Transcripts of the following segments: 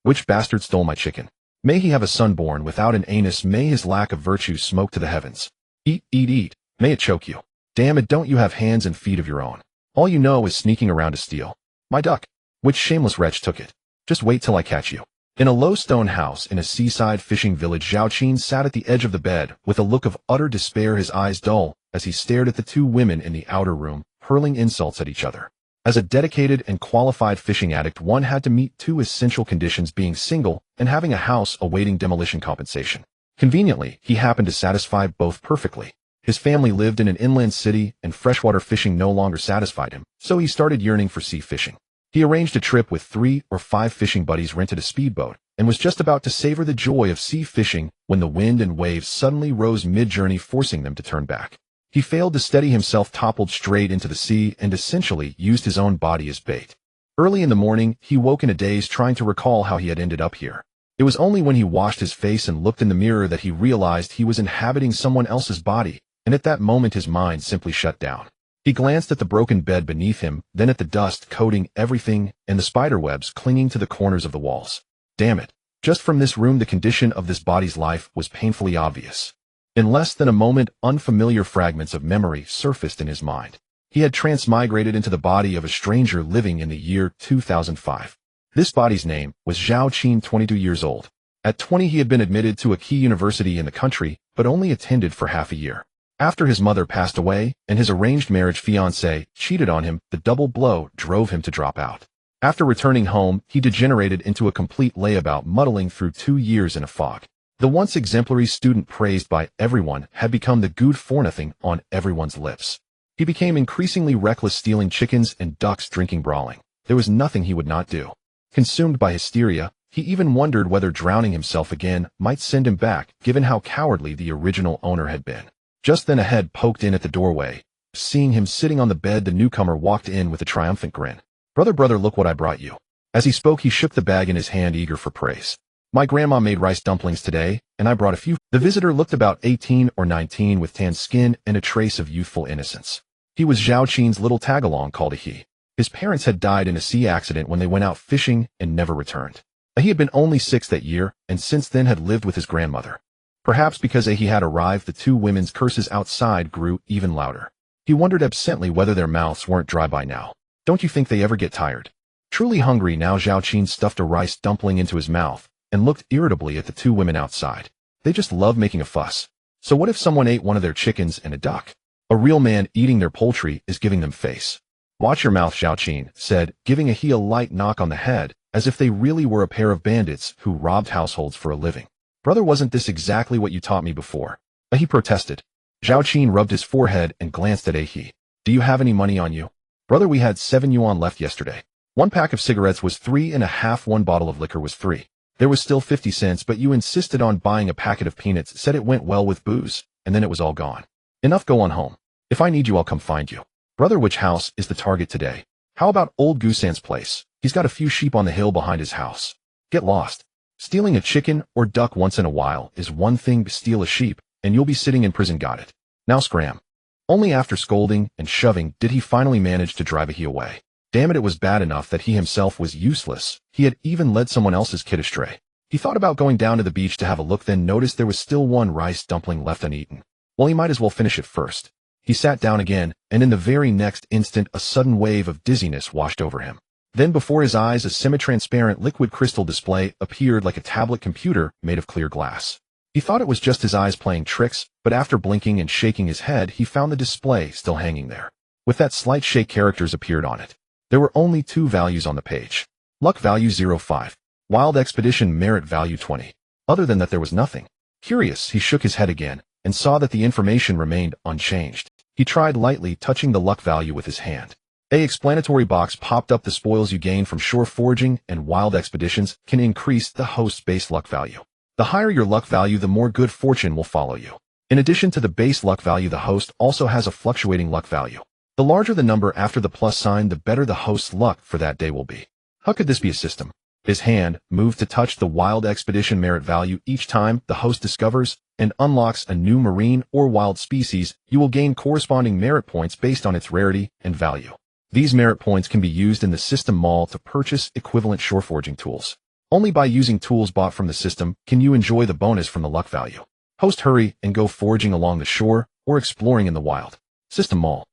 Which bastard stole my chicken? May he have a son born without an anus. May his lack of virtue smoke to the heavens. Eat, eat, eat. May it choke you. Damn it, don't you have hands and feet of your own? All you know is sneaking around to steal. My duck. Which shameless wretch took it? Just wait till I catch you. In a low stone house in a seaside fishing village, Zhao Qin sat at the edge of the bed with a look of utter despair, his eyes dull, as he stared at the two women in the outer room, hurling insults at each other. As a dedicated and qualified fishing addict, one had to meet two essential conditions: being single and having a house awaiting demolition compensation. Conveniently, he happened to satisfy both perfectly. His family lived in an inland city, and freshwater fishing no longer satisfied him, so he started yearning for sea fishing. He arranged a trip with 3 or 5 fishing buddies, rented a speedboat, and was just about to savor the joy of sea fishing when the wind and waves suddenly rose mid-journey, forcing them to turn back. He failed to steady himself, toppled straight into the sea, and essentially used his own body as bait. Early in the morning, he woke in a daze, trying to recall how he had ended up here. It was only when he washed his face and looked in the mirror that he realized he was inhabiting someone else's body, and at that moment his mind simply shut down. He glanced at the broken bed beneath him, then at the dust coating everything and the spiderwebs clinging to the corners of the walls. Damn it. Just from this room, the condition of this body's life was painfully obvious. In less than a moment, unfamiliar fragments of memory surfaced in his mind. He had transmigrated into the body of a stranger living in the year 2005. This body's name was Zhao Qin, 22 years old. At 20, he had been admitted to a key university in the country, but only attended for half a year. After his mother passed away and his arranged marriage fiancé cheated on him, the double blow drove him to drop out. After returning home, he degenerated into a complete layabout, muddling through 2 years in a fog. The once exemplary student, praised by everyone, had become the good for nothing on everyone's lips. He became increasingly reckless, stealing chickens and ducks, drinking, brawling. There was nothing he would not do. Consumed by hysteria, he even wondered whether drowning himself again might send him back, given how cowardly the original owner had been. Just then a head poked in at the doorway. Seeing him sitting on the bed, the newcomer walked in with a triumphant grin. Brother, look what I brought you." As he spoke, he shook the bag in his hand, eager for praise. "My grandma made rice dumplings today, and I brought a few." The visitor looked about 18 or 19, with tan skin and a trace of youthful innocence. He was Zhao Qin's little tag-along, called a he. His parents had died in a sea accident when they went out fishing and never returned. He had been only 6 that year, and since then had lived with his grandmother. Perhaps because he had arrived, the two women's curses outside grew even louder. He wondered absently whether their mouths weren't dry by now. Don't you think they ever get tired? Truly hungry now, Zhao Qin stuffed a rice dumpling into his mouth and looked irritably at the two women outside. They just love making a fuss. So what if someone ate one of their chickens and a duck? A real man eating their poultry is giving them face. "Watch your mouth," Zhao Qin said, giving he a light knock on the head, as if they really were a pair of bandits who robbed households for a living. "Brother, wasn't this exactly what you taught me before?" He protested. Zhao Qin rubbed his forehead and glanced at he. "Do you have any money on you?" "Brother, we had 7 yuan left yesterday. 1 pack of cigarettes was 3.5, 1 bottle of liquor was 3. There was still 50 cents, but you insisted on buying a packet of peanuts, said it went well with booze, and then it was all gone. Enough, go on home. If I need you, I'll come find you." "Brother, which house is the target today?" "How about old Gooseant's place? He's got a few sheep on the hill behind his house." "Get lost. Stealing a chicken or duck once in a while is one thing, but steal a sheep, and you'll be sitting in prison, got it? Now scram." Only after scolding and shoving did he finally manage to drive he away. Damn it, it was bad enough that he himself was useless. He had even led someone else's kid astray. He thought about going down to the beach to have a look, then noticed there was still 1 rice dumpling left uneaten. Well, he might as well finish it first. He sat down again, and in the very next instant a sudden wave of dizziness washed over him. Then before his eyes a semi-transparent liquid crystal display appeared, like a tablet computer made of clear glass. He thought it was just his eyes playing tricks, but after blinking and shaking his head, he found the display still hanging there. With that slight shake, characters appeared on it. There were only 2 values on the page. Luck value 0.5. Wild expedition merit value 20. Other than that, there was nothing. Curious, he shook his head again, and saw that the information remained unchanged. He tried lightly touching the luck value with his hand. A explanatory box popped up. The spoils you gain from shore foraging and wild expeditions can increase the host's base luck value. The higher your luck value, the more good fortune will follow you. In addition to the base luck value, the host also has a fluctuating luck value. The larger the number after the plus sign, the better the host's luck for that day will be. How could this be a system? His hand moved to touch the wild expedition merit value. Each time the host discovers and unlocks a new marine or wild species, you will gain corresponding merit points based on its rarity and value. These merit points can be used in the system mall to purchase equivalent shore foraging tools. Only by using tools bought from the system can you enjoy the bonus from the luck value. Host hurry and go foraging along the shore or exploring in the wild. System Mall.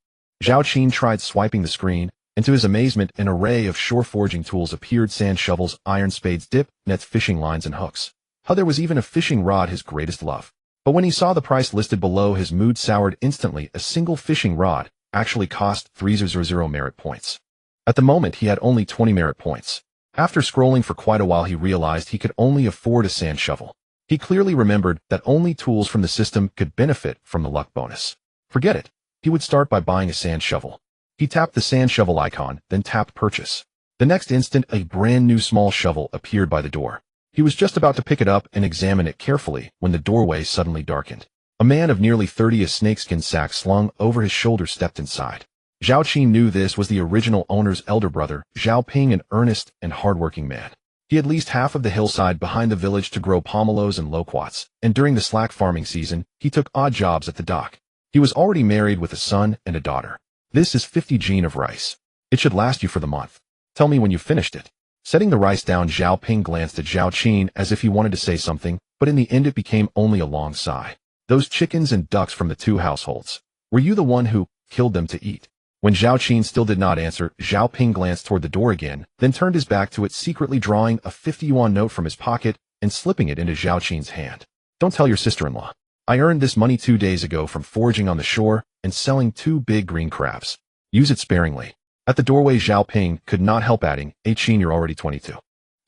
Zhao Qin tried swiping the screen, and to his amazement an array of shore foraging tools appeared: sand shovels, iron spades, dip nets, fishing lines, and hooks. There was even a fishing rod, his greatest love. But when he saw the price listed below, his mood soured instantly. A single fishing rod actually cost 300 merit points. At the moment he had only 20 merit points. After scrolling for quite a while he realized he could only afford a sand shovel. He clearly remembered that only tools from the system could benefit from the luck bonus. Forget it. He would start by buying a sand shovel. He tapped the sand shovel icon, then tapped purchase. The next instant a brand new small shovel appeared by the door. He was just about to pick it up and examine it carefully when the doorway suddenly darkened. A man of nearly 30, a snakeskin sack slung over his shoulder, stepped inside. Zhao Qin knew this was the original owner's elder brother, Zhao Ping, an earnest and hardworking man. He had leased half of the hillside behind the village to grow pomelos and loquats, and during the slack farming season, he took odd jobs at the dock. He was already married with a son and a daughter. This is 50 gene of rice. It should last you for the month. Tell me when you finished it. Setting the rice down, Zhao Ping glanced at Zhao Qin as if he wanted to say something, but in the end it became only a long sigh. Those chickens and ducks from the 2 households. Were you the one who killed them to eat? When Zhao Qin still did not answer, Zhao Ping glanced toward the door again, then turned his back to it, secretly drawing a 50 yuan note from his pocket and slipping it into Zhao Qin's hand. Don't tell your sister-in-law. I earned this money 2 days ago from foraging on the shore and selling 2 big green crabs. Use it sparingly. At the doorway, Zhao Ping could not help adding, Qin, you're already 22.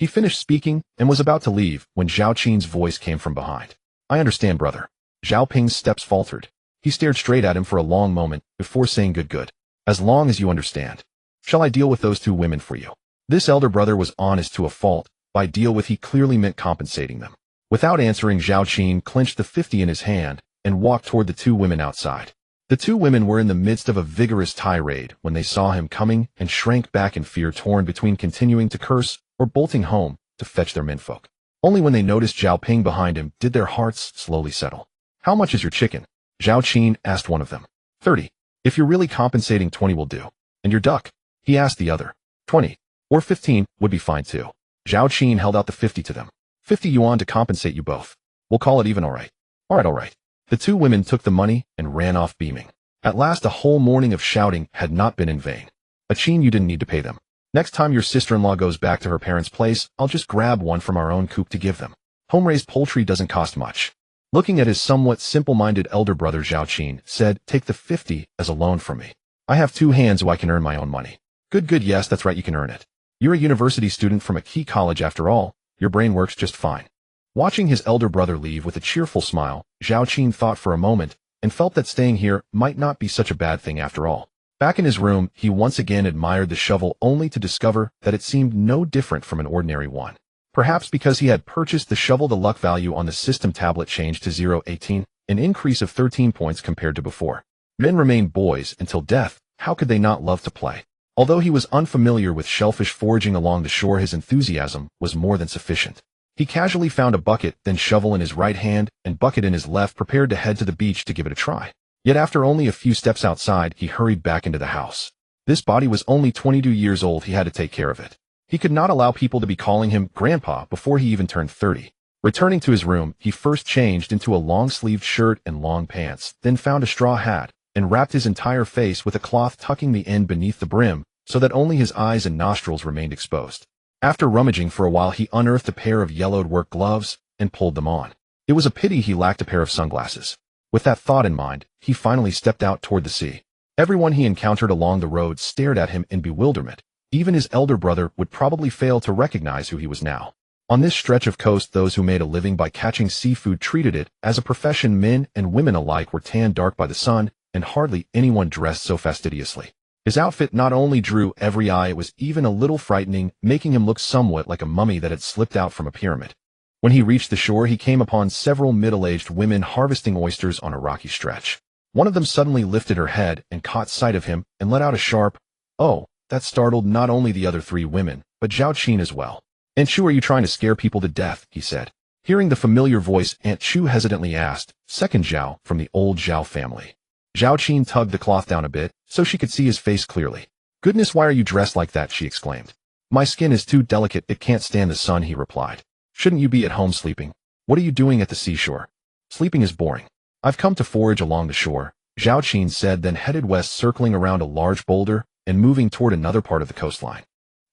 He finished speaking and was about to leave when Zhao Qin's voice came from behind. I understand, brother. Zhao Ping's steps faltered. He stared straight at him for a long moment before saying, good. As long as you understand. Shall I deal with those 2 women for you? This elder brother was honest to a fault. By deal with, he clearly meant compensating them. Without answering, Zhao Qin clenched the 50 in his hand and walked toward the 2 women outside. The 2 women were in the midst of a vigorous tirade when they saw him coming and shrank back in fear, torn between continuing to curse or bolting home to fetch their menfolk. Only when they noticed Zhao Ping behind him did their hearts slowly settle. How much is your chicken? Zhao Qin asked one of them. 30. If you're really compensating, 20 will do. And your duck? He asked the other. 20. Or 15 would be fine too. Zhao Qin held out the 50 to them. 50 yuan to compensate you both. We'll call it even, alright. Alright. The 2 women took the money and ran off beaming. At last a whole morning of shouting had not been in vain. Qin, you didn't need to pay them. Next time your sister-in-law goes back to her parents' place, I'll just grab one from our own coop to give them. Home-raised poultry doesn't cost much. Looking at his somewhat simple-minded elder brother, Zhao Qin said, take the 50 as a loan from me. I have 2 hands so I can earn my own money. Good, yes, that's right, you can earn it. You're a university student from a key college after all. Your brain works just fine. Watching his elder brother leave with a cheerful smile, Zhao Qin thought for a moment and felt that staying here might not be such a bad thing after all. Back in his room, he once again admired the shovel, only to discover that it seemed no different from an ordinary one. Perhaps because he had purchased the shovel, the luck value on the system tablet changed to 0.18, an increase of 13 points compared to before. Men remain boys until death. How could they not love to play? Although he was unfamiliar with shellfish foraging along the shore, his enthusiasm was more than sufficient. He casually found a bucket, then shovel in his right hand and bucket in his left, prepared to head to the beach to give it a try. Yet after only a few steps outside, he hurried back into the house. This body was only 22 years old. He had to take care of it. He could not allow people to be calling him grandpa before he even turned 30. Returning to his room, he first changed into a long-sleeved shirt and long pants, then found a straw hat and wrapped his entire face with a cloth, tucking the end beneath the brim so that only his eyes and nostrils remained exposed. After rummaging for a while, he unearthed a pair of yellowed work gloves and pulled them on. It was a pity he lacked a pair of sunglasses. With that thought in mind, he finally stepped out toward the sea. Everyone he encountered along the road stared at him in bewilderment. Even his elder brother would probably fail to recognize who he was now. On this stretch of coast, those who made a living by catching seafood treated it as a profession. Men and women alike were tanned dark by the sun, and hardly anyone dressed so fastidiously. His outfit not only drew every eye, it was even a little frightening, making him look somewhat like a mummy that had slipped out from a pyramid. When he reached the shore, he came upon several middle-aged women harvesting oysters on a rocky stretch. One of them suddenly lifted her head and caught sight of him and let out a sharp, "Oh," that startled not only the other 3 women, but Zhao Qin as well. "Aunt Chu, are you trying to scare people to death?" he said. Hearing the familiar voice, Aunt Chu hesitantly asked, second Zhao from the old Zhao family. Zhao Qin tugged the cloth down a bit so she could see his face clearly. "Goodness, why are you dressed like that?" she exclaimed. My skin is too delicate, it can't stand the sun, he replied. Shouldn't you be at home sleeping? What are you doing at the seashore? Sleeping is boring. I've come to forage along the shore, Zhao Qin said, then headed west, circling around a large boulder and moving toward another part of the coastline.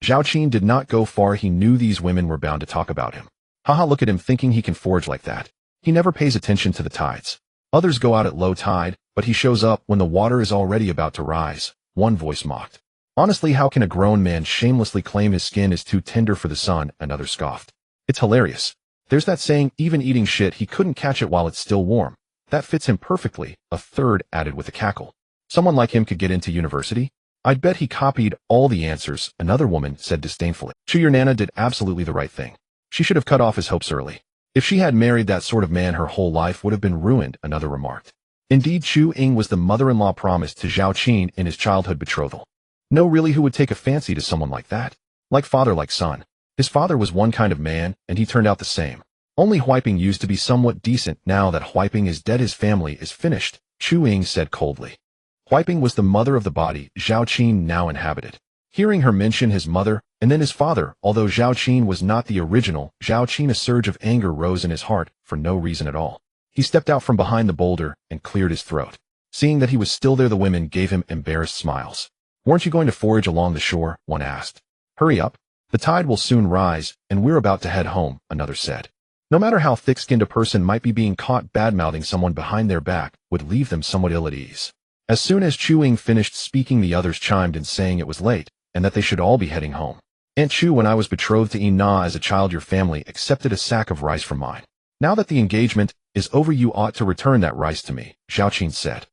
Zhao Qin did not go far. He knew these women were bound to talk about him. Haha, look at him thinking he can forage like that. He never pays attention to the tides. Others go out at low tide, but he shows up when the water is already about to rise, one voice mocked. Honestly, how can a grown man shamelessly claim his skin is too tender for the sun? Another scoffed. It's hilarious. There's that saying, even eating shit, he couldn't catch it while it's still warm. That fits him perfectly, a third added with a cackle. Someone like him could get into university? I'd bet he copied all the answers, another woman said disdainfully. Chu, your Nana did absolutely the right thing. She should have cut off his hopes early. If she had married that sort of man, her whole life would have been ruined, another remarked. Indeed, Chu Ying was the mother-in-law promised to Zhao Qin in his childhood betrothal. No, really, who would take a fancy to someone like that? Like father, like son. His father was one kind of man, and he turned out the same. Only Huiping used to be somewhat decent. Now that Huiping is dead, his family is finished, Chu Ying said coldly. Huiping was the mother of the body Zhao Qin now inhabited. Hearing her mention his mother, and then his father, although Zhao Qin was not the original Zhao Qin, a surge of anger rose in his heart for no reason at all. He stepped out from behind the boulder and cleared his throat. Seeing that he was still there, the women gave him embarrassed smiles. Weren't you going to forage along the shore? One asked. Hurry up. The tide will soon rise, and we're about to head home, another said. No matter how thick-skinned a person might be, being caught bad-mouthing someone behind their back would leave them somewhat ill at ease. As soon as Chu Ying finished speaking, the others chimed in, saying it was late, and that they should all be heading home. Aunt Chu, when I was betrothed to Na as a child, your family accepted a sack of rice from mine. Now that the engagement is over, you ought to return that rice to me, Zhao Qin said.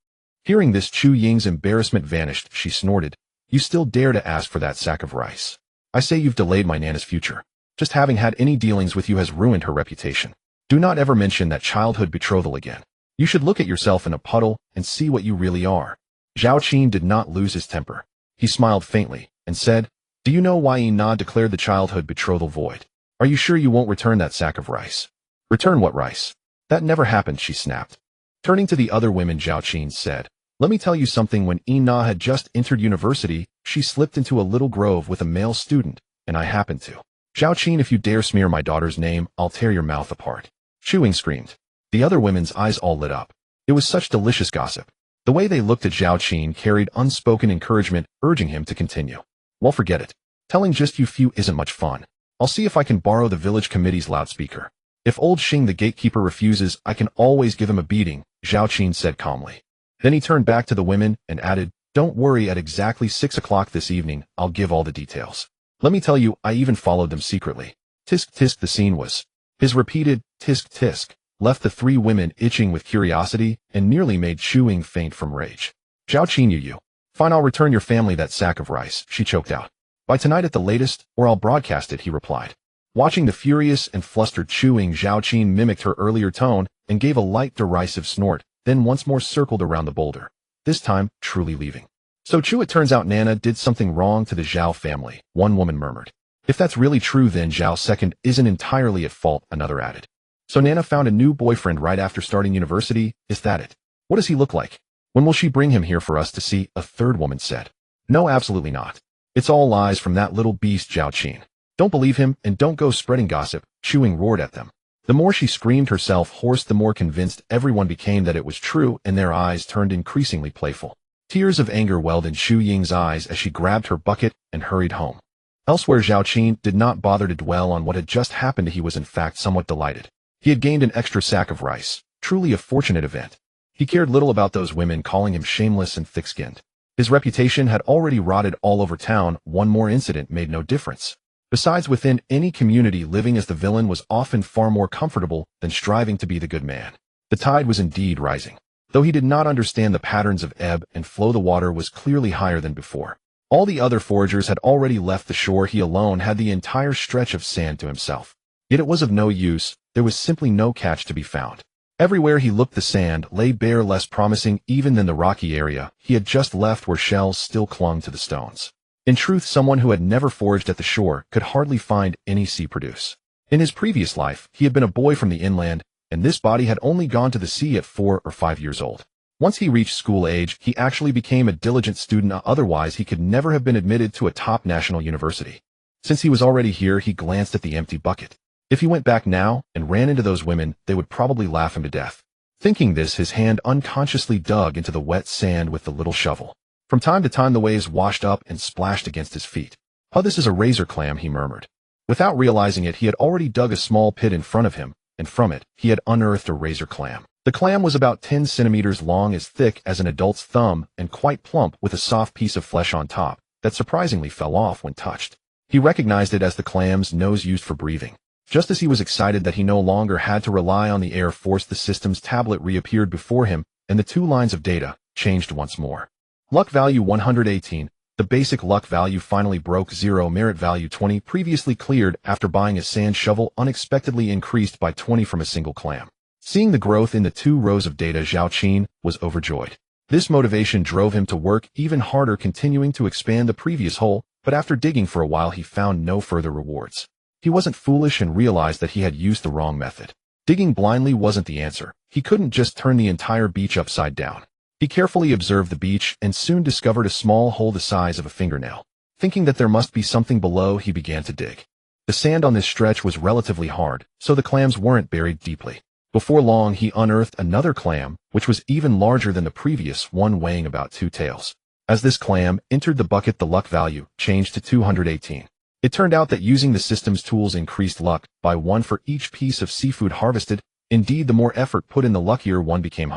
Hearing this, Chu Ying's embarrassment vanished. She snorted. You still dare to ask for that sack of rice? I say you've delayed my Nana's future. Just having had any dealings with you has ruined her reputation. Do not ever mention that childhood betrothal again. You should look at yourself in a puddle and see what you really are. Zhao Qin did not lose his temper. He smiled faintly and said, Do you know why Na declared the childhood betrothal void? Are you sure you won't return that sack of rice? Return what rice? That never happened, she snapped. Turning to the other women, Zhao Qin said, Let me tell you something. When Na had just entered university, she slipped into a little grove with a male student, and I happened to. Zhao Qin, if you dare smear my daughter's name, I'll tear your mouth apart. Chu Ying screamed. The other women's eyes all lit up. It was such delicious gossip. The way they looked at Zhao Qin carried unspoken encouragement, urging him to continue. Well, forget it. Telling just you few isn't much fun. I'll see if I can borrow the village committee's loudspeaker. If old Xing the gatekeeper refuses, I can always give him a beating, Zhao Qin said calmly. Then he turned back to the women and added, Don't worry, at exactly 6 o'clock this evening, I'll give all the details. Let me tell you, I even followed them secretly. Tisk tisk, the scene was. His repeated tisk tisk left the three women itching with curiosity and nearly made Chu Ying faint from rage. Zhao Qin, you. Fine, I'll return your family that sack of rice, she choked out. By tonight at the latest, or I'll broadcast it, he replied. Watching the furious and flustered Chu Ying, Zhao Qin mimicked her earlier tone and gave a light derisive snort, then once more circled around the boulder, this time truly leaving. So Chu, it turns out Nana did something wrong to the Zhao family, one woman murmured. If that's really true, then Zhao second isn't entirely at fault, another added. So Nana found a new boyfriend right after starting university, is that it? What does he look like? When will she bring him here for us to see? A third woman said. No, absolutely not. It's all lies from that little beast Zhao Qin. Don't believe him and don't go spreading gossip, Chu Ying roared at them. The more she screamed herself hoarse, the more convinced everyone became that it was true, and their eyes turned increasingly playful. Tears of anger welled in Chu Ying's eyes as she grabbed her bucket and hurried home. Elsewhere, Zhao Qin did not bother to dwell on what had just happened. He was in fact somewhat delighted. He had gained an extra sack of rice, truly a fortunate event. He cared little about those women calling him shameless and thick-skinned. His reputation had already rotted all over town. One more incident made no difference. Besides, within any community, living as the villain was often far more comfortable than striving to be the good man. The tide was indeed rising. Though he did not understand the patterns of ebb and flow, the water was clearly higher than before. All the other foragers had already left the shore. He alone had the entire stretch of sand to himself. Yet it was of no use. There was simply no catch to be found. Everywhere he looked, the sand lay bare, less promising even than the rocky area he had just left, where shells still clung to the stones. In truth, someone who had never foraged at the shore could hardly find any sea produce. In his previous life, he had been a boy from the inland, and this body had only gone to the sea at 4 or 5 years old. Once he reached school age, he actually became a diligent student. Otherwise, he could never have been admitted to a top national university. Since he was already here, he glanced at the empty bucket. If he went back now and ran into those women, they would probably laugh him to death. Thinking this, his hand unconsciously dug into the wet sand with the little shovel. From time to time the waves washed up and splashed against his feet. "Oh, this is a razor clam," he murmured. Without realizing it, he had already dug a small pit in front of him, and from it, he had unearthed a razor clam. The clam was about 10 centimeters long, as thick as an adult's thumb, and quite plump, with a soft piece of flesh on top that surprisingly fell off when touched. He recognized it as the clam's nose used for breathing. Just as he was excited that he no longer had to rely on the air force, the system's tablet reappeared before him, and the 2 lines of data changed once more. Luck value 118. The basic luck value finally broke 0. Merit value 20. Previously cleared after buying a sand shovel unexpectedly increased by 20 from a single clam. Seeing the growth in the 2 rows of data, Zhao Qin was overjoyed. This motivation drove him to work even harder, continuing to expand the previous hole, but after digging for a while he found no further rewards. He wasn't foolish and realized that he had used the wrong method. Digging blindly wasn't the answer. He couldn't just turn the entire beach upside down. He carefully observed the beach and soon discovered a small hole the size of a fingernail. Thinking that there must be something below, he began to dig. The sand on this stretch was relatively hard, so the clams weren't buried deeply. Before long, he unearthed another clam, which was even larger than the previous one, weighing about 2 taels. As this clam entered the bucket, the luck value changed to 218. It turned out that using the system's tools increased luck by 1 for each piece of seafood harvested. Indeed, the more effort put in, the luckier one became.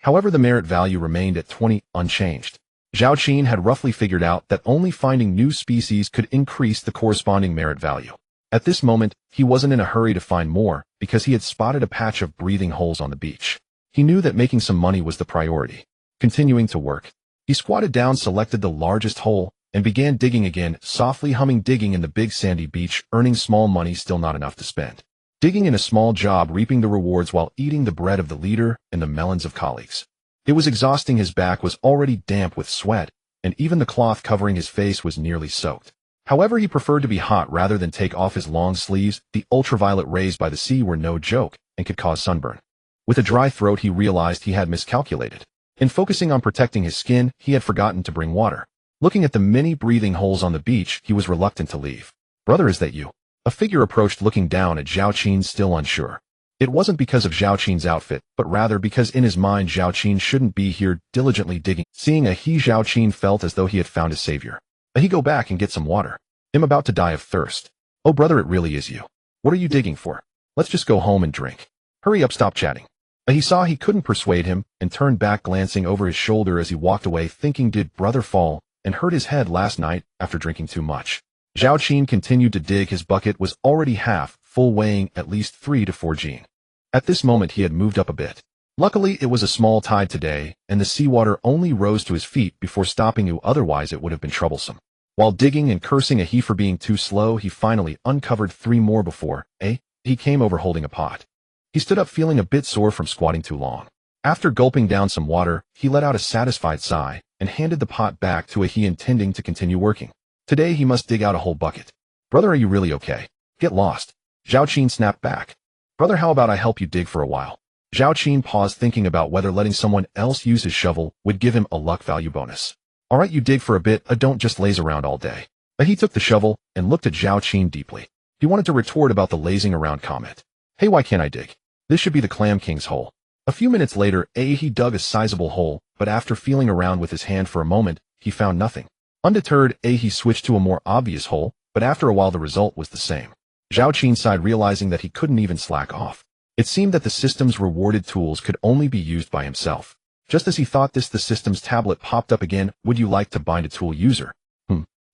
However, the merit value remained at 20, unchanged. Zhao Qin had roughly figured out that only finding new species could increase the corresponding merit value. At this moment, he wasn't in a hurry to find more, because he had spotted a patch of breathing holes on the beach. He knew that making some money was the priority. Continuing to work, he squatted down, selected the largest hole, and began digging again, softly humming, digging in the big sandy beach, earning small money, still not enough to spend. Digging in a small job, reaping the rewards while eating the bread of the leader and the melons of colleagues. It was exhausting. His back was already damp with sweat, and even the cloth covering his face was nearly soaked. However, he preferred to be hot rather than take off his long sleeves. The ultraviolet rays by the sea were no joke and could cause sunburn. With a dry throat, he realized he had miscalculated. In focusing on protecting his skin, he had forgotten to bring water. Looking at the many breathing holes on the beach, he was reluctant to leave. "Brother, is that you?" A figure approached, looking down at Zhao Qin, still unsure. It wasn't because of Zhao Qin's outfit, but rather because in his mind Zhao Qin shouldn't be here diligently digging. Seeing a he, Zhao Qin felt as though he had found a savior. He go back and get some water. "I'm about to die of thirst." "Oh brother, it really is you. What are you digging for? Let's just go home and drink." "Hurry up, stop chatting." He saw he couldn't persuade him and turned back, glancing over his shoulder as he walked away, thinking, did brother fall and hurt his head last night after drinking too much? Zhao Qin continued to dig. His bucket was already half full, weighing at least 3 to 4 gene. At this moment he had moved up a bit. Luckily it was a small tide today, and the seawater only rose to his feet before stopping, otherwise it would have been troublesome. While digging and cursing a he for being too slow, he finally uncovered 3 more before, he came over holding a pot. He stood up, feeling a bit sore from squatting too long. After gulping down some water, he let out a satisfied sigh and handed the pot back to a he, intending to continue working. Today he must dig out a whole bucket. "Brother, are you really okay? Get lost." Zhao Qin snapped back. "Brother, how about I help you dig for a while?" Zhao Qin paused, thinking about whether letting someone else use his shovel would give him a luck value bonus. "All right, you dig for a bit, don't just laze around all day." He took the shovel and looked at Zhao Qin deeply. He wanted to retort about the lazing around comment. "Hey, why can't I dig? This should be the Clam King's hole." A few minutes later, he dug a sizable hole, but after feeling around with his hand for a moment, he found nothing. Undeterred, he switched to a more obvious hole, but after a while the result was the same. Zhao Qin sighed, realizing that he couldn't even slack off. It seemed that the system's rewarded tools could only be used by himself. Just as he thought this, the system's tablet popped up again. "Would you like to bind a tool user?"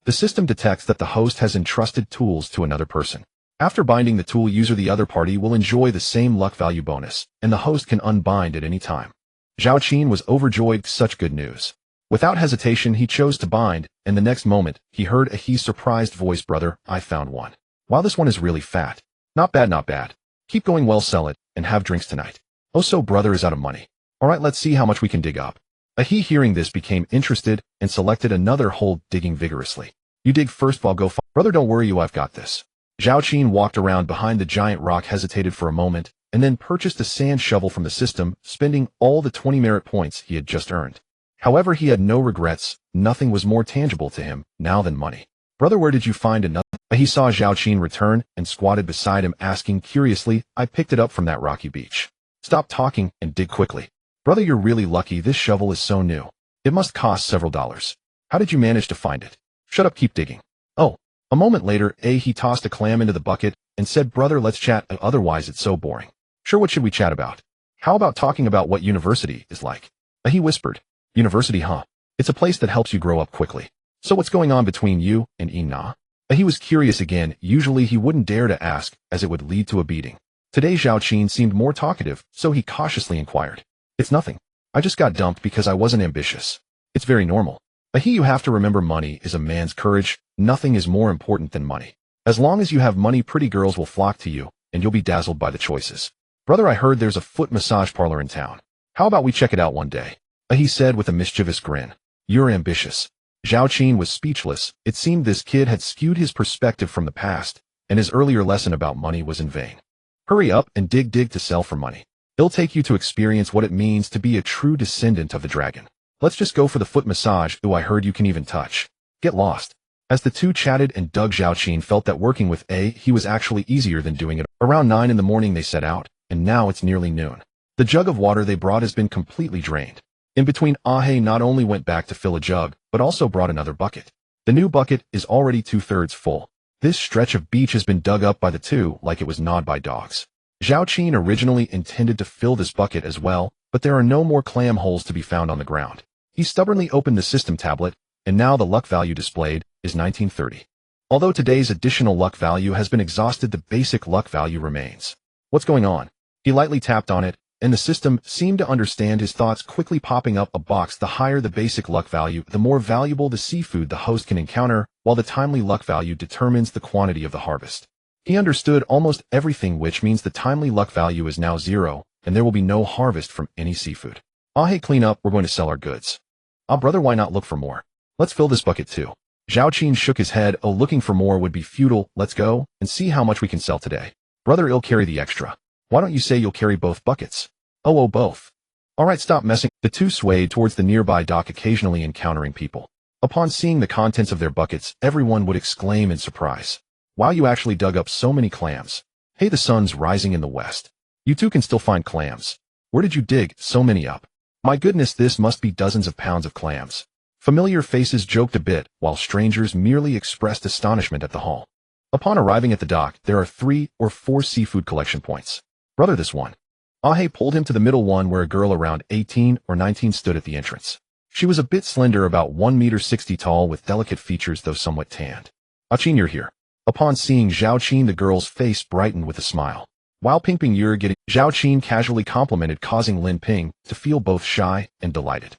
The system detects that the host has entrusted tools to another person. After binding the tool user, the other party will enjoy the same luck value bonus, and the host can unbind at any time. Zhao Qin was overjoyed. Such good news. Without hesitation, he chose to bind, and the next moment, he heard a he's surprised voice. "Brother, I found one. Wow, this one is really fat. Not bad, not bad. Keep going, well, sell it, and have drinks tonight." "Oh, so brother is out of money. All right, let's see how much we can dig up." He, hearing this, became interested and selected another hole, digging vigorously. "You dig first, I'll go find." "Brother, don't worry, I've got this." Zhao Qin walked around behind the giant rock, hesitated for a moment, and then purchased a sand shovel from the system, spending all the 20 merit points he had just earned. However, he had no regrets. Nothing was more tangible to him now than money. Brother, where did you find another? He saw Zhao Qin return and squatted beside him, asking curiously, I picked it up from that rocky beach. Stop talking and dig quickly. Brother, you're really lucky. This shovel is so new. It must cost several dollars. How did you manage to find it? Shut up, keep digging. Oh. A moment later, he tossed a clam into the bucket and said, brother, let's chat, otherwise it's so boring. Sure, what should we chat about? How about talking about what university is like? He whispered. University, huh? It's a place that helps you grow up quickly. So what's going on between you and Ina? He was curious again. Usually he wouldn't dare to ask, as it would lead to a beating. Today Zhao Qin seemed more talkative, so he cautiously inquired. It's nothing. I just got dumped because I wasn't ambitious. It's very normal. You have to remember, money is a man's courage. Nothing is more important than money. As long as you have money, pretty girls will flock to you, and you'll be dazzled by the choices. Brother, I heard there's a foot massage parlor in town. How about we check it out one day? He said with a mischievous grin. You're ambitious. Zhao Qin was speechless. It seemed this kid had skewed his perspective from the past, and his earlier lesson about money was in vain. Hurry up and dig to sell for money. It'll take you to experience what it means to be a true descendant of the dragon. Let's just go for the foot massage, who I heard you can even touch. Get lost. As the two chatted and dug, Zhao Qin felt that working with he was actually easier than doing it. Around 9 in the morning they set out, and now it's nearly noon. The jug of water they brought has been completely drained. In between, not only went back to fill a jug, but also brought another bucket. The new bucket is already 2/3 full. This stretch of beach has been dug up by the two like it was gnawed by dogs. Zhao Qin originally intended to fill this bucket as well, but there are no more clam holes to be found on the ground. He stubbornly opened the system tablet, and now the luck value displayed is 1930. Although today's additional luck value has been exhausted, the basic luck value remains. What's going on? He lightly tapped on it, and the system seemed to understand his thoughts, quickly popping up a box. The higher the basic luck value, the more valuable the seafood the host can encounter, while the timely luck value determines the quantity of the harvest. He understood almost everything, which means the timely luck value is now 0, and there will be no harvest from any seafood. Hey, clean up, we're going to sell our goods. Brother, why not look for more? Let's fill this bucket too. Zhao Qin shook his head. Looking for more would be futile. Let's go and see how much we can sell today. Brother, I'll carry the extra. Why don't you say you'll carry both buckets? Both. All right, stop messing. The two swayed towards the nearby dock, occasionally encountering people. Upon seeing the contents of their buckets, everyone would exclaim in surprise. Wow, you actually dug up so many clams. Hey, the sun's rising in the west. You two can still find clams. Where did you dig so many up? My goodness, this must be dozens of pounds of clams. Familiar faces joked a bit, while strangers merely expressed astonishment at the haul. Upon arriving at the dock, there are 3 or 4 seafood collection points. Brother, this one. Pulled him to the middle one, where a girl around 18 or 19 stood at the entrance. She was a bit slender, about 1.60 meters tall, with delicate features though somewhat tanned. Qin, you're here. Upon seeing Zhao Qin, the girl's face brightened with a smile. While Ping Ping, you're getting, Zhao Qin casually complimented, causing Lin Ping to feel both shy and delighted.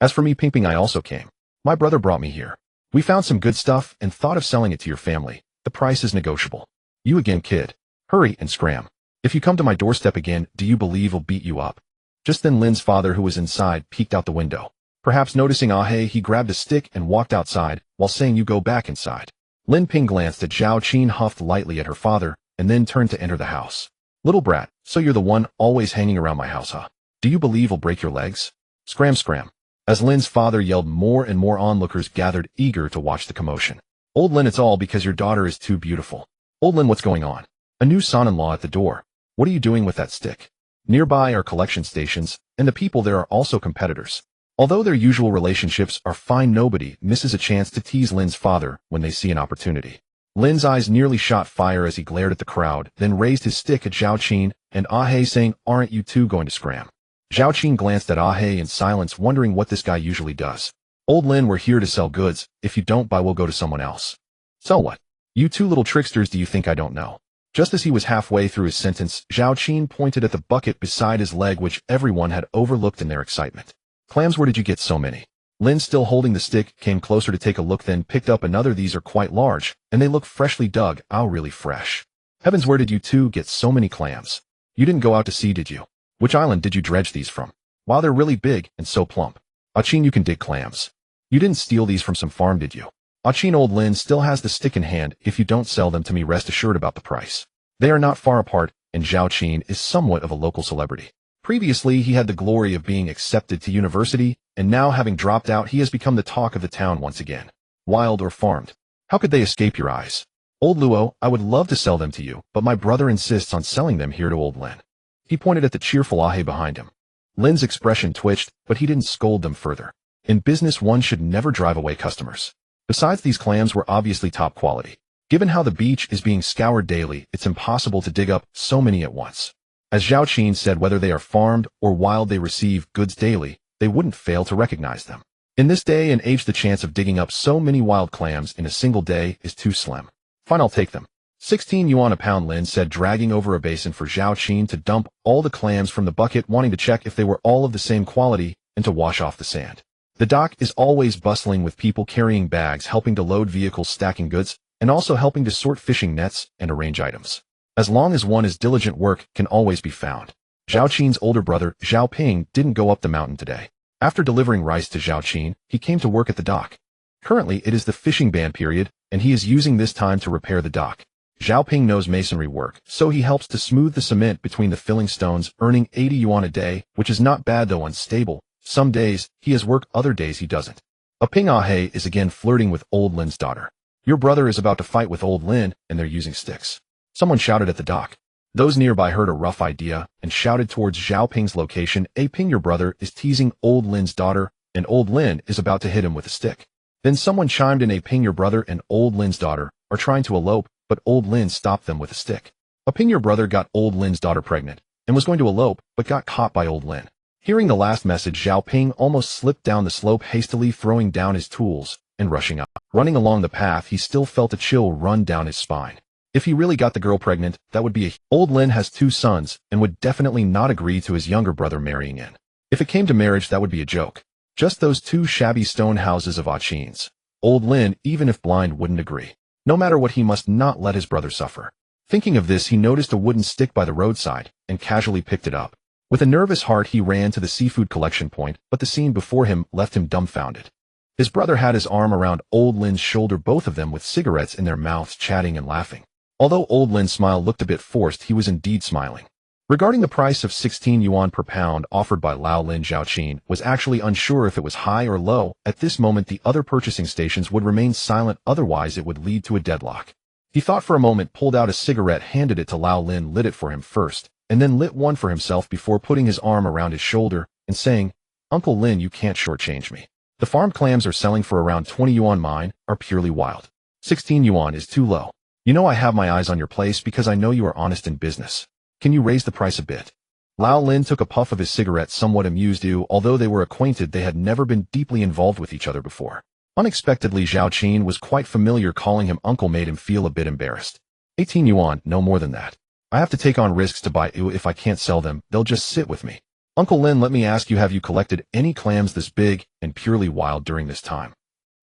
As for me, Ping Ping, I also came. My brother brought me here. We found some good stuff and thought of selling it to your family. The price is negotiable. You again, kid. Hurry and scram. If you come to my doorstep again, do you believe I'll beat you up? Just then Lin's father, who was inside, peeked out the window. Perhaps noticing he grabbed a stick and walked outside, while saying, you go back inside. Lin Ping glanced at Zhao Qin, huffed lightly at her father, and then turned to enter the house. Little brat, so you're the one always hanging around my house, huh? Do you believe I'll break your legs? Scram, scram. As Lin's father yelled, more and more onlookers gathered, eager to watch the commotion. Old Lin, it's all because your daughter is too beautiful. Old Lin, what's going on? A new son-in-law at the door. What are you doing with that stick? Nearby are collection stations, and the people there are also competitors. Although their usual relationships are fine, nobody misses a chance to tease Lin's father when they see an opportunity. Lin's eyes nearly shot fire as he glared at the crowd, then raised his stick at Zhao Qin and saying, aren't you two going to scram? Zhao Qin glanced at in silence, wondering what this guy usually does. Old Lin, we're here to sell goods. If you don't buy, we'll go to someone else. Sell what? You two little tricksters, do you think I don't know? Just as he was halfway through his sentence, Zhao Qin pointed at the bucket beside his leg, which everyone had overlooked in their excitement. Clams, where did you get so many? Lin, still holding the stick, came closer to take a look, then picked up another. These are quite large, and they look freshly dug. Really fresh. Heavens, where did you two get so many clams? You didn't go out to sea, did you? Which island did you dredge these from? Wow, they're really big and so plump. Qin, you can dig clams. You didn't steal these from some farm, did you? Qin, old Lin still has the stick in hand. If you don't sell them to me, rest assured about the price. They are not far apart, and Zhao Qin is somewhat of a local celebrity. Previously, he had the glory of being accepted to university, and now having dropped out, he has become the talk of the town once again. Wild or farmed? How could they escape your eyes? Old Luo, I would love to sell them to you, but my brother insists on selling them here to old Lin. He pointed at the cheerful Ahe behind him. Lin's expression twitched, but he didn't scold them further. In business, one should never drive away customers. Besides, these clams were obviously top quality. Given how the beach is being scoured daily, it's impossible to dig up so many at once. As Zhao Qin said, whether they are farmed or wild, they receive goods daily, they wouldn't fail to recognize them. In this day and age, the chance of digging up so many wild clams in a single day is too slim. Fine, I'll take them. 16 yuan a pound, Lin said, dragging over a basin for Zhao Qin to dump all the clams from the bucket, wanting to check if they were all of the same quality and to wash off the sand. The dock is always bustling with people carrying bags, helping to load vehicles, stacking goods, and also helping to sort fishing nets and arrange items. As long as one is diligent, work can always be found. Zhao Qin's older brother, Zhao Ping, didn't go up the mountain today. After delivering rice to Zhao Qin, he came to work at the dock. Currently, it is the fishing ban period, and he is using this time to repair the dock. Zhao Ping knows masonry work, so he helps to smooth the cement between the filling stones, earning 80 yuan a day, which is not bad though unstable. Some days, he has work, other days he doesn't. A Ping Ahe is again flirting with old Lin's daughter. Your brother is about to fight with old Lin, and they're using sticks. Someone shouted at the dock. Those nearby heard a rough idea and shouted towards Zhao Ping's location. A Ping, your brother is teasing old Lin's daughter, and old Lin is about to hit him with a stick. Then someone chimed in. A Ping, your brother and old Lin's daughter are trying to elope, but old Lin stopped them with a stick. A Ping, your brother got old Lin's daughter pregnant and was going to elope, but got caught by old Lin. Hearing the last message, Zhao Ping almost slipped down the slope, hastily throwing down his tools and rushing up. Running along the path, he still felt a chill run down his spine. If he really got the girl pregnant, that would be old Lin has 2 sons and would definitely not agree to his younger brother marrying in. If it came to marriage, that would be a joke. Just those 2 shabby stone houses of Qin's. Old Lin, even if blind, wouldn't agree. No matter what, he must not let his brother suffer. Thinking of this, he noticed a wooden stick by the roadside and casually picked it up. With a nervous heart, he ran to the seafood collection point, but the scene before him left him dumbfounded. His brother had his arm around old Lin's shoulder, both of them with cigarettes in their mouths, chatting and laughing. Although old Lin's smile looked a bit forced, he was indeed smiling. Regarding the price of 16 yuan per pound offered by Lao Lin, Zhao Qin was actually unsure if it was high or low. At this moment, the other purchasing stations would remain silent, otherwise it would lead to a deadlock. He thought for a moment, pulled out a cigarette, handed it to Lao Lin, lit it for him first, and then lit one for himself before putting his arm around his shoulder and saying, "Uncle Lin, you can't shortchange me. The farmed clams are selling for around 20 yuan. Mine are purely wild. 16 yuan is too low. You know I have my eyes on your place because I know you are honest in business. Can you raise the price a bit?" Lao Lin took a puff of his cigarette, somewhat amused. Although they were acquainted, they had never been deeply involved with each other before. Unexpectedly, Zhao Qin was quite familiar. Calling him uncle made him feel a bit embarrassed. 18 yuan, no more than that. I have to take on risks to buy you. If I can't sell them, they'll just sit with me. Uncle Lin, let me ask you, have you collected any clams this big and purely wild during this time?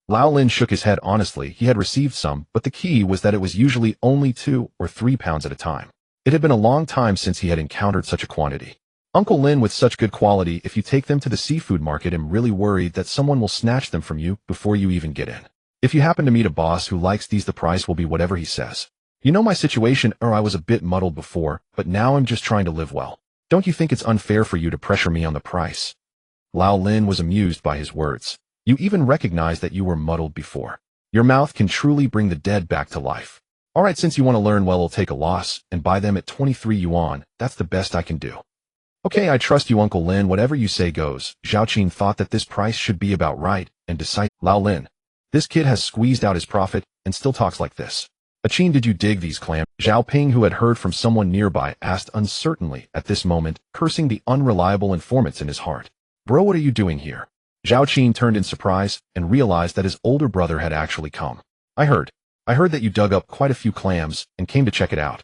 Lao Lin shook his head. Honestly, he had received some, but the key was that it was usually only 2 or 3 pounds at a time. It had been a long time since he had encountered such a quantity. Uncle Lin, with such good quality, if you take them to the seafood market, I'm really worried that someone will snatch them from you before you even get in. If you happen to meet a boss who likes these, the price will be whatever he says. You know my situation, I was a bit muddled before, but now I'm just trying to live well. Don't you think it's unfair for you to pressure me on the price? Lao Lin was amused by his words. You even recognize that you were muddled before. Your mouth can truly bring the dead back to life. Alright, since you want to learn, well, I'll take a loss and buy them at 23 yuan. That's the best I can do. Okay, I trust you, Uncle Lin. Whatever you say goes. Zhao Qin thought that this price should be about right and decided. Lao Lin. This kid has squeezed out his profit and still talks like this. Qin, did you dig these clams? Zhao Ping, who had heard from someone nearby, asked uncertainly at this moment, cursing the unreliable informants in his heart. Bro, what are you doing here? Zhao Qin turned in surprise and realized that his older brother had actually come. I heard that you dug up quite a few clams and came to check it out.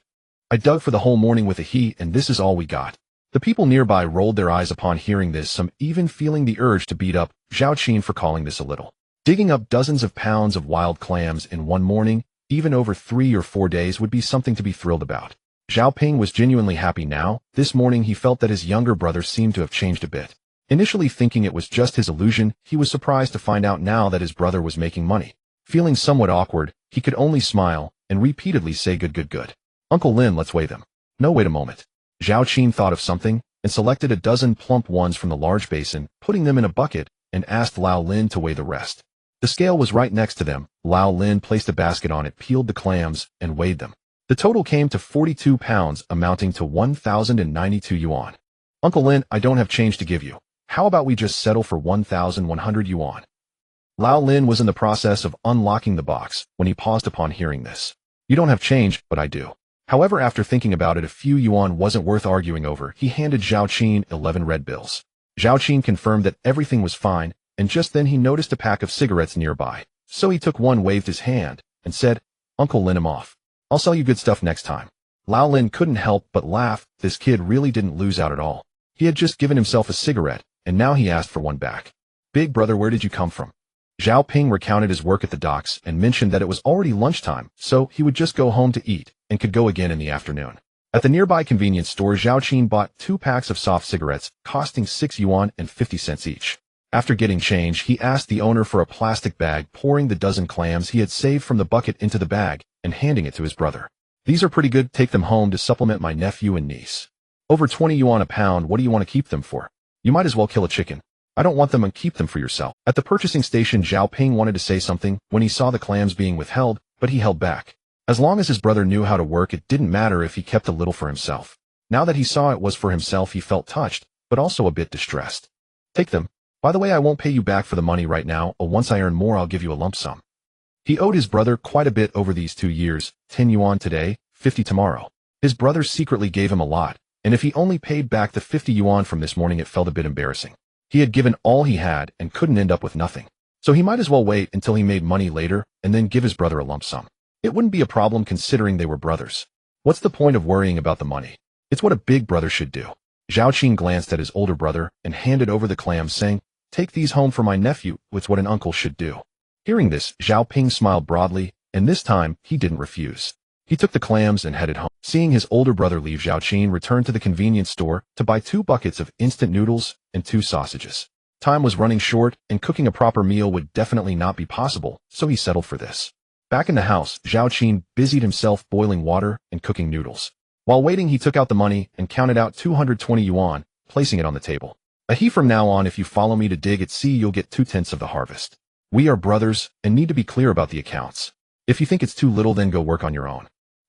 I dug for the whole morning with a he, and this is all we got. The people nearby rolled their eyes upon hearing this, some even feeling the urge to beat up Zhao Qin for calling this a little. Digging up dozens of pounds of wild clams in one morning, even over 3 or 4 days, would be something to be thrilled about. Zhao Ping was genuinely happy now. This morning he felt that his younger brother seemed to have changed a bit. Initially thinking it was just his illusion, he was surprised to find out now that his brother was making money. Feeling somewhat awkward, he could only smile and repeatedly say good. Uncle Lin, let's weigh them. No, wait a moment. Zhao Qin thought of something and selected a dozen plump ones from the large basin, putting them in a bucket, and asked Lao Lin to weigh the rest. The scale was right next to them. Lao Lin placed a basket on it, peeled the clams, and weighed them. The total came to 42 pounds, amounting to 1,092 yuan. Uncle Lin, I don't have change to give you. How about we just settle for 1,100 yuan? Lao Lin was in the process of unlocking the box when he paused upon hearing this. You don't have change, but I do. However, after thinking about it, a few yuan wasn't worth arguing over. He handed Zhao Qin 11 red bills. Zhao Qin confirmed that everything was fine, and just then he noticed a pack of cigarettes nearby. So he took one, waved his hand, and said, Uncle Lin, I'm off. I'll sell you good stuff next time. Lao Lin couldn't help but laugh. This kid really didn't lose out at all. He had just given himself a cigarette, and now he asked for one back. Big brother, where did you come from? Zhao Ping recounted his work at the docks and mentioned that it was already lunchtime, so he would just go home to eat and could go again in the afternoon. At the nearby convenience store, Zhao Qin bought 2 packs of soft cigarettes, costing 6 yuan and 50 cents each. After getting change, he asked the owner for a plastic bag, pouring the dozen clams he had saved from the bucket into the bag and handing it to his brother. These are pretty good. Take them home to supplement my nephew and niece. Over 20 yuan a pound. What do you want to keep them for? You might as well kill a chicken. I don't want them, and keep them for yourself. At the purchasing station, Zhao Ping wanted to say something when he saw the clams being withheld, but he held back. As long as his brother knew how to work, it didn't matter if he kept a little for himself. Now that he saw it was for himself, he felt touched, but also a bit distressed. Take them. By the way, I won't pay you back for the money right now, or once I earn more I'll give you a lump sum. He owed his brother quite a bit over these 2 years, 10 yuan today, 50 tomorrow. His brother secretly gave him a lot, and if he only paid back the 50 yuan from this morning, it felt a bit embarrassing. He had given all he had and couldn't end up with nothing. So he might as well wait until he made money later and then give his brother a lump sum. It wouldn't be a problem considering they were brothers. What's the point of worrying about the money? It's what a big brother should do. Zhao Qin glanced at his older brother and handed over the clams, saying, Take these home for my nephew. It's what an uncle should do. Hearing this, Zhao Ping smiled broadly, and this time he didn't refuse. He took the clams and headed home. Seeing his older brother leave, Zhao Qin returned to the convenience store to buy 2 buckets of instant noodles and 2 sausages. Time was running short, and cooking a proper meal would definitely not be possible, so he settled for this. Back in the house, Zhao Qin busied himself boiling water and cooking noodles. While waiting, he took out the money and counted out 220 yuan, placing it on the table. From now on, if you follow me to dig at sea, you'll get 2/10 of the harvest. We are brothers and need to be clear about the accounts. If you think it's too little, then go work on your own.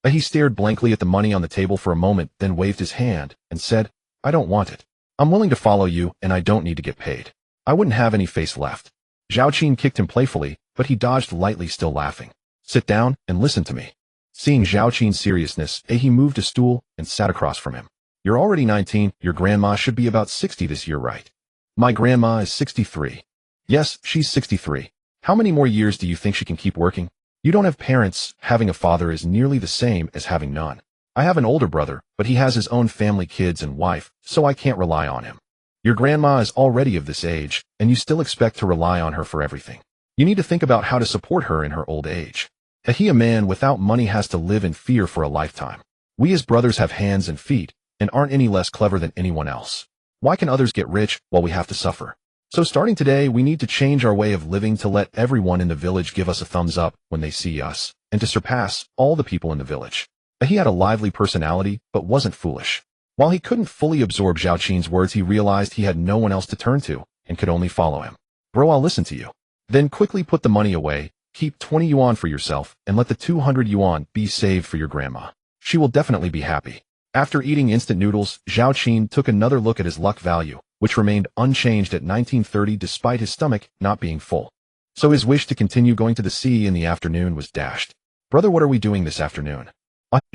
He stared blankly at the money on the table for a moment, then waved his hand and said, I don't want it. I'm willing to follow you, and I don't need to get paid. I wouldn't have any face left. Zhao Qin kicked him playfully, but he dodged lightly, still laughing. Sit down and listen to me. Seeing Zhao Qin's seriousness, he moved a stool and sat across from him. You're already 19. Your grandma should be about 60 this year, right? My grandma is 63. Yes, she's 63. How many more years do you think she can keep working? You don't have parents. Having a father is nearly the same as having none. I have an older brother, but he has his own family, kids and wife, so I can't rely on him. Your grandma is already of this age, and you still expect to rely on her for everything. You need to think about how to support her in her old age. A man without money has to live in fear for a lifetime. We as brothers have hands and feet, and aren't any less clever than anyone else. Why can others get rich while we have to suffer? So starting today, we need to change our way of living to let everyone in the village give us a thumbs up when they see us, and to surpass all the people in the village. He had a lively personality, but wasn't foolish. While he couldn't fully absorb Zhao Qin's words, he realized he had no one else to turn to, and could only follow him. Bro, I'll listen to you. Then quickly put the money away, keep 20 yuan for yourself, and let the 200 yuan be saved for your grandma. She will definitely be happy. After eating instant noodles, Zhao Qin took another look at his luck value, which remained unchanged at 1930 despite his stomach not being full. So his wish to continue going to the sea in the afternoon was dashed. Brother, what are we doing this afternoon?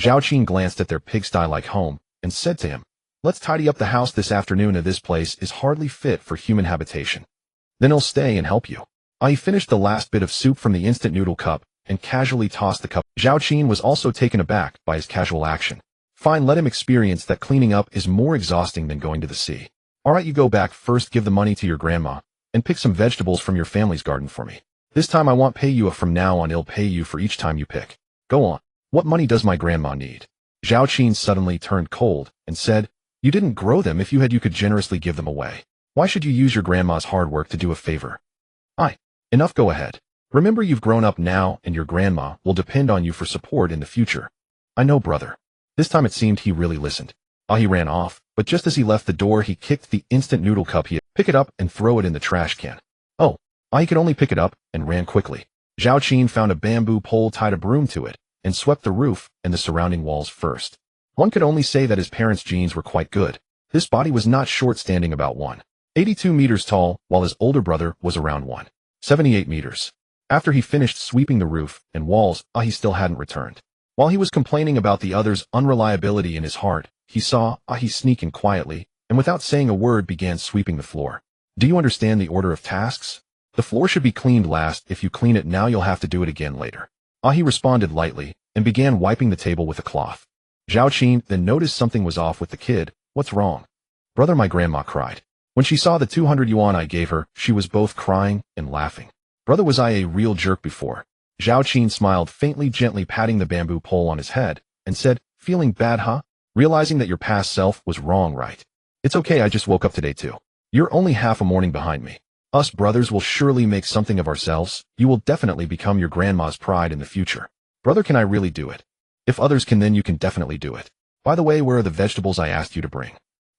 Zhao Qin glanced at their pigsty-like home and said to him, Let's tidy up the house this afternoon. This place is hardly fit for human habitation. Then I'll stay and help you. He finished the last bit of soup from the instant noodle cup and casually tossed the cup. Zhao Qin was also taken aback by his casual action. Fine, let him experience that cleaning up is more exhausting than going to the sea. Alright, you go back first, give the money to your grandma, and pick some vegetables from your family's garden for me. This time I won't pay you. From now on I'll pay you for each time you pick. Go on. What money does my grandma need? Zhao Qin suddenly turned cold and said, You didn't grow them. If you had, you could generously give them away. Why should you use your grandma's hard work to do a favor? Enough, go ahead. Remember, you've grown up now, and your grandma will depend on you for support in the future. I know, brother. This time it seemed he really listened. He ran off, but just as he left the door, he kicked the instant noodle cup. Pick it up and throw it in the trash can. He could only pick it up and ran quickly. Zhao Qin found a bamboo pole, tied a broom to it, and swept the roof and the surrounding walls first. One could only say that his parents' genes were quite good. This body was not short, standing about 182 meters tall, while his older brother was around 178 meters. After he finished sweeping the roof and walls, he still hadn't returned. While he was complaining about the other's unreliability in his heart, he saw he sneak in quietly, and without saying a word began sweeping the floor. Do you understand the order of tasks? The floor should be cleaned last. If you clean it now, you'll have to do it again later. He responded lightly, and began wiping the table with a cloth. Zhao Qin then noticed something was off with the kid. What's wrong? Brother, my grandma cried. When she saw the 200 yuan I gave her, she was both crying and laughing. Brother, was I a real jerk before? Zhao Qin smiled faintly, gently patting the bamboo pole on his head, and said, feeling bad, huh? Realizing that your past self was wrong, right? It's okay, I just woke up today too. You're only half a morning behind me. Us brothers will surely make something of ourselves. You will definitely become your grandma's pride in the future. Brother, can I really do it? If others can, then you can definitely do it. By the way, where are the vegetables I asked you to bring?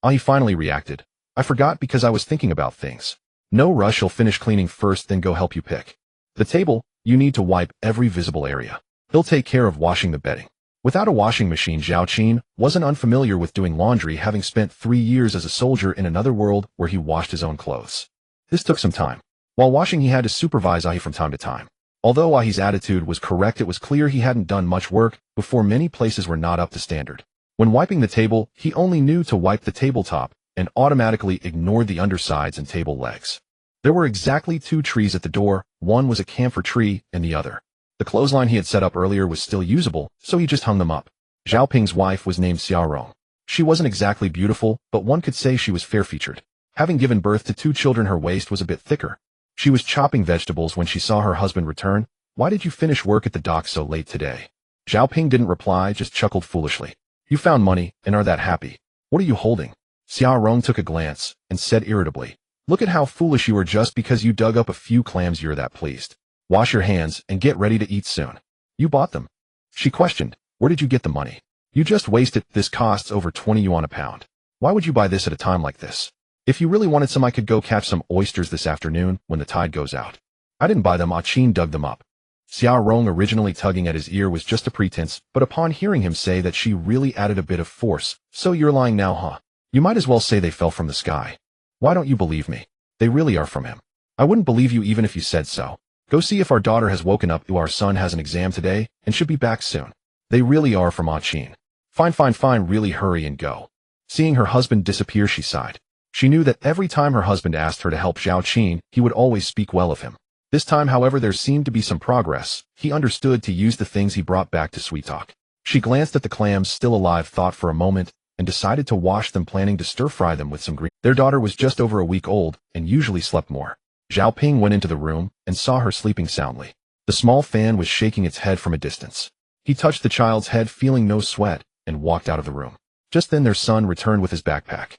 He finally reacted. I forgot because I was thinking about things. No rush, he'll finish cleaning first, then go help you pick the table. You need to wipe every visible area. He'll take care of washing the bedding. Without a washing machine, Zhao Qin wasn't unfamiliar with doing laundry, having spent 3 years as a soldier in another world where he washed his own clothes. This took some time. While washing, he had to supervise from time to time. Although his attitude was correct, it was clear he hadn't done much work before. Many places were not up to standard. When wiping the table, he only knew to wipe the tabletop and automatically ignored the undersides and table legs. There were exactly 2 trees at the door. One was a camphor tree, and the other. The clothesline he had set up earlier was still usable, so he just hung them up. Zhao Ping's wife was named Xiaorong. She wasn't exactly beautiful, but one could say she was fair-featured. Having given birth to 2 children, her waist was a bit thicker. She was chopping vegetables when she saw her husband return. Why did you finish work at the dock so late today? Zhao Ping didn't reply, just chuckled foolishly. You found money, and are that happy? What are you holding? Xiaorong took a glance, and said irritably, look at how foolish you are. Just because you dug up a few clams, you're that pleased. Wash your hands, and get ready to eat soon. You bought them? She questioned. Where did you get the money? You just wasted. This costs over 20 yuan a pound. Why would you buy this at a time like this? If you really wanted some, I could go catch some oysters this afternoon when the tide goes out. I didn't buy them. Qin dug them up. Xiaorong, originally tugging at his ear, was just a pretense, but upon hearing him say that, she really added a bit of force. So you're lying now, huh? You might as well say they fell from the sky. Why don't you believe me? They really are from him. I wouldn't believe you even if you said so. Go see if our daughter has woken up. Our son has an exam today and should be back soon. They really are from Qin. Fine, really hurry and go. Seeing her husband disappear, she sighed. She knew that every time her husband asked her to help Zhao Qin, he would always speak well of him. This time, however, there seemed to be some progress. He understood to use the things he brought back to sweet talk. She glanced at the clams still alive, thought for a moment, and decided to wash them, planning to stir-fry them with some green. Their daughter was just over a week old and usually slept more. Zhao Ping went into the room and saw her sleeping soundly. The small fan was shaking its head from a distance. He touched the child's head, feeling no sweat, and walked out of the room. Just then their son returned with his backpack.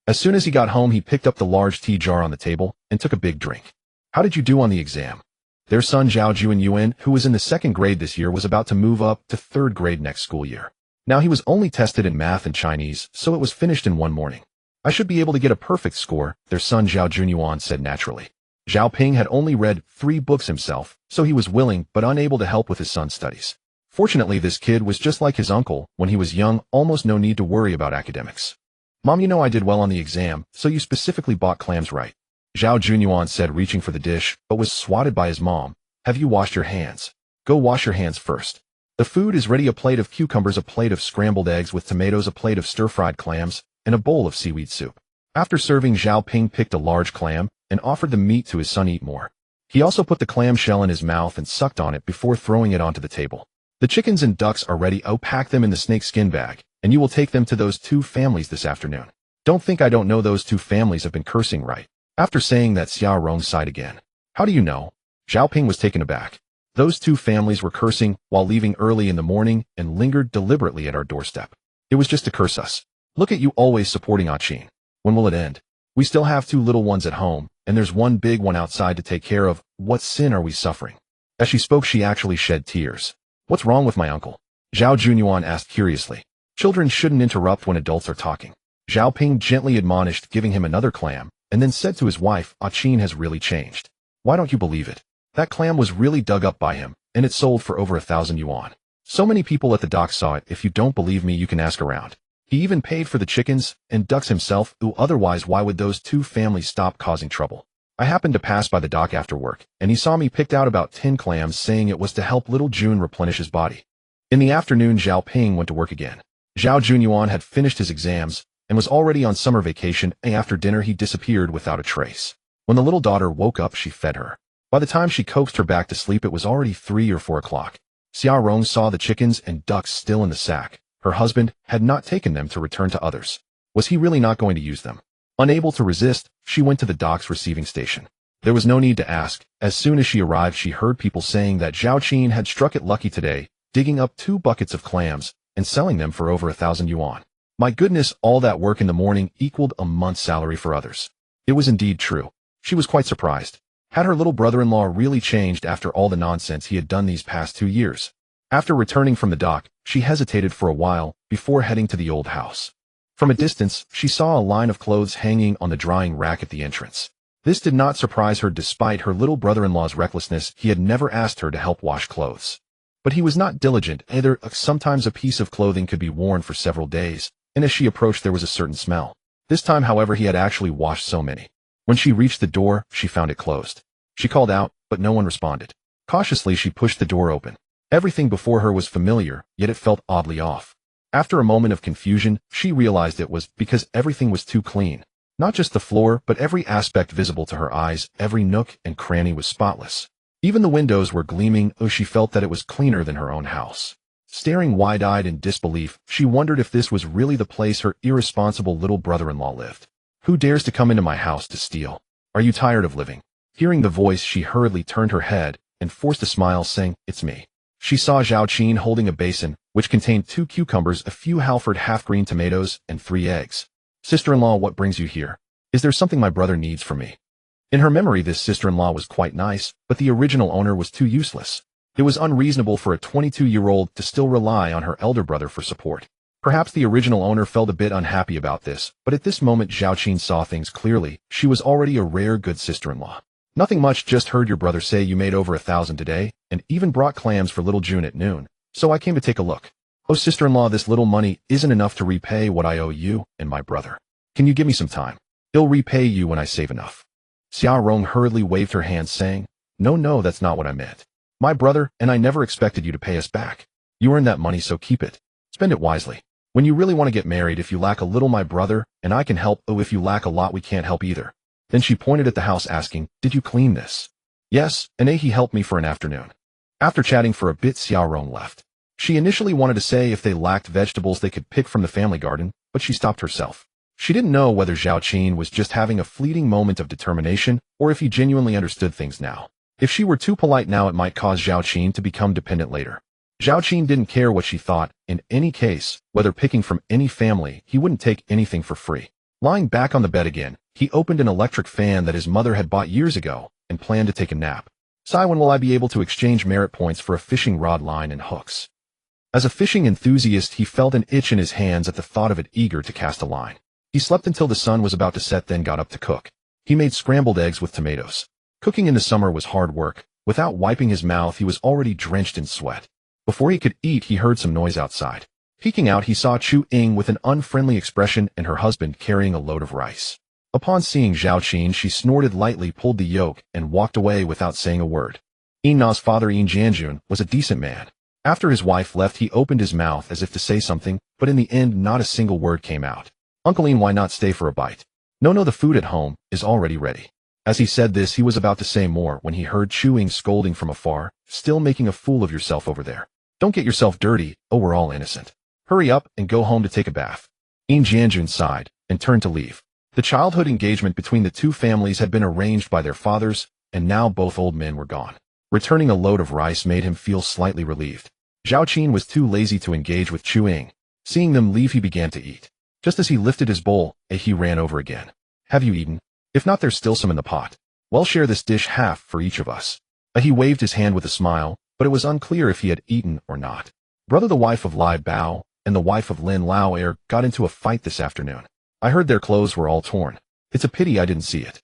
As soon as he got home, he picked up the large tea jar on the table and took a big drink. How did you do on the exam? Their son Zhao Yuan, who was in the 2nd grade this year, was about to move up to 3rd grade next school year. Now he was only tested in math and Chinese, so it was finished in one morning. I should be able to get a perfect score, their son Zhao Yuan said naturally. Zhao Ping had only read 3 books himself, so he was willing but unable to help with his son's studies. Fortunately, this kid was just like his uncle when he was young, almost no need to worry about academics. Mom, you know I did well on the exam, so you specifically bought clams, right? Zhao Yuan said, reaching for the dish, but was swatted by his mom. Have you washed your hands? Go wash your hands first. The food is ready: a plate of cucumbers, a plate of scrambled eggs with tomatoes, a plate of stir-fried clams, and a bowl of seaweed soup. After serving, Zhao Ping picked a large clam and offered the meat to his son. Eat more. He also put the clam shell in his mouth and sucked on it before throwing it onto the table. The chickens and ducks are ready. Pack them in the snakeskin bag, and you will take them to those 2 families this afternoon. Don't think I don't know those 2 families have been cursing, right? After saying that, Xiaorong sighed again. How do you know? Zhao Ping was taken aback. Those 2 families were cursing while leaving early in the morning and lingered deliberately at our doorstep. It was just to curse us. Look at you, always supporting Qin. When will it end? We still have 2 little ones at home, and there's one big one outside to take care of. What sin are we suffering? As she spoke, she actually shed tears. What's wrong with my uncle? Zhao Yuan asked curiously. Children shouldn't interrupt when adults are talking. Zhao Ping gently admonished, giving him another clam, and then said to his wife, Qin has really changed. Why don't you believe it? That clam was really dug up by him, and it sold for over 1,000 yuan. So many people at the dock saw it. If you don't believe me, you can ask around. He even paid for the chickens and ducks himself. Otherwise, why would those two families stop causing trouble? I happened to pass by the dock after work, and he saw me picked out about 10 clams, saying it was to help little June replenish his body. In the afternoon, Zhao Ping went to work again. Zhao Junyuan had finished his exams and was already on summer vacation, and after dinner he disappeared without a trace. When the little daughter woke up, she fed her. By the time she coaxed her back to sleep, it was already 3 or 4 o'clock. Xia Rong saw the chickens and ducks still in the sack. Her husband had not taken them to return to others. Was he really not going to use them? Unable to resist, she went to the dock's receiving station. There was no need to ask. As soon as she arrived, she heard people saying that Zhao Qin had struck it lucky today, digging up 2 buckets of clams and selling them for over 1,000 yuan. My goodness, all that work in the morning equaled a month's salary for others. It was indeed true. She was quite surprised. Had her little brother-in-law really changed after all the nonsense he had done these past 2 years? After returning from the dock, she hesitated for a while before heading to the old house. From a distance, she saw a line of clothes hanging on the drying rack at the entrance. This did not surprise her. Despite her little brother-in-law's recklessness, he had never asked her to help wash clothes. But he was not diligent either. Sometimes a piece of clothing could be worn for several days, and as she approached there was a certain smell. This time, however, he had actually washed so many. When she reached the door, she found it closed. She called out, but no one responded. Cautiously, she pushed the door open. Everything before her was familiar, yet it felt oddly off. After a moment of confusion, she realized it was because everything was too clean. Not just the floor, but every aspect visible to her eyes, every nook and cranny was spotless. Even the windows were gleaming. She felt that it was cleaner than her own house. Staring wide-eyed in disbelief, she wondered if this was really the place her irresponsible little brother-in-law lived. Who dares to come into my house to steal? Are you tired of living? Hearing the voice, she hurriedly turned her head and forced a smile, saying, "It's me." She saw Zhao Qin holding a basin, which contained 2 cucumbers, a few Halford half-green tomatoes, and 3 eggs. "Sister-in-law, what brings you here? Is there something my brother needs from me?" In her memory, this sister-in-law was quite nice, but the original owner was too useless. It was unreasonable for a 22-year-old to still rely on her elder brother for support. Perhaps the original owner felt a bit unhappy about this, but at this moment Zhao Qin saw things clearly. She was already a rare good sister-in-law. "Nothing much, just heard your brother say you made over 1,000 today, and even brought clams for little June at noon, so I came to take a look." "Oh, sister-in-law, this little money isn't enough to repay what I owe you and my brother. Can you give me some time? I'll repay you when I save enough." Xia Rong hurriedly waved her hand, saying, No, that's not what I meant. My brother and I never expected you to pay us back. You earned that money, so keep it. Spend it wisely. When you really want to get married, if you lack a little, my brother and I can help. Oh, if you lack a lot, we can't help either." Then she pointed at the house, asking, "Did you clean this?" "Yes, and he helped me for an afternoon." After chatting for a bit, Xia Rong left. She initially wanted to say if they lacked vegetables they could pick from the family garden, but she stopped herself. She didn't know whether Zhao Qin was just having a fleeting moment of determination or if he genuinely understood things now. If she were too polite now, it might cause Zhao Qin to become dependent later. Zhao Qin didn't care what she thought. In any case, whether picking from any family, he wouldn't take anything for free. Lying back on the bed again, he opened an electric fan that his mother had bought years ago and planned to take a nap. "Sai, when will I be able to exchange merit points for a fishing rod, line, and hooks?" As a fishing enthusiast, he felt an itch in his hands at the thought of it, eager to cast a line. He slept until the sun was about to set, then got up to cook. He made scrambled eggs with tomatoes. Cooking in the summer was hard work. Without wiping his mouth, he was already drenched in sweat. Before he could eat, he heard some noise outside. Peeking out, he saw Chu Ying with an unfriendly expression and her husband carrying a load of rice. Upon seeing Zhao Qin, she snorted lightly, pulled the yoke, and walked away without saying a word. Yin Na's father, Yin Jianjun, was a decent man. After his wife left, he opened his mouth as if to say something, but in the end not a single word came out. "Uncle Yin, why not stay for a bite?" No, the food at home is already ready." As he said this, he was about to say more when he heard Chu Ying scolding from afar, "Still making a fool of yourself over there. Don't get yourself dirty. Oh, we're all innocent. Hurry up and go home to take a bath." Yin Jianjun sighed and turned to leave. The childhood engagement between the two families had been arranged by their fathers, and now both old men were gone. Returning a load of rice made him feel slightly relieved. Zhao Qin was too lazy to engage with Chu Ying. Seeing them leave, he began to eat. Just as he lifted his bowl, he ran over again. "Have you eaten? If not, there's still some in the pot. Well, share this dish, half for each of us." He waved his hand with a smile, but it was unclear if he had eaten or not. Brother, the wife of Lai Bao and the wife of Lin Lao Er got into a fight this afternoon. I heard their clothes were all torn. It's a pity I didn't see it.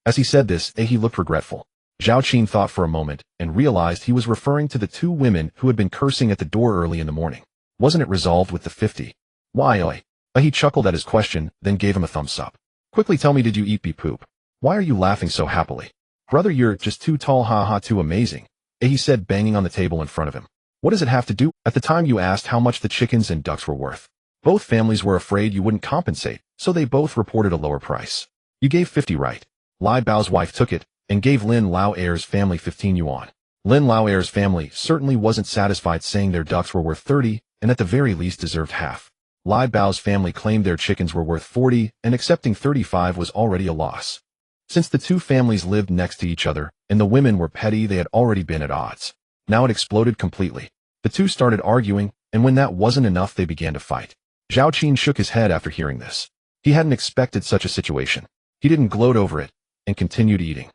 As he said this, he looked regretful. Zhao Qin thought for a moment and realized he was referring to the two women who had been cursing at the door early in the morning. Wasn't it resolved with the 50? Why, oi? He chuckled at his question, then gave him a thumbs up. Quickly tell me, did you eat poop? Why are you laughing so happily? Brother, you're just too tall, haha, too amazing. He said, banging on the table in front of him. What does it have to do? At the time you asked how much the chickens and ducks were worth. Both families were afraid you wouldn't compensate, so they both reported a lower price. You gave 50 right. Lai Bao's wife took it and gave Lin Lao Air's family 15 yuan. Lin Lao Air's family certainly wasn't satisfied, saying their ducks were worth 30 and at the very least deserved half. Lai Bao's family claimed their chickens were worth 40, and accepting 35 was already a loss. Since the two families lived next to each other, and the women were petty, they had already been at odds. Now it exploded completely. The two started arguing, and when that wasn't enough, they began to fight. Zhao Qin shook his head after hearing this. He hadn't expected such a situation. He didn't gloat over it, and continued eating.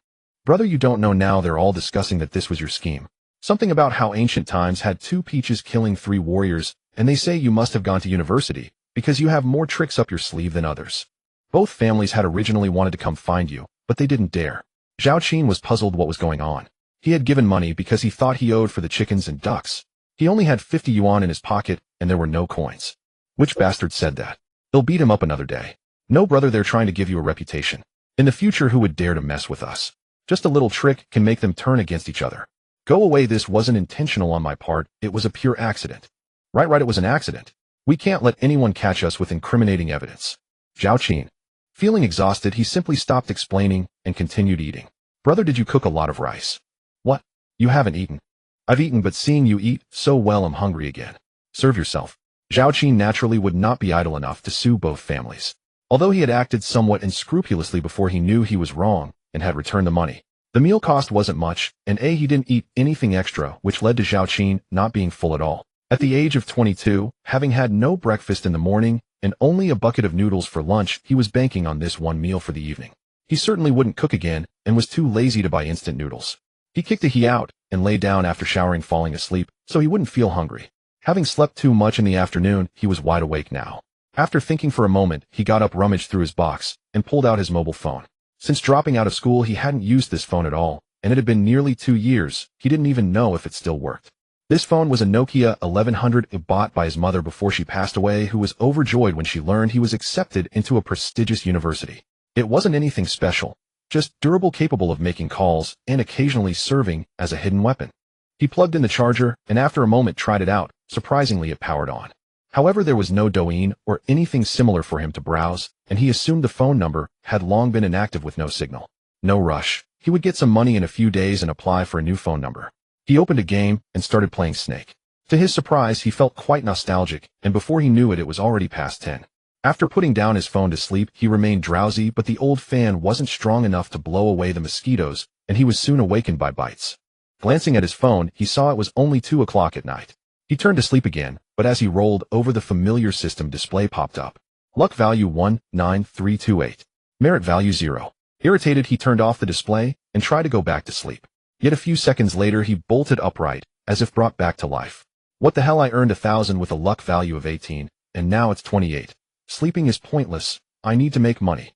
Brother, you don't know now they're all discussing that this was your scheme. Something about how ancient times had two peaches killing 3 warriors, and they say you must have gone to university, because you have more tricks up your sleeve than others. Both families had originally wanted to come find you, but they didn't dare. Zhao Qin was puzzled what was going on. He had given money because he thought he owed for the chickens and ducks. He only had 50 yuan in his pocket, and there were no coins. Which bastard said that? They'll beat him up another day. No, brother, they're trying to give you a reputation. In the future, who would dare to mess with us? Just a little trick can make them turn against each other. Go away, this wasn't intentional on my part, it was a pure accident. Right, it was an accident. We can't let anyone catch us with incriminating evidence. Zhao Qin. Feeling exhausted, he simply stopped explaining and continued eating. Brother, did you cook a lot of rice? What? You haven't eaten? I've eaten, but seeing you eat so well, I'm hungry again. Serve yourself. Zhao Qin naturally would not be idle enough to sue both families. Although he had acted somewhat unscrupulously before he knew he was wrong and had returned the money, the meal cost wasn't much, and he didn't eat anything extra, which led to Zhao Qin not being full at all. At the age of 22, having had no breakfast in the morning and only a bucket of noodles for lunch, he was banking on this one meal for the evening. He certainly wouldn't cook again and was too lazy to buy instant noodles. He kicked he out and lay down after showering, falling asleep, so he wouldn't feel hungry. Having slept too much in the afternoon, he was wide awake now. After thinking for a moment, he got up, rummaged through his box, and pulled out his mobile phone. Since dropping out of school, he hadn't used this phone at all, and it had been nearly 2 years. He didn't even know if it still worked. This phone was a Nokia 1100 bought by his mother before she passed away, who was overjoyed when she learned he was accepted into a prestigious university. It wasn't anything special, just durable, capable of making calls and occasionally serving as a hidden weapon. He plugged in the charger and after a moment tried it out. Surprisingly, it powered on. However, there was no Douyin or anything similar for him to browse, and he assumed the phone number had long been inactive with no signal. No rush. He would get some money in a few days and apply for a new phone number. He opened a game and started playing Snake. To his surprise, he felt quite nostalgic, and before he knew it, it was already past 10. After putting down his phone to sleep, he remained drowsy, but the old fan wasn't strong enough to blow away the mosquitoes, and he was soon awakened by bites. Glancing at his phone, he saw it was only 2 o'clock at night. He turned to sleep again, but as he rolled over, the familiar system display popped up. Luck value 19328. Merit value 0. Irritated, he turned off the display and tried to go back to sleep. Yet a few seconds later, he bolted upright, as if brought back to life. What the hell, I earned 1,000 with a luck value of 18, and now it's 28. Sleeping is pointless. I need to make money.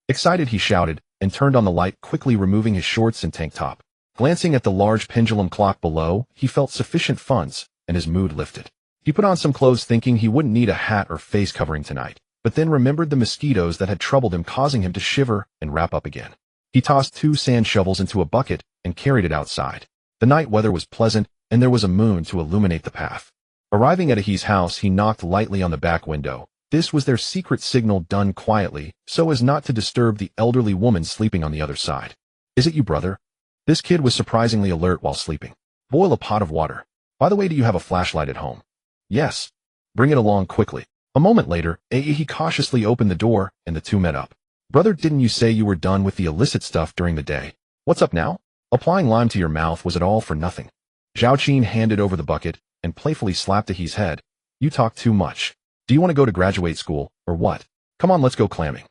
Excited, he shouted, and turned on the light, quickly removing his shorts and tank top. Glancing at the large pendulum clock below, he felt sufficient funds, and his mood lifted. He put on some clothes, thinking he wouldn't need a hat or face covering tonight, but then remembered the mosquitoes that had troubled him, causing him to shiver and wrap up again. He tossed 2 sand shovels into a bucket and carried it outside. The night weather was pleasant, and there was a moon to illuminate the path. Arriving at Ahi's house, he knocked lightly on the back window. This was their secret signal, done quietly, so as not to disturb the elderly woman sleeping on the other side. Is it you, brother? This kid was surprisingly alert while sleeping. Boil a pot of water. By the way, do you have a flashlight at home? Yes. Bring it along quickly. A moment later, Ahi cautiously opened the door, and the two met up. Brother, didn't you say you were done with the illicit stuff during the day? What's up now? Applying lime to your mouth, was it all for nothing? Zhao Qin handed over the bucket and playfully slapped Ahi's head. You talk too much. Do you want to go to graduate school, or what? Come on, let's go clamming.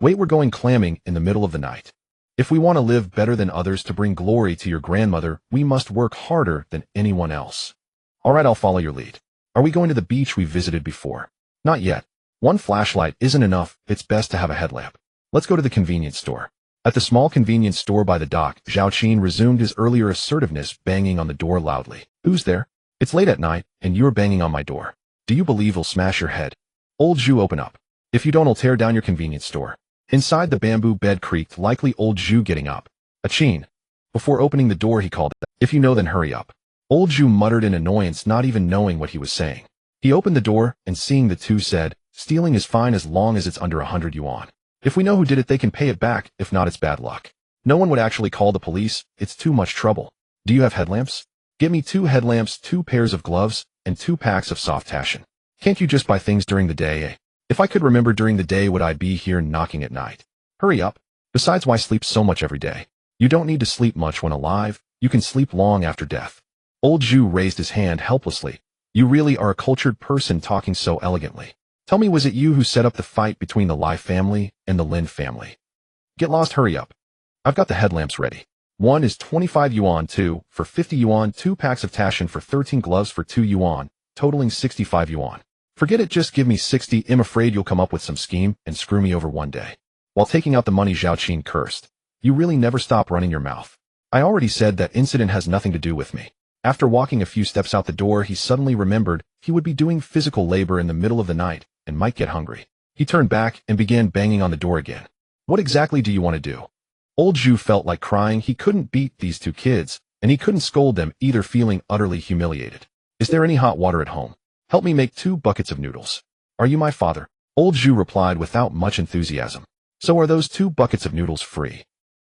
Wait, we're going clamming in the middle of the night. If we want to live better than others, to bring glory to your grandmother, we must work harder than anyone else. All right, I'll follow your lead. Are we going to the beach we visited before? Not yet. One flashlight isn't enough, it's best to have a headlamp. Let's go to the convenience store. At the small convenience store by the dock, Zhao Qin resumed his earlier assertiveness, banging on the door loudly. Who's there? It's late at night, and you're banging on my door. Do you believe I'll smash your head? Old Zhu, open up. If you don't, I'll tear down your convenience store. Inside, the bamboo bed creaked, likely old Zhu getting up. Qin. Before opening the door, he called, if you know, then hurry up. Old Zhu muttered in annoyance, not even knowing what he was saying. He opened the door, and seeing the two said, stealing is fine as long as it's under 100 yuan. If we know who did it, they can pay it back. If not, it's bad luck. No one would actually call the police. It's too much trouble. Do you have headlamps? Get me 2 headlamps, 2 pairs of gloves, and 2 packs of soft tashin. Can't you just buy things during the day, eh? If I could remember during the day, would I be here knocking at night? Hurry up. Besides, why sleep so much every day? You don't need to sleep much when alive. You can sleep long after death. Old Zhu raised his hand helplessly. You really are a cultured person talking so elegantly. Tell me, was it you who set up the fight between the Lai family and the Lin family? Get lost, hurry up. I've got the headlamps ready. 1 is 25 yuan, 2 for 50 yuan, 2 packs of tashin for 13, gloves for 2 yuan, totaling 65 yuan. Forget it, just give me 60. I'm afraid you'll come up with some scheme and screw me over one day. While taking out the money, Zhao Qin cursed. You really never stop running your mouth. I already said that incident has nothing to do with me. After walking a few steps out the door, he suddenly remembered he would be doing physical labor in the middle of the night and might get hungry. He turned back and began banging on the door again. What exactly do you want to do? Old Zhu felt like crying. He couldn't beat these 2 kids, and he couldn't scold them either, feeling utterly humiliated. Is there any hot water at home? Help me make 2 buckets of noodles. Are you my father? Old Zhu replied without much enthusiasm. So are those 2 buckets of noodles free?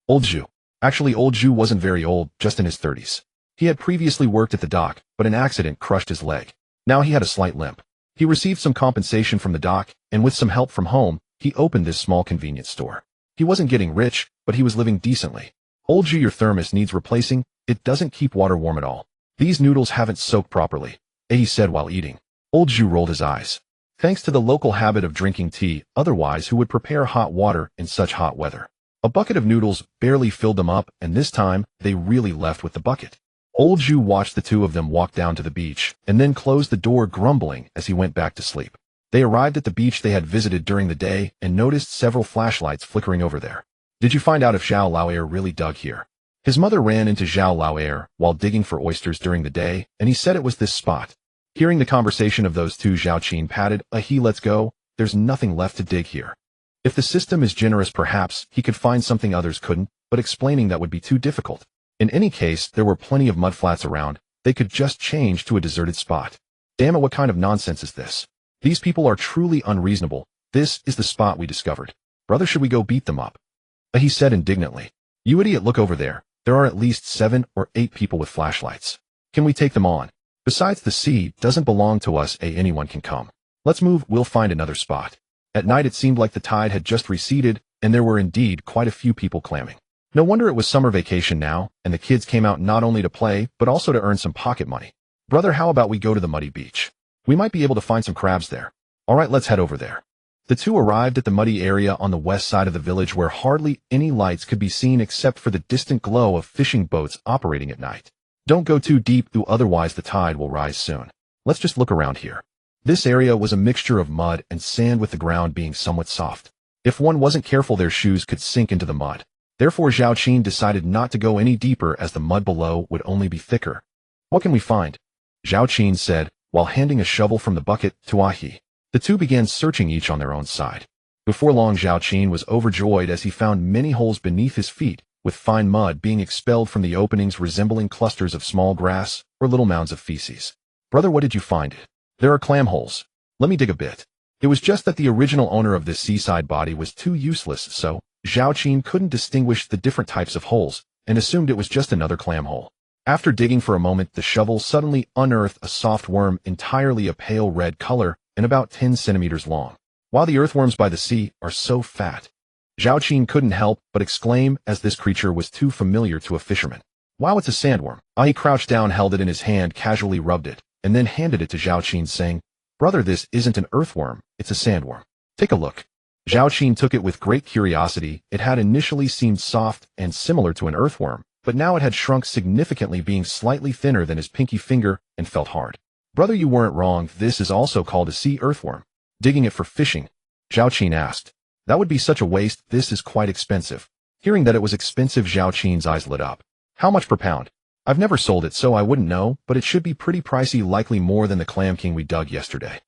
Old Zhu. Actually, Old Zhu wasn't very old, just in his 30s. He had previously worked at the dock, but an accident crushed his leg. Now he had a slight limp. He received some compensation from the dock, and with some help from home, he opened this small convenience store. He wasn't getting rich, but he was living decently. Old Zhu, your thermos needs replacing. It doesn't keep water warm at all. These noodles haven't soaked properly, he said while eating. Old Zhu rolled his eyes. Thanks to the local habit of drinking tea, otherwise who would prepare hot water in such hot weather? A bucket of noodles barely filled them up, and this time, they really left with the bucket. Old Zhu watched the 2 of them walk down to the beach, and then closed the door, grumbling as he went back to sleep. They arrived at the beach they had visited during the day and noticed several flashlights flickering over there. Did you find out if Zhao Lauer really dug here? His mother ran into Zhao Lauer while digging for oysters during the day, and he said it was this spot. Hearing the conversation of those 2, Zhao Qin patted, let's go. There's nothing left to dig here. If the system is generous, perhaps he could find something others couldn't, but explaining that would be too difficult. In any case, there were plenty of mudflats around. They could just change to a deserted spot. Damn it, what kind of nonsense is this? These people are truly unreasonable. This is the spot we discovered. Brother, should we go beat them up? He said indignantly. You idiot, look over there. There are at least 7 or 8 people with flashlights. Can we take them on? Besides, the sea doesn't belong to us. Anyone can come. Let's move, we'll find another spot. At night, it seemed like the tide had just receded, and there were indeed quite a few people clamming. No wonder it was summer vacation now, and the kids came out not only to play, but also to earn some pocket money. Brother, how about we go to the muddy beach? We might be able to find some crabs there. All right, let's head over there. The 2 arrived at the muddy area on the west side of the village, where hardly any lights could be seen except for the distant glow of fishing boats operating at night. Don't go too deep, otherwise the tide will rise soon. Let's just look around here. This area was a mixture of mud and sand, with the ground being somewhat soft. If one wasn't careful, their shoes could sink into the mud. Therefore, Zhao Qin decided not to go any deeper, as the mud below would only be thicker. What can we find? Zhao Qin said, while handing a shovel from the bucket to Ahi. The 2 began searching, each on their own side. Before long, Zhao Qin was overjoyed as he found many holes beneath his feet, with fine mud being expelled from the openings, resembling clusters of small grass or little mounds of feces. Brother, what did you find? There are clam holes. Let me dig a bit. It was just that the original owner of this seaside body was too useless, so Zhao Qin couldn't distinguish the different types of holes, and assumed it was just another clam hole. After digging for a moment, the shovel suddenly unearthed a soft worm, entirely a pale red color and about 10 centimeters long. While the earthworms by the sea are so fat, Zhao Qin couldn't help but exclaim, as this creature was too familiar to a fisherman. Wow, it's a sandworm. He crouched down, held it in his hand, casually rubbed it, and then handed it to Zhao Qin, saying, Brother, this isn't an earthworm, it's a sandworm. Take a look. Zhao Qin took it with great curiosity. It had initially seemed soft and similar to an earthworm, but now it had shrunk significantly, being slightly thinner than his pinky finger, and felt hard. Brother, you weren't wrong. This is also called a sea earthworm. Digging it for fishing? Zhao Qin asked. That would be such a waste. This is quite expensive. Hearing that it was expensive, Zhao Qin's eyes lit up. How much per pound? I've never sold it, so I wouldn't know, but it should be pretty pricey, likely more than the clam king we dug yesterday.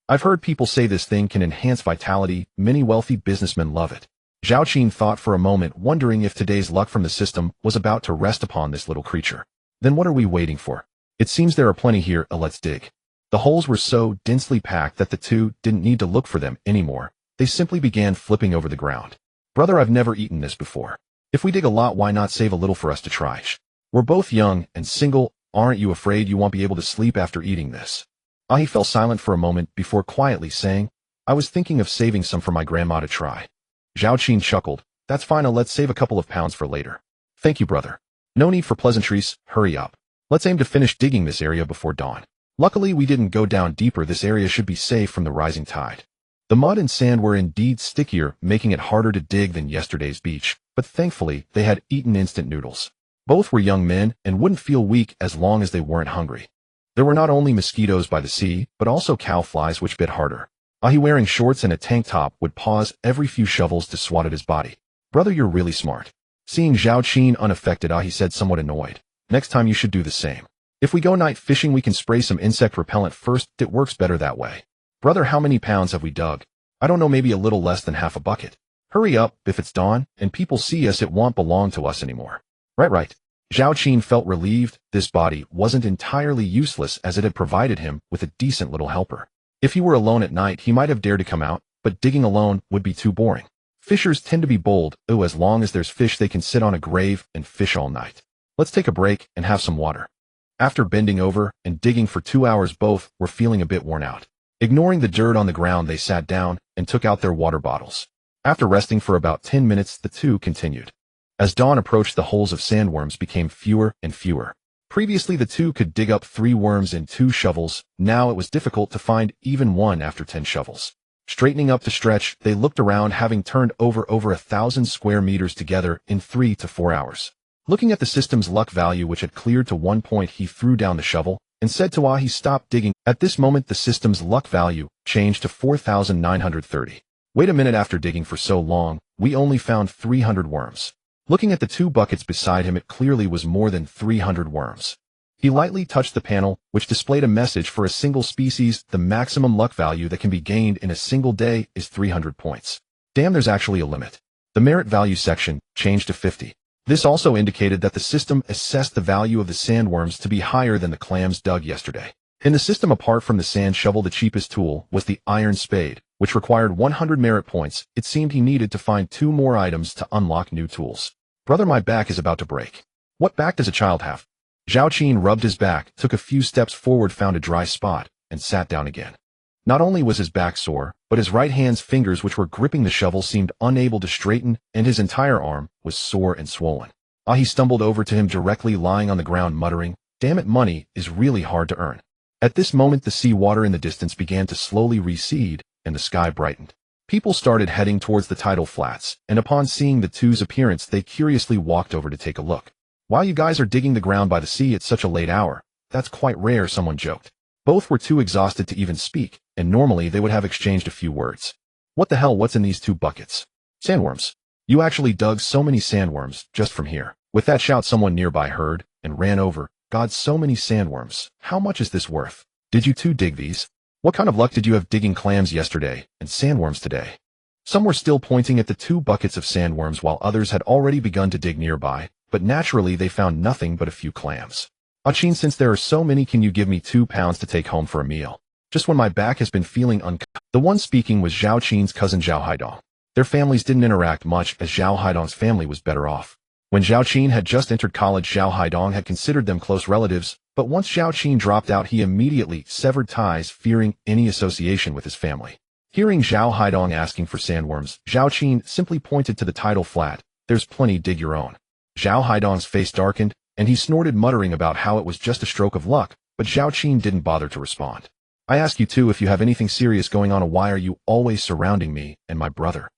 I've heard people say this thing can enhance vitality. Many wealthy businessmen love it. Zhao Qin thought for a moment, wondering if today's luck from the system was about to rest upon this little creature. Then what are we waiting for? It seems there are plenty here, let's dig. The holes were so densely packed that the two didn't need to look for them anymore. They simply began flipping over the ground. Brother, I've never eaten this before. If we dig a lot, why not save a little for us to try? We're both young and single. Aren't you afraid you won't be able to sleep after eating this? He fell silent for a moment before quietly saying, I was thinking of saving some for my grandma to try. Zhao Qin chuckled. That's fine, let's save a couple of pounds for later. Thank you, brother. No need for pleasantries, hurry up. Let's aim to finish digging this area before dawn. Luckily, we didn't go down deeper. This area should be safe from the rising tide. The mud and sand were indeed stickier, making it harder to dig than yesterday's beach, but thankfully, they had eaten instant noodles. Both were young men and wouldn't feel weak as long as they weren't hungry. There were not only mosquitoes by the sea, but also cow flies which bit harder. He, wearing shorts and a tank top, would pause every few shovels to swat at his body. Brother, you're really smart. Seeing Zhao Qin unaffected, he said, somewhat annoyed. Next time you should do the same. If we go night fishing, we can spray some insect repellent first. It works better that way. Brother, how many pounds have we dug? I don't know, maybe a little less than half a bucket. Hurry up, if it's dawn and people see us, it won't belong to us anymore. Right. Zhao Qin felt relieved. This body wasn't entirely useless, as it had provided him with a decent little helper. If he were alone at night, he might have dared to come out, but digging alone would be too boring. Fishers tend to be bold. As long as there's fish, they can sit on a grave and fish all night. Let's take a break and have some water. After bending over and digging for 2 hours, both were feeling a bit worn out. Ignoring the dirt on the ground, they sat down and took out their water bottles. After resting for about 10 minutes, the two continued. As dawn approached, the holes of sandworms became fewer and fewer. Previously, the two could dig up 3 worms in 2 shovels. Now it was difficult to find even one after 10 shovels. Straightening up to stretch, they looked around, having turned over 1,000 square meters together in 3 to 4 hours. Looking at the system's luck value, which had cleared to 1 point, he threw down the shovel and said to he stopped digging. At this moment, the system's luck value changed to 4,930. Wait a minute, after digging for so long, we only found 300 worms. Looking at the 2 buckets beside him, it clearly was more than 300 worms. He lightly touched the panel, which displayed a message for a single species. The maximum luck value that can be gained in a single day is 300 points. Damn, there's actually a limit. The merit value section changed to 50. This also indicated that the system assessed the value of the sandworms to be higher than the clams dug yesterday. In the system, apart from the sand shovel, the cheapest tool was the iron spade, which required 100 merit points. It seemed he needed to find 2 more items to unlock new tools. Brother, my back is about to break. What back does a child have? Zhao Qin rubbed his back, took a few steps forward, found a dry spot, and sat down again. Not only was his back sore, but his right hand's fingers, which were gripping the shovel, seemed unable to straighten, and his entire arm was sore and swollen. He stumbled over to him, directly lying on the ground, muttering, Damn it, money is really hard to earn. At this moment, the sea water in the distance began to slowly recede, and the sky brightened. People started heading towards the tidal flats, and upon seeing the two's appearance, they curiously walked over to take a look. While you guys are digging the ground by the sea at such a late hour? That's quite rare, someone joked. Both were too exhausted to even speak, and normally they would have exchanged a few words. What the hell, what's in these 2 buckets? Sandworms. You actually dug so many sandworms just from here. With that shout, someone nearby heard and ran over. God, so many sandworms. How much is this worth? Did you 2 dig these? What kind of luck did you have digging clams yesterday and sandworms today? Some were still pointing at the 2 buckets of sandworms, while others had already begun to dig nearby, but naturally they found nothing but a few clams. Qin, since there are so many, can you give me 2 pounds to take home for a meal? Just when my back has been feeling The one speaking was Zhao Qin's cousin Zhao Haidong. Their families didn't interact much, as Zhao Haidong's family was better off. When Zhao Qin had just entered college, Zhao Haidong had considered them close relatives, but once Zhao Qin dropped out, he immediately severed ties, fearing any association with his family. Hearing Zhao Haidong asking for sandworms, Zhao Qin simply pointed to the tidal flat. There's plenty, dig your own. Zhao Haidong's face darkened, and he snorted, muttering about how it was just a stroke of luck, but Zhao Qin didn't bother to respond. I ask you too, if you have anything serious going on, why are you always surrounding me and my brother?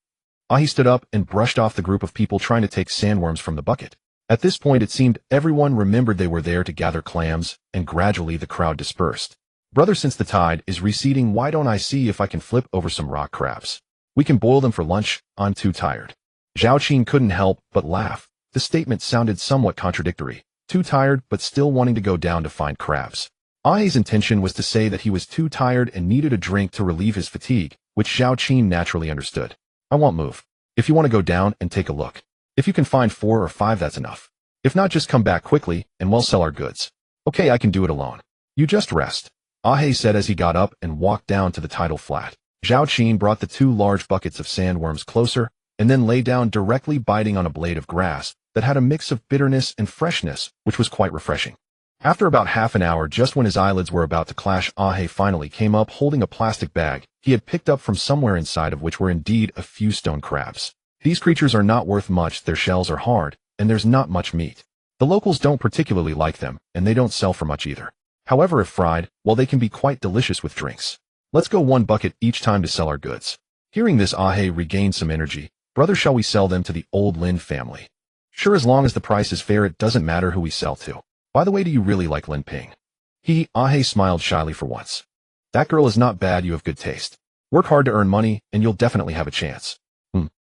He stood up and brushed off the group of people trying to take sandworms from the bucket. At this point, it seemed everyone remembered they were there to gather clams, and gradually the crowd dispersed. Brother, since the tide is receding, why don't I see if I can flip over some rock crabs? We can boil them for lunch. I'm too tired. Zhao Qin couldn't help but laugh. The statement sounded somewhat contradictory. Too tired, but still wanting to go down to find crabs. Ahei's intention was to say that he was too tired and needed a drink to relieve his fatigue, which Zhao Qin naturally understood. I won't move. If you want to go down and take a look. If you can find 4 or 5, that's enough. If not, just come back quickly, and we'll sell our goods. Okay, I can do it alone. You just rest. Ahei said as he got up and walked down to the tidal flat. Zhao Qin brought the 2 large buckets of sandworms closer, and then lay down directly biting on a blade of grass that had a mix of bitterness and freshness, which was quite refreshing. After about half an hour, just when his eyelids were about to clash, Ahei finally came up holding a plastic bag he had picked up from somewhere, inside of which were indeed a few stone crabs. These creatures are not worth much, their shells are hard, and there's not much meat. The locals don't particularly like them, and they don't sell for much either. However, if fried, well, they can be quite delicious with drinks. Let's go 1 bucket each time to sell our goods. Hearing this, Ahei regained some energy. Brother, shall we sell them to the old Lin family? Sure, as long as the price is fair, it doesn't matter who we sell to. By the way, do you really like Lin Ping? Ahei smiled shyly for once. That girl is not bad, you have good taste. Work hard to earn money, and you'll definitely have a chance.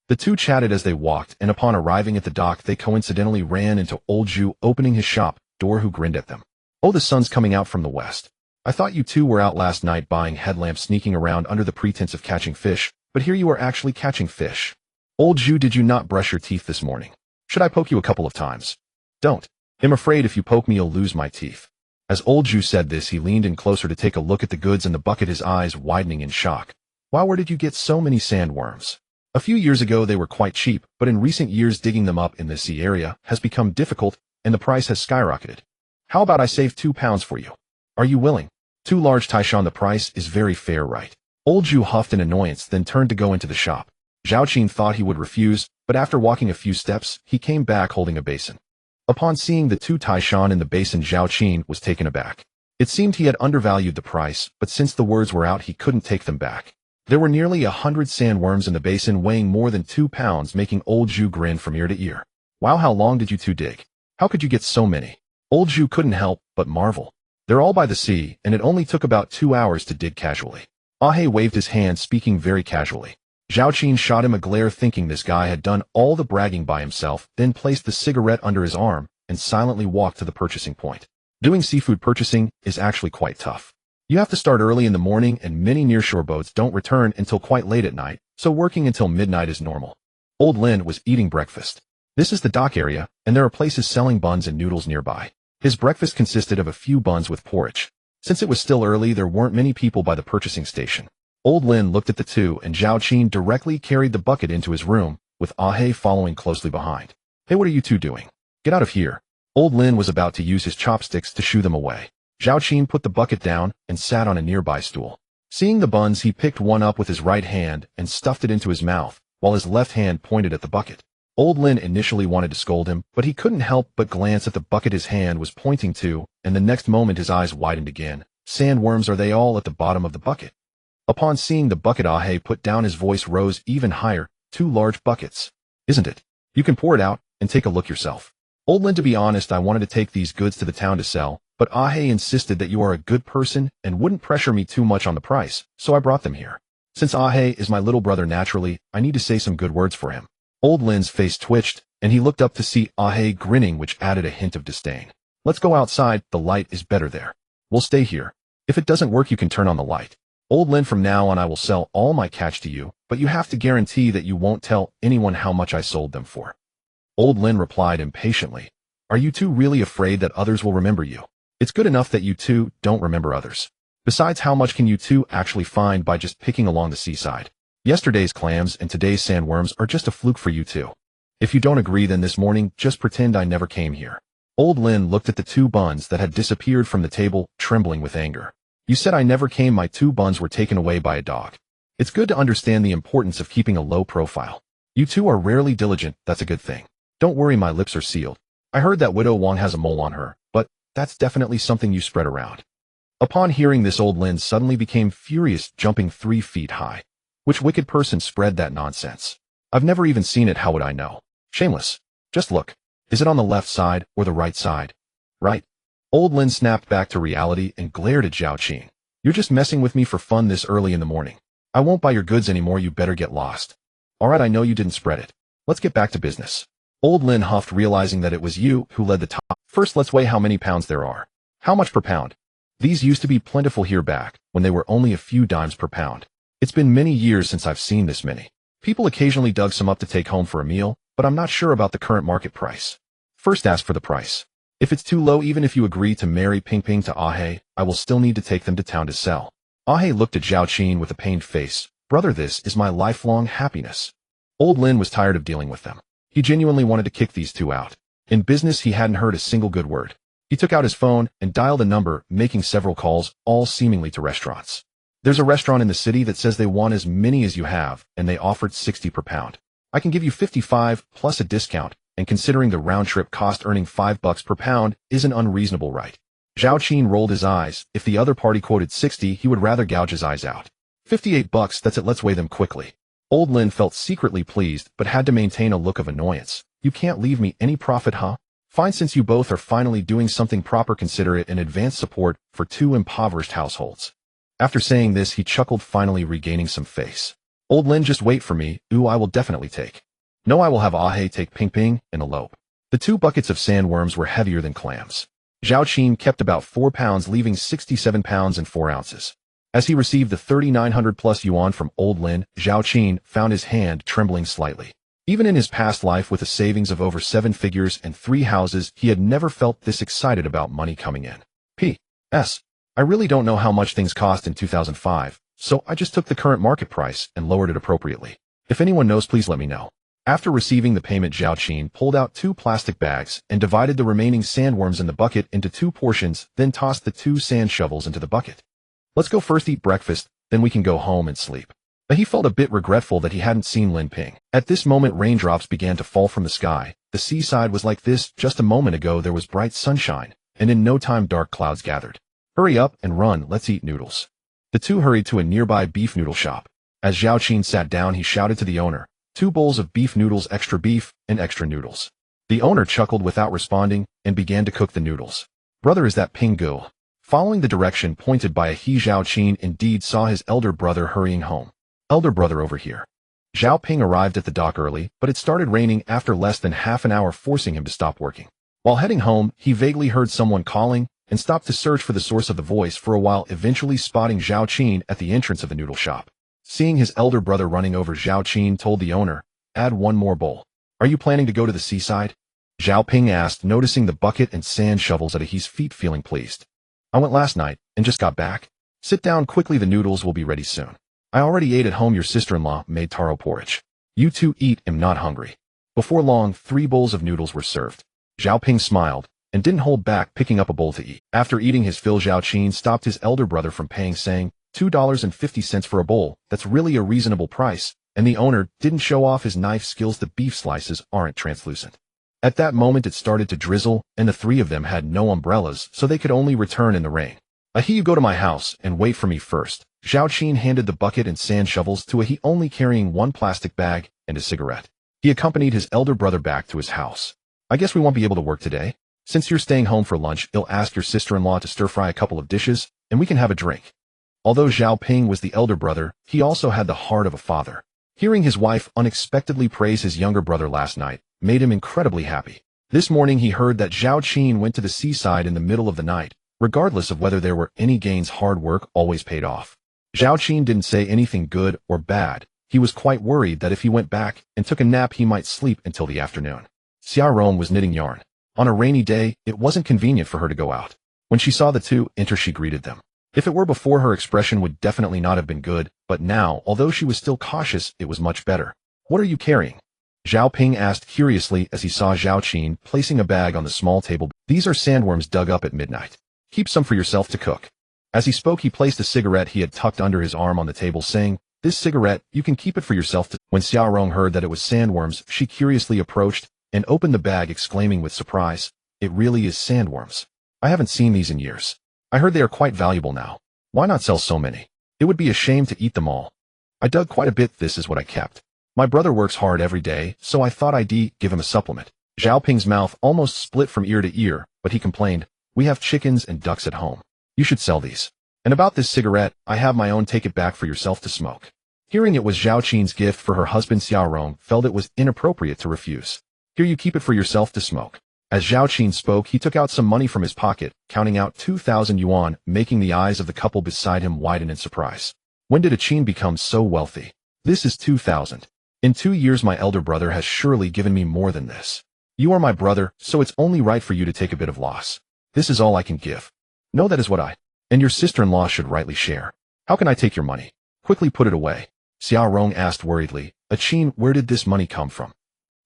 The 2 chatted as they walked, and upon arriving at the dock, they coincidentally ran into old Zhu opening his shop door, who grinned at them. Oh, the sun's coming out from the west. I thought you 2 were out last night buying headlamps, sneaking around under the pretense of catching fish, but here you are actually catching fish. Old Zhu, did you not brush your teeth this morning? Should I poke you a couple of times? Don't. I'm afraid if you poke me, you'll lose my teeth. As old Zhu said this, he leaned in closer to take a look at the goods in the bucket, his eyes widening in shock. Wow, where did you get so many sandworms? A few years ago they were quite cheap, but in recent years digging them up in the sea area has become difficult, and the price has skyrocketed. How about I save £2 for you? Are you willing? 2 large taishan, the price is very fair, right? Old Zhu huffed in annoyance, then turned to go into the shop. Zhao Qin thought he would refuse, but after walking a few steps, he came back holding a basin. Upon seeing the 2 taishan in the basin, Zhao Qin was taken aback. It seemed he had undervalued the price, but since the words were out, he couldn't take them back. There were nearly 100 sandworms in the basin, weighing more than 2 pounds, making old Zhu grin from ear to ear. Wow, how long did you 2 dig? How could you get so many? Old Zhu couldn't help but marvel. They're all by the sea, and it only took about 2 hours to dig casually. Ahei waved his hand, speaking very casually. Zhao Qin shot him a glare, thinking this guy had done all the bragging by himself, then placed the cigarette under his arm and silently walked to the purchasing point. Doing seafood purchasing is actually quite tough. You have to start early in the morning, and many nearshore boats don't return until quite late at night, so working until midnight is normal. Old Lin was eating breakfast. This is the dock area, and there are places selling buns and noodles nearby. His breakfast consisted of a few buns with porridge. Since it was still early, there weren't many people by the purchasing station. Old Lin looked at the 2, and Zhao Qin directly carried the bucket into his room, with Ahei following closely behind. Hey, what are you 2 doing? Get out of here. Old Lin was about to use his chopsticks to shoo them away. Zhao Qin put the bucket down and sat on a nearby stool. Seeing the buns, he picked one up with his right hand and stuffed it into his mouth, while his left hand pointed at the bucket. Old Lin initially wanted to scold him, but he couldn't help but glance at the bucket his hand was pointing to, and the next moment his eyes widened again. Sandworms, are they all at the bottom of the bucket? Upon seeing the bucket, Ahei put down, his voice rose even higher. 2 large buckets. Isn't it? You can pour it out and take a look yourself. Old Lin, to be honest, I wanted to take these goods to the town to sell, but Ahei insisted that you are a good person and wouldn't pressure me too much on the price, so I brought them here. Since Ahei is my little brother, naturally, I need to say some good words for him. Old Lin's face twitched, and he looked up to see Ahei grinning, which added a hint of disdain. Let's go outside, the light is better there. We'll stay here. If it doesn't work, you can turn on the light. Old Lin, from now on I will sell all my catch to you, but you have to guarantee that you won't tell anyone how much I sold them for. Old Lin replied impatiently. Are you 2 really afraid that others will remember you? It's good enough that you 2 don't remember others. Besides, how much can you 2 actually find by just picking along the seaside? Yesterday's clams and today's sandworms are just a fluke for you 2. If you don't agree, then this morning, just pretend I never came here. Old Lin looked at the 2 buns that had disappeared from the table, trembling with anger. You said I never came, my 2 buns were taken away by a dog. It's good to understand the importance of keeping a low profile. You 2 are rarely diligent, that's a good thing. Don't worry, my lips are sealed. I heard that Widow Wang has a mole on her, but that's definitely something you spread around. Upon hearing this, Old Lin suddenly became furious, jumping 3 feet high. Which wicked person spread that nonsense? I've never even seen it, how would I know? Shameless. Just look. Is it on the left side or the right side? Right. Old Lin snapped back to reality and glared at Zhao Qin. You're just messing with me for fun this early in the morning. I won't buy your goods anymore, you better get lost. Alright, I know you didn't spread it. Let's get back to business. Old Lin huffed, realizing that it was you who led the top. First, let's weigh how many pounds there are. How much per pound? These used to be plentiful here back when they were only a few dimes per pound. It's been many years since I've seen this many. People occasionally dug some up to take home for a meal, but I'm not sure about the current market price. First, ask for the price. If it's too low, even if you agree to marry Ping Ping to Ahe, I will still need to take them to town to sell. Ahe looked at Zhao Qin with a pained face. Brother, this is my lifelong happiness. Old Lin was tired of dealing with them. He genuinely wanted to kick these two out. In business, he hadn't heard a single good word. He took out his phone and dialed a number, making several calls, all seemingly to restaurants. There's a restaurant in the city that says they want as many as you have, and they offered 60 per pound. I can give you 55 plus a discount, and considering the round-trip cost, earning $5 per pound is an unreasonable right. Zhao Qin rolled his eyes. If the other party quoted 60, he would rather gouge his eyes out. $58, that's it, let's weigh them quickly. Old Lin felt secretly pleased, but had to maintain a look of annoyance. You can't leave me any profit, huh? Fine, since you both are finally doing something proper, consider it an advance support for two impoverished households. After saying this, he chuckled, finally regaining some face. Old Lin, just wait for me. Ooh, I will definitely take. No, I will have Ahe take Ping Ping and elope. The 2 buckets of sandworms were heavier than clams. Zhao Qin kept about 4 pounds, leaving 67 pounds and 4 ounces. As he received the 3,900 plus yuan from Old Lin, Zhao Qin found his hand trembling slightly. Even in his past life, with a savings of over 7 figures and 3 houses, he had never felt this excited about money coming in. P.S. I really don't know how much things cost in 2005, so I just took the current market price and lowered it appropriately. If anyone knows, please let me know. After receiving the payment, Zhao Qin pulled out 2 plastic bags and divided the remaining sandworms in the bucket into 2 portions, then tossed the 2 sand shovels into the bucket. Let's go first eat breakfast, then we can go home and sleep. But he felt a bit regretful that he hadn't seen Lin Ping. At this moment, raindrops began to fall from the sky. The seaside was like this. Just a moment ago there was bright sunshine, and in no time dark clouds gathered. Hurry up and run, let's eat noodles. The two hurried to a nearby beef noodle shop. As Zhao Qin sat down, he shouted to the owner, 2 bowls of beef noodles, extra beef, and extra noodles. The owner chuckled without responding and began to cook the noodles. Brother, is that Ping Gu? Following the direction pointed by Zhao Qin indeed saw his elder brother hurrying home. Elder brother, over here. Zhao Ping arrived at the dock early, but it started raining after less than half an hour, forcing him to stop working. While heading home, he vaguely heard someone calling and stopped to search for the source of the voice for a while, eventually spotting Zhao Qin at the entrance of the noodle shop. Seeing his elder brother running over, Zhao Qin told the owner, add 1 more bowl. Are you planning to go to the seaside? Zhao Ping asked, noticing the bucket and sand shovels at his feet, feeling pleased. I went last night and just got back. Sit down quickly, the noodles will be ready soon. I already ate at home, your sister-in-law made taro porridge. You two eat, I'm not hungry. Before long, 3 bowls of noodles were served. Zhao Ping smiled and didn't hold back, picking up a bowl to eat. After eating his fill, Zhao Qin stopped his elder brother from paying, saying, $2.50 for a bowl, that's really a reasonable price, and the owner didn't show off his knife skills, the beef slices aren't translucent. At that moment it started to drizzle, and the 3 of them had no umbrellas, so they could only return in the rain. Ahe, you go to my house and wait for me first. Zhao Qin handed the bucket and sand shovels to Ahe, only carrying 1 plastic bag and a cigarette. He accompanied his elder brother back to his house. I guess we won't be able to work today. Since you're staying home for lunch, I'll ask your sister-in-law to stir-fry a couple of dishes, and we can have a drink. Although Zhao Ping was the elder brother, he also had the heart of a father. Hearing his wife unexpectedly praise his younger brother last night made him incredibly happy. This morning he heard that Zhao Qin went to the seaside in the middle of the night. Regardless of whether there were any gains, hard work always paid off. Zhao Qin didn't say anything good or bad. He was quite worried that if he went back and took a nap, he might sleep until the afternoon. Xia Rong was knitting yarn. On a rainy day, it wasn't convenient for her to go out. When she saw the 2 enter, she greeted them. If it were before, her expression would definitely not have been good, but now, although she was still cautious, it was much better. What are you carrying? Zhao Ping asked curiously as he saw Zhao Qin placing a bag on the small table. These are sandworms dug up at midnight. Keep some for yourself to cook. As he spoke, he placed a cigarette he had tucked under his arm on the table, saying, this cigarette, you can keep it for yourself to. When Xia Rong heard that it was sandworms, she curiously approached and opened the bag, exclaiming with surprise, it really is sandworms. I haven't seen these in years. I heard they are quite valuable now. Why not sell so many? It would be a shame to eat them all. I dug quite a bit, this is what I kept. My brother works hard every day, so I thought I'd give him a supplement. Zhao Ping's mouth almost split from ear to ear, but he complained, we have chickens and ducks at home. You should sell these. And about this cigarette, I have my own, take it back for yourself to smoke. Hearing it was Zhao Qin's gift for her husband Xiao Rong felt it was inappropriate to refuse. Here, you keep it for yourself to smoke. As Zhao Qin spoke, he took out some money from his pocket, counting out 2,000 yuan, making the eyes of the couple beside him widen in surprise. When did a Qin become so wealthy? This is 2,000. In 2 years my elder brother has surely given me more than this. You are my brother, so it's only right for you to take a bit of loss. This is all I can give. No, that is what I and your sister-in-law should rightly share. How can I take your money? Quickly put it away. Xiao Rong asked worriedly. A Qin, where did this money come from?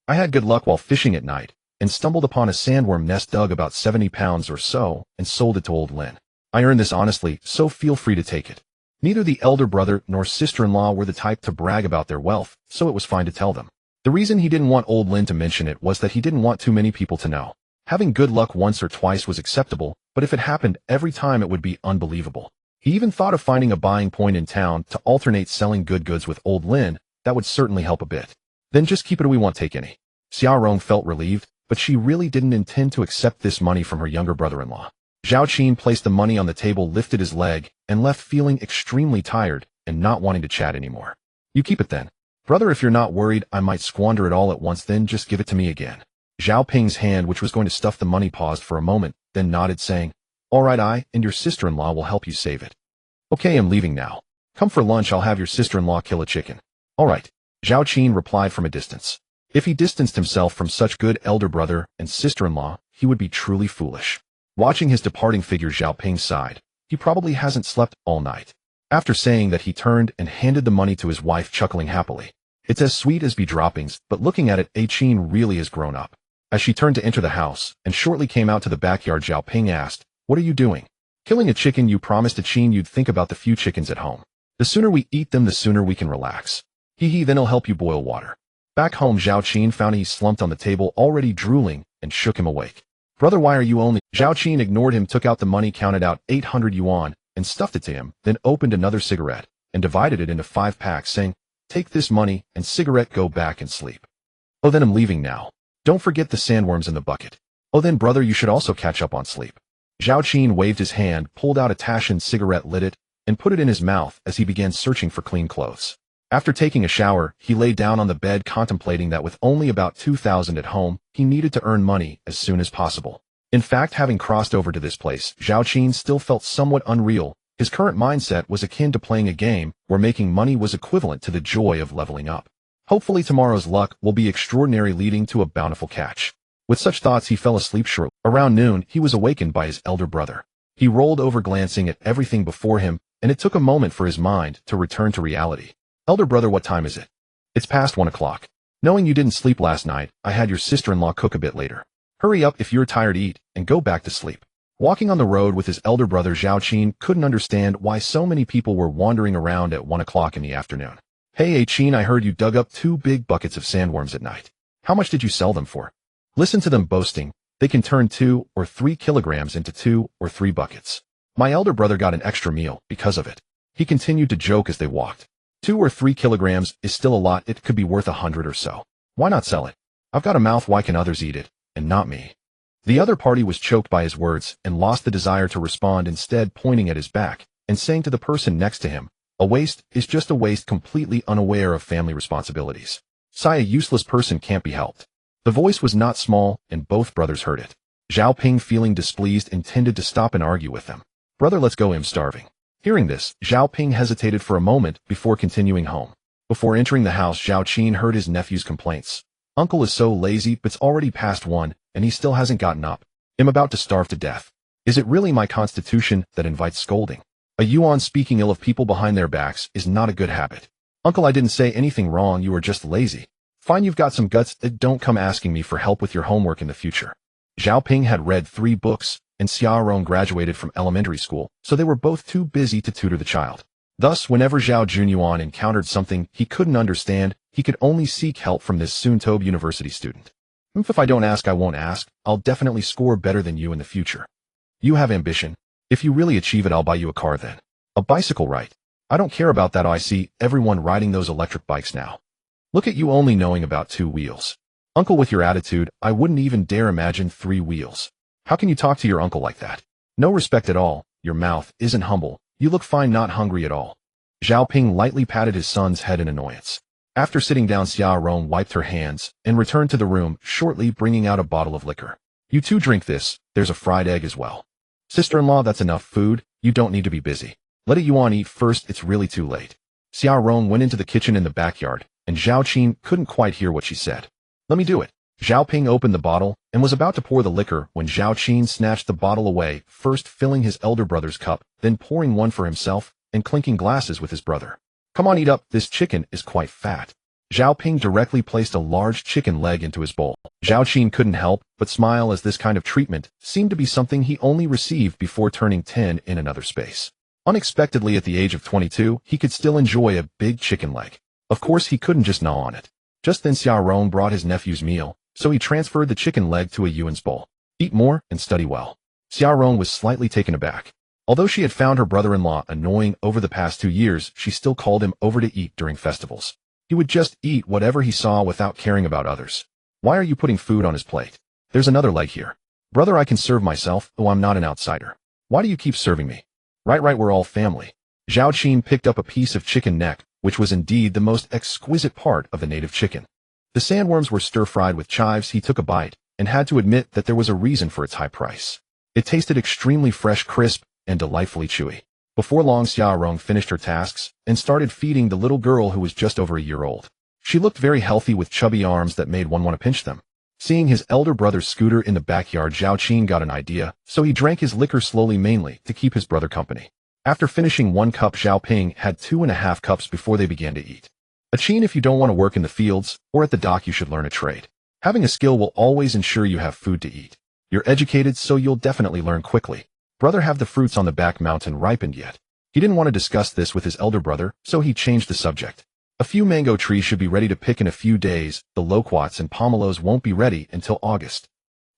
I had good luck while fishing at night, and stumbled upon a sandworm nest dug about 70 pounds or so, and sold it to old Lin. I earned this honestly, so feel free to take it. Neither the elder brother nor sister-in-law were the type to brag about their wealth, so it was fine to tell them. The reason he didn't want old Lin to mention it was that he didn't want too many people to know. Having good luck once or twice was acceptable, but if it happened every time it would be unbelievable. He even thought of finding a buying point in town to alternate selling good goods with old Lin. That would certainly help a bit. Then just keep it, we won't take any. Xiao Rong felt relieved, but she really didn't intend to accept this money from her younger brother-in-law. Zhao Qin placed the money on the table, lifted his leg, and left feeling extremely tired and not wanting to chat anymore. You keep it then. Brother, if you're not worried I might squander it all at once, then just give it to me again. Zhao Ping's hand, which was going to stuff the money, paused for a moment, then nodded, saying, All right, I and your sister-in-law will help you save it. Okay, I'm leaving now. Come for lunch, I'll have your sister-in-law kill a chicken. All right. Zhao Qin replied from a distance. If he distanced himself from such good elder brother and sister-in-law, he would be truly foolish. Watching his departing figure, Zhao Ping sighed. He probably hasn't slept all night. After saying that, he turned and handed the money to his wife, chuckling happily. It's as sweet as bee droppings, but looking at it, A Qin really has grown up. As she turned to enter the house and shortly came out to the backyard, Zhao Ping asked, What are you doing? Killing a chicken. You promised A Qin you'd think about the few chickens at home. The sooner we eat them, the sooner we can relax. Then I'll help you boil water. Back home, Zhao Qin found he slumped on the table, already drooling, and shook him awake. Brother, why are you only? Zhao Qin ignored him, took out the money, counted out 800 yuan, and stuffed it to him, then opened another cigarette, and divided it into 5 packs, saying, Take this money and cigarette, go back and sleep. Oh, then I'm leaving now. Don't forget the sandworms in the bucket. Oh, then brother, you should also catch up on sleep. Zhao Qin waved his hand, pulled out a Taschen cigarette, lit it, and put it in his mouth as he began searching for clean clothes. After taking a shower, he lay down on the bed, contemplating that with only about 2,000 at home, he needed to earn money as soon as possible. In fact, having crossed over to this place, Zhao Qin still felt somewhat unreal. His current mindset was akin to playing a game where making money was equivalent to the joy of leveling up. Hopefully tomorrow's luck will be extraordinary, leading to a bountiful catch. With such thoughts, he fell asleep shortly. Around noon, he was awakened by his elder brother. He rolled over, glancing at everything before him, and it took a moment for his mind to return to reality. Elder brother, what time is it? It's past 1 o'clock. Knowing you didn't sleep last night, I had your sister-in-law cook a bit later. Hurry up, if you're tired, eat, and go back to sleep. Walking on the road with his elder brother, Zhao Qin couldn't understand why so many people were wandering around at 1 o'clock in the afternoon. Hey, Qin, I heard you dug up 2 big buckets of sandworms at night. How much did you sell them for? Listen to them boasting. They can turn 2 or 3 kilograms into 2 or 3 buckets. My elder brother got an extra meal because of it. He continued to joke as they walked. 2 or 3 kilograms is still a lot. It could be worth 100 or so. Why not sell it? I've got a mouth. Why can others eat it, and not me? The other party was choked by his words and lost the desire to respond, instead pointing at his back and saying to the person next to him, A waste is just a waste, completely unaware of family responsibilities. Sigh, a useless person can't be helped. The voice was not small, and both brothers heard it. Zhao Ping, feeling displeased, intended to stop and argue with them. Brother, let's go, I'm starving. Hearing this, Zhao Ping hesitated for a moment before continuing home. Before entering the house, Zhao Qin heard his nephew's complaints. Uncle is so lazy, but it's already past 1, and he still hasn't gotten up. I'm about to starve to death. Is it really my constitution that invites scolding? A yuan speaking ill of people behind their backs is not a good habit. Uncle, I didn't say anything wrong, you are just lazy. Fine, you've got some guts, don't come asking me for help with your homework in the future. Zhao Ping had read 3 books, and Xiao Rong graduated from elementary school, so they were both too busy to tutor the child. Thus, whenever Zhao Junyuan encountered something he couldn't understand, he could only seek help from this Soontobe University student. If I don't ask, I won't ask. I'll definitely score better than you in the future. You have ambition. If you really achieve it, I'll buy you a car then. A bicycle, right? I don't care about that. I see everyone riding those electric bikes now. Look at you only knowing about 2 wheels. Uncle, with your attitude, I wouldn't even dare imagine 3 wheels. How can you talk to your uncle like that? No respect at all. Your mouth isn't humble. You look fine, not hungry at all. Zhao Ping lightly patted his son's head in annoyance. After sitting down, Xia Rong wiped her hands and returned to the room, shortly bringing out a bottle of liquor. You two drink this, there's a fried egg as well. Sister-in-law, that's enough food, you don't need to be busy. Let it Yuan eat first, it's really too late. Xia Rong went into the kitchen in the backyard, and Zhao Qin couldn't quite hear what she said. Let me do it. Zhao Ping opened the bottle and was about to pour the liquor when Zhao Qin snatched the bottle away, first filling his elder brother's cup, then pouring one for himself and clinking glasses with his brother. Come on, eat up, this chicken is quite fat. Zhao Ping directly placed a large chicken leg into his bowl. Zhao Qin couldn't help but smile, as this kind of treatment seemed to be something he only received before turning 10 in another space. Unexpectedly, at the age of 22, he could still enjoy a big chicken leg. Of course, he couldn't just gnaw on it. Just then Xia Rong brought his nephew's meal, so he transferred the chicken leg to a Yuan's bowl. Eat more and study well. Xia Rong was slightly taken aback. Although she had found her brother-in-law annoying over the past 2 years, she still called him over to eat during festivals. He would just eat whatever he saw without caring about others. Why are you putting food on his plate? There's another leg here. Brother, I can serve myself, though I'm not an outsider. Why do you keep serving me? Right, we're all family. Zhao Qin picked up a piece of chicken neck, which was indeed the most exquisite part of the native chicken. The sandworms were stir-fried with chives. He took a bite, and had to admit that there was a reason for its high price. It tasted extremely fresh, crisp, and delightfully chewy. Before long, Xia Rong finished her tasks and started feeding the little girl, who was just over a year old. She looked very healthy with chubby arms that made one want to pinch them. Seeing his elder brother's scooter in the backyard, Zhao Qin got an idea, so he drank his liquor slowly, mainly to keep his brother company. After finishing 1 cup, Zhao Ping had 2.5 cups before they began to eat. Qin, if you don't want to work in the fields or at the dock, you should learn a trade. Having a skill will always ensure you have food to eat. You're educated, so you'll definitely learn quickly. Brother, have the fruits on the back mountain ripened yet? He didn't want to discuss this with his elder brother, so he changed the subject. A few mango trees should be ready to pick in a few days. The loquats and pomelos won't be ready until August.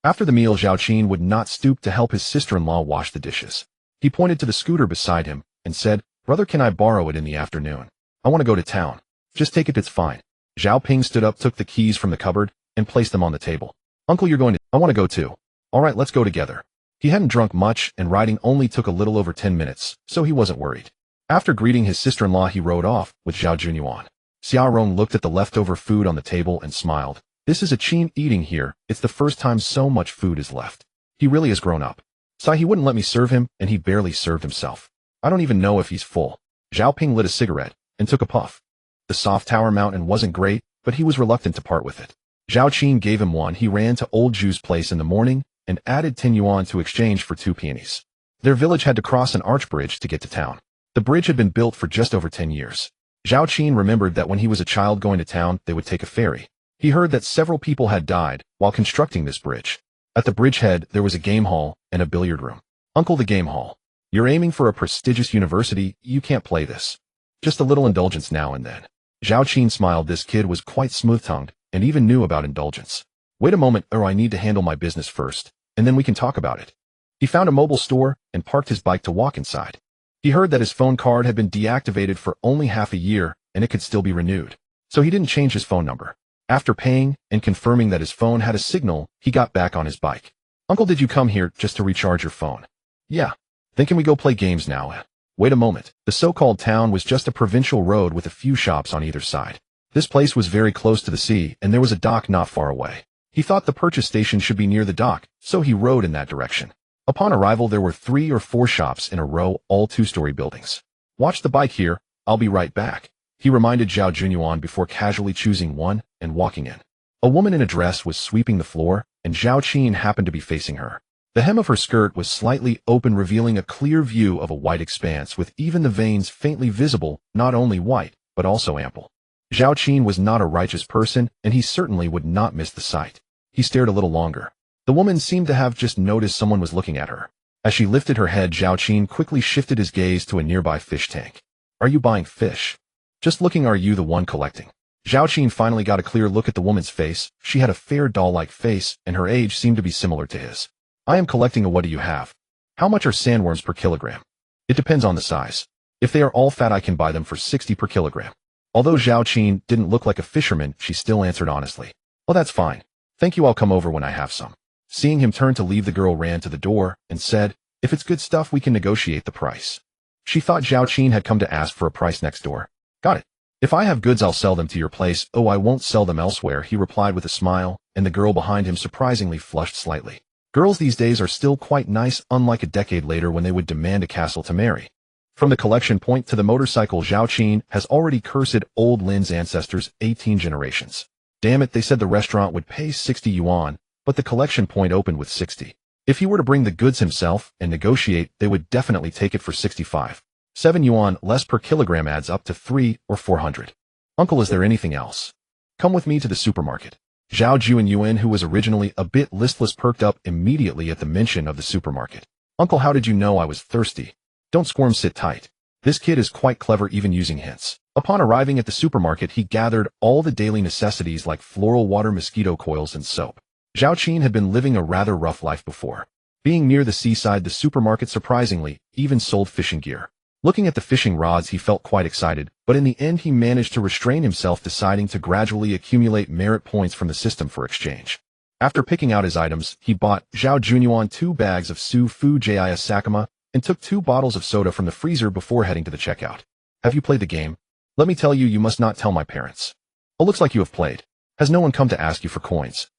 After the meal, Zhao Qin would not stoop to help his sister-in-law wash the dishes. He pointed to the scooter beside him and said, Brother, can I borrow it in the afternoon? I want to go to town. Just take it, it's fine. Zhao Ping stood up, took the keys from the cupboard, and placed them on the table. Uncle, you're going to... I want to go too. All right, let's go together. He hadn't drunk much, and riding only took a little over 10 minutes, so he wasn't worried. After greeting his sister-in-law, he rode off with Zhao Junyuan. Xia Rong looked at the leftover food on the table and smiled. This is Qin eating here. It's the first time so much food is left. He really has grown up. He wouldn't let me serve him, and he barely served himself. I don't even know if he's full. Zhao Ping lit a cigarette and took a puff. The soft tower mountain wasn't great, but he was reluctant to part with it. Zhao Qin gave him one. He ran to old Zhu's place in the morning and added 10 yuan to exchange for 2 peonies. Their village had to cross an arch bridge to get to town. The bridge had been built for just over 10 years. Zhao Qin remembered that when he was a child going to town, they would take a ferry. He heard that several people had died while constructing this bridge. At the bridgehead, there was a game hall and a billiard room. Uncle, the game hall. You're aiming for a prestigious university, you can't play this. Just a little indulgence now and then. Zhao Qin smiled. This kid was quite smooth-tongued and even knew about indulgence. Wait a moment, or I need to handle my business first, and then we can talk about it. He found a mobile store and parked his bike to walk inside. He heard that his phone card had been deactivated for only half a year and it could still be renewed. So he didn't change his phone number. After paying and confirming that his phone had a signal, he got back on his bike. Uncle, did you come here just to recharge your phone? Yeah. Then can we go play games now? Wait a moment. The so-called town was just a provincial road with a few shops on either side. This place was very close to the sea and there was a dock not far away. He thought the purchase station should be near the dock, so he rode in that direction. Upon arrival, there were 3 or 4 shops in a row, all 2-story buildings. Watch the bike here, I'll be right back, he reminded Zhao Junyuan before casually choosing one and walking in. A woman in a dress was sweeping the floor, and Zhao Qin happened to be facing her. The hem of her skirt was slightly open, revealing a clear view of a white expanse with even the veins faintly visible, not only white, but also ample. Zhao Qin was not a righteous person, and he certainly would not miss the sight. He stared a little longer. The woman seemed to have just noticed someone was looking at her. As she lifted her head, Zhao Qin quickly shifted his gaze to a nearby fish tank. Are you buying fish? Just looking. Are you the one collecting? Zhao Qin finally got a clear look at the woman's face. She had a fair doll-like face, and her age seemed to be similar to his. I am collecting. What do you have? How much are sandworms per kilogram? It depends on the size. If they are all fat, I can buy them for 60 per kilogram. Although Zhao Qin didn't look like a fisherman, she still answered honestly. Well, that's fine. Thank you, I'll come over when I have some. Seeing him turn to leave, the girl ran to the door and said, if it's good stuff, we can negotiate the price. She thought Zhao Qin had come to ask for a price next door. Got it. If I have goods, I'll sell them to your place. Oh, I won't sell them elsewhere, he replied with a smile, and the girl behind him surprisingly flushed slightly. Girls these days are still quite nice, unlike a decade later when they would demand a castle to marry. From the collection point to the motorcycle, Zhao Qin has already cursed old Lin's ancestors 18 generations. Damn it, they said the restaurant would pay 60 yuan, but the collection point opened with 60. If he were to bring the goods himself and negotiate, they would definitely take it for 65. 7 yuan less per kilogram adds up to 3 or 400. Uncle, is there anything else? Come with me to the supermarket. Zhao Junyuan, who was originally a bit listless, perked up immediately at the mention of the supermarket. Uncle, how did you know I was thirsty? Don't squirm, sit tight. This kid is quite clever, even using hints. Upon arriving at the supermarket, he gathered all the daily necessities like floral water, mosquito coils, and soap. Zhao Qin had been living a rather rough life before. Being near the seaside, the supermarket surprisingly even sold fishing gear. Looking at the fishing rods, he felt quite excited, but in the end he managed to restrain himself, deciding to gradually accumulate merit points from the system for exchange. After picking out his items, he bought Zhao Junyuan 2 bags of Su Fu Jis Sakama and took 2 bottles of soda from the freezer before heading to the checkout. Have you played the game? Let me tell you, you must not tell my parents. Oh, looks like you have played. Has no one come to ask you for coins?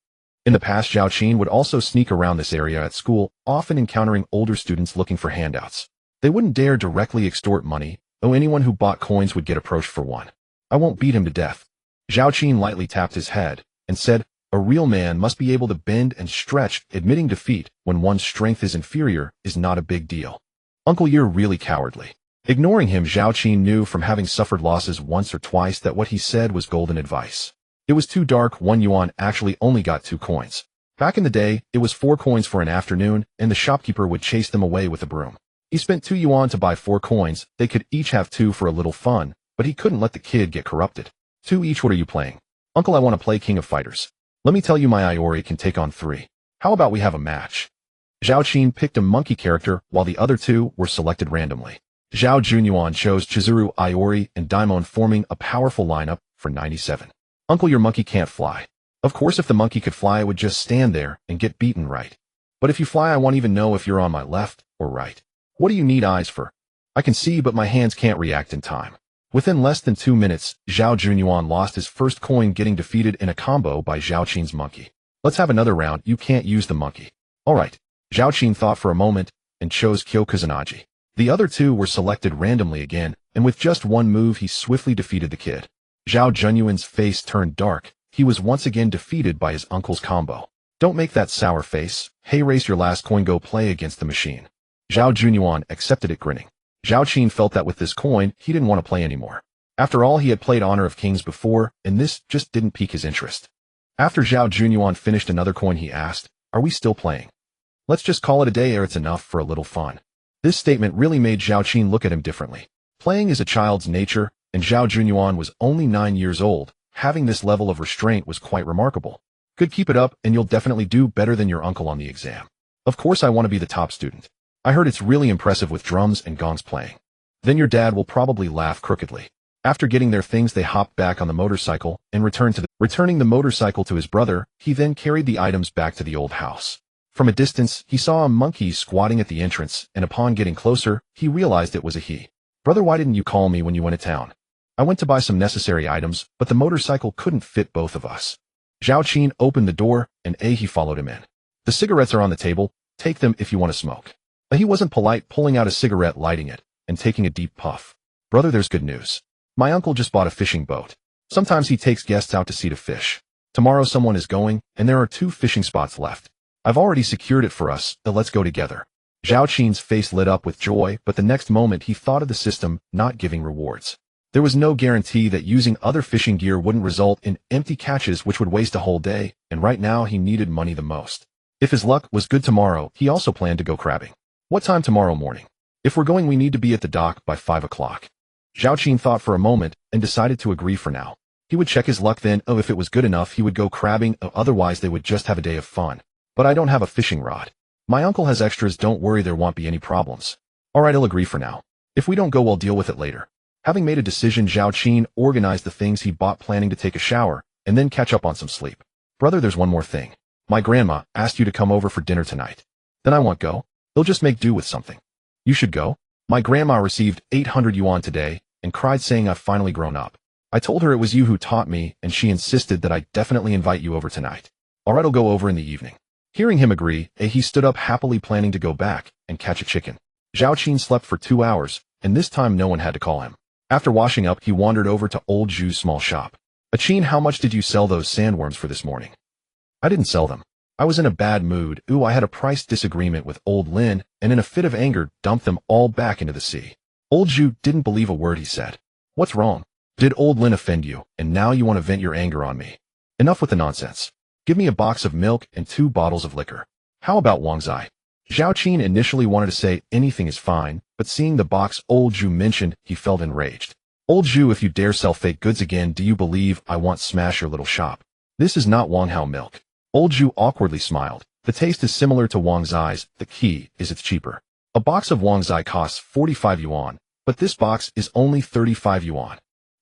In the past, Zhao Qin would also sneak around this area at school, often encountering older students looking for handouts. They wouldn't dare directly extort money, though anyone who bought coins would get approached for one. I won't beat him to death. Zhao Qin lightly tapped his head and said, a real man must be able to bend and stretch. Admitting defeat when one's strength is inferior is not a big deal. Uncle, you're really cowardly. Ignoring him, Zhao Qin knew from having suffered losses once or twice that what he said was golden advice. It was too dark. 1 yuan actually only got 2 coins. Back in the day, it was 4 coins for an afternoon, and the shopkeeper would chase them away with a broom. He spent 2 yuan to buy 4 coins. They could each have 2 for a little fun, but he couldn't let the kid get corrupted. 2 each. What are you playing? Uncle, I want to play King of Fighters. Let me tell you, my Iori can take on 3. How about we have a match? Zhao Qin picked a monkey character, while the other 2 were selected randomly. Zhao Junyuan chose Chizuru, Iori, and Daimon, forming a powerful lineup for 97. Uncle, your monkey can't fly. Of course, if the monkey could fly, it would just stand there and get beaten, right? But if you fly, I won't even know if you're on my left or right. What do you need eyes for? I can see, but my hands can't react in time. Within less than 2 minutes, Zhao Junyuan lost his first coin, getting defeated in a combo by Zhao Qin's monkey. Let's have another round. You can't use the monkey. All right. Zhao Qin thought for a moment and chose Kyokuzunaji. The other 2 were selected randomly again, and with just one move, he swiftly defeated the kid. Zhao Junyuan's face turned dark. He was once again defeated by his uncle's combo. Don't make that sour face. Hey, race your last coin, go play against the machine. Zhao Junyuan accepted it, grinning. Zhao Qin felt that with this coin, he didn't want to play anymore. After all, he had played Honor of Kings before, and this just didn't pique his interest. After Zhao Junyuan finished another coin, he asked, are we still playing? Let's just call it a day, or it's enough for a little fun. This statement really made Zhao Qin look at him differently. Playing is a child's nature, and Zhao Junyuan was only 9 years old. Having this level of restraint was quite remarkable. Good, keep it up, and you'll definitely do better than your uncle on the exam. Of course, I want to be the top student. I heard it's really impressive with drums and gongs playing. Then your dad will probably laugh crookedly. After getting their things, they hopped back on the motorcycle and returning the motorcycle to his brother. He then carried the items back to the old house. From a distance, he saw a monkey squatting at the entrance, and upon getting closer, he realized it was a he. Brother, why didn't you call me when you went to town? I went to buy some necessary items, but the motorcycle couldn't fit both of us. Zhao Qin opened the door, and he followed him in. The cigarettes are on the table. Take them if you want to smoke. He wasn't polite, pulling out a cigarette, lighting it, and taking a deep puff. Brother, there's good news. My uncle just bought a fishing boat. Sometimes he takes guests out to see to fish. Tomorrow someone is going, and there are 2 fishing spots left. I've already secured it for us, so let's go together. Zhao Qin's face lit up with joy, but the next moment he thought of the system not giving rewards. There was no guarantee that using other fishing gear wouldn't result in empty catches, which would waste a whole day, and right now he needed money the most. If his luck was good tomorrow, he also planned to go crabbing. What time tomorrow morning? If we're going, we need to be at the dock by 5 o'clock. Zhao Qin thought for a moment and decided to agree for now. He would check his luck then. If it was good enough, he would go crabbing. Otherwise, they would just have a day of fun. But I don't have a fishing rod. My uncle has extras. Don't worry, there won't be any problems. All right, I'll agree for now. If we don't go, we'll deal with it later. Having made a decision, Zhao Qin organized the things he bought, planning to take a shower and then catch up on some sleep. Brother, there's one more thing. My grandma asked you to come over for dinner tonight. Then I won't go. They'll just make do with something. You should go. My grandma received 800 yuan today and cried saying I've finally grown up. I told her it was you who taught me and she insisted that I definitely invite you over tonight. Alright, I'll go over in the evening. Hearing him agree, he stood up happily planning to go back and catch a chicken. Zhao Qin slept for 2 hours, and this time no one had to call him. After washing up, he wandered over to old Zhu's small shop. Qin, how much did you sell those sandworms for this morning? I didn't sell them. I was in a bad mood. I had a price disagreement with old Lin, and in a fit of anger, dumped them all back into the sea. Old Zhu didn't believe a word he said. What's wrong? Did old Lin offend you, and now you want to vent your anger on me? Enough with the nonsense. Give me a box of milk and 2 bottles of liquor. How about Wang Zai? Zhao Qin initially wanted to say anything is fine, but seeing the box old Zhu mentioned, he felt enraged. Old Zhu, if you dare sell fake goods again, do you believe I want smash your little shop? This is not Wang Hao milk. Old Zhu awkwardly smiled. The taste is similar to Wang Zai's, the key is it's cheaper. A box of Wang Zai costs 45 yuan, but this box is only 35 yuan.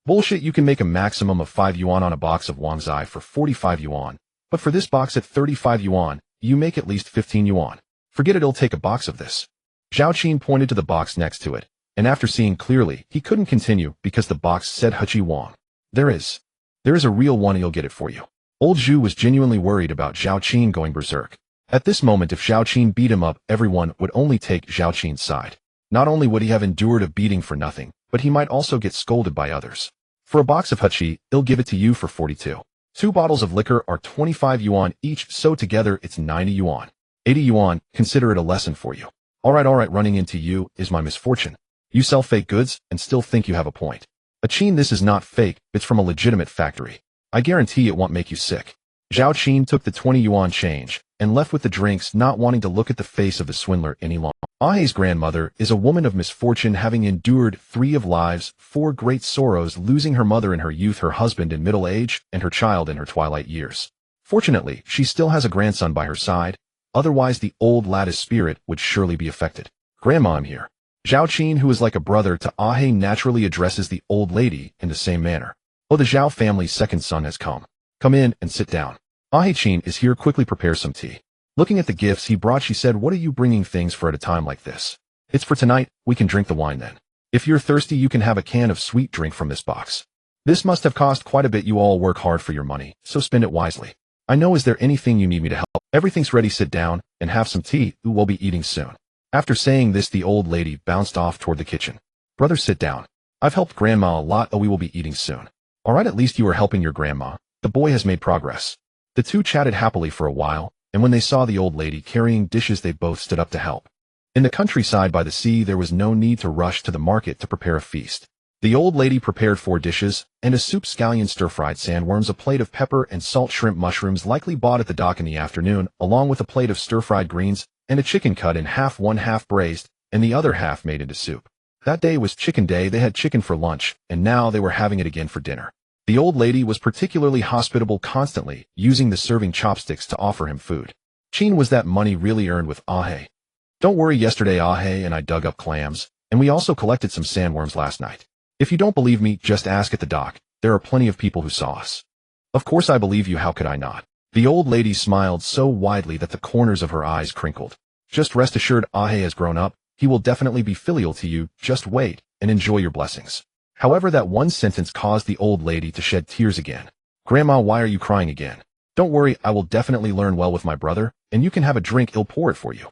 Bullshit, you can make a maximum of 5 yuan on a box of Wang Zai for 45 yuan, but for this box at 35 yuan, you make at least 15 yuan. Forget it, it'll take a box of this. Zhao Qin pointed to the box next to it, and after seeing clearly, he couldn't continue because the box said Hechi Wang. There is a real one, he'll get it for you. Old Zhu was genuinely worried about Zhao Qin going berserk. At this moment, if Zhao Qin beat him up, everyone would only take Zhao Qin's side. Not only would he have endured a beating for nothing, but he might also get scolded by others. For a box of Hechi, he'll give it to you for 42. 2 bottles of liquor are 25 yuan each, so together it's 90 yuan. 80 yuan, consider it a lesson for you. Alright, running into you is my misfortune. You sell fake goods and still think you have a point. Qin, this is not fake, it's from a legitimate factory. I guarantee it won't make you sick. Zhao Qin took the 20 yuan change and left with the drinks, not wanting to look at the face of the swindler any longer. Ahei's grandmother is a woman of misfortune, having endured 3 of lives, 4 great sorrows, losing her mother in her youth, her husband in middle age, and her child in her twilight years. Fortunately, she still has a grandson by her side, otherwise the old lad's spirit would surely be affected. Grandma, I'm here. Zhao Qin, who is like a brother to Ahei, naturally addresses the old lady in the same manner. Oh, the Zhao family's second son has come. Come in and sit down. Ahei Qin is here, quickly prepare some tea. Looking at the gifts he brought, she said, what are you bringing things for at a time like this? It's for tonight, we can drink the wine then. If you're thirsty, you can have a can of sweet drink from this box. This must have cost quite a bit, you all work hard for your money, so spend it wisely. I know, is there anything you need me to help? Everything's ready, sit down and have some tea, we'll be eating soon. After saying this, the old lady bounced off toward the kitchen. Brother, sit down. I've helped grandma a lot, we will be eating soon. Alright, at least you are helping your grandma. The boy has made progress. The two chatted happily for a while, and when they saw the old lady carrying dishes, they both stood up to help. In the countryside by the sea, there was no need to rush to the market to prepare a feast. The old lady prepared 4 dishes, and a soup, scallion, stir-fried sandworms, a plate of pepper and salt shrimp mushrooms likely bought at the dock in the afternoon, along with a plate of stir-fried greens, and a chicken cut in half, one half braised, and the other half made into soup. That day was chicken day. They had chicken for lunch, and now they were having it again for dinner. The old lady was particularly hospitable, constantly using the serving chopsticks to offer him food. Qin, was that money really earned with Ahei? Don't worry, yesterday Ahei and I dug up clams, and we also collected some sandworms last night. If you don't believe me, just ask at the dock. There are plenty of people who saw us. Of course I believe you, how could I not? The old lady smiled so widely that the corners of her eyes crinkled. Just rest assured, Ahei has grown up. He will definitely be filial to you. Just wait and enjoy your blessings. However, that one sentence caused the old lady to shed tears again. Grandma, why are you crying again? Don't worry, I will definitely learn well with my brother, and you can have a drink, I'll pour it for you.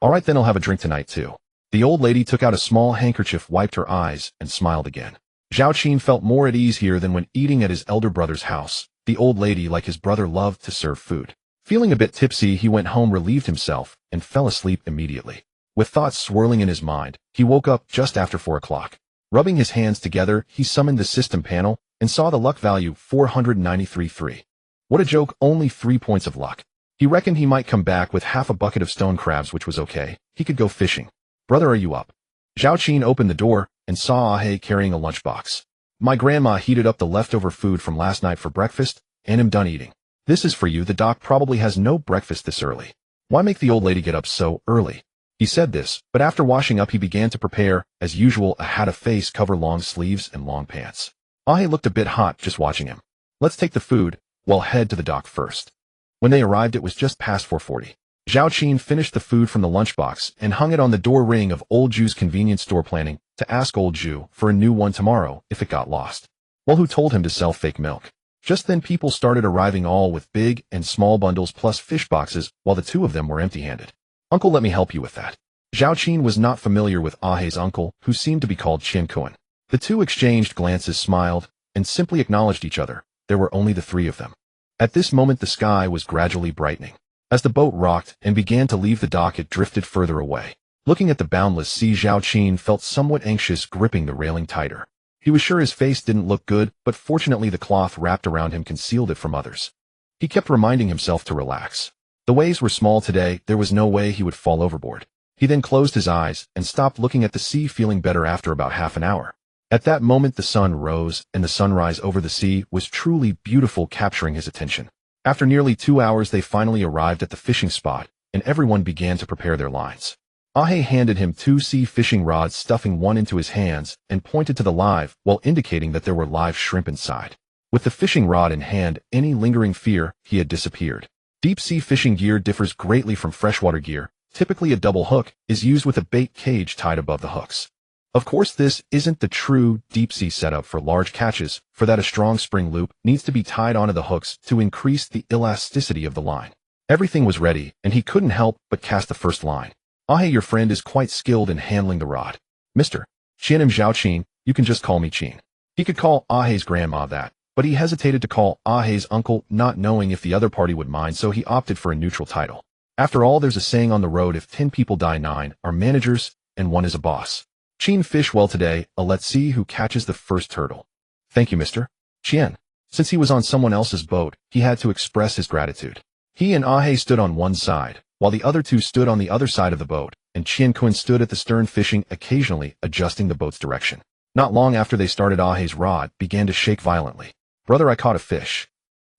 Alright, then I'll have a drink tonight too. The old lady took out a small handkerchief, wiped her eyes, and smiled again. Zhao Qin felt more at ease here than when eating at his elder brother's house. The old lady, like his brother, loved to serve food. Feeling a bit tipsy, he went home, relieved himself, and fell asleep immediately. With thoughts swirling in his mind, he woke up just after 4 o'clock. Rubbing his hands together, he summoned the system panel and saw the luck value 493.3. What a joke, only 3 points of luck. He reckoned he might come back with half a bucket of stone crabs, which was okay. He could go fishing. Brother, are you up? Zhao Qin opened the door and saw Ahei carrying a lunchbox. My grandma heated up the leftover food from last night for breakfast, and I'm done eating. This is for you. The doc probably has no breakfast this early. Why make the old lady get up so early? He said this, but after washing up he began to prepare, as usual, a hat, a face cover, long sleeves, and long pants. Ahei looked a bit hot just watching him. Let's take the food, we'll head to the dock first. When they arrived it was just past 4:40. Zhao Qin finished the food from the lunchbox and hung it on the door ring of old Zhu's convenience store, planning to ask old Zhu for a new one tomorrow if it got lost. Well, who told him to sell fake milk? Just then people started arriving, all with big and small bundles plus fish boxes, while the two of them were empty-handed. Uncle, let me help you with that. Zhao Qin was not familiar with Ahei's uncle, who seemed to be called Qian Kuan. The two exchanged glances, smiled, and simply acknowledged each other. There were only the three of them. At this moment the sky was gradually brightening. As the boat rocked and began to leave the dock, it drifted further away. Looking at the boundless sea, Zhao Qin felt somewhat anxious, gripping the railing tighter. He was sure his face didn't look good, but fortunately the cloth wrapped around him concealed it from others. He kept reminding himself to relax. The waves were small today, there was no way he would fall overboard. He then closed his eyes and stopped looking at the sea, feeling better after about half an hour. At that moment the sun rose, and the sunrise over the sea was truly beautiful, capturing his attention. After nearly 2 hours they finally arrived at the fishing spot, and everyone began to prepare their lines. Ahei handed him 2 sea fishing rods, stuffing one into his hands, and pointed to the live, while indicating that there were live shrimp inside. With the fishing rod in hand, any lingering fear he had disappeared. Deep-sea fishing gear differs greatly from freshwater gear. Typically a double hook is used with a bait cage tied above the hooks. Of course, this isn't the true deep-sea setup for large catches. For that, a strong spring loop needs to be tied onto the hooks to increase the elasticity of the line. Everything was ready, and he couldn't help but cast the first line. Ahei, your friend is quite skilled in handling the rod. Mr. Qian, I'm Zhao Qin, you can just call me Qin. He could call Ahei's grandma that, but he hesitated to call Ahei's uncle, not knowing if the other party would mind, so he opted for a neutral title. After all, there's a saying on the road, if 10 people die, 9 are managers, and 1 is a boss. Qin fished well today, let's see who catches the first turtle. Thank you, Mr. Qian. Since he was on someone else's boat, he had to express his gratitude. He and Ahei stood on one side, while the other two stood on the other side of the boat, and Qian Kuan stood at the stern fishing, occasionally adjusting the boat's direction. Not long after they started, Ahei's rod began to shake violently. Brother, I caught a fish.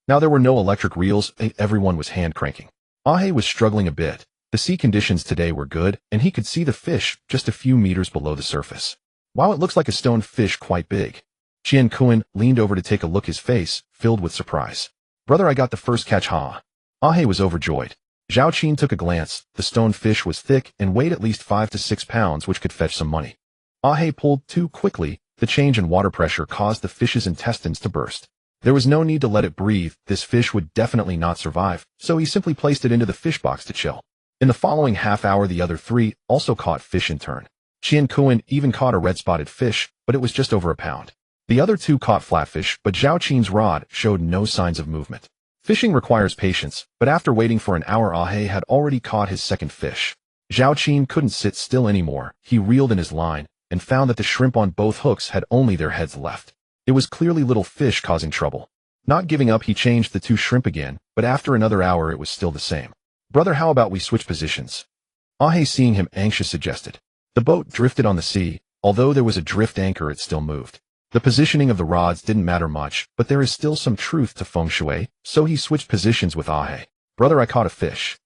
Now there were no electric reels, everyone was hand cranking. Ahei was struggling a bit. The sea conditions today were good, and he could see the fish just a few meters below the surface. Wow, it looks like a stone fish, quite big. Qian Kuan leaned over to take a look, his face filled with surprise. Brother, I got the first catch, huh? Ahei was overjoyed. Zhao Qin took a glance. The stone fish was thick and weighed at least 5 to 6 pounds, which could fetch some money. Ahei pulled too quickly. The change in water pressure caused the fish's intestines to burst. There was no need to let it breathe. This fish would definitely not survive, so he simply placed it into the fish box to chill. In the following half hour, the other 3 also caught fish in turn. Qian Kuan even caught a red-spotted fish, but it was just over a pound. The other 2 caught flatfish, but Zhao Qin's rod showed no signs of movement. Fishing requires patience, but after waiting for an hour, Ahei had already caught his second fish. Zhao Qin couldn't sit still anymore. He reeled in his line and found that the shrimp on both hooks had only their heads left. It was clearly little fish causing trouble. Not giving up, he changed the 2 shrimp again, but after another hour it was still the same. Brother, how about we switch positions? Ahei, seeing him anxious, suggested. The boat drifted on the sea. Although there was a drift anchor, it still moved. The positioning of the rods didn't matter much, but there is still some truth to feng shui, so he switched positions with Ahei. Brother, I caught a fish.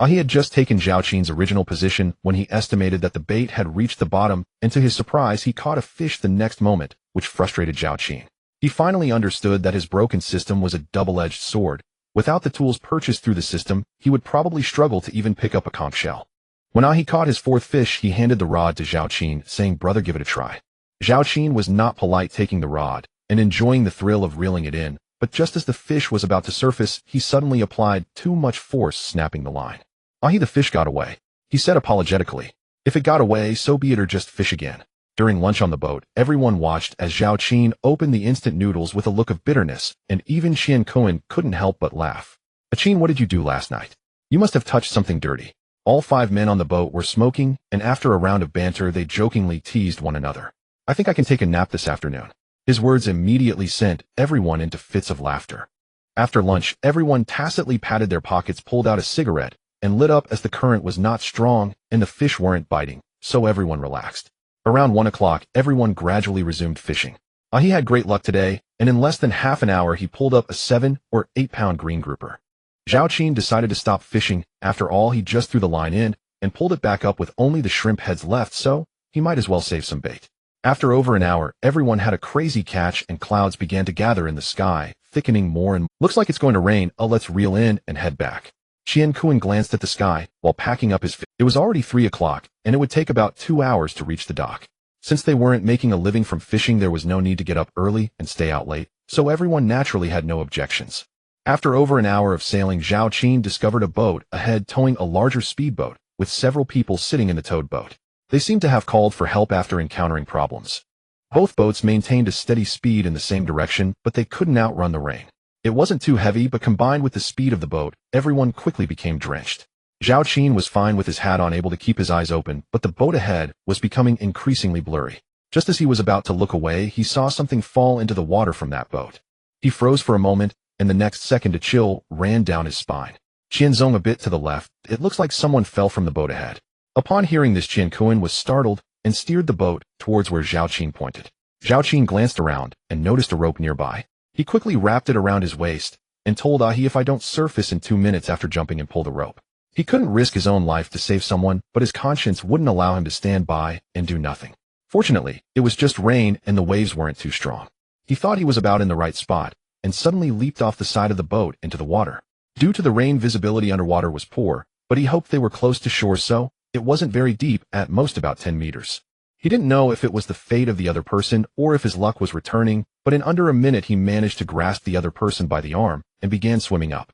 Ahei had just taken Zhao Qin's original position when he estimated that the bait had reached the bottom, and to his surprise he caught a fish the next moment, which frustrated Zhao Qin. He finally understood that his broken system was a double-edged sword. Without the tools purchased through the system, he would probably struggle to even pick up a conch shell. When Ahei caught his 4th fish, he handed the rod to Zhao Qin, saying, brother, give it a try. Zhao Qin was not polite, taking the rod and enjoying the thrill of reeling it in, but just as the fish was about to surface, he suddenly applied too much force, snapping the line. Ahei, the fish got away. He said apologetically. If it got away, so be it, or just fish again. During lunch on the boat, everyone watched as Zhao Qin opened the instant noodles with a look of bitterness, and even Qian Kuan couldn't help but laugh. Qin, what did you do last night? You must have touched something dirty. All 5 men on the boat were smoking, and after a round of banter they jokingly teased one another. I think I can take a nap this afternoon. His words immediately sent everyone into fits of laughter. After lunch, everyone tacitly patted their pockets, pulled out a cigarette, and lit up as the current was not strong and the fish weren't biting, so everyone relaxed. Around 1 o'clock, everyone gradually resumed fishing. Ahei had great luck today, and in less than half an hour he pulled up a 7 or 8 pound green grouper. Zhao Qin decided to stop fishing. After all, he just threw the line in and pulled it back up with only the shrimp heads left, so he might as well save some bait. After over an hour, everyone had a crazy catch and clouds began to gather in the sky, thickening more and looks like it's going to rain. Let's reel in and head back. Qian Kuan glanced at the sky while packing up his It was already 3 o'clock, and it would take about 2 hours to reach the dock. Since they weren't making a living from fishing, there was no need to get up early and stay out late, so everyone naturally had no objections. After over an hour of sailing, Zhao Qin discovered a boat ahead towing a larger speedboat, with several people sitting in the towed boat. They seemed to have called for help after encountering problems. Both boats maintained a steady speed in the same direction, but they couldn't outrun the rain. It wasn't too heavy, but combined with the speed of the boat, everyone quickly became drenched. Zhao Qin was fine with his hat on, able to keep his eyes open, but the boat ahead was becoming increasingly blurry. Just as he was about to look away, he saw something fall into the water from that boat. He froze for a moment, and the next second a chill ran down his spine. Qianzong a bit to the left, it looks like someone fell from the boat ahead. Upon hearing this, Qian Kuan was startled and steered the boat towards where Zhao Qin pointed. Zhao Qin glanced around and noticed a rope nearby. He quickly wrapped it around his waist and told Ahi, if I don't surface in 2 minutes after jumping, and pull the rope. He couldn't risk his own life to save someone, but his conscience wouldn't allow him to stand by and do nothing. Fortunately, it was just rain and the waves weren't too strong. He thought he was about in the right spot and suddenly leaped off the side of the boat into the water. Due to the rain, visibility underwater was poor, but he hoped they were close to shore, so it wasn't very deep, at most about 10 meters. He didn't know if it was the fate of the other person or if his luck was returning, but in under a minute he managed to grasp the other person by the arm and began swimming up.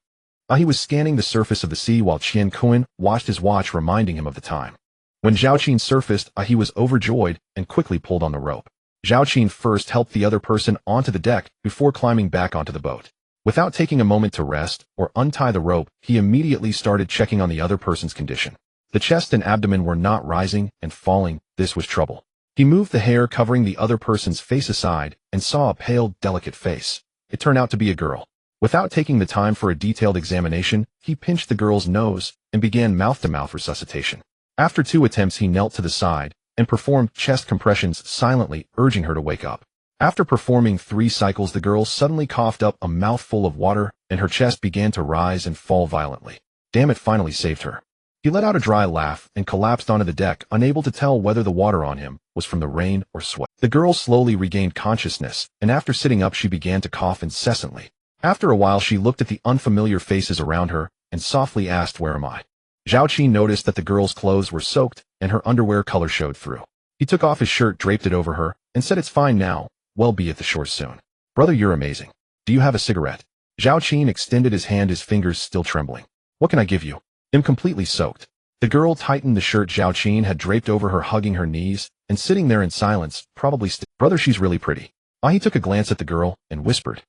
He was scanning the surface of the sea while Qian Kuan watched his watch, reminding him of the time. When Zhao Qin surfaced, he was overjoyed and quickly pulled on the rope. Zhao Qin first helped the other person onto the deck before climbing back onto the boat. Without taking a moment to rest or untie the rope, he immediately started checking on the other person's condition. The chest and abdomen were not rising and falling. This was trouble. He moved the hair covering the other person's face aside and saw a pale, delicate face. It turned out to be a girl. Without taking the time for a detailed examination, he pinched the girl's nose and began mouth-to-mouth resuscitation. After 2 attempts, he knelt to the side and performed chest compressions silently, urging her to wake up. After performing 3 cycles, the girl suddenly coughed up a mouthful of water and her chest began to rise and fall violently. Damn, it finally saved her. He let out a dry laugh and collapsed onto the deck, unable to tell whether the water on him was from the rain or sweat. The girl slowly regained consciousness, and after sitting up she began to cough incessantly. After a while she looked at the unfamiliar faces around her and softly asked, "Where am I?" Zhao Qin noticed that the girl's clothes were soaked and her underwear color showed through. He took off his shirt, draped it over her, and said, "It's fine now. We'll be at the shore soon." "Brother, you're amazing. Do you have a cigarette?" Zhao Qin extended his hand, his fingers still trembling. "What can I give you?" "I'm completely soaked." The girl tightened the shirt Zhao Qin had draped over her, hugging her knees and sitting there in silence, probably "Brother, she's really pretty." He took a glance at the girl and whispered.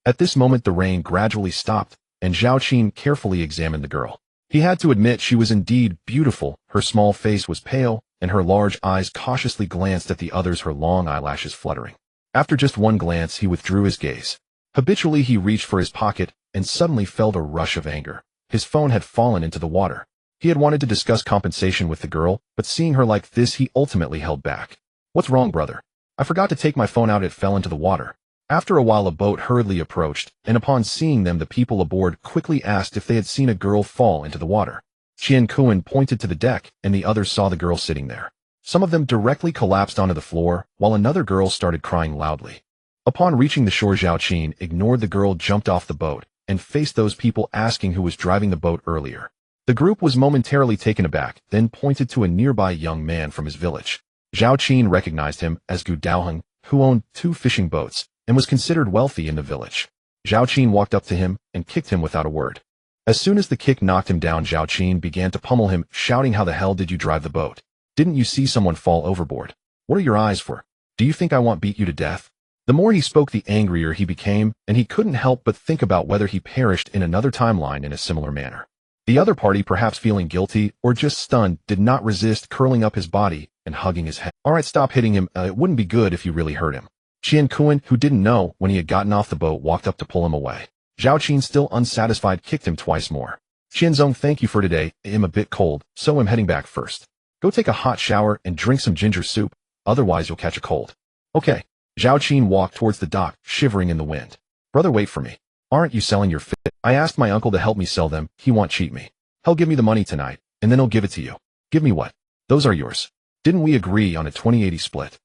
At this moment the rain gradually stopped, and Zhao Qin carefully examined the girl. He had to admit she was indeed beautiful. Her small face was pale, and her large eyes cautiously glanced at the others, her long eyelashes fluttering. After just one glance, he withdrew his gaze. Habitually, he reached for his pocket and suddenly felt a rush of anger. His phone had fallen into the water. He had wanted to discuss compensation with the girl, but seeing her like this, he ultimately held back. "What's wrong, brother?" "I forgot to take my phone out. It fell into the water." After a while, a boat hurriedly approached, and upon seeing them, the people aboard quickly asked if they had seen a girl fall into the water. Qian Kuan pointed to the deck, and the others saw the girl sitting there. Some of them directly collapsed onto the floor, while another girl started crying loudly. Upon reaching the shore, Zhao Qin ignored the girl, jumped off the boat, and faced those people asking who was driving the boat earlier. The group was momentarily taken aback, then pointed to a nearby young man from his village. Zhao Qin recognized him as Gu Daoheng, who owned 2 fishing boats and was considered wealthy in the village. Zhao Qin walked up to him and kicked him without a word. As soon as the kick knocked him down, Zhao Qin began to pummel him, shouting, "How the hell did you drive the boat? Didn't you see someone fall overboard? What are your eyes for? Do you think I won't beat you to death?" The more he spoke, the angrier he became, and he couldn't help but think about whether he perished in another timeline in a similar manner. The other party, perhaps feeling guilty or just stunned, did not resist curling up his body and hugging his head. "All right, stop hitting him. It wouldn't be good if you really hurt him." Qian Kuan, who didn't know when he had gotten off the boat, walked up to pull him away. Zhao Qin, still unsatisfied, kicked him twice more. "Qianzong, thank you for today. I'm a bit cold, so I'm heading back first. Go take a hot shower and drink some ginger soup, otherwise you'll catch a cold." "Okay." Zhao Qin walked towards the dock, shivering in the wind. "Brother, wait for me. Aren't you selling your fish? I asked my uncle to help me sell them. He won't cheat me. He'll give me the money tonight, and then he'll give it to you." "Give me what?" "Those are yours. Didn't we agree on a 20-80 split?"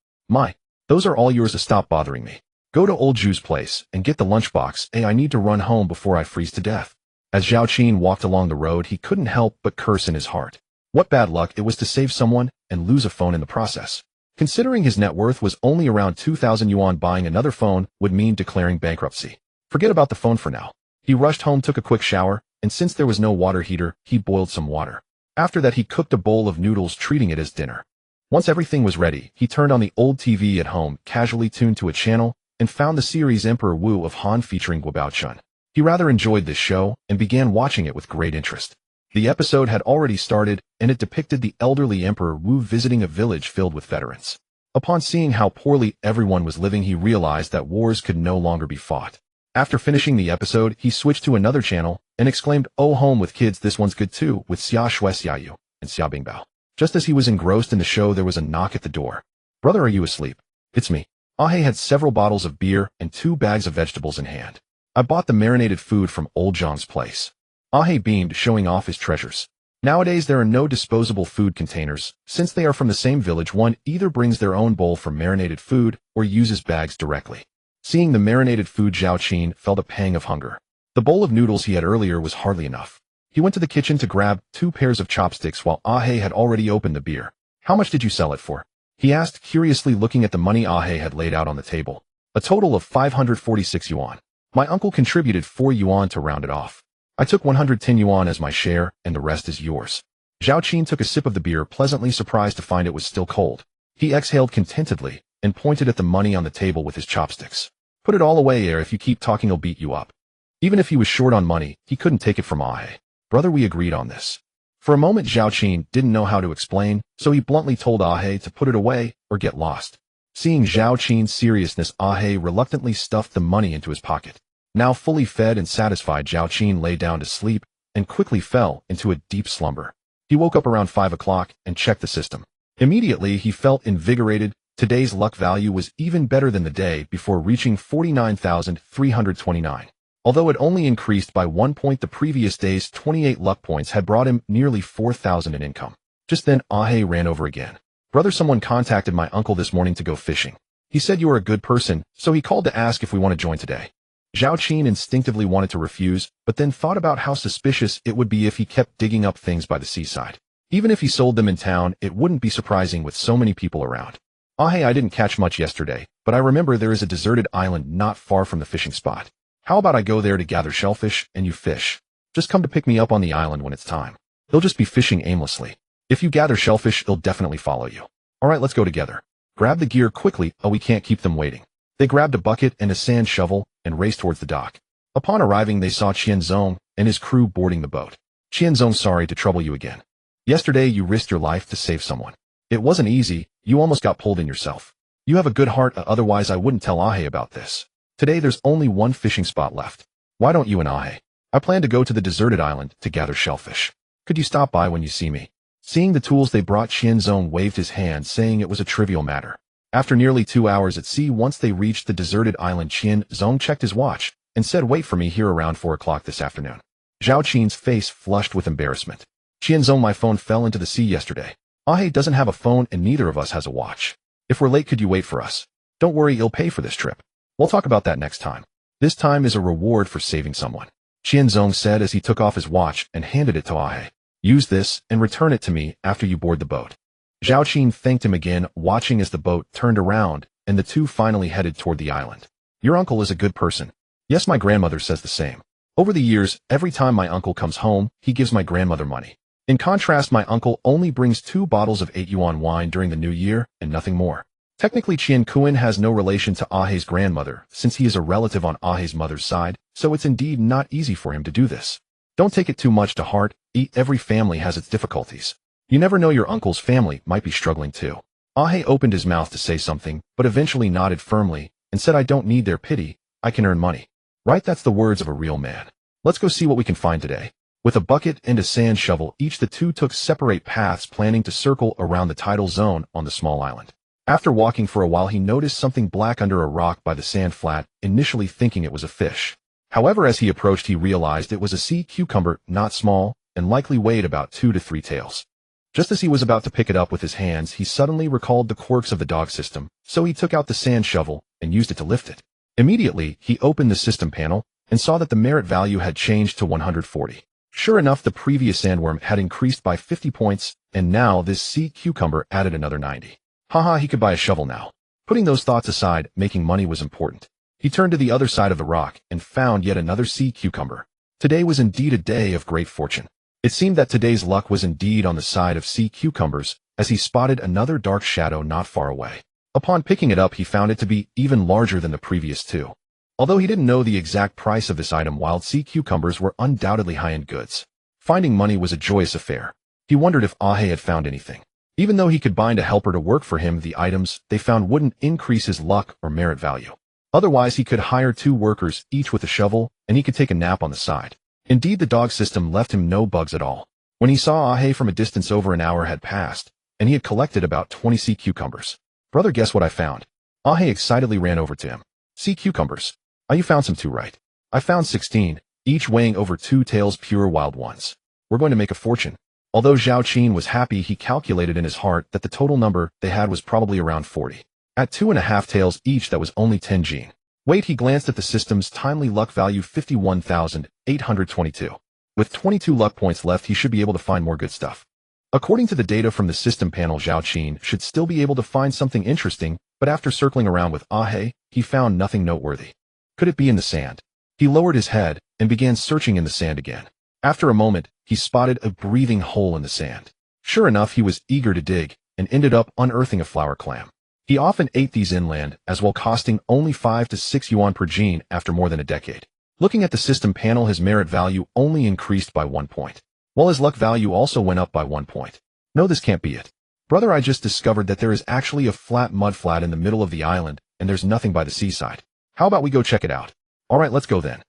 Those are all yours to stop bothering me. Go to old Ju's place and get the lunchbox. I need to run home before I freeze to death." As Zhao Qin walked along the road, he couldn't help but curse in his heart. What bad luck it was to save someone and lose a phone in the process. Considering his net worth was only around 2,000 yuan, buying another phone would mean declaring bankruptcy. Forget about the phone for now. He rushed home, took a quick shower, and since there was no water heater, he boiled some water. After that, he cooked a bowl of noodles, treating it as dinner. Once everything was ready, he turned on the old TV at home, casually tuned to a channel, and found the series Emperor Wu of Han featuring Guo Chun. He rather enjoyed this show and began watching it with great interest. The episode had already started, and it depicted the elderly Emperor Wu visiting a village filled with veterans. Upon seeing how poorly everyone was living, he realized that wars could no longer be fought. After finishing the episode, he switched to another channel and exclaimed, "Oh, home with kids, this one's good too," with Xia Shui Xia Yu and Xia Bingbao. Just as he was engrossed in the show, there was a knock at the door. "Brother, are you asleep?" "It's me." Ahe had several bottles of beer and 2 bags of vegetables in hand. "I bought the marinated food from old Zhang's place." Ahe beamed, showing off his treasures. Nowadays there are no disposable food containers. Since they are from the same village, one either brings their own bowl for marinated food or uses bags directly. Seeing the marinated food, Zhao Qin felt a pang of hunger. The bowl of noodles he had earlier was hardly enough. He went to the kitchen to grab 2 pairs of chopsticks while Ahe had already opened the beer. "How much did you sell it for?" he asked, curiously looking at the money Ahe had laid out on the table. "A total of 546 yuan. My uncle contributed 4 yuan to round it off. I took 110 yuan as my share, and the rest is yours." Zhao Qin took a sip of the beer, pleasantly surprised to find it was still cold. He exhaled contentedly and pointed at the money on the table with his chopsticks. "Put it all away, if you keep talking, I'll beat you up." Even if he was short on money, he couldn't take it from Ahe. "Brother, we agreed on this." For a moment, Zhao Qin didn't know how to explain, so he bluntly told Ahe to put it away or get lost. Seeing Zhao Qin's seriousness, Ahe reluctantly stuffed the money into his pocket. Now fully fed and satisfied, Zhao Qin lay down to sleep and quickly fell into a deep slumber. He woke up around 5 o'clock and checked the system. Immediately, he felt invigorated. Today's luck value was even better than the day before, reaching 49,329. Although it only increased by 1 point, the previous day's 28 luck points had brought him nearly 4,000 in income. Just then, Ahe ran over again. "Brother, someone contacted my uncle this morning to go fishing. He said you are a good person, so he called to ask if we want to join today." Zhao Qin instinctively wanted to refuse, but then thought about how suspicious it would be if he kept digging up things by the seaside. Even if he sold them in town, it wouldn't be surprising with so many people around. "Ahe, I didn't catch much yesterday, but I remember there is a deserted island not far from the fishing spot. How about I go there to gather shellfish and you fish? Just come to pick me up on the island when it's time. He'll just be fishing aimlessly. If you gather shellfish, he'll definitely follow you. All right, let's go together. Grab the gear quickly. Oh, we can't keep them waiting." They grabbed a bucket and a sand shovel and raced towards the dock. Upon arriving, they saw Qianzong and his crew boarding the boat. "Qianzong, sorry to trouble you again. Yesterday you risked your life to save someone. It wasn't easy. You almost got pulled in yourself. You have a good heart, otherwise I wouldn't tell Ahe about this. Today there's only one fishing spot left. Why don't you and Ahe? I plan to go to the deserted island to gather shellfish. Could you stop by when you see me?" Seeing the tools they brought, Qianzong waved his hand, saying it was a trivial matter. After nearly 2 hours at sea, once they reached the deserted island, Qianzong checked his watch and said, "Wait for me here around 4 o'clock this afternoon." Zhao Qin's face flushed with embarrassment. "Qianzong, my phone fell into the sea yesterday. Ahe doesn't have a phone and neither of us has a watch. If we're late, could you wait for us? Don't worry, he'll pay for this trip. We'll talk about that next time. This time is a reward for saving someone," Qianzong said as he took off his watch and handed it to Ahe. "Use this and return it to me after you board the boat." Zhao Qin thanked him again, watching as the boat turned around and the two finally headed toward the island. "Your uncle is a good person." "Yes, my grandmother says the same. Over the years, every time my uncle comes home, he gives my grandmother money. In contrast, my uncle only brings 2 bottles of 8 yuan wine during the new year and nothing more." Technically, Qian Kuan has no relation to Ahe's grandmother, since he is a relative on Ahe's mother's side, so it's indeed not easy for him to do this. Don't take it too much to heart. Every family has its difficulties. You never know, your uncle's family might be struggling too. Ahe opened his mouth to say something, but eventually nodded firmly and said, "I don't need their pity. I can earn money." Right, that's the words of a real man. Let's go see what we can find today. With a bucket and a sand shovel each, the two took separate paths, planning to circle around the tidal zone on the small island. After walking for a while, he noticed something black under a rock by the sand flat, initially thinking it was a fish. However, as he approached, he realized it was a sea cucumber, not small, and likely weighed about 2 to 3 taels. Just as he was about to pick it up with his hands, he suddenly recalled the quirks of the dog system, so he took out the sand shovel and used it to lift it. Immediately, he opened the system panel and saw that the merit value had changed to 140. Sure enough, the previous sandworm had increased by 50 points, and now this sea cucumber added another 90. Haha, he could buy a shovel now. Putting those thoughts aside, making money was important. He turned to the other side of the rock and found yet another sea cucumber. Today was indeed a day of great fortune. It seemed that today's luck was indeed on the side of sea cucumbers, as he spotted another dark shadow not far away. Upon picking it up, he found it to be even larger than the previous two. Although he didn't know the exact price of this item, wild sea cucumbers were undoubtedly high-end goods. Finding money was a joyous affair. He wondered if Ahe had found anything. Even though he could bind a helper to work for him, the items they found wouldn't increase his luck or merit value. Otherwise, he could hire 2 workers, each with a shovel, and he could take a nap on the side. Indeed, the dog system left him no bugs at all. When he saw Ahe from a distance, over an hour had passed, and he had collected about 20 sea cucumbers. Brother, guess what I found? Ahe excitedly ran over to him. Sea cucumbers. Ah, you found some too, right? I found 16, each weighing over 2 taels, pure wild ones. We're going to make a fortune. Although Zhao Qin was happy, he calculated in his heart that the total number they had was probably around 40. At 2.5 taels each, that was only 10 Jin. Wait, he glanced at the system's timely luck value, 51,822. With 22 luck points left, he should be able to find more good stuff. According to the data from the system panel, Zhao Qin should still be able to find something interesting, but after circling around with Ahe, he found nothing noteworthy. Could it be in the sand? He lowered his head and began searching in the sand again. After a moment, he spotted a breathing hole in the sand. Sure enough, he was eager to dig and ended up unearthing a flower clam. He often ate these inland, as well costing only 5 to 6 yuan per Jin after more than a decade. Looking at the system panel, his merit value only increased by 1 point, while his luck value also went up by 1 point. No, this can't be it. Brother, I just discovered that there is actually a flat mud flat in the middle of the island, and there's nothing by the seaside. How about we go check it out? Alright, let's go then.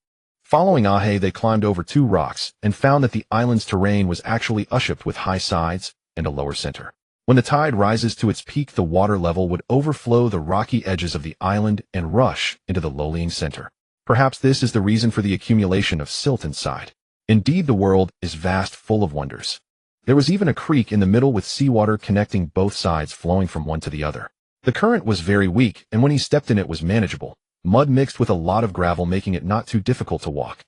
Following Ahe, they climbed over 2 rocks and found that the island's terrain was actually unearthed with high sides and a lower center. When the tide rises to its peak, the water level would overflow the rocky edges of the island and rush into the lowlying center. Perhaps this is the reason for the accumulation of silt inside. Indeed, the world is vast, full of wonders. There was even a creek in the middle with seawater connecting both sides, flowing from one to the other. The current was very weak, and when he stepped in, it was manageable. Mud mixed with a lot of gravel, making it not too difficult to walk.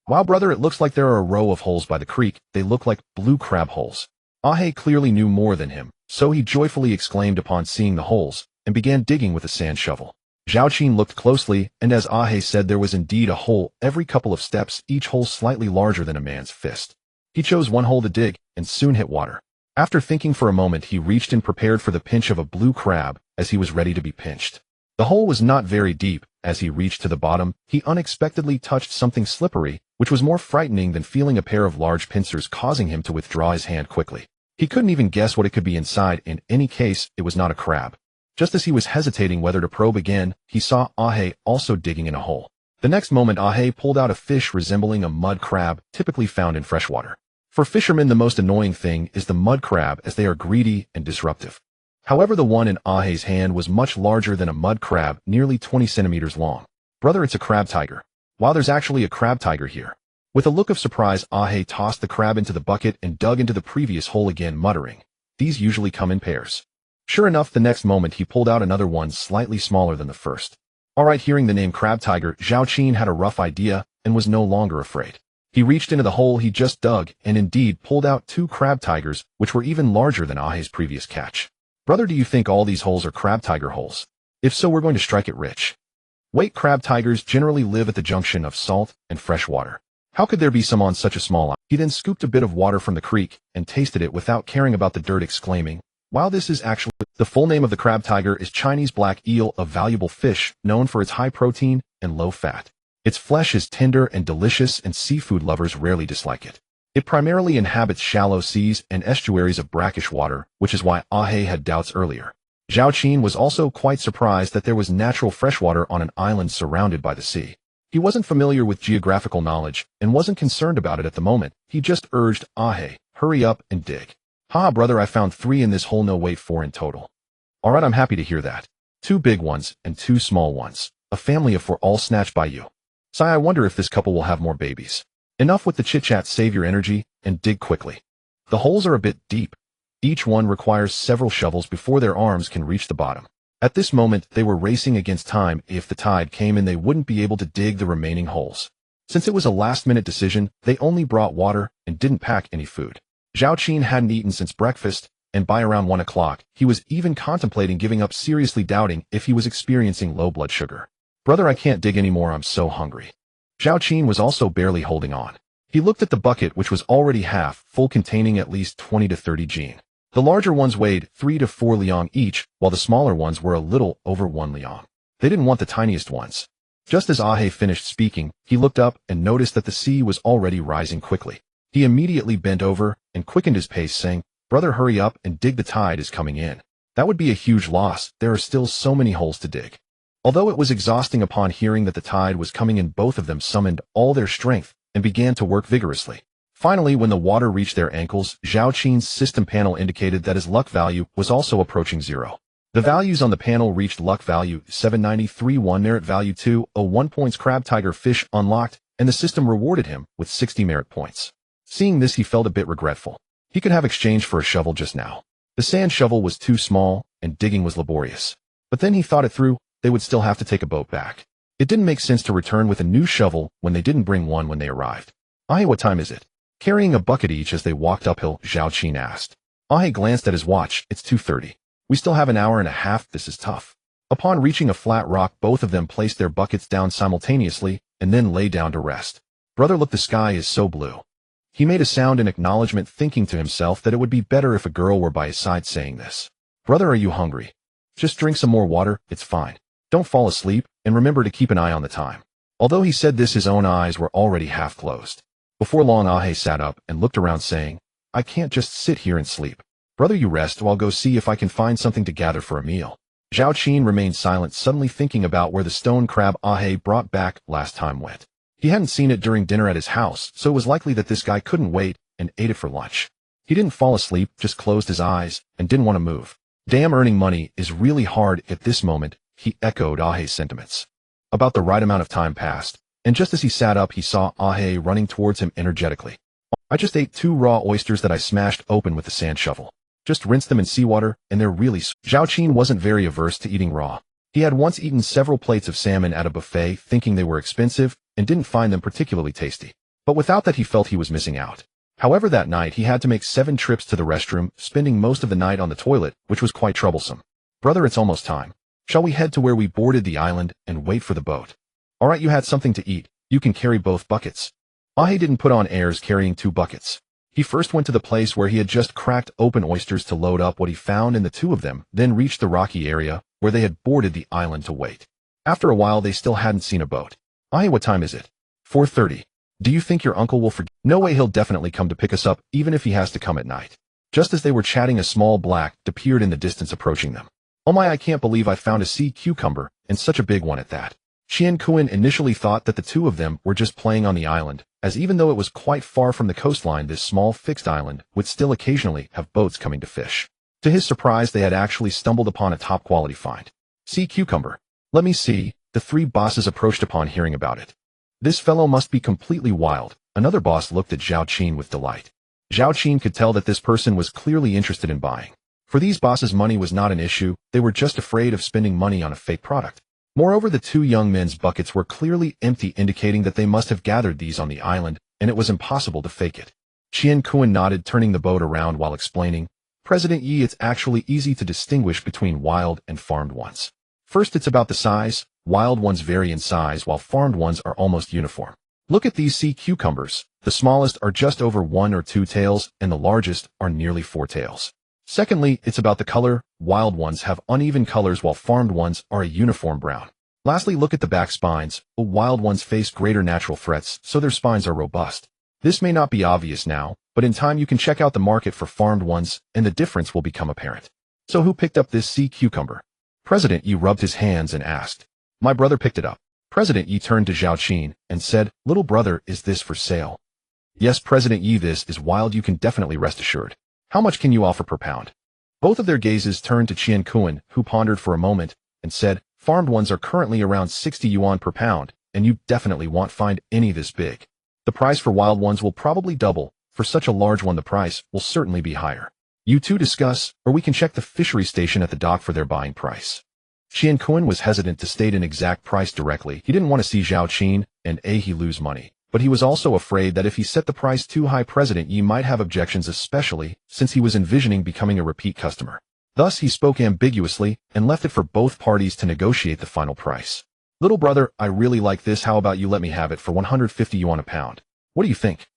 Wow, brother, it looks like there are a row of holes by the creek. They look like blue crab holes. Ahe clearly knew more than him, so he joyfully exclaimed upon seeing the holes, and began digging with a sand shovel. Zhao Qin looked closely, and as Ahe said, there was indeed a hole every couple of steps, each hole slightly larger than a man's fist. He chose one hole to dig, and soon hit water. After thinking for a moment, he reached and prepared for the pinch of a blue crab, as he was ready to be pinched. The hole was not very deep. As he reached to the bottom, he unexpectedly touched something slippery, which was more frightening than feeling a pair of large pincers, causing him to withdraw his hand quickly. He couldn't even guess what it could be inside. In any case, it was not a crab. Just as he was hesitating whether to probe again, he saw Ahe also digging in a hole. The next moment, Ahe pulled out a fish resembling a mud crab, typically found in freshwater. For fishermen, the most annoying thing is the mud crab, as they are greedy and disruptive. However, the one in Ahe's hand was much larger than a mud crab, nearly 20 centimeters long. Brother, it's a crab tiger. Wow, there's actually a crab tiger here. With a look of surprise, Ahe tossed the crab into the bucket and dug into the previous hole again, muttering, "These usually come in pairs." Sure enough, the next moment he pulled out another one slightly smaller than the first. Alright, hearing the name crab tiger, Zhao Qin had a rough idea and was no longer afraid. He reached into the hole he just dug and indeed pulled out 2 crab tigers, which were even larger than Ahe's previous catch. Brother, do you think all these holes are crab tiger holes? If so, we're going to strike it rich. Wait, crab tigers generally live at the junction of salt and fresh water. How could there be some on such a small island? He then scooped a bit of water from the creek and tasted it without caring about the dirt, exclaiming, "Wow, this is actually..." The full name of the crab tiger is Chinese black eel, a valuable fish known for its high protein and low fat. Its flesh is tender and delicious, and seafood lovers rarely dislike it. It primarily inhabits shallow seas and estuaries of brackish water, which is why Ahe had doubts earlier. Zhao Qin was also quite surprised that there was natural freshwater on an island surrounded by the sea. He wasn't familiar with geographical knowledge and wasn't concerned about it at the moment. He just urged Ahe, "Hurry up and dig." "Haha, brother, I found 3 in this hole. No, wait, 4 in total." "Alright, I'm happy to hear that. 2 big ones and 2 small ones. A family of 4 all snatched by you. Sigh, I wonder if this couple will have more babies." Enough with the chit-chat, save your energy, and dig quickly. The holes are a bit deep. Each one requires several shovels before their arms can reach the bottom. At this moment, they were racing against time. If the tide came in, they wouldn't be able to dig the remaining holes. Since it was a last-minute decision, they only brought water and didn't pack any food. Zhao Qin hadn't eaten since breakfast, and by around 1 o'clock, he was even contemplating giving up, seriously doubting if he was experiencing low blood sugar. "Brother, I can't dig anymore, I'm so hungry." Zhao Qin was also barely holding on. He looked at the bucket, which was already half full, containing at least 20 to 30 jin. The larger ones weighed 3 to 4 liang each, while the smaller ones were a little over 1 liang. They didn't want the tiniest ones. Just as Ah He finished speaking, he looked up and noticed that the sea was already rising quickly. He immediately bent over and quickened his pace, saying, "Brother, hurry up and dig, the tide is coming in." That would be a huge loss, there are still so many holes to dig. Although it was exhausting, upon hearing that the tide was coming in, both of them summoned all their strength and began to work vigorously. Finally, when the water reached their ankles, Zhao Qin's system panel indicated that his luck value was also approaching 0. The values on the panel reached luck value 793, merit value 201 points, crab tiger fish unlocked, and the system rewarded him with 60 merit points. Seeing this, he felt a bit regretful. He could have exchanged for a shovel just now. The sand shovel was too small, and digging was laborious. But then he thought it through, they would still have to take a boat back. It didn't make sense to return with a new shovel when they didn't bring one when they arrived. "Ah He, what time is it?" Carrying a bucket each as they walked uphill, Zhao Qin asked. Ah He glanced at his watch. "It's 2:30. We still have an hour and a half, this is tough." Upon reaching a flat rock, both of them placed their buckets down simultaneously and then lay down to rest. "Brother, look, the sky is so blue." He made a sound in acknowledgement, thinking to himself that it would be better if a girl were by his side saying this. "Brother, are you hungry? Just drink some more water, it's fine. Don't fall asleep, and remember to keep an eye on the time." Although he said this, his own eyes were already half closed. Before long, Ah He sat up and looked around, saying, "I can't just sit here and sleep. Brother, you rest while I'll go see if I can find something to gather for a meal." Zhao Qin remained silent, suddenly thinking about where the stone crab Ah He brought back last time went. He hadn't seen it during dinner at his house, so it was likely that this guy couldn't wait and ate it for lunch. He didn't fall asleep, just closed his eyes and didn't want to move. "Damn, earning money is really hard at this moment," he echoed Ah He's sentiments. About the right amount of time passed, and just as he sat up, he saw Ah He running towards him energetically. "I just ate 2 raw oysters that I smashed open with the sand shovel. Just rinse them in seawater, and they're really Zhao Qin wasn't very averse to eating raw. He had once eaten several plates of salmon at a buffet, thinking they were expensive, and didn't find them particularly tasty. But without that, he felt he was missing out. However, that night he had to make 7 trips to the restroom, spending most of the night on the toilet, which was quite troublesome. "Brother, it's almost time. Shall we head to where we boarded the island and wait for the boat?" "All right, you had something to eat. You can carry both buckets." Ah He didn't put on airs carrying 2 buckets. He first went to the place where he had just cracked open oysters to load up what he found in the 2 of them, then reached the rocky area where they had boarded the island to wait. After a while, they still hadn't seen a boat. "Ah He, what time is it?" 4:30. "Do you think your uncle will forget?" "No way, he'll definitely come to pick us up, even if he has to come at night." Just as they were chatting, a small black appeared in the distance, approaching them. "Oh my, I can't believe I found a sea cucumber, and such a big one at that." Qian Kuan initially thought that the 2 of them were just playing on the island, as even though it was quite far from the coastline, this small fixed island would still occasionally have boats coming to fish. To his surprise, they had actually stumbled upon a top-quality find. "Sea cucumber. Let me see." The 3 bosses approached upon hearing about it. "This fellow must be completely wild." Another boss looked at Zhao Qin with delight. Zhao Qin could tell that this person was clearly interested in buying. For these bosses, money was not an issue, they were just afraid of spending money on a fake product. Moreover, the 2 young men's buckets were clearly empty, indicating that they must have gathered these on the island, and it was impossible to fake it. Qian Kuan nodded, turning the boat around while explaining, "President Yi, it's actually easy to distinguish between wild and farmed ones. First, it's about the size. Wild ones vary in size, while farmed ones are almost uniform. Look at these sea cucumbers. The smallest are just over 1 or 2 tails, and the largest are nearly 4 tails. Secondly, it's about the color. Wild ones have uneven colors, while farmed ones are a uniform brown. Lastly, look at the back spines. Wild ones face greater natural threats, so their spines are robust. This may not be obvious now, but in time you can check out the market for farmed ones, and the difference will become apparent." "So who picked up this sea cucumber?" President Yi rubbed his hands and asked. "My brother picked it up." President Yi turned to Zhao Qin and said, "Little brother, is this for sale?" "Yes, President Yi, this is wild, you can definitely rest assured. How much can you offer per pound?" Both of their gazes turned to Qian Kuan, who pondered for a moment and said, "Farmed ones are currently around 60 yuan per pound, and you definitely won't find any this big. The price for wild ones will probably double. For such a large one, the price will certainly be higher. You 2 discuss, or we can check the fishery station at the dock for their buying price." Qian Kuan was hesitant to state an exact price directly. He didn't want to see Zhao Qin and he lose money, but he was also afraid that if he set the price too high, President Yi might have objections, especially since he was envisioning becoming a repeat customer. Thus, he spoke ambiguously and left it for both parties to negotiate the final price. Little brother, I really like this. How about you let me have it for 150 yuan a pound? What do you think?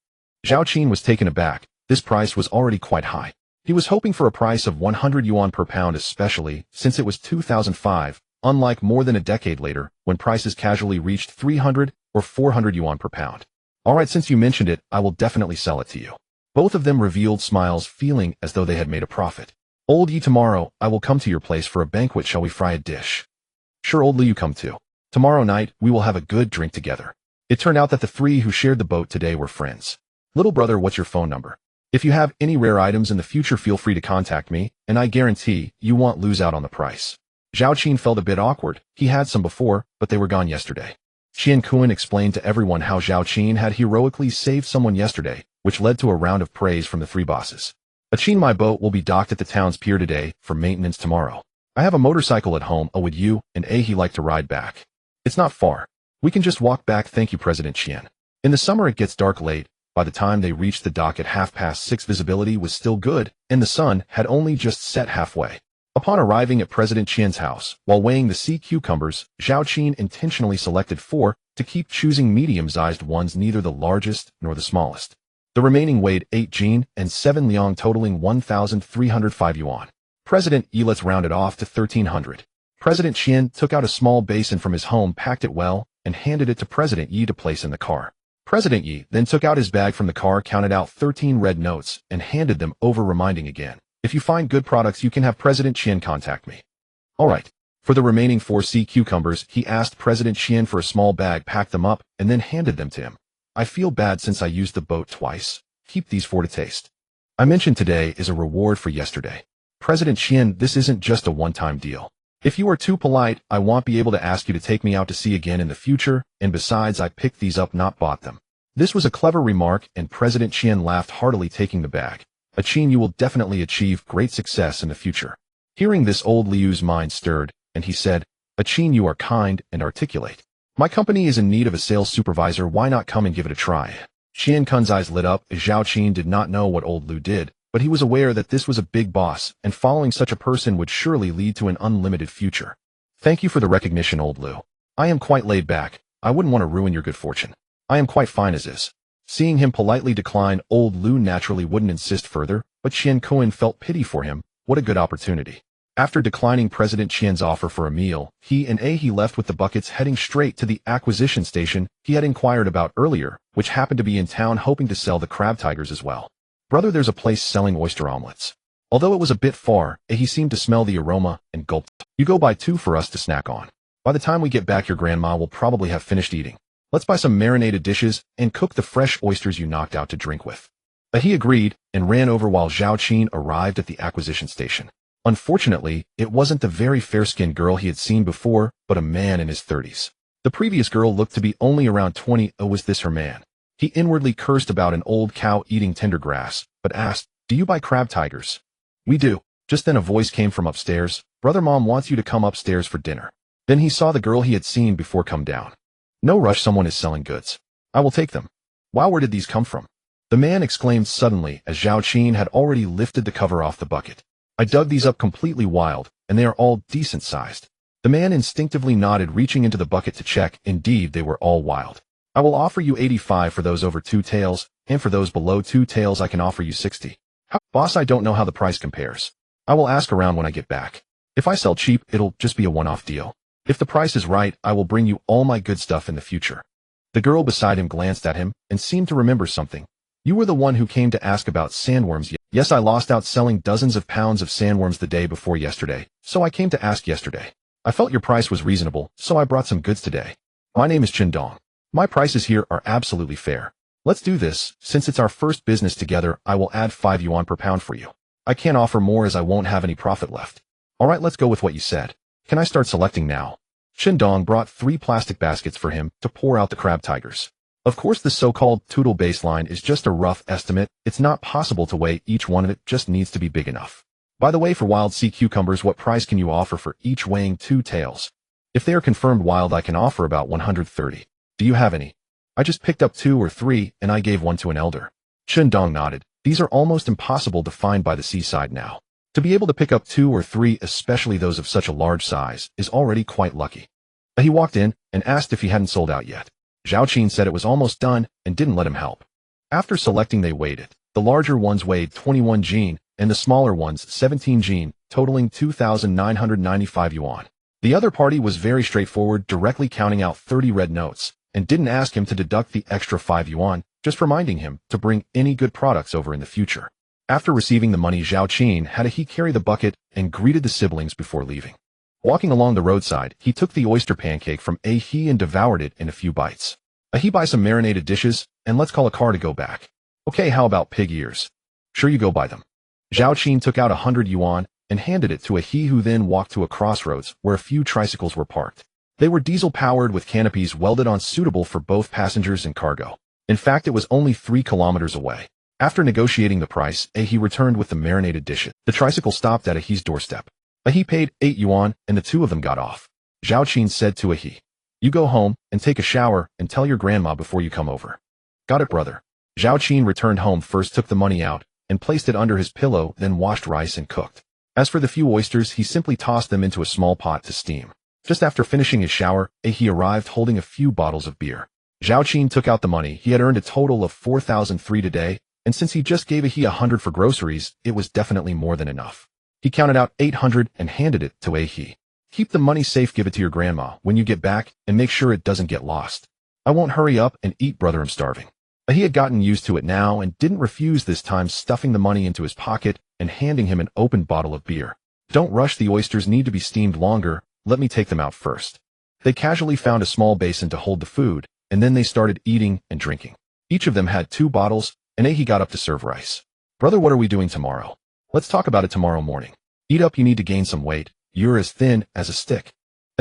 Zhao Qin was taken aback. This price was already quite high. He was hoping for a price of 100 yuan per pound, especially since it was 2005, unlike more than a decade later, when prices casually reached 300 or 400 yuan per pound. Alright, since you mentioned it, I will definitely sell it to you. Both of them revealed smiles, feeling as though they had made a profit. Old Yi, tomorrow, I will come to your place for a banquet. Shall we fry a dish? Sure, Old Li, you come too. Tomorrow night, we will have a good drink together. It turned out that the three who shared the boat today were friends. Little brother, what's your phone number? If you have any rare items in the future, feel free to contact me, and I guarantee you won't lose out on the price. Zhao Qin felt a bit awkward. He had some before, but they were gone yesterday. Qian Kuan explained to everyone how Zhao Qin had heroically saved someone yesterday, which led to a round of praise from the three bosses. Qin, my boat will be docked at the town's pier today for maintenance tomorrow. I have a motorcycle at home. Would you and he like to ride back? It's not far. We can just walk back. Thank you, President Qian. In the summer, it gets dark late. By the time they reached the dock at 6:30, visibility was still good, and the sun had only just set halfway. Upon arriving at President Qian's house, while weighing the sea cucumbers, Zhao Qin intentionally selected 4 to keep choosing medium-sized ones, neither the largest nor the smallest. The remaining weighed 8 jin and 7 liang, totaling 1,305 yuan. President Yi, let's round it off to 1,300. President Qian took out a small basin from his home, packed it well, and handed it to President Yi to place in the car. President Yi then took out his bag from the car, counted out 13 red notes, and handed them over, reminding again, if you find good products, you can have President Qian contact me. Alright. For the remaining 4 sea cucumbers, he asked President Qian for a small bag, packed them up, and then handed them to him. I feel bad since I used the boat twice. Keep these 4 to taste. I mentioned today is a reward for yesterday. President Qian, this isn't just a one-time deal. If you are too polite, I won't be able to ask you to take me out to sea again in the future, and besides, I picked these up, not bought them. This was a clever remark, and President Qian laughed heartily, taking the bag. Qin, you will definitely achieve great success in the future. Hearing this, old Liu's mind stirred, and he said, Qin, you are kind and articulate. My company is in need of a sales supervisor. Why not come and give it a try? Qian Kun's eyes lit up, as Zhao Qin did not know what old Liu did, but he was aware that this was a big boss, and following such a person would surely lead to an unlimited future. Thank you for the recognition, old Liu. I am quite laid back. I wouldn't want to ruin your good fortune. I am quite fine as is. Seeing him politely decline, old Liu naturally wouldn't insist further, but Qian Kuan felt pity for him. What a good opportunity. After declining President Qian's offer for a meal, he left with the buckets, heading straight to the acquisition station he had inquired about earlier, which happened to be in town, hoping to sell the crab tigers as well. Brother, there's a place selling oyster omelets. Although it was a bit far, he seemed to smell the aroma and gulped. You go buy 2 for us to snack on. By the time we get back, your grandma will probably have finished eating. Let's buy some marinated dishes and cook the fresh oysters you knocked out to drink with. He agreed and ran over while Zhao Qin arrived at the acquisition station. Unfortunately, it wasn't the very fair-skinned girl he had seen before, but a man in his 30s. The previous girl looked to be only around 20. Oh, was this her man? He inwardly cursed about an old cow eating tender grass, but asked, do you buy crab tigers? We do. Just then a voice came from upstairs. Brother, Mom wants you to come upstairs for dinner. Then he saw the girl he had seen before come down. No rush, someone is selling goods. I will take them. Wow, where did these come from? The man exclaimed suddenly, as Zhao Qin had already lifted the cover off the bucket. I dug these up completely wild, and they are all decent sized. The man instinctively nodded, reaching into the bucket to check. Indeed, they were all wild. I will offer you 85 for those over 2 tails, and for those below 2 tails I can offer you 60. Boss, I don't know how the price compares. I will ask around when I get back. If I sell cheap, it'll just be a one-off deal. If the price is right, I will bring you all my good stuff in the future. The girl beside him glanced at him and seemed to remember something. You were the one who came to ask about sandworms. Yes, I lost out selling dozens of pounds of sandworms the day before yesterday, so I came to ask yesterday. I felt your price was reasonable, so I brought some goods today. My name is Qin Dong. My prices here are absolutely fair. Let's do this. Since it's our first business together, I will add 5 yuan per pound for you. I can't offer more as I won't have any profit left. Alright, let's go with what you said. Can I start selecting now? Qin Dong brought 3 plastic baskets for him to pour out the crab tigers. Of course, the so-called total baseline is just a rough estimate. It's not possible to weigh each one, of it just needs to be big enough. By the way, for wild sea cucumbers, what price can you offer for each weighing 2 tails? If they are confirmed wild, I can offer about 130. Do you have any? I just picked up 2 or 3, and I gave one to an elder. Chen Dong nodded. These are almost impossible to find by the seaside now. To be able to pick up 2 or 3, especially those of such a large size, is already quite lucky. He walked in and asked if he hadn't sold out yet. Zhao Qin said it was almost done and didn't let him help. After selecting, they weighed it. The larger ones weighed 21 jin, and the smaller ones 17 jin, totaling 2,995 yuan. The other party was very straightforward, directly counting out 30 red notes, and didn't ask him to deduct the extra 5 yuan, just reminding him to bring any good products over in the future. After receiving the money, Zhao Qin had he carry the bucket and greeted the siblings before leaving. Walking along the roadside, he took the oyster pancake from he and devoured it in a few bites. He buy some marinated dishes, and let's call a car to go back. Okay, how about pig ears? Sure, you go buy them. Zhao Qin took out 100 yuan and handed it to he who then walked to a crossroads where a few tricycles were parked. They were diesel-powered with canopies welded on, suitable for both passengers and cargo. In fact, it was only 3 kilometers away. After negotiating the price, he returned with the marinated dishes. The tricycle stopped at he's doorstep. He paid 8 yuan, and the two of them got off. Zhao Qin said to he, "You go home and take a shower and tell your grandma before you come over." Got it, brother. Zhao Qin returned home first, took the money out and placed it under his pillow, then washed rice and cooked. As for the few oysters, he simply tossed them into a small pot to steam. Just after finishing his shower, he arrived holding a few bottles of beer. Zhao Qin took out the money. He had earned a total of 4,003 today, and since he just gave he 100 for groceries, it was definitely more than enough. He counted out 800 and handed it to he. "Keep the money safe, give it to your grandma when you get back, and make sure it doesn't get lost. I won't. Hurry up and eat, brother, I'm starving." He had gotten used to it now and didn't refuse this time, stuffing the money into his pocket and handing him an open bottle of beer. "Don't rush, the oysters need to be steamed longer, let me take them out first." They casually found a small basin to hold the food, and then they started eating and drinking. Each of them had 2 bottles, and he got up to serve rice. "Brother, what are we doing tomorrow? Let's talk about it tomorrow morning. Eat up, you need to gain some weight. You're as thin as a stick."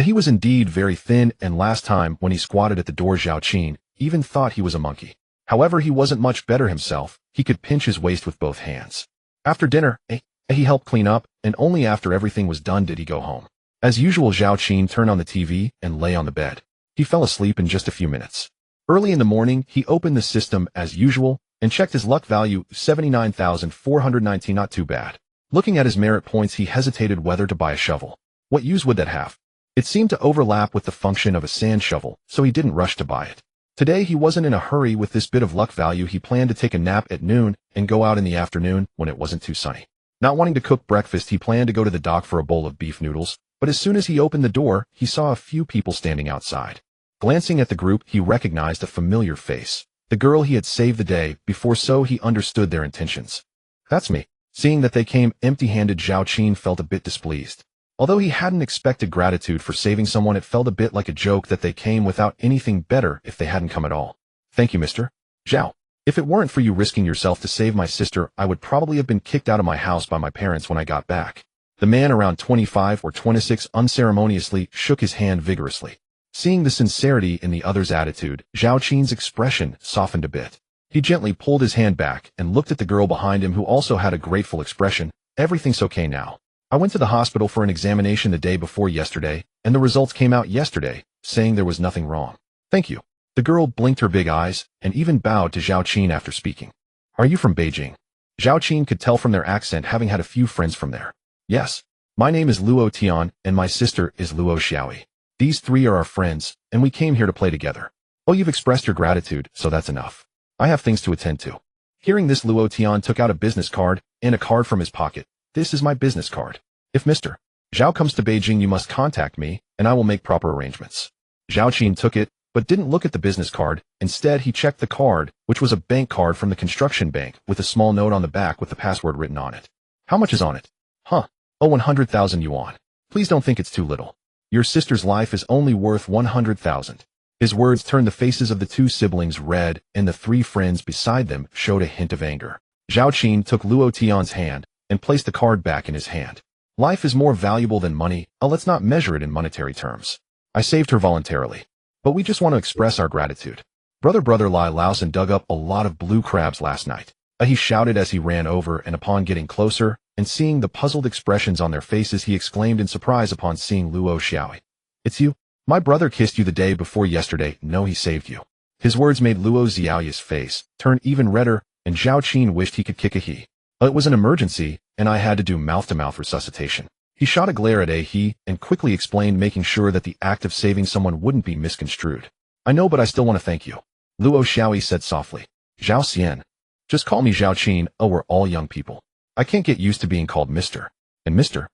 He was indeed very thin, and last time when he squatted at the door, Zhao Qin even thought he was a monkey. However, he wasn't much better himself. He could pinch his waist with both hands. After dinner, he helped clean up, and only after everything was done did he go home. As usual, Zhao Qin turned on the TV and lay on the bed. He fell asleep in just a few minutes. Early in the morning, he opened the system as usual and checked his luck value, 79,419, not too bad. Looking at his merit points, he hesitated whether to buy a shovel. What use would that have? It seemed to overlap with the function of a sand shovel, so he didn't rush to buy it. Today he wasn't in a hurry with this bit of luck value. He planned to take a nap at noon and go out in the afternoon when it wasn't too sunny. Not wanting to cook breakfast, he planned to go to the dock for a bowl of beef noodles, but as soon as he opened the door, he saw a few people standing outside. Glancing at the group, he recognized a familiar face. The girl he had saved the day before, so he understood their intentions. "That's me." Seeing that they came empty-handed, Zhao Qin felt a bit displeased. Although he hadn't expected gratitude for saving someone, it felt a bit like a joke that they came without anything better if they hadn't come at all. "Thank you, Mr. Zhao. If it weren't for you risking yourself to save my sister, I would probably have been kicked out of my house by my parents when I got back." The man, around 25 or 26, unceremoniously shook his hand vigorously. Seeing the sincerity in the other's attitude, Zhao Qin's expression softened a bit. He gently pulled his hand back and looked at the girl behind him, who also had a grateful expression. "Everything's okay now. I went to the hospital for an examination the day before yesterday, and the results came out yesterday, saying there was nothing wrong. Thank you." The girl blinked her big eyes and even bowed to Zhao Qin after speaking. "Are you from Beijing?" Zhao Qin could tell from their accent, having had a few friends from there. "Yes. My name is Luo Tian, and my sister is Luo Xiaoi. These 3 are our friends, and we came here to play together." "Oh, you've expressed your gratitude, so that's enough. I have things to attend to." Hearing this, Luo Tian took out a business card and a card from his pocket. "This is my business card. If Mr. Zhao comes to Beijing, you must contact me, and I will make proper arrangements." Zhao Qin took it, but didn't look at the business card. Instead, he checked the card, which was a bank card from the construction bank, with a small note on the back with the password written on it. "How much is on it?" "Huh. Oh, 100,000 yuan. Please don't think it's too little. Your sister's life is only worth 100,000. His words turned the faces of the 2 siblings red, and the 3 friends beside them showed a hint of anger. Zhao Qin took Luo Tian's hand and placed the card back in his hand. "Life is more valuable than money. Let's not measure it in monetary terms. I saved her voluntarily. But we just want to express our gratitude. Brother Lai Laosan dug up a lot of blue crabs last night." He shouted as he ran over, and upon getting closer and seeing the puzzled expressions on their faces, he exclaimed in surprise upon seeing Luo Xiaoi. "It's you? My brother kissed you the day before yesterday. No, he saved you. His words made Luo Xiaoya's face turn even redder, and Zhao Qin wished he could kick a he. It was an emergency, and I had to do mouth-to-mouth resuscitation. He shot a glare at he and quickly explained, making sure that the act of saving someone wouldn't be misconstrued. I know, but I still want to thank you, Luo Xiaoyi said softly. Zhao Xian. Just call me Zhao Qin. Oh, we're all young people. I can't get used to being called Mr. and Mr.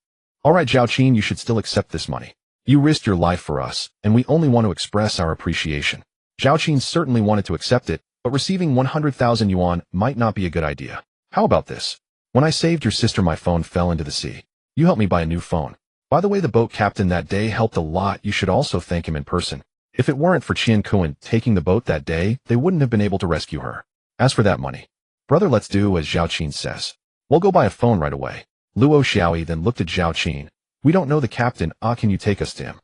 All right, Zhao Qin, you should still accept this money. You risked your life for us, and we only want to express our appreciation. Zhao Qin certainly wanted to accept it, but receiving 100,000 yuan might not be a good idea. How about this? When I saved your sister, my phone fell into the sea. You helped me buy a new phone. By the way, the boat captain that day helped a lot. You should also thank him in person. If it weren't for Qian Kuan taking the boat that day, they wouldn't have been able to rescue her. As for that money, brother, let's do as Zhao Qin says. We'll go buy a phone right away. Luo Xiaoyi then looked at Zhao Qin. We don't know the captain. Can you take us to him?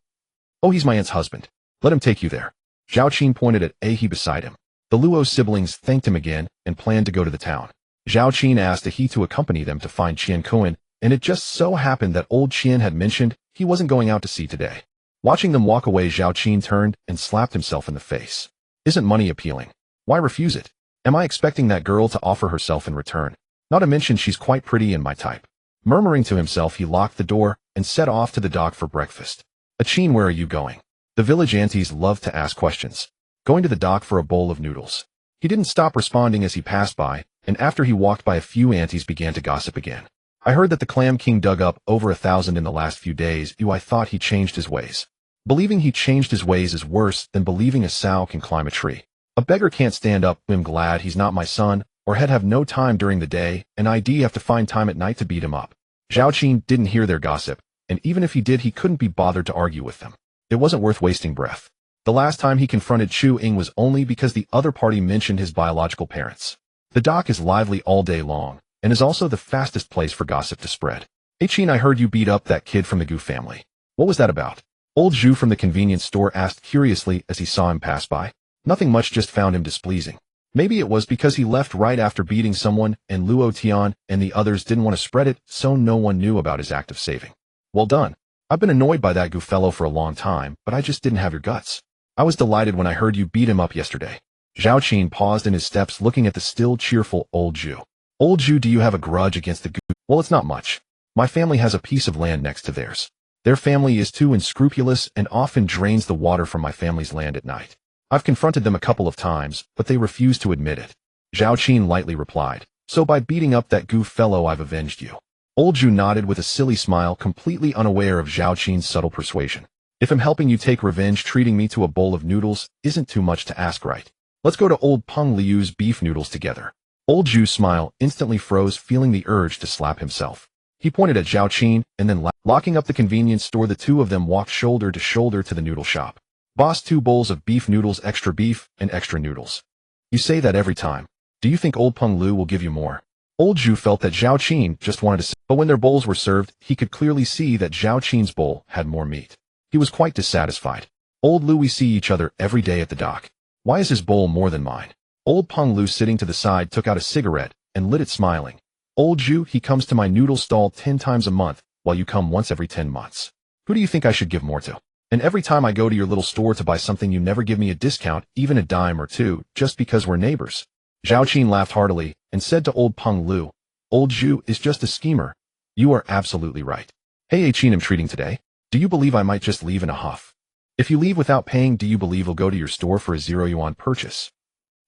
Oh, he's my aunt's husband. Let him take you there. Zhao Qin pointed at he beside him. The Luo siblings thanked him again and planned to go to the town. Zhao Qin asked he to accompany them to find Qian Kuan, and it just so happened that old Qian had mentioned he wasn't going out to sea today. Watching them walk away, Zhao Qin turned and slapped himself in the face. Isn't money appealing? Why refuse it? Am I expecting that girl to offer herself in return? Not to mention she's quite pretty and my type. Murmuring to himself, he locked the door and set off to the dock for breakfast. Qin, where are you going? The village aunties love to ask questions. Going to the dock for a bowl of noodles. He didn't stop responding as he passed by, and after he walked by, a few aunties began to gossip again. I heard that the Clam King dug up over 1,000 in the last few days. I thought he changed his ways. Believing he changed his ways is worse than believing a sow can climb a tree. A beggar can't stand up. I'm glad he's not my son, or he'd have no time during the day, and I'd have to find time at night to beat him up. Zhao Qin didn't hear their gossip, and even if he did, he couldn't be bothered to argue with them. It wasn't worth wasting breath. The last time he confronted Chu Ying was only because the other party mentioned his biological parents. The dock is lively all day long, and is also the fastest place for gossip to spread. Qin, I heard you beat up that kid from the Gu family. What was that about? Old Zhu from the convenience store asked curiously as he saw him pass by. Nothing much, just found him displeasing. Maybe it was because he left right after beating someone, and Luo Tian and the others didn't want to spread it, so no one knew about his act of saving. Well done. I've been annoyed by that Gu fellow for a long time, but I just didn't have your guts. I was delighted when I heard you beat him up yesterday. Zhao Qin paused in his steps, looking at the still cheerful old Zhu. Old Zhu, do you have a grudge against the Gu? Well, it's not much. My family has a piece of land next to theirs. Their family is too unscrupulous and often drains the water from my family's land at night. I've confronted them a couple of times, but they refuse to admit it. Zhao Qin lightly replied. So by beating up that Gu fellow, I've avenged you. Old Zhu nodded with a silly smile, completely unaware of Zhao Qin's subtle persuasion. If I'm helping you take revenge, treating me to a bowl of noodles isn't too much to ask, right? Let's go to old Peng Liu's beef noodles together. Old Zhu's smile instantly froze, feeling the urge to slap himself. He pointed at Zhao Qin, and then locking up the convenience store, the two of them walked shoulder to shoulder to the noodle shop. Boss, 2 bowls of beef noodles, extra beef, and extra noodles. You say that every time. Do you think old Peng Liu will give you more? Old Zhu felt that Zhao Qin just wanted to say, but when their bowls were served, he could clearly see that Zhao Qin's bowl had more meat. He was quite dissatisfied. Old Liu, we see each other every day at the dock. Why is his bowl more than mine? Old Peng Liu, sitting to the side, took out a cigarette and lit it, smiling. Old Zhu, he comes to my noodle stall 10 times a month, while you come once every 10 months. Who do you think I should give more to? And every time I go to your little store to buy something, you never give me a discount, even a dime or two, just because we're neighbors. Zhao Qin laughed heartily and said to old Peng Liu, Old Zhu is just a schemer. You are absolutely right. Hey Qin, I'm treating today. Do you believe I might just leave in a huff? If you leave without paying, do you believe I'll go to your store for a 0 yuan purchase?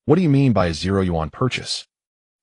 What do you mean by a 0 yuan purchase?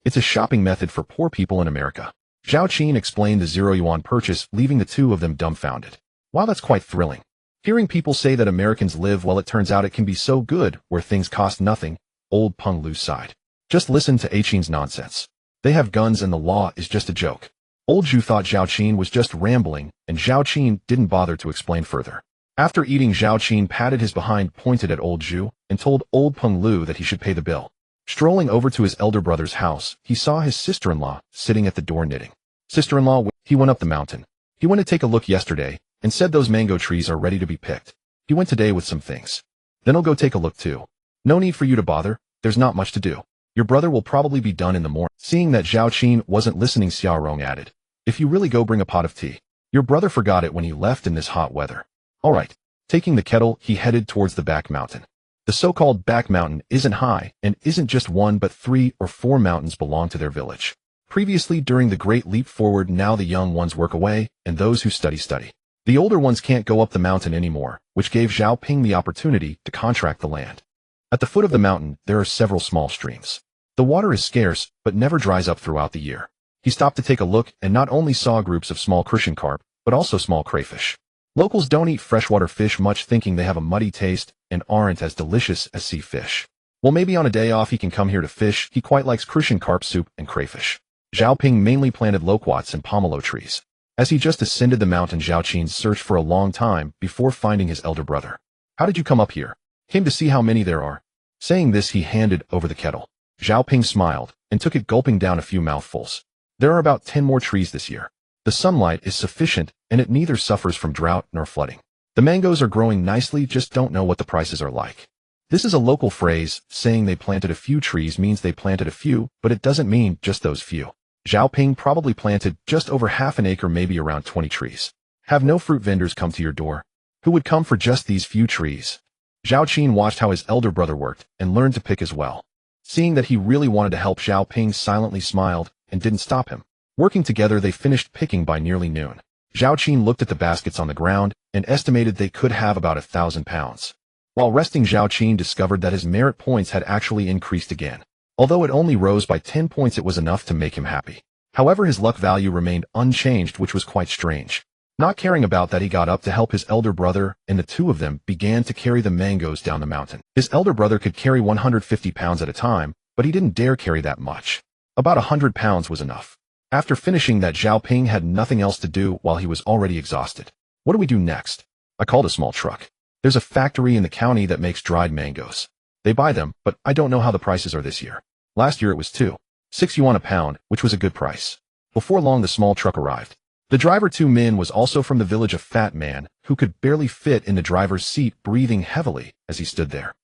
It's a shopping method for poor people in America. Zhao Qin explained the 0 yuan purchase, leaving the two of them dumbfounded. Wow, that's quite thrilling. Hearing people say that Americans live well, it turns out it can be so good where things cost nothing. Old Peng Liu sighed. Just listen to Qin's nonsense. They have guns and the law is just a joke. Old Zhu thought Zhao Qin was just rambling, and Zhao Qin didn't bother to explain further. After eating, Zhao Qin patted his behind, pointed at old Zhu, and told old Peng Liu that he should pay the bill. Strolling over to his elder brother's house, he saw his sister-in-law sitting at the door knitting. Sister-in-law, he went up the mountain. He went to take a look yesterday, and said those mango trees are ready to be picked. He went today with some things. Then I'll go take a look too. No need for you to bother, there's not much to do. Your brother will probably be done in the morning. Seeing that Zhao Qin wasn't listening, Xiaorong added, if you really go, bring a pot of tea. Your brother forgot it when he left in this hot weather. All right. Taking the kettle, he headed towards the back mountain. The so-called back mountain isn't high, and isn't just one but 3 or 4 mountains belong to their village. Previously during the Great Leap Forward, now the young ones work away, and those who study. The older ones can't go up the mountain anymore, which gave Zhao Qin the opportunity to contract the land. At the foot of the mountain, there are several small streams. The water is scarce, but never dries up throughout the year. He stopped to take a look and not only saw groups of small crucian carp, but also small crayfish. Locals don't eat freshwater fish much, thinking they have a muddy taste and aren't as delicious as sea fish. Well, maybe on a day off he can come here to fish. He quite likes crucian carp soup and crayfish. Zhao Qin mainly planted loquats and pomelo trees. As he just ascended the mountain, Zhao Qin searched for a long time before finding his elder brother. How did you come up here? Came to see how many there are. Saying this, he handed over the kettle. Zhao Qin smiled and took it, gulping down a few mouthfuls. There are about 10 more trees this year. The sunlight is sufficient, and it neither suffers from drought nor flooding. The mangoes are growing nicely, just don't know what the prices are like. This is a local phrase. Saying they planted a few trees means they planted a few, but it doesn't mean just those few. Zhao Qin probably planted just over half an acre, maybe around 20 trees. Have no fruit vendors come to your door? Who would come for just these few trees? Zhao Qin watched how his elder brother worked and learned to pick as well. Seeing that he really wanted to help, Zhao Qin silently smiled and didn't stop him. Working together, they finished picking by nearly noon. Zhao Qin looked at the baskets on the ground and estimated they could have about 1,000 pounds. While resting, Zhao Qin discovered that his merit points had actually increased again. Although it only rose by 10 points, it was enough to make him happy. However, his luck value remained unchanged, which was quite strange. Not caring about that, he got up to help his elder brother, and the two of them began to carry the mangoes down the mountain. His elder brother could carry 150 pounds at a time, but he didn't dare carry that much. About 100 pounds was enough. After finishing that, Zhao Qin had nothing else to do while he was already exhausted. What do we do next? I called a small truck. There's a factory in the county that makes dried mangoes. They buy them, but I don't know how the prices are this year. Last year it was 2.6 yuan a pound, which was a good price. Before long, the small truck arrived. The driver, 2 men, was also from the village, a fat man who could barely fit in the driver's seat, breathing heavily as he stood there.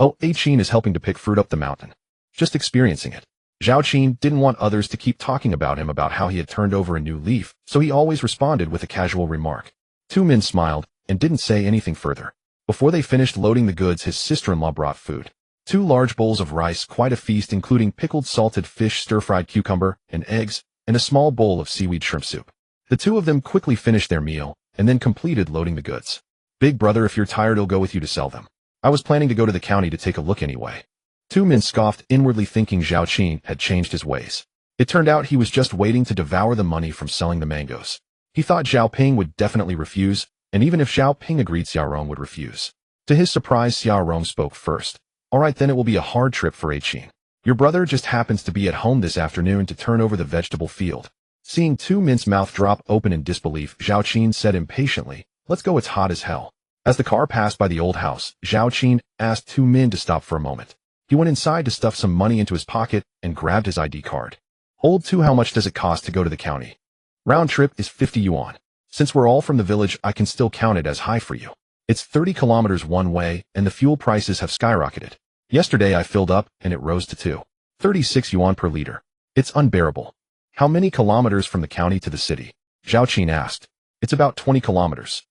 Oh, Qin is helping to pick fruit up the mountain. Just experiencing it. Zhao Qin didn't want others to keep talking about him, about how he had turned over a new leaf, so he always responded with a casual remark. 2 men smiled and didn't say anything further. Before they finished loading the goods, his sister-in-law brought food. 2 large bowls of rice, quite a feast, including pickled salted fish, stir-fried cucumber, and eggs, and a small bowl of seaweed shrimp soup. The two of them quickly finished their meal and then completed loading the goods. Big brother, if you're tired, I'll go with you to sell them. I was planning to go to the county to take a look anyway. 2 men scoffed, inwardly thinking Zhao Qin had changed his ways. It turned out he was just waiting to devour the money from selling the mangoes. He thought Zhao Qin would definitely refuse, and even if Zhao Qin agreed, Xiaorong would refuse. To his surprise, Xiaorong spoke first. All right, then it will be a hard trip for Qin. Your brother just happens to be at home this afternoon to turn over the vegetable field. Seeing 2 men's mouth drop open in disbelief, Zhao Qin said impatiently, let's go, it's hot as hell. As the car passed by the old house, Zhao Qin asked 2 men to stop for a moment. He went inside to stuff some money into his pocket and grabbed his ID card. Old 2, how much does it cost to go to the county? Round trip is 50 yuan. Since we're all from the village, I can still count it as high for you. It's 30 kilometers one way, and the fuel prices have skyrocketed. Yesterday I filled up, and it rose to 36 yuan per liter. It's unbearable. How many kilometers from the county to the city? Zhao Qin asked. It's about 20 kilometers.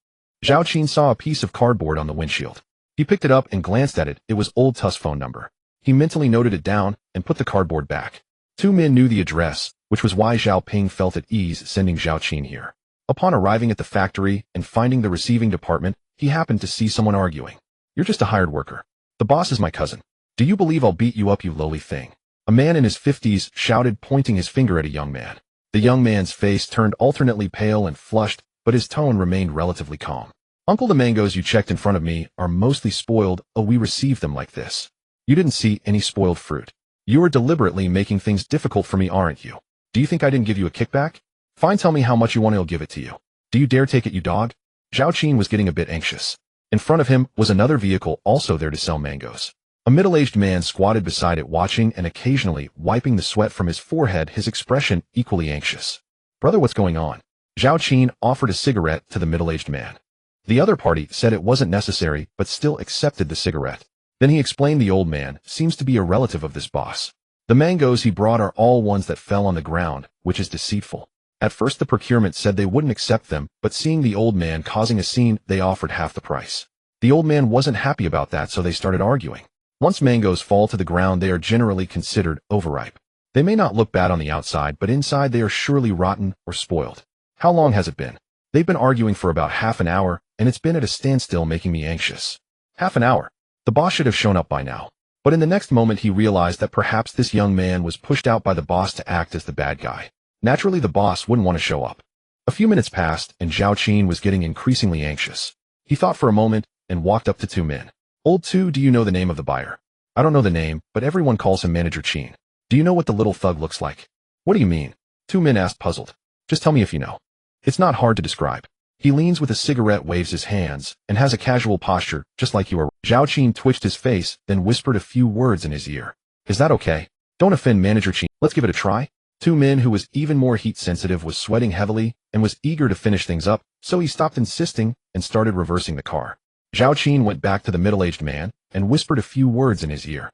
Zhao Qin saw a piece of cardboard on the windshield. He picked it up and glanced at it. It was old Tu's phone number. He mentally noted it down and put the cardboard back. 2 men knew the address, which was why Zhao Qin felt at ease sending Zhao Qin here. Upon arriving at the factory and finding the receiving department, he happened to see someone arguing. You're just a hired worker. The boss is my cousin. Do you believe I'll beat you up, you lowly thing? A man in his 50s shouted, pointing his finger at a young man. The young man's face turned alternately pale and flushed, but his tone remained relatively calm. Uncle, the mangoes you checked in front of me are mostly spoiled. Oh, we received them like this. You didn't see any spoiled fruit. You are deliberately making things difficult for me, aren't you? Do you think I didn't give you a kickback? Fine, tell me how much you want, I'll give it to you. Do you dare take it, you dog? Zhao Qin was getting a bit anxious. In front of him was another vehicle also there to sell mangoes. A middle-aged man squatted beside it, watching and occasionally wiping the sweat from his forehead, his expression equally anxious. Brother, what's going on? Zhao Qin offered a cigarette to the middle-aged man. The other party said it wasn't necessary, but still accepted the cigarette. Then he explained the old man seems to be a relative of this boss. The mangoes he brought are all ones that fell on the ground, which is deceitful. At first the procurement said they wouldn't accept them, but seeing the old man causing a scene, they offered half the price. The old man wasn't happy about that, so they started arguing. Once mangoes fall to the ground, they are generally considered overripe. They may not look bad on the outside, but inside they are surely rotten or spoiled. How long has it been? They've been arguing for about half an hour, and it's been at a standstill, making me anxious. Half an hour. The boss should have shown up by now. But in the next moment he realized that perhaps this young man was pushed out by the boss to act as the bad guy. Naturally, the boss wouldn't want to show up. A few minutes passed, and Zhao Qin was getting increasingly anxious. He thought for a moment and walked up to two men. Old two, do you know the name of the buyer? I don't know the name, but everyone calls him Manager Qin. Do you know what the little thug looks like? What do you mean? Two men asked, puzzled. Just tell me if you know. It's not hard to describe. He leans with a cigarette, waves his hands, and has a casual posture, just like you are. Zhao Qin twitched his face, then whispered a few words in his ear. Is that okay? Don't offend Manager Qin. Let's give it a try. Two men, who was even more heat-sensitive, was sweating heavily and was eager to finish things up, so he stopped insisting and started reversing the car. Zhao Qin went back to the middle-aged man and whispered a few words in his ear.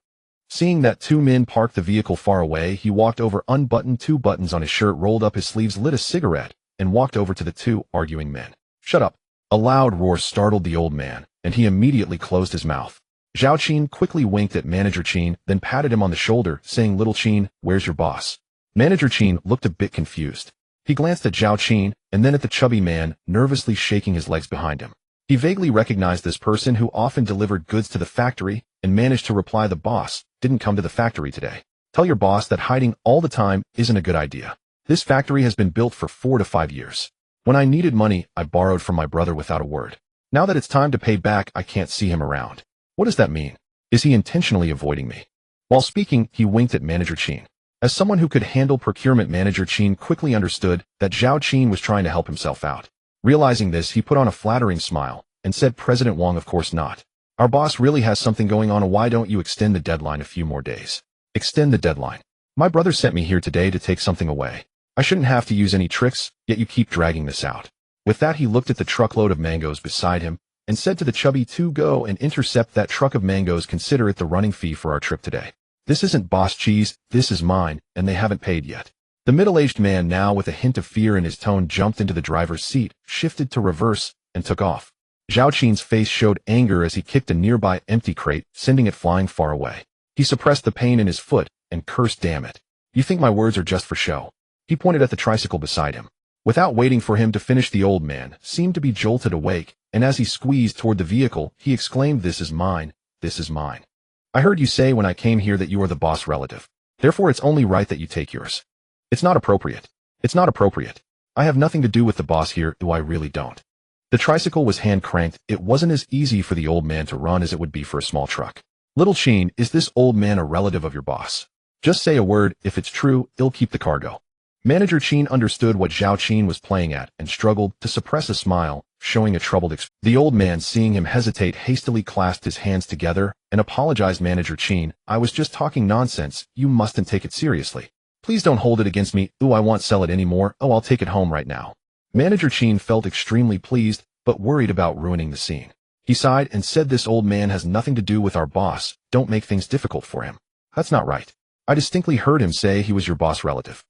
Seeing that two men parked the vehicle far away, he walked over, unbuttoned two buttons on his shirt, rolled up his sleeves, lit a cigarette, and walked over to the two arguing men. Shut up. A loud roar startled the old man, and he immediately closed his mouth. Zhao Qin quickly winked at Manager Qin, then patted him on the shoulder, saying, Little Qin, where's your boss? Manager Qin looked a bit confused. He glanced at Zhao Qin, and then at the chubby man, nervously shaking his legs behind him. He vaguely recognized this person who often delivered goods to the factory, and managed to reply, the boss didn't come to the factory today. Tell your boss that hiding all the time isn't a good idea. This factory has been built for 4 to 5 years. When I needed money, I borrowed from my brother without a word. Now that it's time to pay back, I can't see him around. What does that mean? Is he intentionally avoiding me? While speaking, he winked at Manager Qin. As someone who could handle procurement, Manager Qin quickly understood that Zhao Qin was trying to help himself out. Realizing this, he put on a flattering smile and said, President Wang, of course not. Our boss really has something going on. Why don't you extend the deadline a few more days? Extend the deadline. My brother sent me here today to take something away. I shouldn't have to use any tricks, yet you keep dragging this out. With that, he looked at the truckload of mangoes beside him and said to the chubby two, go and intercept that truck of mangoes. Consider it the running fee for our trip today. This isn't boss cheese, this is mine, and they haven't paid yet. The middle-aged man, now with a hint of fear in his tone, jumped into the driver's seat, shifted to reverse, and took off. Zhao Qin's face showed anger as he kicked a nearby empty crate, sending it flying far away. He suppressed the pain in his foot and cursed, damn it. You think my words are just for show? He pointed at the tricycle beside him. Without waiting for him to finish, the old man seemed to be jolted awake, and as he squeezed toward the vehicle, he exclaimed, this is mine, this is mine. I heard you say when I came here that you are the boss relative. Therefore it's only right that you take yours. It's not appropriate. It's not appropriate. I have nothing to do with the boss here, though I really don't. The tricycle was hand-cranked. It wasn't as easy for the old man to run as it would be for a small truck. Little Qin, is this old man a relative of your boss? Just say a word. If it's true, he'll keep the cargo. Manager Qin understood what Zhao Qin was playing at and struggled to suppress a smile, showing a troubled expression. The old man, seeing him hesitate, hastily clasped his hands together and apologized. Manager Qin, I was just talking nonsense. You mustn't take it seriously. Please don't hold it against me. Ooh, I won't sell it anymore. Oh, I'll take it home right now. Manager Qin felt extremely pleased, but worried about ruining the scene. He sighed and said, this old man has nothing to do with our boss. Don't make things difficult for him. That's not right. I distinctly heard him say he was your boss relative.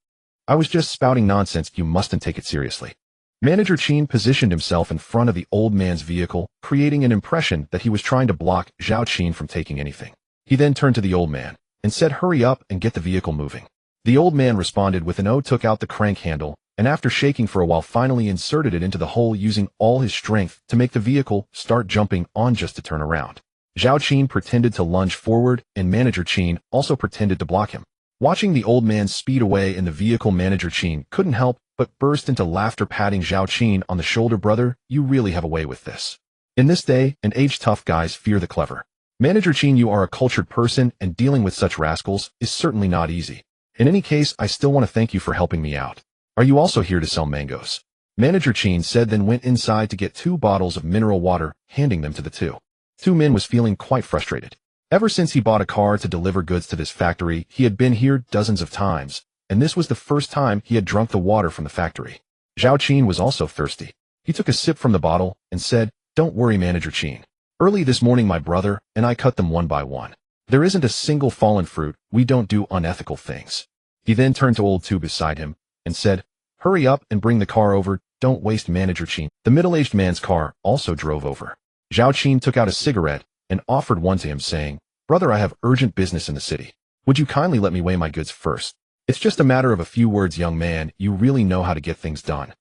I was just spouting nonsense. You mustn't take it seriously. Manager Qin positioned himself in front of the old man's vehicle, creating an impression that he was trying to block Zhao Qin from taking anything. He then turned to the old man and said, hurry up and get the vehicle moving. The old man responded with an "oh," took out the crank handle, and after shaking for a while, finally inserted it into the hole, using all his strength to make the vehicle start jumping on just to turn around. Zhao Qin pretended to lunge forward, and Manager Qin also pretended to block him. Watching the old man speed away in the vehicle, Manager Qin couldn't help but burst into laughter, patting Zhao Qin on the shoulder. Brother, you really have a way with this. In this day and age, tough guys fear the clever. Manager Qin, you are a cultured person, and dealing with such rascals is certainly not easy. In any case, I still want to thank you for helping me out. Are you also here to sell mangoes? Manager Qin said, then went inside to get 2 bottles of mineral water, handing them to the two men. Was feeling quite frustrated. Ever since he bought a car to deliver goods to this factory, he had been here dozens of times, and this was the first time he had drunk the water from the factory. Zhao Qin was also thirsty. He took a sip from the bottle and said, don't worry, Manager Qin. Early this morning, my brother and I cut them one by one. There isn't a single fallen fruit. We don't do unethical things. He then turned to old two beside him and said, hurry up and bring the car over. Don't waste. Manager Qin. The middle-aged man's car also drove over. Zhao Qin took out a cigarette and offered one to him, saying, "Brother, I have urgent business in the city. Would you kindly let me weigh my goods first? It's just a matter of a few words, young man. You really know how to get things done."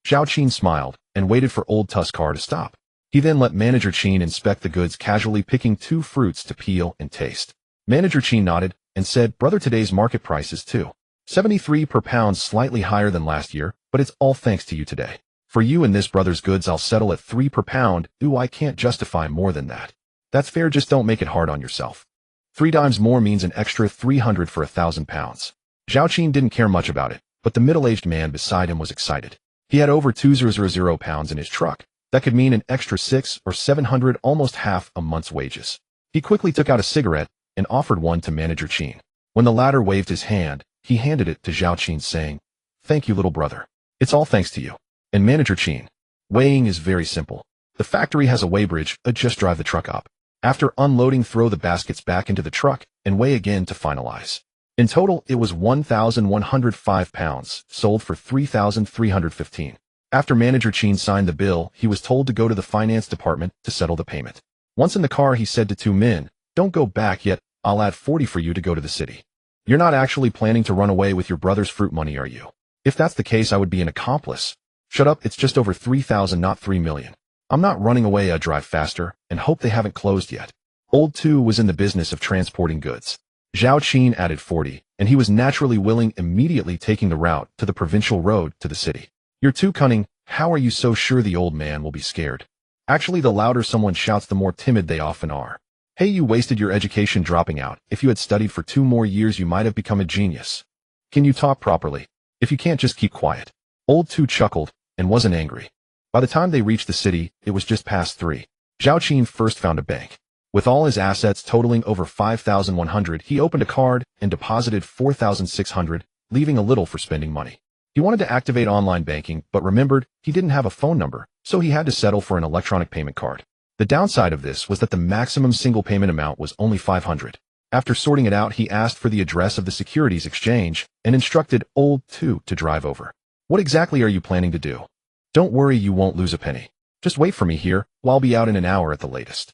Zhao Qin smiled and waited for old Tuskar to stop. He then let Manager Qin inspect the goods, casually picking 2 fruits to peel and taste. Manager Qin nodded and said, "Brother, today's market price is $2.73 per pound, slightly higher than last year, but it's all thanks to you today. For you and this brother's goods, I'll settle at $3 per pound. I can't justify more than that. That's fair, just don't make it hard on yourself. 3 dimes more means an extra 300 for 1,000 pounds. Zhao Qin didn't care much about it, but the middle-aged man beside him was excited. He had over 2,000 pounds in his truck. That could mean an extra 600 or 700, almost half a month's wages. He quickly took out a cigarette and offered one to Manager Qin. When the latter waved his hand, he handed it to Zhao Qin, saying, "Thank you, little brother. It's all thanks to you." And Manager Qin, weighing is very simple. The factory has a weighbridge. Just drive the truck up. After unloading, throw the baskets back into the truck and weigh again to finalize. In total, it was 1,105 pounds, sold for 3,315. After Manager Qin signed the bill, he was told to go to the finance department to settle the payment. Once in the car, he said to 2 men, "Don't go back yet. I'll add 40 for you to go to the city. You're not actually planning to run away with your brother's fruit money, are you? If that's the case, I would be an accomplice." "Shut up, it's just over 3,000, not 3 million. I'm not running away. I drive faster and hope they haven't closed yet." Old Tu was in the business of transporting goods. Zhao Qin added 40, and he was naturally willing, immediately taking the route to the provincial road to the city. "You're too cunning. How are you so sure the old man will be scared? Actually, the louder someone shouts, the more timid they often are. Hey, you wasted your education dropping out. If you had studied for 2 more years, you might have become a genius. Can you talk properly? If you can't, just keep quiet." Old Tu chuckled and wasn't angry. By the time they reached the city, it was just past 3. Zhao Qin first found a bank. With all his assets totaling over 5,100, he opened a card and deposited 4,600, leaving a little for spending money. He wanted to activate online banking, but remembered he didn't have a phone number, so he had to settle for an electronic payment card. The downside of this was that the maximum single payment amount was only 500. After sorting it out, he asked for the address of the securities exchange and instructed Old Tu to drive over. "What exactly are you planning to do?" "Don't worry, you won't lose a penny. Just wait for me here. I'll be out in an hour at the latest."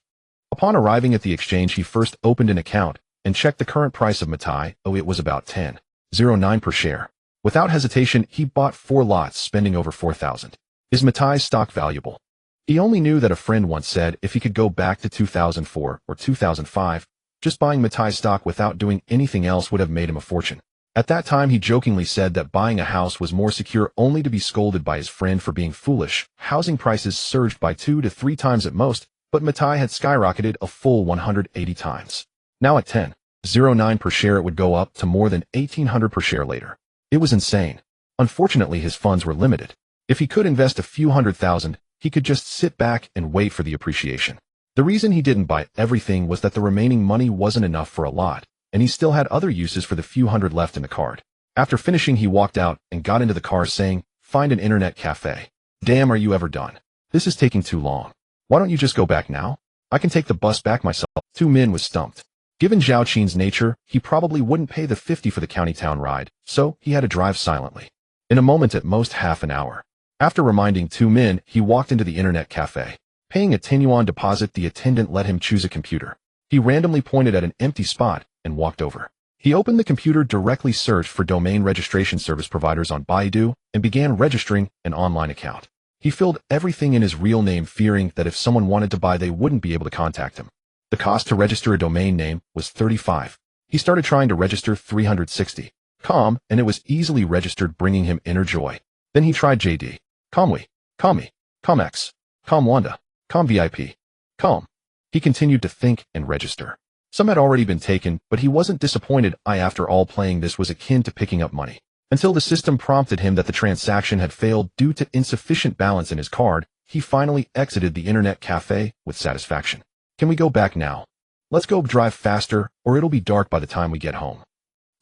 Upon arriving at the exchange, he first opened an account and checked the current price of Matai. It was about 10.09 per share. Without hesitation, he bought 4 lots, spending over 4,000. Is Matai's stock valuable? He only knew that a friend once said if he could go back to 2004 or 2005, just buying Matai's stock without doing anything else would have made him a fortune. At that time, he jokingly said that buying a house was more secure, only to be scolded by his friend for being foolish. Housing prices surged by 2 to 3 times at most, but Matai had skyrocketed a full 180 times. Now at 10.09 per share, it would go up to more than 1,800 per share later. It was insane. Unfortunately, his funds were limited. If he could invest a few $100,000, he could just sit back and wait for the appreciation. The reason he didn't buy everything was that the remaining money wasn't enough for a lot, and he still had other uses for the few hundred left in the card. After finishing, he walked out and got into the car, saying, "Find an internet cafe." "Damn, are you ever done? This is taking too long. Why don't you just go back now? I can take the bus back myself." 2 men was stumped. Given Zhao Qin's nature, he probably wouldn't pay the 50 for the county town ride, so he had to drive silently. In a moment, at most half an hour. After reminding 2 men, he walked into the internet cafe. Paying a 10 yuan deposit, the attendant let him choose a computer. He randomly pointed at an empty spot and walked over. He opened the computer, directly searched for domain registration service providers on Baidu, and began registering an online account. He filled everything in his real name, fearing that if someone wanted to buy, they wouldn't be able to contact him. The cost to register a domain name was 35. He started trying to register 360. Com, and it was easily registered, bringing him inner joy. Then he tried JD. Comwe, Commie, Comex, Comwanda, ComVIP, Com. He continued to think and register. Some had already been taken, but he wasn't disappointed. After all, playing this was akin to picking up money. Until the system prompted him that the transaction had failed due to insufficient balance in his card, he finally exited the internet cafe with satisfaction. "Can we go back now? Let's go, drive faster, or it'll be dark by the time we get home."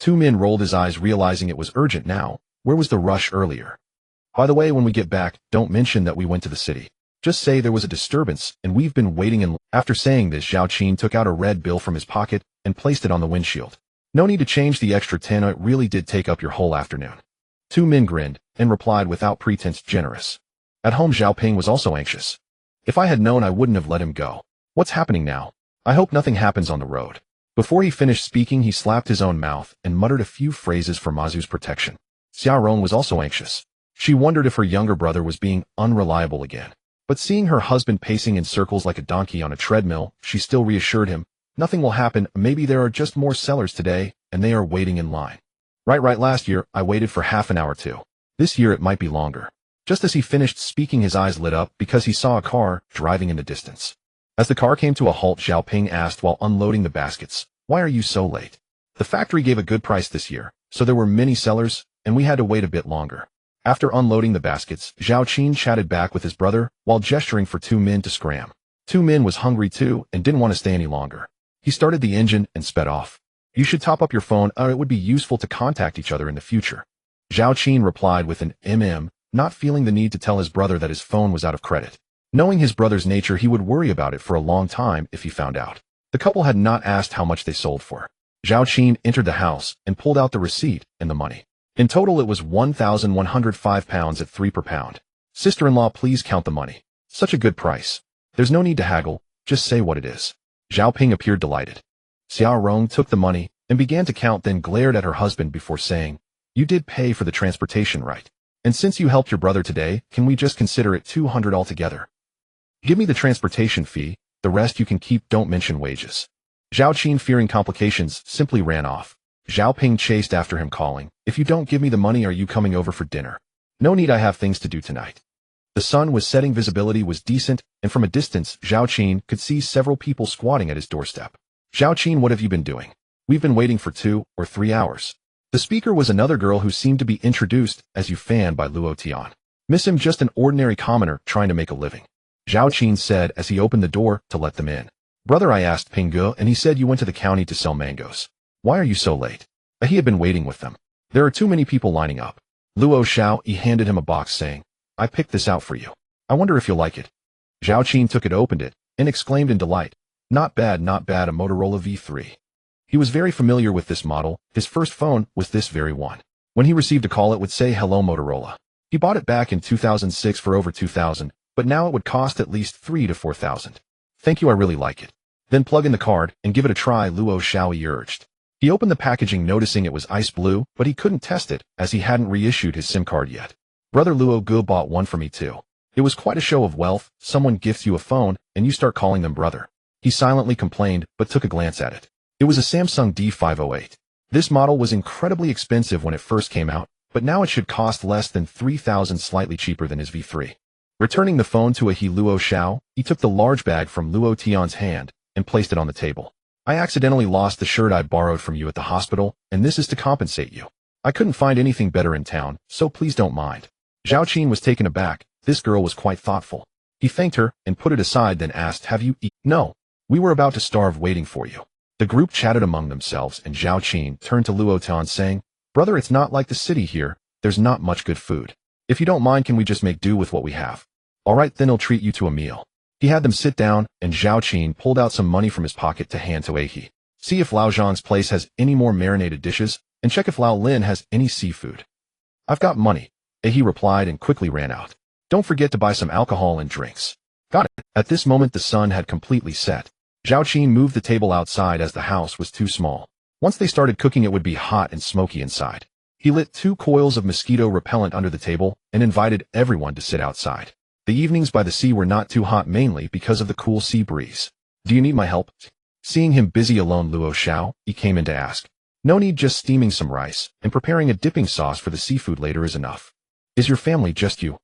2 men rolled his eyes, realizing it was urgent now. Where was the rush earlier? "By the way, when we get back, don't mention that we went to the city. Just say there was a disturbance, and we've been waiting in." After saying this, Zhao Qin took out a red bill from his pocket and placed it on the windshield. "No need to change the extra 10. It really did take up your whole afternoon." 2 men grinned and replied without pretense, "Generous." At home, Zhao Ping was also anxious. If I had known, I wouldn't have let him go. What's happening now? I hope nothing happens on the road. Before he finished speaking, he slapped his own mouth and muttered a few phrases for Mazu's protection. Xiaorong was also anxious. She wondered if her younger brother was being unreliable again. But seeing her husband pacing in circles like a donkey on a treadmill, she still reassured him, nothing will happen, maybe there are just more sellers today, and they are waiting in line. Right, last year, I waited for half an hour too. This year it might be longer. Just as he finished speaking, his eyes lit up because he saw a car driving in the distance. As the car came to a halt, Zhao Qin asked while unloading the baskets, "Why are you so late?" The factory gave a good price this year, so there were many sellers, and we had to wait a bit longer. After unloading the baskets, Zhao Qin chatted back with his brother while gesturing for two men to scram. Two men was hungry too and didn't want to stay any longer. He started the engine and sped off. "You should top up your phone, it would be useful to contact each other in the future." Zhao Qin replied with an not feeling the need to tell his brother that his phone was out of credit. Knowing his brother's nature, he would worry about it for a long time if he found out. The couple had not asked how much they sold for. Zhao Qin entered the house and pulled out the receipt and the money. In total, it was 1,105 pounds at 3 per pound. "Sister-in-law, please count the money. Such a good price. There's no need to haggle, just say what it is." Zhao Ping appeared delighted. Xiaorong took the money and began to count, then glared at her husband before saying, "You did pay for the transportation, right? And since you helped your brother today, can we just consider it 200 altogether? Give me the transportation fee, the rest you can keep, don't mention wages." Zhao Qin, fearing complications, simply ran off. Zhao Ping chased after him, calling, "If you don't give me the money, are you coming over for dinner?" "No need, I have things to do tonight." The sun was setting, visibility was decent, and from a distance, Zhao Qin could see several people squatting at his doorstep. "Zhao Qin, what have you been doing? We've been waiting for 2 or 3 hours. The speaker was another girl who seemed to be introduced as Yu Fan by Luo Tian. "Miss him, just an ordinary commoner trying to make a living," Zhao Qin said as he opened the door to let them in. "Brother, I asked Ping Ge, and he said you went to the county to sell mangoes. Why are you so late?" He had been waiting with them. "There are too many people lining up." Luo Xiao handed him a box saying, "I picked this out for you. I wonder if you'll like it." Zhao Qin took it, opened it, and exclaimed in delight, not bad, a Motorola V3. He was very familiar with this model. His first phone was this very one. When he received a call, it would say, "Hello Motorola." He bought it back in 2006 for over 2,000, but now it would cost at least 3 to 4,000. "Thank you, I really like it." "Then plug in the card and give it a try," Luo Xiao urged. He opened the packaging, noticing it was ice blue, but he couldn't test it as he hadn't reissued his SIM card yet. "Brother, Luo Ge bought one for me too." It was quite a show of wealth. Someone gifts you a phone and you start calling them brother. He silently complained but took a glance at it. It was a Samsung D508. This model was incredibly expensive when it first came out, but now it should cost less than 3,000, slightly cheaper than his V3. Returning the phone to Luo Xiao, he took the large bag from Luo Tian's hand and placed it on the table. "I accidentally lost the shirt I borrowed from you at the hospital, and this is to compensate you. I couldn't find anything better in town, so please don't mind." Zhao Qin was taken aback. This girl was quite thoughtful. He thanked her and put it aside, then asked, "Have you eaten?" "No. We were about to starve waiting for you." The group chatted among themselves, and Zhao Qin turned to Luo Tian saying, "Brother, it's not like the city here. There's not much good food. If you don't mind, can we just make do with what we have?" "All right, then I'll treat you to a meal." He had them sit down, and Zhao Qin pulled out some money from his pocket to hand to He. "See if Lao Zhang's place has any more marinated dishes, and check if Lao Lin has any seafood." "I've got money," He replied and quickly ran out. "Don't forget to buy some alcohol and drinks." "Got it." At this moment the sun had completely set. Zhao Qin moved the table outside as the house was too small. Once they started cooking, it would be hot and smoky inside. He lit 2 coils of mosquito repellent under the table and invited everyone to sit outside. The evenings by the sea were not too hot, mainly because of the cool sea breeze. "Do you need my help?" Seeing him busy alone, Luo Xiao, he came in to ask. "No need, just steaming some rice and preparing a dipping sauce for the seafood later is enough." "Is your family just you?"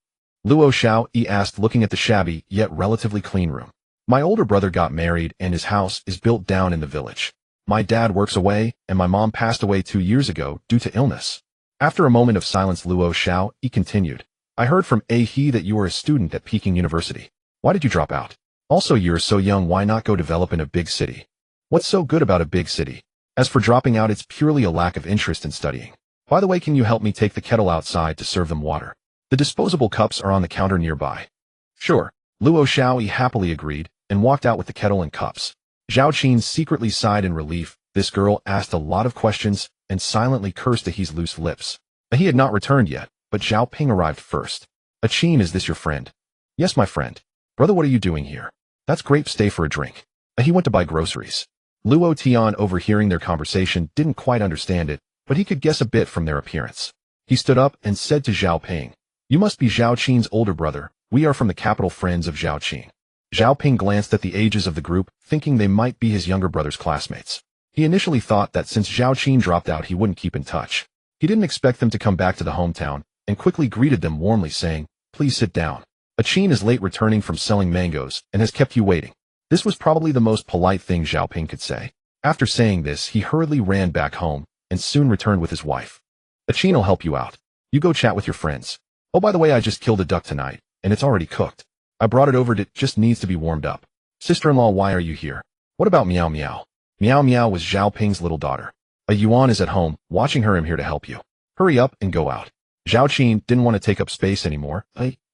Luo Xiao asked, looking at the shabby yet relatively clean room. "My older brother got married and his house is built down in the village. My dad works away and my mom passed away 2 years ago due to illness." After a moment of silence, Luo Xiao continued, "I heard from He that you are a student at Peking University. Why did you drop out? Also, you're so young, why not go develop in a big city? What's so good about a big city? As for dropping out, it's purely a lack of interest in studying. By the way, can you help me take the kettle outside to serve them water? The disposable cups are on the counter nearby." "Sure." Luo Xiao happily agreed and walked out with the kettle and cups. Zhao Qin secretly sighed in relief. This girl asked a lot of questions and silently cursed He's loose lips. He had not returned yet, but Zhao Ping arrived first. "Qin, is this your friend?" "Yes, my friend." Brother, what are you doing here? That's grape, stay for a drink. He went to buy groceries. Luo Tian, overhearing their conversation, didn't quite understand it, but he could guess a bit from their appearance. He stood up and said to Zhao Ping, "You must be Zhao Qin's older brother. We are from the capital Friends of Zhao Qin." Zhao Ping glanced at the ages of the group, thinking they might be his younger brother's classmates. He initially thought that since Zhao Qin dropped out, he wouldn't keep in touch. He didn't expect them to come back to the hometown, and quickly greeted them warmly, saying, "Please sit down. A Qin is late returning from selling mangoes and has kept you waiting." This was probably the most polite thing Zhao Ping could say. After saying this, he hurriedly ran back home and soon returned with his wife. "A Qin will help you out. You go chat with your friends. Oh, by the way, I just killed a duck tonight, and it's already cooked. I brought it over, it just needs to be warmed up. Sister-in-law, why are you here? What about Meow Meow?" Meow Meow was Zhao Ping's little daughter. A Yuan is at home, watching her. I'm here to help you. Hurry up and go out. Zhao Qin didn't want to take up space anymore.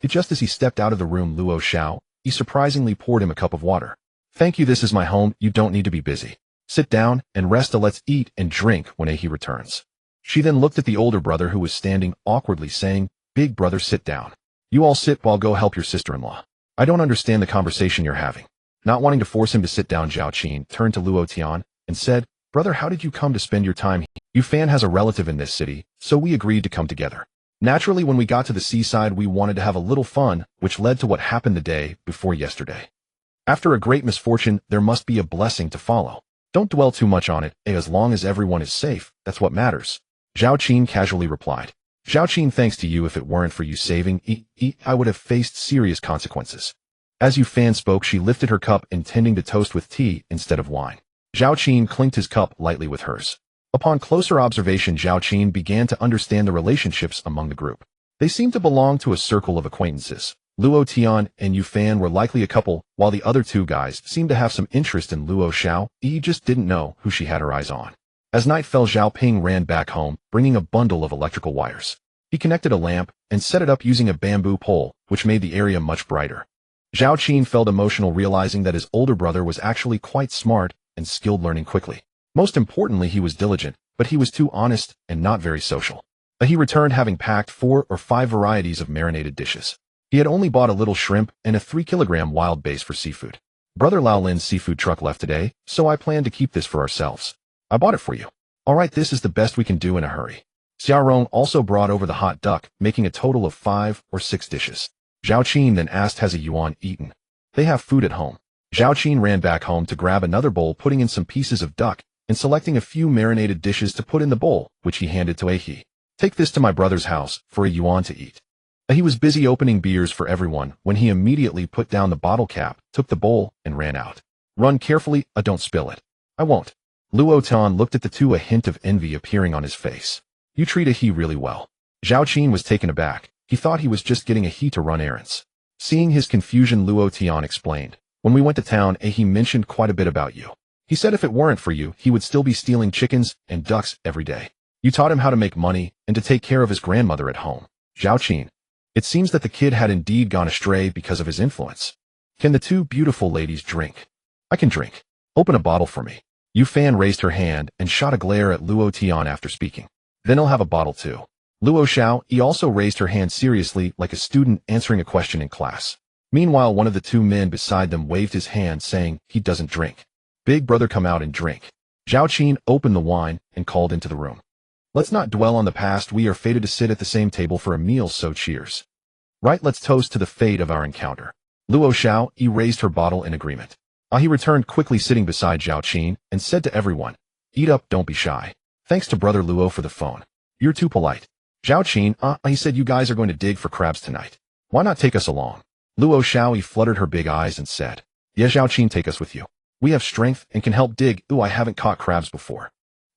Just as he stepped out of the room, Luo Xiao, he surprisingly poured him a cup of water. "Thank you, this is my home, you don't need to be busy. Sit down and rest, let's eat and drink when he returns." She then looked at the older brother who was standing awkwardly, saying, "Big brother, sit down. You all sit while go help your sister-in-law. I don't understand the conversation you're having." Not wanting to force him to sit down, Zhao Qin turned to Luo Tian and said, "Brother, how did you come to spend your time here? Yufan has a relative in this city, so we agreed to come together. Naturally, when we got to the seaside, we wanted to have a little fun, which led to what happened the day before yesterday. After a great misfortune, there must be a blessing to follow. Don't dwell too much on it, as long as everyone is safe, that's what matters." Zhao Qin casually replied. "Zhao Qin, thanks to you, if it weren't for you saving I would have faced serious consequences." As Yufan spoke, she lifted her cup, intending to toast with tea instead of wine. Zhao Qin clinked his cup lightly with hers. Upon closer observation, Zhao Qin began to understand the relationships among the group. They seemed to belong to a circle of acquaintances. Luo Tian and Yufan were likely a couple, while the other two guys seemed to have some interest in Luo Xiao. He just didn't know who she had her eyes on. As night fell, Zhao Ping ran back home, bringing a bundle of electrical wires. He connected a lamp and set it up using a bamboo pole, which made the area much brighter. Zhao Qin felt emotional, realizing that his older brother was actually quite smart and skilled, learning quickly. Most importantly, he was diligent, but he was too honest and not very social. He returned having packed 4 or 5 varieties of marinated dishes. He had only bought a little shrimp and a 3-kilogram wild base for seafood. "Brother Lao Lin's seafood truck left today, so I plan to keep this for ourselves. I bought it for you. All right, this is the best we can do in a hurry." Xiaorong also brought over the hot duck, making a total of 5 or 6 dishes. Zhao Qin then asked, "Has a Yuan eaten?" "They have food at home." Zhao Qin ran back home to grab another bowl, putting in some pieces of duck and selecting a few marinated dishes to put in the bowl, which he handed to Ahe. "Take this to my brother's house for a Yuan to eat." He was busy opening beers for everyone when he immediately put down the bottle cap, took the bowl, and ran out. "Run carefully, don't spill it." "I won't." Luo Tian looked at the two, a hint of envy appearing on his face. "You treat Ahe really well." Zhao Qin was taken aback. He thought he was just getting Ahe to run errands. Seeing his confusion, Luo Tian explained, "When we went to town, Ahe mentioned quite a bit about you. He said if it weren't for you, he would still be stealing chickens and ducks every day. You taught him how to make money and to take care of his grandmother at home." Zhao Qin. It seems that the kid had indeed gone astray because of his influence. "Can the two beautiful ladies drink?" "I can drink." "Open a bottle for me." Yufan raised her hand and shot a glare at Luo Tian after speaking. "Then I'll have a bottle too." Luo Xiao, he also raised her hand seriously, like a student answering a question in class. Meanwhile, one of the two men beside them waved his hand, saying, "He doesn't drink. Big brother, come out and drink." Zhao Qin opened the wine and called into the room. "Let's not dwell on the past. We are fated to sit at the same table for a meal, so cheers." "Right, let's toast to the fate of our encounter." Luo Xiao, he raised her bottle in agreement. He returned quickly, sitting beside Zhao Qin, and said to everyone, "Eat up, don't be shy. Thanks to brother Luo for the phone. You're too polite." Zhao Qin, he said, "You guys are going to dig for crabs tonight. Why not take us along?" Luo Xiao, he fluttered her big eyes and said, "Yeah, Zhao Qin, take us with you. We have strength and can help dig. Ooh, I haven't caught crabs before."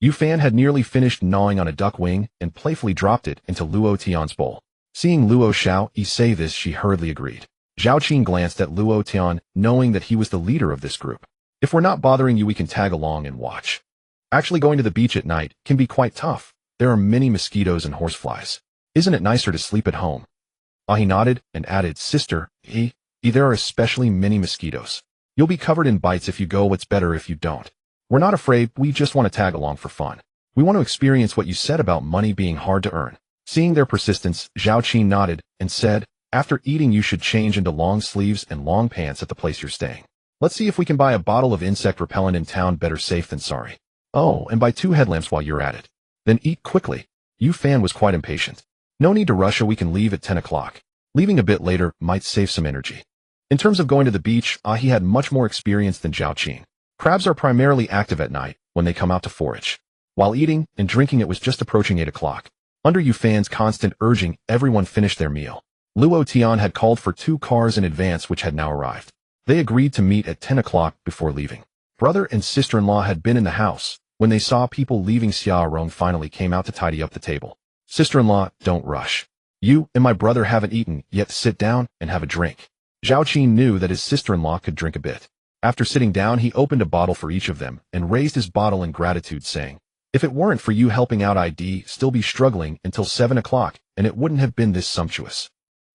Yufan had nearly finished gnawing on a duck wing and playfully dropped it into Luo Tian's bowl. Seeing Luo Xiao say this, she hurriedly agreed. Zhao Qin glanced at Luo Tian, knowing that he was the leader of this group. "If we're not bothering you, we can tag along and watch. Actually, going to the beach at night can be quite tough. There are many mosquitoes and horseflies. Isn't it nicer to sleep at home?" He nodded and added, "Sister, there are especially many mosquitoes. You'll be covered in bites if you go. It's better if you don't. We're not afraid, we just want to tag along for fun. We want to experience what you said about money being hard to earn." Seeing their persistence, Zhao Qin nodded and said, After eating, you should change into long sleeves and long pants at the place you're staying. Let's see if we can buy a bottle of insect repellent in town. Better safe than sorry. Oh, and buy 2 headlamps while you're at it. Then eat quickly. Yu Fan was quite impatient. No need to rush, we can leave at 10 o'clock. Leaving a bit later might save some energy. In terms of going to the beach, he had much more experience than Zhao Qin. Crabs are primarily active at night when they come out to forage. While eating and drinking, it was just approaching 8 o'clock. Under Yu Fan's constant urging, everyone finished their meal. Luo Tian had called for 2 cars in advance, which had now arrived. They agreed to meet at 10 o'clock before leaving. Brother and sister-in-law had been in the house. When they saw people leaving, Xia Rong finally came out to tidy up the table. Sister-in-law, don't rush. You and my brother haven't eaten yet. Sit down and have a drink. Zhao Qin knew that his sister-in-law could drink a bit. After sitting down, he opened a bottle for each of them and raised his bottle in gratitude, saying, if it weren't for you helping out, I'd still be struggling until 7 o'clock, and it wouldn't have been this sumptuous.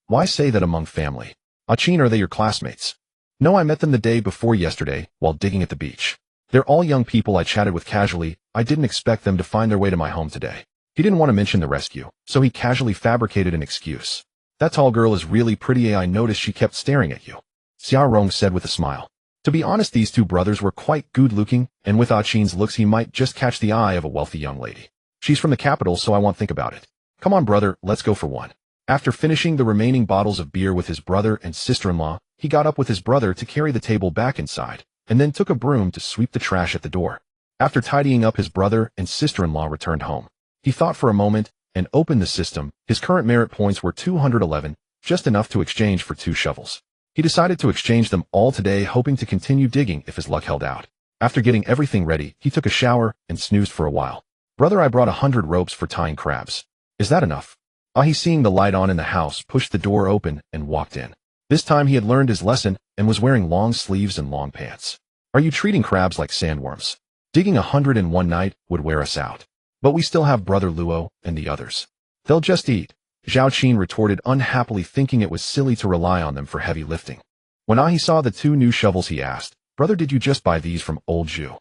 Why say that among family? Qin, are they your classmates? No, I met them the day before yesterday while digging at the beach. They're all young people I chatted with casually. I didn't expect them to find their way to my home today. He didn't want to mention the rescue, so he casually fabricated an excuse. That tall girl is really pretty. I noticed she kept staring at you. Xia Rong said with a smile. To be honest, these 2 brothers were quite good-looking, and with Qin's looks he might just catch the eye of a wealthy young lady. She's from the capital, so I won't think about it. Come on, brother, let's go for one. After finishing the remaining bottles of beer with his brother and sister-in-law, he got up with his brother to carry the table back inside, and then took a broom to sweep the trash at the door. After tidying up, his brother and sister-in-law returned home. He thought for a moment and opened the system. His current merit points were 211, just enough to exchange for 2 shovels. He decided to exchange them all today, hoping to continue digging if his luck held out. After getting everything ready, he took a shower and snoozed for a while. Brother, I brought 100 ropes for tying crabs. Is that enough? He, seeing the light on in the house, pushed the door open and walked in. This time he had learned his lesson and was wearing long sleeves and long pants. Are you treating crabs like sandworms? Digging 100 in one night would wear us out. But we still have Brother Luo and the others. They'll just eat. Zhao Qin retorted unhappily, thinking it was silly to rely on them for heavy lifting. When he saw the 2 new shovels, he asked, Brother, did you just buy these from old Zhu?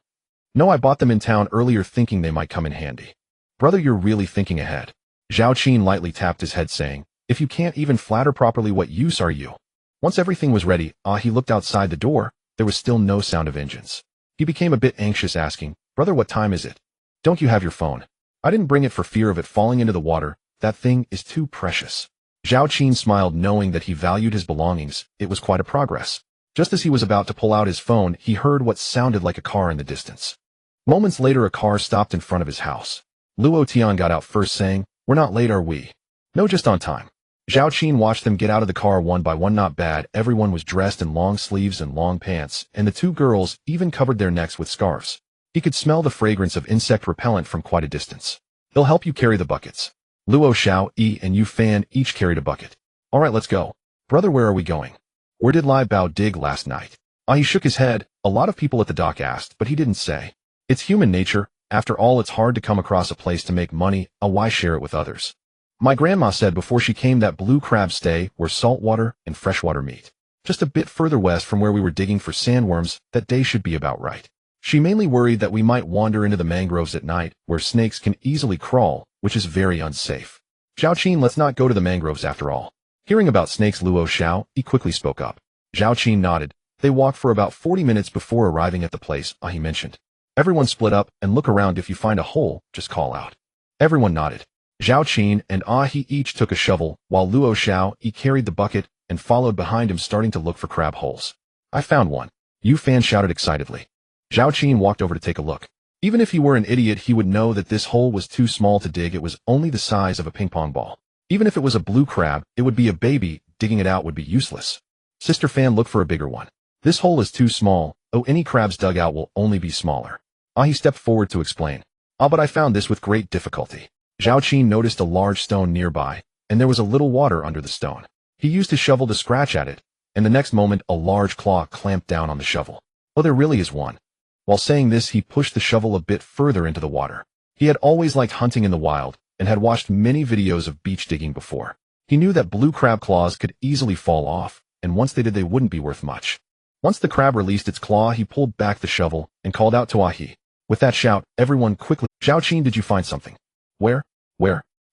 No, I bought them in town earlier thinking they might come in handy. Brother, you're really thinking ahead. Zhao Qin lightly tapped his head, saying, if you can't even flatter properly, what use are you? Once everything was ready, he looked outside the door. There was still no sound of engines. He became a bit anxious, asking, Brother, what time is it? Don't you have your phone? I didn't bring it for fear of it falling into the water. That thing is too precious. Zhao Qin smiled, knowing that he valued his belongings. It was quite a progress. Just as he was about to pull out his phone, he heard what sounded like a car in the distance. Moments later, a car stopped in front of his house. Luo Tian got out first, saying, we're not late, are we? No, just on time. Zhao Qin watched them get out of the car one by one. Not bad. Everyone was dressed in long sleeves and long pants, and the 2 girls even covered their necks with scarves. He could smell the fragrance of insect repellent from quite a distance. They'll help you carry the buckets. Luo Xiao, and Yu Fan each carried a bucket. All right, let's go. Brother, where are we going? Where did Lai Bao dig last night? He shook his head. A lot of people at the dock asked, but he didn't say. It's human nature. After all, it's hard to come across a place to make money. Why share it with others? My grandma said before she came that blue crabs stay where saltwater and freshwater meet. Just a bit further west from where we were digging for sandworms. That day should be about right. She mainly worried that we might wander into the mangroves at night, where snakes can easily crawl, which is very unsafe. Zhao Qin, let's not go to the mangroves after all. Hearing about snakes, Luo Xiao, he quickly spoke up. Zhao Qin nodded. They walked for about 40 minutes before arriving at the place he mentioned. Everyone split up and look around. If you find a hole, just call out. Everyone nodded. Zhao Qin and he each took a shovel, while Luo Xiao carried the bucket and followed behind him, starting to look for crab holes. I found one. Yu Fan shouted excitedly. Zhao Qin walked over to take a look. Even if he were an idiot, he would know that this hole was too small to dig. It was only the size of a ping-pong ball. Even if it was a blue crab, it would be a baby. Digging it out would be useless. Sister Fan, look for a bigger one. This hole is too small. Any crabs dug out will only be smaller. He stepped forward to explain. But I found this with great difficulty. Zhao Qin noticed a large stone nearby, and there was a little water under the stone. He used his shovel to scratch at it, and the next moment a large claw clamped down on the shovel. There really is one. While saying this, he pushed the shovel a bit further into the water. He had always liked hunting in the wild, and had watched many videos of beach digging before. He knew that blue crab claws could easily fall off, and once they did, they wouldn't be worth much. Once the crab released its claw, he pulled back the shovel and called out to Ahi. With that shout, everyone quickly, Zhao Qin, did you find something? Where?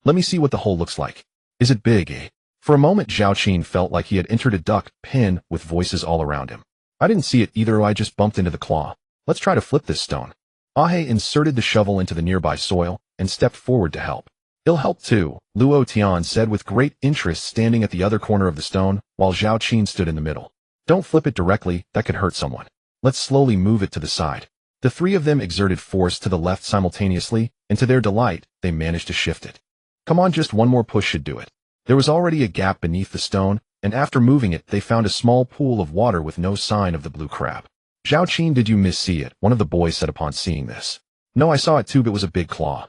Let me see what the hole looks like. Is it big, For a moment Zhao Qin felt like he had entered a duck pen with voices all around him. I didn't see it either, I just bumped into the claw. Let's try to flip this stone. Ahe inserted the shovel into the nearby soil and stepped forward to help. He'll help too, Luo Tian said with great interest, standing at the other corner of the stone while Zhao Qin stood in the middle. Don't flip it directly, that could hurt someone. Let's slowly move it to the side. The three of them exerted force to the left simultaneously, and to their delight, they managed to shift it. Come on, just one more push should do it. There was already a gap beneath the stone, and after moving it they found a small pool of water with no sign of the blue crab. Zhao Qin, did you see it? One of the boys said upon seeing this. No, I saw it too, but it was a big claw.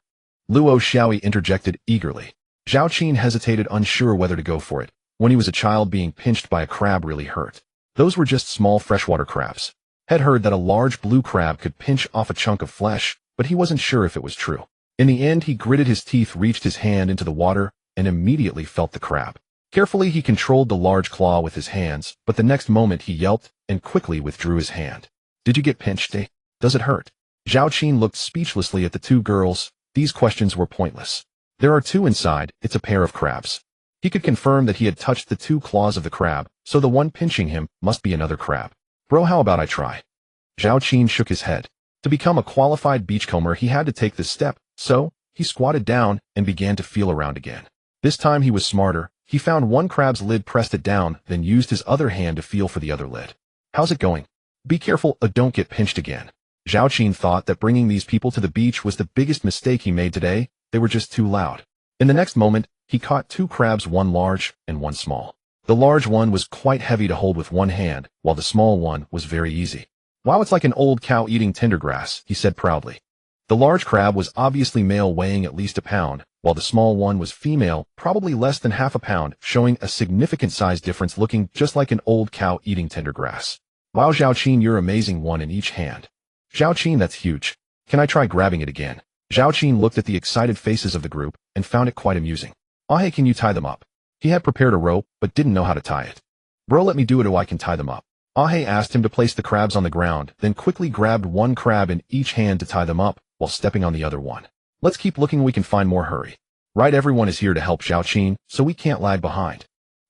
Luo Xiaoyi interjected eagerly. Zhao Qin hesitated, unsure whether to go for it. When he was a child, being pinched by a crab really hurt. Those were just small freshwater crabs. Had heard that a large blue crab could pinch off a chunk of flesh, but he wasn't sure if it was true. In the end, he gritted his teeth, reached his hand into the water, and immediately felt the crab. Carefully, he controlled the large claw with his hands, but the next moment he yelped and quickly withdrew his hand. Did you get pinched, eh? Does it hurt? Zhao Qin looked speechlessly at the two girls. These questions were pointless. There are two inside, it's a pair of crabs. He could confirm that he had touched the two claws of the crab, so the one pinching him must be another crab. Bro, how about I try? Zhao Qin shook his head. To become a qualified beachcomber, he had to take this step, so he squatted down and began to feel around again. This time he was smarter. He found one crab's lid, pressed it down, then used his other hand to feel for the other lid. How's it going? Be careful, don't get pinched again. Zhao Qin thought that bringing these people to the beach was the biggest mistake he made today. They were just too loud. In the next moment, he caught two crabs, one large and one small. The large one was quite heavy to hold with one hand, while the small one was very easy. Wow, it's like an old cow eating tender grass, he said proudly. The large crab was obviously male, weighing at least a pound, while the small one was female, probably less than half a pound, showing a significant size difference, looking just like an old cow eating tender grass. Wow, Zhao Qin, you're amazing, one in each hand. Zhao Qin, that's huge. Can I try grabbing it again? Zhao Qin looked at the excited faces of the group and found it quite amusing. Ahe, can you tie them up? He had prepared a rope, but didn't know how to tie it. Bro, let me do it or I can tie them up. Ahe asked him to place the crabs on the ground, then quickly grabbed one crab in each hand to tie them up, while stepping on the other one. Let's keep looking, we can find more, hurry. Right, everyone is here to help Zhao Qin, so we can't lag behind.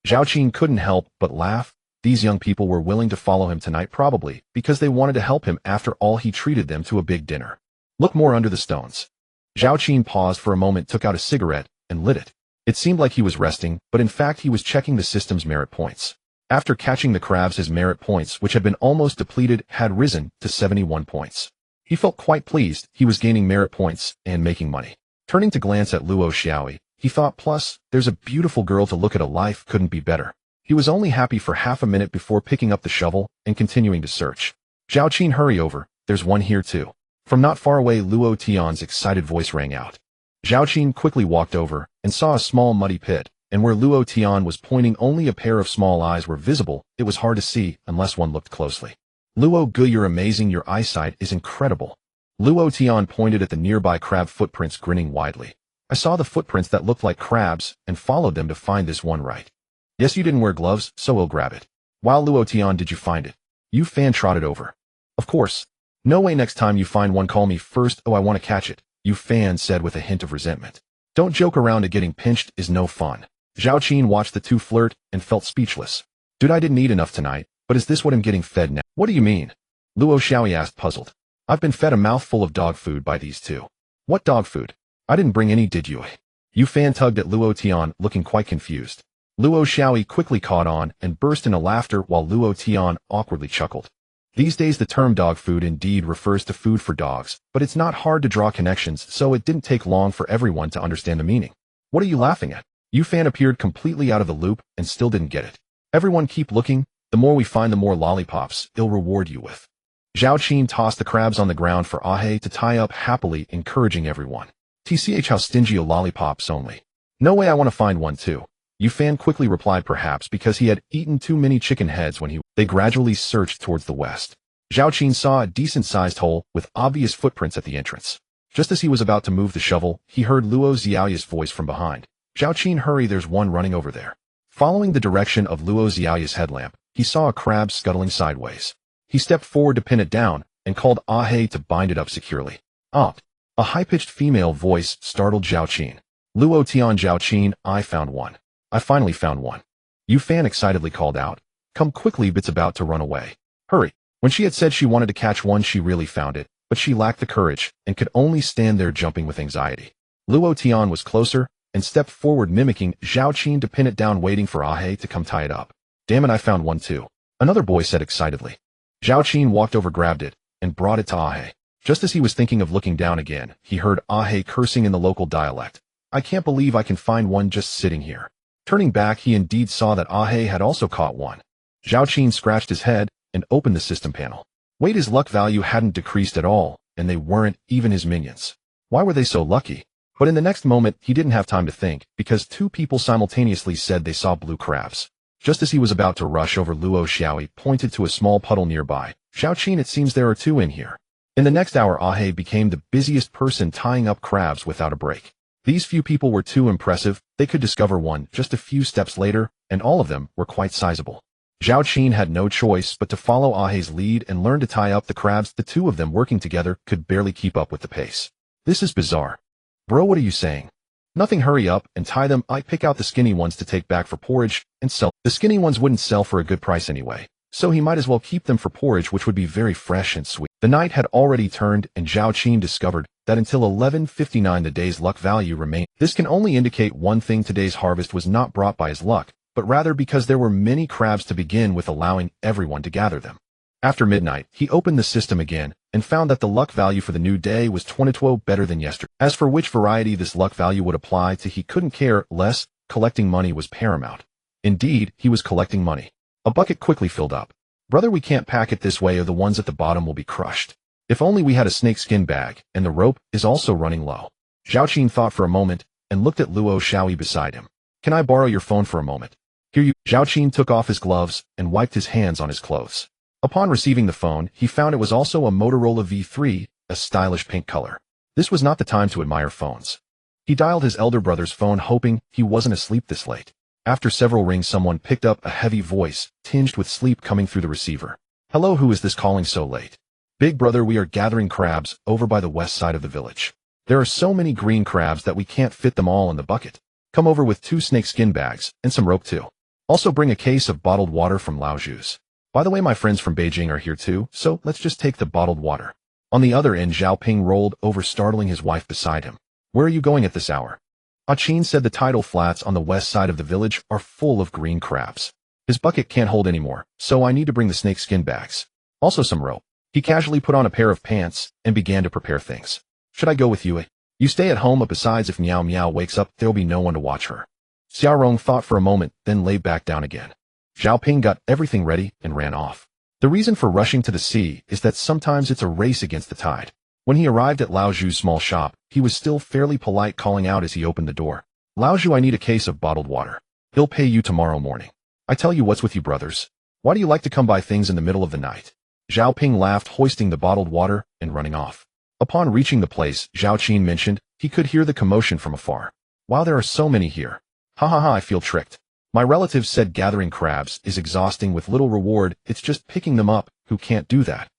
Zhao Qin couldn't help but laugh. These young people were willing to follow him tonight, probably because they wanted to help him after all he treated them to a big dinner. Look more under the stones. Zhao Qin paused for a moment, took out a cigarette, and lit it. It seemed like he was resting, but in fact he was checking the system's merit points. After catching the crabs, his merit points, which had been almost depleted, had risen to 71 points. He felt quite pleased. He was gaining merit points and making money. Turning to glance at Luo Xiaoyi, he thought, plus, there's a beautiful girl to look at, a life couldn't be better. He was only happy for half a minute before picking up the shovel and continuing to search. Zhao Qin, hurry over, there's one here too. From not far away, Luo Tian's excited voice rang out. Zhao Qin quickly walked over and saw a small muddy pit, and where Luo Tian was pointing only a pair of small eyes were visible. It was hard to see unless one looked closely. Luo Gu, you're amazing, your eyesight is incredible. Luo Tian pointed at the nearby crab footprints, grinning widely. I saw the footprints that looked like crabs and followed them to find this one, right? Yes, you didn't wear gloves, so we'll grab it. Wow, Luo Tian, did you find it? You fan trotted over. Of course. No way, next time you find one, call me first. Oh, I want to catch it, you fan said with a hint of resentment. Don't joke around, it getting pinched is no fun. Zhao Qin watched the two flirt and felt speechless. Dude, I didn't eat enough tonight, but is this what I'm getting fed now? What do you mean? Luo Xiaoyi asked, puzzled. I've been fed a mouthful of dog food by these two. What dog food? I didn't bring any, did you? Yu Fan tugged at Luo Tian, looking quite confused. Luo Xiaoyi quickly caught on and burst into laughter while Luo Tian awkwardly chuckled. These days the term dog food indeed refers to food for dogs, but it's not hard to draw connections, so it didn't take long for everyone to understand the meaning. What are you laughing at? Yu Fan appeared completely out of the loop and still didn't get it. Everyone keep looking, the more we find the more lollipops it'll reward you with. Zhao Qin tossed the crabs on the ground for Ahe to tie up, happily encouraging everyone. TCH, how stingy, a lollipops only. No way, I want to find one too. Yu Fan quickly replied, perhaps because he had eaten too many chicken heads when they gradually searched towards the west. Zhao Qin saw a decent-sized hole with obvious footprints at the entrance. Just as he was about to move the shovel, he heard Luo Xiaoyi's voice from behind. Zhao Qin, hurry, there's one running over there. Following the direction of Luo Xiaoyi's headlamp, he saw a crab scuttling sideways. He stepped forward to pin it down and called Ahe to bind it up securely. Opt. A high-pitched female voice startled Zhao Qin. Luo Tian, Zhao Qin, I found one. I finally found one. Yu Fan excitedly called out. Come quickly, Bit's about to run away. Hurry. When she had said she wanted to catch one, she really found it, but she lacked the courage and could only stand there jumping with anxiety. Luo Tian was closer and stepped forward, mimicking Zhao Qin to pin it down, waiting for Ah to come tie it up. Damn it, I found one too, another boy said excitedly. Zhao Qin walked over, grabbed it, and brought it to Ah. Just as he was thinking of looking down again, he heard Ah cursing in the local dialect. I can't believe I can find one just sitting here. Turning back, he indeed saw that Ah had also caught one. Zhao Qin scratched his head and opened the system panel. Wait, his luck value hadn't decreased at all, and they weren't even his minions. Why were they so lucky? But in the next moment, he didn't have time to think, because two people simultaneously said they saw blue crabs. Just as he was about to rush over, Luo Xiaoyi pointed to a small puddle nearby. Zhao Qin, it seems there are two in here. In the next hour, Ah became the busiest person tying up crabs without a break. These few people were too impressive. They could discover one just a few steps later, and all of them were quite sizable. Zhao Qin had no choice but to follow Ah's lead and learn to tie up the crabs. The two of them working together could barely keep up with the pace. This is bizarre. Bro, what are you saying? Nothing, hurry up and tie them. I pick out the skinny ones to take back for porridge and sell. The skinny ones wouldn't sell for a good price anyway, so he might as well keep them for porridge, which would be very fresh and sweet. The night had already turned, and Zhao Qin discovered that until 11:59 the day's luck value remained. This can only indicate one thing: today's harvest was not brought by his luck, but rather because there were many crabs to begin with, allowing everyone to gather them. After midnight, he opened the system again and found that the luck value for the new day was 22, better than yesterday. As for which variety this luck value would apply to, he couldn't care less. Collecting money was paramount. Indeed, he was collecting money. A bucket quickly filled up. Brother, we can't pack it this way or the ones at the bottom will be crushed. If only we had a snakeskin bag, and the rope is also running low. Zhao Qin thought for a moment and looked at Luo Xiaoyi beside him. Can I borrow your phone for a moment? Here you. Zhao Qin took off his gloves and wiped his hands on his clothes. Upon receiving the phone, he found it was also a Motorola V3, a stylish pink color. This was not the time to admire phones. He dialed his elder brother's phone, hoping he wasn't asleep this late. After several rings, someone picked up, a heavy voice, tinged with sleep, coming through the receiver. Hello, who is this calling so late? Big brother, we are gathering crabs over by the west side of the village. There are so many green crabs that we can't fit them all in the bucket. Come over with 2 snakeskin bags and some rope too. Also bring a case of bottled water from Laoju's. By the way, my friends from Beijing are here too, so let's just take the bottled water. On the other end, Zhao Ping rolled over, startling his wife beside him. Where are you going at this hour? Ah Qin said the tidal flats on the west side of the village are full of green crabs. His bucket can't hold anymore, so I need to bring the snakeskin bags. Also some rope. He casually put on a pair of pants and began to prepare things. Should I go with you? You stay at home, but besides, if Miao Miao wakes up, there'll be no one to watch her. Xiaorong thought for a moment, then lay back down again. Zhao Ping got everything ready and ran off. The reason for rushing to the sea is that sometimes it's a race against the tide. When he arrived at Laoju's small shop, he was still fairly polite, calling out as he opened the door. Laoju, I need a case of bottled water. He'll pay you tomorrow morning. I tell you, what's with you brothers? Why do you like to come by things in the middle of the night? Zhao Ping laughed, hoisting the bottled water and running off. Upon reaching the place Zhao Qin mentioned, he could hear the commotion from afar. Wow, there are so many here. Ha ha ha, I feel tricked. My relatives said gathering crabs is exhausting with little reward, it's just picking them up. Who can't do that?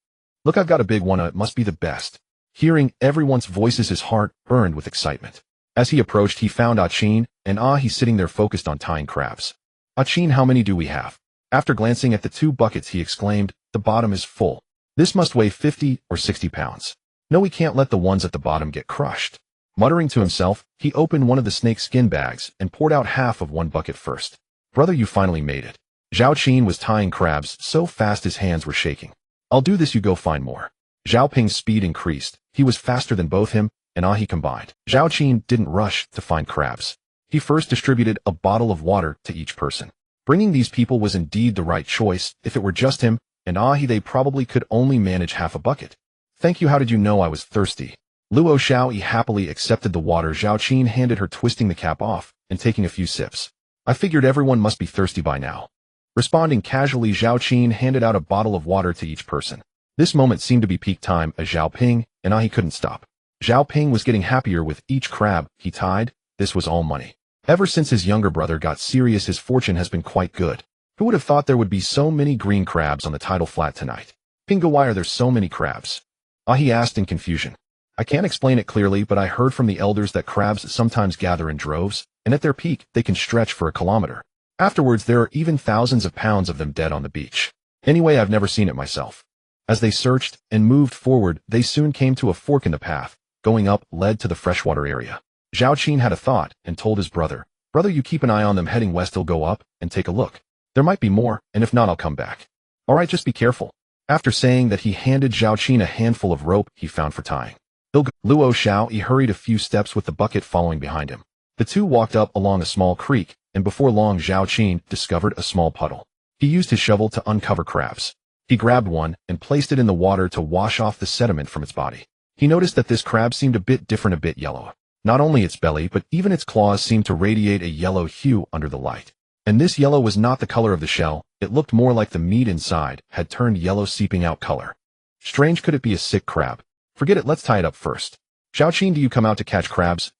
Look, I've got a big one, it must be the best. Hearing everyone's voices, his heart burned with excitement. As he approached, he found Ah Qin, and he's sitting there focused on tying crabs. Ah Qin, how many do we have? After glancing at the 2 buckets, he exclaimed, the bottom is full. This must weigh 50 or 60 pounds. No, we can't let the ones at the bottom get crushed. Muttering to himself, he opened one of the snake skin bags and poured out half of one bucket first. Brother, you finally made it. Zhao Qin was tying crabs so fast his hands were shaking. I'll do this, you go find more. Zhao Ping's speed increased. He was faster than both him and he combined. Zhao Qin didn't rush to find crabs. He first distributed a bottle of water to each person. Bringing these people was indeed the right choice. If it were just him and they probably could only manage half a bucket. Thank you, how did you know I was thirsty? Luo Xiaoyi happily accepted the water Zhao Qin handed her, twisting the cap off and taking a few sips. I figured everyone must be thirsty by now. Responding casually, Zhao Qin handed out a bottle of water to each person. This moment seemed to be peak time as Zhao Ping, and he couldn't stop. Zhao Ping was getting happier with each crab he tied. This was all money. Ever since his younger brother got serious, his fortune has been quite good. Who would have thought there would be so many green crabs on the tidal flat tonight? Pinga, why are there so many crabs? He asked in confusion. I can't explain it clearly, but I heard from the elders that crabs sometimes gather in droves, and at their peak, they can stretch for a kilometer. Afterwards, there are even thousands of pounds of them dead on the beach. Anyway, I've never seen it myself. As they searched and moved forward, they soon came to a fork in the path. Going up led to the freshwater area. Zhao Qin had a thought and told his brother, "Brother, you keep an eye on them heading west. He'll go up and take a look. There might be more, and if not, I'll come back. All right, just be careful." After saying that, he handed Zhao Qin a handful of rope he found for tying. Luo Xiao hurried a few steps with the bucket following behind him. The two walked up along a small creek, and before long Zhao Qin discovered a small puddle. He used his shovel to uncover crabs. He grabbed one and placed it in the water to wash off the sediment from its body. He noticed that this crab seemed a bit different, a bit yellow. Not only its belly, but even its claws seemed to radiate a yellow hue under the light. And this yellow was not the color of the shell. It looked more like the meat inside had turned yellow, seeping out color. Strange, could it be a sick crab? Forget it, let's tie it up first. Zhao Qin, do you come out to catch crabs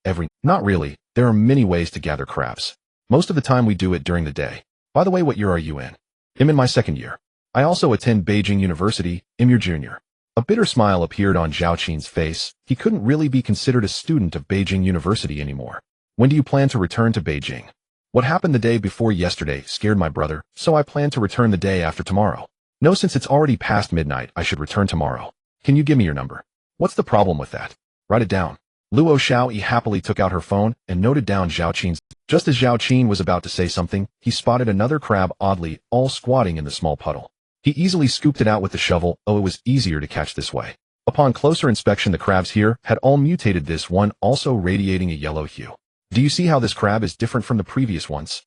Not really. There are many ways to gather crabs. Most of the time we do it during the day. By the way, what year are you in? I'm in my second year. I also attend Beijing University. I'm your junior. A bitter smile appeared on Zhao Qin's face. He couldn't really be considered a student of Beijing University anymore. When do you plan to return to Beijing? What happened the day before yesterday scared my brother, so I plan to return the day after tomorrow. No, since it's already past midnight, I should return tomorrow. Can you give me your number? What's the problem with that? Write it down. Luo Xiao happily took out her phone and noted down Zhao Qin's. Just as Zhao Qin was about to say something, he spotted another crab oddly, all squatting in the small puddle. He easily scooped it out with the shovel. Oh, it was easier to catch this way. Upon closer inspection, the crabs here had all mutated, this one also radiating a yellow hue. Do you see how this crab is different from the previous ones?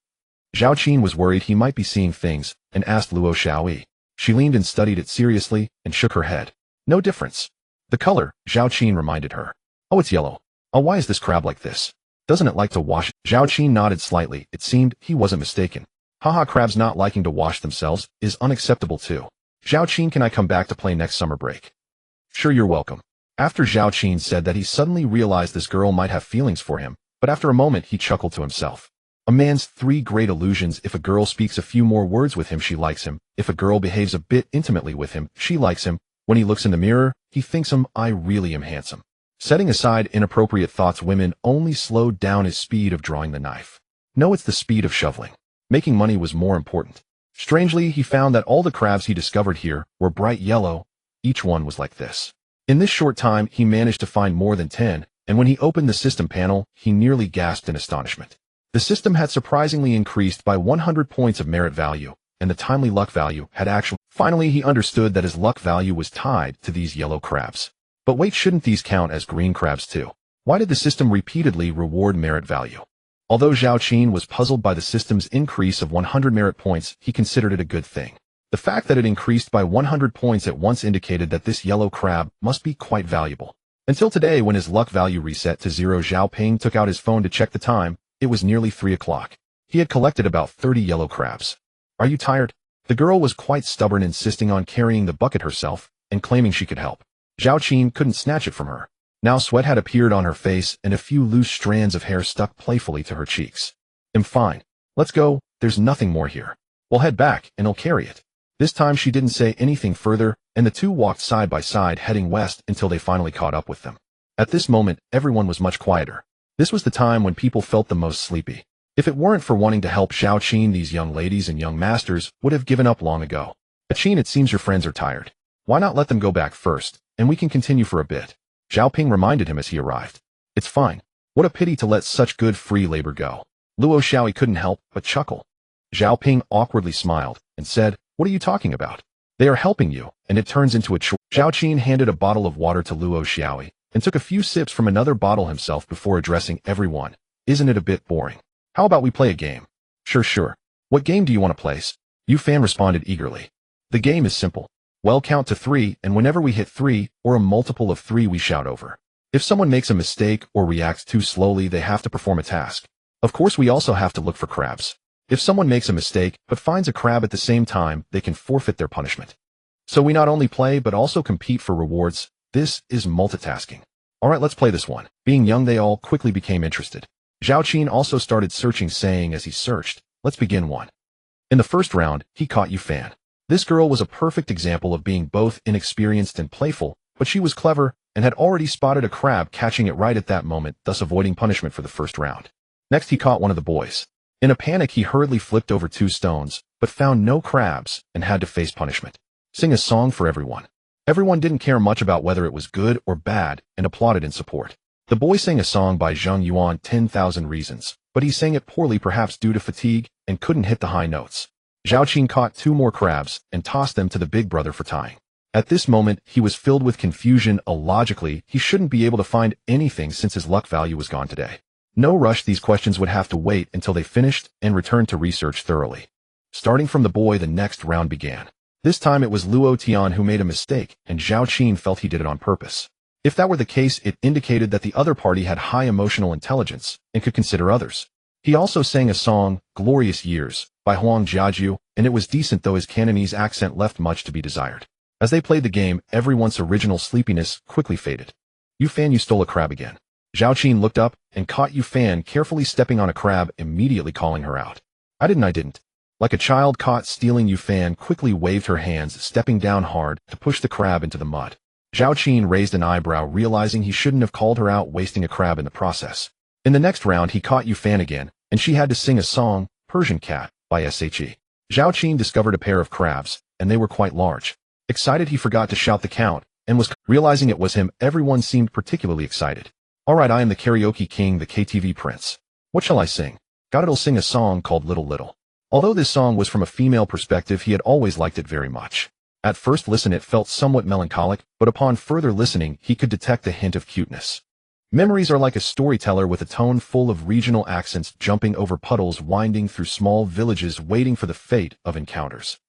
Zhao Qin was worried he might be seeing things and asked Luo Xiao. She leaned and studied it seriously and shook her head. No difference. The color, Zhao Qin reminded her. Oh, it's yellow. Oh, why is this crab like this? Doesn't it like to wash? Zhao Qin nodded slightly. It seemed he wasn't mistaken. Haha, crabs not liking to wash themselves is unacceptable too. Zhao Qin, can I come back to play next summer break? Sure, you're welcome. After Zhao Qin said that, he suddenly realized this girl might have feelings for him, but after a moment he chuckled to himself. A man's three great illusions: if a girl speaks a few more words with him, she likes him. If a girl behaves a bit intimately with him, she likes him. When he looks in the mirror, he thinks I really am handsome. Setting aside inappropriate thoughts, women only slowed down his speed of drawing the knife. No, it's the speed of shoveling. Making money was more important. Strangely, he found that all the crabs he discovered here were bright yellow. Each one was like this. In this short time, he managed to find more than 10, and when he opened the system panel, he nearly gasped in astonishment. The system had surprisingly increased by 100 points of merit value, and the timely luck value had actually... Finally, he understood that his luck value was tied to these yellow crabs. But wait, shouldn't these count as green crabs too? Why did the system repeatedly reward merit value? Although Zhao Qin was puzzled by the system's increase of 100 merit points, he considered it a good thing. The fact that it increased by 100 points at once indicated that this yellow crab must be quite valuable. Until today, when his luck value reset to 0, Zhao Ping took out his phone to check the time. It was nearly 3 o'clock. He had collected about 30 yellow crabs. Are you tired? The girl was quite stubborn, insisting on carrying the bucket herself and claiming she could help. Zhao Qin couldn't snatch it from her. Now sweat had appeared on her face and a few loose strands of hair stuck playfully to her cheeks. I'm fine. Let's go. There's nothing more here. We'll head back and I'll carry it. This time she didn't say anything further, and the two walked side by side heading west until they finally caught up with them. At this moment, everyone was much quieter. This was the time when people felt the most sleepy. If it weren't for wanting to help Zhao Qin, these young ladies and young masters would have given up long ago. Qin, it seems your friends are tired. Why not let them go back first, and we can continue for a bit? Zhao Ping reminded him as he arrived. It's fine. What a pity to let such good free labor go. Luo Xiao couldn't help but chuckle. Zhao Ping awkwardly smiled and said, what are you talking about? They are helping you, and it turns into a chore. Zhao Qin handed a bottle of water to Luo Xiao and took a few sips from another bottle himself before addressing everyone. Isn't it a bit boring? How about we play a game? Sure. What game do you want to play? Yu Fan responded eagerly. The game is simple. Well, count to 3, and whenever we hit 3, or a multiple of 3, we shout over. If someone makes a mistake or reacts too slowly, they have to perform a task. Of course, we also have to look for crabs. If someone makes a mistake but finds a crab at the same time, they can forfeit their punishment. So we not only play but also compete for rewards. This is multitasking. Alright, let's play this one. Being young, they all quickly became interested. Zhao Qin also started searching, saying as he searched, let's begin one. In the first round, he caught Yu Fan. This girl was a perfect example of being both inexperienced and playful, but she was clever and had already spotted a crab, catching it right at that moment, thus avoiding punishment for the first round. Next he caught one of the boys. In a panic he hurriedly flipped over 2 stones, but found no crabs and had to face punishment. Sing a song for everyone. Everyone didn't care much about whether it was good or bad and applauded in support. The boy sang a song by Zhang Yuan, 10,000 Reasons, but he sang it poorly, perhaps due to fatigue, and couldn't hit the high notes. Zhao Qin caught 2 more crabs and tossed them to the big brother for tying. At this moment, he was filled with confusion. Illogically, he shouldn't be able to find anything since his luck value was gone today. No rush, these questions would have to wait until they finished and returned to research thoroughly. Starting from the boy, the next round began. This time it was Luo Tian who made a mistake, and Zhao Qin felt he did it on purpose. If that were the case, it indicated that the other party had high emotional intelligence and could consider others. He also sang a song, Glorious Years, by Huang Jiajiu, and it was decent, though his Cantonese accent left much to be desired. As they played the game, everyone's original sleepiness quickly faded. "You Fan, you stole a crab again." Zhao Qin looked up and caught Yu Fan carefully stepping on a crab, immediately calling her out. I didn't. Like a child caught stealing, Yu Fan quickly waved her hands, stepping down hard to push the crab into the mud. Zhao Qin raised an eyebrow, realizing he shouldn't have called her out, wasting a crab in the process. In the next round, he caught Yu Fan again, and she had to sing a song, Persian Cat, by She. Zhao Qin discovered a pair of crabs, and they were quite large. Excited, he forgot to shout the count, and was realizing it was him. Everyone seemed particularly excited. All right, I am the karaoke king, the KTV prince. What shall I sing? God'll sing a song called Little Little. Although this song was from a female perspective, he had always liked it very much. At first listen it felt somewhat melancholic, but upon further listening he could detect a hint of cuteness. Memories are like a storyteller with a tone full of regional accents, jumping over puddles, winding through small villages, waiting for the fate of encounters.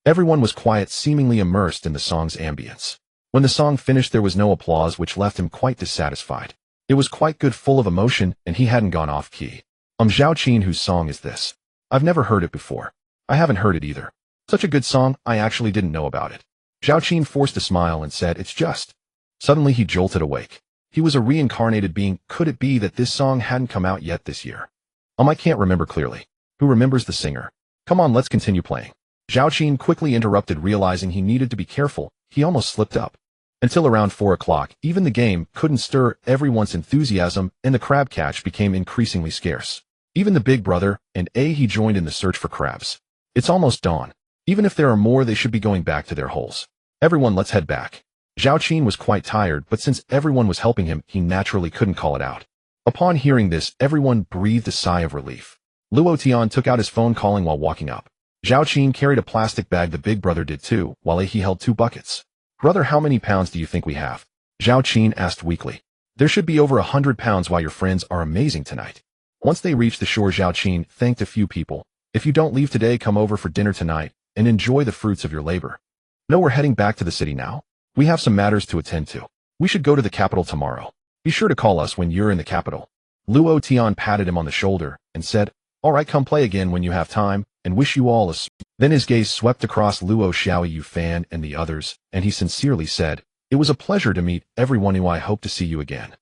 Everyone was quiet, seemingly immersed in the song's ambience. When the song finished there was no applause, which left him quite dissatisfied. It was quite good, full of emotion, and he hadn't gone off key. Zhao Qin, whose song is this? I've never heard it before. I haven't heard it either. Such a good song, I actually didn't know about it. Zhao Qin forced a smile and said, it's just. Suddenly he jolted awake. He was a reincarnated being. Could it be that this song hadn't come out yet this year? I can't remember clearly. Who remembers the singer? Come on, let's continue playing. Zhao Qin quickly interrupted, realizing he needed to be careful. He almost slipped up. Until around 4 o'clock, even the game couldn't stir everyone's enthusiasm, and the crab catch became increasingly scarce. Even the big brother and he joined in the search for crabs. It's almost dawn. Even if there are more, they should be going back to their holes. Everyone, let's head back. Zhao Qin was quite tired, but since everyone was helping him, he naturally couldn't call it out. Upon hearing this, everyone breathed a sigh of relief. Luo Tian took out his phone, calling while walking up. Zhao Qin carried a plastic bag. The big brother did too, while he held 2 buckets. Brother, how many pounds do you think we have? Zhao Qin asked weakly. There should be over 100 pounds. Why, your friends are amazing tonight. Once they reached the shore, Zhao Qin thanked a few people. If you don't leave today, come over for dinner tonight and enjoy the fruits of your labor. No, we're heading back to the city now. We have some matters to attend to. We should go to the capital tomorrow. Be sure to call us when you're in the capital. Luo Tian patted him on the shoulder and said, all right, come play again when you have time, and wish you all a Then his gaze swept across Luo Xiao, Yu Fan, and the others, and he sincerely said, it was a pleasure to meet everyone. I hope to see you again.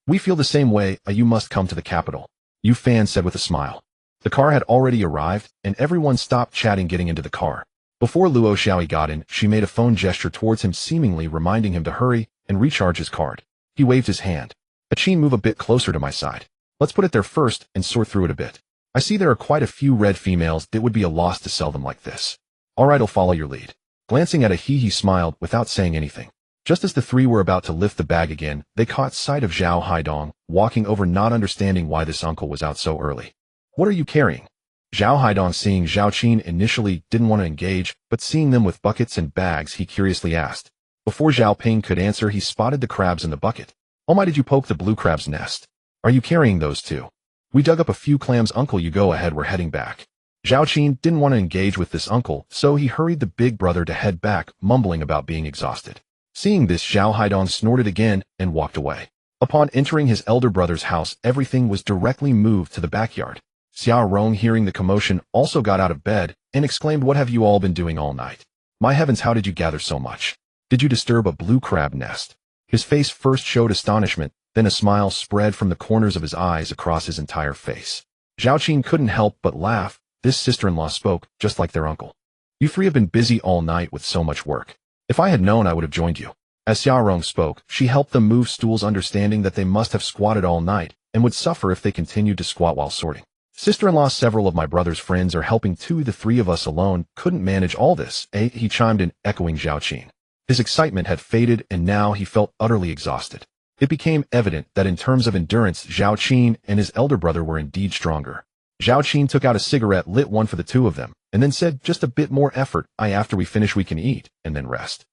We feel the same way. You must come to the capital, Yu Fan said with a smile. The car had already arrived, and everyone stopped chatting, getting into the car. Before Luo Xiao got in, she made a phone gesture towards him, seemingly reminding him to hurry and recharge his card. He waved his hand. Qin, move a bit closer to my side. Let's put it there first and sort through it a bit. I see there are quite a few red females. It would be a loss to sell them like this. All right, I'll follow your lead. Glancing at he smiled without saying anything. Just as the 3 were about to lift the bag again, they caught sight of Zhao Haidong walking over, not understanding why this uncle was out so early. What are you carrying? Zhao Haidong, seeing Zhao Qin, initially didn't want to engage, but seeing them with buckets and bags, he curiously asked. Before Zhao Ping could answer, he spotted the crabs in the bucket. Oh my, did you poke the blue crab's nest? Are you carrying those too? We dug up a few clams, uncle. You go ahead, we're heading back. Zhao Qin didn't want to engage with this uncle, so he hurried the big brother to head back, mumbling about being exhausted. Seeing this, Zhao Haidong snorted again and walked away. Upon entering his elder brother's house, everything was directly moved to the backyard. Xia Rong, hearing the commotion, also got out of bed and exclaimed, what have you all been doing all night? My heavens, how did you gather so much? Did you disturb a blue crab nest? His face first showed astonishment, then a smile spread from the corners of his eyes across his entire face. Zhao Qin couldn't help but laugh. This sister-in-law spoke just like their uncle. You 3 have been busy all night with so much work. If I had known, I would have joined you. As Xia Rong spoke, she helped them move stools, understanding that they must have squatted all night, and would suffer if they continued to squat while sorting. Sister-in-law, several of my brother's friends are helping too. The three of us alone couldn't manage all this, eh? He chimed in, echoing Zhao Qin. His excitement had faded, and now he felt utterly exhausted. It became evident that in terms of endurance, Zhao Qin and his elder brother were indeed stronger. Zhao Qin took out a cigarette, lit one for the two of them, and then said, just a bit more effort. After we finish we can eat, and then rest.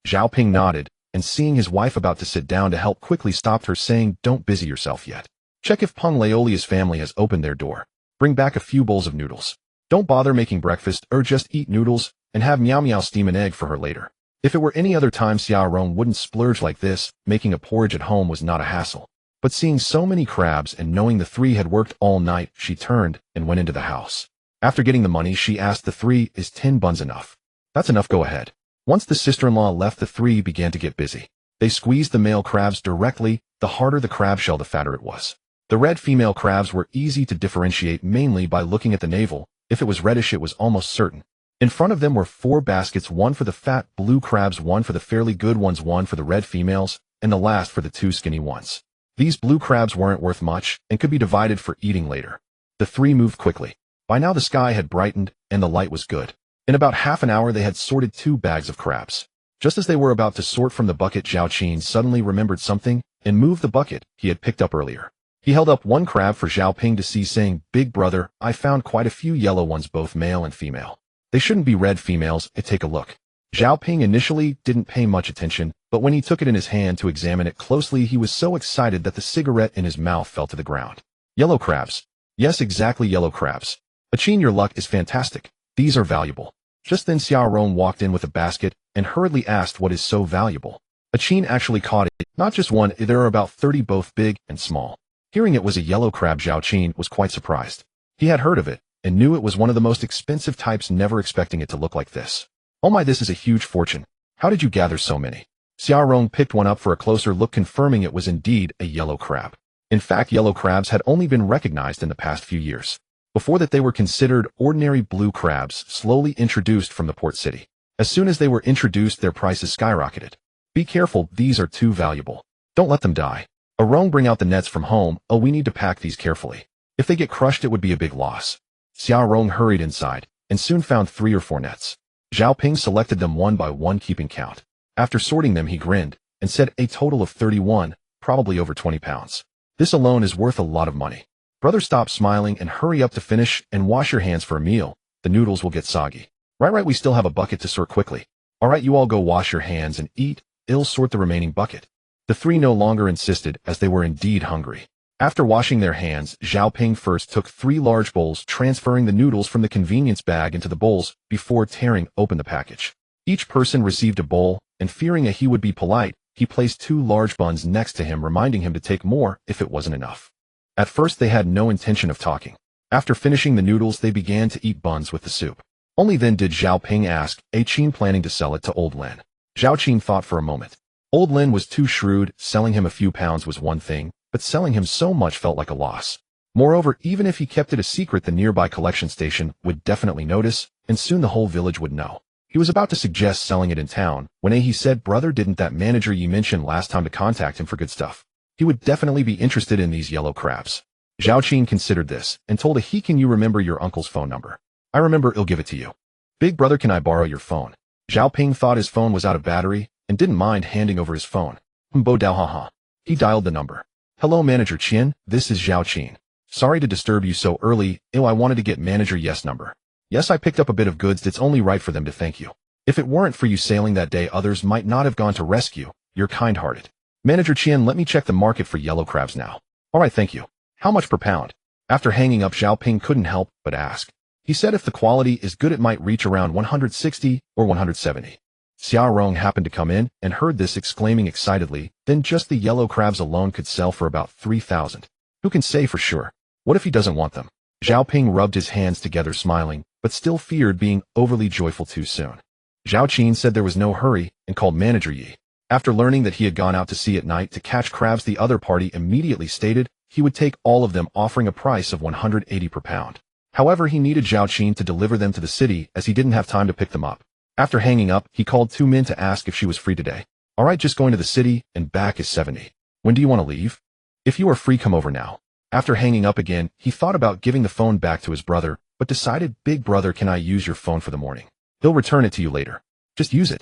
Zhao Ping nodded, and seeing his wife about to sit down to help quickly stopped her, saying, don't busy yourself yet. Check if Peng Laolia's family has opened their door. Bring back a few bowls of noodles. Don't bother making breakfast, or just eat noodles, and have Meow Meow steam an egg for her later. If it were any other time, Xiao Rong wouldn't splurge like this. Making a porridge at home was not a hassle. But seeing so many crabs and knowing the three had worked all night, she turned and went into the house. After getting the money, she asked the three, is 10 buns enough? That's enough, go ahead. Once the sister-in-law left, the three began to get busy. They squeezed the male crabs directly. The harder the crab shell, the fatter it was. The red female crabs were easy to differentiate mainly by looking at the navel. If it was reddish, it was almost certain. In front of them were 4 baskets, one for the fat blue crabs, one for the fairly good ones, one for the red females, and the last for the 2 skinny ones. These blue crabs weren't worth much and could be divided for eating later. The three moved quickly. By now the sky had brightened and the light was good. In about half an hour they had sorted 2 bags of crabs. Just as they were about to sort from the bucket, Zhao Qin suddenly remembered something and moved the bucket he had picked up earlier. He held up one crab for Zhao Ping to see, saying, big brother, I found quite a few yellow ones, both male and female. They shouldn't be red females. Take a look. Zhao Ping initially didn't pay much attention, but when he took it in his hand to examine it closely, he was so excited that the cigarette in his mouth fell to the ground. Yellow crabs. Yes, exactly, yellow crabs. Qin, your luck is fantastic. These are valuable. Just then Xiao Rong walked in with a basket and hurriedly asked what is so valuable. Qin actually caught it, not just one, there are about 30, both big and small. Hearing it was a yellow crab, Zhao Qin was quite surprised. He had heard of it, and knew it was one of the most expensive types, never expecting it to look like this. Oh my, this is a huge fortune. How did you gather so many? Xiao Rong picked one up for a closer look, confirming it was indeed a yellow crab. In fact, yellow crabs had only been recognized in the past few years. Before that they were considered ordinary blue crabs, slowly introduced from the port city. As soon as they were introduced, their prices skyrocketed. Be careful, these are too valuable. Don't let them die. Arong, bring out the nets from home. Oh, we need to pack these carefully. If they get crushed, it would be a big loss. Xiao Rong hurried inside, and soon found 3 or 4 nets. Zhao Ping selected them one by one, keeping count. After sorting them, he grinned, and said, a total of 31, probably over 20 pounds. This alone is worth a lot of money. Brother, stop smiling and hurry up to finish, and wash your hands for a meal. The noodles will get soggy. Right, we still have a bucket to sort quickly. Alright, you all go wash your hands and eat. I'll sort the remaining bucket. The three no longer insisted, as they were indeed hungry. After washing their hands, Zhao Ping first took 3 large bowls, transferring the noodles from the convenience bag into the bowls before tearing open the package. Each person received a bowl, and fearing that he would be polite, he placed 2 large buns next to him, reminding him to take more if it wasn't enough. At first they had no intention of talking. After finishing the noodles, they began to eat buns with the soup. Only then did Zhao Ping ask, Qin planning to sell it to Old Lin? Zhao Qin thought for a moment. Old Lin was too shrewd. Selling him a few pounds was one thing, but selling him so much felt like a loss. Moreover, even if he kept it a secret, the nearby collection station would definitely notice, and soon the whole village would know. He was about to suggest selling it in town, when he said, brother, didn't that manager you mentioned last time to contact him for good stuff? He would definitely be interested in these yellow crabs. Zhao Qin considered this, and told he, can you remember your uncle's phone number? I remember, I'll give it to you. Big brother, can I borrow your phone? Zhao Ping thought his phone was out of battery, and didn't mind handing over his phone. Bo Dao haha. He dialed the number. Hello, Manager Qin, this is Zhao Qin. Sorry to disturb you so early. I wanted to get Manager Yes number. Yes, I picked up a bit of goods that's only right for them to thank you. If it weren't for you sailing that day, others might not have gone to rescue. You're kind-hearted. Manager Qin, let me check the market for yellow crabs now. Alright, thank you. How much per pound? After hanging up, Zhao Ping couldn't help but ask. He said if the quality is good, it might reach around 160 or 170. Xiao Rong happened to come in and heard this, exclaiming excitedly, then just the yellow crabs alone could sell for about 3,000. Who can say for sure? What if he doesn't want them? Zhao Ping rubbed his hands together, smiling, but still feared being overly joyful too soon. Zhao Qin said there was no hurry and called Manager Yi. After learning that he had gone out to sea at night to catch crabs, the other party immediately stated he would take all of them, offering a price of 180 per pound. However, he needed Zhao Qin to deliver them to the city, as he didn't have time to pick them up. After hanging up, he called 2 men to ask if she was free today. Alright, just going to the city, and back is 70. When do you want to leave? If you are free, come over now. After hanging up again, he thought about giving the phone back to his brother, but decided, "Big brother, can I use your phone for the morning? He'll return it to you later. Just use it."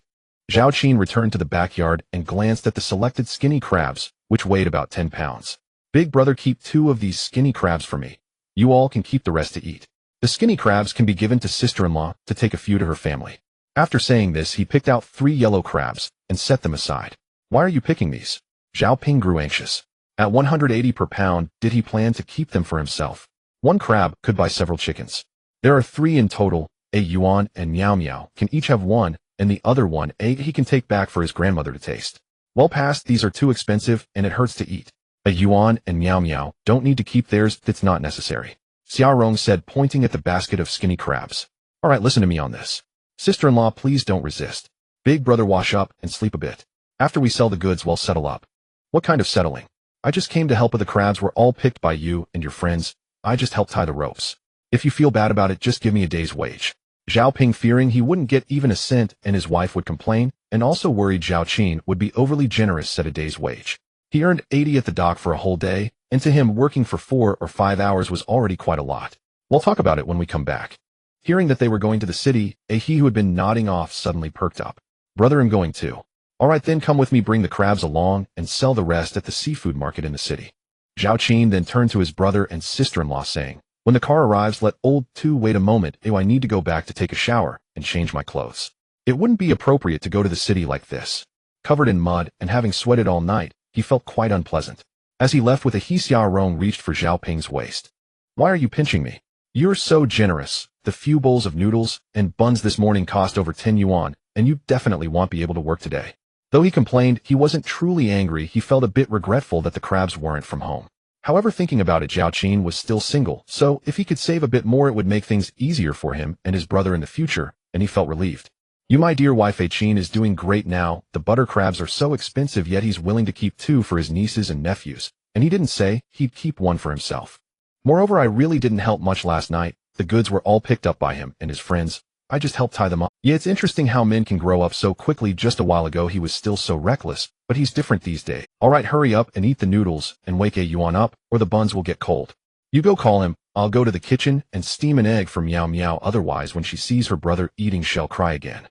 Zhao Qin returned to the backyard and glanced at the selected skinny crabs, which weighed about 10 pounds. "Big brother, keep 2 of these skinny crabs for me. You all can keep the rest to eat. The skinny crabs can be given to sister-in-law to take a few to her family." After saying this, he picked out 3 yellow crabs and set them aside. "Why are you picking these?" Zhao Ping grew anxious. At 180 per pound, did he plan to keep them for himself? 1 crab could buy several chickens. There are 3 in total. A Yuan and Miao Miao can each have 1, and the other one he can take back for his grandmother to taste. Well past these are too expensive and it hurts to eat. A Yuan and Miao Miao don't need to keep theirs, that's not necessary. Xiao Rong said, pointing at the basket of skinny crabs. "Alright, listen to me on this. Sister-in-law, please don't resist. Big brother, wash up and sleep a bit. After we sell the goods, we'll settle up." "What kind of settling? I just came to help, with the crabs were all picked by you and your friends. I just helped tie the ropes. If you feel bad about it, just give me a day's wage." Zhao Ping, fearing he wouldn't get even a cent and his wife would complain, and also worried Zhao Qin would be overly generous, said a day's wage. He earned 80 at the dock for a whole day, and to him working for 4 or 5 hours was already quite a lot. "We'll talk about it when we come back." Hearing that they were going to the city, he who had been nodding off suddenly perked up. "Brother, I'm going too." "Alright then, come with me, bring the crabs along and sell the rest at the seafood market in the city." Zhao Qin then turned to his brother and sister-in-law saying, "When the car arrives, let old 2 wait a moment. I need to go back to take a shower and change my clothes. It wouldn't be appropriate to go to the city like this." Covered in mud and having sweated all night, he felt quite unpleasant. As he left with a Xiao Rong reached for Zhao Ping's waist. "Why are you pinching me? You're so generous. The few bowls of noodles and buns this morning cost over 10 yuan, and you definitely won't be able to work today." Though he complained, he wasn't truly angry. He felt a bit regretful that the crabs weren't from home. However, thinking about it, Zhao Qin was still single, so if he could save a bit more, it would make things easier for him and his brother in the future, and he felt relieved. "You, my dear wife, Qin is doing great now. The butter crabs are so expensive, yet he's willing to keep 2 for his nieces and nephews, and he didn't say he'd keep 1 for himself. Moreover, I really didn't help much last night. The goods were all picked up by him and his friends. I just helped tie them up." Yeah, it's interesting how men can grow up so quickly. Just a while ago he was still so reckless, but he's different these days. "Alright, hurry up and eat the noodles and wake a Yuan up, or the buns will get cold. You go call him. I'll go to the kitchen and steam an egg for Miao Miao, otherwise when she sees her brother eating she'll cry again."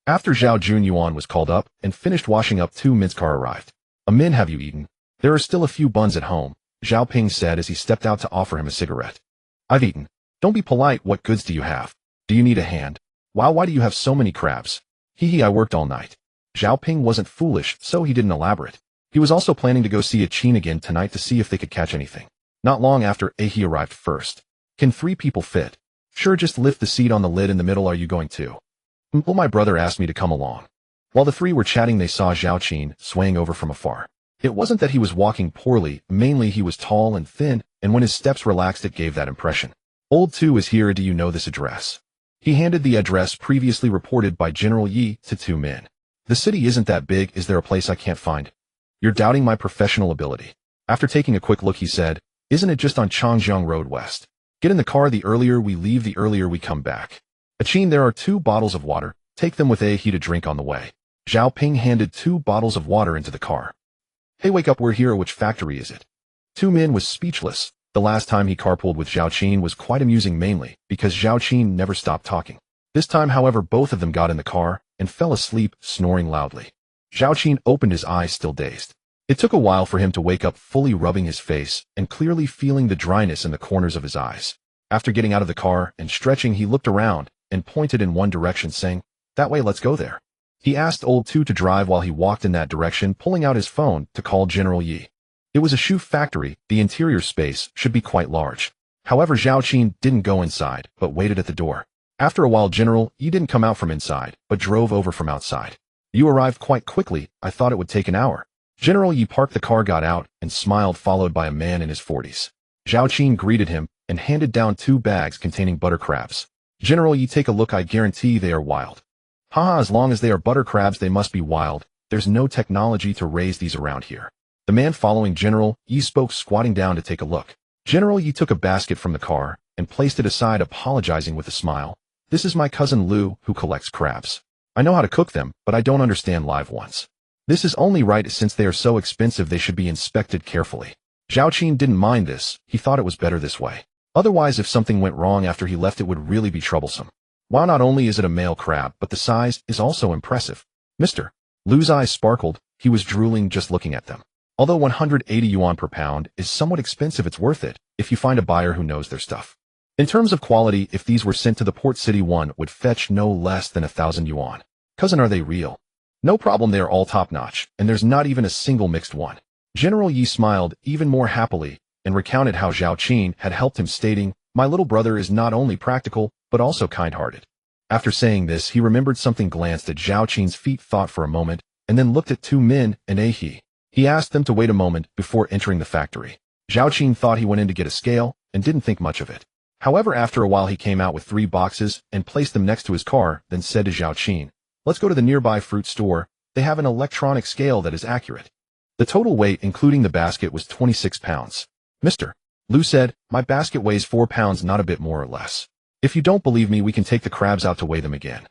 After Zhao Jun Yuan was called up and finished washing up, 2 men's car arrived. "Min, have you eaten? There are still a few buns at home," Zhao Ping said as he stepped out to offer him a cigarette. "I've eaten." "Don't be polite. What goods do you have? Do you need a hand? Wow, why do you have so many crabs?" I worked all night." Zhao Ping wasn't foolish, so he didn't elaborate. He was also planning to go see a Qin again tonight to see if they could catch anything. Not long after, he arrived first. "Can 3 people fit?" "Sure, just lift the seat on the lid in the middle. Are you going to?" "Well, my brother asked me to come along." While the 3 were chatting, they saw Zhao Qin swaying over from afar. It wasn't that he was walking poorly, mainly he was tall and thin, and when his steps relaxed it gave that impression. "Old 2 is here. Do you know this address?" He handed the address previously reported by General Yi to 2 men. "The city isn't that big. Is there a place I can't find?" "You're doubting my professional ability." After taking a quick look, he said, "Isn't it just on Changjiang Road West? Get in the car. The earlier we leave, the earlier we come back." "Qin, there are 2 bottles of water. Take them with he to drink on the way." Zhao Ping handed 2 bottles of water into the car. "Hey, wake up. We're here. Which factory is it?" 2 men was speechless. The last time he carpooled with Zhao Qin was quite amusing, mainly because Zhao Qin never stopped talking. This time, however, both of them got in the car and fell asleep, snoring loudly. Zhao Qin opened his eyes, still dazed. It took a while for him to wake up, fully rubbing his face and clearly feeling the dryness in the corners of his eyes. After getting out of the car and stretching, he looked around and pointed in one direction, saying, "That way, let's go there." He asked old 2 to drive while he walked in that direction, pulling out his phone to call General Yi. It was a shoe factory. The interior space should be quite large. However, Zhao Qin didn't go inside, but waited at the door. After a while, General Yi didn't come out from inside, but drove over from outside. "You arrived quite quickly. I thought it would take an hour." General Yi parked the car, got out, and smiled, followed by a man in his 40s. Zhao Qin greeted him and handed down 2 bags containing butter crabs. "General Yi, take a look. I guarantee they are wild." "Haha, as long as they are butter crabs, they must be wild. There's no technology to raise these around here." The man following General Yi spoke, squatting down to take a look. General Yi took a basket from the car and placed it aside, apologizing with a smile. "This is my cousin Lu, who collects crabs. I know how to cook them, but I don't understand live ones. This is only right, since they are so expensive they should be inspected carefully." Zhao Qin didn't mind this, he thought it was better this way. Otherwise, if something went wrong after he left, it would really be troublesome. While not only is it a male crab, but the size is also impressive. Mr. Lu's eyes sparkled, he was drooling just looking at them. Although 180 yuan per pound is somewhat expensive, it's worth it if you find a buyer who knows their stuff. In terms of quality, if these were sent to the port city, one would fetch no less than 1,000 yuan. Cousin, are they real? No problem, they are all top-notch, and there's not even a single mixed one. General Yi smiled even more happily and recounted how Zhao Qin had helped him, stating, "My little brother is not only practical, but also kind-hearted." After saying this, he remembered something, glanced at Zhao Qin's feet, thought for a moment, and then looked at two men and a he. He asked them to wait a moment before entering the factory. Zhao Qin thought he went in to get a scale and didn't think much of it. However, after a while he came out with 3 boxes and placed them next to his car, then said to Zhao Qin, "Let's go to the nearby fruit store. They have an electronic scale that is accurate." The total weight, including the basket, was 26 pounds. Mr. Lu said, "My basket weighs 4 pounds, not a bit more or less. If you don't believe me, we can take the crabs out to weigh them again."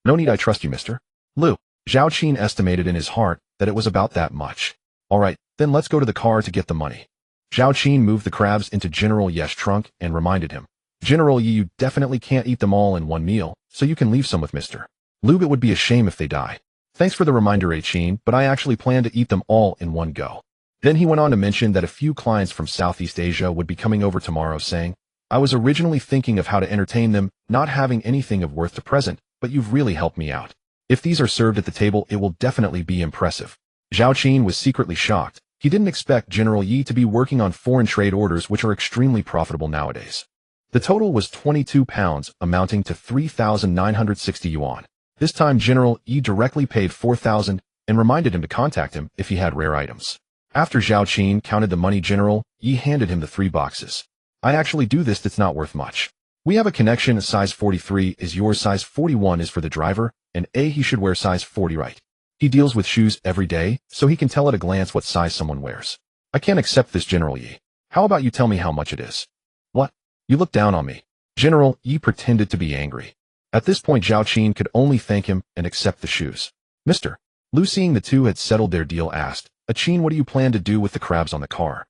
"No need, I trust you, Mr. Lu." Zhao Qin estimated in his heart that it was about that much. "All right, then let's go to the car to get the money." Zhao Qin moved the crabs into General Yi's trunk and reminded him, "General Yi, you definitely can't eat them all in one meal, so you can leave some with Mr. Lu. It would be a shame if they die." "Thanks for the reminder, Qin, but I actually plan to eat them all in one go." Then he went on to mention that a few clients from Southeast Asia would be coming over tomorrow, saying, "I was originally thinking of how to entertain them, not having anything of worth to present, but you've really helped me out. If these are served at the table, it will definitely be impressive." Zhao Qin was secretly shocked. He didn't expect General Yi to be working on foreign trade orders, which are extremely profitable nowadays. The total was 22 pounds, amounting to 3,960 yuan. This time General Yi directly paid 4,000 and reminded him to contact him if he had rare items. After Zhao Qin counted the money, General Yi handed him the 3 boxes. "I actually do this, that's not worth much. We have a connection, a size 43 is yours, size 41 is for the driver, and he should wear size 40, right? He deals with shoes every day, so he can tell at a glance what size someone wears. I can't accept this, General Yi. How about you tell me how much it is?" "What? You look down on me." General Yi pretended to be angry. At this point, Zhao Qin could only thank him and accept the shoes. Mr. Lu, seeing the two had settled their deal, asked, "Qin, what do you plan to do with the crabs on the car?"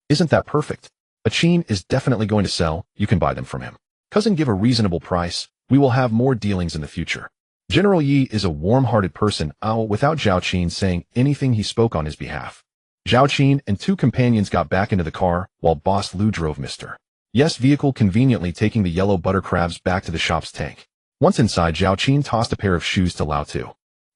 "Isn't that perfect? Qin is definitely going to sell, you can buy them from him. Cousin, give a reasonable price, we will have more dealings in the future." General Yi is a warm-hearted person. Without Zhao Qin saying anything, he spoke on his behalf. Zhao Qin and 2 companions got back into the car, while Boss Lu drove Mr. Yi's vehicle, conveniently taking the yellow butter crabs back to the shop's tank. Once inside, Zhao Qin tossed a pair of shoes to Lao Tu.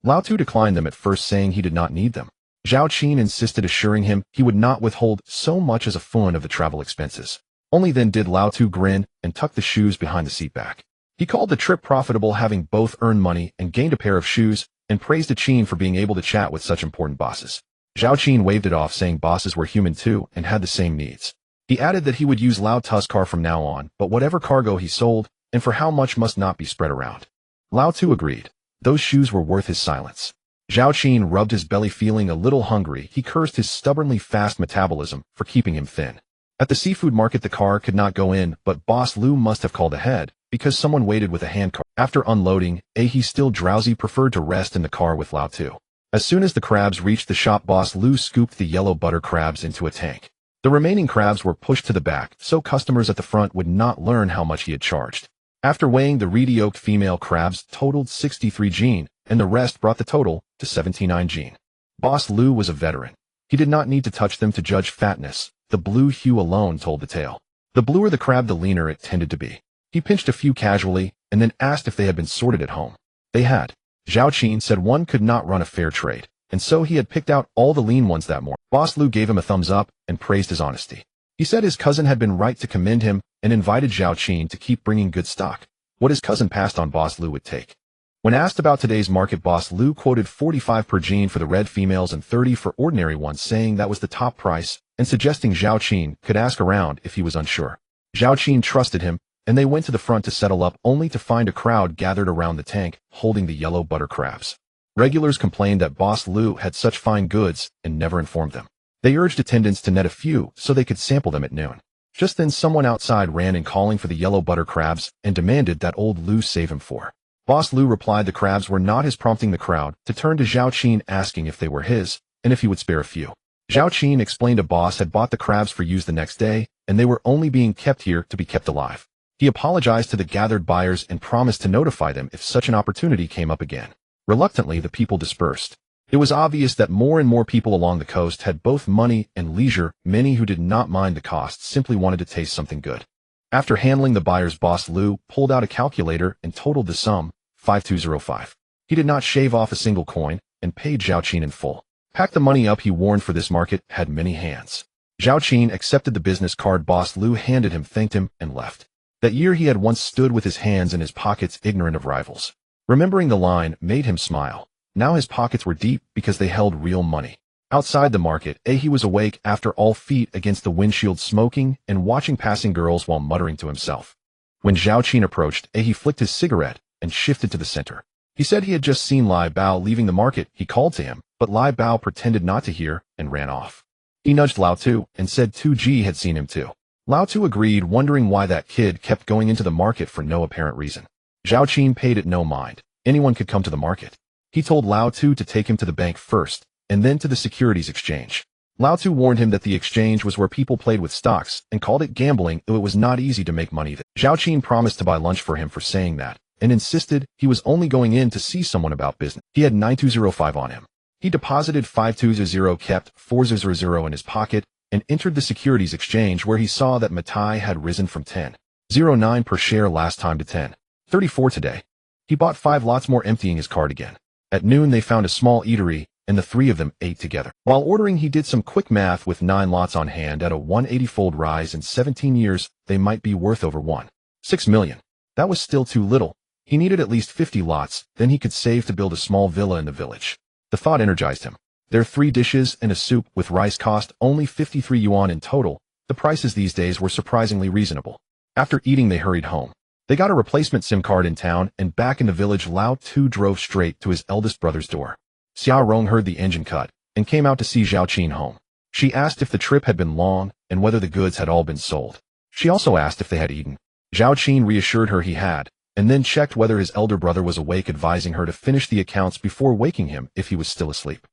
Lao Tu declined them at first, saying he did not need them. Zhao Qin insisted, assuring him he would not withhold so much as a fun of the travel expenses. Only then did Lao Tu grin and tuck the shoes behind the seat back. He called the trip profitable, having both earned money and gained a pair of shoes, and praised Qin for being able to chat with such important bosses. Zhao Qin waved it off, saying bosses were human too and had the same needs. He added that he would use Lao Tu's car from now on, but whatever cargo he sold, and for how much, must not be spread around. Lao Tu agreed. Those shoes were worth his silence. Zhao Qin rubbed his belly, feeling a little hungry. He cursed his stubbornly fast metabolism for keeping him thin. At the seafood market, the car could not go in, but Boss Lu must have called ahead, because someone waited with a handcart. After unloading, he, still drowsy, preferred to rest in the car with Lao Tu. As soon as the crabs reached the shop, Boss Lu scooped the yellow butter crabs into a tank. The remaining crabs were pushed to the back, so customers at the front would not learn how much he had charged. After weighing, the reedy-yolked female crabs totaled 63 jin, and the rest brought the total to 79 jin. Boss Lu was a veteran. He did not need to touch them to judge fatness. The blue hue alone told the tale. The bluer the crab, the leaner it tended to be. He pinched a few casually, and then asked if they had been sorted at home. They had. Zhao Qin said one could not run a fair trade, and so he had picked out all the lean ones that morning. Boss Lu gave him a thumbs up and praised his honesty. He said his cousin had been right to commend him and invited Zhao Qin to keep bringing good stock. What his cousin passed on, Boss Lu would take. When asked about today's market, Boss Lu quoted 45 per jin for the red females and 30 for ordinary ones, saying that was the top price, and suggesting Zhao Qin could ask around if he was unsure. Zhao Qin trusted him, and they went to the front to settle up, only to find a crowd gathered around the tank, holding the yellow butter crabs. Regulars complained that Boss Lu had such fine goods and never informed them. They urged attendants to net a few so they could sample them at noon. Just then someone outside ran in, calling for the yellow butter crabs, and demanded that old Lu save him for. Boss Lu replied the crabs were not his, prompting the crowd to turn to Zhao Qin, asking if they were his, and if he would spare a few. Zhao Qin explained a boss had bought the crabs for use the next day, and they were only being kept here to be kept alive. He apologized to the gathered buyers and promised to notify them if such an opportunity came up again. Reluctantly, the people dispersed. It was obvious that more and more people along the coast had both money and leisure. Many who did not mind the cost simply wanted to taste something good. After handling the buyers, boss Liu pulled out a calculator and totaled the sum, 5205. He did not shave off a single coin and paid Zhao Qin in full. Pack the money up, he warned, for this market had many hands. Zhao Qin accepted the business card boss Liu handed him, thanked him, and left. That year he had once stood with his hands in his pockets, ignorant of rivals. Remembering the line made him smile. Now his pockets were deep because they held real money. Outside the market, he was awake after all, feet against the windshield, smoking and watching passing girls while muttering to himself. When Zhao Qin approached, he flicked his cigarette and shifted to the center. He said he had just seen Lai Bao leaving the market. He called to him, but Lai Bao pretended not to hear and ran off. He nudged Lao Tu and said 2G had seen him too. Lao Tu agreed, wondering why that kid kept going into the market for no apparent reason. Zhao Qin paid it no mind. Anyone could come to the market. He told Lao Tu to take him to the bank first, and then to the securities exchange. Lao Tu warned him that the exchange was where people played with stocks and called it gambling, though it was not easy to make money there. Zhao Qin promised to buy lunch for him for saying that, and insisted he was only going in to see someone about business. He had 9205 on him. He deposited 5200, kept 400 in his pocket, and entered the securities exchange, where he saw that Matai had risen from 10.09 per share last time to 10.34 today. He bought 5 lots more, emptying his cart again. At noon they found a small eatery, and the three of them ate together. While ordering, he did some quick math. With 9 lots on hand at a 180-fold rise in 17 years, they might be worth over 1.6 million. That was still too little. He needed at least 50 lots, then he could save to build a small villa in the village. The thought energized him. Their 3 dishes and a soup with rice cost only 53 yuan in total. The prices these days were surprisingly reasonable. After eating, they hurried home. They got a replacement SIM card in town, and back in the village, Lao Tu drove straight to his eldest brother's door. Xia Rong heard the engine cut and came out to see Zhao Qin home. She asked if the trip had been long and whether the goods had all been sold. She also asked if they had eaten. Zhao Qin reassured her he had, and then checked whether his elder brother was awake, advising her to finish the accounts before waking him if he was still asleep.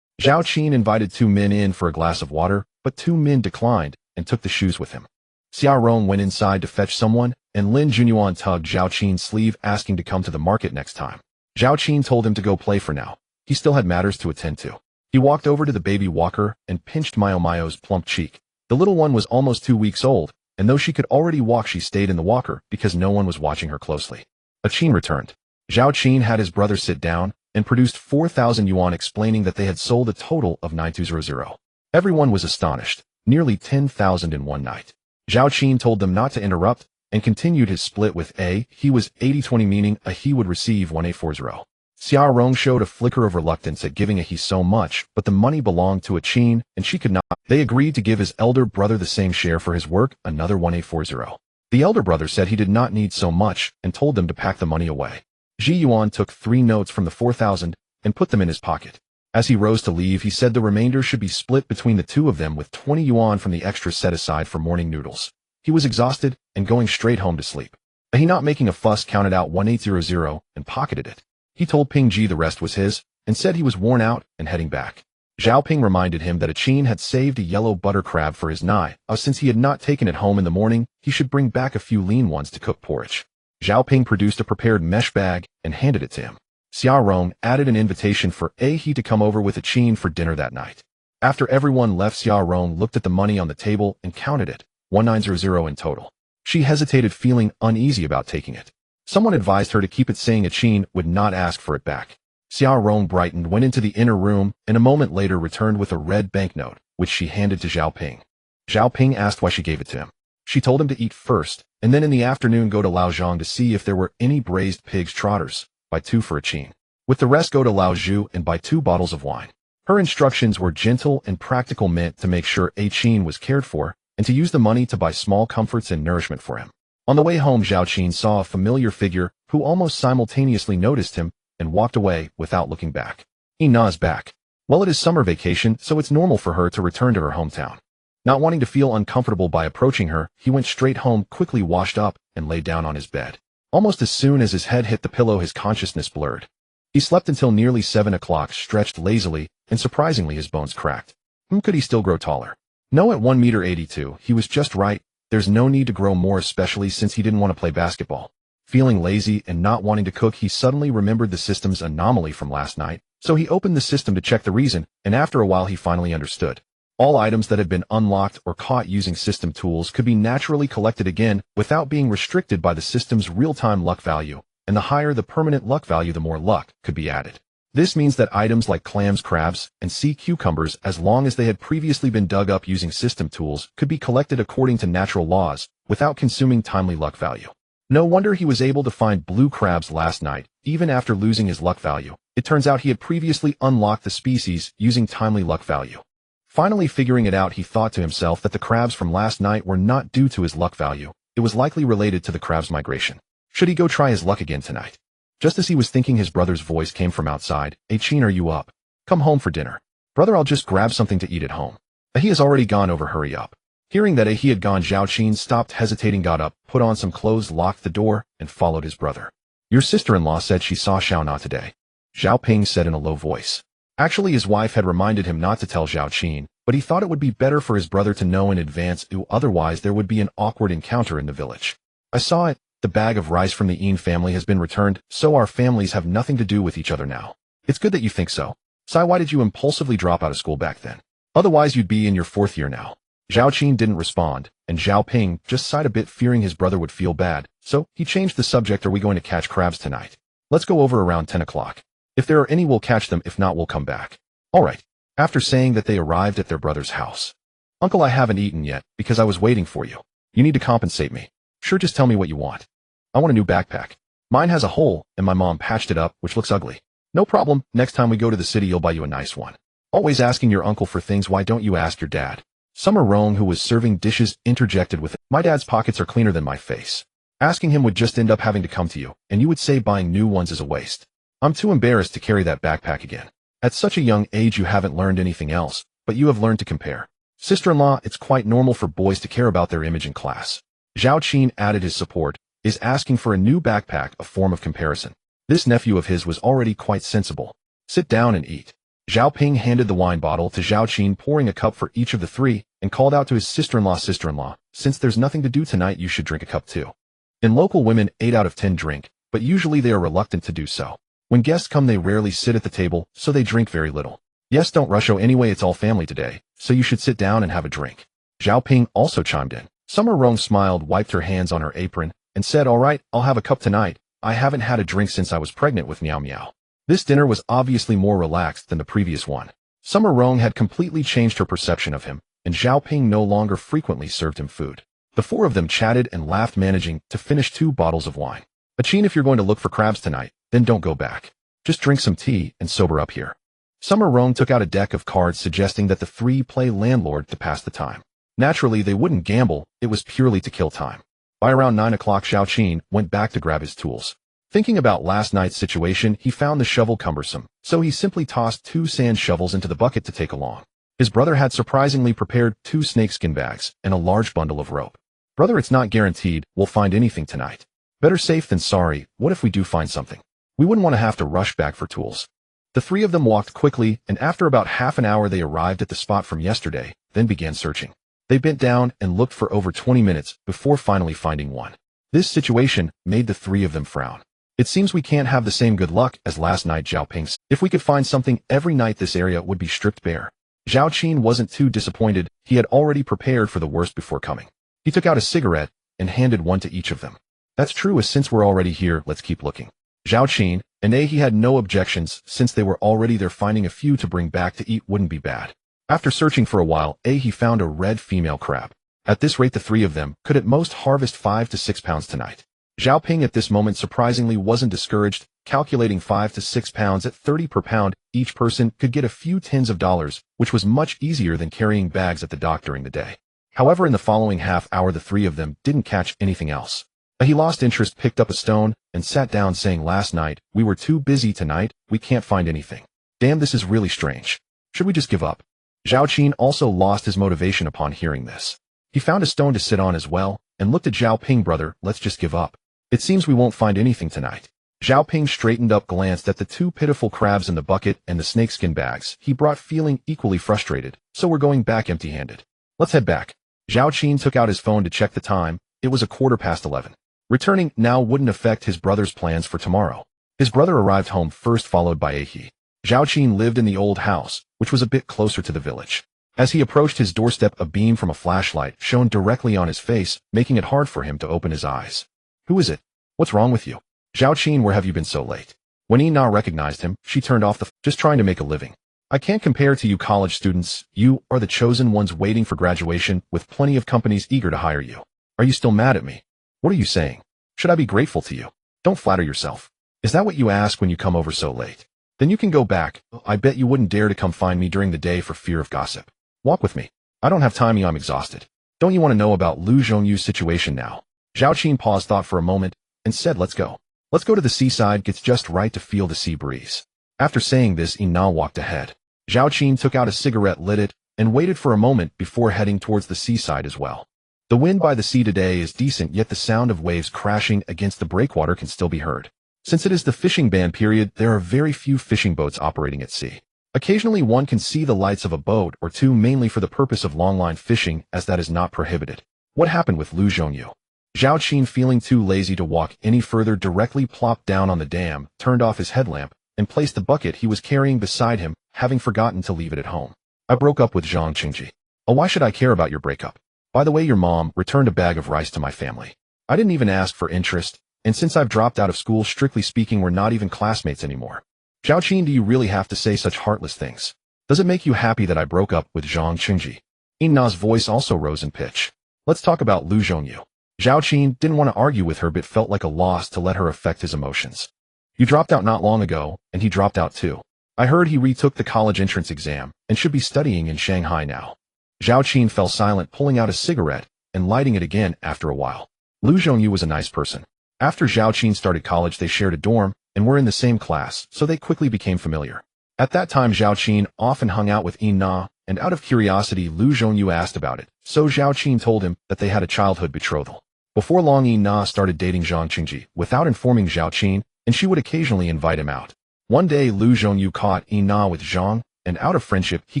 Zhao Qin invited 2 men in for a glass of water, but 2 men declined and took the shoes with him. Xia Rong went inside to fetch someone, and Lin Junyuan tugged Zhao Qin's sleeve, asking to come to the market next time. Zhao Qin told him to go play for now. He still had matters to attend to. He walked over to the baby walker and pinched Mio Mio's plump cheek. The little one was almost 2 weeks old, and though she could already walk, she stayed in the walker because no one was watching her closely. Qin returned. Zhao Qin had his brother sit down and produced 4,000 yuan, explaining that they had sold a total of 9200. Everyone was astonished. Nearly 10,000 in one night. Zhao Qin told them not to interrupt and continued his split with A. He was 80-20, meaning a he would receive 1840. Xia Rong showed a flicker of reluctance at giving a he so much, but the money belonged to Qin, and she could not. They agreed to give his elder brother the same share for his work, another 1840. The elder brother said he did not need so much and told them to pack the money away. Ji Yuan took 3 notes from the 4,000 and put them in his pocket. As he rose to leave, he said the remainder should be split between the 2 of them, with 20 yuan from the extra set aside for morning noodles. He was exhausted and going straight home to sleep. He, not making a fuss, counted out 1800 and pocketed it. He told Ping Ji the rest was his and said he was worn out and heading back. Zhao Ping reminded him that Qin had saved a yellow butter crab for his nai. Since he had not taken it home in the morning, he should bring back a few lean ones to cook porridge. Zhao Ping produced a prepared mesh bag and handed it to him. Xia Rong added an invitation for he to come over with Qin for dinner that night. After everyone left, Xia Rong looked at the money on the table and counted it, 1900 in total. She hesitated, feeling uneasy about taking it. Someone advised her to keep it, saying Qin would not ask for it back. Xia Rong brightened, went into the inner room, and a moment later returned with a red banknote, which she handed to Zhao Ping. Zhao Ping asked why she gave it to him. She told him to eat first, and then in the afternoon go to Laozhong to see if there were any braised pigs trotters, buy 2 for Qin. With the rest, go to Laozhou and buy 2 bottles of wine. Her instructions were gentle and practical, meant to make sure Qin was cared for, and to use the money to buy small comforts and nourishment for him. On the way home, Zhao Qin saw a familiar figure who almost simultaneously noticed him and walked away without looking back. He nosed back. Well, it is summer vacation, so it's normal for her to return to her hometown. Not wanting to feel uncomfortable by approaching her, he went straight home, quickly washed up, and lay down on his bed. Almost as soon as his head hit the pillow, his consciousness blurred. He slept until nearly 7 o'clock, stretched lazily, and surprisingly his bones cracked. Could he still grow taller? No, at 1 meter 82, he was just right. There's no need to grow more, especially since he didn't want to play basketball. Feeling lazy and not wanting to cook, he suddenly remembered the system's anomaly from last night, so he opened the system to check the reason, and after a while he finally understood. All items that had been unlocked or caught using system tools could be naturally collected again without being restricted by the system's real-time luck value, and the higher the permanent luck value, the more luck could be added. This means that items like clams, crabs, and sea cucumbers, as long as they had previously been dug up using system tools, could be collected according to natural laws without consuming timely luck value. No wonder he was able to find blue crabs last night, even after losing his luck value. It turns out he had previously unlocked the species using timely luck value. Finally figuring it out, he thought to himself that the crabs from last night were not due to his luck value. It was likely related to the crab's migration. Should he go try his luck again tonight? Just as he was thinking, his brother's voice came from outside. "Hey, Qin, are you up? Come home for dinner." "Brother, I'll just grab something to eat at home." "He has already gone over, hurry up." Hearing that he had gone, Zhao Qin stopped hesitating, got up, put on some clothes, locked the door, and followed his brother. "Your sister-in-law said she saw Xiao Na today," Zhao Ping said in a low voice. Actually, his wife had reminded him not to tell Zhao Qin, but he thought it would be better for his brother to know in advance, otherwise there would be an awkward encounter in the village. "I saw it. The bag of rice from the Yin family has been returned, so our families have nothing to do with each other now." "It's good that you think so. Sai, why did you impulsively drop out of school back then? Otherwise you'd be in your 4th year now." Zhao Qin didn't respond, and Zhao Ping just sighed a bit, fearing his brother would feel bad, so he changed the subject. "Are we going to catch crabs tonight? Let's go over around 10 o'clock. If there are any, we'll catch them. If not, we'll come back." "All right." After saying that, they arrived at their brother's house. "Uncle, I haven't eaten yet because I was waiting for you. You need to compensate me." "Sure, just tell me what you want." "I want a new backpack. Mine has a hole, and my mom patched it up, which looks ugly." "No problem. Next time we go to the city, you'll buy you a nice one." "Always asking your uncle for things. Why don't you ask your dad?" Summer Rong, who was serving dishes, interjected with, "My dad's pockets are cleaner than my face. Asking him would just end up having to come to you, and you would say buying new ones is a waste. I'm too embarrassed to carry that backpack again." "At such a young age you haven't learned anything else, but you have learned to compare." "Sister-in-law, it's quite normal for boys to care about their image in class." Zhao Qin added his support. "Is asking for a new backpack a form of comparison?" This nephew of his was already quite sensible. "Sit down and eat." Zhao Ping handed the wine bottle to Zhao Qin, pouring a cup for each of the three, and called out to his sister-in-law, "Sister-in-law, since there's nothing to do tonight, you should drink a cup too." In local, women 8 out of 10 drink, but usually they are reluctant to do so. When guests come, they rarely sit at the table, so they drink very little. "Yes, don't rush. Oh, anyway, it's all family today, so you should sit down and have a drink." Zhao Ping also chimed in. Summer Rong smiled, wiped her hands on her apron, and said, "All right, I'll have a cup tonight. I haven't had a drink since I was pregnant with Meow Meow." This dinner was obviously more relaxed than the previous one. Summer Rong had completely changed her perception of him, and Zhao Ping no longer frequently served him food. The four of them chatted and laughed, managing to finish 2 bottles of wine. "Qin, if you're going to look for crabs tonight, then don't go back. Just drink some tea and sober up here." Summer Rong took out a deck of cards, suggesting that the 3 play landlord to pass the time. Naturally, they wouldn't gamble, it was purely to kill time. By around 9 o'clock, Zhao Qin went back to grab his tools. Thinking about last night's situation, he found the shovel cumbersome, so he simply tossed 2 sand shovels into the bucket to take along. His brother had surprisingly prepared 2 snakeskin bags and a large bundle of rope. "Brother, it's not guaranteed we'll find anything tonight. Better safe than sorry. What if we do find something? We wouldn't want to have to rush back for tools." The 3 of them walked quickly, and after about half an hour they arrived at the spot from yesterday, then began searching. They bent down and looked for over 20 minutes before finally finding one. This situation made the 3 of them frown. "It seems we can't have the same good luck as last night, Zhao Ping. If we could find something every night, this area would be stripped bare." Zhao Qin wasn't too disappointed. He had already prepared for the worst before coming. He took out a cigarette and handed one to each of them. "That's true, as since we're already here, let's keep looking." Zhao Qin and he had no objections, since they were already there. Finding a few to bring back to eat wouldn't be bad. After searching for a while, he found a red female crab. At this rate, the 3 of them could at most harvest 5 to 6 pounds tonight. Zhao Ping at this moment surprisingly wasn't discouraged, calculating 5 to 6 pounds at 30 per pound. Each person could get a few tens of dollars, which was much easier than carrying bags at the dock during the day. However, in the following half hour, the 3 of them didn't catch anything else. He lost interest, picked up a stone, and sat down, saying, "Last night, we were too busy. Tonight, we can't find anything. Damn, this is really strange. Should we just give up?" Zhao Qin also lost his motivation upon hearing this. He found a stone to sit on as well, and looked at Zhao Ping. "Brother, let's just give up. It seems we won't find anything tonight." Zhao Ping straightened up, glanced at the two pitiful crabs in the bucket and the snakeskin bags he brought, feeling equally frustrated. So we're going back empty-handed. Let's head back. Zhao Qin took out his phone to check the time. It was 11:15. Returning now wouldn't affect his brother's plans for tomorrow. His brother arrived home first, followed by Ahe. Zhao Qin lived in the old house, which was a bit closer to the village. As he approached his doorstep, a beam from a flashlight shone directly on his face, making it hard for him to open his eyes. Who is it? What's wrong with you? Zhao Qin, where have you been so late? When Ina recognized him, she turned off the just trying to make a living. I can't compare to you college students. You are the chosen ones waiting for graduation, with plenty of companies eager to hire you. Are you still mad at me? What are you saying? Should I be grateful to you? Don't flatter yourself. Is that what you ask when you come over so late? Then you can go back. I bet you wouldn't dare to come find me during the day for fear of gossip. Walk with me. I don't have time. I'm exhausted. Don't you want to know about Lu Zhongyu's situation now? Zhao Qin paused, thought for a moment, and said, let's go. Let's go to the seaside. It's just right to feel the sea breeze. After saying this, Ina walked ahead. Zhao Qin took out a cigarette, lit it, and waited for a moment before heading towards the seaside as well. The wind by the sea today is decent, yet the sound of waves crashing against the breakwater can still be heard. Since it is the fishing ban period, there are very few fishing boats operating at sea. Occasionally one can see the lights of a boat or two, mainly for the purpose of longline fishing, as that is not prohibited. What happened with Lu Zhongyu? Zhao Qin, feeling too lazy to walk any further, directly plopped down on the dam, turned off his headlamp, and placed the bucket he was carrying beside him, having forgotten to leave it at home. I broke up with Zhang Qingji. Oh, why should I care about your breakup? By the way, your mom returned a bag of rice to my family. I didn't even ask for interest, and since I've dropped out of school, strictly speaking, we're not even classmates anymore. Zhao Qin, do you really have to say such heartless things? Does it make you happy that I broke up with Zhang Qingji? Ina's voice also rose in pitch. Let's talk about Lu Zhongyu. Zhao Qin didn't want to argue with her, but felt like a loss to let her affect his emotions. You dropped out not long ago, and he dropped out too. I heard he retook the college entrance exam, and should be studying in Shanghai now. Zhao Qin fell silent, pulling out a cigarette, and lighting it again after a while. Lu Zhongyu was a nice person. After Zhao Qin started college, they shared a dorm, and were in the same class, so they quickly became familiar. At that time, Zhao Qin often hung out with Ina, and out of curiosity, Lu Zhongyu asked about it, so Zhao Qin told him that they had a childhood betrothal. Before long, Ina started dating Zhang Qingji, without informing Zhao Qin, and she would occasionally invite him out. One day, Lu Zhongyu caught Ina with Zhang, and out of friendship, he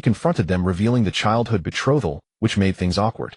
confronted them, revealing the childhood betrothal, which made things awkward.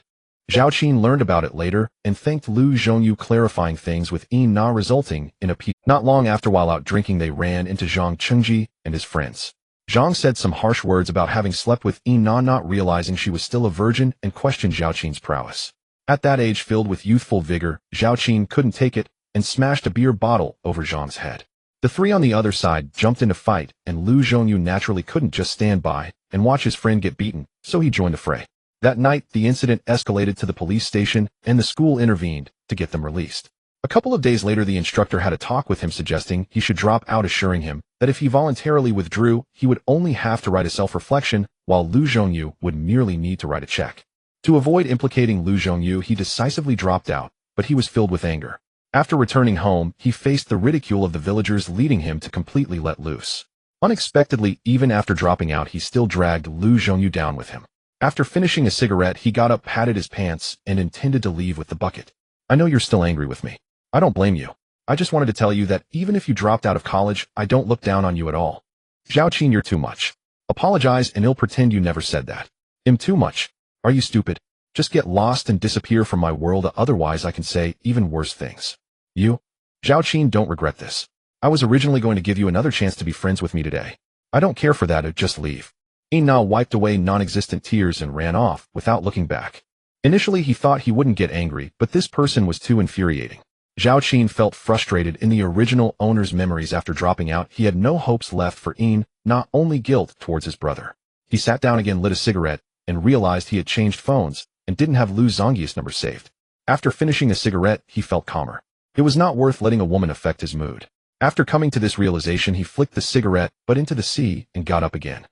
Zhao Qin learned about it later, and thanked Lu Zhongyu, clarifying things with Ina, resulting in a peace. Not long after, while out drinking, they ran into Zhang Qingji and his friends. Zhang said some harsh words about having slept with Ina, not realizing she was still a virgin, and questioned Zhao Qin's prowess. At that age, filled with youthful vigor, Zhao Qin couldn't take it, and smashed a beer bottle over Zhang's head. The three on the other side jumped in a fight, and Lu Zhongyu naturally couldn't just stand by and watch his friend get beaten, so he joined the fray. That night, the incident escalated to the police station, and the school intervened to get them released. A couple of days later, the instructor had a talk with him, suggesting he should drop out, assuring him that if he voluntarily withdrew, he would only have to write a self-reflection, while Lu Zhongyu would merely need to write a check. To avoid implicating Lu Zhongyu, he decisively dropped out, but he was filled with anger. After returning home, he faced the ridicule of the villagers, leading him to completely let loose. Unexpectedly, even after dropping out, he still dragged Lu Zhongyu down with him. After finishing a cigarette, he got up, patted his pants, and intended to leave with the bucket. I know you're still angry with me. I don't blame you. I just wanted to tell you that even if you dropped out of college, I don't look down on you at all. Zhao Qin, you're too much. Apologize and I'll pretend you never said that. Too much. Are you stupid? Just get lost and disappear from my world, otherwise I can say even worse things. You? Zhao Qin, don't regret this. I was originally going to give you another chance to be friends with me today. I don't care for that, just leave. Ina wiped away non-existent tears and ran off without looking back. Initially he thought he wouldn't get angry, but this person was too infuriating. Zhao Qin felt frustrated in the original owner's memories. After dropping out, he had no hopes left for Ina, not only guilt towards his brother. He sat down again, lit a cigarette, and realized he had changed phones and didn't have Lu Zhongyu's number saved. After finishing a cigarette, he felt calmer. It was not worth letting a woman affect his mood. After coming to this realization, he flicked the cigarette but into the sea and got up again.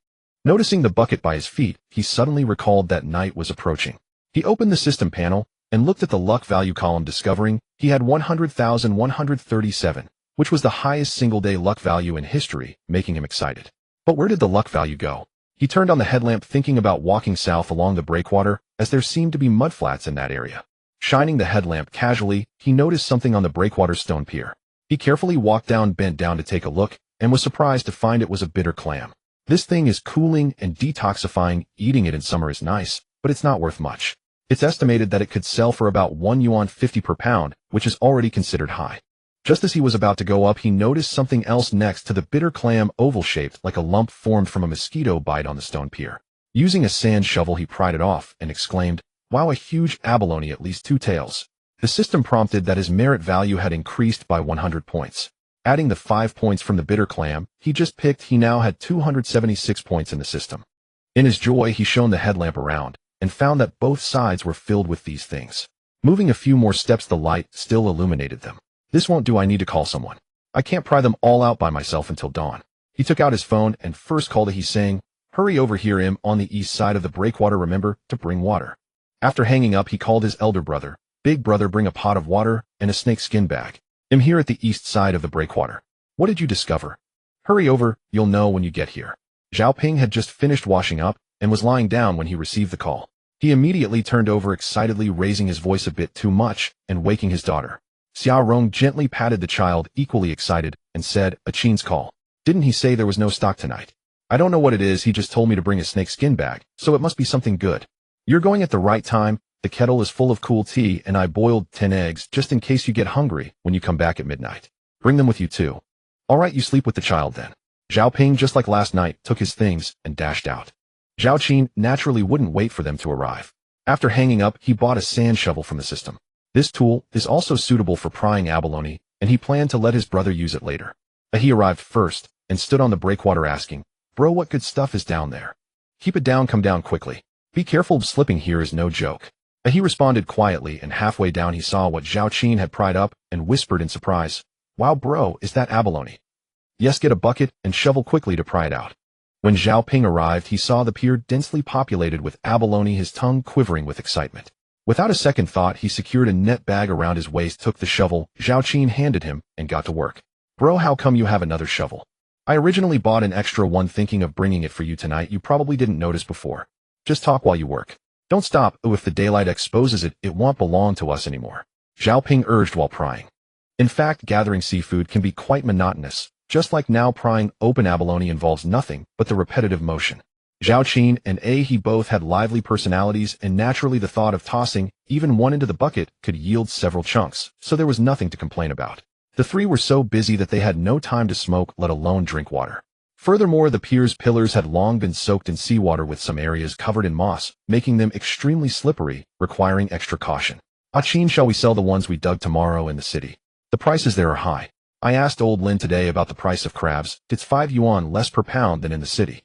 Noticing the bucket by his feet, he suddenly recalled that night was approaching. He opened the system panel and looked at the luck value column, discovering he had 100,137, which was the highest single-day luck value in history, making him excited. But where did the luck value go? He turned on the headlamp, thinking about walking south along the breakwater, as there seemed to be mudflats in that area. Shining the headlamp casually, he noticed something on the breakwater stone pier. He carefully walked down, bent down to take a look, and was surprised to find it was a bitter clam. This thing is cooling and detoxifying. Eating it in summer is nice, but it's not worth much. It's estimated that it could sell for about 1 yuan 50 per pound, which is already considered high. Just as he was about to go up, he noticed something else next to the bitter clam, oval-shaped like a lump formed from a mosquito bite on the stone pier. Using a sand shovel, he pried it off and exclaimed, "Wow, a huge abalone, at least 2 tails." The system prompted that his merit value had increased by 100 points. Adding the 5 points from the bitter clam he just picked, he now had 276 points in the system. In his joy, he shone the headlamp around and found that both sides were filled with these things. Moving a few more steps, the light still illuminated them. "This won't do. I need to call someone. I can't pry them all out by myself until dawn." He took out his phone and first called it. He's saying, "Hurry over here. I'm on the east side of the breakwater. Remember to bring water." After hanging up, he called his elder brother. "Big brother, bring a pot of water and a snakeskin bag. I'm here at the east side of the breakwater." "What did you discover?" "Hurry over. You'll know when you get here." Zhao Qin had just finished washing up and was lying down when he received the call. He immediately turned over excitedly, raising his voice a bit too much and waking his daughter. Xiao Rong gently patted the child, equally excited, and said, "A Qin's call. Didn't he say there was no stock tonight?" "I don't know what it is. He just told me to bring a snakeskin bag, so it must be something good." "You're going at the right time. The kettle is full of cool tea, and I boiled 10 eggs just in case you get hungry when you come back at midnight. Bring them with you too." "All right, you sleep with the child then." Zhao Qin, just like last night, took his things and dashed out. Zhao Qin naturally wouldn't wait for them to arrive. After hanging up, he bought a sand shovel from the system. This tool is also suitable for prying abalone, and he planned to let his brother use it later. He arrived first and stood on the breakwater asking, "Bro, what good stuff is down there? Keep it down, come down quickly. Be careful, slipping here is no joke." He responded quietly, and halfway down he saw what Zhao Qin had pried up and whispered in surprise, "Wow, bro, is that abalone?" "Yes, get a bucket and shovel quickly to pry it out." When Zhao Qin arrived, he saw the pier densely populated with abalone, his tongue quivering with excitement. Without a second thought, he secured a net bag around his waist, took the shovel Zhao Qin handed him, and got to work. "Bro, how come you have another shovel?" "I originally bought an extra one thinking of bringing it for you tonight. You probably didn't notice before. Just talk while you work. Don't stop. If the daylight exposes it, it won't belong to us anymore," Zhao Qin urged while prying. In fact, gathering seafood can be quite monotonous. Just like now, prying open abalone involves nothing but the repetitive motion. Zhao Qin and he both had lively personalities, and naturally the thought of tossing even one into the bucket could yield several chunks, so there was nothing to complain about. The three were so busy that they had no time to smoke, let alone drink water. Furthermore, the pier's pillars had long been soaked in seawater, with some areas covered in moss, making them extremely slippery, requiring extra caution. "Qin, shall we sell the ones we dug tomorrow in the city? The prices there are high. I asked old Lin today about the price of crabs. It's 5 yuan less per pound than in the city."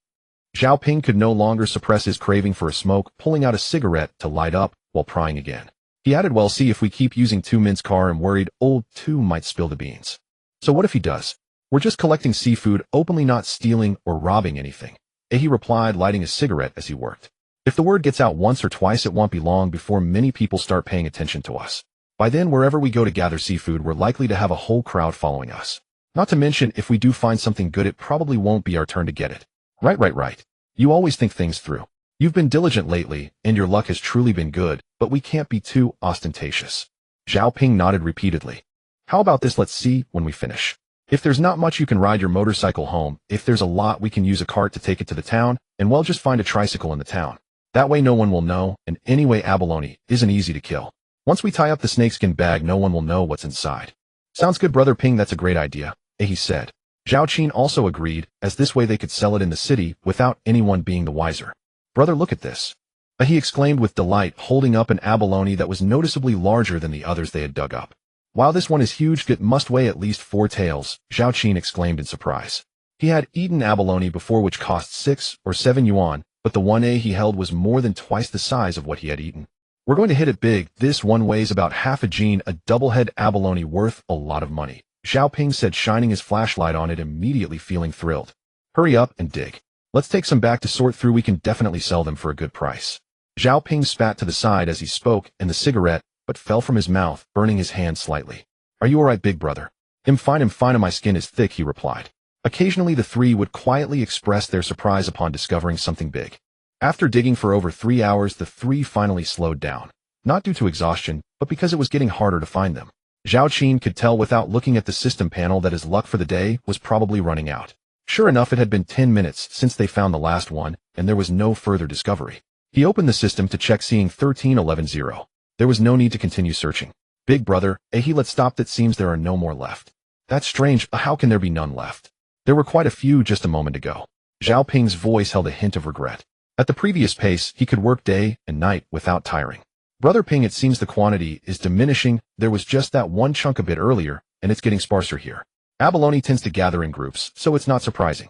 Zhao Qin could no longer suppress his craving for a smoke, pulling out a cigarette to light up while prying again. He added, "Well, see, if we keep using 2 Min's car, I'm worried old 2 might spill the beans." "So what if he does? We're just collecting seafood, openly, not stealing or robbing anything," he replied, lighting a cigarette as he worked. "If the word gets out once or twice, it won't be long before many people start paying attention to us. By then, wherever we go to gather seafood, we're likely to have a whole crowd following us. Not to mention, if we do find something good, it probably won't be our turn to get it." Right. You always think things through. You've been diligent lately, and your luck has truly been good, but we can't be too ostentatious." Zhao Qin nodded repeatedly. "How about this? Let's see when we finish. If there's not much, you can ride your motorcycle home. If there's a lot, we can use a cart to take it to the town, and we'll just find a tricycle in the town. That way no one will know, and anyway, abalone isn't easy to kill. Once we tie up the snakeskin bag, no one will know what's inside." "Sounds good, brother Ping. That's a great idea," he said. Zhao Qin also agreed, as this way they could sell it in the city without anyone being the wiser. "Brother, look at this," he exclaimed with delight, holding up an abalone that was noticeably larger than the others they had dug up. "Wow, this one is huge. It must weigh at least 4 taels, Zhao Qin exclaimed in surprise. He had eaten abalone before, which cost 6 or 7 yuan, but the one he held was more than twice the size of what he had eaten. "We're going to hit it big. This one weighs about half a jin, a double-head abalone worth a lot of money," Zhao Qin said, shining his flashlight on it, immediately feeling thrilled. "Hurry up and dig. Let's take some back to sort through. We can definitely sell them for a good price." Zhao Qin spat to the side as he spoke, and the cigarette but fell from his mouth, burning his hand slightly. "Are you all right, big brother?" I'm fine, and my skin is thick," he replied. Occasionally the three would quietly express their surprise upon discovering something big. After digging for over 3 hours, the three finally slowed down. Not due to exhaustion, but because it was getting harder to find them. Zhao Qin could tell without looking at the system panel that his luck for the day was probably running out. Sure enough, it had been 10 minutes since they found the last one, and there was no further discovery. He opened the system to check, seeing 1311-0. There was no need to continue searching. Big brother, let's stop. That seems there are no more left. That's strange. How can there be none left? There were quite a few just a moment ago. Zhao Ping's voice held a hint of regret. At the previous pace, he could work day and night without tiring. Brother Ping, it seems the quantity is diminishing. There was just that one chunk a bit earlier, and it's getting sparser here. Abalone tends to gather in groups, so it's not surprising.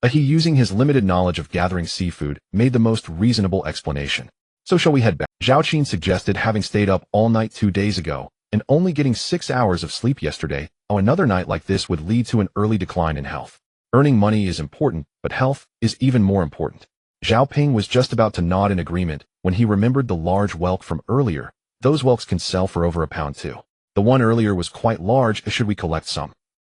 He, using his limited knowledge of gathering seafood, made the most reasonable explanation. So shall we head back? Zhao Qin suggested, having stayed up all night 2 days ago, and only getting 6 hours of sleep yesterday. Another night like this would lead to an early decline in health. Earning money is important, but health is even more important. Zhao Ping was just about to nod in agreement when he remembered the large whelk from earlier. Those whelks can sell for over £1 too. The one earlier was quite large. Should we collect some?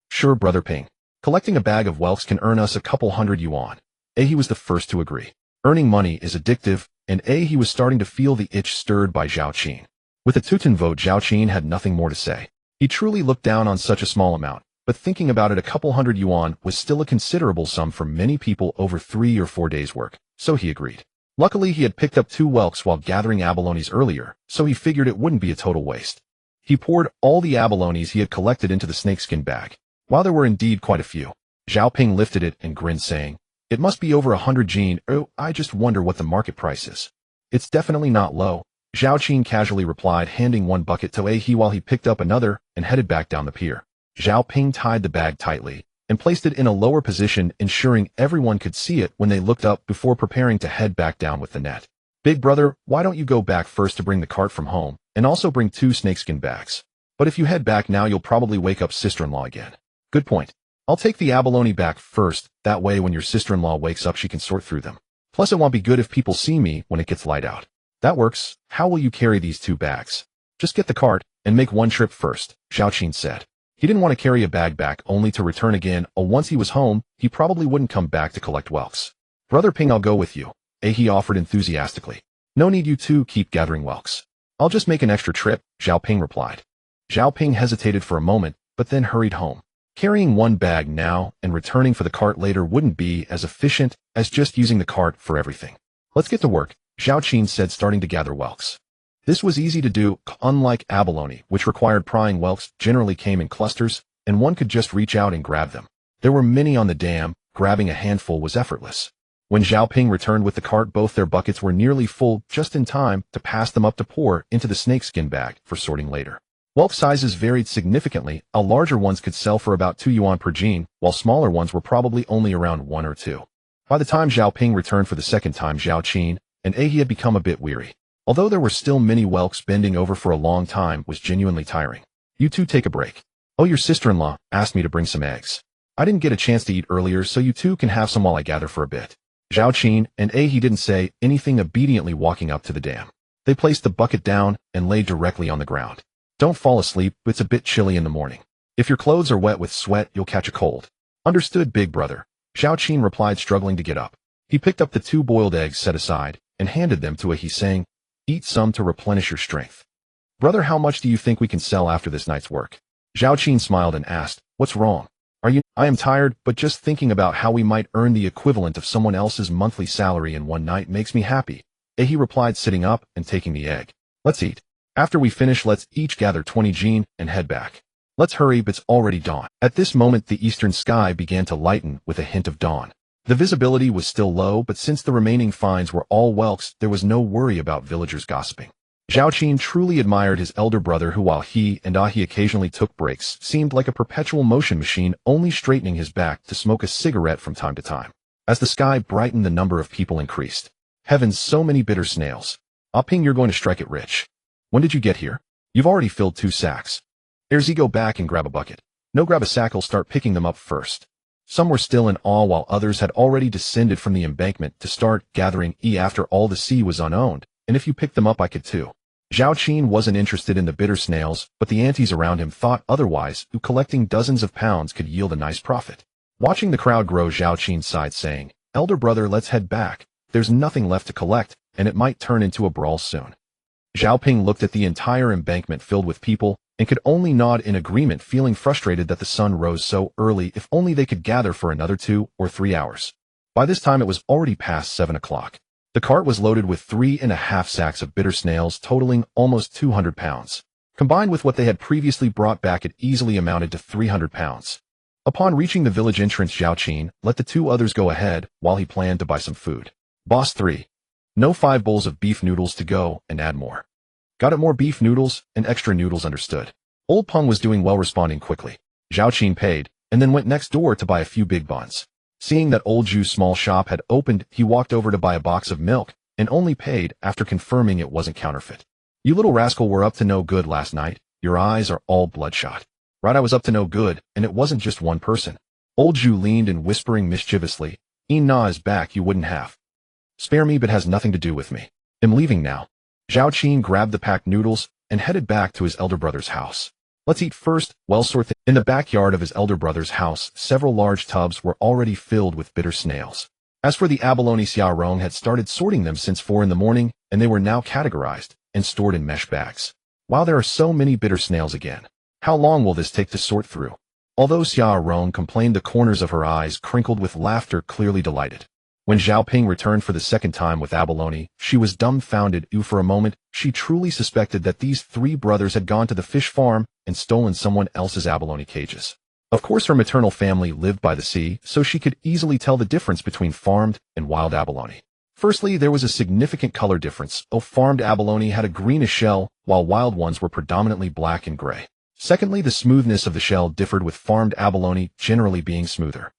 Sure, Brother Ping. Collecting a bag of whelks can earn us a couple hundred yuan. He was the first to agree. Earning money is addictive, and he was starting to feel the itch stirred by Zhao Qin. With a 2-10 vote, Zhao Qin had nothing more to say. He truly looked down on such a small amount, but thinking about it, a couple hundred yuan was still a considerable sum for many people over 3 or 4 days' work, so he agreed. Luckily, he had picked up 2 whelks while gathering abalones earlier, so he figured it wouldn't be a total waste. He poured all the abalones he had collected into the snakeskin bag. While there were indeed quite a few, Zhao Ping lifted it and grinned, saying, "It must be over 100 Jin. Oh, I just wonder what the market price is." "It's definitely not low," Zhao Qin casually replied, handing one bucket to he while he picked up another and headed back down the pier. Zhao Ping tied the bag tightly and placed it in a lower position, ensuring everyone could see it when they looked up before preparing to head back down with the net. "Big brother, why don't you go back first to bring the cart from home, and also bring 2 snakeskin bags? But if you head back now, you'll probably wake up sister-in-law again." "Good point. I'll take the abalone back first. That way when your sister-in-law wakes up, she can sort through them. Plus it won't be good if people see me when it gets light out." "That works. How will you carry these 2 bags?" "Just get the cart and make one trip first," Zhao Qin said. He didn't want to carry a bag back only to return again. Once he was home, he probably wouldn't come back to collect whelks. "Brother Ping, I'll go with you," he offered enthusiastically. "No need, you two keep gathering whelks." "I'll just make an extra trip," Zhao Ping replied. Zhao Ping hesitated for a moment, but then hurried home. Carrying one bag now and returning for the cart later wouldn't be as efficient as just using the cart for everything. "Let's get to work," Zhao Qin said, starting to gather whelks. This was easy to do. Unlike abalone, which required prying, whelks generally came in clusters, and one could just reach out and grab them. There were many on the dam. Grabbing a handful was effortless. When Zhao Ping returned with the cart, both their buckets were nearly full, just in time to pass them up to pour into the snakeskin bag for sorting later. Whelk sizes varied significantly. Larger ones could sell for about 2 yuan per jean, while smaller ones were probably only around 1 or 2. By the time Zhao Ping returned for the second time, Zhao Qin and he had become a bit weary. Although there were still many whelks, bending over for a long time was genuinely tiring. "You two take a break." "Oh, your sister-in-law asked me to bring some eggs. I didn't get a chance to eat earlier, so you two can have some while I gather for a bit." Zhao Qin and he didn't say anything, obediently walking up to the dam. They placed the bucket down and lay directly on the ground. "Don't fall asleep. It's a bit chilly in the morning. If your clothes are wet with sweat, you'll catch a cold." "Understood, big brother," Zhao Qin replied, struggling to get up. He picked up the 2 boiled eggs set aside and handed them to he, saying, "Eat some to replenish your strength." "Brother, how much do you think we can sell after this night's work?" Zhao Qin smiled and asked, "What's wrong? Are you—" "I am tired, but just thinking about how we might earn the equivalent of someone else's monthly salary in one night makes me happy," he replied, sitting up and taking the egg. "Let's eat. After we finish, let's each gather 20 jin and head back. Let's hurry, it's already dawn." At this moment, the eastern sky began to lighten with a hint of dawn. The visibility was still low, but since the remaining finds were all whelks, there was no worry about villagers gossiping. Zhao Qin truly admired his elder brother, who, while he occasionally took breaks, seemed like a perpetual motion machine, only straightening his back to smoke a cigarette from time to time. As the sky brightened, the number of people increased. Heavens, so many bitter snails. "Ah Ping, you're going to strike it rich. When did you get here? You've already filled 2 sacks. Go back and grab a bucket." "No, grab a sack. I'll start picking them up first." Some were still in awe, while others had already descended from the embankment to start gathering. After all, the sea was unowned, and if you picked them up, I could too. Zhao Qin wasn't interested in the bitter snails, but the aunties around him thought otherwise, who collecting dozens of pounds could yield a nice profit. Watching the crowd grow, Zhao Qin sighed, saying, "Elder brother, let's head back. There's nothing left to collect, and it might turn into a brawl soon." Zhao Ping looked at the entire embankment filled with people. and could only nod in agreement, feeling frustrated that the sun rose so early. If only they could gather for another 2 or 3 hours. By this time it was already past 7 o'clock. The cart was loaded with 3.5 sacks of bitter snails totaling almost 200 pounds. Combined with what they had previously brought back, it easily amounted to 300 pounds. Upon reaching the village entrance, Zhao Qin let the 2 others go ahead while he planned to buy some food. Boss 3. No 5 bowls of beef noodles to go, and add more. Got it, more beef noodles and extra noodles, understood. Old Peng was doing well, responding quickly. Zhao Qin paid, and then went next door to buy a few big buns. Seeing that old Zhu's small shop had opened, he walked over to buy a box of milk, and only paid after confirming it wasn't counterfeit. You little rascal were up to no good last night. Your eyes are all bloodshot. Right, I was up to no good, and it wasn't just one person. Old Zhu leaned in, whispering mischievously, "Na is back, you wouldn't have. Spare me, but has nothing to do with me. I'm leaving now." Zhao Qin grabbed the packed noodles and headed back to his elder brother's house. Let's eat first. In the backyard of his elder brother's house, several large tubs were already filled with bitter snails. As for the abalone, Xia Rong had started sorting them since 4 in the morning, and they were now categorized and stored in mesh bags. Wow, there are so many bitter snails again. How long will this take to sort through? Although Xia Rong complained, the corners of her eyes crinkled with laughter, clearly delighted. When Zhao Ping returned for the second time with abalone, she was dumbfounded. For a moment, she truly suspected that these 3 brothers had gone to the fish farm and stolen someone else's abalone cages. Of course, her maternal family lived by the sea, so she could easily tell the difference between farmed and wild abalone. Firstly, there was a significant color difference. Farmed abalone had a greenish shell, while wild ones were predominantly black and gray. Secondly, the smoothness of the shell differed, with farmed abalone generally being smoother.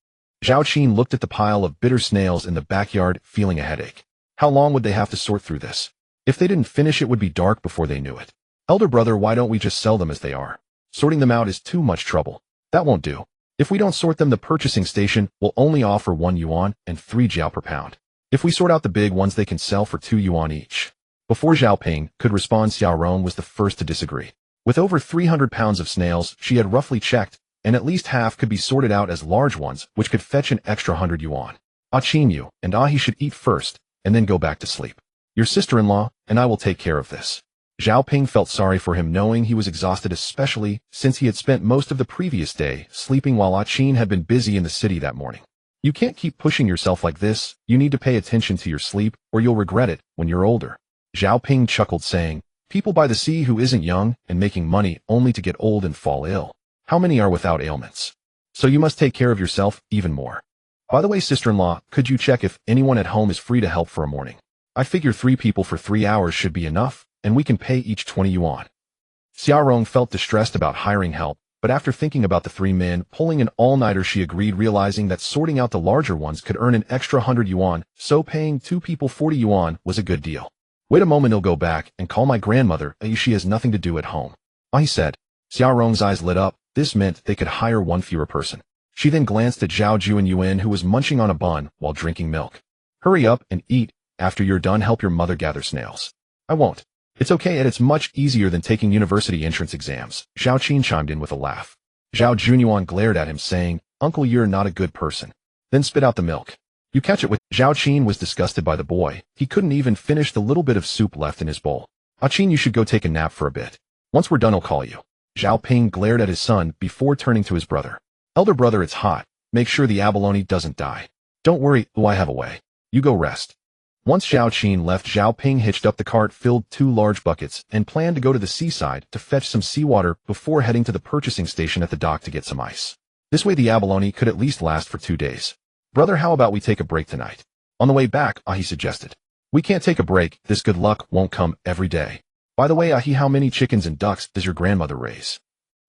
Zhao Qin looked at the pile of bitter snails in the backyard, feeling a headache. How long would they have to sort through this? If they didn't finish, it would be dark before they knew it. Elder brother, why don't we just sell them as they are? Sorting them out is too much trouble. That won't do. If we don't sort them, the purchasing station will only offer 1 yuan and 3 jiao per pound. If we sort out the big ones, they can sell for 2 yuan each. Before Zhao Ping could respond, Xia Rong was the first to disagree. With over 300 pounds of snails, she had roughly checked, and at least half could be sorted out as large ones, which could fetch an extra 100 yuan. Qin, you and he should eat first, and then go back to sleep. Your sister-in-law and I will take care of this. Zhao Ping felt sorry for him, knowing he was exhausted, especially since he had spent most of the previous day sleeping while Qin had been busy in the city that morning. You can't keep pushing yourself like this. You need to pay attention to your sleep, or you'll regret it when you're older. Zhao Ping chuckled, saying, "People by the sea who isn't young and making money only to get old and fall ill. How many are without ailments? So you must take care of yourself even more. By the way, sister-in-law, could you check if anyone at home is free to help for a morning? I figure 3 people for 3 hours should be enough, and we can pay each 20 yuan. Xia Rong felt distressed about hiring help, but after thinking about the 3 men pulling an all-nighter, she agreed, realizing that sorting out the larger ones could earn an extra 100 yuan, so paying 2 people 40 yuan was a good deal. Wait a moment, I'll go back and call my grandmother. She has nothing to do at home. He said. Xia Rong's eyes lit up. This meant they could hire 1 fewer person. She then glanced at Zhao Ju and Yuan, who was munching on a bun while drinking milk. Hurry up and eat. After you're done, help your mother gather snails. I won't. It's okay, and it's much easier than taking university entrance exams. Zhao Qin chimed in with a laugh. Zhao Junyuan glared at him, saying, "Uncle, you're not a good person." Then spit out the milk. You catch it with. Zhao Qin was disgusted by the boy. He couldn't even finish the little bit of soup left in his bowl. Qin, you should go take a nap for a bit. Once we're done, I'll call you. Zhao Ping glared at his son before turning to his brother. Elder brother, it's hot. Make sure the abalone doesn't die. Don't worry, I have a way. You go rest. Once Zhao Qin left, Zhao Ping hitched up the cart, filled 2 large buckets, and planned to go to the seaside to fetch some seawater before heading to the purchasing station at the dock to get some ice. This way the abalone could at least last for 2 days. Brother, how about we take a break tonight? On the way back, he suggested. We can't take a break. This good luck won't come every day. By the way, how many chickens and ducks does your grandmother raise?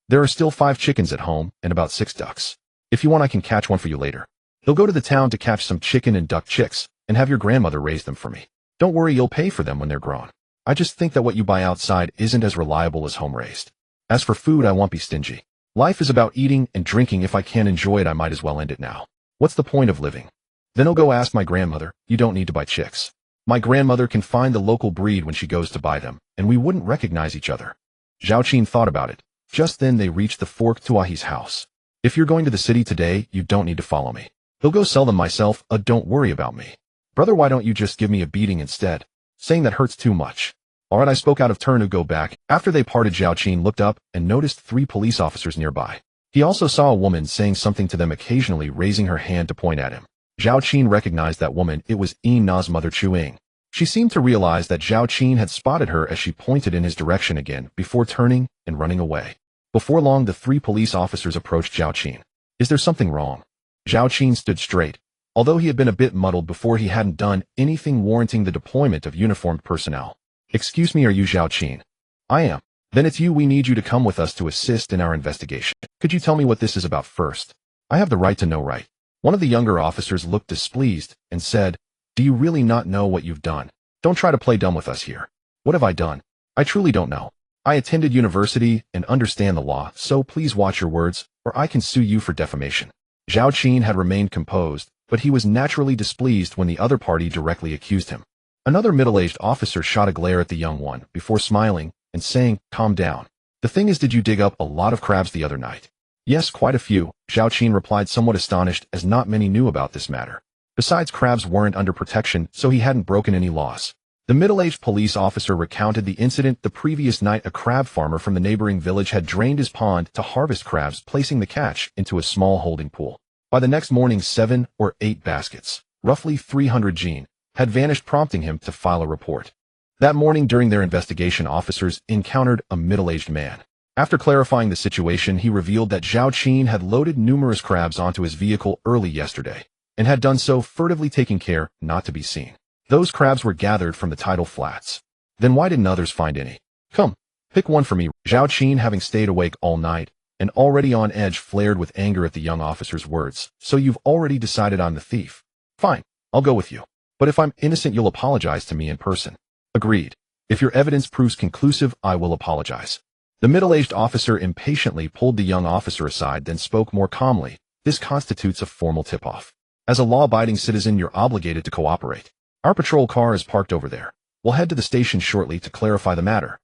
There are still 5 chickens at home and about 6 ducks. If you want, I can catch one for you later. They'll go to the town to catch some chicken and duck chicks and have your grandmother raise them for me. Don't worry, you'll pay for them when they're grown. I just think that what you buy outside isn't as reliable as home-raised. As for food, I won't be stingy. Life is about eating and drinking. If I can't enjoy it, I might as well end it now. What's the point of living? Then I'll go ask my grandmother. You don't need to buy chicks. My grandmother can find the local breed when she goes to buy them, and we wouldn't recognize each other. Zhao Qin thought about it. Just then they reached the fork to Ahi's house. If you're going to the city today, you don't need to follow me. He'll go sell them myself. Don't worry about me. Brother, why don't you just give me a beating instead? Saying that hurts too much. Alright, I spoke out of turn to go back. After they parted, Zhao Qin looked up and noticed 3 police officers nearby. He also saw a woman saying something to them, occasionally raising her hand to point at him. Zhao Qin recognized that woman. It was Na's mother, Chuing. She seemed to realize that Zhao Qin had spotted her as she pointed in his direction again before turning and running away. Before long, the 3 police officers approached Zhao Qin. Is there something wrong? Zhao Qin stood straight. Although he had been a bit muddled before, he hadn't done anything warranting the deployment of uniformed personnel. Excuse me, are you Zhao Qin? I am. Then it's you. We need you to come with us to assist in our investigation. Could you tell me what this is about first? I have the right to know, right? One of the younger officers looked displeased and said, do you really not know what you've done? Don't try to play dumb with us here. What have I done? I truly don't know. I attended university and understand the law, so please watch your words, or I can sue you for defamation. Zhao Qin had remained composed, but he was naturally displeased when the other party directly accused him. Another middle-aged officer shot a glare at the young one before smiling and saying, calm down. The thing is, did you dig up a lot of crabs the other night? Yes, quite a few, Zhao Qin replied, somewhat astonished as not many knew about this matter. Besides, crabs weren't under protection, so he hadn't broken any laws. The middle-aged police officer recounted the incident. The previous night, a crab farmer from the neighboring village had drained his pond to harvest crabs, placing the catch into a small holding pool. By the next morning, 7 or 8 baskets, roughly 300 jin, had vanished, prompting him to file a report. That morning, during their investigation, officers encountered a middle-aged man. After clarifying the situation, he revealed that Zhao Qin had loaded numerous crabs onto his vehicle early yesterday, and had done so furtively, taking care not to be seen. Those crabs were gathered from the tidal flats. Then why didn't others find any? Come, pick one for me. Zhao Qin, having stayed awake all night and already on edge, flared with anger at the young officer's words. So you've already decided I'm the thief? Fine, I'll go with you. But if I'm innocent, you'll apologize to me in person. Agreed. If your evidence proves conclusive, I will apologize. The middle-aged officer impatiently pulled the young officer aside, then spoke more calmly. This constitutes a formal tip-off. As a law-abiding citizen, you're obligated to cooperate. Our patrol car is parked over there. We'll head to the station shortly to clarify the matter.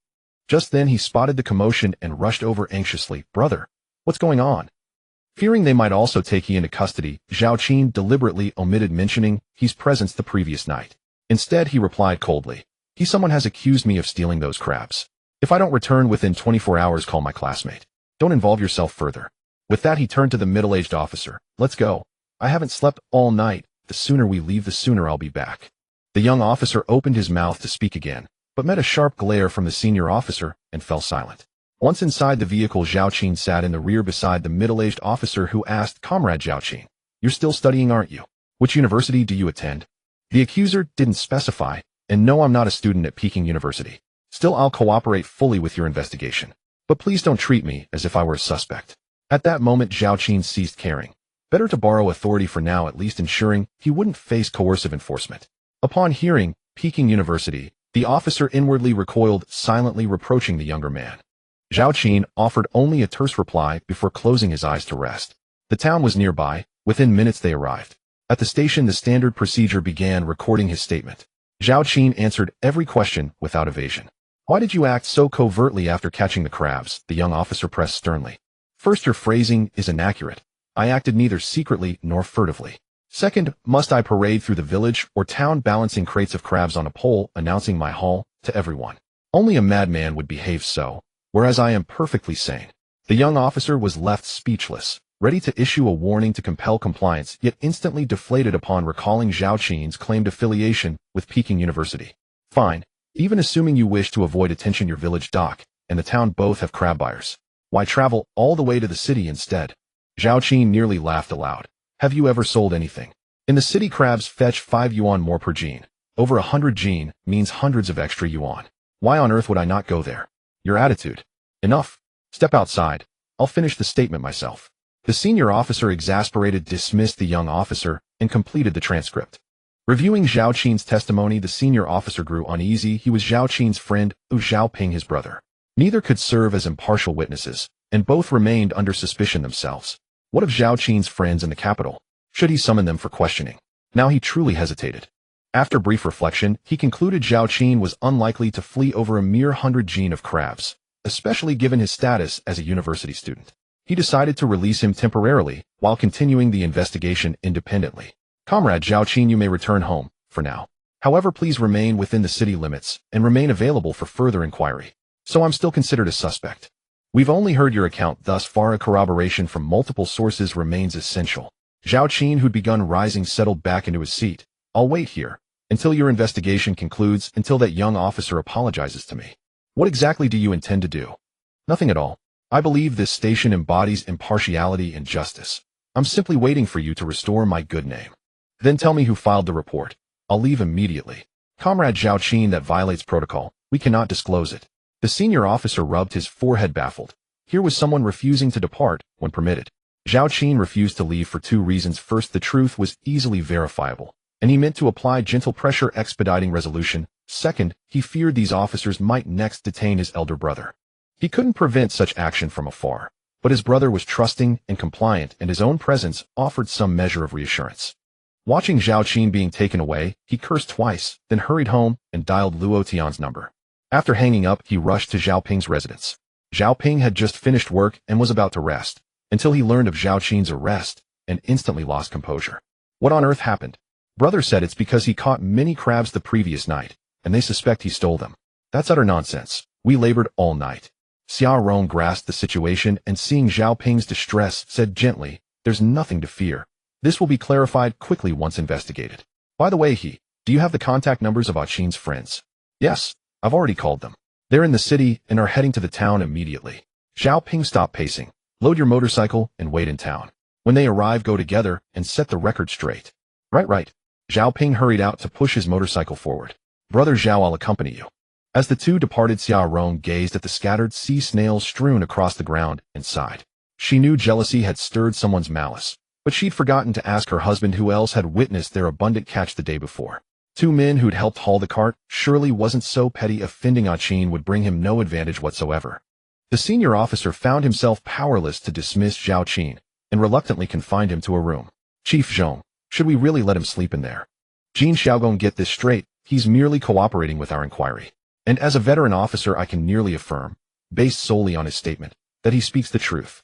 Just then he spotted the commotion and rushed over anxiously. Brother, what's going on? Fearing they might also take he into custody, Zhao Qin deliberately omitted mentioning his presence the previous night. Instead, he replied coldly, someone has accused me of stealing those crabs. If I don't return within 24 hours, call my classmate. Don't involve yourself further. With that, he turned to the middle-aged officer. Let's go. I haven't slept all night. The sooner we leave, the sooner I'll be back. The young officer opened his mouth to speak again, but met a sharp glare from the senior officer and fell silent. Once inside the vehicle, Zhao Qin sat in the rear beside the middle-aged officer, who asked, Comrade Zhao Qin, you're still studying, aren't you? Which university do you attend? The accuser didn't specify, and no, I'm not a student at Peking University. Still, I'll cooperate fully with your investigation. But please don't treat me as if I were a suspect. At that moment, Zhao Qin ceased caring. Better to borrow authority for now, at least ensuring he wouldn't face coercive enforcement. Upon hearing Peking University, the officer inwardly recoiled, silently reproaching the younger man. Zhao Qin offered only a terse reply before closing his eyes to rest. The town was nearby. Within minutes they arrived. At the station, the standard procedure began, recording his statement. Zhao Qin answered every question without evasion. Why did you act so covertly after catching the crabs? The young officer pressed sternly. First, your phrasing is inaccurate. I acted neither secretly nor furtively. Second, must I parade through the village or town balancing crates of crabs on a pole, announcing my haul to everyone? Only a madman would behave so, whereas I am perfectly sane. The young officer was left speechless, ready to issue a warning to compel compliance, yet instantly deflated upon recalling Zhao Qin's claimed affiliation with Peking University. Fine. Even assuming you wish to avoid attention, your village dock and the town both have crab buyers. Why travel all the way to the city instead? Zhao Qin nearly laughed aloud. Have you ever sold anything? In the city, crabs fetch 5 yuan more per jin. Over 100 jin means hundreds of extra yuan. Why on earth would I not go there? Your attitude. Enough. Step outside. I'll finish the statement myself. The senior officer, exasperated, dismissed the young officer and completed the transcript. Reviewing Zhao Qin's testimony, the senior officer grew uneasy. He was Zhao Qin's friend, Zhao Ping his brother. Neither could serve as impartial witnesses, and both remained under suspicion themselves. What of Zhao Qin's friends in the capital? Should he summon them for questioning? Now he truly hesitated. After brief reflection, he concluded Zhao Qin was unlikely to flee over a mere 100 jin of crabs, especially given his status as a university student. He decided to release him temporarily while continuing the investigation independently. Comrade Zhao Qin, you may return home, for now. However, please remain within the city limits and remain available for further inquiry. So I'm still considered a suspect. We've only heard your account thus far. A corroboration from multiple sources remains essential. Zhao Qin, who'd begun rising, settled back into his seat. I'll wait here until your investigation concludes, until that young officer apologizes to me. What exactly do you intend to do? Nothing at all. I believe this station embodies impartiality and justice. I'm simply waiting for you to restore my good name. Then tell me who filed the report. I'll leave immediately. Comrade Zhao Qin, that violates protocol. We cannot disclose it. The senior officer rubbed his forehead, baffled. Here was someone refusing to depart when permitted. Zhao Qin refused to leave for two reasons. First, the truth was easily verifiable, and he meant to apply gentle pressure, expediting resolution. Second, he feared these officers might next detain his elder brother. He couldn't prevent such action from afar, but his brother was trusting and compliant, and his own presence offered some measure of reassurance. Watching Zhao Qin being taken away, he cursed twice, then hurried home and dialed Luo Tian's number. After hanging up, he rushed to Zhao Ping's residence. Zhao Ping had just finished work and was about to rest, until he learned of Zhao Qin's arrest and instantly lost composure. What on earth happened? Brother said it's because he caught many crabs the previous night, and they suspect he stole them. That's utter nonsense. We labored all night. Xia Rong grasped the situation and, seeing Zhao Ping's distress, said gently, "There's nothing to fear. This will be clarified quickly once investigated. By the way, do you have the contact numbers of Qin's friends?" "Yes, I've already called them. They're in the city and are heading to the town immediately." Zhao Ping stopped pacing. "Load your motorcycle and wait in town. When they arrive, go together and set the record straight." Right. Zhao Ping hurried out to push his motorcycle forward. "Brother Zhao, I'll accompany you." As the two departed, Xia Rong gazed at the scattered sea snails strewn across the ground and sighed. She knew jealousy had stirred someone's malice, but she'd forgotten to ask her husband who else had witnessed their abundant catch the day before. Two men who'd helped haul the cart surely wasn't so petty. Offending Qin would bring him no advantage whatsoever. The senior officer found himself powerless to dismiss Zhao Qin and reluctantly confined him to a room. "Chief Zhong, should we really let him sleep in there?" "Jin Xiaogong, get this straight. He's merely cooperating with our inquiry. And as a veteran officer, I can nearly affirm, based solely on his statement, that he speaks the truth."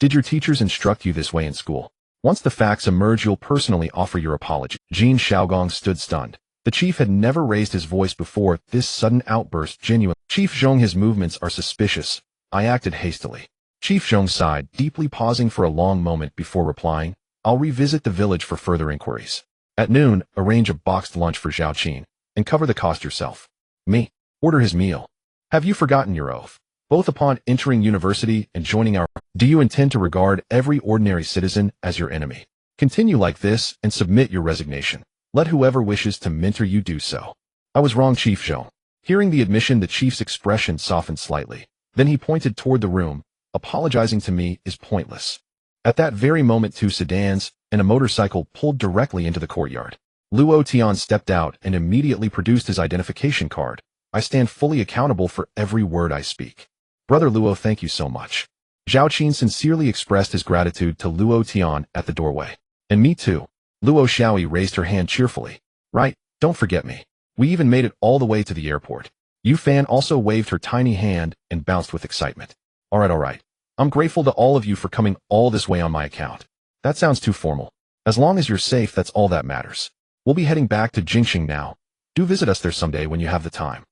Did your teachers instruct you this way in school? Once the facts emerge, you'll personally offer your apology." Jin Xiaogong stood stunned. The chief had never raised his voice before. This sudden outburst genuine. "Chief Zhong, his movements are suspicious. I acted hastily." Chief Zhong sighed, deeply, pausing for a long moment before replying, "I'll revisit the village for further inquiries. At noon, arrange a boxed lunch for Zhao Qin, and cover the cost yourself." "Me? Order his meal. Have you forgotten your oath? Both upon entering university and joining our... Do you intend to regard every ordinary citizen as your enemy? Continue like this and submit your resignation. Let whoever wishes to mentor you do so." "I was wrong, Chief Zhong." Hearing the admission, the chief's expression softened slightly. Then he pointed toward the room. "Apologizing to me is pointless." At that very moment, two sedans and a motorcycle pulled directly into the courtyard. Luo Tian stepped out and immediately produced his identification card. "I stand fully accountable for every word I speak." "Brother Luo, thank you so much." Zhao Qin sincerely expressed his gratitude to Luo Tian at the doorway. "And me too." Luo Xiaoyi raised her hand cheerfully. "Right, don't forget me. We even made it all the way to the airport." Yu Fan also waved her tiny hand and bounced with excitement. All right. I'm grateful to all of you for coming all this way on my account." "That sounds too formal. As long as you're safe, that's all that matters. We'll be heading back to Jingxing now. Do visit us there someday when you have the time."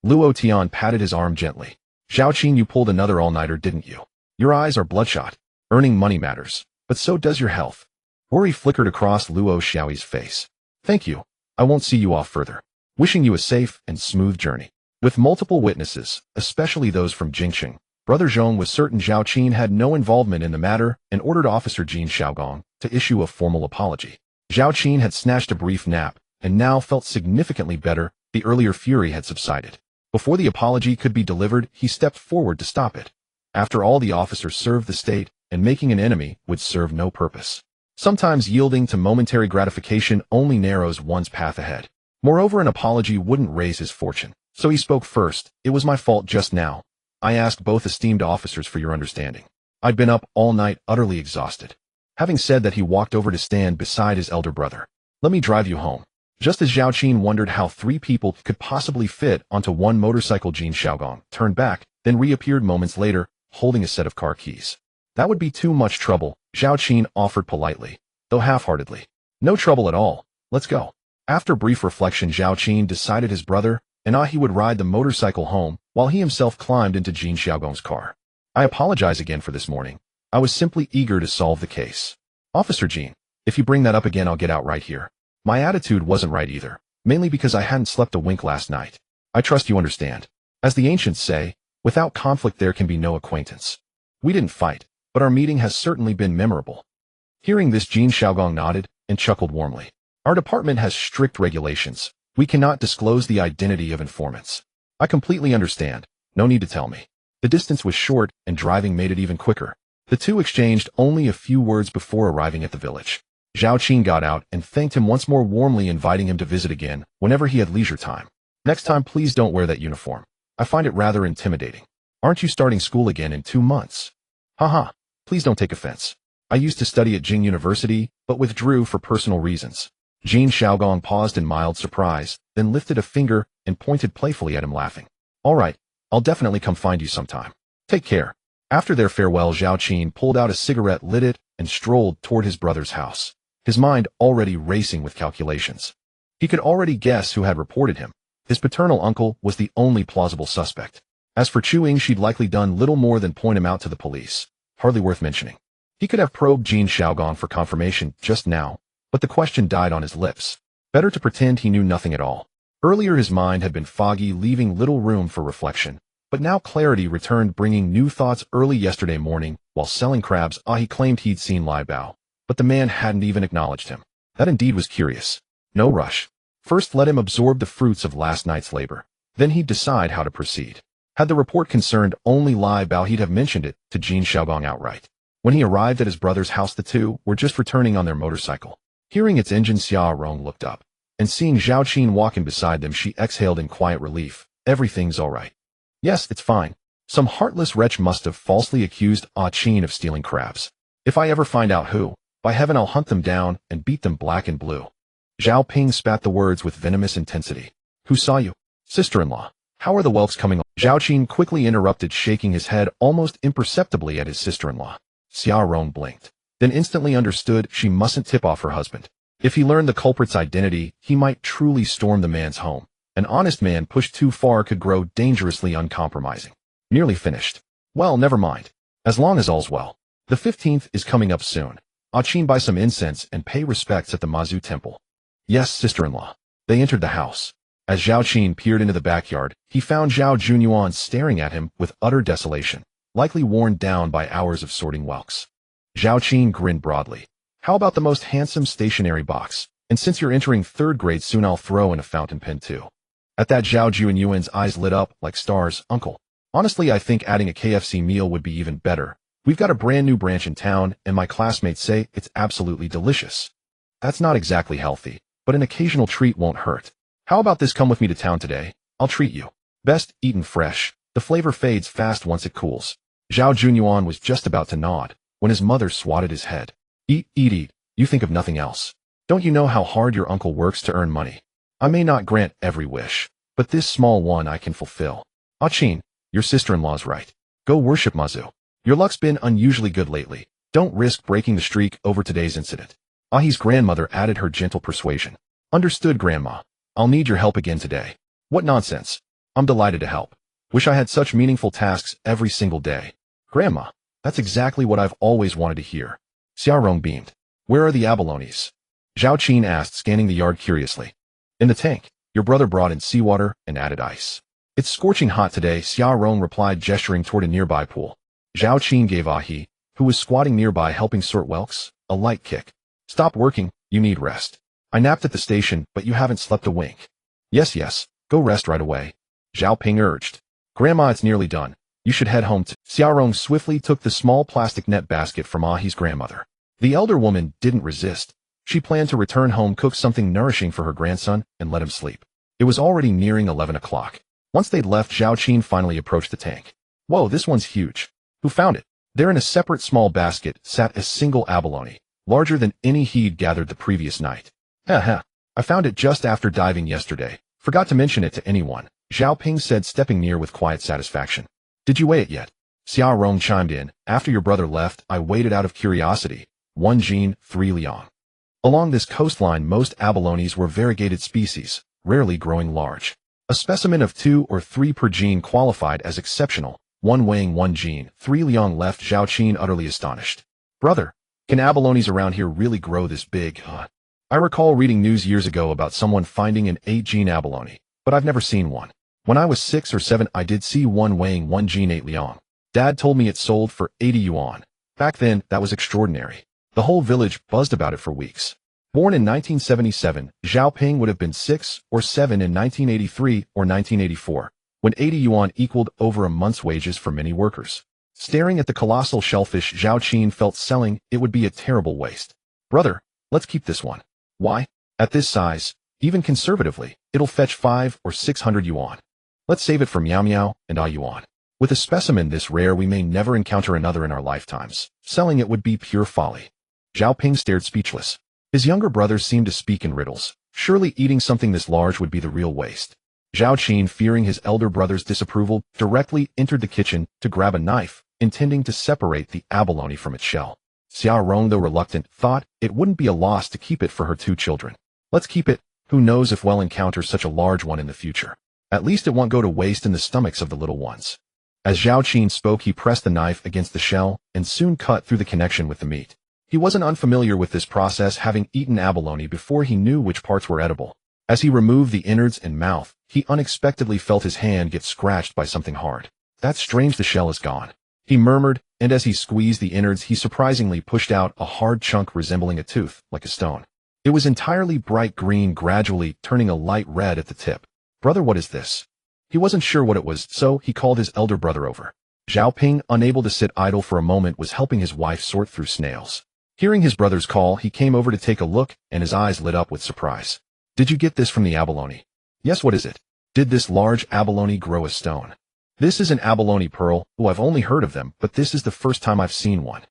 Luo Tian patted his arm gently. "Zhao Qin, you pulled another all-nighter, didn't you? Your eyes are bloodshot. Earning money matters, but so does your health." Worry flickered across Luo Xiaoyi's face. "Thank you. I won't see you off further. Wishing you a safe and smooth journey." With multiple witnesses, especially those from Jingxing, Brother Zhong was certain Zhao Qin had no involvement in the matter and ordered Officer Jin Xiaogong to issue a formal apology. Zhao Qin had snatched a brief nap and now felt significantly better. The earlier fury had subsided. Before the apology could be delivered, he stepped forward to stop it. After all, the officer served the state, and making an enemy would serve no purpose. Sometimes yielding to momentary gratification only narrows one's path ahead. Moreover, an apology wouldn't raise his fortune. So he spoke first. "It was my fault just now. I ask both esteemed officers for your understanding. I'd been up all night, utterly exhausted." Having said that, he walked over to stand beside his elder brother. "Let me drive you home." Just as Zhao Qin wondered how three people could possibly fit onto one motorcycle, Jin Xiaogong turned back, then reappeared moments later, holding a set of car keys. "That would be too much trouble," Zhao Qin offered politely, though half-heartedly. "No trouble at all. Let's go." After brief reflection, Zhao Qin decided his brother and he would ride the motorcycle home while he himself climbed into Jin Xiaogong's car. I apologize again for this morning. I was simply eager to solve the case. Officer Jin, if you bring that up again, I'll get out right here. My attitude wasn't right either, mainly because I hadn't slept a wink last night. I trust you understand. As the ancients say, without conflict there can be no acquaintance. We didn't fight, but our meeting has certainly been memorable. Hearing this, Jin Xiaogong nodded and chuckled warmly. Our department has strict regulations. We cannot disclose the identity of informants. I completely understand. No need to tell me. The distance was short and driving made it even quicker. The two exchanged only a few words before arriving at the village. Zhao Qin got out and thanked him once more, warmly inviting him to visit again whenever he had leisure time. Next time, please don't wear that uniform. I find it rather intimidating. Aren't you starting school again in 2 months? Haha, please don't take offense. I used to study at Jing University, but withdrew for personal reasons. Jin Xiaogong paused in mild surprise, then lifted a finger and pointed playfully at him, laughing. All right, I'll definitely come find you sometime. Take care. After their farewell, Zhao Qin pulled out a cigarette, lit it, and strolled toward his brother's house, his mind already racing with calculations. He could already guess who had reported him. His paternal uncle was the only plausible suspect. As for Chuing, she'd likely done little more than point him out to the police. Hardly worth mentioning. He could have probed Jin Xiaogong for confirmation just now, but the question died on his lips. Better to pretend he knew nothing at all. Earlier his mind had been foggy, leaving little room for reflection, but now clarity returned, bringing new thoughts. Early yesterday morning, while selling crabs, he claimed he'd seen Lai Bao, but the man hadn't even acknowledged him. That indeed was curious. No rush. First let him absorb the fruits of last night's labor. Then he'd decide how to proceed. Had the report concerned only Lai Bao, he'd have mentioned it to Jin Xiaogong outright. When he arrived at his brother's house, the two were just returning on their motorcycle. Hearing its engine, Xia Rong looked up, and seeing Zhao Qin walking beside them, she exhaled in quiet relief. Everything's all right. Yes, it's fine. Some heartless wretch must have falsely accused Qin of stealing crabs. If I ever find out who, by heaven I'll hunt them down and beat them black and blue. Zhao Ping spat the words with venomous intensity. Who saw you? Sister-in-law. How are the whelps coming on? Zhao Qin quickly interrupted, shaking his head almost imperceptibly at his sister-in-law. Xia Rong blinked, then instantly understood she mustn't tip off her husband. If he learned the culprit's identity, he might truly storm the man's home. An honest man pushed too far could grow dangerously uncompromising. Nearly finished. Well, never mind. As long as all's well. The 15th is coming up soon. Qin, buy some incense and pay respects at the Mazu temple. Yes, sister-in-law. They entered the house. As Zhao Qin peered into the backyard, he found Zhao Junyuan staring at him with utter desolation, likely worn down by hours of sorting whelks. Zhao Qin grinned broadly. How about the most handsome stationery box? And since you're entering 3rd grade soon, I'll throw in a fountain pen too. At that, Zhao Junyuan's eyes lit up like stars. Uncle, honestly, I think adding a KFC meal would be even better. We've got a brand new branch in town, and my classmates say it's absolutely delicious. That's not exactly healthy, but an occasional treat won't hurt. How about this? Come with me to town today. I'll treat you. Best eaten fresh. The flavor fades fast once it cools. Zhao Junyuan was just about to nod when his mother swatted his head. Eat, eat, eat. You think of nothing else. Don't you know how hard your uncle works to earn money? I may not grant every wish, but this small one I can fulfill. Qin, your sister-in-law's right. Go worship Mazu. Your luck's been unusually good lately. Don't risk breaking the streak over today's incident. Ahi's grandmother added her gentle persuasion. Understood, Grandma. I'll need your help again today. What nonsense. I'm delighted to help. Wish I had such meaningful tasks every single day. Grandma, that's exactly what I've always wanted to hear. Xia Rong beamed. Where are the abalones? Zhao Qin asked, scanning the yard curiously. In the tank. Your brother brought in seawater and added ice. It's scorching hot today, Xia Rong replied, gesturing toward a nearby pool. Zhao Qin gave Ahi, who was squatting nearby helping sort whelks, a light kick. Stop working, you need rest. I napped at the station, but you haven't slept a wink. Yes, go rest right away. Zhao Ping urged. Grandma, it's nearly done. You should head home too. Xia Rong swiftly took the small plastic net basket from Ahi's grandmother. The elder woman didn't resist. She planned to return home, cook something nourishing for her grandson, and let him sleep. It was already nearing 11 o'clock. Once they'd left, Zhao Qin finally approached the tank. Whoa, this one's huge. Who found it? There in a separate small basket sat a single abalone, larger than any he'd gathered the previous night. Heh. I found it just after diving yesterday. Forgot to mention it to anyone, Zhao Ping said, stepping near with quiet satisfaction. Did you weigh it yet? Xia Rong chimed in. After your brother left, I weighed it out of curiosity. 1 Jin, 3 Liang. Along this coastline, most abalones were variegated species, rarely growing large. A specimen of 2 or 3 per gene qualified as exceptional, one weighing 1 gene. 3 Liang left Zhao Qin utterly astonished. Brother, can abalones around here really grow this big? I recall reading news years ago about someone finding an 8-gene abalone, but I've never seen one. When I was 6 or 7, I did see one weighing 1 gene 8 Liang. Dad told me it sold for 80 yuan. Back then, that was extraordinary. The whole village buzzed about it for weeks. Born in 1977, Zhao Ping would have been 6 or 7 in 1983 or 1984, when 80 yuan equaled over a month's wages for many workers. Staring at the colossal shellfish, Zhao Qin felt selling it would be a terrible waste. Brother, let's keep this one. Why? At this size, even conservatively, it'll fetch 5 or 600 yuan. Let's save it for Miao Miao and yuan. With a specimen this rare, we may never encounter another in our lifetimes. Selling it would be pure folly. Zhao Ping stared speechless. His younger brothers seemed to speak in riddles. Surely eating something this large would be the real waste. Zhao Qin, fearing his elder brother's disapproval, directly entered the kitchen to grab a knife, intending to separate the abalone from its shell. Xia Rong, though reluctant, thought it wouldn't be a loss to keep it for her 2 children. Let's keep it. Who knows if we'll encounter such a large one in the future. At least it won't go to waste in the stomachs of the little ones. As Zhao Qin spoke, he pressed the knife against the shell and soon cut through the connection with the meat. He wasn't unfamiliar with this process, having eaten abalone before he knew which parts were edible. As he removed the innards and mouth, he unexpectedly felt his hand get scratched by something hard. That's strange, the shell is gone, he murmured, and as he squeezed the innards, he surprisingly pushed out a hard chunk resembling a tooth, like a stone. It was entirely bright green, gradually turning a light red at the tip. Brother, what is this? He wasn't sure what it was, so he called his elder brother over. Zhao Ping, unable to sit idle for a moment, was helping his wife sort through snails. Hearing his brother's call, he came over to take a look, and his eyes lit up with surprise. Did you get this from the abalone? Yes, what is it? Did this large abalone grow a stone? This is an abalone pearl. Oh, I've only heard of them, but this is the first time I've seen one.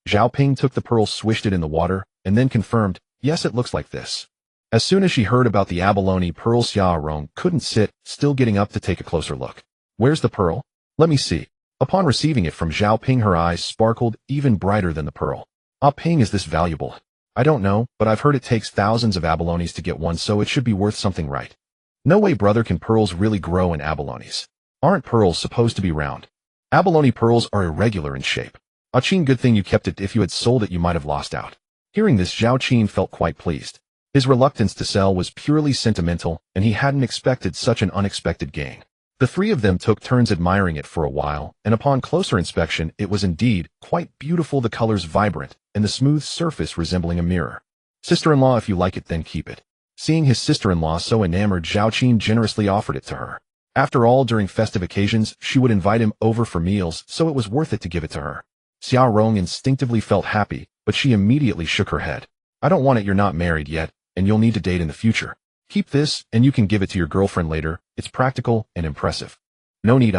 Zhao Ping took the pearl, swished it in the water, and then confirmed, yes, it looks like this. As soon as she heard about the abalone pearl, Xia Rong couldn't sit, still getting up to take a closer look. Where's the pearl? Let me see. Upon receiving it from Zhao Ping, her eyes sparkled even brighter than the pearl. Ah, Ping, is this valuable? I don't know, but I've heard it takes thousands of abalones to get one, so it should be worth something, right? No way, brother, can pearls really grow in abalones? Aren't pearls supposed to be round? Abalone pearls are irregular in shape. Ah, Qin, good thing you kept it. If you had sold it, you might have lost out. Hearing this, Zhao Qin felt quite pleased. His reluctance to sell was purely sentimental, and he hadn't expected such an unexpected gain. The 3 of them took turns admiring it for a while, and upon closer inspection, it was indeed quite beautiful, the colors vibrant, and the smooth surface resembling a mirror. Sister-in-law, if you like it, then keep it. Seeing his sister-in-law so enamored, Zhao Qin generously offered it to her. After all, during festive occasions, she would invite him over for meals, so it was worth it to give it to her. Xia Rong instinctively felt happy, but she immediately shook her head. I don't want it. You're not married yet, and you'll need to date in the future. Keep this, and you can give it to your girlfriend later. It's practical and impressive. No need.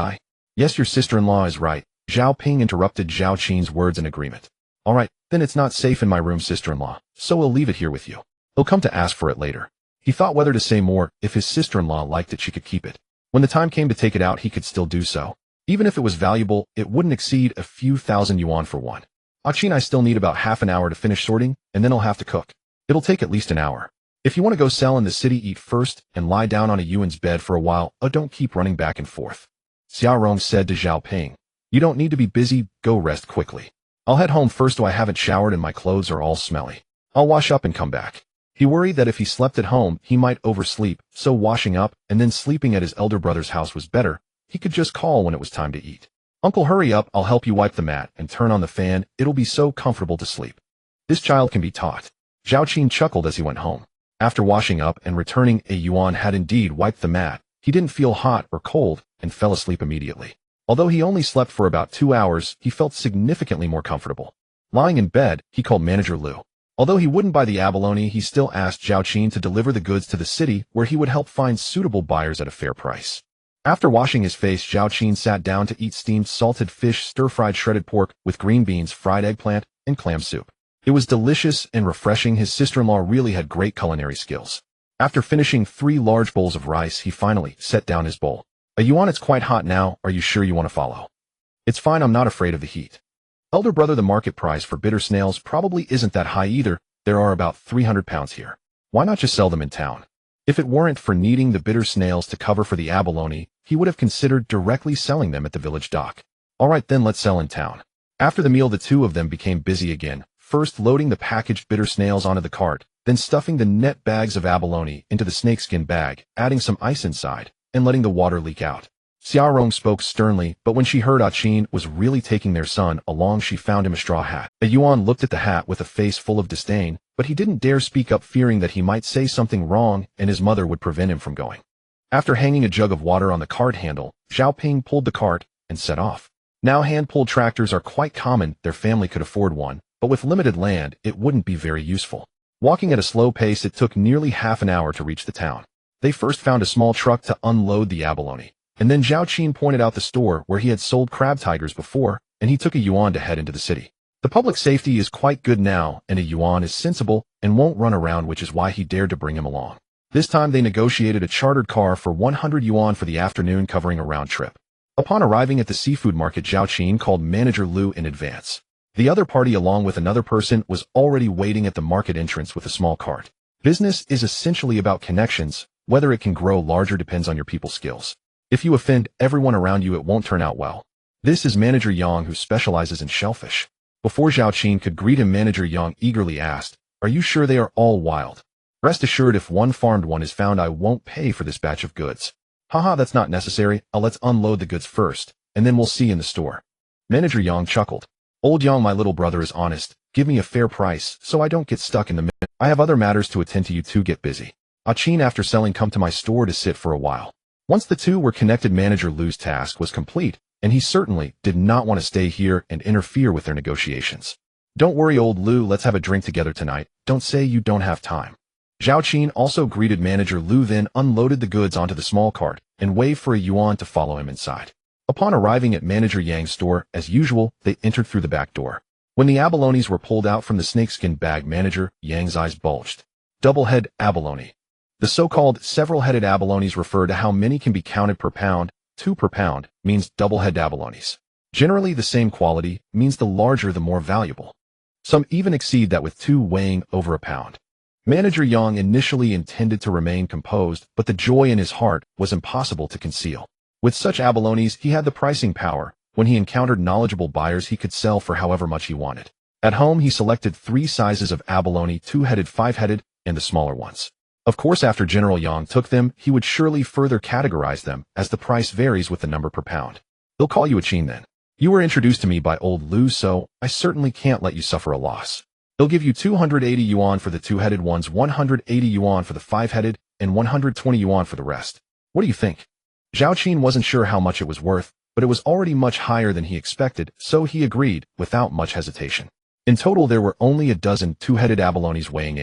Yes, your sister-in-law is right. Zhao Ping interrupted Zhao Qin's words in agreement. All right, then it's not safe in my room, sister-in-law, so we'll leave it here with you. He'll come to ask for it later. He thought whether to say more. If his sister-in-law liked it, she could keep it. When the time came to take it out, he could still do so. Even if it was valuable, it wouldn't exceed a few thousand yuan for one. Ah, Qin, I still need about half an hour to finish sorting, and then I'll have to cook. It'll take at least an hour. If you want to go sell in the city, eat first, and lie down on a yuan's bed for a while. Oh, don't keep running back and forth. Xia Rong said to Zhao Ping. You don't need to be busy, go rest quickly. I'll head home first, though I haven't showered and my clothes are all smelly. I'll wash up and come back. He worried that if he slept at home, he might oversleep, so washing up and then sleeping at his elder brother's house was better. He could just call when it was time to eat. Uncle, hurry up, I'll help you wipe the mat and turn on the fan. It'll be so comfortable to sleep. This child can be taught. Zhao Qin chuckled as he went home. After washing up and returning, Yuan had indeed wiped the mat. He didn't feel hot or cold and fell asleep immediately. Although he only slept for about 2 hours, he felt significantly more comfortable. Lying in bed, he called Manager Liu. Although he wouldn't buy the abalone, he still asked Zhao Qin to deliver the goods to the city, where he would help find suitable buyers at a fair price. After washing his face, Zhao Qin sat down to eat steamed salted fish, stir-fried shredded pork with green beans, fried eggplant, and clam soup. It was delicious and refreshing. His sister-in-law really had great culinary skills. After finishing 3 large bowls of rice, he finally set down his bowl. Yuan, it's quite hot now. Are you sure you want to follow? It's fine, I'm not afraid of the heat. Elder brother, the market price for bitter snails probably isn't that high either, There are about 300 pounds here. Why not just sell them in town? If it weren't for needing the bitter snails to cover for the abalone, he would have considered directly selling them at the village dock. All right then, let's sell in town. After the meal, the two of them became busy again, first loading the packaged bitter snails onto the cart, then stuffing the net bags of abalone into the snakeskin bag, adding some ice inside, and letting the water leak out. Xiaorong spoke sternly, but when she heard Qin was really taking their son along, she found him a straw hat. A Yuan looked at the hat with a face full of disdain, but he didn't dare speak up, fearing that he might say something wrong and his mother would prevent him from going. After hanging a jug of water on the cart handle, Zhao Qin pulled the cart and set off. Now hand-pulled tractors are quite common. Their family could afford one, but with limited land, it wouldn't be very useful. Walking at a slow pace, it took nearly half an hour to reach the town. They first found a small truck to unload the abalone, and then Zhao Qin pointed out the store where he had sold crab tigers before, and he took a Yuan to head into the city. The public safety is quite good now, and a Yuan is sensible and won't run around, which is why he dared to bring him along. This time they negotiated a chartered car for 100 Yuan for the afternoon, covering a round trip. Upon arriving at the seafood market, Zhao Qin called manager Lu in advance. The other party, along with another person, was already waiting at the market entrance with a small cart. Business is essentially about connections. Whether it can grow larger depends on your people's skills. If you offend everyone around you, it won't turn out well. This is Manager Yang, who specializes in shellfish. Before Zhao Qin could greet him, Manager Yang eagerly asked, "Are you sure they are all wild? Rest assured, if one farmed one is found, I won't pay for this batch of goods." "Haha, that's not necessary. Let's unload the goods first, and then we'll see in the store." Manager Yang chuckled. "Old Yang, my little brother, is honest. Give me a fair price, so I don't get stuck in the middle. I have other matters to attend to. You two get busy. Qin, after selling, come to my store to sit for a while." Once the two were connected, Manager Lu's task was complete, and he certainly did not want to stay here and interfere with their negotiations. "Don't worry, old Lu, let's have a drink together tonight. Don't say you don't have time." Zhao Qin also greeted Manager Lu, then unloaded the goods onto the small cart and waved for a Yuan to follow him inside. Upon arriving at Manager Yang's store, as usual, they entered through the back door. When the abalones were pulled out from the snakeskin bag, Manager Yang's eyes bulged. Double-head abalone. The so-called several-headed abalones refer to how many can be counted per pound. 2 per pound means double-head abalones. Generally the same quality, means the larger the more valuable. Some even exceed that, with 2 weighing over a pound. Manager Yang initially intended to remain composed, but the joy in his heart was impossible to conceal. With such abalones, he had the pricing power. When he encountered knowledgeable buyers, he could sell for however much he wanted. At home, he selected 3 sizes of abalone: 2-headed, 5-headed, and the smaller ones. Of course, after General Yang took them, he would surely further categorize them, as the price varies with the number per pound. "They'll call you Qin then. You were introduced to me by old Lu, so I certainly can't let you suffer a loss. They'll give you 280 Yuan for the 2-headed ones, 180 Yuan for the 5-headed, and 120 Yuan for the rest. What do you think?" Zhao Qin wasn't sure how much it was worth, but it was already much higher than he expected, so he agreed without much hesitation. In total, there were only a dozen 2-headed abalones, weighing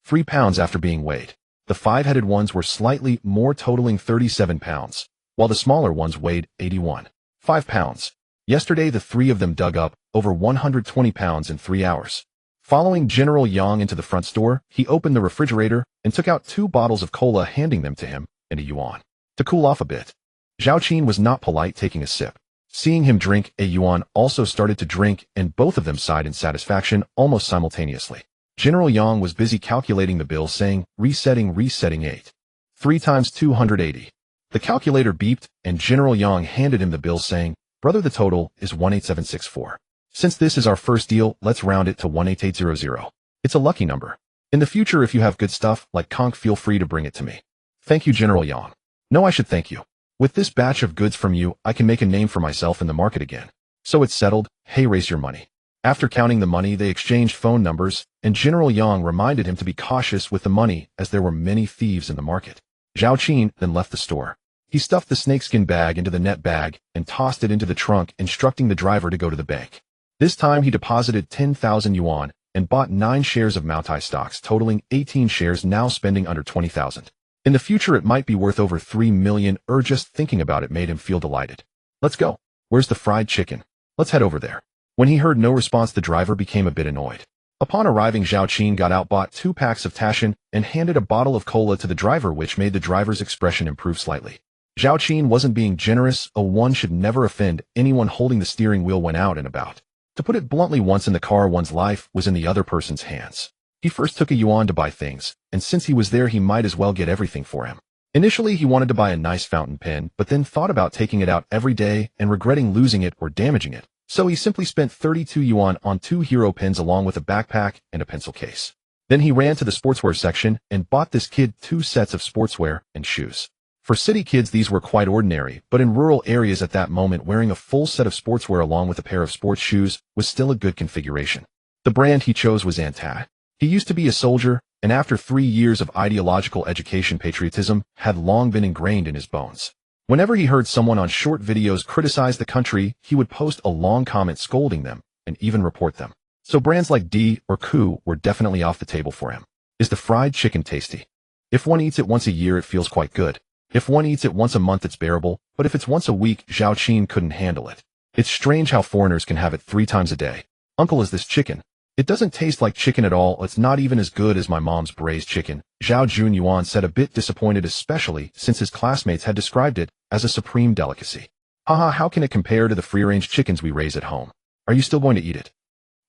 3 pounds after being weighed. The 5-headed ones were slightly more, totaling 37 pounds, while the smaller ones weighed 81.5 pounds. Yesterday, the 3 of them dug up over 120 pounds in 3 hours. Following General Yang into the front store, he opened the refrigerator and took out 2 bottles of cola, handing them to him and a Yuan to cool off a bit. Zhao Qin was not polite, taking a sip. Seeing him drink, a Yuan also started to drink, and both of them sighed in satisfaction almost simultaneously. General Yang was busy calculating the bill, saying, resetting 3 times 280. The calculator beeped, and General Yang handed him the bill, saying, "Brother, the total is 18764. Since this is our first deal, let's round it to 18800. It's a lucky number. In the future, if you have good stuff like conch, feel free to bring it to me." "Thank you, General Yang." "No, I should thank you. With this batch of goods from you, I can make a name for myself in the market again." "So it's settled. Hey, raise your money." After counting the money, they exchanged phone numbers, and General Yang reminded him to be cautious with the money, as there were many thieves in the market. Zhao Qin then left the store. He stuffed the snakeskin bag into the net bag and tossed it into the trunk, instructing the driver to go to the bank. This time he deposited 10,000 Yuan and bought 9 shares of Moutai stocks, totaling 18 shares, now spending under 20,000. In the future, it might be worth over 3 million, just thinking about it made him feel delighted. "Let's go. Where's the fried chicken? Let's head over there." When he heard no response, the driver became a bit annoyed. Upon arriving, Zhao Qin got out, bought 2 packs of Taschen, and handed a bottle of cola to the driver, which made the driver's expression improve slightly. Zhao Qin wasn't being generous. One should never offend anyone holding the steering wheel when out and about. To put it bluntly, once in the car, one's life was in the other person's hands. He first took a yuan to buy things, and since he was there he might as well get everything for him. Initially he wanted to buy a nice fountain pen, but then thought about taking it out every day and regretting losing it or damaging it. So he simply spent 32 yuan on 2 hero pens along with a backpack and a pencil case. Then he ran to the sportswear section and bought this kid 2 sets of sportswear and shoes. For city kids these were quite ordinary, but in rural areas at that moment wearing a full set of sportswear along with a pair of sports shoes was still a good configuration. The brand he chose was Antai. He used to be a soldier, and after 3 years of ideological education patriotism had long been ingrained in his bones. Whenever he heard someone on short videos criticize the country, he would post a long comment scolding them, and even report them. So brands like D or Ku were definitely off the table for him. Is the fried chicken tasty? If one eats it once a year it feels quite good. If one eats it once a month it's bearable, but if it's once a week, Zhao Qin couldn't handle it. It's strange how foreigners can have it 3 times a day. Uncle, is this chicken? It doesn't taste like chicken at all, it's not even as good as my mom's braised chicken, Zhao Junyuan said, a bit disappointed, especially since his classmates had described it as a supreme delicacy. Haha, how can it compare to the free-range chickens we raise at home? Are you still going to eat it?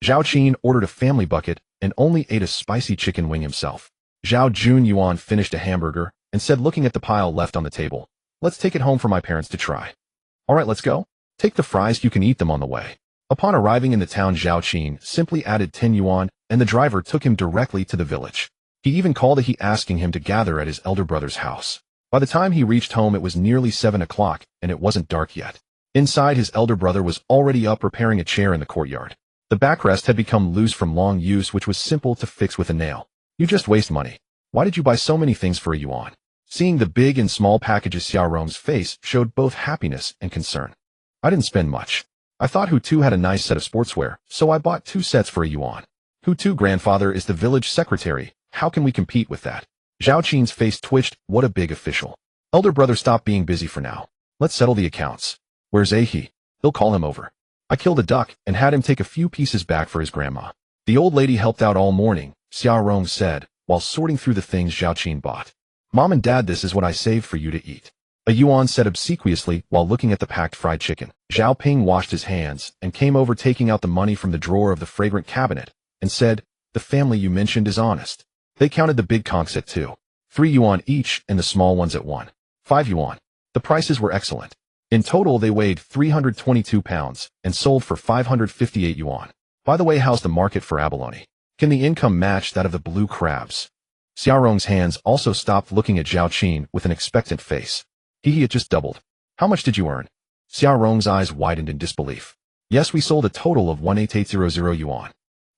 Zhao Qin ordered a family bucket and only ate a spicy chicken wing himself. Zhao Junyuan finished a hamburger and said, looking at the pile left on the table, let's take it home for my parents to try. Alright, let's go. Take the fries, you can eat them on the way. Upon arriving in the town, Zhao Qin simply added 10 yuan, and the driver took him directly to the village. He even called a he asking him to gather at his elder brother's house. By the time he reached home it was nearly 7 o'clock, and it wasn't dark yet. Inside, his elder brother was already up preparing a chair in the courtyard. The backrest had become loose from long use, which was simple to fix with a nail. You just waste money. Why did you buy so many things for a yuan? Seeing the big and small packages, Xiao Rong's face showed both happiness and concern. I didn't spend much. I thought Hu Tu had a nice set of sportswear, so I bought 2 sets for a yuan. Hu Tu grandfather is the village secretary. How can we compete with that? Zhao Qin's face twitched. What a big official. Elder brother, stop being busy for now. Let's settle the accounts. Where's Ahi? He'll call him over. I killed a duck and had him take a few pieces back for his grandma. The old lady helped out all morning, Xiao Rong said, while sorting through the things Zhao Qin bought. Mom and Dad, this is what I saved for you to eat. A yuan said obsequiously while looking at the packed fried chicken. Zhao Ping washed his hands and came over, taking out the money from the drawer of the fragrant cabinet, and said, the family you mentioned is honest. They counted the big conchs at 2. 3 yuan each and the small ones at 1. 5 yuan. The prices were excellent. In total they weighed 322 pounds and sold for 558 yuan. By the way, how's the market for abalone? Can the income match that of the blue crabs? Xiao Rong's hands also stopped, looking at Zhao Qin with an expectant face. It just doubled. How much did you earn? Xiao Rong's eyes widened in disbelief. Yes, we sold a total of 18800 yuan.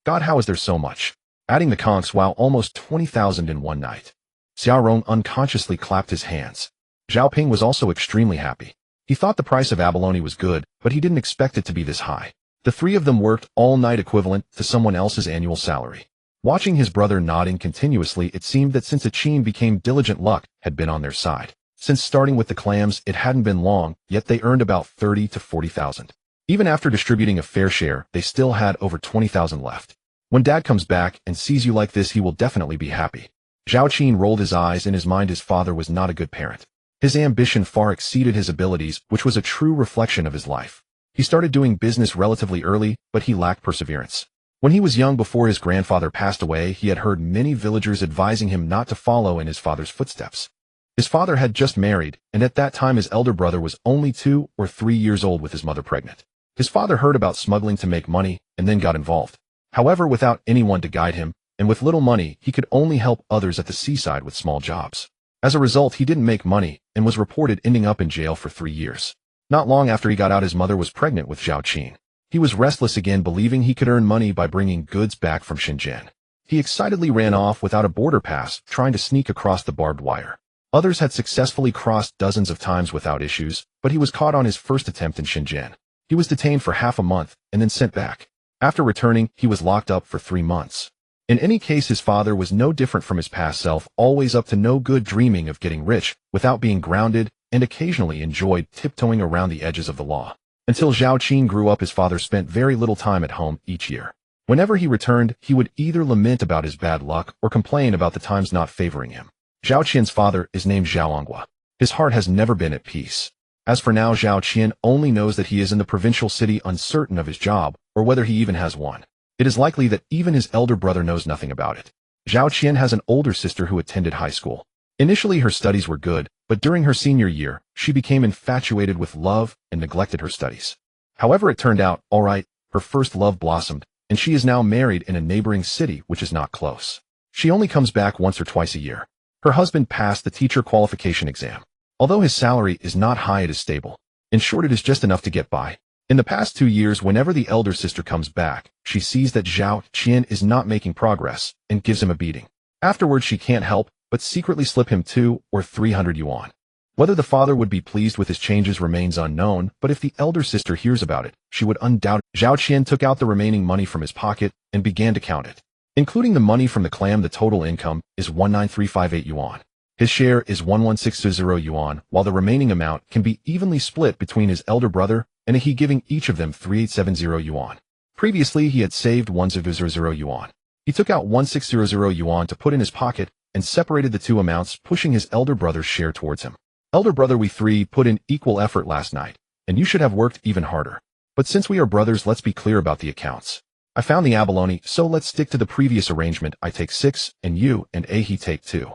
God, how is there so much? Adding the conchs, wow, almost 20,000 in one night. Xiao Rong unconsciously clapped his hands. Zhao Ping was also extremely happy. He thought the price of abalone was good, but he didn't expect it to be this high. The 3 of them worked all night, equivalent to someone else's annual salary. Watching his brother nodding continuously, it seemed that since Qin became diligent, luck had been on their side. Since starting with the clams, it hadn't been long, yet they earned about 30 to 40,000. Even after distributing a fair share, they still had over 20,000 left. When Dad comes back and sees you like this, he will definitely be happy. Zhao Qin rolled his eyes. In his mind, his father was not a good parent. His ambition far exceeded his abilities, which was a true reflection of his life. He started doing business relatively early, but he lacked perseverance. When he was young, before his grandfather passed away, he had heard many villagers advising him not to follow in his father's footsteps. His father had just married, and at that time his elder brother was only 2 or 3 years old with his mother pregnant. His father heard about smuggling to make money, and then got involved. However, without anyone to guide him, and with little money, he could only help others at the seaside with small jobs. As a result, he didn't make money, and was reported ending up in jail for 3 years. Not long after he got out, his mother was pregnant with Zhao Qin. He was restless again, believing he could earn money by bringing goods back from Shenzhen. He excitedly ran off without a border pass, trying to sneak across the barbed wire. Others had successfully crossed dozens of times without issues, but he was caught on his first attempt in Shenzhen. He was detained for half a month and then sent back. After returning, he was locked up for 3 months. In any case, his father was no different from his past self, always up to no good, dreaming of getting rich without being grounded, and occasionally enjoyed tiptoeing around the edges of the law. Until Zhao Qin grew up, his father spent very little time at home each year. Whenever he returned, he would either lament about his bad luck or complain about the times not favoring him. Zhao Qin's father is named Zhao Onghua. His heart has never been at peace. As for now, Zhao Qin only knows that he is in the provincial city, uncertain of his job, or whether he even has one. It is likely that even his elder brother knows nothing about it. Zhao Qin has an older sister who attended high school. Initially her studies were good, but during her senior year, she became infatuated with love and neglected her studies. However, it turned out, alright, her first love blossomed, and she is now married in a neighboring city which is not close. She only comes back once or twice a year. Her husband passed the teacher qualification exam. Although his salary is not high, it is stable. In short, it is just enough to get by. In the past 2 years, whenever the elder sister comes back, she sees that Zhao Qin is not making progress and gives him a beating. Afterwards, she can't help but secretly slip him 2 or 300 yuan. Whether the father would be pleased with his changes remains unknown, but if the elder sister hears about it, she would undoubtedly. Zhao Qin took out the remaining money from his pocket and began to count it. Including the money from the clam, the total income is 19358 yuan. His share is 11620 yuan, while the remaining amount can be evenly split between his elder brother and he, giving each of them 3870 yuan. Previously, he had saved 1000 yuan. He took out 1600 yuan to put in his pocket and separated the two amounts, pushing his elder brother's share towards him. Elder brother, we three put in equal effort last night, and you should have worked even harder. But since we are brothers, let's be clear about the accounts. I found the abalone, so let's stick to the previous arrangement. I take 6, and you and he take 2.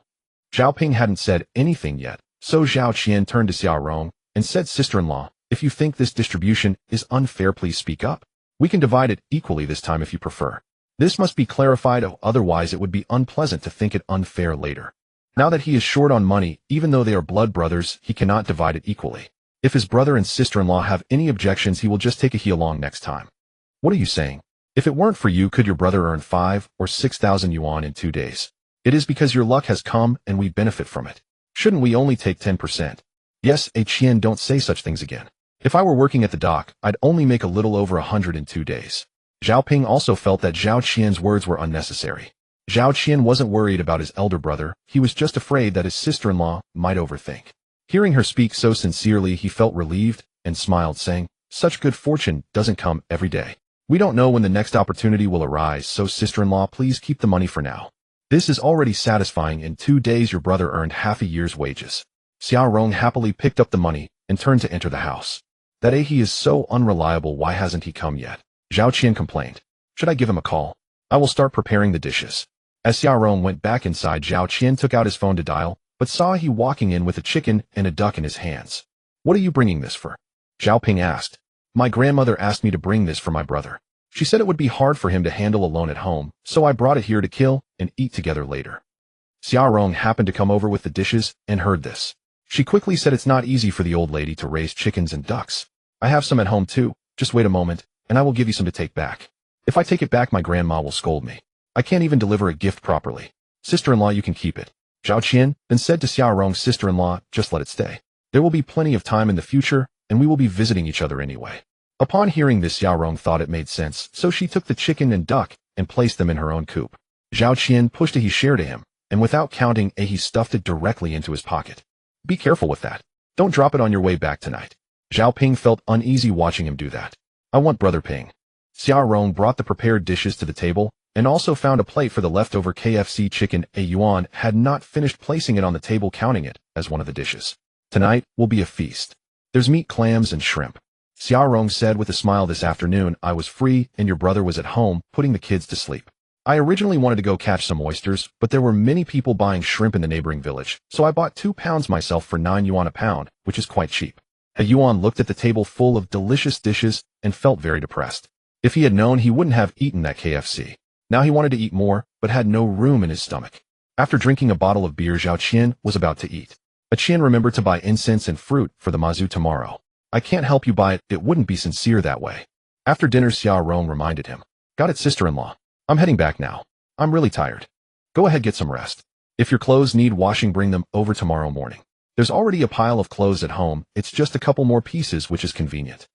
Zhao Ping hadn't said anything yet, so Zhao Qin turned to Xiao Rong and said, "Sister-in-law, if you think this distribution is unfair, please speak up. We can divide it equally this time if you prefer. This must be clarified, otherwise it would be unpleasant to think it unfair later. Now that he is short on money, even though they are blood brothers, he cannot divide it equally. If his brother and sister-in-law have any objections, he will just take a he along next time." "What are you saying? If it weren't for you, could your brother earn 5 or 6,000 yuan in 2 days? It is because your luck has come and we benefit from it. Shouldn't we only take 10%? Yes, Qian, don't say such things again. If I were working at the dock, I'd only make a little over 100 in 2 days. Zhao Ping also felt that Zhao Qian's words were unnecessary. Zhao Qin wasn't worried about his elder brother, he was just afraid that his sister-in-law might overthink. Hearing her speak so sincerely, he felt relieved and smiled, saying, "Such good fortune doesn't come every day. We don't know when the next opportunity will arise, so sister-in-law, please keep the money for now. This is already satisfying. In 2 days your brother earned half a year's wages." Xiao Rong happily picked up the money and turned to enter the house. "That he is so unreliable, why hasn't he come yet?" Zhao Qin complained. "Should I give him a call? I will start preparing the dishes." As Xiao Rong went back inside, Zhao Qin took out his phone to dial, but saw he walking in with a chicken and a duck in his hands. "What are you bringing this for?" Zhao Ping asked. "My grandmother asked me to bring this for my brother. She said it would be hard for him to handle alone at home, so I brought it here to kill and eat together later." Xiao Rong happened to come over with the dishes and heard this. She quickly said, "It's not easy for the old lady to raise chickens and ducks. I have some at home too. Just wait a moment, and I will give you some to take back. If I take it back, my grandma will scold me. I can't even deliver a gift properly. Sister-in-law, you can keep it." Zhao Qin then said to Xiao Rong's sister-in-law, "Just let it stay. There will be plenty of time in the future, and we will be visiting each other anyway." Upon hearing this, Xiao Rong thought it made sense, so she took the chicken and duck and placed them in her own coop. Zhao Qin pushed a he share to him, and without counting, he stuffed it directly into his pocket. "Be careful with that. Don't drop it on your way back tonight." Zhao Ping felt uneasy watching him do that. "I want Brother Ping." Xiao Rong brought the prepared dishes to the table, and also found a plate for the leftover KFC chicken. Yuan had not finished placing it on the table, counting it as one of the dishes. "Tonight will be a feast. There's meat, clams, and shrimp." Xiao Rong said with a smile, "This afternoon I was free and your brother was at home putting the kids to sleep. I originally wanted to go catch some oysters, but there were many people buying shrimp in the neighboring village, so I bought 2 pounds myself for 9 yuan a pound, which is quite cheap." Yuan looked at the table full of delicious dishes and felt very depressed. If he had known, he wouldn't have eaten that KFC. Now he wanted to eat more, but had no room in his stomach. After drinking a bottle of beer, Zhao Qin was about to eat. Qian, remember to buy incense and fruit for the mazu tomorrow. I can't help you buy it, it wouldn't be sincere that way. After dinner, Xiao Rong reminded him. "Got it, sister-in-law. I'm heading back now. I'm really tired. Go ahead, get some rest. If your clothes need washing, bring them over tomorrow morning. There's already a pile of clothes at home, it's just a couple more pieces, which is convenient."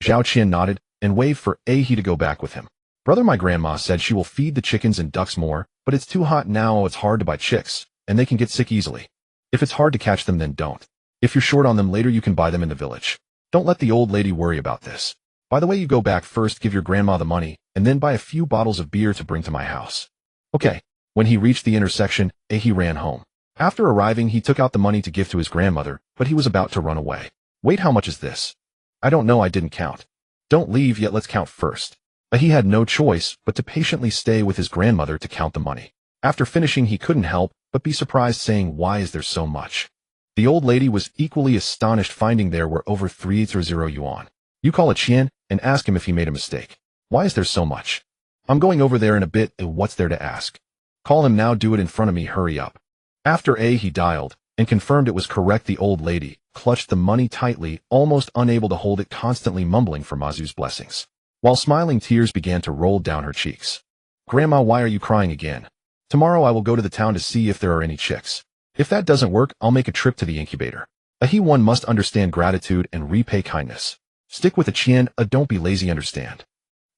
Zhao Qin nodded and waved for he to go back with him. "Brother, my grandma said she will feed the chickens and ducks more, but it's too hot now, it's hard to buy chicks, and they can get sick easily. If it's hard to catch them, then don't. If you're short on them later, you can buy them in the village. Don't let the old lady worry about this. By the way, you go back first, give your grandma the money, and then buy a few bottles of beer to bring to my house." "Okay." When he reached the intersection, he ran home. After arriving, he took out the money to give to his grandmother, but he was about to run away. "Wait, how much is this?" "I don't know, I didn't count." "Don't leave yet, let's count first." He had no choice but to patiently stay with his grandmother to count the money. After finishing, he couldn't help but be surprised, saying, "Why is there so much?" The old lady was equally astonished, finding there were over 3,000 yuan. "You call it Qin and ask him if he made a mistake. Why is there so much?" "I'm going over there in a bit, and what's there to ask?" "Call him now, do it in front of me, hurry up." After he dialed and confirmed it was correct, the old lady clutched the money tightly, almost unable to hold it, constantly mumbling for Mazu's blessings, while smiling tears began to roll down her cheeks. "Grandma, why are you crying again? Tomorrow I will go to the town to see if there are any chicks. If that doesn't work, I'll make a trip to the incubator. One must understand gratitude and repay kindness. Stick with the Qin, don't be lazy, understand?"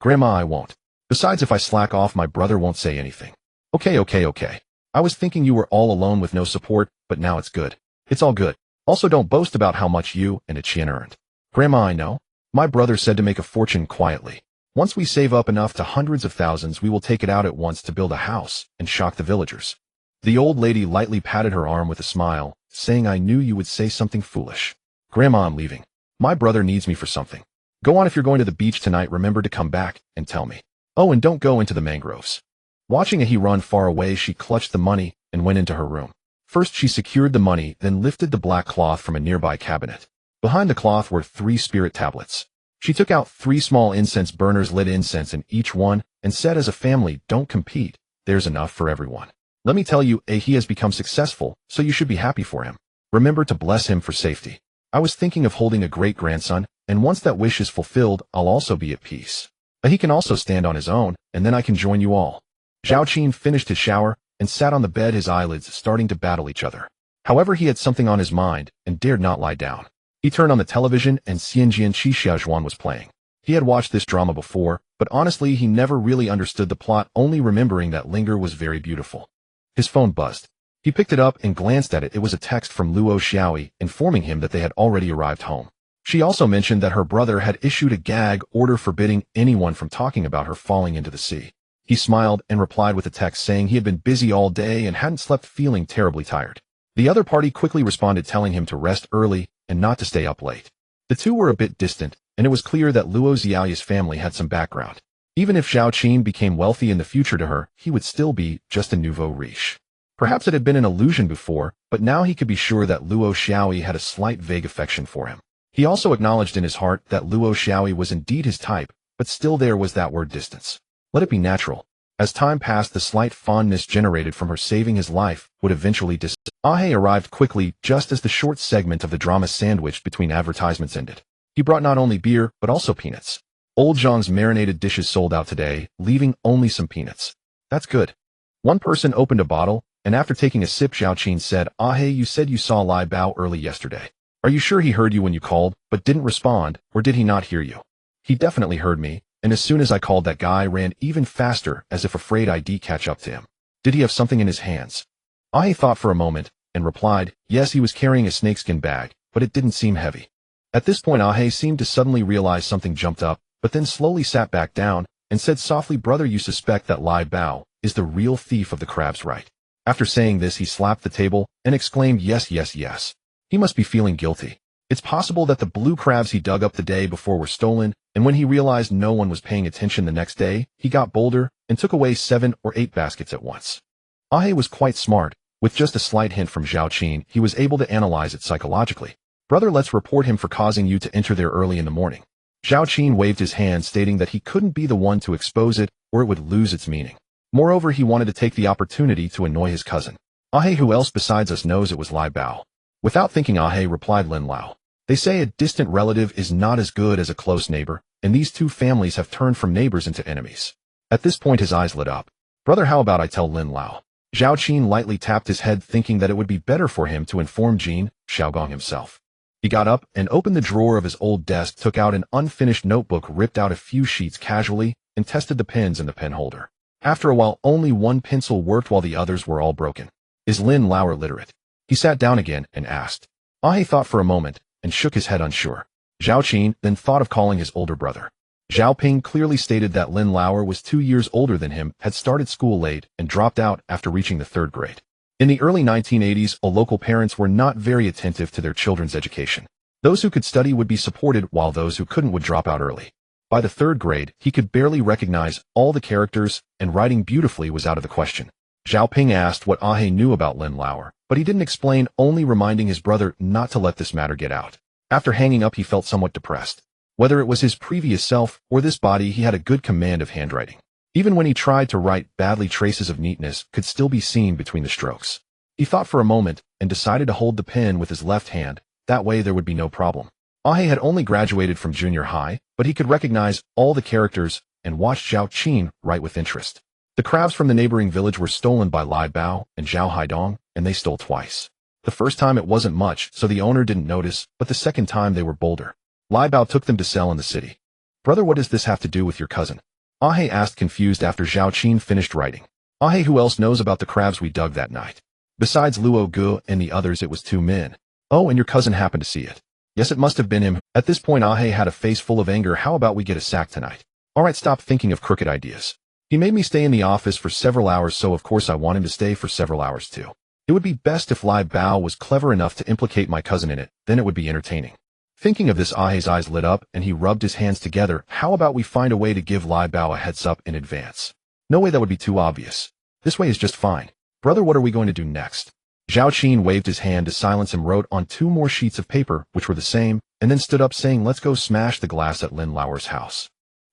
"Grandma, I won't. Besides, if I slack off, my brother won't say anything." Okay. I was thinking you were all alone with no support, but now it's good. It's all good. Also, don't boast about how much you and a Qin earned." "Grandma, I know. My brother said to make a fortune quietly. Once we save up enough to hundreds of thousands, we will take it out at once to build a house and shock the villagers." The old lady lightly patted her arm with a smile, saying, "I knew you would say something foolish." "Grandma, I'm leaving. My brother needs me for something. Go on, if you're going to the beach tonight, remember to come back and tell me. Oh, and don't go into the mangroves." Watching he run far away, she clutched the money and went into her room. First, she secured the money, then lifted the black cloth from a nearby cabinet. Behind the cloth were 3 spirit tablets. She took out 3 small incense burners, lit incense in each one, and said, "As a family, don't compete. There's enough for everyone. Let me tell you, he has become successful, so you should be happy for him. Remember to bless him for safety. I was thinking of holding a great-grandson, and once that wish is fulfilled, I'll also be at peace. He can also stand on his own, and then I can join you all." Zhao Qin finished his shower and sat on the bed, his eyelids starting to battle each other. However, he had something on his mind and dared not lie down. He turned on the television, and Xianjian Xiaojuan was playing. He had watched this drama before, but honestly he never really understood the plot, only remembering that Linger was very beautiful. His phone buzzed. He picked it up and glanced at it. It was a text from Luo Xiaoi informing him that they had already arrived home. She also mentioned that her brother had issued a gag order forbidding anyone from talking about her falling into the sea. He smiled and replied with a text saying he had been busy all day and hadn't slept, feeling terribly tired. The other party quickly responded, telling him to rest early and not to stay up late. The two were a bit distant, and it was clear that Luo Xiaoya's family had some background. Even if Zhao Qin became wealthy in the future, to her, he would still be just a nouveau riche. Perhaps it had been an illusion before, but now he could be sure that Luo Xiaoi had a slight vague affection for him. He also acknowledged in his heart that Luo Xiaoi was indeed his type, but still there was that word distance. Let it be natural. As time passed, the slight fondness generated from her saving his life would eventually disappear. Ahe arrived quickly, just as the short segment of the drama sandwiched between advertisements ended. He brought not only beer, but also peanuts. Old Zhang's marinated dishes sold out today, leaving only some peanuts. That's good. One person opened a bottle, and after taking a sip, Zhao Qin said, "Ahe, you said you saw Lai Bao early yesterday. Are you sure he heard you when you called, but didn't respond, or did he not hear you?" "He definitely heard me, and as soon as I called, that guy ran even faster, as if afraid I'd catch up to him." "Did he have something in his hands?" Ahe thought for a moment, and replied, "Yes, he was carrying a snakeskin bag, but it didn't seem heavy." At this point, Ahe seemed to suddenly realize something, jumped up, but then slowly sat back down, and said softly, "Brother, you suspect that Lai Bao is the real thief of the crabs, right?" After saying this, he slapped the table, and exclaimed, yes. He must be feeling guilty. It's possible that the blue crabs he dug up the day before were stolen, and when he realized no one was paying attention the next day, he got bolder, and took away 7 or 8 baskets at once. Ahe was quite smart. With just a slight hint from Zhao Qin, he was able to analyze it psychologically. "Brother, let's report him for causing you to enter there early in the morning." Zhao Qin waved his hand, stating that he couldn't be the one to expose it, or it would lose its meaning. Moreover, he wanted to take the opportunity to annoy his cousin. "Ahe, who else besides us knows it was Lai Bao?" Without thinking, Ahe replied, "Lin Lao. They say a distant relative is not as good as a close neighbor, and these two families have turned from neighbors into enemies." At this point, his eyes lit up. "Brother, how about I tell Lin Lao?" Zhao Qin lightly tapped his head, thinking that it would be better for him to inform Jin Xiaogong himself. He got up and opened the drawer of his old desk, took out an unfinished notebook, ripped out a few sheets casually, and tested the pens in the pen holder. After a while, only one pencil worked while the others were all broken. "Is Lin Lao illiterate?" He sat down again and asked. Ahe thought for a moment and shook his head, unsure. Zhao Qin then thought of calling his older brother. Zhao Ping clearly stated that Lin Lauer was 2 years older than him, had started school late, and dropped out after reaching the 3rd grade. In the early 1980s, local parents were not very attentive to their children's education. Those who could study would be supported, while those who couldn't would drop out early. By the 3rd grade, he could barely recognize all the characters, and writing beautifully was out of the question. Zhao Ping asked what Ah He knew about Lin Lauer, but he didn't explain, only reminding his brother not to let this matter get out. After hanging up, he felt somewhat depressed. Whether it was his previous self or this body, he had a good command of handwriting. Even when he tried to write badly, traces of neatness could still be seen between the strokes. He thought for a moment and decided to hold the pen with his left hand. That way there would be no problem. Ah He had only graduated from junior high, but he could recognize all the characters and watched Zhao Qin write with interest. The crabs from the neighboring village were stolen by Lai Bao and Zhao Haidong, and they stole twice. The first time it wasn't much, so the owner didn't notice, but the second time they were bolder. Lai Bao took them to sell in the city. Brother, what does this have to do with your cousin? Ah He asked, confused after Zhao Qin finished writing. Ah He, who else knows about the crabs we dug that night? Besides Luo Gu and the others, it was 2 men. Oh, and your cousin happened to see it. Yes, it must have been him. At this point, Ah He had a face full of anger. How about we get a sack tonight? Alright, stop thinking of crooked ideas. He made me stay in the office for several hours, so of course I want him to stay for several hours too. It would be best if Lai Bao was clever enough to implicate my cousin in it, then it would be entertaining. Thinking of this, Ah He's eyes lit up and he rubbed his hands together. How about we find a way to give Lai Bao a heads up in advance? No way, that would be too obvious. This way is just fine. Brother, what are we going to do next? Zhao Qin waved his hand to silence him, wrote on 2 more sheets of paper, which were the same, and then stood up saying, let's go smash the glass at Lin Lauer's house.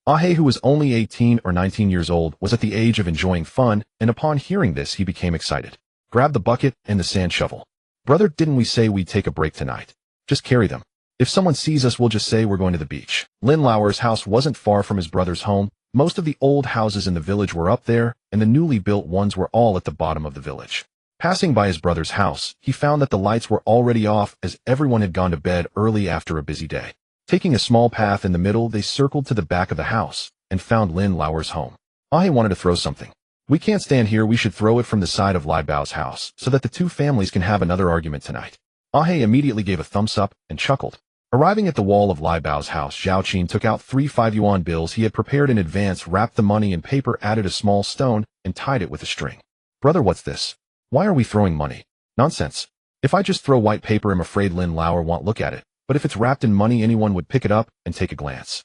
Ah He, who was only 18 or 19 years old, was at the age of enjoying fun, and upon hearing this he became excited. Grab the bucket and the sand shovel. Brother, didn't we say we'd take a break tonight? Just carry them. If someone sees us, we'll just say we're going to the beach. Lin Lauer's house wasn't far from his brother's home. Most of the old houses in the village were up there, and the newly built ones were all at the bottom of the village. Passing by his brother's house, he found that the lights were already off as everyone had gone to bed early after a busy day. Taking a small path in the middle, they circled to the back of the house and found Lin Lauer's home. Ah He wanted to throw something. We can't stand here, we should throw it from the side of Lai Bao's house so that the 2 families can have another argument tonight. Ah He immediately gave a thumbs up and chuckled. Arriving at the wall of Lai Bao's house, Zhao Qin took out 3 5-yuan bills he had prepared in advance, wrapped the money in paper, added a small stone, and tied it with a string. Brother, what's this? Why are we throwing money? Nonsense. If I just throw white paper, I'm afraid Lin Lauer won't look at it, but if it's wrapped in money, anyone would pick it up and take a glance.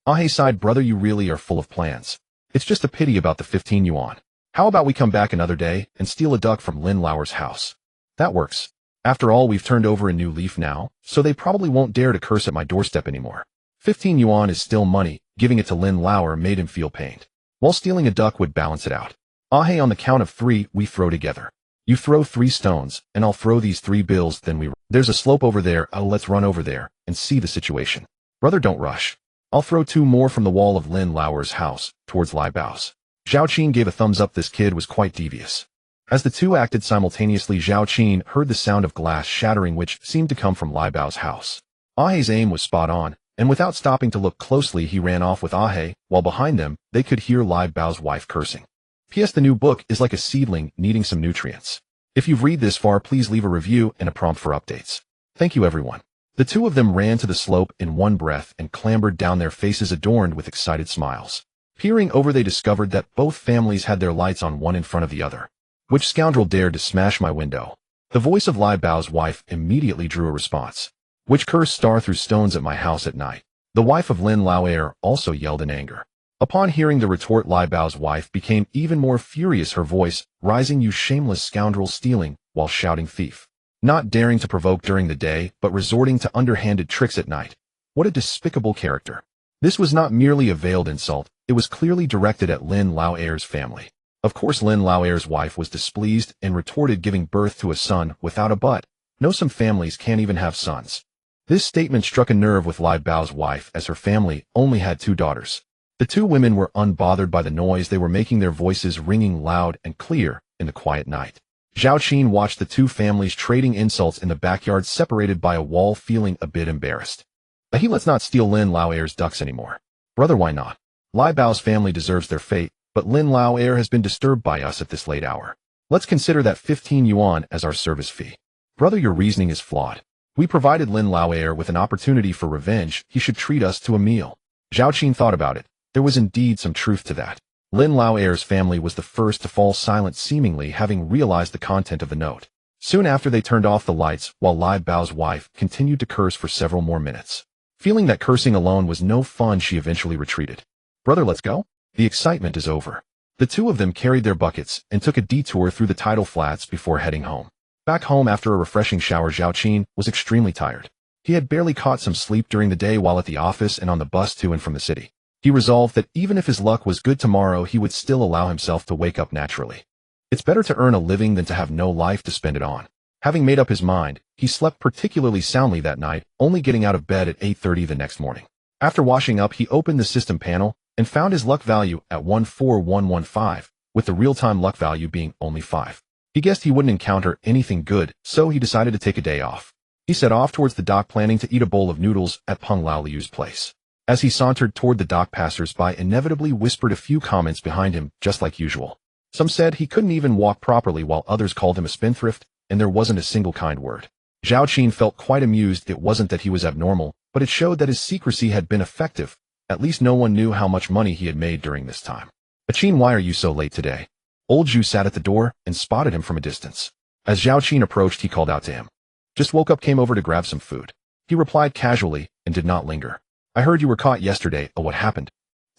Ah He sighed. Brother, you really are full of plans. It's just a pity about the 15 yuan. How about we come back another day and steal a duck from Lin Lauer's house? That works. After all, we've turned over a new leaf now, so they probably won't dare to curse at my doorstep anymore. 15 yuan is still money. Giving it to Lin Lauer made him feel pained, while stealing a duck would balance it out. Ah He, on the count of 3, we throw together. You throw 3 stones, and I'll throw these 3 bills, then we... There's a slope over there. Oh, let's run over there and see the situation. Brother, don't rush. I'll throw 2 more from the wall of Lin Lauer's house towards Lai Bao's. Zhao Qin gave a thumbs up. This kid was quite devious. As the 2 acted simultaneously, Zhao Qin heard the sound of glass shattering, which seemed to come from Lai Bao's house. Ah He's aim was spot on, and without stopping to look closely, he ran off with Ah He, while behind them, they could hear Lai Bao's wife cursing. P.S. The new book is like a seedling needing some nutrients. If you've read this far, please leave a review and a prompt for updates. Thank you, everyone. The 2 of them ran to the slope in one breath and clambered down, their faces adorned with excited smiles. Peering over, they discovered that both families had their lights on, one in front of the other. Which scoundrel dared to smash my window? The voice of Lai Bao's wife immediately drew a response. Which curse star threw stones at my house at night? The wife of Lin Lauer also yelled in anger. Upon hearing the retort, Lai Bao's wife became even more furious, her voice rising. You shameless scoundrel, stealing while shouting thief. Not daring to provoke during the day, but resorting to underhanded tricks at night. What a despicable character. This was not merely a veiled insult, it was clearly directed at Lin Lauer's family. Of course, Lin Lauer's wife was displeased and retorted, giving birth to a son without a but. No, some families can't even have sons. This statement struck a nerve with Lai Bao's wife, as her family only had 2 daughters. The 2 women were unbothered by the noise they were making, their voices ringing loud and clear in the quiet night. Zhao Qin watched the 2 families trading insults in the backyard, separated by a wall, feeling a bit embarrassed. Let's not steal Lin Lauer's ducks anymore. Brother, why not? Lai Bao's family deserves their fate, but Lin Lauer has been disturbed by us at this late hour. Let's consider that 15 yuan as our service fee. Brother, your reasoning is flawed. We provided Lin Lauer with an opportunity for revenge. He should treat us to a meal. Zhao Qin thought about it. There was indeed some truth to that. Lin Lauer's family was the first to fall silent, seemingly having realized the content of the note. Soon after, they turned off the lights, while Lai Bao's wife continued to curse for several more minutes. Feeling that cursing alone was no fun, she eventually retreated. Brother, let's go? The excitement is over. The two of them carried their buckets and took a detour through the tidal flats before heading home. Back home after a refreshing shower, Zhao Qin was extremely tired. He had barely caught some sleep during the day while at the office and on the bus to and from the city. He resolved that even if his luck was good tomorrow, he would still allow himself to wake up naturally. It's better to earn a living than to have no life to spend it on. Having made up his mind, he slept particularly soundly that night, only getting out of bed at 8:30 the next morning. After washing up, he opened the system panel and found his luck value at 14115, with the real-time luck value being only 5. He guessed he wouldn't encounter anything good, so he decided to take a day off. He set off towards the dock, planning to eat a bowl of noodles at Peng Lao Liu's place. As he sauntered toward the dock, passers-by inevitably whispered a few comments behind him, just like usual. Some said he couldn't even walk properly, while others called him a spendthrift, and there wasn't a single kind word. Zhao Qin felt quite amused. It wasn't that he was abnormal, but it showed that his secrecy had been effective. At least no one knew how much money he had made during this time. Qin, why are you so late today? Old Zhu sat at the door and spotted him from a distance. As Zhao Qin approached, he called out to him. Just woke up, came over to grab some food. He replied casually and did not linger. I heard you were caught yesterday. Oh, what happened?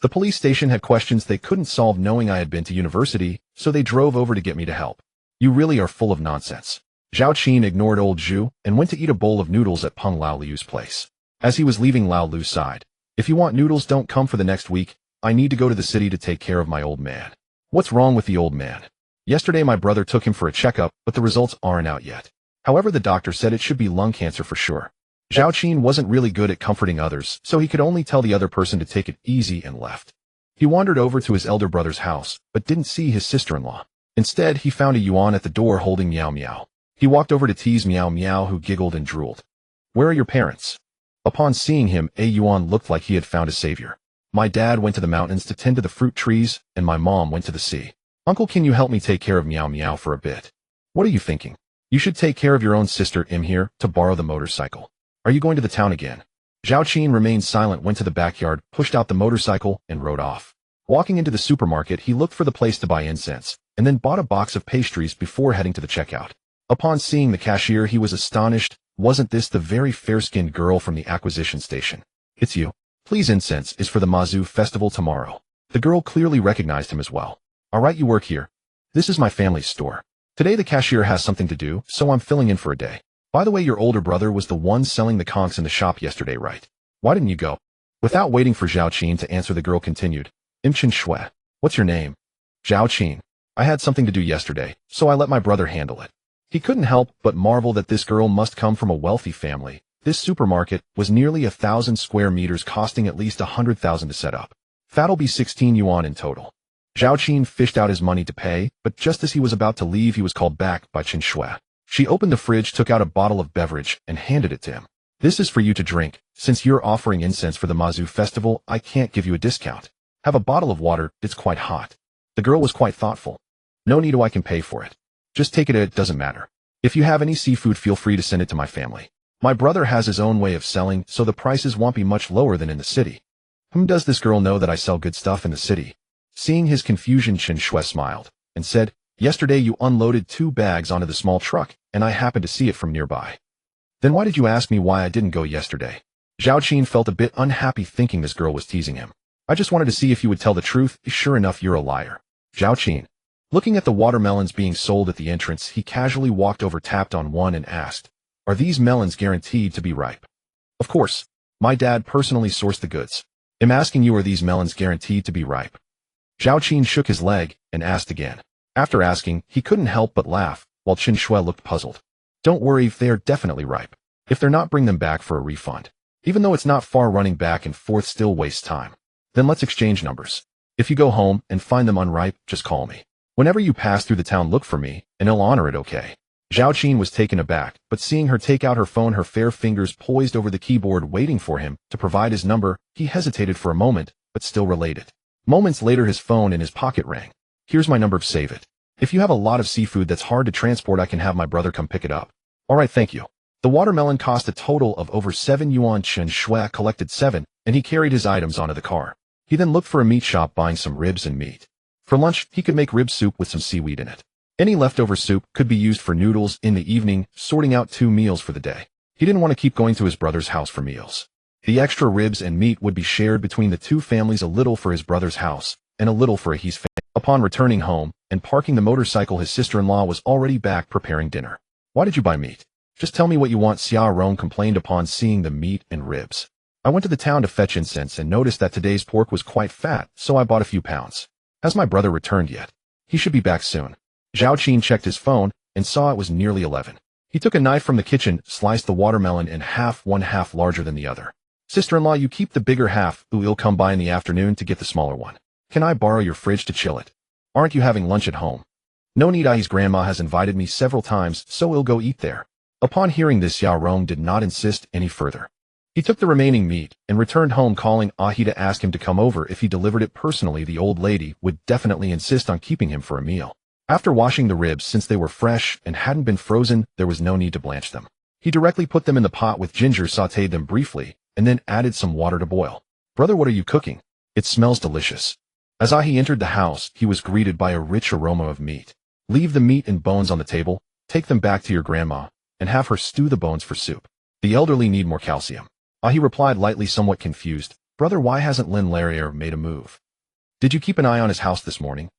The police station had questions they couldn't solve, knowing I had been to university, so they drove over to get me to help. You really are full of nonsense. Zhao Qin ignored old Zhu and went to eat a bowl of noodles at Peng Lao Liu's place. As he was leaving, Lao Lu sighed. If you want noodles, don't come for the next week. I need to go to the city to take care of my old man. What's wrong with the old man? Yesterday my brother took him for a checkup, but the results aren't out yet. However, the doctor said it should be lung cancer for sure. Zhao Qin wasn't really good at comforting others, so he could only tell the other person to take it easy and left. He wandered over to his elder brother's house, but didn't see his sister-in-law. Instead, he found a Yuan at the door holding Meow Meow. He walked over to tease Meow Meow, who giggled and drooled. Where are your parents? Upon seeing him, a Yuan looked like he had found a savior. My dad went to the mountains to tend to the fruit trees, and my mom went to the sea. Uncle, can you help me take care of Meow Meow for a bit? What are you thinking? You should take care of your own sister. I'm here to borrow the motorcycle. Are you going to the town again? Zhao Qin remained silent, went to the backyard, pushed out the motorcycle, and rode off. Walking into the supermarket, he looked for the place to buy incense, and then bought a box of pastries before heading to the checkout. Upon seeing the cashier, he was astonished. Wasn't this the very fair-skinned girl from the acquisition station? It's you. Please, incense is for the Mazu festival tomorrow. The girl clearly recognized him as well. All right, you work here. This is my family's store. Today the cashier has something to do, so I'm filling in for a day. By the way, your older brother was the one selling the conchs in the shop yesterday, right? Why didn't you go? Without waiting for Zhao Qin to answer, the girl continued. Chen Shui. What's your name? Zhao Qin. I had something to do yesterday, so I let my brother handle it. He couldn't help but marvel that this girl must come from a wealthy family. This supermarket was nearly 1,000 square meters, costing at least 100,000 to set up. That'll be 16 yuan in total. Zhao Qin fished out his money to pay, but just as he was about to leave, he was called back by Chen Shui. She opened the fridge, took out a bottle of beverage, and handed it to him. This is for you to drink. Since you're offering incense for the Mazu festival, I can't give you a discount. Have a bottle of water, it's quite hot. The girl was quite thoughtful. No need to, I can pay for it. Just take it, it doesn't matter. If you have any seafood, feel free to send it to my family. My brother has his own way of selling, so the prices won't be much lower than in the city. Does this girl know that I sell good stuff in the city? Seeing his confusion, Chen Shui smiled and said, yesterday you unloaded 2 bags onto the small truck, and I happened to see it from nearby. Then why did you ask me why I didn't go yesterday? Zhao Qin felt a bit unhappy, thinking this girl was teasing him. I just wanted to see if you would tell the truth. Sure enough, you're a liar. Zhao Qin. Looking at the watermelons being sold at the entrance, he casually walked over, tapped on one, and asked, are these melons guaranteed to be ripe? Of course. My dad personally sourced the goods. I'm asking you, are these melons guaranteed to be ripe? Zhao Qin shook his leg and asked again. After asking, he couldn't help but laugh, while Chen Shui looked puzzled. Don't worry, if they are definitely ripe. If they're not, bring them back for a refund. Even though it's not far, running back and forth still wastes time. Then let's exchange numbers. If you go home and find them unripe, just call me. Whenever you pass through the town, look for me, and I'll honor it, okay? Zhao Qin was taken aback, but seeing her take out her phone, her fair fingers poised over the keyboard waiting for him to provide his number, he hesitated for a moment, but still relayed it. Moments later, his phone in his pocket rang. Here's my number, save it. If you have a lot of seafood that's hard to transport, I can have my brother come pick it up. Alright, thank you. The watermelon cost a total of over 7 yuan. Chen Shui collected 7, and he carried his items onto the car. He then looked for a meat shop, buying some ribs and meat. For lunch, he could make rib soup with some seaweed in it. Any leftover soup could be used for noodles in the evening, sorting out 2 meals for the day. He didn't want to keep going to his brother's house for meals. The extra ribs and meat would be shared between the 2 families, a little for his brother's house, and a little for his family. Upon returning home and parking the motorcycle, his sister-in-law was already back preparing dinner. Why did you buy meat? Just tell me what you want, Xia Rong complained upon seeing the meat and ribs. I went to the town to fetch incense and noticed that today's pork was quite fat, so I bought a few pounds. Has my brother returned yet? He should be back soon. Zhao Qin checked his phone and saw it was nearly 11. He took a knife from the kitchen, sliced the watermelon in half, one half larger than the other. Sister-in-law, you keep the bigger half, he'll come by in the afternoon to get the smaller one. Can I borrow your fridge to chill it? Aren't you having lunch at home? No need, his grandma has invited me several times, so we'll go eat there. Upon hearing this, Xia Rong did not insist any further. He took the remaining meat and returned home, calling Ahi to ask him to come over. If he delivered it personally, the old lady would definitely insist on keeping him for a meal. After washing the ribs, since they were fresh and hadn't been frozen, there was no need to blanch them. He directly put them in the pot with ginger, sautéed them briefly, and then added some water to boil. Brother, what are you cooking? It smells delicious. As Ahi entered the house, he was greeted by a rich aroma of meat. Leave the meat and bones on the table, take them back to your grandma, and have her stew the bones for soup. The elderly need more calcium. Ahi replied lightly, somewhat confused. Brother, why hasn't Lin Larrier made a move? Did you keep an eye on his house this morning?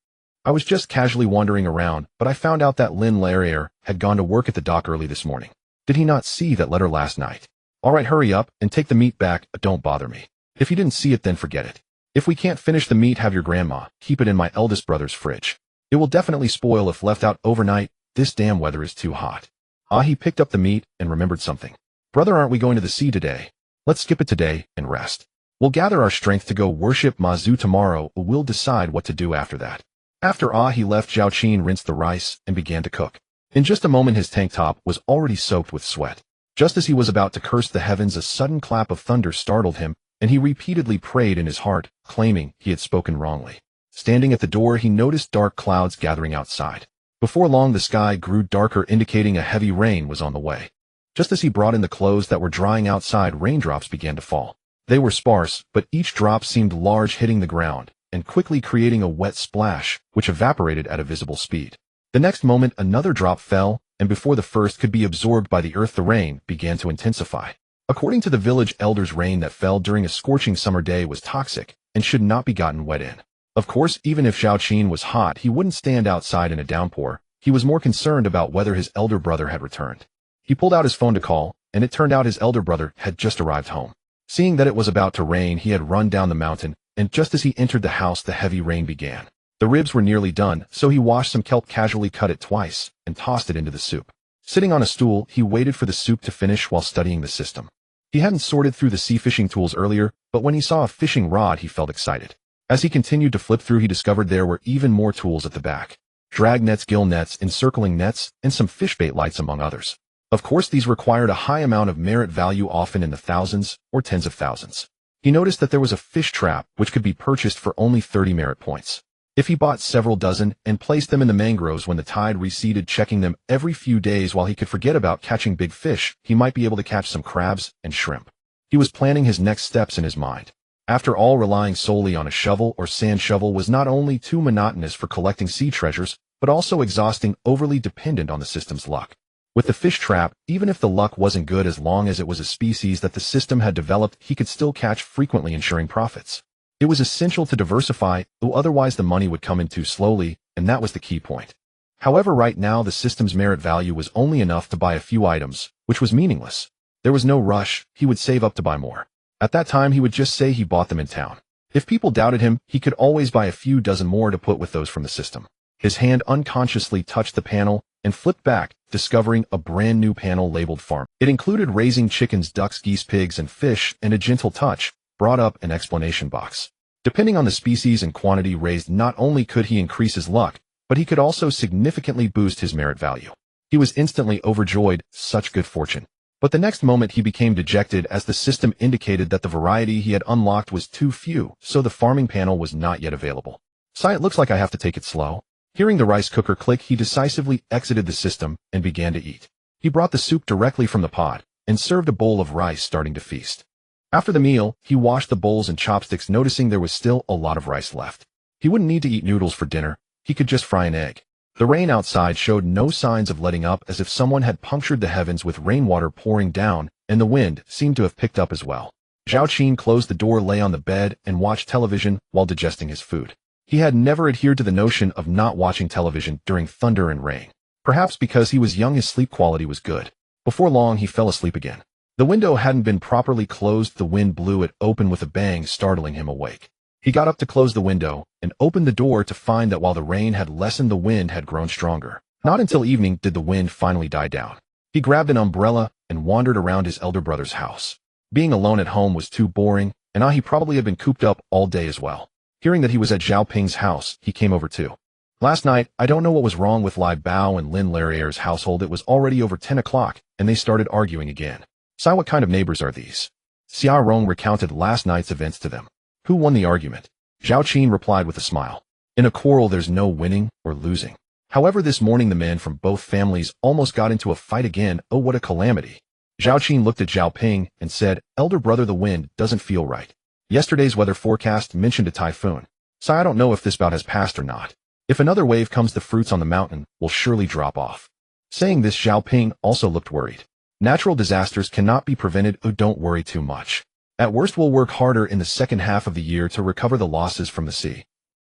I was just casually wandering around, but I found out that Lin Larrier had gone to work at the dock early this morning. Did he not see that letter last night? All right, hurry up and take the meat back, don't bother me. If you didn't see it, then forget it. If we can't finish the meat, have your grandma keep it in my eldest brother's fridge. It will definitely spoil if left out overnight. This damn weather is too hot. Ahi picked up the meat and remembered something. Brother, aren't we going to the sea today? Let's skip it today and rest. We'll gather our strength to go worship Mazu tomorrow, but we'll decide what to do after that. After Ahi left, Zhao Qin rinsed the rice and began to cook. In just a moment, his tank top was already soaked with sweat. Just as he was about to curse the heavens, a sudden clap of thunder startled him, and he repeatedly prayed in his heart, claiming he had spoken wrongly. Standing at the door, he noticed dark clouds gathering outside. Before long, the sky grew darker, indicating a heavy rain was on the way. Just as he brought in the clothes that were drying outside, raindrops began to fall. They were sparse, but each drop seemed large, hitting the ground and quickly creating a wet splash, which evaporated at a visible speed. The next moment, another drop fell, and before the first could be absorbed by the earth, the rain began to intensify. According to the village elders, rain that fell during a scorching summer day was toxic and should not be gotten wet in. Of course, even if Zhao Qin was hot, he wouldn't stand outside in a downpour. He was more concerned about whether his elder brother had returned. He pulled out his phone to call, and it turned out his elder brother had just arrived home. Seeing that it was about to rain, he had run down the mountain, and just as he entered the house, the heavy rain began. The ribs were nearly done, so he washed some kelp, casually cut it twice, and tossed it into the soup. Sitting on a stool, he waited for the soup to finish while studying the system. He hadn't sorted through the sea fishing tools earlier, but when he saw a fishing rod, he felt excited. As he continued to flip through, he discovered there were even more tools at the back. Drag nets, gill nets, encircling nets, and some fish bait lights among others. Of course, these required a high amount of merit value, often in the thousands or tens of thousands. He noticed that there was a fish trap which could be purchased for only 30 merit points. If he bought several dozen and placed them in the mangroves when the tide receded, checking them every few days while he could forget about catching big fish, he might be able to catch some crabs and shrimp. He was planning his next steps in his mind. After all, relying solely on a shovel or sand shovel was not only too monotonous for collecting sea treasures, but also exhausting, overly dependent on the system's luck. With the fish trap, even if the luck wasn't good, as long as it was a species that the system had developed, he could still catch frequently, ensuring profits. It was essential to diversify, though otherwise the money would come in too slowly, and that was the key point. However, right now the system's merit value was only enough to buy a few items, which was meaningless. There was no rush, he would save up to buy more. At that time, he would just say he bought them in town. If people doubted him, he could always buy a few dozen more to put with those from the system. His hand unconsciously touched the panel and flipped back, discovering a brand new panel labeled farm. It included raising chickens, ducks, geese, pigs, and fish, and a gentle touch brought up an explanation box. Depending on the species and quantity raised, not only could he increase his luck, but he could also significantly boost his merit value. He was instantly overjoyed, such good fortune. But the next moment he became dejected, as the system indicated that the variety he had unlocked was too few, so the farming panel was not yet available. It looks like I have to take it slow. Hearing the rice cooker click, he decisively exited the system and began to eat. He brought the soup directly from the pot and served a bowl of rice, starting to feast. After the meal, he washed the bowls and chopsticks, noticing there was still a lot of rice left. He wouldn't need to eat noodles for dinner, he could just fry an egg. The rain outside showed no signs of letting up, as if someone had punctured the heavens with rainwater pouring down, and the wind seemed to have picked up as well. Zhao Qin closed the door, lay on the bed, and watched television while digesting his food. He had never adhered to the notion of not watching television during thunder and rain. Perhaps because he was young, his sleep quality was good. Before long, he fell asleep again. The window hadn't been properly closed. The wind blew it open with a bang, startling him awake. He got up to close the window and opened the door to find that while the rain had lessened, the wind had grown stronger. Not until evening did the wind finally die down. He grabbed an umbrella and wandered around his elder brother's house. Being alone at home was too boring, and now he probably had been cooped up all day as well. Hearing that he was at Zhao Qin's house, he came over too. Last night, I don't know what was wrong with Lai Bao and Lin Larrier's household. It was already over 10 o'clock, and they started arguing again. Sai, what kind of neighbors are these? Xia Rong recounted last night's events to them. Who won the argument? Zhao Qin replied with a smile. In a quarrel, there's no winning or losing. However, this morning the men from both families almost got into a fight again. Oh, what a calamity. Zhao Qin looked at Zhao Ping and said, Elder brother, the wind doesn't feel right. Yesterday's weather forecast mentioned a typhoon. Sai, I don't know if this bout has passed or not. If another wave comes, the fruits on the mountain will surely drop off. Saying this, Zhao Ping also looked worried. Natural disasters cannot be prevented. Oh, don't worry too much. At worst, we'll work harder in the second half of the year to recover the losses from the sea.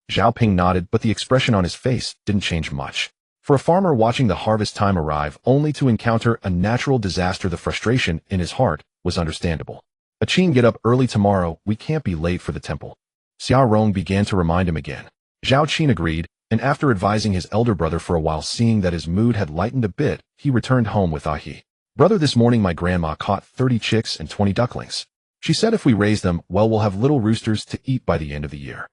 Zhao Ping nodded, but the expression on his face didn't change much. For a farmer watching the harvest time arrive only to encounter a natural disaster, the frustration in his heart was understandable. Qin, get up early tomorrow. We can't be late for the temple. Xia Rong began to remind him again. Zhao Qin agreed, and after advising his elder brother for a while, seeing that his mood had lightened a bit, he returned home with Ahi. Brother, this morning my grandma caught 30 chicks and 20 ducklings. She said if we raise them well, we'll have little roosters to eat by the end of the year.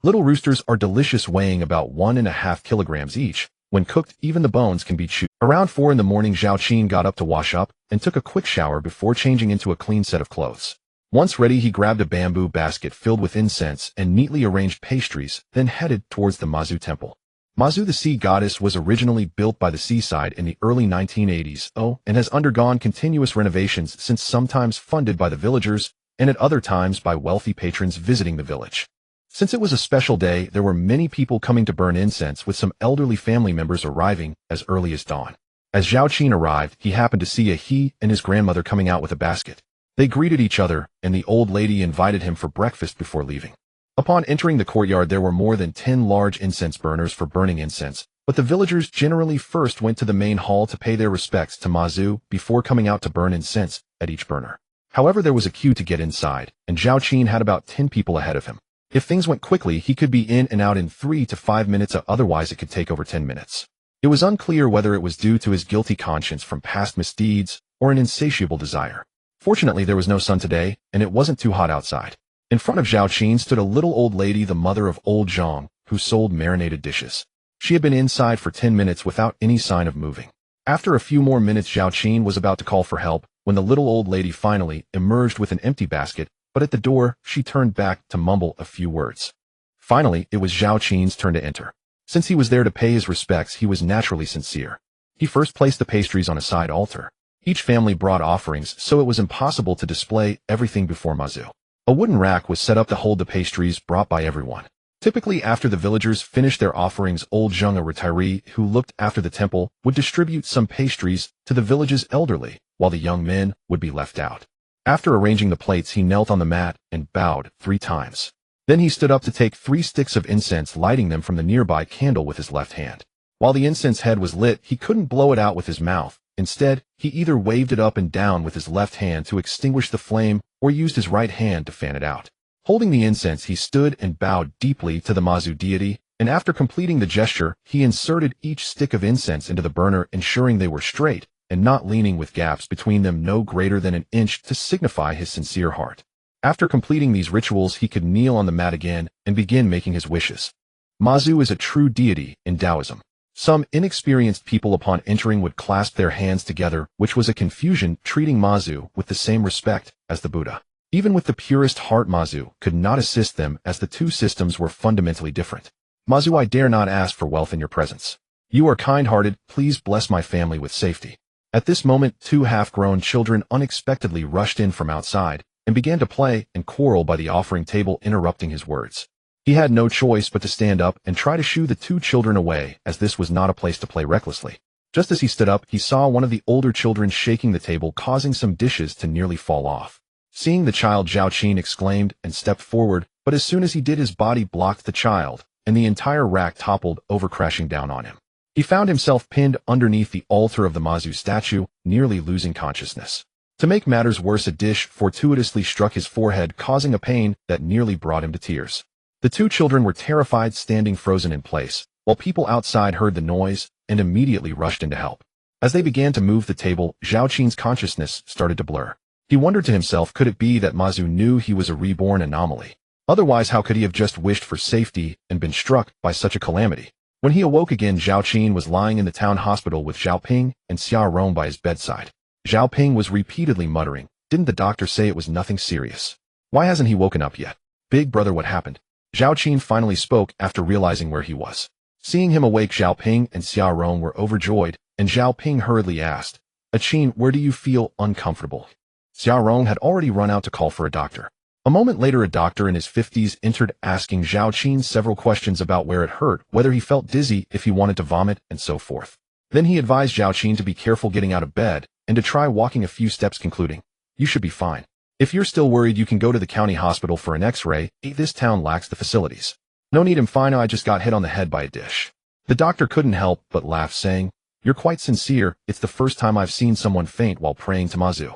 Little roosters are delicious, weighing about 1.5 kilograms each. When cooked, even the bones can be chewed. Around 4 in the morning, Zhao Qin got up to wash up and took a quick shower before changing into a clean set of clothes. Once ready, he grabbed a bamboo basket filled with incense and neatly arranged pastries, then headed towards the Mazu temple. Mazu, the sea goddess, was originally built by the seaside in the early 1980s, and has undergone continuous renovations since, sometimes funded by the villagers and at other times by wealthy patrons visiting the village. Since it was a special day, there were many people coming to burn incense, with some elderly family members arriving as early as dawn. As Zhao Qin arrived, he happened to see he and his grandmother coming out with a basket. They greeted each other, and the old lady invited him for breakfast before leaving. Upon entering the courtyard, there were more than 10 large incense burners for burning incense, but the villagers generally first went to the main hall to pay their respects to Mazu before coming out to burn incense at each burner. However, there was a queue to get inside, and Zhao Qin had about 10 people ahead of him. If things went quickly, he could be in and out in 3 to 5 minutes, otherwise it could take over 10 minutes. It was unclear whether it was due to his guilty conscience from past misdeeds or an insatiable desire. Fortunately, there was no sun today, and it wasn't too hot outside. In front of Zhao Qin stood a little old lady, the mother of old Zhang, who sold marinated dishes. She had been inside for 10 minutes without any sign of moving. After a few more minutes, Zhao Qin was about to call for help when the little old lady finally emerged with an empty basket, but at the door, she turned back to mumble a few words. Finally, it was Zhao Qin's turn to enter. Since he was there to pay his respects, he was naturally sincere. He first placed the pastries on a side altar. Each family brought offerings, so it was impossible to display everything before Mazu. A wooden rack was set up to hold the pastries brought by everyone. Typically, after the villagers finished their offerings, old Zheng, a retiree who looked after the temple, would distribute some pastries to the village's elderly, while the young men would be left out. After arranging the plates, he knelt on the mat and bowed 3 times. Then he stood up to take 3 sticks of incense, lighting them from the nearby candle with his left hand. While the incense head was lit, he couldn't blow it out with his mouth. Instead, he either waved it up and down with his left hand to extinguish the flame or used his right hand to fan it out. Holding the incense, he stood and bowed deeply to the Mazu deity, and after completing the gesture, he inserted each stick of incense into the burner, ensuring they were straight and not leaning, with gaps between them no greater than an inch to signify his sincere heart. After completing these rituals, he could kneel on the mat again and begin making his wishes. Mazu is a true deity in Taoism. Some inexperienced people upon entering would clasp their hands together, which was a confusion, treating Mazu with the same respect as the Buddha. Even with the purest heart, Mazu could not assist them, as the two systems were fundamentally different. Mazu, I dare not ask for wealth in your presence. You are kind-hearted, please bless my family with safety. At this moment, 2 half-grown children unexpectedly rushed in from outside and began to play and quarrel by the offering table, interrupting his words. He had no choice but to stand up and try to shoo the 2 children away, as this was not a place to play recklessly. Just as he stood up, he saw one of the older children shaking the table, causing some dishes to nearly fall off. Seeing the child, Zhao Qin exclaimed and stepped forward, but as soon as he did, his body blocked the child, and the entire rack toppled over, crashing down on him. He found himself pinned underneath the altar of the Mazu statue, nearly losing consciousness. To make matters worse, a dish fortuitously struck his forehead, causing a pain that nearly brought him to tears. The two children were terrified, standing frozen in place, while people outside heard the noise and immediately rushed in to help. As they began to move the table, Zhao Qin's consciousness started to blur. He wondered to himself, could it be that Mazu knew he was a reborn anomaly? Otherwise, how could he have just wished for safety and been struck by such a calamity? When he awoke again, Zhao Qin was lying in the town hospital with Zhao Ping and Xiao Rong by his bedside. Zhao Ping was repeatedly muttering, "Didn't the doctor say it was nothing serious? Why hasn't he woken up yet? Big brother, what happened?" Zhao Qin finally spoke after realizing where he was. Seeing him awake, Zhao Ping and Xiao Rong were overjoyed, and Zhao Ping hurriedly asked, "Qin, where do you feel uncomfortable?" Xiao Rong had already run out to call for a doctor. A moment later, a doctor in his 50s entered, asking Zhao Qin several questions about where it hurt, whether he felt dizzy, if he wanted to vomit, and so forth. Then he advised Zhao Qin to be careful getting out of bed and to try walking a few steps, concluding, "You should be fine. If you're still worried, you can go to the county hospital for an x-ray. This town lacks the facilities. No need, I'm fine. I just got hit on the head by a dish." The doctor couldn't help but laugh, saying, "You're quite sincere. It's the first time I've seen someone faint while praying to Mazu."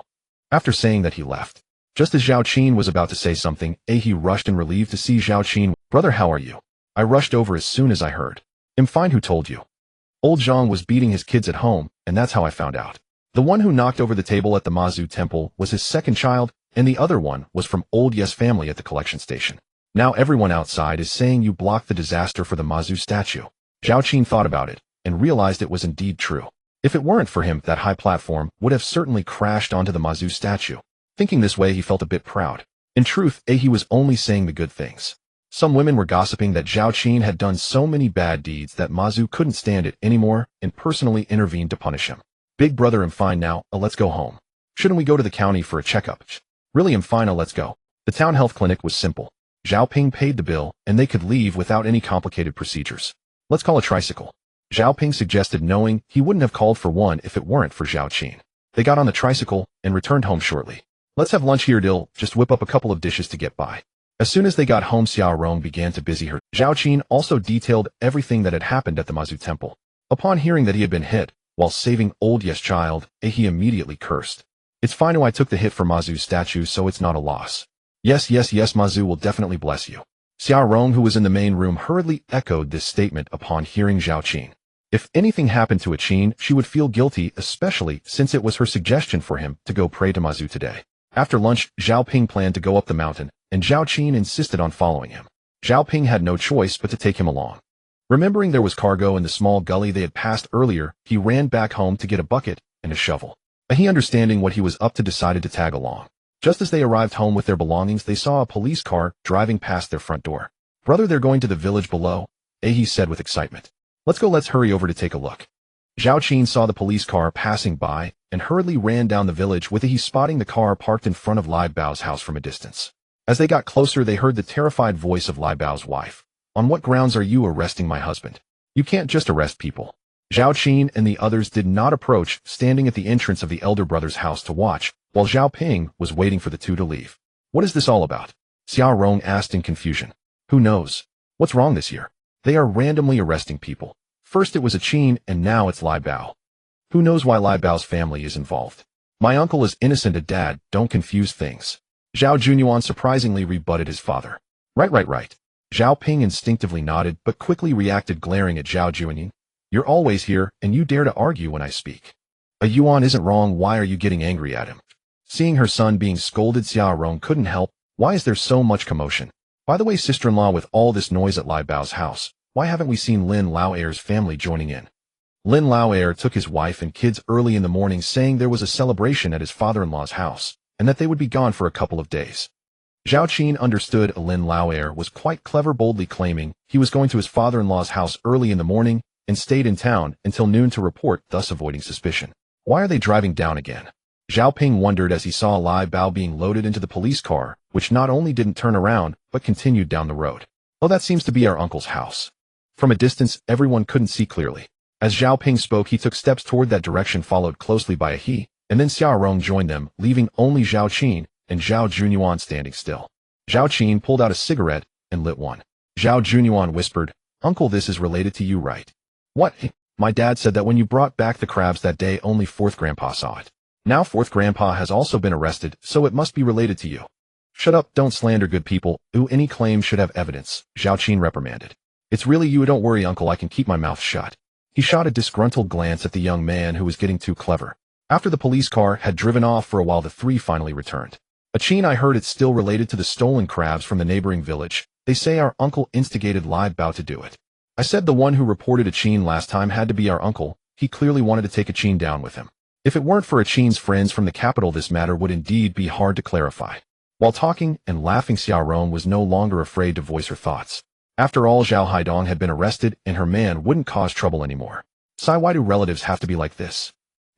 After saying that, he left. Just as Zhao Qin was about to say something, he rushed in, relieved to see Zhao Qin. "Brother, how are you? I rushed over as soon as I heard." "I'm fine. Who told you?" "Old Zhang was beating his kids at home, and that's how I found out. The one who knocked over the table at the Mazu temple was his second child, and the other one was from old Yes family at the collection station. Now everyone outside is saying you blocked the disaster for the Mazu statue." Zhao Qin thought about it and realized it was indeed true. If it weren't for him, that high platform would have certainly crashed onto the Mazu statue. Thinking this way, he felt a bit proud. In truth, he was only saying the good things. Some women were gossiping that Zhao Qin had done so many bad deeds that Mazu couldn't stand it anymore and personally intervened to punish him. "Big brother, I'm fine now. Let's go home. Shouldn't we go to the county for a checkup?" "Really, I'm fine. Let's go." The town health clinic was simple. Zhao Ping paid the bill, and they could leave without any complicated procedures. "Let's call a tricycle," Zhao Ping suggested, knowing he wouldn't have called for one if it weren't for Zhao Qin. They got on the tricycle and returned home shortly. "Let's have lunch here, Dill. Just whip up a couple of dishes to get by." As soon as they got home, Xiao Rong began to busy her. Zhao Qin also detailed everything that had happened at the Mazu temple. Upon hearing that he had been hit while saving old Yes child, he immediately cursed. "It's fine. I took the hit for Mazu's statue, so it's not a loss." Yes, Mazu will definitely bless you." Xiao Rong, who was in the main room, hurriedly echoed this statement upon hearing Zhao Qin. If anything happened to Qin, she would feel guilty, especially since it was her suggestion for him to go pray to Mazu today. After lunch, Zhao Ping planned to go up the mountain, and Zhao Qin insisted on following him. Zhao Ping had no choice but to take him along. Remembering there was cargo in the small gully they had passed earlier, he ran back home to get a bucket and a shovel. He, understanding what he was up to, decided to tag along. Just as they arrived home with their belongings, they saw a police car driving past their front door. "Brother, they're going to the village below," he said with excitement. "Let's go. Let's hurry over to take a look." Zhao Qin saw the police car passing by and hurriedly ran down the village, with he spotting the car parked in front of Lai Bao's house from a distance. As they got closer, they heard the terrified voice of Lai Bao's wife. "On what grounds are you arresting my husband? You can't just arrest people." Zhao Qin and the others did not approach, standing at the entrance of the elder brother's house to watch, while Zhao Ping was waiting for the two to leave. "What is this all about?" Xiao Rong asked in confusion. "Who knows? What's wrong this year? They are randomly arresting people. First it was Qin, and now it's Lai Bao. Who knows why Lai Bao's family is involved? My uncle is innocent, a dad, don't confuse things." Zhao Junyuan surprisingly rebutted his father. Right. Zhao Ping instinctively nodded, but quickly reacted, glaring at Zhao Junyuan. "You're always here, and you dare to argue when I speak. A Yuan isn't wrong. Why are you getting angry at him?" Seeing her son being scolded, Xiao Rong couldn't help. "Why is there so much commotion? By the way, sister-in-law, with all this noise at Lai Bao's house, why haven't we seen Lin Laoer's family joining in?" Lin Laoer took his wife and kids early in the morning, saying there was a celebration at his father-in-law's house, and that they would be gone for a couple of days. Zhao Qin understood Lin Laoer was quite clever, boldly claiming he was going to his father-in-law's house early in the morning and stayed in town until noon to report, thus avoiding suspicion. Why are they driving down again? Zhao Ping wondered as he saw Lai Bao being loaded into the police car, which not only didn't turn around, but continued down the road. "Oh, that seems to be our uncle's house." From a distance, everyone couldn't see clearly. As Zhao Ping spoke, he took steps toward that direction, followed closely by a he, and then Xiao Rong joined them, leaving only Zhao Qin and Zhao Junyuan standing still. Zhao Qin pulled out a cigarette and lit one. Zhao Junyuan whispered, Uncle, this is related to you, right? What? My dad said that when you brought back the crabs that day, only fourth grandpa saw it. Now fourth grandpa has also been arrested, so it must be related to you. Shut up, don't slander good people. Any claim should have evidence, Zhao Qin reprimanded. It's really you, don't worry, uncle, I can keep my mouth shut. He shot a disgruntled glance at the young man who was getting too clever. After the police car had driven off for a while, the three finally returned. Qin, I heard it's still related to the stolen crabs from the neighboring village. They say our uncle instigated lie bout to do it. I said the one who reported Qin last time had to be our uncle. He clearly wanted to take Qin down with him. If it weren't for Qin's friends from the capital, this matter would indeed be hard to clarify. While talking and laughing, Xiao Rong was no longer afraid to voice her thoughts. After all, Zhao Haidong had been arrested, and her man wouldn't cause trouble anymore. Sai, why do relatives have to be like this?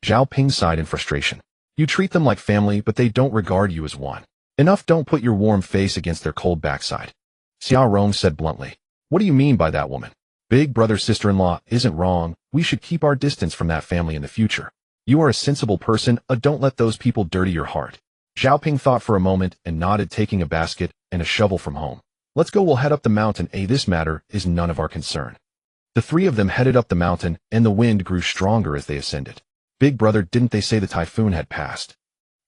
Zhao Ping sighed in frustration. You treat them like family, but they don't regard you as one. Enough, don't put your warm face against their cold backside. Xiao Rong said bluntly. What do you mean by that, woman? Big brother sister-in-law isn't wrong. We should keep our distance from that family in the future. You are a sensible person, don't let those people dirty your heart. Zhao Ping thought for a moment and nodded, taking a basket and a shovel from home. Let's go, we'll head up the mountain. This matter is none of our concern. The three of them headed up the mountain, and the wind grew stronger as they ascended. Big brother, didn't they say the typhoon had passed?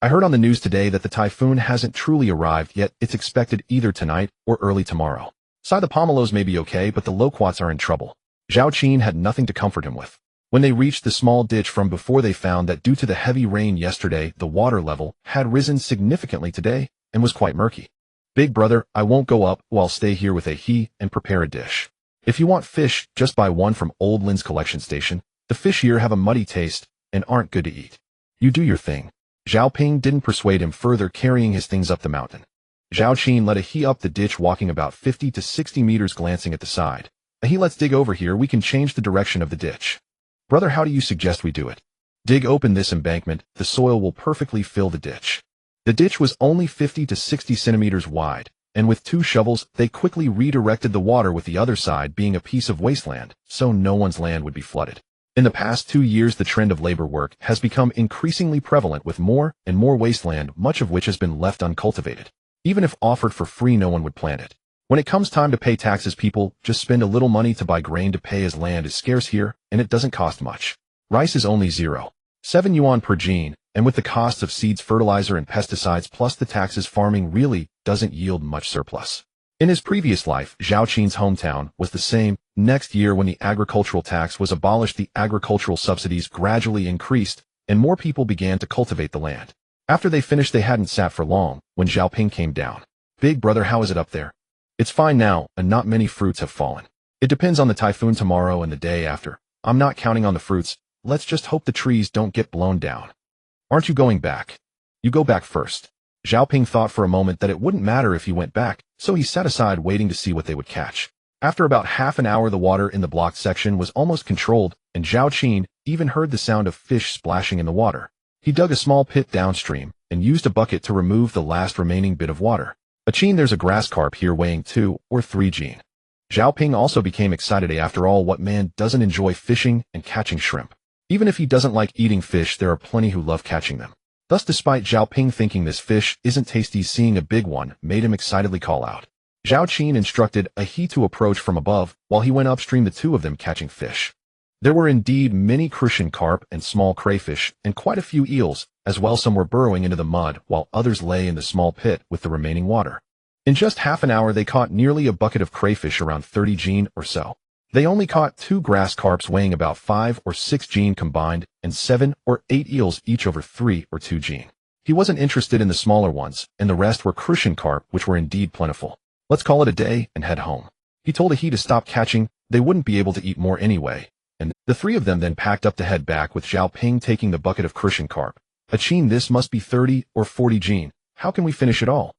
I heard on the news today that the typhoon hasn't truly arrived yet. It's expected either tonight or early tomorrow. Sai, the pomelos may be okay, but the loquats are in trouble. Zhao Qin had nothing to comfort him with. When they reached the small ditch from before, they found that due to the heavy rain yesterday, the water level had risen significantly today and was quite murky. Big brother, I won't go up, I'll stay here with he and prepare a dish. If you want fish, just buy one from Old Lin's collection station. The fish here have a muddy taste and aren't good to eat. You do your thing. Zhao Ping didn't persuade him further, carrying his things up the mountain. Zhao Qin led he up the ditch, walking about 50 to 60 meters, glancing at the side. Let's dig over here, we can change the direction of the ditch. Brother, how do you suggest we do it? Dig open this embankment, the soil will perfectly fill the ditch. The ditch was only 50 to 60 centimeters wide, and with 2 shovels, they quickly redirected the water, with the other side being a piece of wasteland, so no one's land would be flooded. In the past 2 years, the trend of labor work has become increasingly prevalent, with more and more wasteland, much of which has been left uncultivated. Even if offered for free, no one would plant it. When it comes time to pay taxes, people just spend a little money to buy grain to pay, as land is scarce here, and it doesn't cost much. Rice is only 0.7 yuan per gene, and with the costs of seeds, fertilizer, and pesticides, plus the taxes, farming really doesn't yield much surplus. In his previous life, Zhao Qin's hometown was the same. Next year, when the agricultural tax was abolished, the agricultural subsidies gradually increased, and more people began to cultivate the land. After they finished, they hadn't sat for long when Zhao Ping came down. Big brother, how is it up there? It's fine now, and not many fruits have fallen. It depends on the typhoon tomorrow and the day after. I'm not counting on the fruits. Let's just hope the trees don't get blown down. Aren't you going back? You go back first. Zhao Ping thought for a moment that it wouldn't matter if he went back, so he sat aside, waiting to see what they would catch. After about half an hour, the water in the blocked section was almost controlled, and Zhao Qin even heard the sound of fish splashing in the water. He dug a small pit downstream and used a bucket to remove the last remaining bit of water. Qin, there's a grass carp here weighing 2 or 3 gene. Zhao Ping also became excited. After all, what man doesn't enjoy fishing and catching shrimp? Even if he doesn't like eating fish, there are plenty who love catching them. Thus, despite Zhao Ping thinking this fish isn't tasty, seeing a big one made him excitedly call out. Zhao Qin instructed he to approach from above, while he went upstream, the two of them catching fish. There were indeed many crucian carp and small crayfish, and quite a few eels, as well. Some were burrowing into the mud, while others lay in the small pit with the remaining water. In just half an hour, they caught nearly a bucket of crayfish, around 30 gene or so. They only caught 2 grass carps weighing about 5 or 6 gene combined, and 7 or 8 eels, each over 3 or 2 gene. He wasn't interested in the smaller ones, and the rest were crucian carp, which were indeed plentiful. Let's call it a day and head home. He told he to stop catching. They wouldn't be able to eat more anyway, and the three of them then packed up to head back, with Zhao Ping taking the bucket of crucian carp. Qin, this must be 30 or 40 gene. How can we finish it all?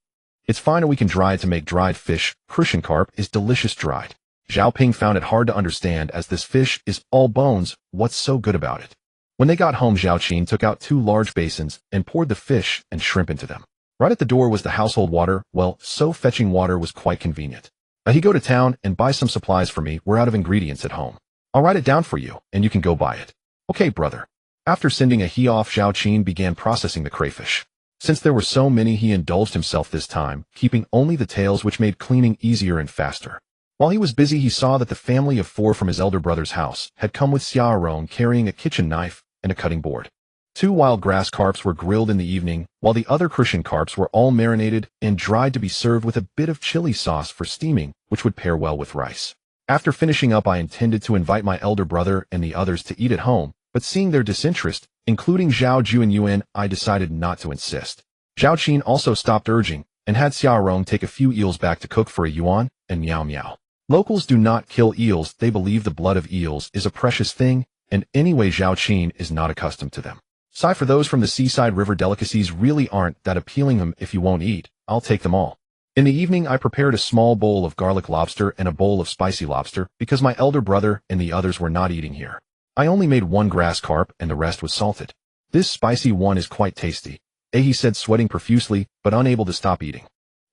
It's fine, or we can dry it to make dried fish. Crucian carp is delicious dried. Zhao Ping found it hard to understand, as this fish is all bones. What's so good about it? When they got home, Zhao Qin took out 2 large basins and poured the fish and shrimp into them. Right at the door was the household water. Well, so fetching water was quite convenient. He go to town and buy some supplies for me. We're out of ingredients at home. I'll write it down for you, and you can go buy it. Okay, brother. After sending he off, Zhao Qin began processing the crayfish. Since there were so many, he indulged himself this time, keeping only the tails, which made cleaning easier and faster. While he was busy, he saw that the family of 4 from his elder brother's house had come with Xiaorong carrying a kitchen knife and a cutting board. 2 wild grass carps were grilled in the evening, while the other Christian carps were all marinated and dried to be served with a bit of chili sauce for steaming, which would pair well with rice. After finishing up, I intended to invite my elder brother and the others to eat at home, but seeing their disinterest, including Zhao Ju and Yuan, I decided not to insist. Zhao Qin also stopped urging, and had Xiaorong take a few eels back to cook for a Yuan and Miao Miao. Locals do not kill eels. They believe the blood of eels is a precious thing, and anyway Zhao Qin is not accustomed to them. Sigh for those from the seaside. River delicacies really aren't that appealing. If you won't eat, I'll take them all. In the evening, I prepared a small bowl of garlic lobster and a bowl of spicy lobster because my elder brother and the others were not eating here. I only made 1 grass carp and the rest was salted. This spicy one is quite tasty, he said, sweating profusely but unable to stop eating.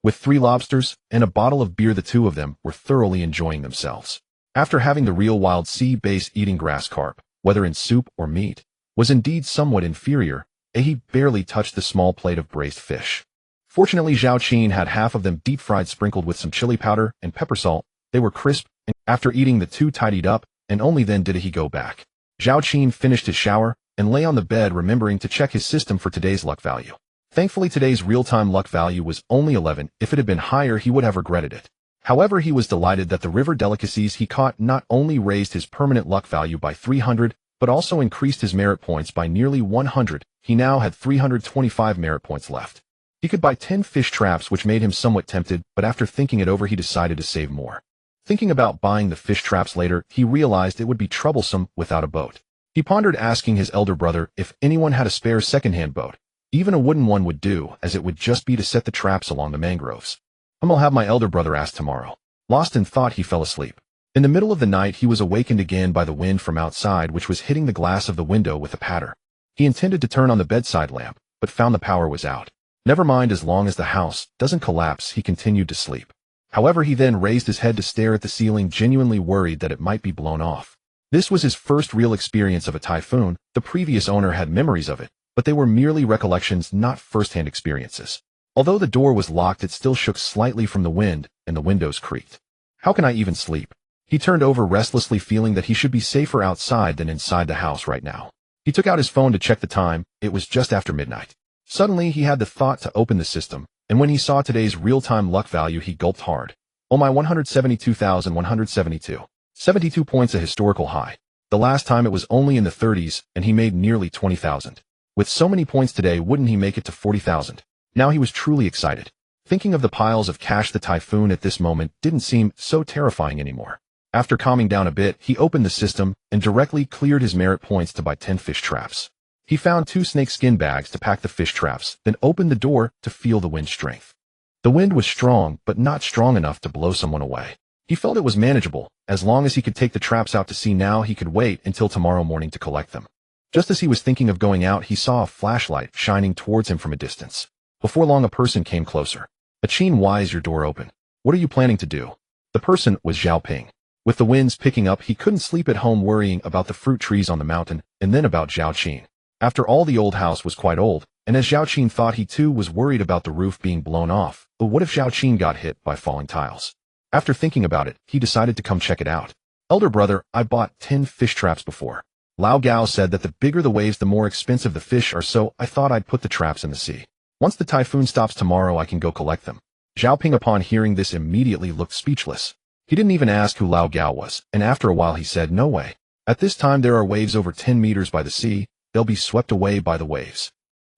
With 3 lobsters and a bottle of beer, the 2 of them were thoroughly enjoying themselves. After having the real wild sea-based, eating grass carp, whether in soup or meat, was indeed somewhat inferior. He barely touched the small plate of braised fish. Fortunately, Zhao Qin had half of them deep-fried, sprinkled with some chili powder and pepper salt. They were crisp, and after eating, the 2 tidied up, and only then did he go back. Zhao Qin finished his shower and lay on the bed, remembering to check his system for today's luck value. Thankfully, today's real-time luck value was only 11. If it had been higher, he would have regretted it. However, he was delighted that the river delicacies he caught not only raised his permanent luck value by 300, but also increased his merit points by nearly 100. He now had 325 merit points left. He could buy 10 fish traps, which made him somewhat tempted, but after thinking it over, he decided to save more. Thinking about buying the fish traps later, he realized it would be troublesome without a boat. He pondered asking his elder brother if anyone had a spare second-hand boat. Even a wooden one would do, as it would just be to set the traps along the mangroves. I'll have my elder brother ask tomorrow. Lost in thought, he fell asleep. In the middle of the night, he was awakened again by the wind from outside, which was hitting the glass of the window with a patter. He intended to turn on the bedside lamp, but found the power was out. Never mind, as long as the house doesn't collapse, he continued to sleep. However, he then raised his head to stare at the ceiling, genuinely worried that it might be blown off. This was his first real experience of a typhoon. The previous owner had memories of it, but they were merely recollections, not first-hand experiences. Although the door was locked, it still shook slightly from the wind, and the windows creaked. How can I even sleep? He turned over restlessly, feeling that he should be safer outside than inside the house right now. He took out his phone to check the time. It was just after midnight. Suddenly, he had the thought to open the system, and when he saw today's real-time luck value, he gulped hard. Oh my, 172,172. 72 points, a historical high. The last time it was only in the 30s, and he made nearly 20,000. With so many points today, wouldn't he make it to 40,000? Now he was truly excited. Thinking of the piles of cash, the typhoon at this moment didn't seem so terrifying anymore. After calming down a bit, he opened the system and directly cleared his merit points to buy 10 fish traps. He found 2 snake skin bags to pack the fish traps, then opened the door to feel the wind strength. The wind was strong, but not strong enough to blow someone away. He felt it was manageable, as long as he could take the traps out to sea. Now he could wait until tomorrow morning to collect them. Just as he was thinking of going out, he saw a flashlight shining towards him from a distance. Before long, a person came closer. Qin, why is your door open? What are you planning to do? The person was Zhao Ping. With the winds picking up, he couldn't sleep at home, worrying about the fruit trees on the mountain, and then about Zhao Qin. After all, the old house was quite old, and as Zhao Qin thought, he too was worried about the roof being blown off. But what if Zhao Qin got hit by falling tiles? After thinking about it, he decided to come check it out. Elder brother, I bought 10 fish traps before. Lao Gao said that the bigger the waves, the more expensive the fish are, so I thought I'd put the traps in the sea. Once the typhoon stops tomorrow, I can go collect them. Zhao Ping, upon hearing this, immediately looked speechless. He didn't even ask who Lao Gao was, and after a while he said, no way. At this time there are waves over 10 meters by the sea. They'll be swept away by the waves.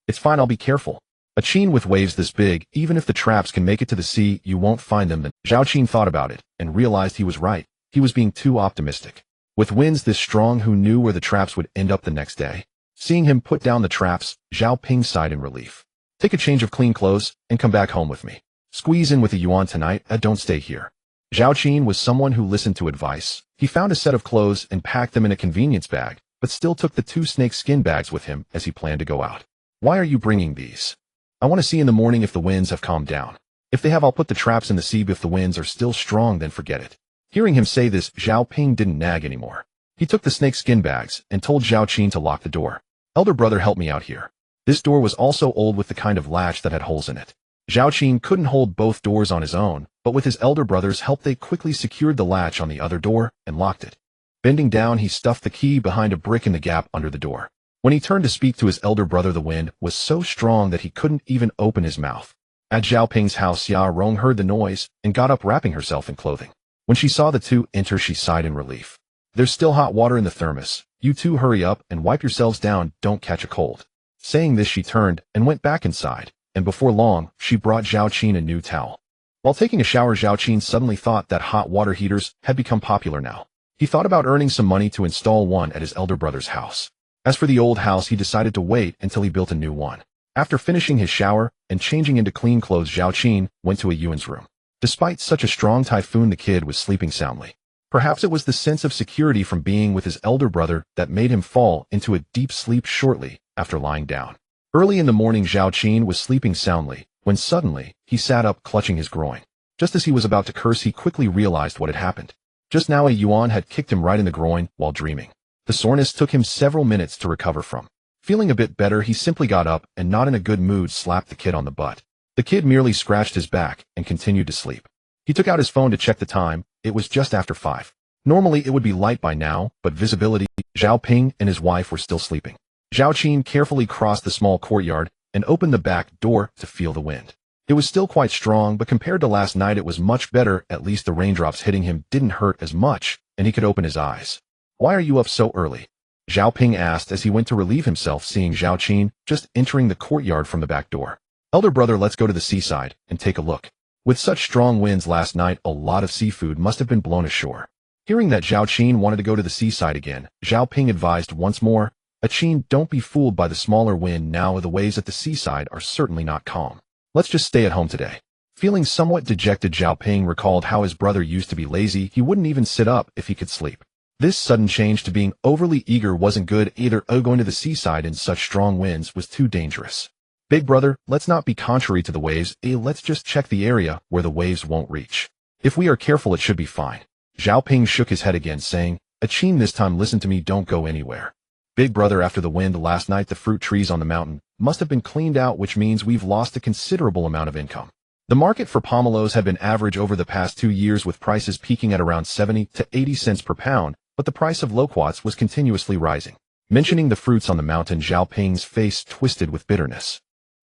It's fine, I'll be careful. Qin, with waves this big, even if the traps can make it to the sea, you won't find them. Then Zhao Qin thought about it and realized he was right. He was being too optimistic. With winds this strong, who knew where the traps would end up the next day? Seeing him put down the traps, Zhao Ping sighed in relief. Take a change of clean clothes and come back home with me. Squeeze in with a yuan tonight, don't stay here. Zhao Qin was someone who listened to advice. He found a set of clothes and packed them in a convenience bag, but still took the 2 snake skin bags with him as he planned to go out. Why are you bringing these? I want to see in the morning if the winds have calmed down. If they have, I'll put the traps in the sea. If the winds are still strong, then forget it. Hearing him say this, Zhao Ping didn't nag anymore. He took the snake skin bags and told Zhao Qin to lock the door. Elder brother, help me out here. This door was also old, with the kind of latch that had holes in it. Zhao Qin couldn't hold both doors on his own, but with his elder brother's help they quickly secured the latch on the other door and locked it. Bending down, he stuffed the key behind a brick in the gap under the door. When he turned to speak to his elder brother, the wind was so strong that he couldn't even open his mouth. At Zhao Ping's house, Xia Rong heard the noise and got up, wrapping herself in clothing. When she saw the two enter, she sighed in relief. "There's still hot water in the thermos. You two hurry up and wipe yourselves down, don't catch a cold." Saying this, she turned and went back inside, and before long, she brought Zhao Qin a new towel. While taking a shower, Zhao Qin suddenly thought that hot water heaters had become popular now. He thought about earning some money to install one at his elder brother's house. As for the old house, he decided to wait until he built a new one. After finishing his shower and changing into clean clothes, Zhao Qin went to Yuan's room. Despite such a strong typhoon, the kid was sleeping soundly. Perhaps it was the sense of security from being with his elder brother that made him fall into a deep sleep shortly after lying down. Early in the morning, Zhao Qin was sleeping soundly when suddenly he sat up, clutching his groin. Just as he was about to curse, he quickly realized what had happened. Just now, a Yuan had kicked him right in the groin while dreaming. The soreness took him several minutes to recover from. Feeling a bit better, he simply got up and, not in a good mood, slapped the kid on the butt. The kid merely scratched his back and continued to sleep. He took out his phone to check the time. It was just after 5. Normally it would be light by now, but visibility. Zhao Ping and his wife were still sleeping. Zhao Qin carefully crossed the small courtyard and opened the back door to feel the wind. It was still quite strong, but compared to last night it was much better. At least the raindrops hitting him didn't hurt as much, and he could open his eyes. "Why are you up so early?" Zhao Ping asked as he went to relieve himself, seeing Zhao Qin just entering the courtyard from the back door. "Elder brother, let's go to the seaside and take a look." With such strong winds last night, a lot of seafood must have been blown ashore. Hearing that Zhao Qin wanted to go to the seaside again, Zhao Ping advised once more, "Qin, don't be fooled by the smaller wind now. The waves at the seaside are certainly not calm. Let's just stay at home today." Feeling somewhat dejected, Zhao Ping recalled how his brother used to be lazy. He wouldn't even sit up if he could sleep. This sudden change to being overly eager wasn't good either. Going to the seaside in such strong winds was too dangerous. "Big brother, let's not be contrary to the waves. Let's just check the area where the waves won't reach. If we are careful, it should be fine." Zhao Ping shook his head again, saying, "Qin, this time listen to me, don't go anywhere. Big brother, after the wind last night, the fruit trees on the mountain must have been cleaned out, which means we've lost a considerable amount of income." The market for pomelos had been average over the past 2 years, with prices peaking at around 70 to 80 cents per pound, but the price of loquats was continuously rising. Mentioning the fruits on the mountain, Zhao Ping's face twisted with bitterness.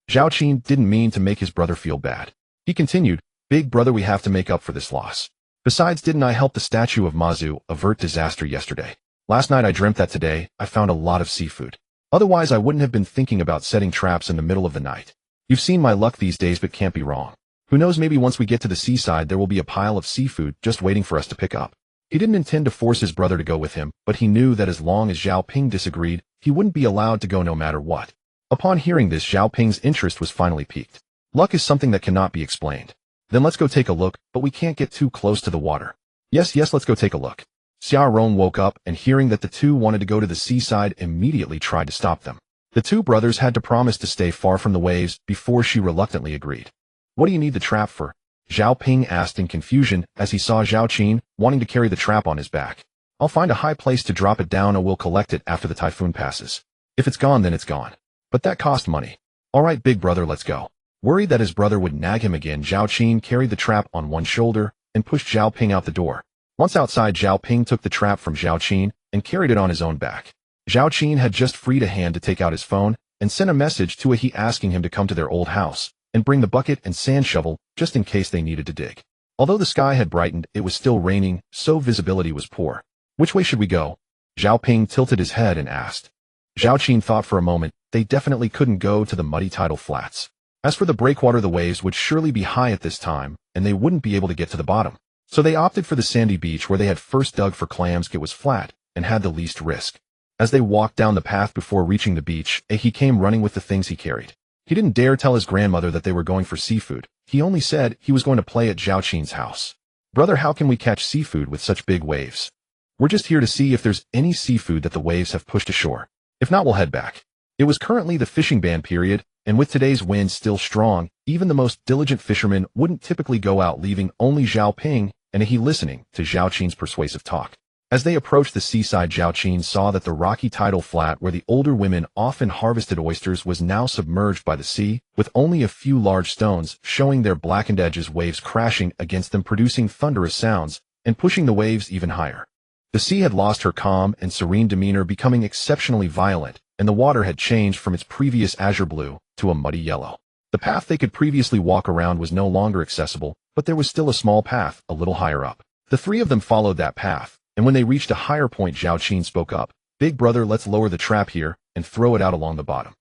Zhao Qin didn't mean to make his brother feel bad. He continued, "Big brother, we have to make up for this loss. Besides, didn't I help the statue of Mazu avert disaster yesterday? Last night I dreamt that today I found a lot of seafood. Otherwise I wouldn't have been thinking about setting traps in the middle of the night. You've seen my luck these days, but can't be wrong. Who knows, maybe once we get to the seaside there will be a pile of seafood just waiting for us to pick up." He didn't intend to force his brother to go with him, but he knew that as long as Zhao Ping disagreed, he wouldn't be allowed to go no matter what. Upon hearing this, Zhao Ping's interest was finally piqued. "Luck is something that cannot be explained." "Then let's go take a look, but we can't get too close to the water." Yes, let's go take a look." Xia Rong woke up and, hearing that the two wanted to go to the seaside, immediately tried to stop them. The two brothers had to promise to stay far from the waves before she reluctantly agreed. "What do you need the trap for?" Zhao Ping asked in confusion as he saw Zhao Qin wanting to carry the trap on his back. "I'll find a high place to drop it down, and we'll collect it after the typhoon passes. If it's gone, then it's gone. But that cost money." "All right, big brother, let's go." Worried that his brother would nag him again, Zhao Qin carried the trap on one shoulder and pushed Zhao Ping out the door. Once outside, Zhao Ping took the trap from Zhao Qin and carried it on his own back. Zhao Qin had just freed a hand to take out his phone and sent a message to He asking him to come to their old house and bring the bucket and sand shovel just in case they needed to dig. Although the sky had brightened, it was still raining, so visibility was poor. "Which way should we go?" Zhao Ping tilted his head and asked. Zhao Qin thought for a moment. They definitely couldn't go to the muddy tidal flats. As for the breakwater, the waves would surely be high at this time, and they wouldn't be able to get to the bottom. So they opted for the sandy beach where they had first dug for clams. It was flat and had the least risk. As they walked down the path before reaching the beach, he came running with the things he carried. He didn't dare tell his grandmother that they were going for seafood. He only said he was going to play at Zhao Qin's house. "Brother, how can we catch seafood with such big waves?" "We're just here to see if there's any seafood that the waves have pushed ashore. If not, we'll head back." It was currently the fishing ban period, and with today's wind still strong, even the most diligent fishermen wouldn't typically go out, leaving only Zhao Ping and he listening to Zhao Qin's persuasive talk. As they approached the seaside, Zhao Qin saw that the rocky tidal flat where the older women often harvested oysters was now submerged by the sea, with only a few large stones showing their blackened edges, waves crashing against them producing thunderous sounds and pushing the waves even higher. The sea had lost her calm and serene demeanor, becoming exceptionally violent, and the water had changed from its previous azure blue to a muddy yellow. The path they could previously walk around was no longer accessible, but there was still a small path a little higher up. The three of them followed that path, and when they reached a higher point, Zhao Qin spoke up. "Big brother, let's lower the trap here and throw it out along the bottom."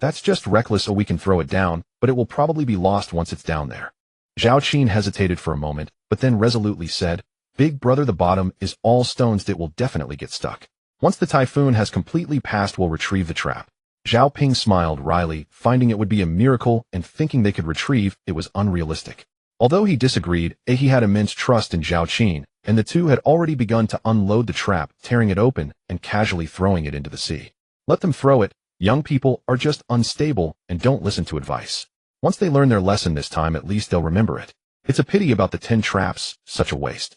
"That's just reckless, so we can throw it down, but it will probably be lost once it's down there." Zhao Qin hesitated for a moment, but then resolutely said, "Big brother, the bottom is all stones that will definitely get stuck. Once the typhoon has completely passed, we'll retrieve the trap." Zhao Ping smiled wryly, finding it would be a miracle and thinking they could retrieve it was unrealistic. Although he disagreed, he had immense trust in Zhao Qin, and the two had already begun to unload the trap, tearing it open and casually throwing it into the sea. Let them throw it. Young people are just unstable and don't listen to advice. Once they learn their lesson this time, at least they'll remember it. It's a pity about the 10 traps, such a waste.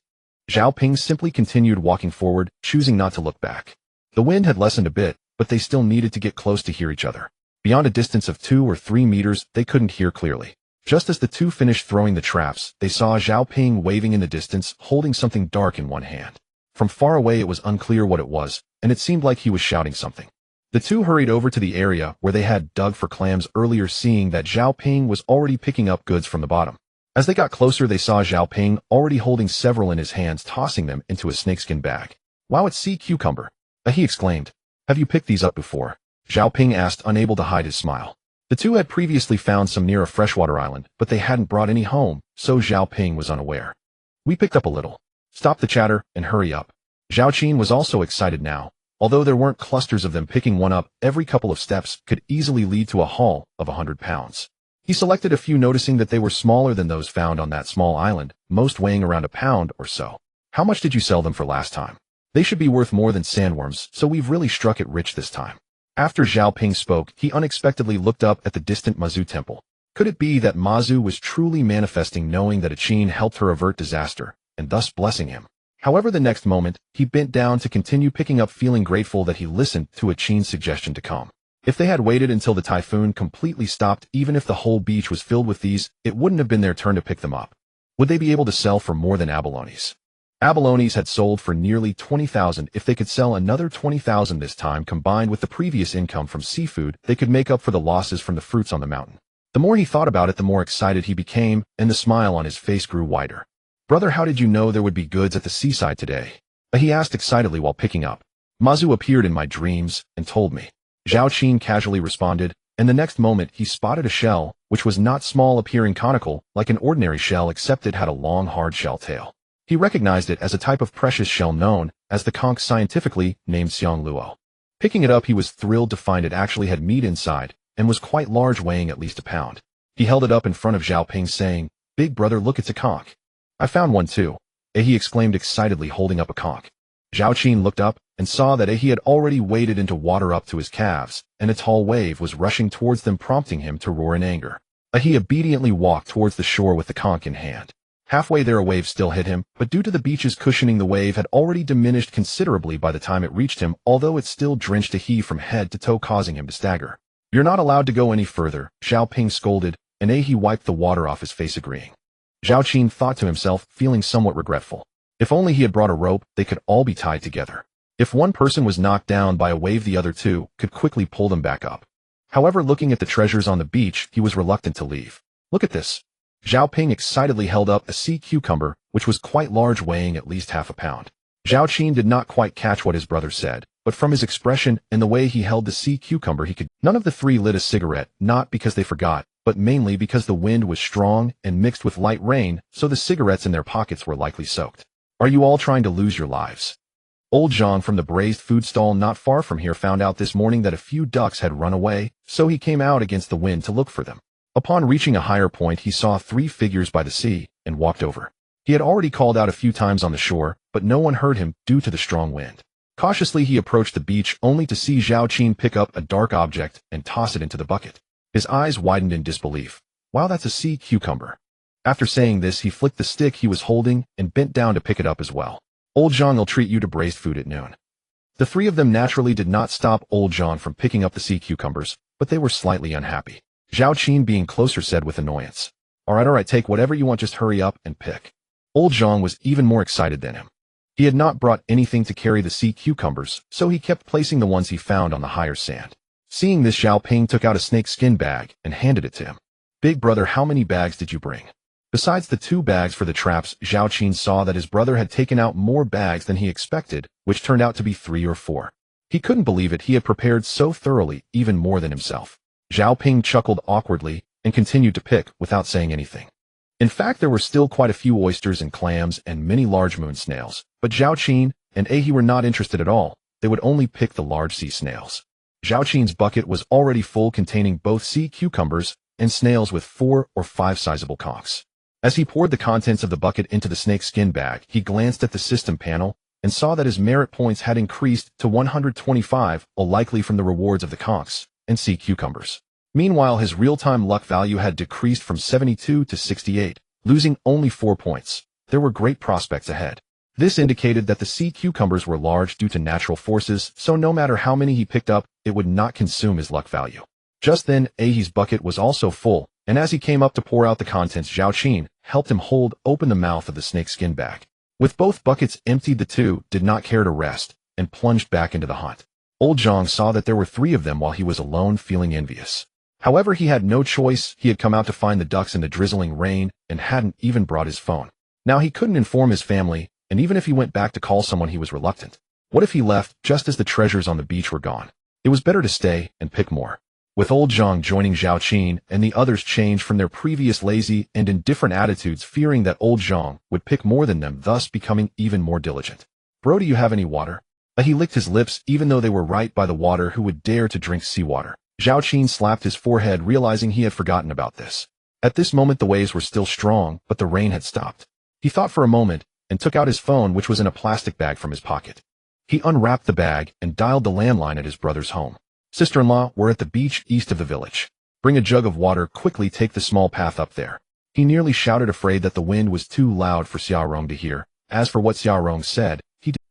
Zhao Ping simply continued walking forward, choosing not to look back. The wind had lessened a bit, but they still needed to get close to hear each other. Beyond a distance of 2 or 3 meters, they couldn't hear clearly. Just as the two finished throwing the traps, they saw Zhao Ping waving in the distance, holding something dark in one hand. From far away it was unclear what it was, and it seemed like he was shouting something. The two hurried over to the area where they had dug for clams earlier, seeing that Zhao Ping was already picking up goods from the bottom. As they got closer, they saw Zhao Ping already holding several in his hands, tossing them into a snakeskin bag. "Wow, it's sea cucumber!" he exclaimed. "Have you picked these up before?" Zhao Ping asked, unable to hide his smile. The two had previously found some near a freshwater island, but they hadn't brought any home, so Zhao Ping was unaware. "We picked up a little. Stop the chatter and hurry up." Zhao Qin was also excited now. Although there weren't clusters of them, picking one up every couple of steps could easily lead to a haul of 100 pounds. He selected a few, noticing that they were smaller than those found on that small island, most weighing around a pound or so. "How much did you sell them for last time?" "They should be worth more than sandworms, so we've really struck it rich this time." After Zhao Ping spoke, he unexpectedly looked up at the distant Mazu temple. Could it be that Mazu was truly manifesting, knowing that Qin helped her avert disaster, and thus blessing him? However, the next moment, he bent down to continue picking up, feeling grateful that he listened to Qin's suggestion to come. If they had waited until the typhoon completely stopped, even if the whole beach was filled with these, it wouldn't have been their turn to pick them up. Would they be able to sell for more than abalones? Abalones had sold for nearly 20,000. If they could sell another 20,000 this time, combined with the previous income from seafood, they could make up for the losses from the fruits on the mountain. The more he thought about it, the more excited he became, and the smile on his face grew wider. "Brother, how did you know there would be goods at the seaside today?" he asked excitedly while picking up. "Mazu appeared in my dreams and told me." Zhao Qin casually responded, and the next moment he spotted a shell, which was not small, appearing conical, like an ordinary shell, except it had a long, hard shell tail. He recognized it as a type of precious shell known as the conch, scientifically named Xiang Luo. Picking it up, he was thrilled to find it actually had meat inside and was quite large, weighing at least a pound. He held it up in front of Zhao Ping, saying, "Big brother, look, it's a conch." "I found one too," he exclaimed excitedly, holding up a conch. Zhao Qin looked up and saw that he had already waded into water up to his calves, and a tall wave was rushing towards them, prompting him to roar in anger. He obediently walked towards the shore with the conch in hand. Halfway there, a wave still hit him, but due to the beach's cushioning, the wave had already diminished considerably by the time it reached him, although it still drenched he from head to toe, causing him to stagger. "You're not allowed to go any further," Zhao Ping scolded, and he wiped the water off his face, agreeing. Zhao Qin thought to himself, feeling somewhat regretful. If only he had brought a rope, they could all be tied together. If one person was knocked down by a wave, the other two could quickly pull them back up. However, looking at the treasures on the beach, he was reluctant to leave. "Look at this." Zhao Ping excitedly held up a sea cucumber, which was quite large, weighing at least half a pound. Zhao Qin did not quite catch what his brother said, but from his expression and the way he held the sea cucumber, he could. None of the three lit a cigarette, not because they forgot, but mainly because the wind was strong and mixed with light rain, so the cigarettes in their pockets were likely soaked. "Are you all trying to lose your lives?" Old Zhang from the braised food stall not far from here found out this morning that a few ducks had run away, so he came out against the wind to look for them. Upon reaching a higher point, he saw 3 figures by the sea and walked over. He had already called out a few times on the shore, but no one heard him due to the strong wind. Cautiously, he approached the beach, only to see Zhao Qin pick up a dark object and toss it into the bucket. His eyes widened in disbelief. "Wow, that's a sea cucumber." After saying this, he flicked the stick he was holding and bent down to pick it up as well. Old Zhang'll treat you to braised food at noon. The three of them naturally did not stop Old Zhang from picking up the sea cucumbers, but they were slightly unhappy. Zhao Qin, being closer, said with annoyance, all right, take whatever you want, just hurry up and pick. Old Zhang was even more excited than him. He had not brought anything to carry the sea cucumbers, so he kept placing the ones he found on the higher sand. Seeing this, Zhao Ping took out a snakeskin bag and handed it to him. Big brother, how many bags did you bring? Besides the 2 bags for the traps, Zhao Qin saw that his brother had taken out more bags than he expected, which turned out to be 3 or 4. He couldn't believe it. He had prepared so thoroughly, even more than himself. Zhao Ping chuckled awkwardly and continued to pick without saying anything. In fact, there were still quite a few oysters and clams and many large moon snails, but Zhao Qin and Ahe were not interested at all. They would only pick the large sea snails. Zhao Qin's bucket was already full, containing both sea cucumbers and snails with 4 or 5 sizable conchs. As he poured the contents of the bucket into the snakeskin bag, he glanced at the system panel and saw that his merit points had increased to 125, all likely from the rewards of the conchs and sea cucumbers. Meanwhile, his real-time luck value had decreased from 72 to 68, losing only 4 points. There were great prospects ahead. This indicated that the sea cucumbers were large due to natural forces, so no matter how many he picked up, it would not consume his luck value. Just then, Ahe's bucket was also full, and as he came up to pour out the contents, Zhao Qin helped him hold open the mouth of the snakeskin bag. With both buckets emptied, the two did not care to rest and plunged back into the hunt. Old Zhang saw that there were 3 of them while he was alone, feeling envious. However, he had no choice. He had come out to find the ducks in the drizzling rain and hadn't even brought his phone. Now he couldn't inform his family, and even if he went back to call someone, he was reluctant. What if he left just as the treasures on the beach were gone? It was better to stay and pick more. With Old Zhang joining, Zhao Qin and the others changed from their previous lazy and indifferent attitudes, fearing that Old Zhang would pick more than them, thus becoming even more diligent. Bro, do you have any water? He licked his lips, even though they were right by the water. Who would dare to drink seawater? Zhao Qin slapped his forehead, realizing he had forgotten about this. At this moment, the waves were still strong, but the rain had stopped. He thought for a moment and took out his phone, which was in a plastic bag from his pocket. He unwrapped the bag and dialed the landline at his brother's home. Sister-in-law, we're at the beach east of the village. Bring a jug of water. Quickly take the small path up there. He nearly shouted, afraid that the wind was too loud for Xiaorong to hear. As for what Xiaorong said,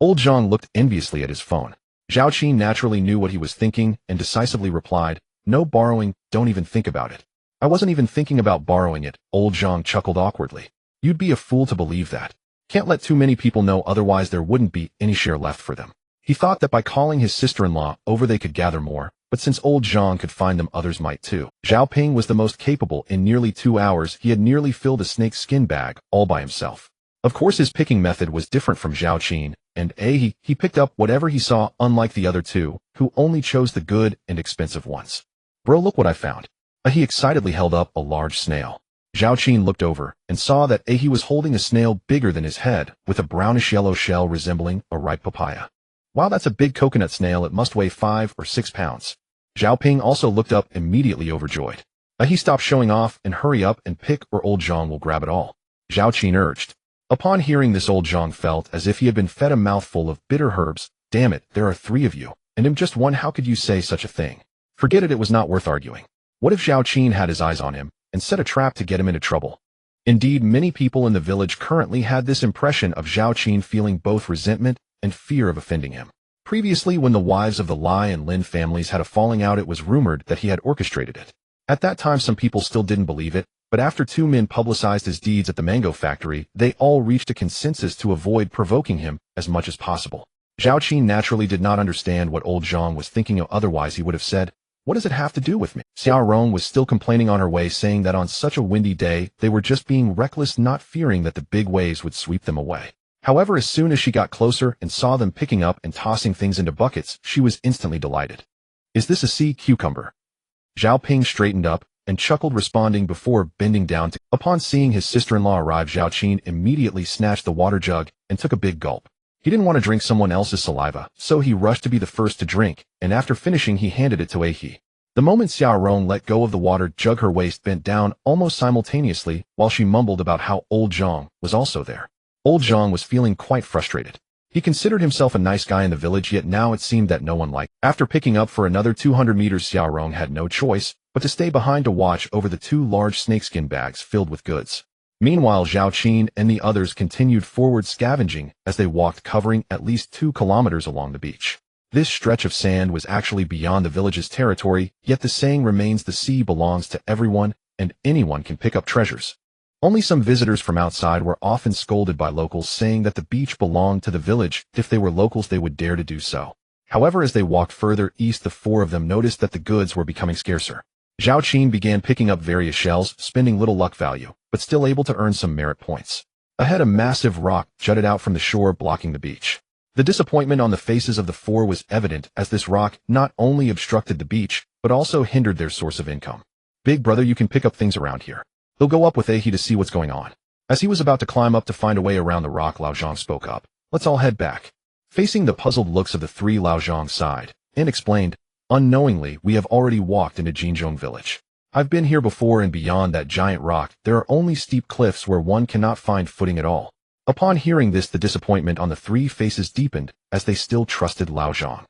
Old Zhang looked enviously at his phone. Zhao Qin naturally knew what he was thinking and decisively replied, no borrowing, don't even think about it. I wasn't even thinking about borrowing it. Old Zhang chuckled awkwardly. You'd be a fool to believe that. Can't let too many people know, otherwise there wouldn't be any share left for them. He thought that by calling his sister-in-law over they could gather more, but since Old Zhang could find them, others might too. Zhao Ping was the most capable. In nearly 2 hours, he had nearly filled a snake skin bag all by himself. Of course, his picking method was different from Zhao Qin and Ahe. He picked up whatever he saw, unlike the other 2, who only chose the good and expensive ones. Bro, look what I found. He excitedly held up a large snail. Zhao Qin looked over and saw that Ahe was holding a snail bigger than his head, with a brownish-yellow shell resembling a ripe papaya. Wow, that's a big coconut snail. It must weigh 5 or 6 pounds. Zhao Ping also looked up, immediately overjoyed. He stopped showing off and hurry up and pick, or Old Zhang will grab it all. Zhao Qin urged. Upon hearing this, Old Zhang felt as if he had been fed a mouthful of bitter herbs. Damn it, there are 3 of you, and I'm just one. How could you say such a thing? Forget it, it was not worth arguing. What if Zhao Qin had his eyes on him and set a trap to get him into trouble? Indeed, many people in the village currently had this impression of Zhao Qin, feeling both resentment and fear of offending him. Previously, when the wives of the Lai and Lin families had a falling out, it was rumored that he had orchestrated it. At that time, some people still didn't believe it, but after 2 men publicized his deeds at the mango factory, they all reached a consensus to avoid provoking him as much as possible. Zhao Qin naturally did not understand what Old Zhang was thinking of, otherwise he would have said, what does it have to do with me? Xiaorong was still complaining on her way, saying that on such a windy day, they were just being reckless, not fearing that the big waves would sweep them away. However, as soon as she got closer and saw them picking up and tossing things into buckets, she was instantly delighted. Is this a sea cucumber? Zhao Ping straightened up and chuckled, responding before bending down to. Upon seeing his sister-in-law arrive, Zhao Qin immediately snatched the water jug and took a big gulp. He didn't want to drink someone else's saliva, so he rushed to be the first to drink, and after finishing, he handed it to Ahe. The moment Xiaorong let go of the water jug, her waist bent down almost simultaneously while she mumbled about how Old Zhang was also there. Old Zhang was feeling quite frustrated. He considered himself a nice guy in the village, yet now it seemed that no one liked him. After picking up for another 200 meters, Xiaorong had no choice but to stay behind to watch over the 2 large snakeskin bags filled with goods. Meanwhile, Zhao Qin and the others continued forward scavenging as they walked, covering at least 2 kilometers along the beach. This stretch of sand was actually beyond the village's territory, yet the saying remains: the sea belongs to everyone, and anyone can pick up treasures. Only some visitors from outside were often scolded by locals, saying that the beach belonged to the village. If they were locals, they would dare to do so. However, as they walked further east, the 4 of them noticed that the goods were becoming scarcer. Zhao Qin began picking up various shells, spending little luck value, but still able to earn some merit points. Ahead, a massive rock jutted out from the shore, blocking the beach. The disappointment on the faces of the 4 was evident, as this rock not only obstructed the beach, but also hindered their source of income. "Big brother, you can pick up things around here. They'll go up with Ahe to see what's going on." As he was about to climb up to find a way around the rock, Lao Zhang spoke up. "Let's all head back." Facing the puzzled looks of the 3, Lao Zhang sighed and explained, "Unknowingly, we have already walked into Jinzhong village. I've been here before, and beyond that giant rock, there are only steep cliffs where one cannot find footing at all." Upon hearing this, the disappointment on the 3 faces deepened, as they still trusted Lao Zhang.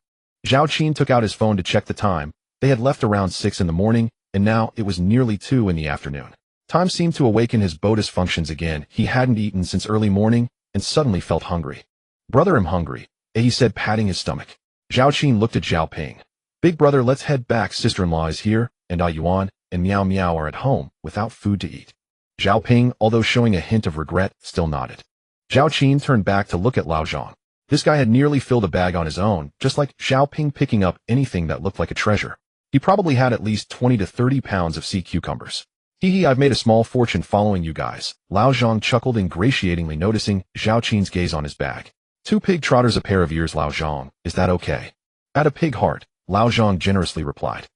Zhao Qin took out his phone to check the time. They had left around 6 in the morning, and now it was nearly 2 in the afternoon. Time seemed to awaken his bodhi's functions again. He hadn't eaten since early morning, and suddenly felt hungry. "Brother, I'm hungry," he said, patting his stomach. Zhao Qin looked at Zhao Ping. "Big brother, let's head back. Sister-in-law is here, and Yuan and Miao Miao are at home, without food to eat." Zhao Ping, although showing a hint of regret, still nodded. Zhao Qin turned back to look at Lao Zhang. This guy had nearly filled a bag on his own, just like Zhao Ping picking up anything that looked like a treasure. He probably had at least 20 to 30 pounds of sea cucumbers. I've made a small fortune following you guys." Lao Zhang chuckled ingratiatingly, noticing Zhao Qin's gaze on his bag. "2 pig trotters, a pair of ears, Lao Zhang. Is that okay?" "At a pig heart," Lao Zhang generously replied.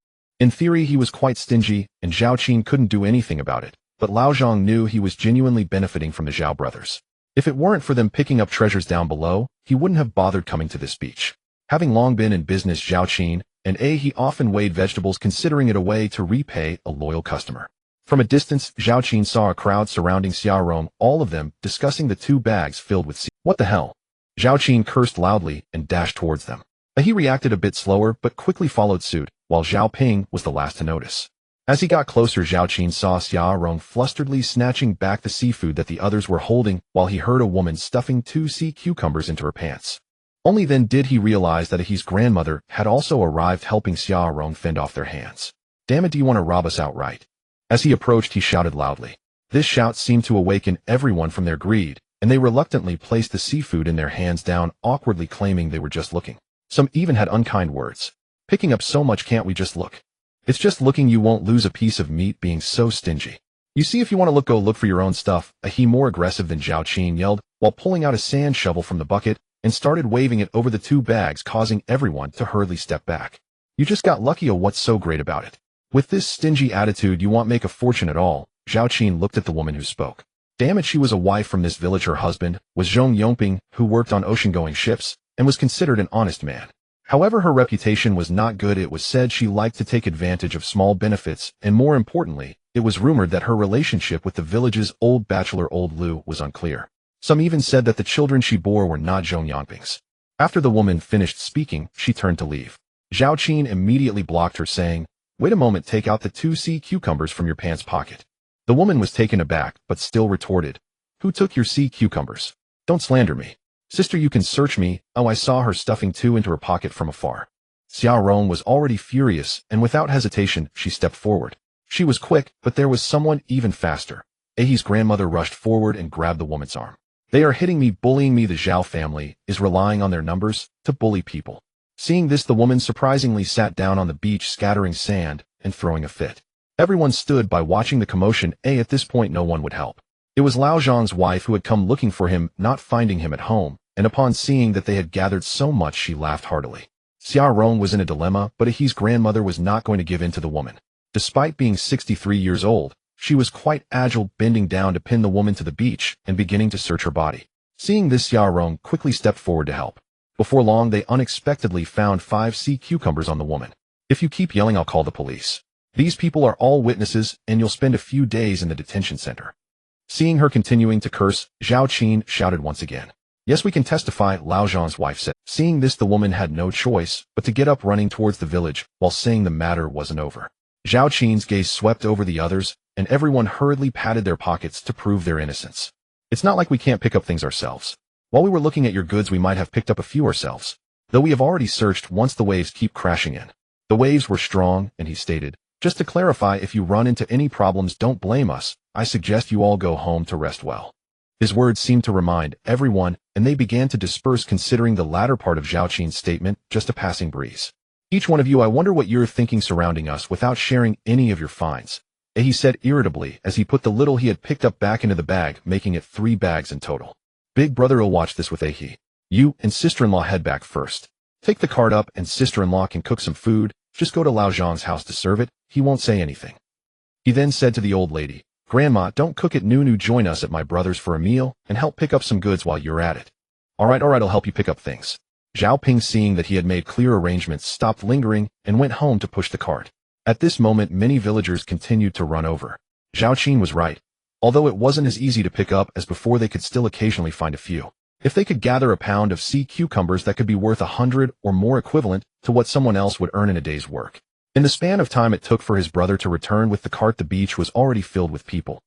In theory, he was quite stingy, and Zhao Qin couldn't do anything about it, but Lao Zhang knew he was genuinely benefiting from the Zhao brothers. If it weren't for them picking up treasures down below, he wouldn't have bothered coming to this beach. Having long been in business, Zhao Qin and he often weighed vegetables, considering it a way to repay a loyal customer. From a distance, Zhao Qin saw a crowd surrounding Xiaorong, all of them discussing the 2 bags filled with sea. "What the hell?" Zhao Qin cursed loudly and dashed towards them. He reacted a bit slower, but quickly followed suit, while Zhao Ping was the last to notice. As he got closer, Zhao Qin saw Xiaorong flusteredly snatching back the seafood that the others were holding, while he heard a woman stuffing 2 sea cucumbers into her pants. Only then did he realize that his grandmother had also arrived, helping Xiaorong fend off their hands. "Damn it, do you want to rob us outright?" As he approached, he shouted loudly. This shout seemed to awaken everyone from their greed, and they reluctantly placed the seafood in their hands down, awkwardly claiming they were just looking. Some even had unkind words. "Picking up so much, can't we just look? It's just looking, you won't lose a piece of meat being so stingy. You see, if you want to look, go look for your own stuff." He, more aggressive than Zhao Qin, yelled, while pulling out a sand shovel from the bucket and started waving it over the 2 bags, causing everyone to hurriedly step back. "You just got lucky, or what's so great about it? With this stingy attitude, you won't make a fortune at all." Zhao Qin looked at the woman who spoke. Damn it, she was a wife from this village. Her husband was Zhong Yongping, who worked on ocean-going ships and was considered an honest man. However, her reputation was not good. It was said she liked to take advantage of small benefits, and more importantly, it was rumored that her relationship with the village's old bachelor, Old Lu, was unclear. Some even said that the children she bore were not Zhong Yongping's. After the woman finished speaking, she turned to leave. Zhao Qin immediately blocked her, saying, "Wait a moment, take out the 2 sea cucumbers from your pants pocket." The woman was taken aback, but still retorted, "Who took your sea cucumbers? Don't slander me. Sister, you can search me." I saw her stuffing 2 into her pocket from afar. Xiaorong was already furious, and without hesitation, she stepped forward. She was quick, but there was someone even faster. Ahe's grandmother rushed forward and grabbed the woman's arm. "They are hitting me, bullying me. The Zhao family is relying on their numbers to bully people." Seeing this, the woman surprisingly sat down on the beach, scattering sand and throwing a fit. Everyone stood by, watching the commotion. At this point, no one would help. It was Lao Zhang's wife who had come looking for him, not finding him at home, and upon seeing that they had gathered so much, she laughed heartily. Xiaorong was in a dilemma, but Ahe's grandmother was not going to give in to the woman. Despite being 63 years old, she was quite agile, bending down to pin the woman to the beach and beginning to search her body. Seeing this, Xiaorong quickly stepped forward to help. Before long, they unexpectedly found 5 sea cucumbers on the woman. "If you keep yelling, I'll call the police. These people are all witnesses, and you'll spend a few days in the detention center." Seeing her continuing to curse, Zhao Qin shouted once again. "Yes, we can testify," Lao Zhang's wife said. Seeing this, the woman had no choice but to get up, running towards the village, while saying the matter wasn't over. Zhao Qin's gaze swept over the others, and everyone hurriedly patted their pockets to prove their innocence. It's not like we can't pick up things ourselves. While we were looking at your goods, we might have picked up a few ourselves, though we have already searched once the waves keep crashing in. The waves were strong, and he stated, just to clarify, if you run into any problems, don't blame us. I suggest you all go home to rest well. His words seemed to remind everyone, and they began to disperse, considering the latter part of Zhao Qin's statement just a passing breeze. Each one of you, I wonder what you're thinking surrounding us without sharing any of your finds, he said irritably as he put the little he had picked up back into the bag, making it 3 bags in total. Big brother will watch this with Ahi. You and sister-in-law head back first. Take the cart up and sister-in-law can cook some food. Just go to Lao Zhang's house to serve it. He won't say anything. He then said to the old lady, Grandma, don't cook at noon. Join us at my brother's for a meal and help pick up some goods while you're at it. All right, I'll help you pick up things. Zhao Ping, seeing that he had made clear arrangements, stopped lingering and went home to push the cart. At this moment, many villagers continued to run over. Zhao Qin was right. Although it wasn't as easy to pick up as before, they could still occasionally find a few. If they could gather a pound of sea cucumbers, that could be worth 100 or more, equivalent to what someone else would earn in a day's work. In the span of time it took for his brother to return with the cart, the beach was already filled with people.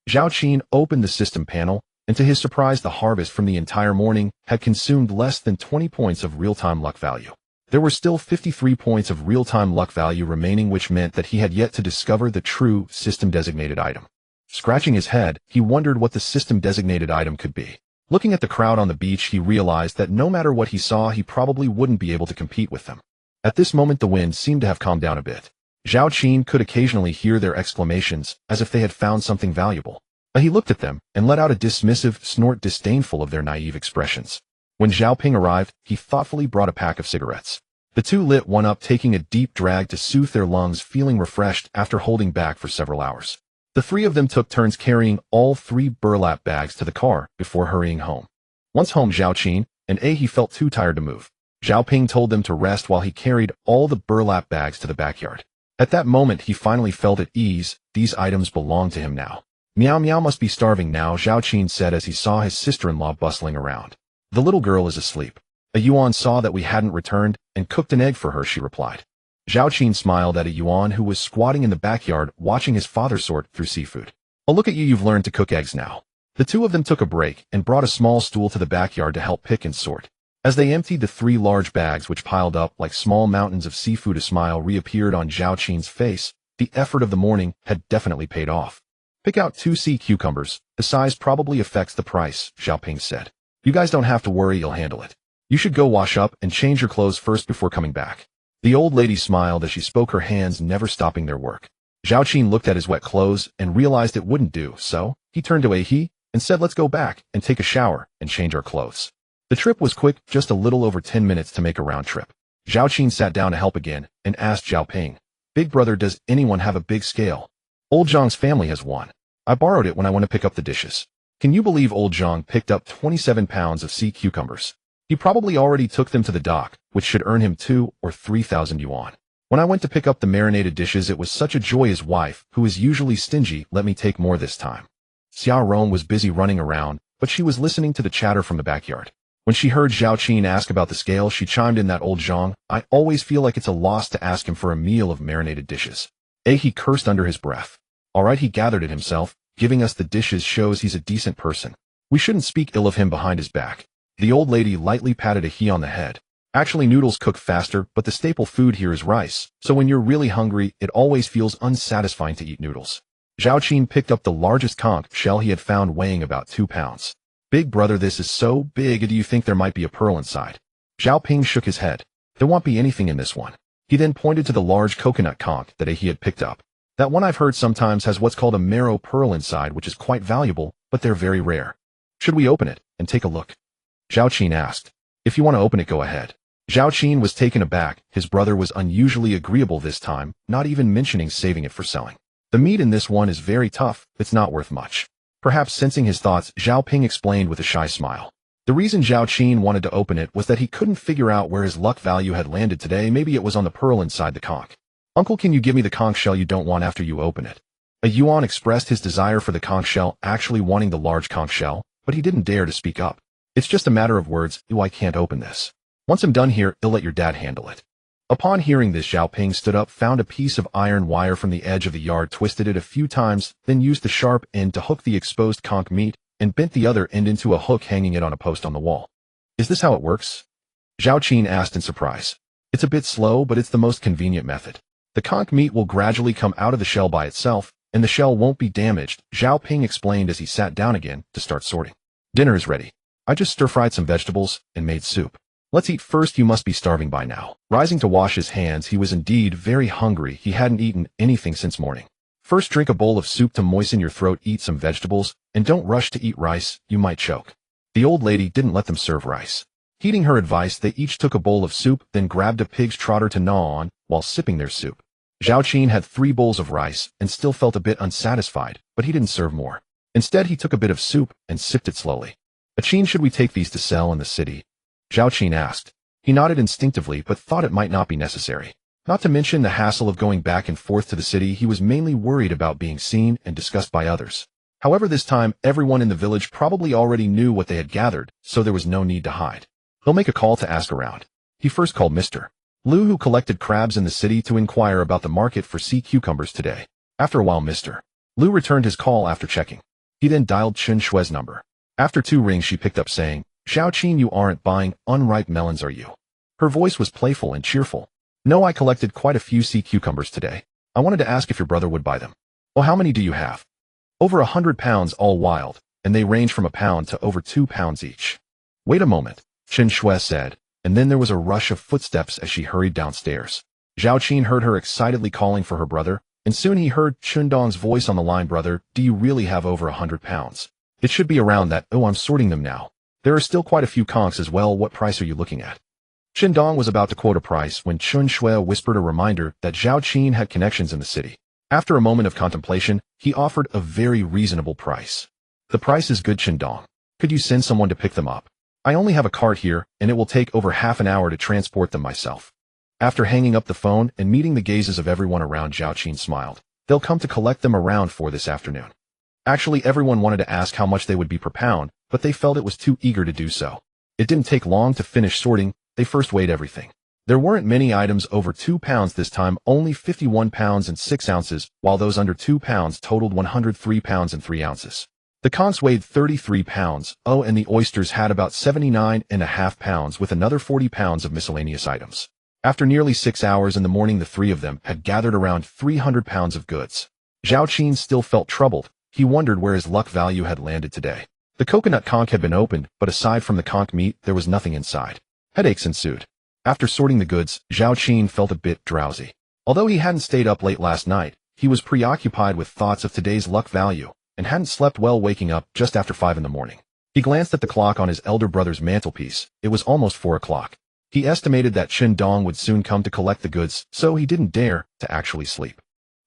Zhao Qin opened the system panel, and to his surprise, the harvest from the entire morning had consumed less than 20 points of real-time luck value. There were still 53 points of real-time luck value remaining, which meant that he had yet to discover the true system-designated item. Scratching his head, he wondered what the system-designated item could be. Looking at the crowd on the beach, he realized that no matter what he saw, he probably wouldn't be able to compete with them. At this moment, the wind seemed to have calmed down a bit. Zhao Qin could occasionally hear their exclamations, as if they had found something valuable. He looked at them and let out a dismissive snort, disdainful of their naive expressions. When Zhao Ping arrived, he thoughtfully brought a pack of cigarettes. The two lit one up, taking a deep drag to soothe their lungs, feeling refreshed after holding back for several hours. The 3 of them took turns carrying all 3 burlap bags to the car before hurrying home. Once home, Zhao Qin and he felt too tired to move. Zhao Ping told them to rest while he carried all the burlap bags to the backyard. At that moment, he finally felt at ease. These items belonged to him now. Meow Meow must be starving now, Zhao Qin said as he saw his sister-in-law bustling around. The little girl is asleep. A Yuan saw that we hadn't returned and cooked an egg for her, she replied. Zhao Qin smiled at a Yuan who was squatting in the backyard watching his father sort through seafood. Oh, look at you, you've learned to cook eggs now. The 2 of them took a break and brought a small stool to the backyard to help pick and sort. As they emptied the 3 large bags, which piled up like small mountains of seafood, a smile reappeared on Zhao Qin's face. The effort of the morning had definitely paid off. Pick out 2 sea cucumbers. The size probably affects the price, Zhao Ping said. You guys don't have to worry, you'll handle it. You should go wash up and change your clothes first before coming back. The old lady smiled as she spoke, her hands never stopping their work. Zhao Qin looked at his wet clothes and realized it wouldn't do, so he turned to Ahi and said, let's go back and take a shower and change our clothes. The trip was quick, just a little over 10 minutes to make a round trip. Zhao Qin sat down to help again and asked Zhao Ping, Big brother, does anyone have a big scale? Old Zhang's family has one. I borrowed it when I went to pick up the dishes. Can you believe old Zhang picked up 27 pounds of sea cucumbers? He probably already took them to the dock, which should earn him 2 or 3,000 yuan. When I went to pick up the marinated dishes, it was such a joy. His wife, who is usually stingy, let me take more this time. Xiao Rong was busy running around, but she was listening to the chatter from the backyard. When she heard Zhao Qin ask about the scale, she chimed in, that old Zhang, I always feel like it's a loss to ask him for a meal of marinated dishes. He cursed under his breath. All right, he gathered it himself. Giving us the dishes shows he's a decent person. We shouldn't speak ill of him behind his back. The old lady lightly patted Ahi on the head. Actually, noodles cook faster, but the staple food here is rice, so when you're really hungry, it always feels unsatisfying to eat noodles. Zhao Qin picked up the largest conch shell he had found, weighing about 2 pounds. Big brother, this is so big. Do you think there might be a pearl inside? Zhao Ping shook his head. There won't be anything in this one. He then pointed to the large coconut conch that he had picked up. That one, I've heard, sometimes has what's called a marrow pearl inside, which is quite valuable, but they're very rare. Should we open it and take a look? Zhao Qin asked. If you want to open it, go ahead. Zhao Qin was taken aback. His brother was unusually agreeable this time, not even mentioning saving it for selling. The meat in this one is very tough. It's not worth much. Perhaps sensing his thoughts, Zhao Ping explained with a shy smile. The reason Zhao Qin wanted to open it was that he couldn't figure out where his luck value had landed today. Maybe it was on the pearl inside the conch. Uncle, can you give me the conch shell you don't want after you open it? A Yuan expressed his desire for the conch shell, actually wanting the large conch shell, but he didn't dare to speak up. It's just a matter of words. I can't open this. Once I'm done here, you'll let your dad handle it. Upon hearing this, Zhao Ping stood up, found a piece of iron wire from the edge of the yard, twisted it a few times, then used the sharp end to hook the exposed conch meat, and bent the other end into a hook, hanging it on a post on the wall. Is this how it works? Zhao Qin asked in surprise. It's a bit slow, but it's the most convenient method. The conch meat will gradually come out of the shell by itself, and the shell won't be damaged, Zhao Ping explained as he sat down again to start sorting. Dinner is ready. I just stir-fried some vegetables and made soup. Let's eat first. You must be starving by now. Rising to wash his hands, he was indeed very hungry. He hadn't eaten anything since morning. First, drink a bowl of soup to moisten your throat, eat some vegetables, and don't rush to eat rice, you might choke. The old lady didn't let them serve rice. Heeding her advice, they each took a bowl of soup, then grabbed a pig's trotter to gnaw on while sipping their soup. Zhao Qin had 3 bowls of rice and still felt a bit unsatisfied, but he didn't serve more. Instead, he took a bit of soup and sipped it slowly. Qin, should we take these to sell in the city? Zhao Qin asked. He nodded instinctively, but thought it might not be necessary. Not to mention the hassle of going back and forth to the city, he was mainly worried about being seen and discussed by others. However, this time, everyone in the village probably already knew what they had gathered, so there was no need to hide. He'll make a call to ask around. He first called Mr. Liu, who collected crabs in the city, to inquire about the market for sea cucumbers today. After a while, Mr. Liu returned his call after checking. He then dialed Chen Shue's number. After 2 rings, she picked up, saying, Zhao Qin, you aren't buying unripe melons, are you? Her voice was playful and cheerful. No, I collected quite a few sea cucumbers today. I wanted to ask if your brother would buy them. Well, how many do you have? Over 100 pounds, all wild, and they range from a pound to over 2 pounds each. Wait a moment, Chen Shue said, and then there was a rush of footsteps as she hurried downstairs. Zhao Qin heard her excitedly calling for her brother, and soon he heard Chundong's voice on the line. Brother, do you really have over 100 pounds? It should be around that. Oh, I'm sorting them now. There are still quite a few conchs as well. What price are you looking at? Chundong was about to quote a price when Chen Shue whispered a reminder that Zhao Qin had connections in the city. After a moment of contemplation, he offered a very reasonable price. The price is good, Chundong. Could you send someone to pick them up? I only have a cart here, and it will take over half an hour to transport them myself. After hanging up the phone and meeting the gazes of everyone around, Zhao Qin smiled. They'll come to collect them around 4 this afternoon. Actually, everyone wanted to ask how much they would be per pound, but they felt it was too eager to do so. It didn't take long to finish sorting. They first weighed everything. There weren't many items over 2 pounds this time, only 51 pounds and 6 ounces, while those under 2 pounds totaled 103 pounds and 3 ounces. The conchs weighed 33 pounds, and the oysters had about 79.5 pounds, with another 40 pounds of miscellaneous items. After nearly 6 hours in the morning, the 3 of them had gathered around 300 pounds of goods. Zhao Qin still felt troubled. He wondered where his luck value had landed today. The coconut conch had been opened, but aside from the conch meat, there was nothing inside. Headaches ensued. After sorting the goods, Zhao Qin felt a bit drowsy. Although he hadn't stayed up late last night, he was preoccupied with thoughts of today's luck value, and hadn't slept well, waking up just after 5 in the morning. He glanced at the clock on his elder brother's mantelpiece. It was almost 4 o'clock. He estimated that Chundong would soon come to collect the goods, so he didn't dare to actually sleep.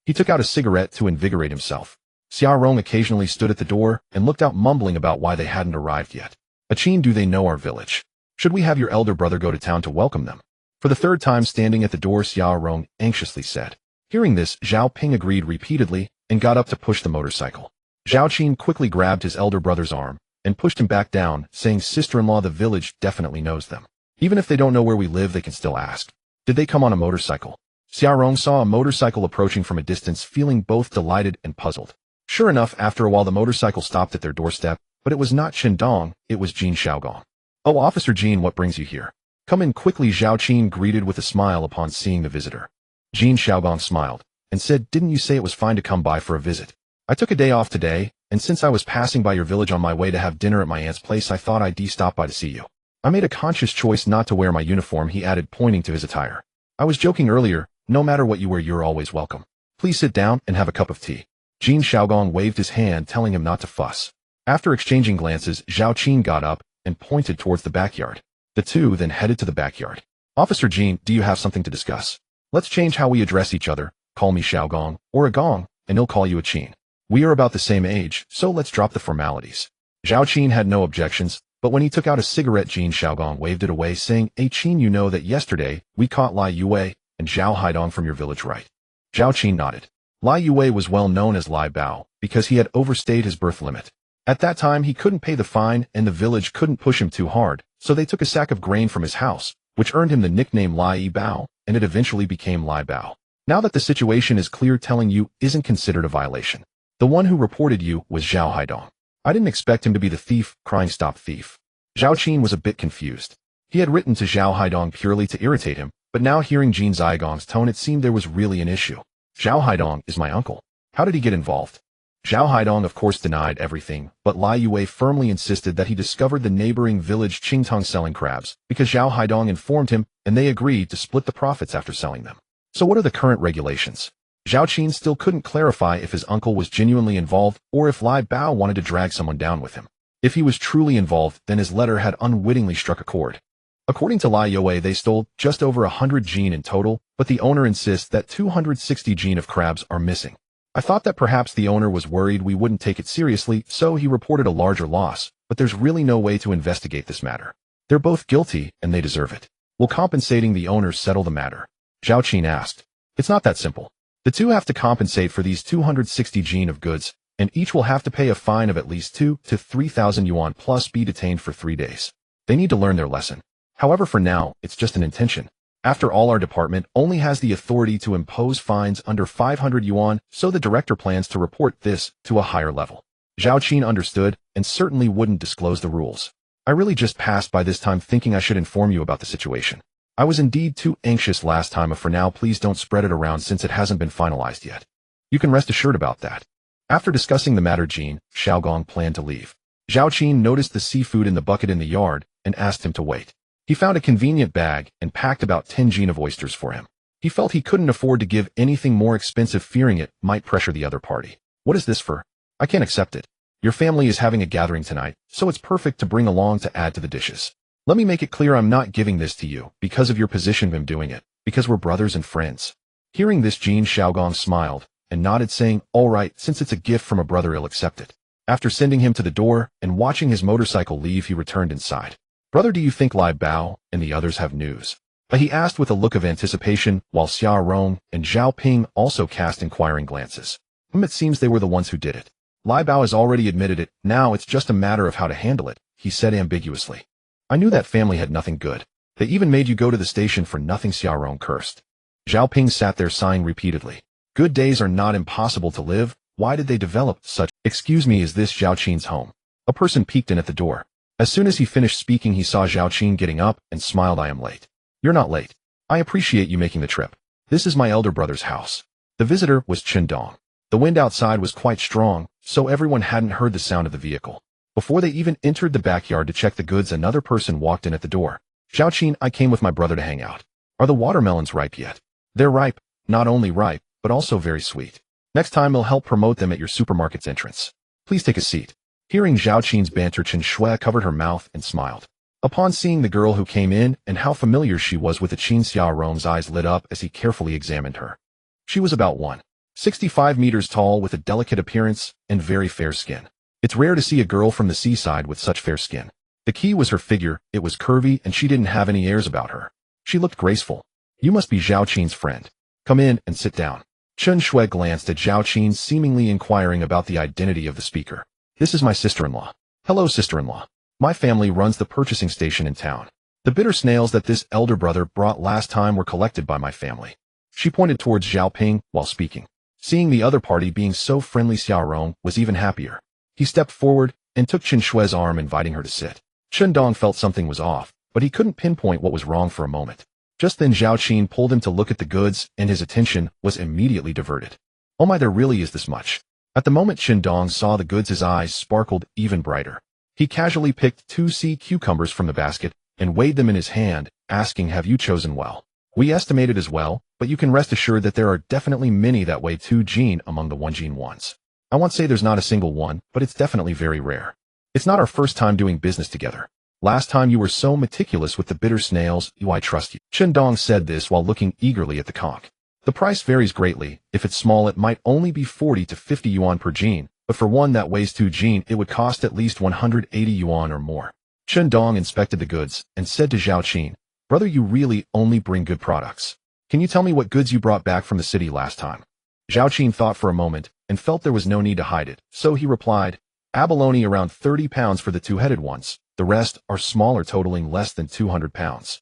He took out a cigarette to invigorate himself. Xiaorong occasionally stood at the door and looked out, mumbling about why they hadn't arrived yet. Qin, do they know our village? Should we have your elder brother go to town to welcome them? For the 3rd time standing at the door, Xiaorong anxiously said. Hearing this, Zhao Ping agreed repeatedly and got up to push the motorcycle. Zhao Qin quickly grabbed his elder brother's arm and pushed him back down, saying, Sister-in-law, the village definitely knows them. Even if they don't know where we live, they can still ask. Did they come on a motorcycle? Xiaorong saw a motorcycle approaching from a distance, feeling both delighted and puzzled. Sure enough, after a while the motorcycle stopped at their doorstep, but it was not Chundong, it was Jin Xiaogong. Oh, Officer Jin, what brings you here? Come in quickly, Zhao Qin greeted with a smile upon seeing the visitor. Jin Xiaogong smiled and said, Didn't you say it was fine to come by for a visit? I took a day off today, and since I was passing by your village on my way to have dinner at my aunt's place, I thought I'd stop by to see you. I made a conscious choice not to wear my uniform, he added, pointing to his attire. I was joking earlier, no matter what you wear, you're always welcome. Please sit down and have a cup of tea. Jin Xiaogong waved his hand, telling him not to fuss. After exchanging glances, Zhao Qin got up and pointed towards the backyard. The two then headed to the backyard. Officer Jin, do you have something to discuss? Let's change how we address each other. Call me Xiaogong, or a Gong, and he'll call you a Qin. We are about the same age, so let's drop the formalities. Zhao Qin had no objections, but when he took out a cigarette, Jin Xiaogong waved it away, saying, Qin, you know that yesterday we caught Lai Yue and Zhao Haidong from your village, right? Zhao Qin nodded. Lai Yue was well known as Lai Bao because he had overstayed his birth limit. At that time, he couldn't pay the fine and the village couldn't push him too hard, so they took a sack of grain from his house, which earned him the nickname Lai Bao, and it eventually became Lai Bao. Now that the situation is clear, telling you isn't considered a violation. The one who reported you was Zhao Haidong. I didn't expect him to be the thief crying stop thief. Zhao Qin was a bit confused. He had written to Zhao Haidong purely to irritate him, but now hearing Jin Zigong's tone it seemed there was really an issue. Zhao Haidong is my uncle. How did he get involved? Zhao Haidong of course denied everything, but Lai Yue firmly insisted that he discovered the neighboring village Qingtong selling crabs, because Zhao Haidong informed him, and they agreed to split the profits after selling them. So what are the current regulations? Zhao Qin still couldn't clarify if his uncle was genuinely involved or if Lai Bao wanted to drag someone down with him. If he was truly involved, then his letter had unwittingly struck a chord. According to Lai Yue, they stole just over 100 jin in total, but the owner insists that 260 jin of crabs are missing. I thought that perhaps the owner was worried we wouldn't take it seriously, so he reported a larger loss, but there's really no way to investigate this matter. They're both guilty, and they deserve it. Will compensating the owners settle the matter? Zhao Qin asked. It's not that simple. The two have to compensate for these 260 jin of goods, and each will have to pay a fine of at least 2 to 3,000 yuan plus be detained for 3 days. They need to learn their lesson. However, for now, it's just an intention. After all, our department only has the authority to impose fines under 500 yuan, so the director plans to report this to a higher level. Zhao Qin understood and certainly wouldn't disclose the rules. I really just passed by this time thinking I should inform you about the situation. I was indeed too anxious last time, but for now please don't spread it around since it hasn't been finalized yet. You can rest assured about that. After discussing the matter, Jin Xiaogong planned to leave. Zhao Qin noticed the seafood in the bucket in the yard and asked him to wait. He found a convenient bag and packed about 10 jin of oysters for him. He felt he couldn't afford to give anything more expensive, fearing it might pressure the other party. What is this for? I can't accept it. Your family is having a gathering tonight, so it's perfect to bring along to add to the dishes. Let me make it clear, I'm not giving this to you because of your position. I'm doing it because we're brothers and friends. Hearing this, Jin Xiaogong smiled and nodded, saying, all right, since it's a gift from a brother, he'll accept it. After sending him to the door and watching his motorcycle leave, he returned inside. Brother, do you think Lai Bao and the others have news? He asked with a look of anticipation, while Xia Rong and Zhao Ping also cast inquiring glances. It seems they were the ones who did it. Lai Bao has already admitted it, now it's just a matter of how to handle it, he said ambiguously. I knew that family had nothing good. They even made you go to the station for nothing, Xia Rong cursed. Zhao Ping sat there sighing repeatedly. Good days are not impossible to live. Why did they develop such? Excuse me, is this Zhao Qin's home? A person peeked in at the door. As soon as he finished speaking, he saw Zhao Qin getting up and smiled. I am late. You're not late. I appreciate you making the trip. This is my elder brother's house. The visitor was Chen Dong. The wind outside was quite strong, so everyone hadn't heard the sound of the vehicle. Before they even entered the backyard to check the goods, another person walked in at the door. Zhao Qin, I came with my brother to hang out. Are the watermelons ripe yet? They're ripe, not only ripe, but also very sweet. Next time we'll help promote them at your supermarket's entrance. Please take a seat. Hearing Zhao Qin's banter, Chen Shui covered her mouth and smiled. Upon seeing the girl who came in and how familiar she was with the Qin, Xia Rong's eyes lit up as he carefully examined her. She was about 1.65 meters tall with a delicate appearance and very fair skin. It's rare to see a girl from the seaside with such fair skin. The key was her figure. It was curvy and she didn't have any airs about her. She looked graceful. You must be Zhao Qin's friend. Come in and sit down. Chen Shui glanced at Zhao Qin, seemingly inquiring about the identity of the speaker. This is my sister-in-law. Hello, sister-in-law. My family runs the purchasing station in town. The bitter snails that this elder brother brought last time were collected by my family. She pointed towards Zhao Ping while speaking. Seeing the other party being so friendly, Xia Rong was even happier. He stepped forward and took Chen Shui's arm, inviting her to sit. Chen Dong felt something was off, but he couldn't pinpoint what was wrong for a moment. Just then Zhao Qin pulled him to look at the goods, and his attention was immediately diverted. Oh my, there really is this much. At the moment Chen Dong saw the goods, his eyes sparkled even brighter. He casually picked 2 sea cucumbers from the basket and weighed them in his hand, asking, have you chosen well? We estimated as well, but you can rest assured that there are definitely many that weigh 2 jin among the 1 jin ones. I won't say there's not a single one, but it's definitely very rare. It's not our first time doing business together. Last time you were so meticulous with the bitter snails, I trust you. Chen Dong said this while looking eagerly at the conch. The price varies greatly. If it's small, it might only be 40 to 50 yuan per jin, but for one that weighs 2 jin, it would cost at least 180 yuan or more. Chen Dong inspected the goods and said to Zhao Qin, brother, you really only bring good products. Can you tell me what goods you brought back from the city last time? Zhao Qin thought for a moment and felt there was no need to hide it, so he replied, abalone around 30 pounds for the 2-headed ones. The rest are smaller, totaling less than 200 pounds.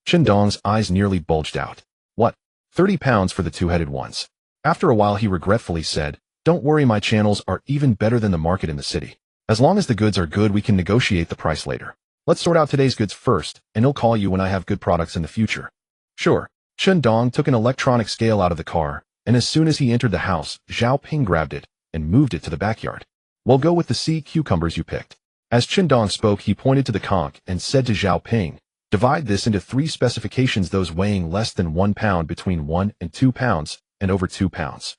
Chen Dong's eyes nearly bulged out. What? 30 pounds for the two-headed ones. After a while he regretfully said, don't worry, my channels are even better than the market in the city. As long as the goods are good, we can negotiate the price later. Let's sort out today's goods first, and I'll call you when I have good products in the future. Sure. Chen Dong took an electronic scale out of the car, and as soon as he entered the house, Zhao Qin grabbed it and moved it to the backyard. We'll go with the sea cucumbers you picked. As Chen Dong spoke, he pointed to the conch and said to Zhao Qin, divide this into 3 specifications, those weighing less than 1 pound, between 1 and 2 pounds, and over 2 pounds.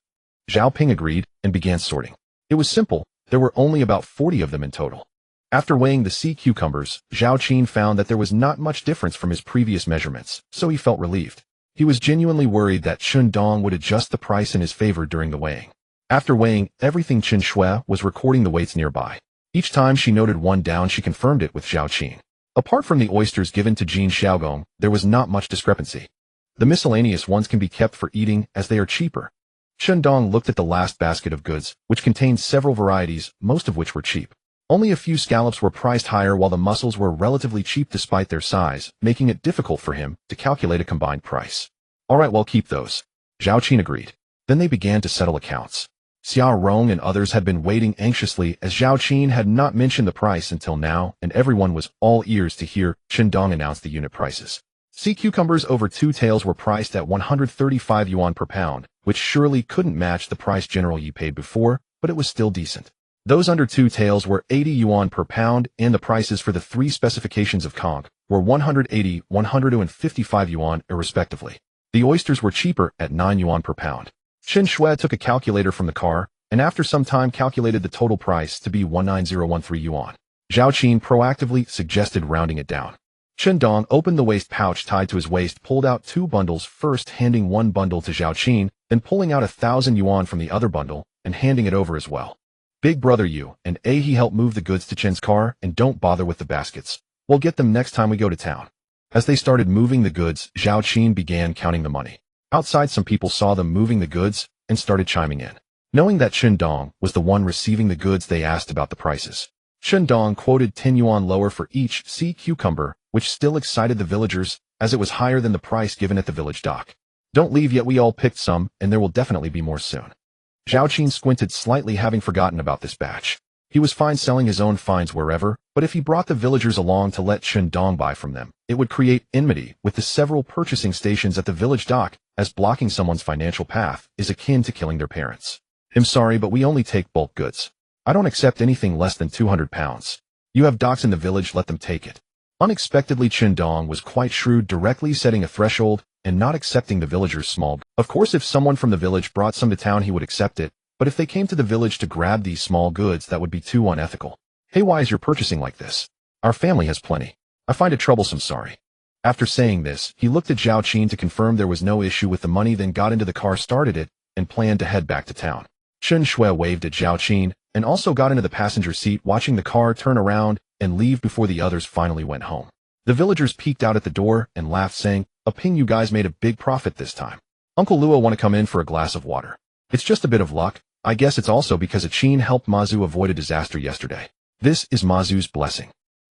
Zhao Qin agreed and began sorting. It was simple. There were only about 40 of them in total. After weighing the sea cucumbers, Zhao Qin found that there was not much difference from his previous measurements, so he felt relieved. He was genuinely worried that Chen Dong would adjust the price in his favor during the weighing. After weighing everything, Chen Shui was recording the weights nearby. Each time she noted one down, she confirmed it with Zhao Qin. Apart from the oysters given to Jin Xiaogong, there was not much discrepancy. The miscellaneous ones can be kept for eating as they are cheaper. Chen Dong looked at the last basket of goods, which contained several varieties, most of which were cheap. Only a few scallops were priced higher, while the mussels were relatively cheap despite their size, making it difficult for him to calculate a combined price. All right, well, keep those. Zhao Qin agreed. Then they began to settle accounts. Xia Rong and others had been waiting anxiously, as Zhao Qin had not mentioned the price until now, and everyone was all ears to hear Chen Dong announce the unit prices. Sea cucumbers over 2 taels were priced at 135 yuan per pound, which surely couldn't match the price General Yi paid before, but it was still decent. Those under 2 taels were 80 yuan per pound, and the prices for the 3 specifications of conch were 180, 155 yuan respectively. The oysters were cheaper at 9 yuan per pound. Chen Shui took a calculator from the car, and after some time calculated the total price to be 19013 yuan. Zhao Qin proactively suggested rounding it down. Chen Dong opened the waist pouch tied to his waist, pulled out 2 bundles, first handing 1 bundle to Zhao Qin, then pulling out 1,000 yuan from the other bundle and handing it over as well. Big brother you, and he helped move the goods to Chen's car, and don't bother with the baskets. We'll get them next time we go to town. As they started moving the goods, Zhao Qin began counting the money. Outside, some people saw them moving the goods and started chiming in. Knowing that Chen Dong was the one receiving the goods, they asked about the prices. Chen Dong quoted 10 yuan lower for each sea cucumber, which still excited the villagers, as it was higher than the price given at the village dock. Don't leave yet, we all picked some, and there will definitely be more soon. Zhao Qin squinted slightly, having forgotten about this batch. He was fine selling his own finds wherever, but if he brought the villagers along to let Chen Dong buy from them, it would create enmity with the several purchasing stations at the village dock, as blocking someone's financial path is akin to killing their parents. I'm sorry, but we only take bulk goods. I don't accept anything less than 200 pounds. You have docks in the village, let them take it. Unexpectedly, Chen Dong was quite shrewd, directly setting a threshold and not accepting the villagers' small. Of course, if someone from the village brought some to town, he would accept it, but if they came to the village to grab these small goods, that would be too unethical. Hey, why is your purchasing like this? Our family has plenty. I find it troublesome, sorry. After saying this, he looked at Zhao Qin to confirm there was no issue with the money, then got into the car, started it, and planned to head back to town. Chen Shui waved at Zhao Qin and also got into the passenger seat, watching the car turn around and leave before the others finally went home. The villagers peeked out at the door and laughed, saying, "Ping, you guys made a big profit this time. Uncle Luo want to come in for a glass of water? It's just a bit of luck. I guess it's also because Qin helped Mazu avoid a disaster yesterday. This is Mazu's blessing."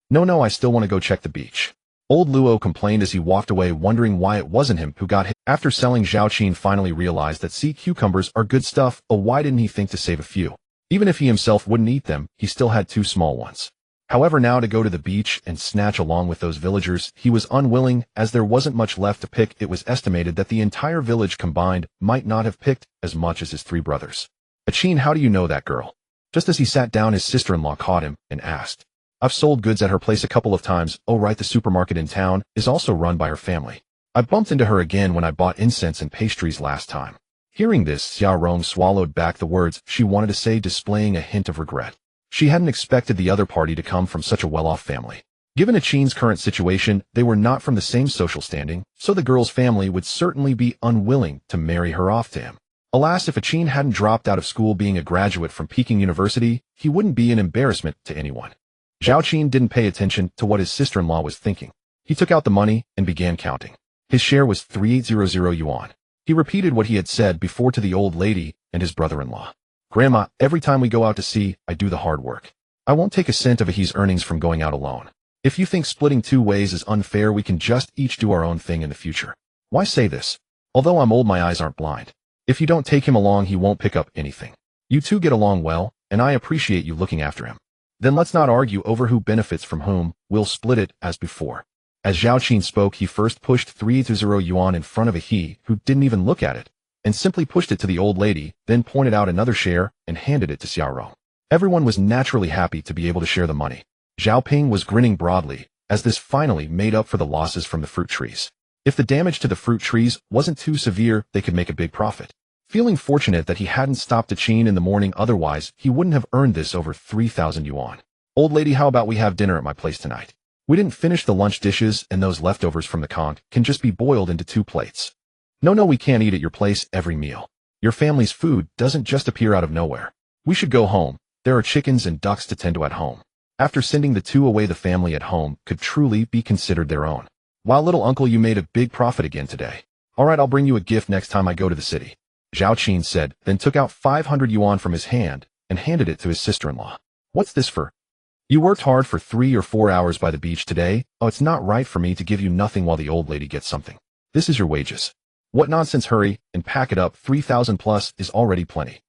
No, I still want to go check the beach. Old Luo complained as he walked away, wondering why it wasn't him who got hit. After selling, Zhao Qin finally realized that sea cucumbers are good stuff. Why didn't he think to save a few? Even if he himself wouldn't eat them, he still had 2 small ones. However, now to go to the beach and snatch along with those villagers, he was unwilling, as there wasn't much left to pick. It was estimated that the entire village combined might not have picked as much as his 3 brothers. "Qin, how do you know that girl?" Just as he sat down, his sister-in-law caught him and asked. "I've sold goods at her place a couple of times." "Oh right, the supermarket in town is also run by her family. I bumped into her again when I bought incense and pastries last time." Hearing this, Xia Rong swallowed back the words she wanted to say, displaying a hint of regret. She hadn't expected the other party to come from such a well-off family. Given Qin's current situation, they were not from the same social standing, so the girl's family would certainly be unwilling to marry her off to him. Alas, if Qin hadn't dropped out of school, being a graduate from Peking University, he wouldn't be an embarrassment to anyone. Zhao Qin didn't pay attention to what his sister-in-law was thinking. He took out the money and began counting. His share was 3800 yuan. He repeated what he had said before to the old lady and his brother-in-law. "Grandma, every time we go out to sea, I do the hard work. I won't take a cent of his earnings from going out alone. If you think splitting 2 ways is unfair, we can just each do our own thing in the future." "Why say this?" Although I'm old, my eyes aren't blind. If you don't take him along, he won't pick up anything. You two get along well, and I appreciate you looking after him. Then let's not argue over who benefits from whom, we'll split it as before. As Zhao Qin spoke, he first pushed 3,000 yuan in front of a he who didn't even look at it, and simply pushed it to the old lady, then pointed out another share and handed it to Xiao Rong. Everyone was naturally happy to be able to share the money. Zhao Ping was grinning broadly, as this finally made up for the losses from the fruit trees. If the damage to the fruit trees wasn't too severe, they could make a big profit. Feeling fortunate that he hadn't stopped at Qin in the morning, otherwise he wouldn't have earned this over 3,000 yuan. Old lady, how about we have dinner at my place tonight? We didn't finish the lunch dishes, and those leftovers from the conch can just be boiled into 2 plates. No, we can't eat at your place every meal. Your family's food doesn't just appear out of nowhere. We should go home. There are chickens and ducks to tend to at home. After sending the 2 away, the family at home could truly be considered their own. Wow, little uncle, you made a big profit again today. All right, I'll bring you a gift next time I go to the city, Zhao Qin said, then took out 500 yuan from his hand and handed it to his sister-in-law. What's this for? You worked hard for 3 or 4 hours by the beach today. Oh, it's not right for me to give you nothing while the old lady gets something. This is your wages. What nonsense, hurry and pack it up. 3,000 plus is already plenty.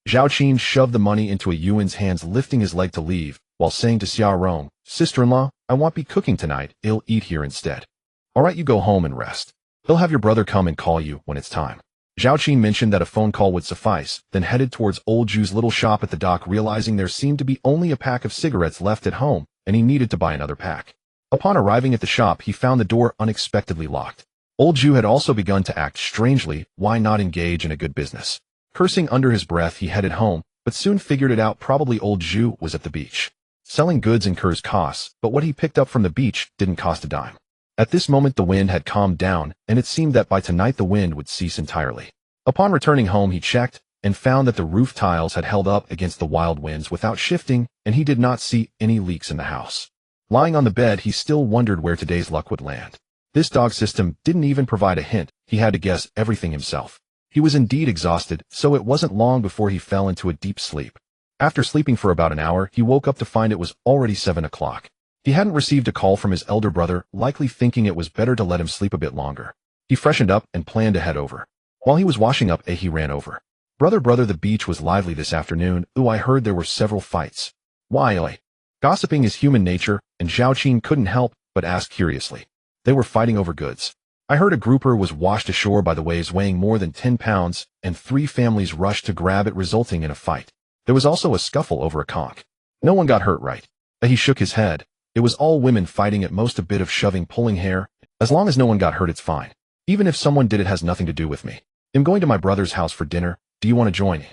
Zhao Qin shoved the money into a Yuan's hands, lifting his leg to leave, while saying to Xiao Rong, sister-in-law, I won't be cooking tonight, I'll eat here instead. All right, you go home and rest. He'll have your brother come and call you when it's time. Zhao Qin mentioned that a phone call would suffice, then headed towards old Zhu's little shop at the dock, realizing there seemed to be only a pack of cigarettes left at home, and he needed to buy another pack. Upon arriving at the shop, he found the door unexpectedly locked. Old Zhu had also begun to act strangely. Why not engage in a good business? Cursing under his breath, he headed home, but soon figured it out. Probably old Zhu was at the beach. Selling goods incurs costs, but what he picked up from the beach didn't cost a dime. At this moment, the wind had calmed down, and it seemed that by tonight the wind would cease entirely. Upon returning home, he checked and found that the roof tiles had held up against the wild winds without shifting, and he did not see any leaks in the house. Lying on the bed, he still wondered where today's luck would land. This dog system didn't even provide a hint. He had to guess everything himself. He was indeed exhausted, so it wasn't long before he fell into a deep sleep. After sleeping for about an hour, he woke up to find it was already 7 o'clock. He hadn't received a call from his elder brother, likely thinking it was better to let him sleep a bit longer. He freshened up and planned to head over. While he was washing up, he ran over. Brother, the beach was lively this afternoon. Ooh, I heard there were several fights. Why? Gossiping is human nature, and Zhao Qin couldn't help but ask curiously. They were fighting over goods. I heard a grouper was washed ashore by the waves weighing more than 10 pounds, and 3 families rushed to grab it, resulting in a fight. There was also a scuffle over a conch. No one got hurt, right? He shook his head. It was all women fighting, at most a bit of shoving, pulling hair. As long as no one got hurt, it's fine. Even if someone did, it has nothing to do with me. I'm going to my brother's house for dinner. Do you want to join?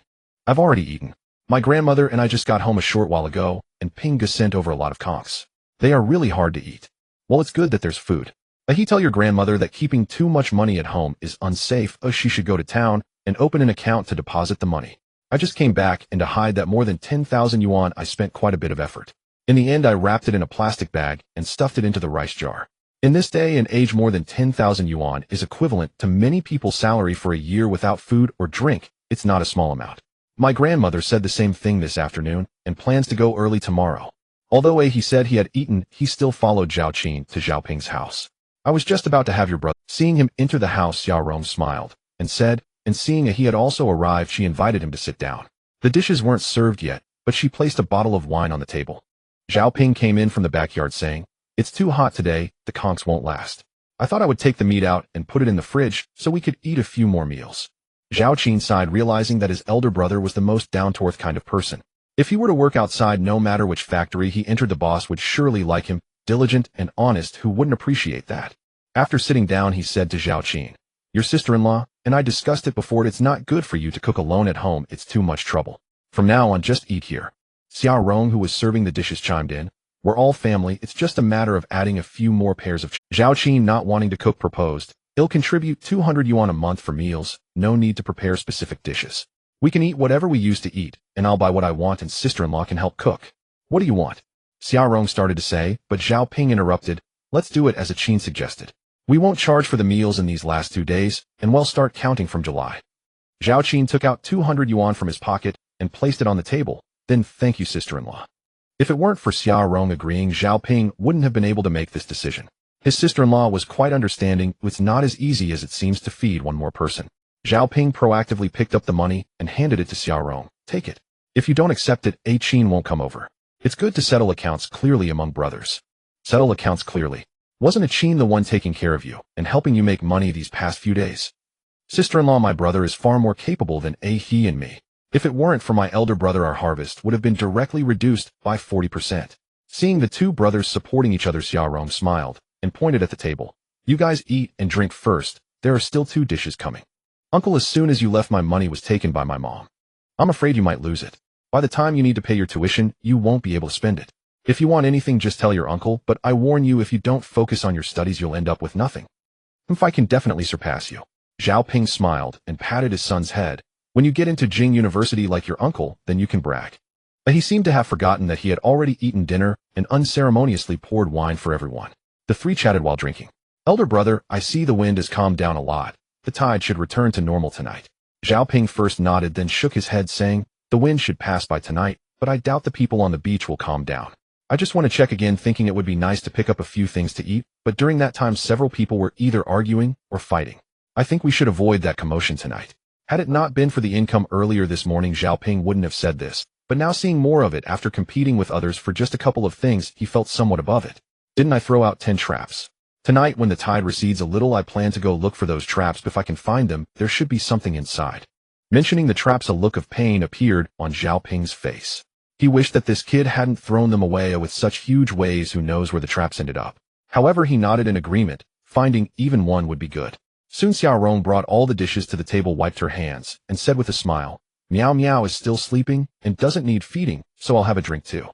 I've already eaten. My grandmother and I just got home a short while ago, and Ping sent over a lot of conchs. They are really hard to eat. Well, it's good that there's food. He tell your grandmother that keeping too much money at home is unsafe. She should go to town and open an account to deposit the money. I just came back, and to hide that more than 10,000 yuan, I spent quite a bit of effort. In the end, I wrapped it in a plastic bag and stuffed it into the rice jar. In this day and age, more than 10,000 yuan is equivalent to many people's salary for a year without food or drink. It's not a small amount. My grandmother said the same thing this afternoon and plans to go early tomorrow. Although he said he had eaten, he still followed Zhao Qin to Zhao Ping's house. I was just about to have your brother. Seeing him enter the house, Xiao Rong smiled and said, and seeing he had also arrived, she invited him to sit down. The dishes weren't served yet, but she placed a bottle of wine on the table. Zhao Ping came in from the backyard saying, it's too hot today, the conchs won't last. I thought I would take the meat out and put it in the fridge so we could eat a few more meals. Zhao Qin sighed, realizing that his elder brother was the most down-to-earth kind of person. If he were to work outside, no matter which factory he entered, the boss would surely like him, diligent and honest. Who wouldn't appreciate that? After sitting down, he said to Zhao Qin, your sister-in-law and I discussed it before. It's not good for you to cook alone at home. It's too much trouble. From now on, just eat here. Xiao Rong, who was serving the dishes, chimed in. We're all family. It's just a matter of adding a few more pairs of Zhao Qin, not wanting to cook, proposed. It'll contribute 200 yuan a month for meals. No need to prepare specific dishes. We can eat whatever we used to eat, and I'll buy what I want, and sister-in-law can help cook. What do you want? Xiao Rong started to say, but Zhao Ping interrupted. Let's do it as Qin suggested. We won't charge for the meals in these last 2 days, and we'll start counting from July. Zhao Qin took out 200 yuan from his pocket and placed it on the table. Then, thank you, sister-in-law. If it weren't for Xiao Rong agreeing, Zhao Ping wouldn't have been able to make this decision. His sister-in-law was quite understanding. It's not as easy as it seems to feed one more person. Zhao Qin proactively picked up the money and handed it to Xiaorong. Take it. If you don't accept it, Qin won't come over. It's good to settle accounts clearly among brothers. Settle accounts clearly. Wasn't Qin the one taking care of you and helping you make money these past few days? Sister-in-law, my brother is far more capable than he and me. If it weren't for my elder brother, our harvest would have been directly reduced by 40%. Seeing the two brothers supporting each other, Xiaorong smiled and pointed at the table. You guys eat and drink first. There are still 2 dishes coming. Uncle, as soon as you left, my money was taken by my mom. I'm afraid you might lose it. By the time you need to pay your tuition, you won't be able to spend it. If you want anything, just tell your uncle, but I warn you, if you don't focus on your studies, you'll end up with nothing. If I can definitely surpass you. Zhao Qin smiled and patted his son's head. When you get into Jing University like your uncle, then you can brag. But he seemed to have forgotten that he had already eaten dinner and unceremoniously poured wine for everyone. The 3 chatted while drinking. Elder brother, I see the wind has calmed down a lot. The tide should return to normal tonight. Zhao Qin first nodded, then shook his head, saying, the wind should pass by tonight, but I doubt the people on the beach will calm down. I just want to check again, thinking it would be nice to pick up a few things to eat, but during that time several people were either arguing or fighting. I think we should avoid that commotion tonight. Had it not been for the income earlier this morning, Zhao Qin wouldn't have said this, but now seeing more of it after competing with others for just a couple of things, he felt somewhat above it. Didn't I throw out 10 traps? Tonight, when the tide recedes a little, I plan to go look for those traps. If I can find them, there should be something inside. Mentioning the traps, a look of pain appeared on Zhao Qin's face. He wished that this kid hadn't thrown them away with such huge waves. Who knows where the traps ended up. However, he nodded in agreement. Finding even one would be good. Soon Xiaorong brought all the dishes to the table, wiped her hands, and said with a smile, Meow Meow is still sleeping and doesn't need feeding, so I'll have a drink too.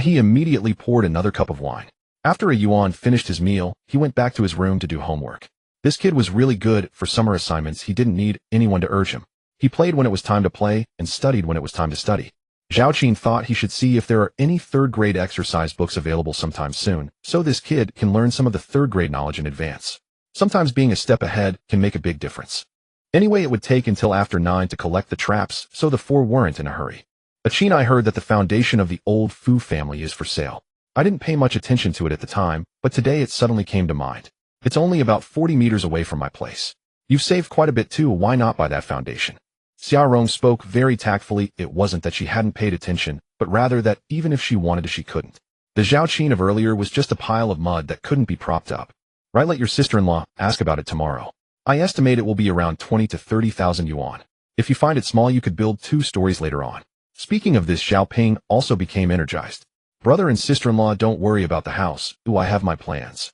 He immediately poured another cup of wine. After Yuan finished his meal, he went back to his room to do homework. This kid was really good for summer assignments. He didn't need anyone to urge him. He played when it was time to play and studied when it was time to study. Zhao Qin thought he should see if there are any 3rd grade exercise books available sometime soon, so this kid can learn some of the 3rd grade knowledge in advance. Sometimes being a step ahead can make a big difference. Anyway, it would take until after 9 to collect the traps, so the 4 weren't in a hurry. Qin, I heard that the foundation of the old Fu family is for sale. I didn't pay much attention to it at the time, but today it suddenly came to mind. It's only about 40 meters away from my place. You've saved quite a bit too, why not buy that foundation? Xiaorong spoke very tactfully. It wasn't that she hadn't paid attention, but rather that even if she wanted to, she couldn't. The Zhao Qin of earlier was just a pile of mud that couldn't be propped up. Right, let your sister-in-law ask about it tomorrow. I estimate it will be around 20 to 30,000 yuan. If you find it small, you could build 2 stories later on. Speaking of this, Zhao Qin also became energized. Brother and sister-in-law, don't worry about the house. I have my plans.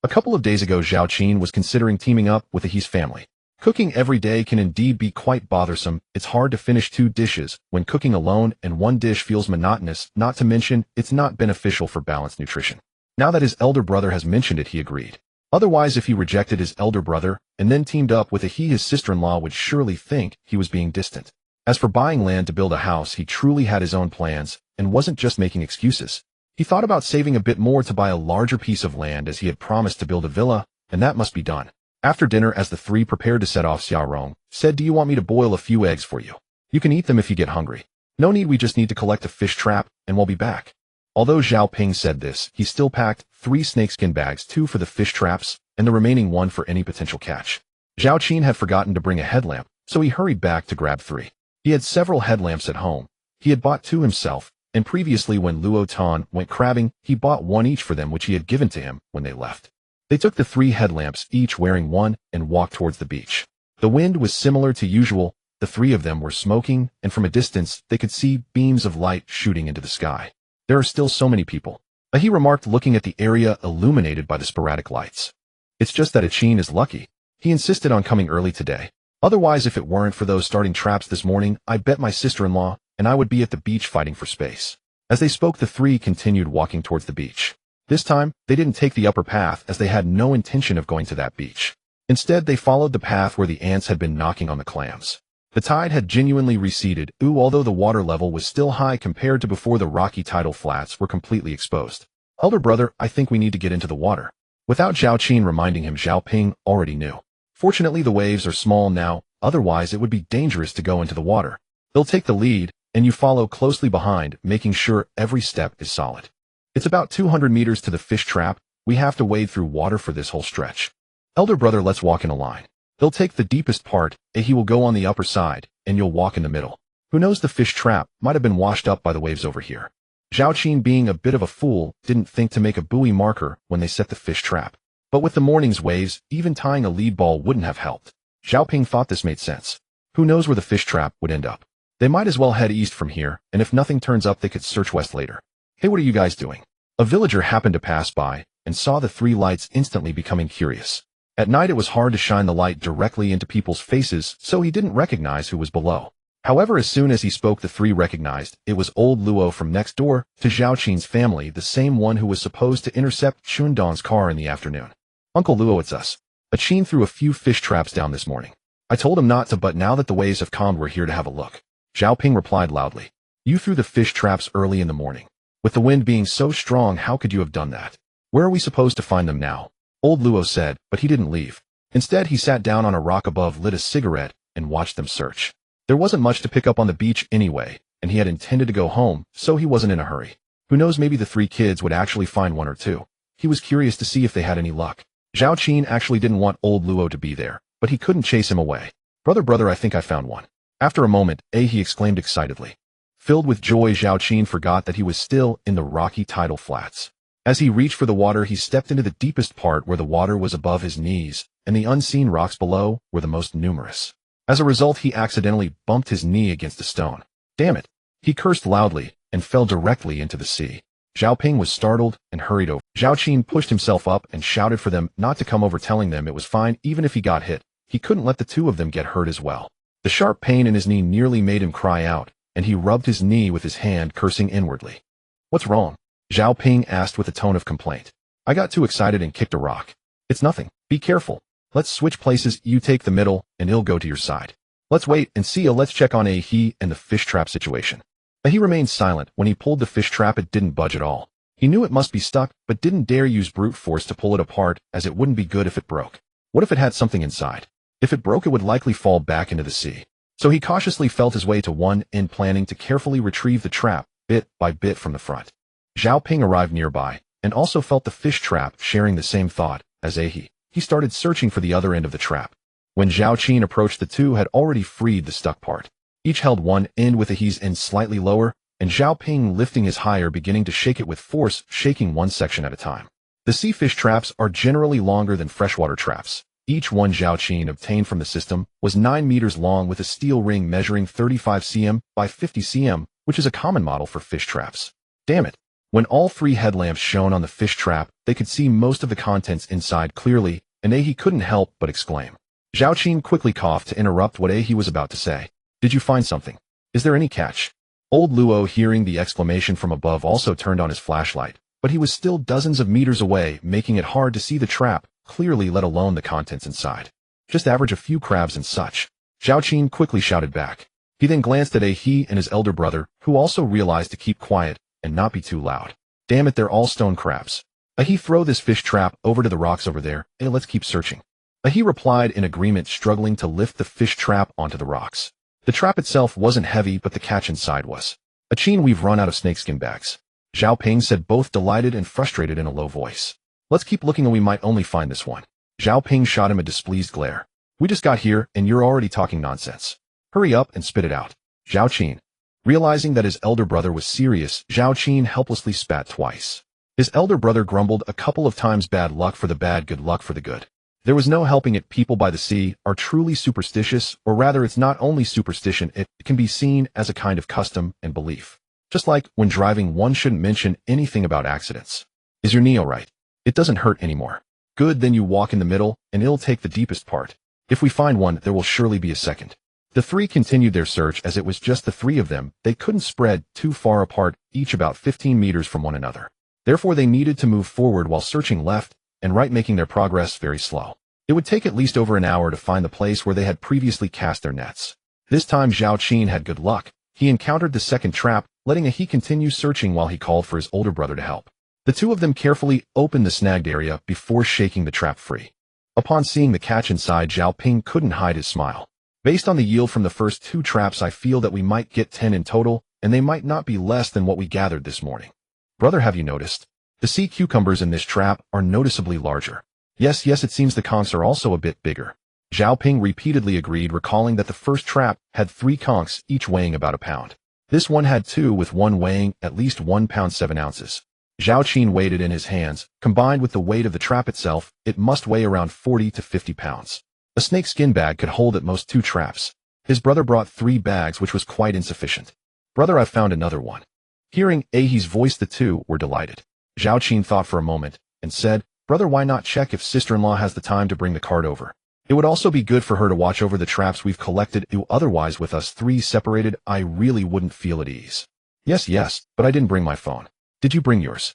A couple of days ago, Zhao Qin was considering teaming up with his family. Cooking every day can indeed be quite bothersome. It's hard to finish 2 dishes when cooking alone, and 1 dish feels monotonous, not to mention it's not beneficial for balanced nutrition. Now that his elder brother has mentioned it, he agreed. Otherwise, if he rejected his elder brother and then teamed up with his sister-in-law would surely think he was being distant. As for buying land to build a house, he truly had his own plans and wasn't just making excuses. He thought about saving a bit more to buy a larger piece of land, as he had promised to build a villa, and that must be done. After dinner, as the 3 prepared to set off, Xiaorong said, do you want me to boil a few eggs for you? You can eat them if you get hungry. No need, we just need to collect a fish trap, and we'll be back. Although Zhao Qin said this, he still packed 3 snakeskin bags, 2 for the fish traps, and the remaining 1 for any potential catch. Zhao Qin had forgotten to bring a headlamp, so he hurried back to grab 3. He had several headlamps at home. He had bought 2 himself, and previously when Luo Tan went crabbing, he bought 1 each for them, which he had given to him when they left. They took the 3 headlamps, each wearing 1, and walked towards the beach. The wind was similar to usual. The 3 of them were smoking, and from a distance, they could see beams of light shooting into the sky. There are still so many people. He remarked, looking at the area illuminated by the sporadic lights. It's just that Qin is lucky. He insisted on coming early today. Otherwise, if it weren't for those starting traps this morning, I bet my sister-in-law and I would be at the beach fighting for space. As they spoke, the 3 continued walking towards the beach. This time, they didn't take the upper path, as they had no intention of going to that beach. Instead, they followed the path where the ants had been knocking on the clams. The tide had genuinely receded, although the water level was still high compared to before. The rocky tidal flats were completely exposed. Elder brother, I think we need to get into the water. Without Zhao Qin reminding him, Zhao Ping already knew. Fortunately, the waves are small now, otherwise it would be dangerous to go into the water. They'll take the lead, and you follow closely behind, making sure every step is solid. It's about 200 meters to the fish trap. We have to wade through water for this whole stretch. Elder brother, let's walk in a line. They'll take the deepest part, and he will go on the upper side, and you'll walk in the middle. Who knows, the fish trap might have been washed up by the waves over here. Zhao Qin, being a bit of a fool, didn't think to make a buoy marker when they set the fish trap. But with the morning's waves, even tying a lead ball wouldn't have helped. Zhao Ping thought this made sense. Who knows where the fish trap would end up? They might as well head east from here, and if nothing turns up they could search west later. Hey, what are you guys doing? A villager happened to pass by, and saw the three lights, instantly becoming curious. At night it was hard to shine the light directly into people's faces, so he didn't recognize who was below. However, as soon as he spoke, the three recognized it was old Luo from next door to Zhao Qin's family, the same one who was supposed to intercept Chundong's car in the afternoon. Uncle Luo, it's us. Qin threw a few fish traps down this morning. I told him not to, but now that the waves have calmed, we're here to have a look. Zhao Ping replied loudly. You threw the fish traps early in the morning. With the wind being so strong, how could you have done that? Where are we supposed to find them now? Old Luo said, but he didn't leave. Instead, he sat down on a rock above, lit a cigarette, and watched them search. There wasn't much to pick up on the beach anyway, and he had intended to go home, so he wasn't in a hurry. Who knows, maybe the three kids would actually find one or two. He was curious to see if they had any luck. Zhao Qin actually didn't want old Luo to be there, but he couldn't chase him away. Brother, I think I found one. After a moment, he exclaimed excitedly. Filled with joy, Zhao Qin forgot that he was still in the rocky tidal flats. As he reached for the water, he stepped into the deepest part where the water was above his knees, and the unseen rocks below were the most numerous. As a result, he accidentally bumped his knee against a stone. Damn it! He cursed loudly and fell directly into the sea. Zhao Ping was startled and hurried over. Zhao Qin pushed himself up and shouted for them not to come over, telling them it was fine even if he got hit. He couldn't let the two of them get hurt as well. The sharp pain in his knee nearly made him cry out, and he rubbed his knee with his hand, cursing inwardly. What's wrong? Zhao Ping asked with a tone of complaint. I got too excited and kicked a rock. It's nothing. Be careful. Let's switch places. You take the middle, and he'll go to your side. Let's wait and see. Let's check on he and the fish trap situation. He remained silent. When he pulled the fish trap, it didn't budge at all. He knew it must be stuck, but didn't dare use brute force to pull it apart, as it wouldn't be good if it broke. What if it had something inside? If it broke, it would likely fall back into the sea. So he cautiously felt his way to one end, planning to carefully retrieve the trap, bit by bit, from the front. Zhao Ping arrived nearby, and also felt the fish trap, sharing the same thought as he. He started searching for the other end of the trap. When Zhao Qin approached, the two had already freed the stuck part. Each held one end with he's end slightly lower, and Zhao Ping lifting his higher, beginning to shake it with force, shaking one section at a time. The sea fish traps are generally longer than freshwater traps. Each one Zhao Qin obtained from the system was 9 meters long, with a steel ring measuring 35 cm by 50 cm, which is a common model for fish traps. Damn it! When all three headlamps shone on the fish trap, they could see most of the contents inside clearly, and he couldn't help but exclaim. Zhao Qin quickly coughed to interrupt what he was about to say. Did you find something? Is there any catch? Old Luo, hearing the exclamation from above, also turned on his flashlight, but he was still dozens of meters away, making it hard to see the trap clearly, let alone the contents inside. Just average a few crabs and such. Zhao Qin quickly shouted back. He then glanced at he and his elder brother, who also realized to keep quiet and not be too loud. Damn it, they're all stone crabs. He throw this fish trap over to the rocks over there. Hey, let's keep searching. He replied in agreement, struggling to lift the fish trap onto the rocks. The trap itself wasn't heavy, but the catch inside was. Qin, we've run out of snakeskin bags. Zhao Ping said, both delighted and frustrated in a low voice. Let's keep looking, and we might only find this one. Zhao Ping shot him a displeased glare. We just got here, and you're already talking nonsense. Hurry up and spit it out. Zhao Qin. Realizing that his elder brother was serious, Zhao Qin helplessly spat twice. His elder brother grumbled a couple of times, bad luck for the bad, good luck for the good. There was no helping it. People by the sea are truly superstitious, or rather, it's not only superstition, it can be seen as a kind of custom and belief. Just like when driving, one shouldn't mention anything about accidents. Is your knee all right? It doesn't hurt anymore. Good, then you walk in the middle, and it'll take the deepest part. If we find one, there will surely be a second. The three continued their search. As it was just the three of them, they couldn't spread too far apart, each about 15 meters from one another. Therefore, they needed to move forward while searching left and right, making their progress very slow. It would take at least over an hour to find the place where they had previously cast their nets. This time Zhao Qin had good luck. He encountered the second trap, letting he continue searching while he called for his older brother to help. The two of them carefully opened the snagged area before shaking the trap free. Upon seeing the catch inside, Zhao Ping couldn't hide his smile. Based on the yield from the first two traps, I feel that we might get 10 in total, and they might not be less than what we gathered this morning. Brother, have you noticed? The sea cucumbers in this trap are noticeably larger. Yes, it seems the conchs are also a bit bigger. Zhao Qin repeatedly agreed, recalling that the first trap had 3 conchs, each weighing about a pound. This one had 2, with one weighing at least 1 pound 7 ounces. Zhao Qin weighed it in his hands. Combined with the weight of the trap itself, it must weigh around 40 to 50 pounds. A snake skin bag could hold at most 2 traps. His brother brought 3 bags, which was quite insufficient. Brother, I've found another one. Hearing Ahe's voice, the two were delighted. Zhao Qin thought for a moment, and said, Brother, why not check if sister-in-law has the time to bring the cart over? It would also be good for her to watch over the traps we've collected. Otherwise, with us 3 separated, I really wouldn't feel at ease. Yes, but I didn't bring my phone. Did you bring yours?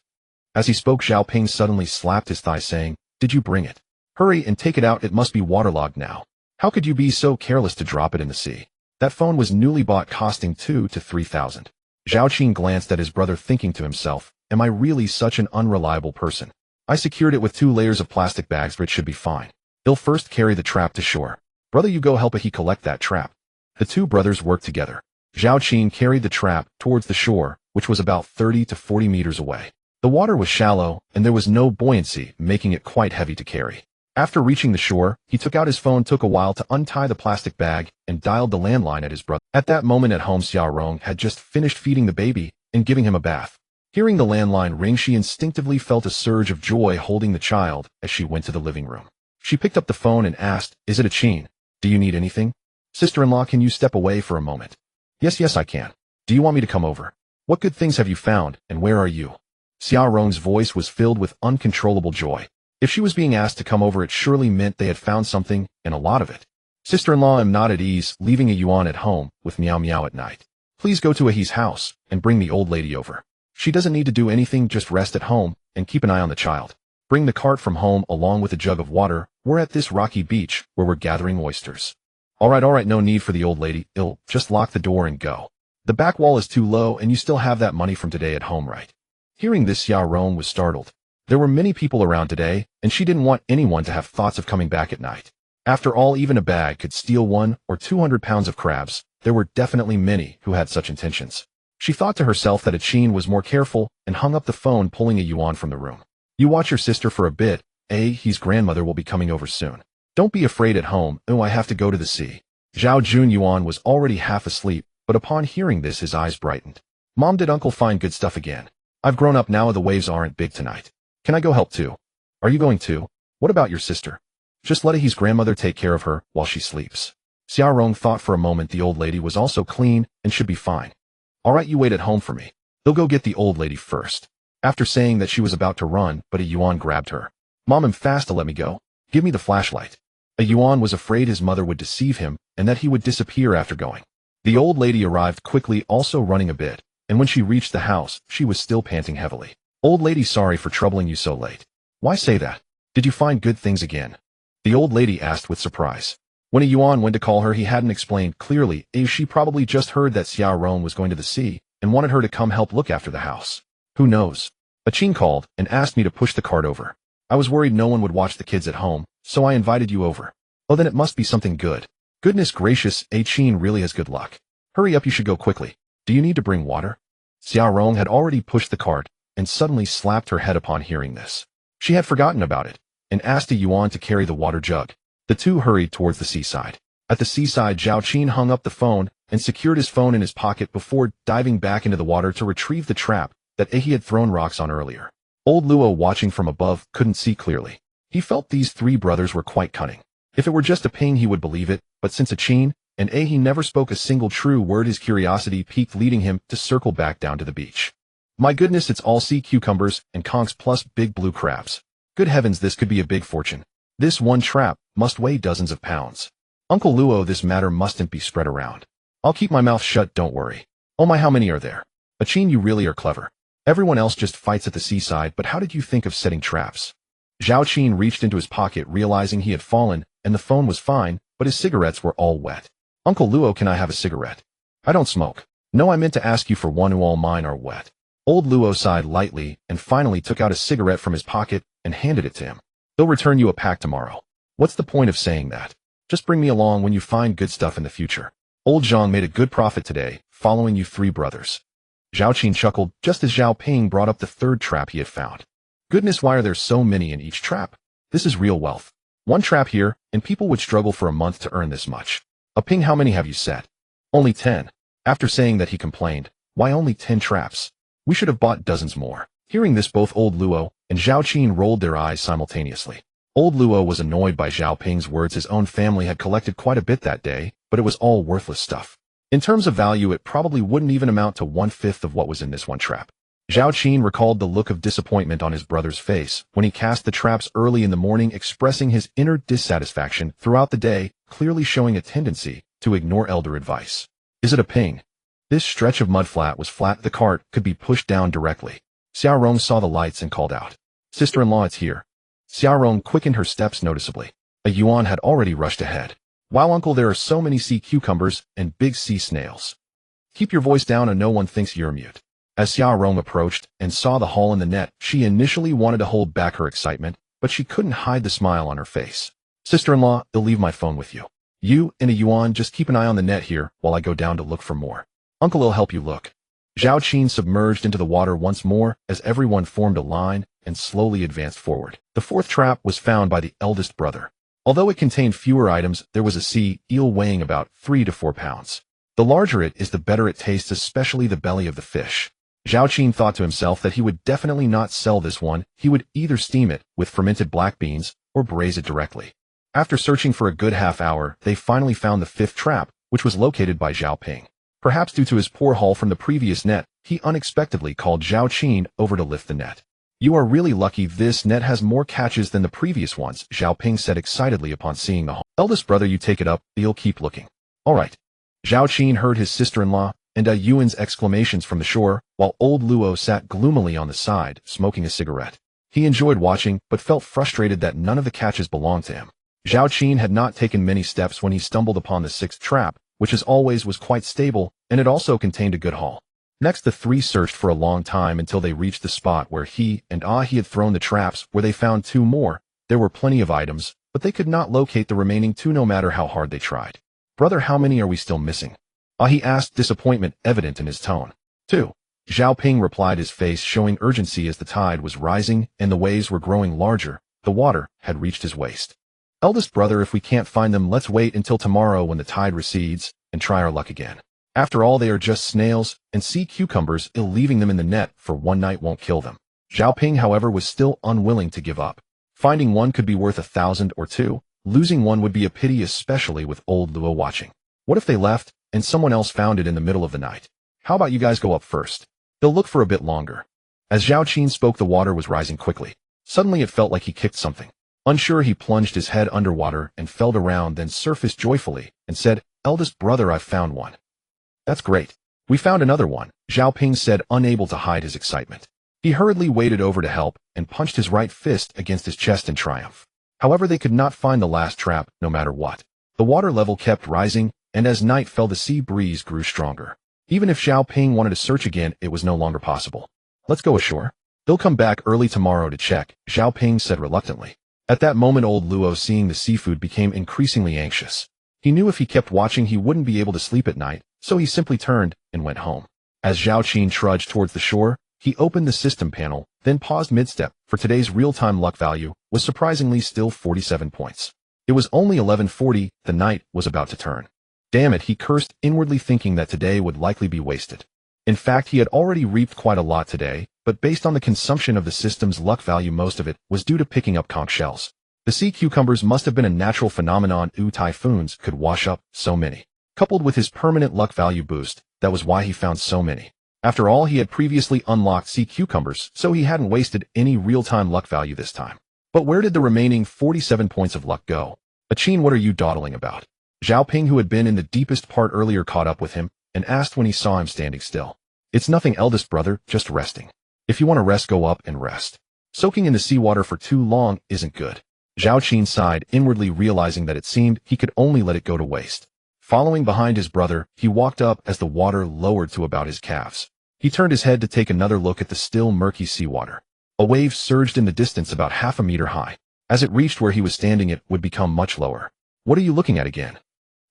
As he spoke, Zhao Ping suddenly slapped his thigh, saying, Did you bring it? Hurry and take it out, it must be waterlogged now. How could you be so careless to drop it in the sea? That phone was newly bought, costing 2,000 to 3,000. Zhao Qin glanced at his brother, thinking to himself, Am I really such an unreliable person? I secured it with 2 layers of plastic bags, but it should be fine. He'll first carry the trap to shore. Brother, you go help Ahe collect that trap. The 2 brothers worked together. Zhao Qin carried the trap towards the shore, which was about 30 to 40 meters away. The water was shallow, and there was no buoyancy, making it quite heavy to carry. After reaching the shore, he took out his phone, took a while to untie the plastic bag, and dialed the landline at his brother. At that moment at home, Xiaorong had just finished feeding the baby and giving him a bath. Hearing the landline ring, she instinctively felt a surge of joy holding the child as she went to the living room. She picked up the phone and asked, Is it a Qin? Do you need anything? Sister-in-law, can you step away for a moment? Yes, I can. Do you want me to come over? What good things have you found, and where are you? Xiaorong's voice was filled with uncontrollable joy. If she was being asked to come over, it surely meant they had found something, and a lot of it. Sister-in-law, I'm not at ease, leaving a yuan at home, with meow meow at night. Please go to Ahe's house, and bring the old lady over. She doesn't need to do anything, just rest at home, and keep an eye on the child. Bring the cart from home along with a jug of water. We're at this rocky beach, where we're gathering oysters. Alright, no need for the old lady. Just lock the door and go. The back wall is too low, and you still have that money from today at home, right? Hearing this, Xiaorong was startled. There were many people around today, and she didn't want anyone to have thoughts of coming back at night. After all, even a bag could steal 100 or 200 pounds of crabs. There were definitely many who had such intentions. She thought to herself that a Qin was more careful and hung up the phone, pulling a yuan from the room. You watch your sister for a bit. Ahe's grandmother will be coming over soon. Don't be afraid at home. I have to go to the sea. Zhao Jun Yuan was already half asleep, but upon hearing this, his eyes brightened. Mom, did uncle find good stuff again? I've grown up now, the waves aren't big tonight. Can I go help too? Are you going too? What about your sister? Just let Ahe's grandmother take care of her while she sleeps. Xiaorong thought for a moment. The old lady was also clean and should be fine. Alright, you wait at home for me. They'll go get the old lady first. After saying that, she was about to run, but a yuan grabbed her. Mom, I'm fast to let me go. Give me the flashlight. A yuan was afraid his mother would deceive him and that he would disappear after going. The old lady arrived quickly, also running a bit, and when she reached the house, she was still panting heavily. Old lady, sorry for troubling you so late. Why say that? Did you find good things again? The old lady asked with surprise. When a yuan went to call her, he hadn't explained clearly. She probably just heard that Xiaorong was going to the sea and wanted her to come help look after the house. Who knows? A Qin called and asked me to push the cart over. I was worried no one would watch the kids at home, so I invited you over. Oh, then it must be something good. Goodness gracious, a Qin really has good luck. Hurry up, you should go quickly. Do you need to bring water? Xiaorong had already pushed the cart and suddenly slapped her head upon hearing this. She had forgotten about it and asked a yuan to carry the water jug. The two hurried towards the seaside. At the seaside, Zhao Qin hung up the phone and secured his phone in his pocket before diving back into the water to retrieve the trap that Ahe had thrown rocks on earlier. Old Luo, watching from above, couldn't see clearly. He felt these 3 brothers were quite cunning. If it were just a Ping, he would believe it, but since a Qin and Ahe never spoke a single true word, his curiosity piqued, leading him to circle back down to the beach. My goodness, it's all sea cucumbers and conchs plus big blue crabs. Good heavens, this could be a big fortune. This one trap must weigh dozens of pounds. Uncle Luo, this matter mustn't be spread around. I'll keep my mouth shut, don't worry. Oh my, how many are there? A Qin, you really are clever. Everyone else just fights at the seaside, but how did you think of setting traps? Zhao Qin reached into his pocket, realizing he had fallen, and the phone was fine, but his cigarettes were all wet. Uncle Luo, can I have a cigarette? I don't smoke. No, I meant to ask you for one. All mine are wet. Old Luo sighed lightly and finally took out a cigarette from his pocket and handed it to him. They'll return you a pack tomorrow. What's the point of saying that? Just bring me along when you find good stuff in the future. Old Zhang made a good profit today, following you 3 brothers. Zhao Qin chuckled just as Zhao Ping brought up the 3rd trap he had found. Goodness, why are there so many in each trap? This is real wealth. One trap here, and people would struggle for a month to earn this much. A ping, how many have you set? Only 10. After saying that, he complained, why only 10 traps? We should have bought dozens more. Hearing this, both Old Luo and Zhao Qin rolled their eyes simultaneously. Old Luo was annoyed by Zhao Ping's words. His own family had collected quite a bit that day, but it was all worthless stuff. In terms of value, it probably wouldn't even amount to 1/5 of what was in this one trap. Zhao Qin recalled the look of disappointment on his brother's face when he cast the traps early in the morning, expressing his inner dissatisfaction throughout the day, clearly showing a tendency to ignore elder advice. Is it a ping? This stretch of mudflat was flat. The cart could be pushed down directly. Xiaorong saw the lights and called out, "Sister-in-law, it's here." Xiaorong quickened her steps noticeably. A yuan had already rushed ahead. "Wow, uncle, there are so many sea cucumbers and big sea snails." "Keep your voice down and no one thinks you're mute." As Xiaorong approached and saw the haul in the net, she initially wanted to hold back her excitement, but she couldn't hide the smile on her face. "Sister-in-law, I'll leave my phone with you. You and a yuan just keep an eye on the net here while I go down to look for more. Uncle will help you look." Zhao Qin submerged into the water once more as everyone formed a line and slowly advanced forward. The fourth trap was found by the eldest brother. Although it contained fewer items, there was a sea eel weighing about 3 to 4 pounds. The larger it is, the better it tastes, especially the belly of the fish. Zhao Qin thought to himself that he would definitely not sell this one. He would either steam it with fermented black beans or braise it directly. After searching for a good half hour, they finally found the fifth trap, which was located by Zhao Ping. Perhaps due to his poor haul from the previous net, he unexpectedly called Zhao Qin over to lift the net. "You are really lucky. This net has more catches than the previous ones," Zhao Ping said excitedly upon seeing the haul. "Eldest brother, you take it up, you'll keep looking." "All right." Zhao Qin heard his sister-in-law and Yuan's exclamations from the shore, while Old Luo sat gloomily on the side, smoking a cigarette. He enjoyed watching, but felt frustrated that none of the catches belonged to him. Zhao Qin had not taken many steps when he stumbled upon the sixth trap, which as always was quite stable, and it also contained a good haul. Next, the three searched for a long time until they reached the spot where he had thrown the traps, where they found 2 more. There were plenty of items, but they could not locate the remaining 2 no matter how hard they tried. "Brother, how many are we still missing?" He asked, disappointment evident in his tone. 2. Zhao Ping replied, his face showing urgency as the tide was rising and the waves were growing larger. The water had reached his waist. "Eldest brother, if we can't find them, let's wait until tomorrow when the tide recedes and try our luck again. After all, they are just snails and sea cucumbers. Leaving them in the net for one night won't kill them." Zhao Ping, however, was still unwilling to give up. Finding one could be worth 1,000 or 2. Losing one would be a pity, especially with Old Luo watching. What if they left and someone else found it in the middle of the night? "How about you guys go up first? They'll look for a bit longer." As Zhao Qin spoke, the water was rising quickly. Suddenly it felt like he kicked something. Unsure, he plunged his head underwater and felt around, then surfaced joyfully and said, "Eldest brother, I've found one." "That's great. We found another one," Zhao Ping said, unable to hide his excitement. He hurriedly waded over to help and punched his right fist against his chest in triumph. However, they could not find the last trap, no matter what. The water level kept rising, and as night fell, the sea breeze grew stronger. Even if Zhao Ping wanted to search again, it was no longer possible. "Let's go ashore. They'll come back early tomorrow to check," Zhao Ping said reluctantly. At that moment, Old Luo, seeing the seafood, became increasingly anxious. He knew if he kept watching, he wouldn't be able to sleep at night, so he simply turned and went home. As Zhao Qin trudged towards the shore, he opened the system panel, then paused mid-step, for today's real-time luck value was surprisingly still 47 points. It was only 11:40, the night was about to turn. Damn it, he cursed, inwardly thinking that today would likely be wasted. In fact, he had already reaped quite a lot today, but based on the consumption of the system's luck value, most of it was due to picking up conch shells. The sea cucumbers must have been a natural phenomenon. Typhoons could wash up so many. Coupled with his permanent luck value boost, that was why he found so many. After all, he had previously unlocked sea cucumbers, so he hadn't wasted any real-time luck value this time. But where did the remaining 47 points of luck go? "Qin, what are you dawdling about?" Zhao Ping, who had been in the deepest part earlier, caught up with him and asked when he saw him standing still. "It's nothing, eldest brother, just resting. If you want to rest, go up and rest. Soaking in the seawater for too long isn't good." Zhao Qin sighed, inwardly realizing that it seemed he could only let it go to waste. Following behind his brother, he walked up as the water lowered to about his calves. He turned his head to take another look at the still murky seawater. A wave surged in the distance about half a meter high. As it reached where he was standing, it would become much lower. "What are you looking at again?"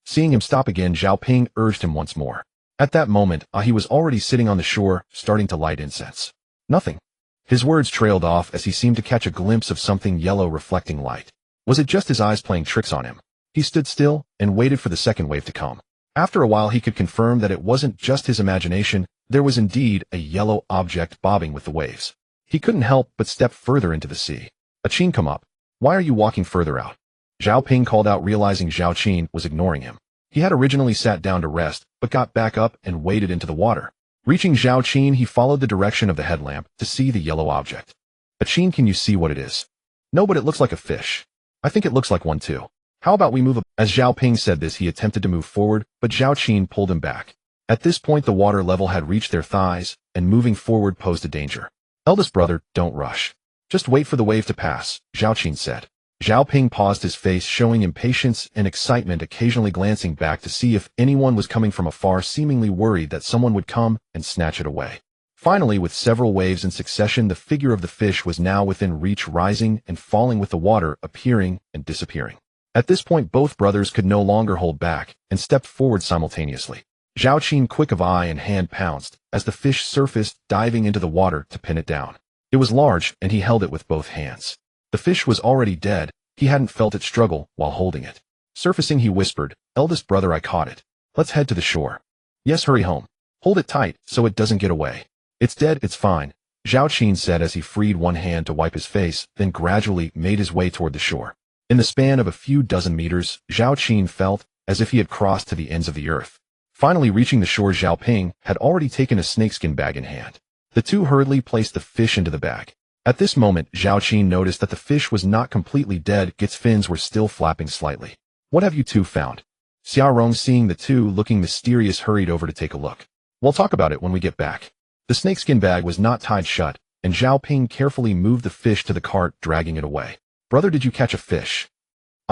Seeing him stop again, Zhao Ping urged him once more. At that moment, he was already sitting on the shore, starting to light incense. "Nothing." His words trailed off as he seemed to catch a glimpse of something yellow reflecting light. Was it just his eyes playing tricks on him? He stood still and waited for the second wave to come. After a while he could confirm that it wasn't just his imagination, there was indeed a yellow object bobbing with the waves. He couldn't help but step further into the sea. Qin, come up. Why are you walking further out? Zhao Ping called out, realizing Zhao Qin was ignoring him. He had originally sat down to rest, but got back up and waded into the water. Reaching Zhao Qin, he followed the direction of the headlamp to see the yellow object. Qin, can you see what it is? No, but it looks like a fish. I think it looks like one too. How about we move up? As Zhao Ping said this, he attempted to move forward, but Zhao Qin pulled him back. At this point, the water level had reached their thighs, and moving forward posed a danger. Eldest brother, don't rush. Just wait for the wave to pass, Zhao Qin said. Zhao Ping paused, his face showing impatience and excitement, occasionally glancing back to see if anyone was coming from afar, seemingly worried that someone would come and snatch it away. Finally, with several waves in succession, the figure of the fish was now within reach, rising and falling with the water, appearing and disappearing. At this point, both brothers could no longer hold back and stepped forward simultaneously. Zhao Qin, quick of eye and hand, pounced as the fish surfaced, diving into the water to pin it down. It was large, and he held it with both hands. The fish was already dead. He hadn't felt it struggle while holding it. Surfacing, he whispered, "Eldest brother, I caught it. Let's head to the shore." "Yes, hurry home. Hold it tight so it doesn't get away." "It's dead, it's fine," Zhao Qin said as he freed one hand to wipe his face, then gradually made his way toward the shore. In the span of a few dozen meters, Zhao Qin felt as if he had crossed to the ends of the earth. Finally reaching the shore, Zhao Ping had already taken a snakeskin bag in hand. The two hurriedly placed the fish into the bag. At this moment, Zhao Qin noticed that the fish was not completely dead, its fins were still flapping slightly. "What have you two found?" Xiaorong, seeing the two looking mysterious, hurried over to take a look. "We'll talk about it when we get back." The snakeskin bag was not tied shut, and Zhao Ping carefully moved the fish to the cart, dragging it away. "Brother, did you catch a fish?"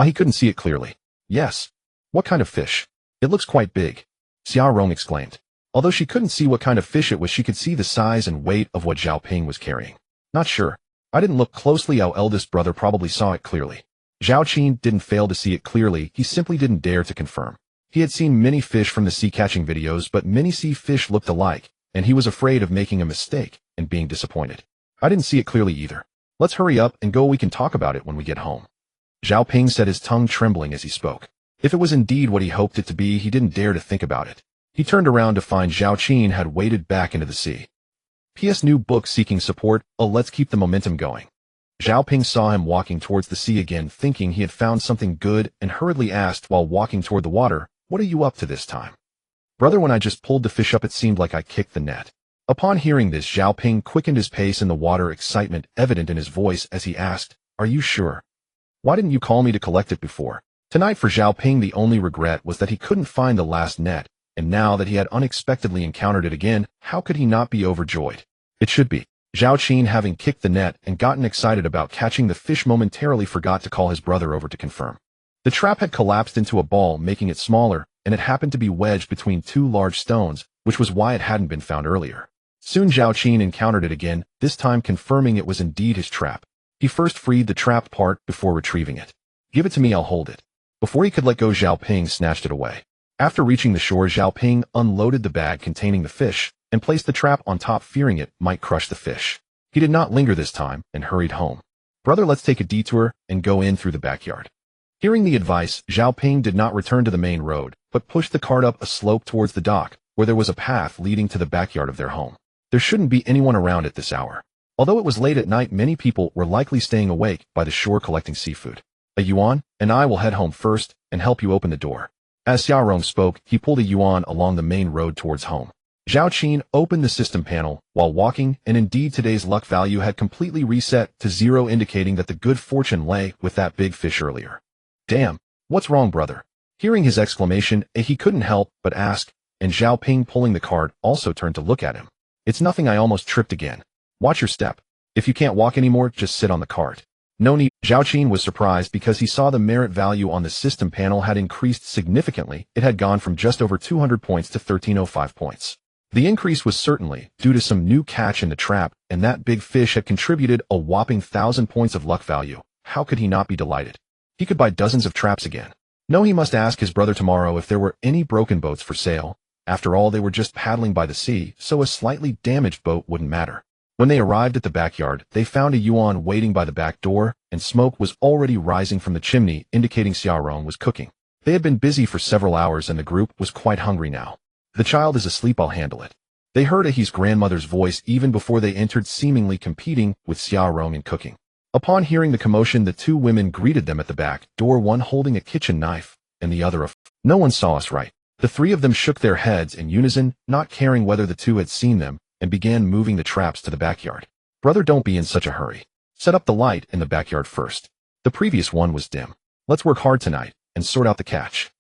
He couldn't see it clearly. "Yes." "What kind of fish?" "It looks quite big," Xiaorong exclaimed. Although she couldn't see what kind of fish it was, she could see the size and weight of what Zhao Ping was carrying. "Not sure. I didn't look closely. Our eldest brother probably saw it clearly." Zhao Qin didn't fail to see it clearly, he simply didn't dare to confirm. He had seen many fish from the sea catching videos, but many sea fish looked alike, and he was afraid of making a mistake and being disappointed. "I didn't see it clearly either. Let's hurry up and go, we can talk about it when we get home." Zhao Ping said, his tongue trembling as he spoke. If it was indeed what he hoped it to be, he didn't dare to think about it. He turned around to find Zhao Qin had waded back into the sea. P.S. New book seeking support. Oh, let's keep the momentum going. Zhao Ping saw him walking towards the sea again, thinking he had found something good, and hurriedly asked while walking toward the water, "What are you up to this time?" "Brother, when I just pulled the fish up, it seemed like I kicked the net." Upon hearing this, Zhao Ping quickened his pace in the water, excitement evident in his voice as he asked, "Are you sure? Why didn't you call me to collect it before?" Tonight for Zhao Ping, the only regret was that he couldn't find the last net, and now that he had unexpectedly encountered it again, how could he not be overjoyed? It should be. Zhao Qin, having kicked the net and gotten excited about catching the fish, momentarily forgot to call his brother over to confirm. The trap had collapsed into a ball, making it smaller, and it happened to be wedged between two large stones, which was why it hadn't been found earlier. Soon Zhao Qin encountered it again, this time confirming it was indeed his trap. He first freed the trapped part before retrieving it. "Give it to me, I'll hold it." Before he could let go, Zhao Ping snatched it away. After reaching the shore, Zhao Ping unloaded the bag containing the fish and placed the trap on top, fearing it might crush the fish. He did not linger this time and hurried home. "Brother, let's take a detour and go in through the backyard." Hearing the advice, Zhao Ping did not return to the main road, but pushed the cart up a slope towards the dock, where there was a path leading to the backyard of their home. There shouldn't be anyone around at this hour. Although it was late at night, many people were likely staying awake by the shore collecting seafood. "A yuan, and I will head home first and help you open the door." As Xiaorong spoke, he pulled a yuan along the main road towards home. Zhao Qin opened the system panel while walking, and indeed today's luck value had completely reset to 0, indicating that the good fortune lay with that big fish earlier. "Damn, what's wrong, brother?" Hearing his exclamation, he couldn't help but ask, and Zhao Ping, pulling the cart, also turned to look at him. "It's nothing, I almost tripped again. Watch your step. If you can't walk anymore, just sit on the cart." "No need." Zhao Qin was surprised because he saw the merit value on the system panel had increased significantly. It had gone from just over 200 points to 1305 points. The increase was certainly due to some new catch in the trap, and that big fish had contributed a whopping 1,000 points of luck value. How could he not be delighted? He could buy dozens of traps again. No, he must ask his brother tomorrow if there were any broken boats for sale. After all, they were just paddling by the sea, so a slightly damaged boat wouldn't matter. When they arrived at the backyard, they found a yuan waiting by the back door, and smoke was already rising from the chimney, indicating Xiaorong was cooking. They had been busy for several hours and the group was quite hungry now. The child is asleep, I'll handle it. They heard Ahi's grandmother's voice even before they entered, seemingly competing with Xiaorong in cooking. Upon hearing the commotion, the two women greeted them at the back door, one holding a kitchen knife and the other a No one saw us, right? The three of them shook their heads in unison, not caring whether the two had seen them, and began moving the traps to the backyard. Brother, don't be in such a hurry. Set up the light in the backyard first. The previous one was dim. Let's work hard tonight and sort out the catch.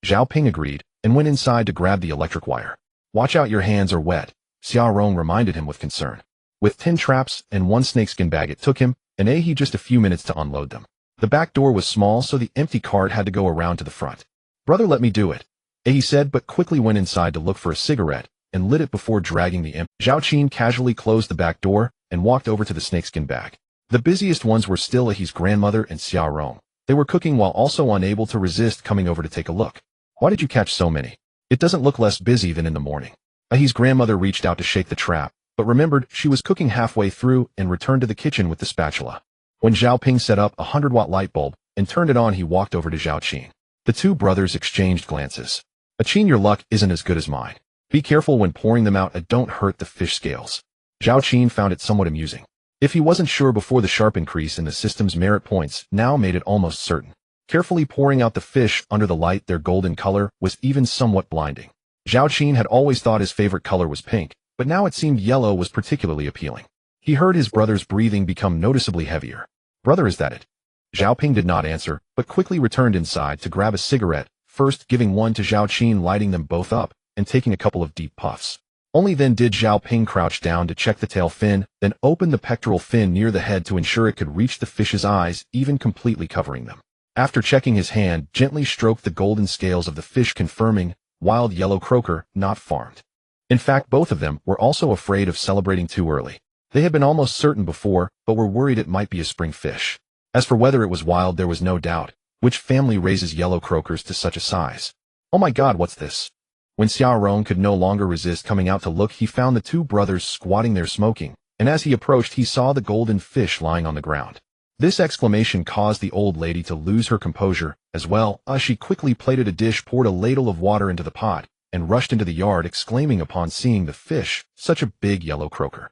Zhao Qin agreed and went inside to grab the electric wire. Watch out, your hands are wet, Xiaorong reminded him with concern. With 10 traps and 1 snakeskin bag, it took him and Ahi just a few minutes to unload them. The back door was small, so the empty cart had to go around to the front. Brother, let me do it, Ahi said, but quickly went inside to look for a cigarette and lit it before dragging the empty. Zhao Qin casually closed the back door and walked over to the snakeskin bag. The busiest ones were still Ahi's grandmother and Xiaorong. They were cooking while also unable to resist coming over to take a look. Why did you catch so many? It doesn't look less busy than in the morning. Ahi's grandmother reached out to shake the trap, but remembered she was cooking halfway through and returned to the kitchen with the spatula. When Zhao Qin set up a 100-watt light bulb and turned it on, he walked over to Zhao Qin. The two brothers exchanged glances. Qin, your luck isn't as good as mine. Be careful when pouring them out and don't hurt the fish scales. Zhao Qin found it somewhat amusing. If he wasn't sure before, the sharp increase in the system's merit points now made it almost certain. Carefully pouring out the fish under the light, their golden color was even somewhat blinding. Zhao Qin had always thought his favorite color was pink, but now it seemed yellow was particularly appealing. He heard his brother's breathing become noticeably heavier. Brother, is that it? Zhao Qin did not answer, but quickly returned inside to grab a cigarette, first giving one to Zhao Qin, lighting them both up and taking a couple of deep puffs. Only then did Zhao Qin crouch down to check the tail fin, then open the pectoral fin near the head to ensure it could reach the fish's eyes, even completely covering them. After checking, his hand gently stroked the golden scales of the fish, confirming wild yellow croaker, not farmed. In fact, both of them were also afraid of celebrating too early. They had been almost certain before, but were worried it might be a spring fish. As for whether it was wild, there was no doubt. Which family raises yellow croakers to such a size? Oh my God, what's this? When Xiaorong could no longer resist coming out to look, he found the two brothers squatting there smoking, and as he approached, he saw the golden fish lying on the ground. This exclamation caused the old lady to lose her composure as well. She quickly plated a dish, poured a ladle of water into the pot, and rushed into the yard, exclaiming upon seeing the fish, such a big yellow croaker.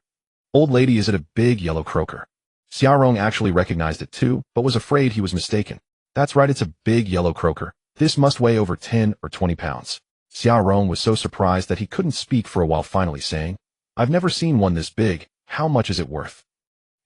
Old lady, is it a big yellow croaker? Xiaorong actually recognized it too, but was afraid he was mistaken. That's right, it's a big yellow croaker. This must weigh over 10 or 20 pounds. Xiaorong was so surprised that he couldn't speak for a while, finally saying, I've never seen one this big. How much is it worth?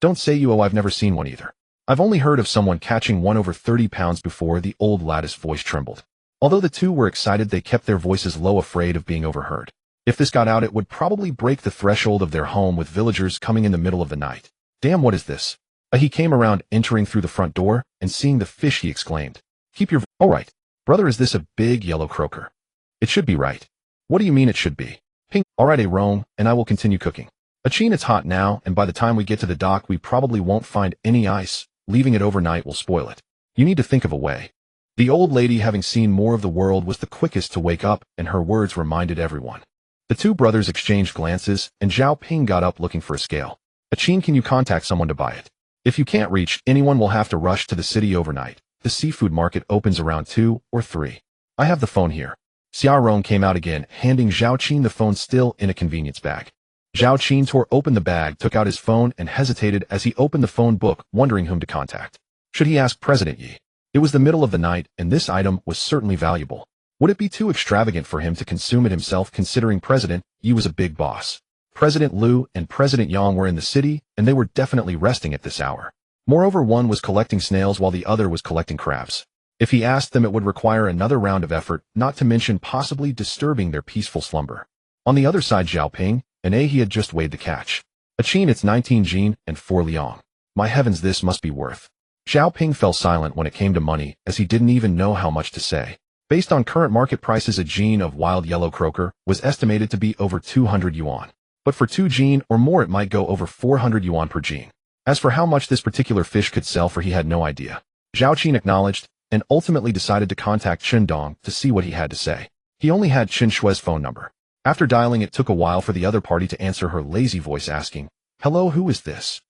Don't say you. Oh, I've never seen one either. I've only heard of someone catching one over 30 pounds before. The old lad's voice trembled. Although the two were excited, they kept their voices low, afraid of being overheard. If this got out, it would probably break the threshold of their home, with villagers coming in the middle of the night. Damn, what is this? He came around, entering through the front door, and seeing the fish, he exclaimed, Keep your all right. Brother, is this a big yellow croaker? It should be, right? What do you mean it should be? Pink. All right, Rome, and I will continue cooking. Qin, it's hot now, and by the time we get to the dock, we probably won't find any ice. Leaving it overnight will spoil it. You need to think of a way. The old lady, having seen more of the world, was the quickest to wake up, and her words reminded everyone. The two brothers exchanged glances, and Zhao Qin got up looking for a scale. Qin, can you contact someone to buy it? If you can't reach anyone, we'll have to rush to the city overnight. The seafood market opens around 2 or 3. I have the phone here. Xiaorong came out again, handing Zhao Qin the phone still in a convenience bag. Zhao Qin tore open the bag, took out his phone, and hesitated as he opened the phone book, wondering whom to contact. Should he ask President Yi? It was the middle of the night, and this item was certainly valuable. Would it be too extravagant for him to consume it himself, considering President Yi was a big boss? President Liu and President Yang were in the city, and they were definitely resting at this hour. Moreover, one was collecting snails while the other was collecting crabs. If he asked them, it would require another round of effort, not to mention possibly disturbing their peaceful slumber. On the other side, Zhao Qin and he had just weighed the catch. Qin, it's 19 Jin and 4 Liang. My heavens, this must be worth. Zhao Qin fell silent when it came to money, as he didn't even know how much to say. Based on current market prices, a Jin of wild yellow croaker was estimated to be over 200 yuan. But for 2 Jin or more, it might go over 400 yuan per Jin. As for how much this particular fish could sell for, he had no idea. Zhao Qin acknowledged, and ultimately decided to contact Chen Dong to see what he had to say. He only had Chen Shui's phone number. After dialing, it took a while for the other party to answer her lazy voice asking, Hello, who is this?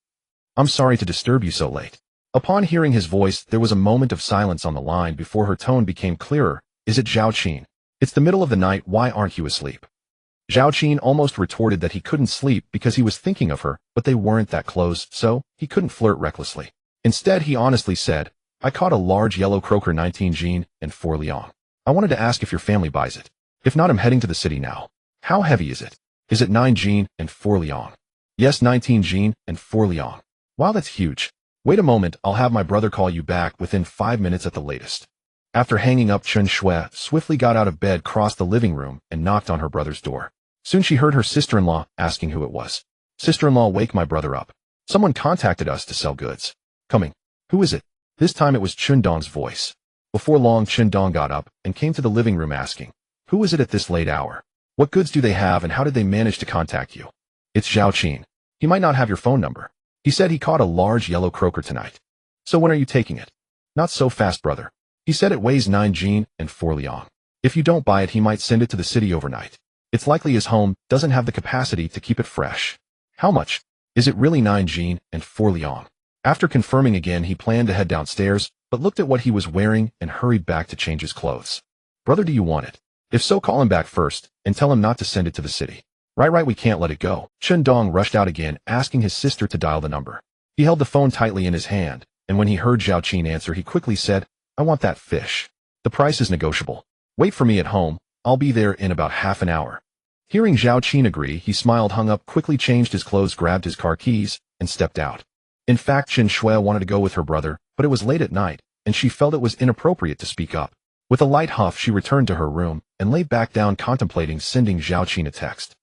I'm sorry to disturb you so late. Upon hearing his voice, there was a moment of silence on the line before her tone became clearer. Is it Zhao Qin? It's the middle of the night, why aren't you asleep? Zhao Qin almost retorted that he couldn't sleep because he was thinking of her, but they weren't that close, so he couldn't flirt recklessly. Instead, he honestly said, I caught a large yellow croaker 19 Jean and 4 Liang. I wanted to ask if your family buys it. If not, I'm heading to the city now. How heavy is it? Is it 9 Jean and 4 Liang? Yes, 19 Jean and 4 Liang. Wow, that's huge. Wait a moment, I'll have my brother call you back within 5 minutes at the latest. After hanging up, Chen Shui swiftly got out of bed, crossed the living room, and knocked on her brother's door. Soon she heard her sister-in-law asking who it was. Sister-in-law, wake my brother up. Someone contacted us to sell goods. Coming. Who is it? This time it was Chen Dong's voice. Before long, Chen Dong got up and came to the living room asking, who is it at this late hour? What goods do they have and how did they manage to contact you? It's Zhao Qin. He might not have your phone number. He said he caught a large yellow croaker tonight. So when are you taking it? Not so fast, brother. He said it weighs 9 Jean and 4 Liang. If you don't buy it, he might send it to the city overnight. It's likely his home doesn't have the capacity to keep it fresh. How much? Is it really 9 Jean and 4 Liang? After confirming again, he planned to head downstairs, but looked at what he was wearing and hurried back to change his clothes. Brother, do you want it? If so, call him back first and tell him not to send it to the city. Right, we can't let it go. Chen Dong rushed out again, asking his sister to dial the number. He held the phone tightly in his hand, and when he heard Zhao Qin answer, he quickly said, I want that fish. The price is negotiable. Wait for me at home. I'll be there in about half an hour. Hearing Zhao Qin agree, he smiled, hung up, quickly changed his clothes, grabbed his car keys, and stepped out. In fact, Chen Shui wanted to go with her brother, but it was late at night, and she felt it was inappropriate to speak up. With a light huff, she returned to her room and lay back down, contemplating sending Zhao Qin a text.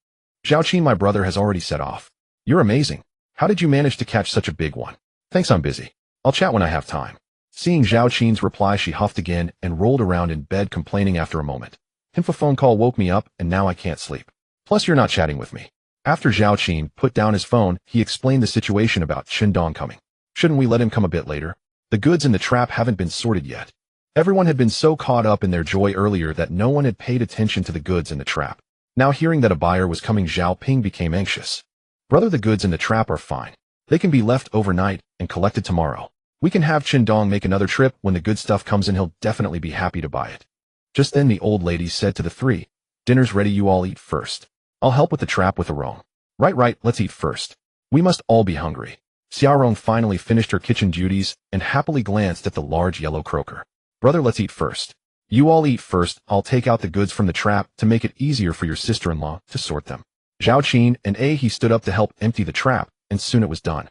Zhao Qin, my brother has already set off. You're amazing. How did you manage to catch such a big one? Thanks, I'm busy. I'll chat when I have time. Seeing Zhao Qin's reply, she huffed again and rolled around in bed, complaining after a moment. A phone call woke me up and now I can't sleep. Plus, you're not chatting with me. After Zhao Qin put down his phone, he explained the situation about Chen Dong coming. Shouldn't we let him come a bit later? The goods in the trap haven't been sorted yet. Everyone had been so caught up in their joy earlier that no one had paid attention to the goods in the trap. Now hearing that a buyer was coming, Zhao Ping became anxious. Brother, the goods in the trap are fine. They can be left overnight and collected tomorrow. We can have Chen Dong make another trip. When the good stuff comes in, he'll definitely be happy to buy it. Just then the old lady said to the three, dinner's ready, you all eat first. I'll help with the trap with Arong. Right, let's eat first. We must all be hungry. Xiaorong finally finished her kitchen duties and happily glanced at the large yellow croaker. Brother, let's eat first. You all eat first. I'll take out the goods from the trap to make it easier for your sister-in-law to sort them. Zhao Qin and he stood up to help empty the trap, and soon it was done.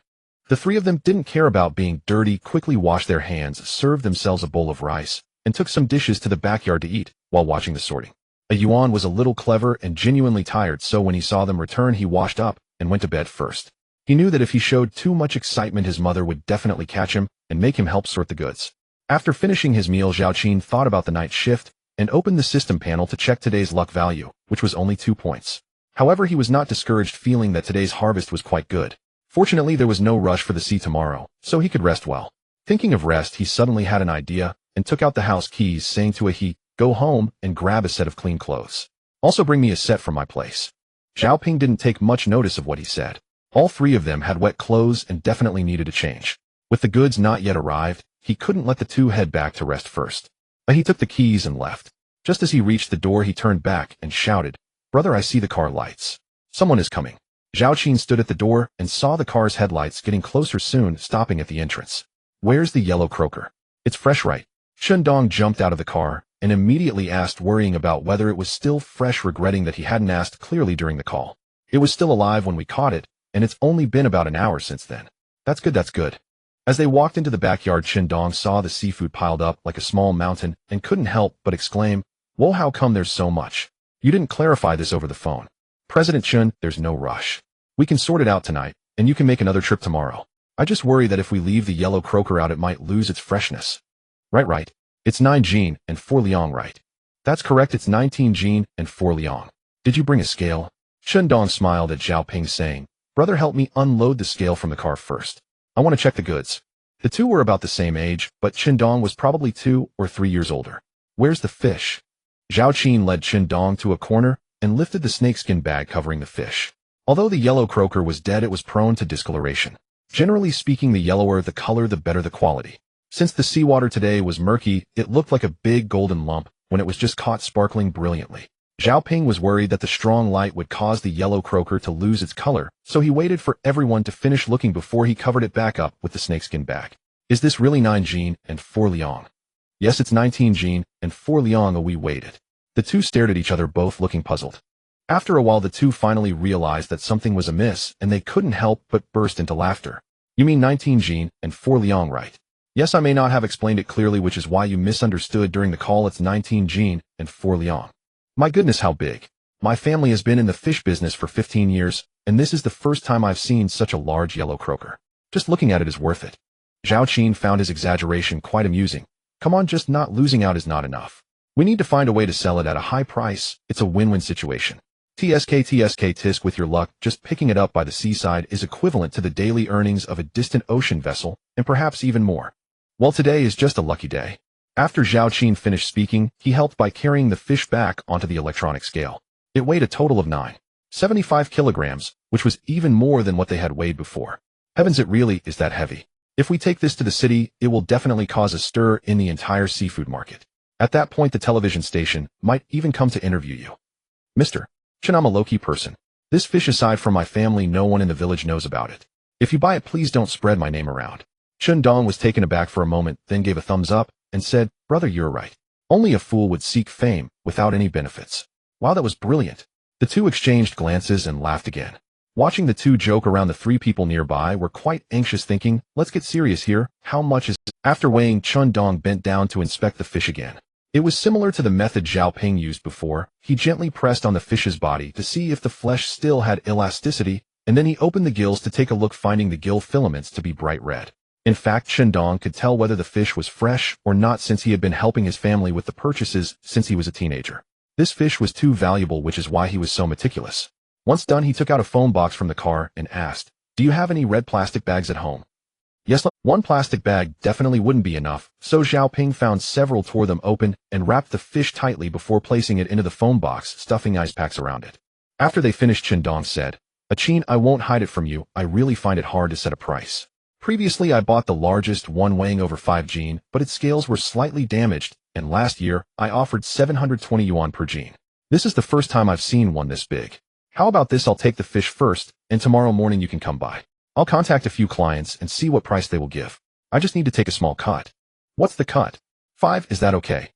The three of them didn't care about being dirty, quickly washed their hands, served themselves a bowl of rice, and took some dishes to the backyard to eat while watching the sorting. A Yuan was a little clever and genuinely tired, so when he saw them return, he washed up and went to bed first. He knew that if he showed too much excitement, his mother would definitely catch him and make him help sort the goods. After finishing his meal, Zhao Qin thought about the night shift and opened the system panel to check today's luck value, which was only 2 points. However, he was not discouraged, feeling that today's harvest was quite good. Fortunately, there was no rush for the sea tomorrow, so he could rest well. Thinking of rest, he suddenly had an idea and took out the house keys, saying to he, go home and grab a set of clean clothes. Also bring me a set from my place. Zhao Ping didn't take much notice of what he said. All three of them had wet clothes and definitely needed a change. With the goods not yet arrived, he couldn't let the two head back to rest first. But he took the keys and left. Just as he reached the door, he turned back and shouted, brother, I see the car lights. Someone is coming. Zhao Qin stood at the door and saw the car's headlights getting closer, soon stopping at the entrance. Where's the yellow croaker? It's fresh, right? Chen Dong jumped out of the car and immediately asked, worrying about whether it was still fresh, regretting that he hadn't asked clearly during the call. It was still alive when we caught it, and it's only been about an hour since then. That's good. As they walked into the backyard, Chen Dong saw the seafood piled up like a small mountain and couldn't help but exclaim, whoa, how come there's so much? You didn't clarify this over the phone. President Chen, there's no rush. We can sort it out tonight, and you can make another trip tomorrow. I just worry that if we leave the yellow croaker out, it might lose its freshness. Right. It's 9 Jean and 4 Liang, right? That's correct, it's 19 Jean and 4 Liang. Did you bring a scale? Chen Dong smiled at Zhao Ping, saying, brother, help me unload the scale from the car first. I want to check the goods. The two were about the same age, but Chen Dong was probably 2 or 3 years older. Where's the fish? Zhao Qin led Chen Dong to a corner and lifted the snakeskin bag covering the fish. Although the yellow croaker was dead, it was prone to discoloration. Generally speaking, the yellower the color, the better the quality. Since the seawater today was murky, it looked like a big golden lump when it was just caught sparkling brilliantly. Zhao Qin was worried that the strong light would cause the yellow croaker to lose its color, so he waited for everyone to finish looking before he covered it back up with the snakeskin bag. Is this really 9 Jin and 4 Liang? Yes, it's 19 Jin and 4 Liang. We waited. The two stared at each other, both looking puzzled. After a while, the two finally realized that something was amiss, and they couldn't help but burst into laughter. You mean 19 Jin and 4 Liang, right? Yes, I may not have explained it clearly, which is why you misunderstood during the call. It's 19 Jin and 4 Liang. My goodness, how big. My family has been in the fish business for 15 years, and this is the first time I've seen such a large yellow croaker. Just looking at it is worth it. Zhao Qin found his exaggeration quite amusing. Come on, just not losing out is not enough. We need to find a way to sell it at a high price. It's a win-win situation. Tisk with your luck, just picking it up by the seaside is equivalent to the daily earnings of a distant ocean vessel, and perhaps even more. Well, today is just a lucky day. After Zhao Qin finished speaking, he helped by carrying the fish back onto the electronic scale. It weighed a total of 9.75 kilograms, which was even more than what they had weighed before. Heavens, it really is that heavy. If we take this to the city, it will definitely cause a stir in the entire seafood market. At that point, the television station might even come to interview you. Mr. Qin, I'm a low-key person. This fish, aside from my family, no one in the village knows about it. If you buy it, please don't spread my name around. Chen Dong was taken aback for a moment, then gave a thumbs up and said, Brother, you're right. Only a fool would seek fame without any benefits. Wow, that was brilliant. The two exchanged glances and laughed again. Watching the two joke around, the 3 people nearby were quite anxious, thinking, let's get serious here, how much is it? After weighing, Chen Dong bent down to inspect the fish again. It was similar to the method Zhao Ping used before. He gently pressed on the fish's body to see if the flesh still had elasticity, and then he opened the gills to take a look, finding the gill filaments to be bright red. In fact, Chen Dong could tell whether the fish was fresh or not, since he had been helping his family with the purchases since he was a teenager. This fish was too valuable, which is why he was so meticulous. Once done, he took out a foam box from the car and asked, Do you have any red plastic bags at home? Yes, one plastic bag definitely wouldn't be enough, so Zhao Ping found several, tore them open, and wrapped the fish tightly before placing it into the foam box, stuffing ice packs around it. After they finished, Chen Dong said, Qin, I won't hide it from you, I really find it hard to set a price. Previously, I bought the largest one, weighing over 5 Jin, but its scales were slightly damaged, and last year, I offered 720 yuan per Jin. This is the first time I've seen one this big. How about this? I'll take the fish first, and tomorrow morning you can come by. I'll contact a few clients and see what price they will give. I just need to take a small cut. What's the cut? 5, is that okay?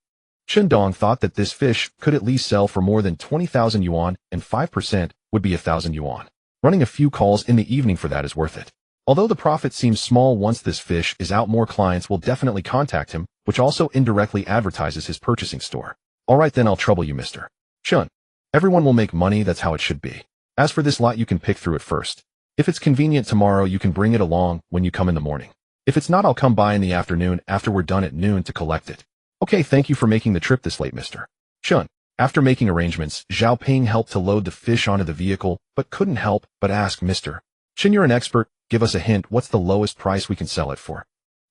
Chen Dong thought that this fish could at least sell for more than 20,000 yuan, and 5% would be 1,000 yuan. Running a few calls in the evening for that is worth it. Although the profit seems small, once this fish is out, more clients will definitely contact him, which also indirectly advertises his purchasing store. Alright then, I'll trouble you, Mr. Chen. Everyone will make money, that's how it should be. As for this lot, you can pick through it first. If it's convenient tomorrow, you can bring it along when you come in the morning. If it's not, I'll come by in the afternoon after we're done at noon to collect it. Okay, thank you for making the trip this late, Mr. Chen. After making arrangements, Zhao Ping helped to load the fish onto the vehicle, but couldn't help but ask, Mr. Chen, you're an expert, give us a hint, what's the lowest price we can sell it for?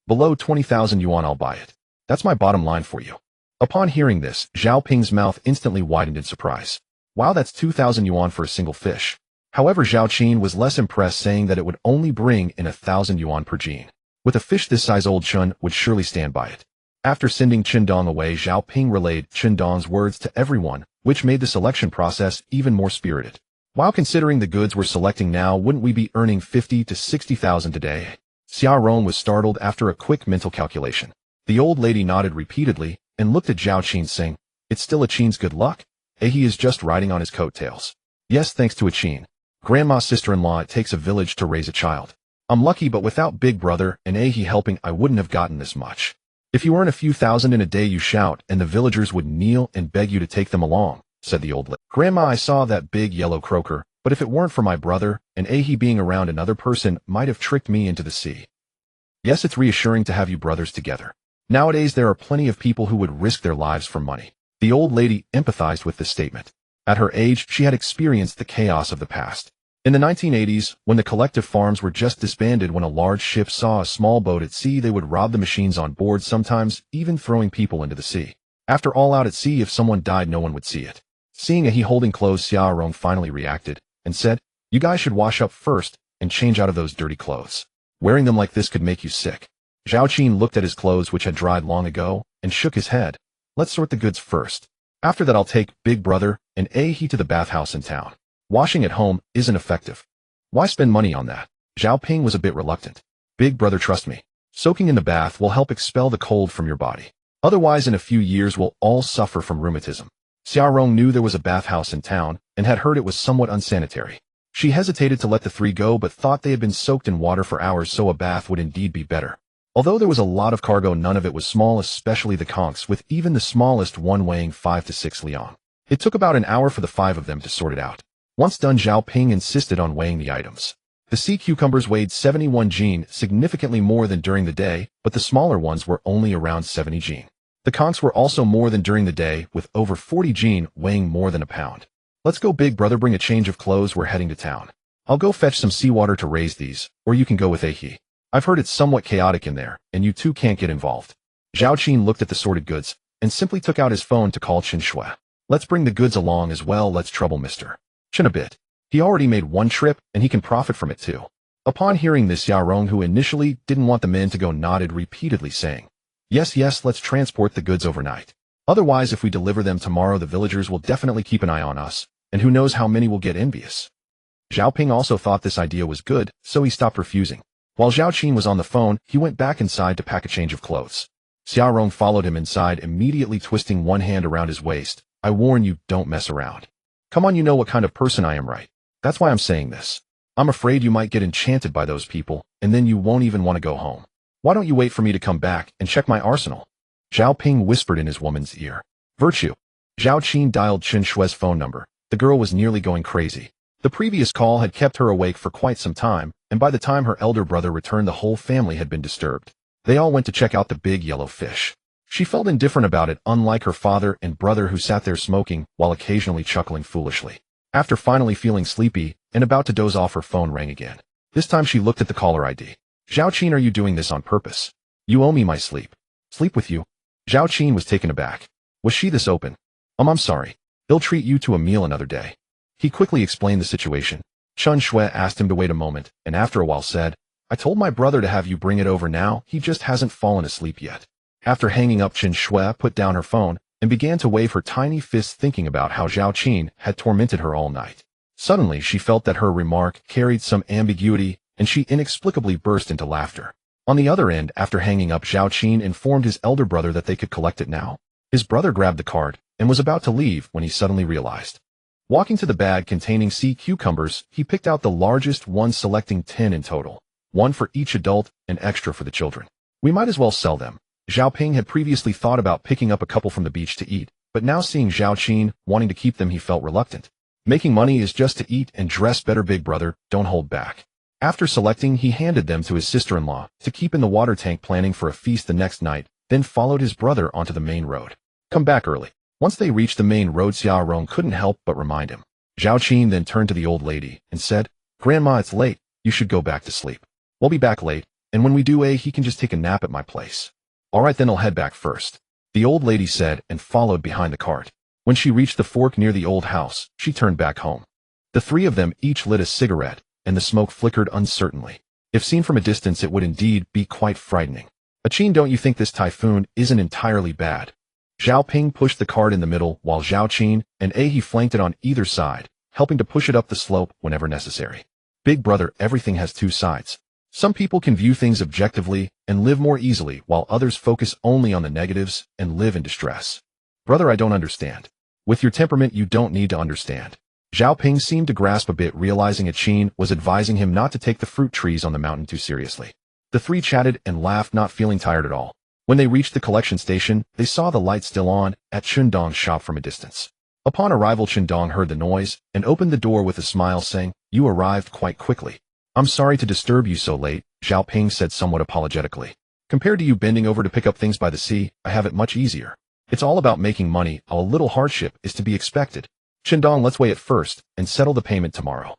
Below 20,000 yuan, I'll buy it. That's my bottom line for you. Upon hearing this, Zhao Ping's mouth instantly widened in surprise. Wow, that's 2,000 yuan for a single fish. However, Zhao Qin was less impressed, saying that it would only bring in 1,000 yuan per Jin. With a fish this size, old Chen would surely stand by it. After sending Chen Dong away, Zhao Ping relayed Chen Dong's words to everyone, which made the selection process even more spirited. While considering the goods we're selecting now, wouldn't we be earning 50 to 60,000 today? Xia Ron was startled after a quick mental calculation. The old lady nodded repeatedly and looked at Zhao Qin, saying, It's still Qin's good luck? He is just riding on his coattails. Yes, thanks to Qin. Grandma's sister-in-law, it takes a village to raise a child. I'm lucky, but without Big Brother and he helping, I wouldn't have gotten this much. If you earn a few thousand in a day, you shout, and the villagers would kneel and beg you to take them along, said the old lady. Grandma, I saw that big yellow croaker, but if it weren't for my brother and he being around, another person might have tricked me into the sea. Yes, it's reassuring to have you brothers together. Nowadays, there are plenty of people who would risk their lives for money. The old lady empathized with this statement. At her age, she had experienced the chaos of the past. In the 1980s, when the collective farms were just disbanded, when a large ship saw a small boat at sea, they would rob the machines on board, sometimes even throwing people into the sea. After all, out at sea, if someone died, no one would see it. Seeing he holding clothes, Xia Rong finally reacted and said, You guys should wash up first and change out of those dirty clothes. Wearing them like this could make you sick. Zhao Qin looked at his clothes which had dried long ago and shook his head. Let's sort the goods first. After that I'll take Big Brother and he to the bathhouse in town. Washing at home isn't effective. Why spend money on that? Zhao Ping was a bit reluctant. Big Brother, trust me. Soaking in the bath will help expel the cold from your body. Otherwise in a few years we'll all suffer from rheumatism. Xiaorong knew there was a bathhouse in town and had heard it was somewhat unsanitary. She hesitated to let the three go but thought they had been soaked in water for hours, so a bath would indeed be better. Although there was a lot of cargo, none of it was small, especially the conchs, with even the smallest one weighing 5 to 6 liang. It took about an hour for the 5 of them to sort it out. Once done, Zhao Ping insisted on weighing the items. The sea cucumbers weighed 71 jin, significantly more than during the day, but the smaller ones were only around 70 jin. The conchs were also more than during the day, with over 40 jin, weighing more than a pound. Let's go, Big Brother, bring a change of clothes, we're heading to town. I'll go fetch some seawater to raise these, or you can go with Ahi. I've heard it's somewhat chaotic in there, and you two can't get involved. Zhao Qin looked at the sorted goods, and simply took out his phone to call Chen Shui. Let's bring the goods along as well, let's trouble Mr. Chen a bit. He already made one trip, and he can profit from it too. Upon hearing this, Xiaorong, who initially didn't want the men to go, nodded repeatedly, saying, Yes, let's transport the goods overnight. Otherwise, if we deliver them tomorrow, the villagers will definitely keep an eye on us, and who knows how many will get envious. Zhao Ping also thought this idea was good, so he stopped refusing. While Zhao Qin was on the phone, he went back inside to pack a change of clothes. Xiaorong followed him inside, immediately twisting one hand around his waist. I warn you, don't mess around. Come on, you know what kind of person I am, right? That's why I'm saying this. I'm afraid you might get enchanted by those people, and then you won't even want to go home. Why don't you wait for me to come back and check my arsenal? Zhao Ping whispered in his woman's ear. Virtue. Zhao Qin dialed Chen Shui's phone number. The girl was nearly going crazy. The previous call had kept her awake for quite some time, and by the time her elder brother returned, the whole family had been disturbed. They all went to check out the big yellow fish. She felt indifferent about it, unlike her father and brother, who sat there smoking while occasionally chuckling foolishly. After finally feeling sleepy and about to doze off, her phone rang again. This time she looked at the caller ID. Zhao Qin, are you doing this on purpose? You owe me my sleep. Sleep with you? Zhao Qin was taken aback. Was she this open? I'm sorry. They'll treat you to a meal another day. He quickly explained the situation. Chen Shui asked him to wait a moment, and after a while said, I told my brother to have you bring it over now, he just hasn't fallen asleep yet. After hanging up, Chen Shui put down her phone and began to wave her tiny fists, thinking about how Zhao Qin had tormented her all night. Suddenly she felt that her remark carried some ambiguity, and she inexplicably burst into laughter. On the other end, after hanging up, Zhao Qin informed his elder brother that they could collect it now. His brother grabbed the card and was about to leave when he suddenly realized. Walking to the bag containing sea cucumbers, he picked out the largest one, selecting 10 in total. One for each adult and extra for the children. We might as well sell them. Zhao Ping had previously thought about picking up a couple from the beach to eat, but now seeing Zhao Qin wanting to keep them, he felt reluctant. Making money is just to eat and dress better, Big Brother, don't hold back. After selecting, he handed them to his sister-in-law to keep in the water tank, planning for a feast the next night, then followed his brother onto the main road. Come back early. Once they reached the main road, Xiaorong couldn't help but remind him. Zhao Qin then turned to the old lady and said, Grandma, it's late. You should go back to sleep. We'll be back late, and when we do, he can just take a nap at my place. All right, then I'll head back first. The old lady said and followed behind the cart. When she reached the fork near the old house, she turned back home. The three of them each lit a cigarette, and the smoke flickered uncertainly. If seen from a distance, it would indeed be quite frightening. Qin, don't you think this typhoon isn't entirely bad? Zhao Ping pushed the cart in the middle, while Zhao Qin and he flanked it on either side, helping to push it up the slope whenever necessary. Big Brother, everything has two sides. Some people can view things objectively and live more easily, while others focus only on the negatives and live in distress. Brother, I don't understand. With your temperament, you don't need to understand. Zhao Ping seemed to grasp a bit, realizing Qin was advising him not to take the fruit trees on the mountain too seriously. The three chatted and laughed, not feeling tired at all. When they reached the collection station, they saw the light still on at Chundong's shop from a distance. Upon arrival, Chundong heard the noise and opened the door with a smile, saying, You arrived quite quickly. I'm sorry to disturb you so late, Zhao Ping said somewhat apologetically. Compared to you bending over to pick up things by the sea, I have it much easier. It's all about making money, a little hardship is to be expected. Chundong, let's weigh it first and settle the payment tomorrow.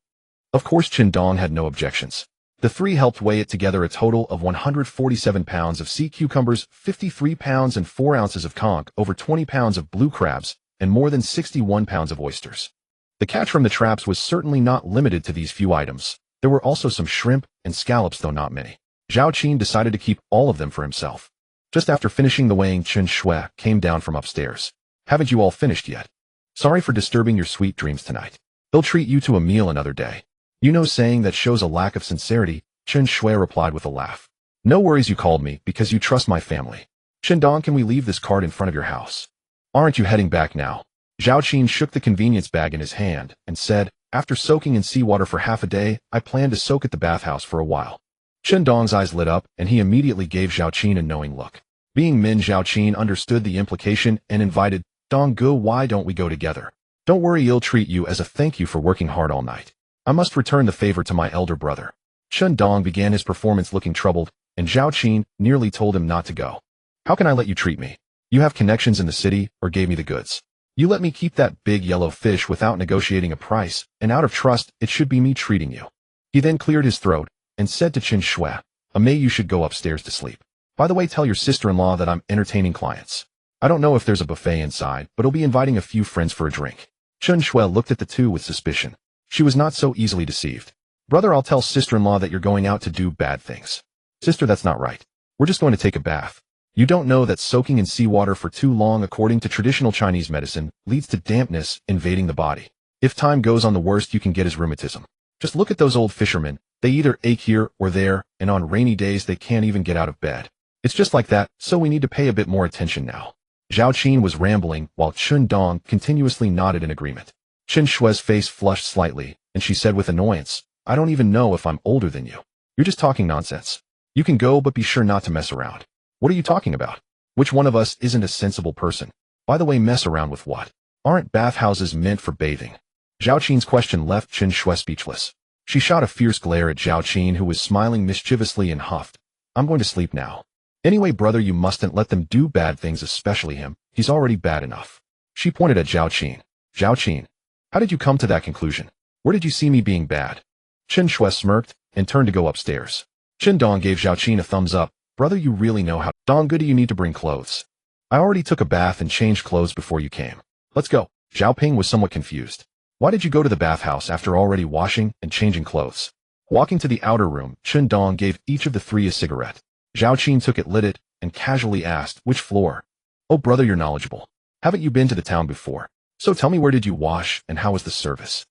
Of course, Chundong had no objections. The three helped weigh it together, a total of 147 pounds of sea cucumbers, 53 pounds and 4 ounces of conch, over 20 pounds of blue crabs, and more than 61 pounds of oysters. The catch from the traps was certainly not limited to these few items. There were also some shrimp and scallops, though not many. Zhao Qin decided to keep all of them for himself. Just after finishing the weighing, Chen Shui came down from upstairs. Haven't you all finished yet? Sorry for disturbing your sweet dreams tonight. They'll treat you to a meal another day. You know, saying that shows a lack of sincerity, Chen Shui replied with a laugh. No worries, you called me because you trust my family. Shindong, can we leave this cart in front of your house? Aren't you heading back now? Zhao Qin shook the convenience bag in his hand and said, after soaking in seawater for half a day, I plan to soak at the bathhouse for a while. Shindong's eyes lit up and he immediately gave Zhao Qin a knowing look. Being Min, Zhao Qin understood the implication and invited, Donggu, why don't we go together? Don't worry, he'll treat you as a thank you for working hard all night. I must return the favor to my elder brother. Shindong began his performance looking troubled, and Zhao Qin nearly told him not to go. How can I let you treat me? You have connections in the city or gave me the goods. You let me keep that big yellow fish without negotiating a price, and out of trust, it should be me treating you. He then cleared his throat and said to Chen Shui, May, you should go upstairs to sleep. By the way, tell your sister-in-law that I'm entertaining clients. I don't know if there's a buffet inside, but I'll be inviting a few friends for a drink. Chen Shui looked at the two with suspicion. She was not so easily deceived. Brother, I'll tell sister-in-law that you're going out to do bad things. Sister, that's not right. We're just going to take a bath. You don't know that soaking in seawater for too long, according to traditional Chinese medicine, leads to dampness invading the body. If time goes on, the worst you can get is rheumatism. Just look at those old fishermen. They either ache here or there, and on rainy days they can't even get out of bed. It's just like that, so we need to pay a bit more attention now. Zhao Qin was rambling, while Chen Dong continuously nodded in agreement. Chen Shui's face flushed slightly, and she said with annoyance, I don't even know if I'm older than you. You're just talking nonsense. You can go, but be sure not to mess around. What are you talking about? Which one of us isn't a sensible person? By the way, mess around with what? Aren't bathhouses meant for bathing? Zhao Qin's question left Chen Shui speechless. She shot a fierce glare at Zhao Qin, who was smiling mischievously, and huffed. I'm going to sleep now. Anyway, brother, you mustn't let them do bad things, especially him. He's already bad enough. She pointed at Zhao Qin. Zhao Qin, how did you come to that conclusion? Where did you see me being bad? Chen Shui smirked and turned to go upstairs. Chen Dong gave Zhao Qin a thumbs up. Brother, you really know how. Dong, good, do you need to bring clothes? I already took a bath and changed clothes before you came. Let's go. Zhao Ping was somewhat confused. Why did you go to the bathhouse after already washing and changing clothes? Walking to the outer room, Chen Dong gave each of the three a cigarette. Zhao Qin took it, lit it, and casually asked, which floor? Oh, brother, you're knowledgeable. Haven't you been to the town before? So tell me, where did you wash and how was the service?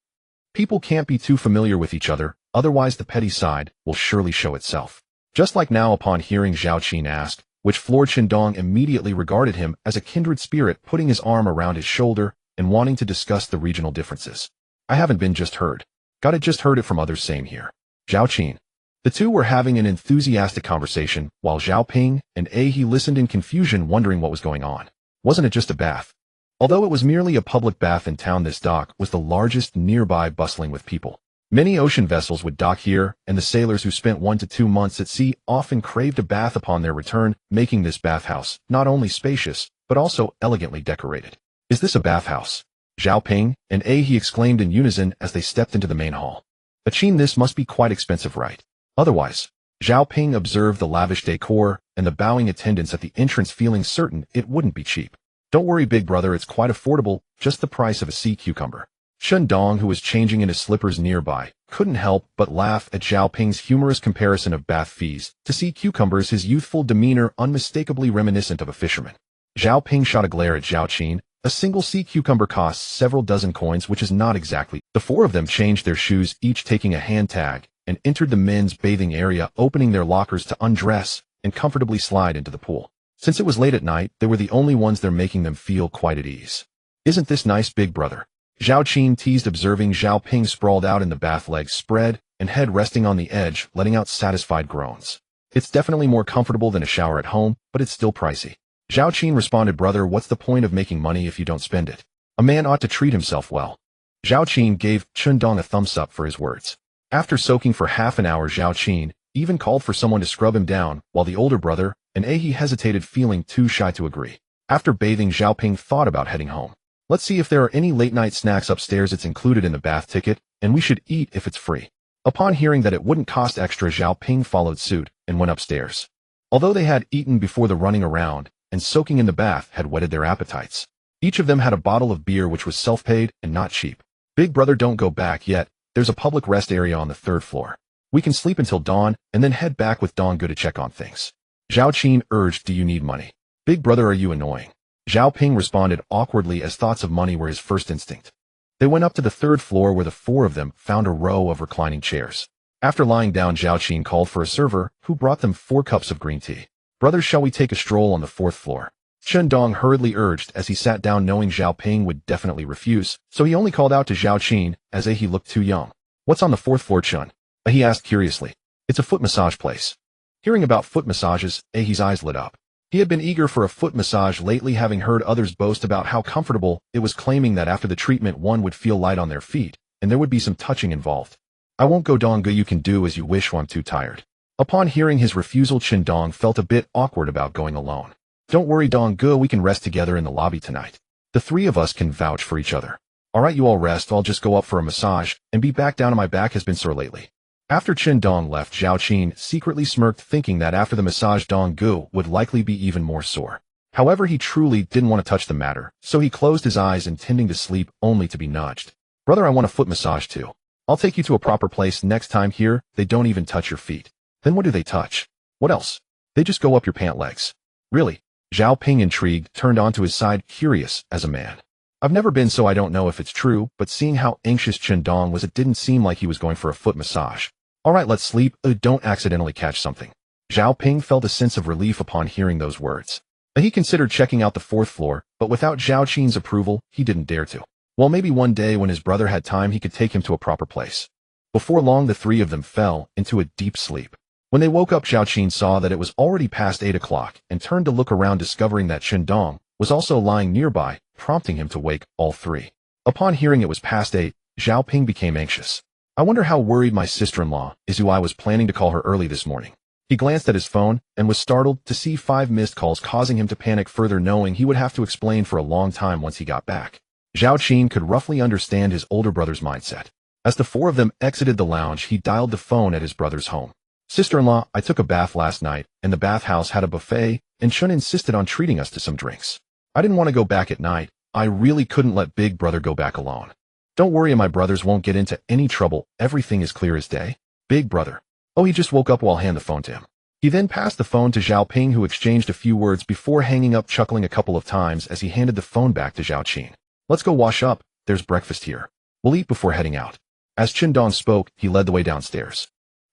People can't be too familiar with each other, otherwise the petty side will surely show itself. Just like now, upon hearing Zhao Qin ask which floor, Chen Dong immediately regarded him as a kindred spirit, putting his arm around his shoulder and wanting to discuss the regional differences. I haven't been, just heard. Got it, just heard it from others, same here. Zhao Qin. The two were having an enthusiastic conversation, while Zhao Ping and He listened in confusion, wondering what was going on. Wasn't it just a bath? Although it was merely a public bath in town, this dock was the largest nearby, bustling with people. Many ocean vessels would dock here, and the sailors who spent 1 to 2 months at sea often craved a bath upon their return, making this bathhouse not only spacious, but also elegantly decorated. Is this a bathhouse? Zhao Ping and He exclaimed in unison as they stepped into the main hall. Qin, this must be quite expensive, right? Otherwise, Zhao Ping observed the lavish decor and the bowing attendants at the entrance, feeling certain it wouldn't be cheap. Don't worry, big brother, it's quite affordable, just the price of a sea cucumber. Chen Dong, who was changing into slippers nearby, couldn't help but laugh at Zhao Ping's humorous comparison of bath fees to sea cucumbers, his youthful demeanor unmistakably reminiscent of a fisherman. Zhao Ping shot a glare at Zhao Qin. A single sea cucumber costs several dozen coins, which is not exactly. The four of them changed their shoes, each taking a hand tag, and entered the men's bathing area, opening their lockers to undress and comfortably slide into the pool. Since it was late at night, they were the only ones there, making them feel quite at ease. Isn't this nice, big brother? Zhao Qin teased, observing Zhao Ping sprawled out in the bath, legs spread and head resting on the edge, letting out satisfied groans. It's definitely more comfortable than a shower at home, but it's still pricey. Zhao Qin responded, brother, what's the point of making money if you don't spend it? A man ought to treat himself well. Zhao Qin gave Chen Dong a thumbs up for his words. After soaking for half an hour, Zhao Qin even called for someone to scrub him down, while the older brother and He hesitated, feeling too shy to agree. After bathing, Zhao Ping thought about heading home. Let's see if there are any late-night snacks upstairs. It's included in the bath ticket, and we should eat if it's free. Upon hearing that it wouldn't cost extra, Zhao Ping followed suit and went upstairs. Although they had eaten before, the running around and soaking in the bath had whetted their appetites. Each of them had a bottle of beer, which was self-paid and not cheap. Big brother, don't go back yet. There's a public rest area on the 3rd floor. We can sleep until dawn and then head back with Dong Gu to check on things. Zhao Qin urged, do you need money? Big brother, are you annoying? Zhao Ping responded awkwardly as thoughts of money were his first instinct. They went up to the 3rd floor where the 4 of them found a row of reclining chairs. After lying down, Zhao Qin called for a server, who brought them 4 cups of green tea. Brothers, shall we take a stroll on the 4th floor? Chen Dong hurriedly urged as he sat down, knowing Zhao Ping would definitely refuse, so he only called out to Zhao Qin, as he looked too young. What's on the 4th floor, Chen? He asked curiously. It's a foot massage place. Hearing about foot massages, He's eyes lit up. He had been eager for a foot massage lately, having heard others boast about how comfortable it was, claiming that after the treatment one would feel light on their feet, and there would be some touching involved. I won't go, Dong Gu, you can do as you wish, I'm too tired. Upon hearing his refusal, Chen Dong felt a bit awkward about going alone. Don't worry, Dong Gu, we can rest together in the lobby tonight. The 3 of us can vouch for each other. Alright, you all rest, I'll just go up for a massage, and be back down, my back has been sore lately. After Chen Dong left, Zhao Qin secretly smirked, thinking that after the massage Dong Gu would likely be even more sore. However, he truly didn't want to touch the matter, so he closed his eyes intending to sleep, only to be nudged. Brother, I want a foot massage too. I'll take you to a proper place next time. Here, they don't even touch your feet. Then what do they touch? What else? They just go up your pant legs. Really? Zhao Ping, intrigued, turned onto his side, curious as a man. I've never been, so I don't know if it's true, but seeing how anxious Chen Dong was, it didn't seem like he was going for a foot massage. Alright, let's sleep. Don't accidentally catch something. Zhao Ping felt a sense of relief upon hearing those words. He considered checking out the 4th floor, but without Zhao Qin's approval, he didn't dare to. Well, maybe one day when his brother had time, he could take him to a proper place. Before long, the 3 of them fell into a deep sleep. When they woke up, Zhao Qin saw that it was already past 8 o'clock and turned to look around, discovering that Chen Dong was also lying nearby, prompting him to wake all 3. Upon hearing it was past 8, Zhao Ping became anxious. I wonder how worried my sister-in-law is, who I was planning to call her early this morning. He glanced at his phone and was startled to see 5 missed calls, causing him to panic further, knowing he would have to explain for a long time once he got back. Zhao Qin could roughly understand his older brother's mindset. As the 4 of them exited the lounge, he dialed the phone at his brother's home. Sister-in-law, I took a bath last night, and the bathhouse had a buffet, and Chun insisted on treating us to some drinks. I didn't want to go back at night. I really couldn't let big brother go back alone. Don't worry, my brothers won't get into any trouble. Everything is clear as day. Big brother. Oh, he just woke up, while hand the phone to him. He then passed the phone to Zhao Ping, who exchanged a few words before hanging up, chuckling a couple of times as he handed the phone back to Zhao Qin. Let's go wash up. There's breakfast here. We'll eat before heading out. As Chen Dong spoke, he led the way downstairs.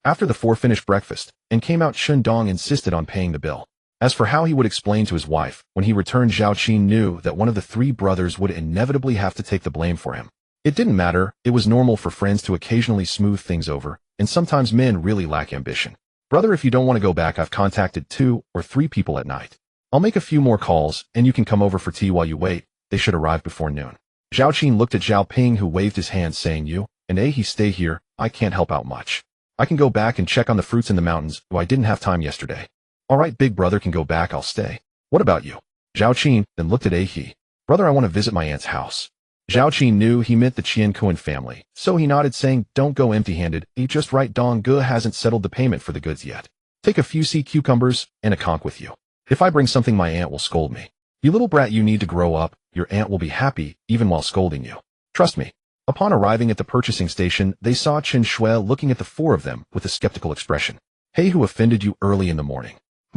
After the 4 finished breakfast and came out, Chen Dong insisted on paying the bill. As for how he would explain to his wife, when he returned, Zhao Qin knew that one of the 3 brothers would inevitably have to take the blame for him. It didn't matter. It was normal for friends to occasionally smooth things over, and sometimes men really lack ambition. Brother, if you don't want to go back, I've contacted 2 or 3 people at night. I'll make a few more calls, and you can come over for tea while you wait. They should arrive before noon. Zhao Qin looked at Zhao Ping, who waved his hand, saying, You and he stay here. I can't help out much. I can go back and check on the fruits in the mountains, though I didn't have time yesterday. All right, big brother can go back, I'll stay. What about you? Zhao Qin then looked at he. Brother, I want to visit my aunt's house. Zhao Qin knew he meant the Qian Kuan family, so he nodded, saying, Don't go empty-handed. Just right, Dong Gu hasn't settled the payment for the goods yet. Take a few sea cucumbers and a conch with you. If I bring something, my aunt will scold me. You little brat, you need to grow up. Your aunt will be happy, even while scolding you. Trust me. Upon arriving at the purchasing station, they saw Chen Shui looking at the 4 of them with a skeptical expression. Hey, who offended you early in the morning?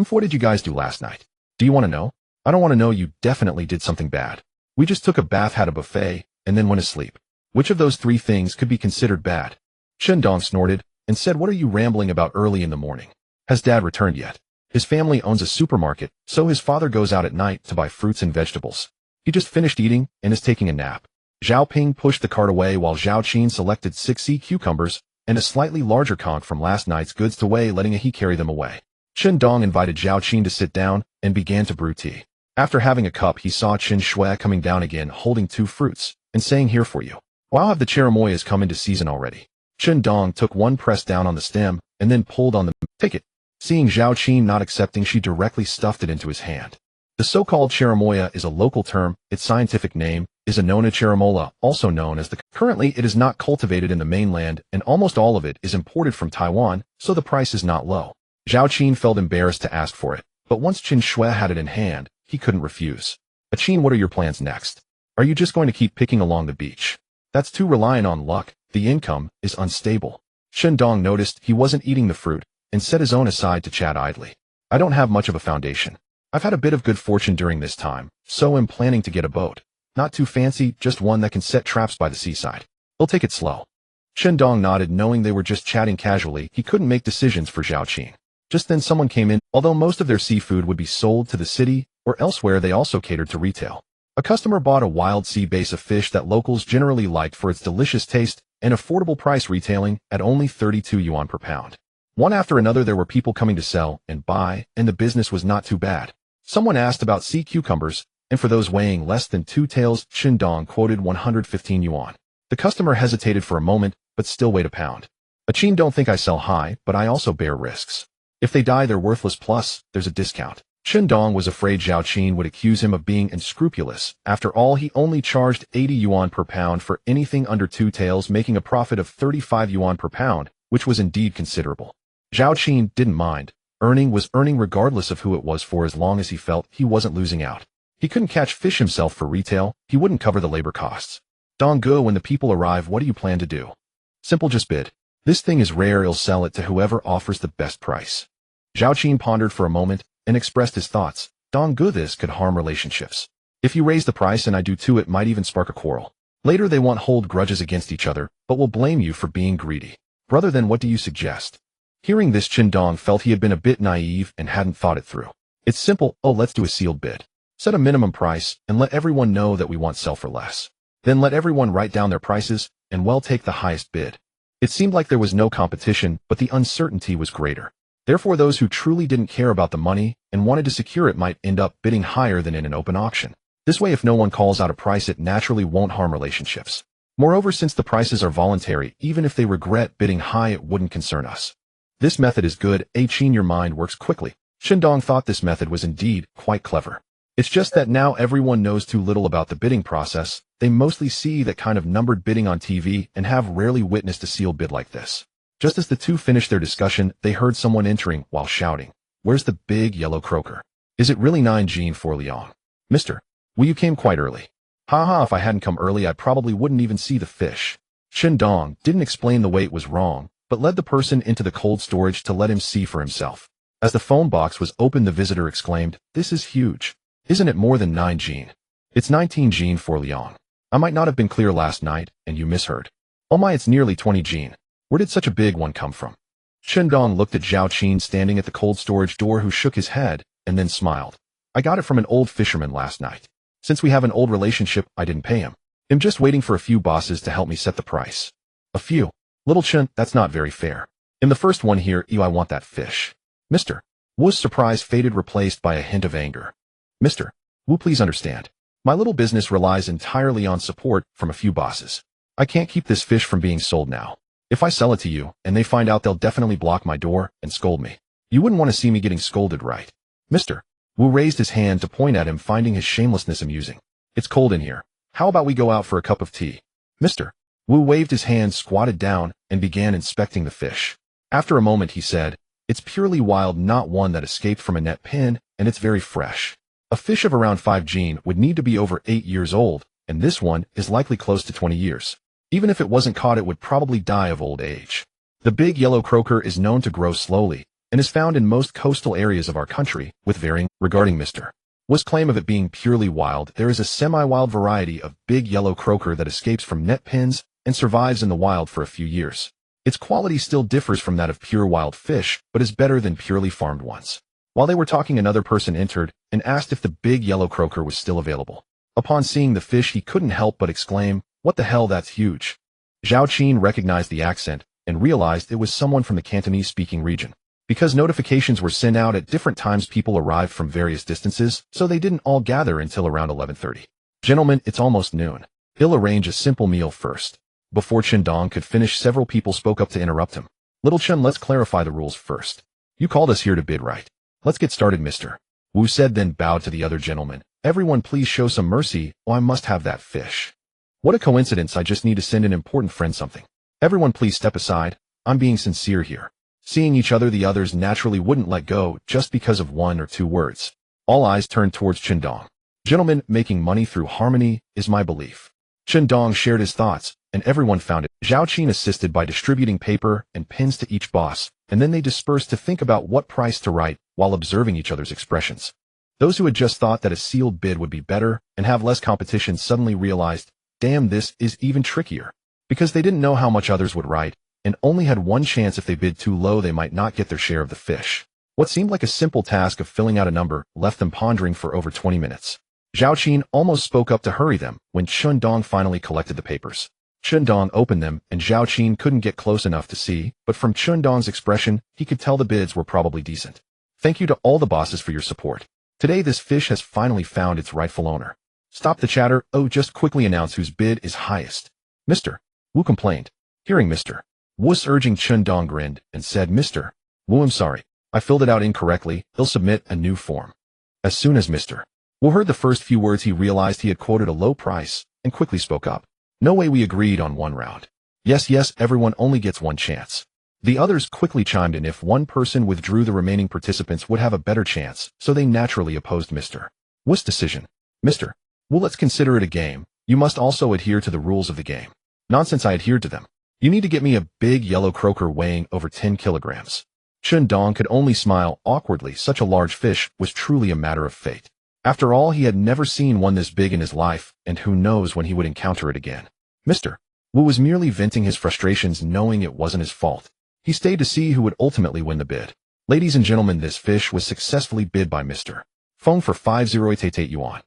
What did you guys do last night? Do you want to know? I don't want to know. You definitely did something bad. We just took a bath, had a buffet, and then went to sleep. Which of those 3 things could be considered bad? Chen Dong snorted and said, What are you rambling about early in the morning? Has Dad returned yet? His family owns a supermarket, so his father goes out at night to buy fruits and vegetables. He just finished eating and is taking a nap. Zhao Ping pushed the cart away while Zhao Qin selected 6 sea cucumbers and a slightly larger conch from last night's goods to weigh, letting he carry them away. Chen Dong invited Zhao Qin to sit down and began to brew tea. After having a cup, he saw Chen Shui coming down again, holding 2 fruits and saying, Here for you. Wow, have the cherimoyas come into season already? Chen Dong took one, pressed down on the stem, and then pulled on the Take it. Seeing Zhao Qin not accepting, she directly stuffed it into his hand. The so-called cherimoya is a local term. Its scientific name is Annona cherimola, also known as the. Currently, it is not cultivated in the mainland, and almost all of it is imported from Taiwan, so the price is not low. Zhao Qin felt embarrassed to ask for it, but once Chen Shui had it in hand, he couldn't refuse. Qin, what are your plans next? Are you just going to keep picking along the beach? That's too reliant on luck. The income is unstable. Shindong noticed he wasn't eating the fruit and set his own aside to chat idly. I don't have much of a foundation. I've had a bit of good fortune during this time, so am planning to get a boat. Not too fancy, just one that can set traps by the seaside. We'll take it slow. Shindong nodded, knowing they were just chatting casually. He couldn't make decisions for Zhao Qin. Just then someone came in. Although most of their seafood would be sold to the city or elsewhere, they also catered to retail. A customer bought a wild sea bass of fish that locals generally liked for its delicious taste and affordable price, retailing at only 32 yuan per pound. One after another there were people coming to sell and buy, and the business was not too bad. Someone asked about sea cucumbers, and for those weighing less than 2 taels, Shindong quoted 115 yuan. The customer hesitated for a moment, but still weighed a pound. Qin, don't think I sell high, but I also bear risks. If they die, they're worthless, plus there's a discount. Shindong was afraid Zhao Qin would accuse him of being unscrupulous. After all, he only charged 80 yuan per pound for anything under 2 taels, making a profit of 35 yuan per pound, which was indeed considerable. Zhao Qin didn't mind. Earning was earning regardless of who it was, for as long as he felt he wasn't losing out. He couldn't catch fish himself for retail. He wouldn't cover the labor costs. Donggu, when the people arrive, what do you plan to do? Simple, just bid. This thing is rare, I'll sell it to whoever offers the best price. Zhao Qin pondered for a moment and expressed his thoughts. Donggu, this could harm relationships. If you raise the price and I do too, it might even spark a quarrel. Later they won't hold grudges against each other, but will blame you for being greedy. Brother, then what do you suggest? Hearing this, Shindong felt he had been a bit naive and hadn't thought it through. It's simple. Oh, let's do a sealed bid. Set a minimum price and let everyone know that we want sell for less. Then let everyone write down their prices and we'll take the highest bid. It seemed like there was no competition, but the uncertainty was greater. Therefore, those who truly didn't care about the money and wanted to secure it might end up bidding higher than in an open auction. This way, if no one calls out a price, it naturally won't harm relationships. Moreover, since the prices are voluntary, even if they regret bidding high, it wouldn't concern us. This method is good. Qin, your mind works quickly. Shindong thought this method was indeed quite clever. It's just that now everyone knows too little about the bidding process. They mostly see that kind of numbered bidding on TV and have rarely witnessed a sealed bid like this. Just as the two finished their discussion, they heard someone entering while shouting, "Where's the big yellow croaker? Is it really 9 Jean for Liang? Mister, well, you came quite early." Haha, if I hadn't come early, I probably wouldn't even see the fish. Shindong didn't explain the weight was wrong, but led the person into the cold storage to let him see for himself. As the phone box was opened, the visitor exclaimed, "This is huge. Isn't it more than 9 Jean? It's 19 Jean for Liang. I might not have been clear last night, and you misheard. Oh my, it's nearly 20 Jean. Where did such a big one come from?" Shindong looked at Zhao Qin standing at the cold storage door, who shook his head and then smiled. "I got it from an old fisherman last night. Since we have an old relationship, I didn't pay him. I'm just waiting for a few bosses to help me set the price." "A few? Little Chen, that's not very fair. In the first one here, I want that fish." "Mister." Wu's surprise faded, replaced by a hint of anger. "Mister Wu, please understand. My little business relies entirely on support from a few bosses. I can't keep this fish from being sold now. If I sell it to you and they find out, they'll definitely block my door and scold me. You wouldn't want to see me getting scolded, right?" Mister Wu raised his hand to point at him, finding his shamelessness amusing. "It's cold in here. How about we go out for a cup of tea?" Mister Wu waved his hand, squatted down, and began inspecting the fish. After a moment, he said, "It's purely wild, not one that escaped from a net pen, and it's very fresh. A fish of around 5 Jean would need to be over 8 years old, and this one is likely close to 20 years. Even if it wasn't caught, it would probably die of old age. The big yellow croaker is known to grow slowly, and is found in most coastal areas of our country, with varying." Regarding Mr. Wu's claim of it being purely wild, there is a semi-wild variety of big yellow croaker that escapes from net pens and survives in the wild for a few years. Its quality still differs from that of pure wild fish, but is better than purely farmed ones. While they were talking, another person entered and asked if the big yellow croaker was still available. Upon seeing the fish, he couldn't help but exclaim, "What the hell, that's huge." Zhao Qin recognized the accent and realized it was someone from the Cantonese-speaking region. Because notifications were sent out at different times, people arrived from various distances, so they didn't all gather until around 11:30. "Gentlemen, it's almost noon. He'll arrange a simple meal first." Before Shindong could finish, several people spoke up to interrupt him. "Little Chen, let's clarify the rules first. You called us here to bid, right? Let's get started, Mr. Wu said, then bowed to the other gentlemen. "Everyone please show some mercy, or I must have that fish." "What a coincidence, I just need to send an important friend something. Everyone please step aside, I'm being sincere here." Seeing each other, the others naturally wouldn't let go just because of 1 or 2 words. All eyes turned towards Shindong. "Gentlemen, making money through harmony is my belief. Dong shared his thoughts, and everyone found it. Zhao Qin assisted by distributing paper and pins to each boss, and then they dispersed to think about what price to write while observing each other's expressions. Those who had just thought that a sealed bid would be better and have less competition suddenly realized, damn, this is even trickier. Because they didn't know how much others would write, and only had one chance if they bid too low they might not get their share of the fish. What seemed like a simple task of filling out a number left them pondering for over 20 minutes. Zhao Qin almost spoke up to hurry them when Dong finally collected the papers. Dong opened them and Zhao Qin couldn't get close enough to see, but from Dong's expression, he could tell the bids were probably decent. Thank you to all the bosses for your support. Today this fish has finally found its rightful owner. Stop the chatter, just quickly announce whose bid is highest. Mr. Wu complained. Hearing Mr. Wu's urging, Dong grinned and said, Mr. Wu, I'm sorry. I filled it out incorrectly. He'll submit a new form. As soon as Mr. Wu heard the first few words, he realized he had quoted a low price and quickly spoke up. No way, we agreed on one round. Yes, everyone only gets one chance. The others quickly chimed in. If one person withdrew, the remaining participants would have a better chance, so they naturally opposed Mr. Wu's decision. Mr. Wu, let's consider it a game. You must also adhere to the rules of the game. Nonsense, I adhered to them. You need to get me a big yellow croaker weighing over 10 kilograms. Dong could only smile awkwardly. Such a large fish was truly a matter of fate. After all, he had never seen one this big in his life, and who knows when he would encounter it again. Mr. Wu was merely venting his frustrations, knowing it wasn't his fault. He stayed to see who would ultimately win the bid. Ladies and gentlemen, this fish was successfully bid by Mr. Feng for 5088 yuan.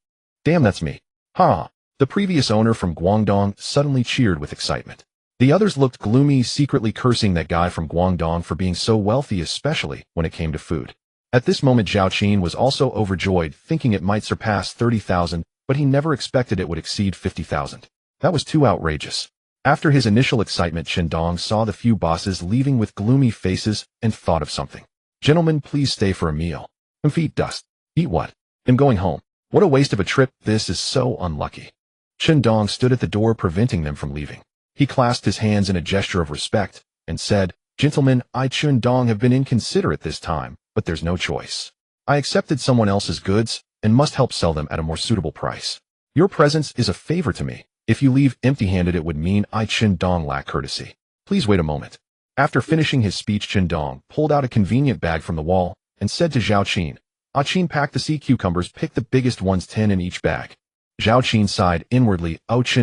Damn, that's me. Ha! The previous owner from Guangdong suddenly cheered with excitement. The others looked gloomy, secretly cursing that guy from Guangdong for being so wealthy, especially when it came to food. At this moment, Zhao Qin was also overjoyed, thinking it might surpass 30,000, but he never expected it would exceed 50,000. That was too outrageous. After his initial excitement, Dong saw the few bosses leaving with gloomy faces and thought of something. Gentlemen, please stay for a meal. Feet dust. Eat what? I'm going home. What a waste of a trip. This is so unlucky. Dong stood at the door, preventing them from leaving. He clasped his hands in a gesture of respect and said, Gentlemen, I Dong have been inconsiderate this time, but there's no choice. I accepted someone else's goods and must help sell them at a more suitable price. Your presence is a favor to me. If you leave empty-handed, it would mean I Dong lack courtesy. Please wait a moment. After finishing his speech, Dong pulled out a convenient bag from the wall and said to Zhao Qin, Qin, pack the sea cucumbers, pick the biggest ones, 10 in each bag. Zhao Qin sighed inwardly.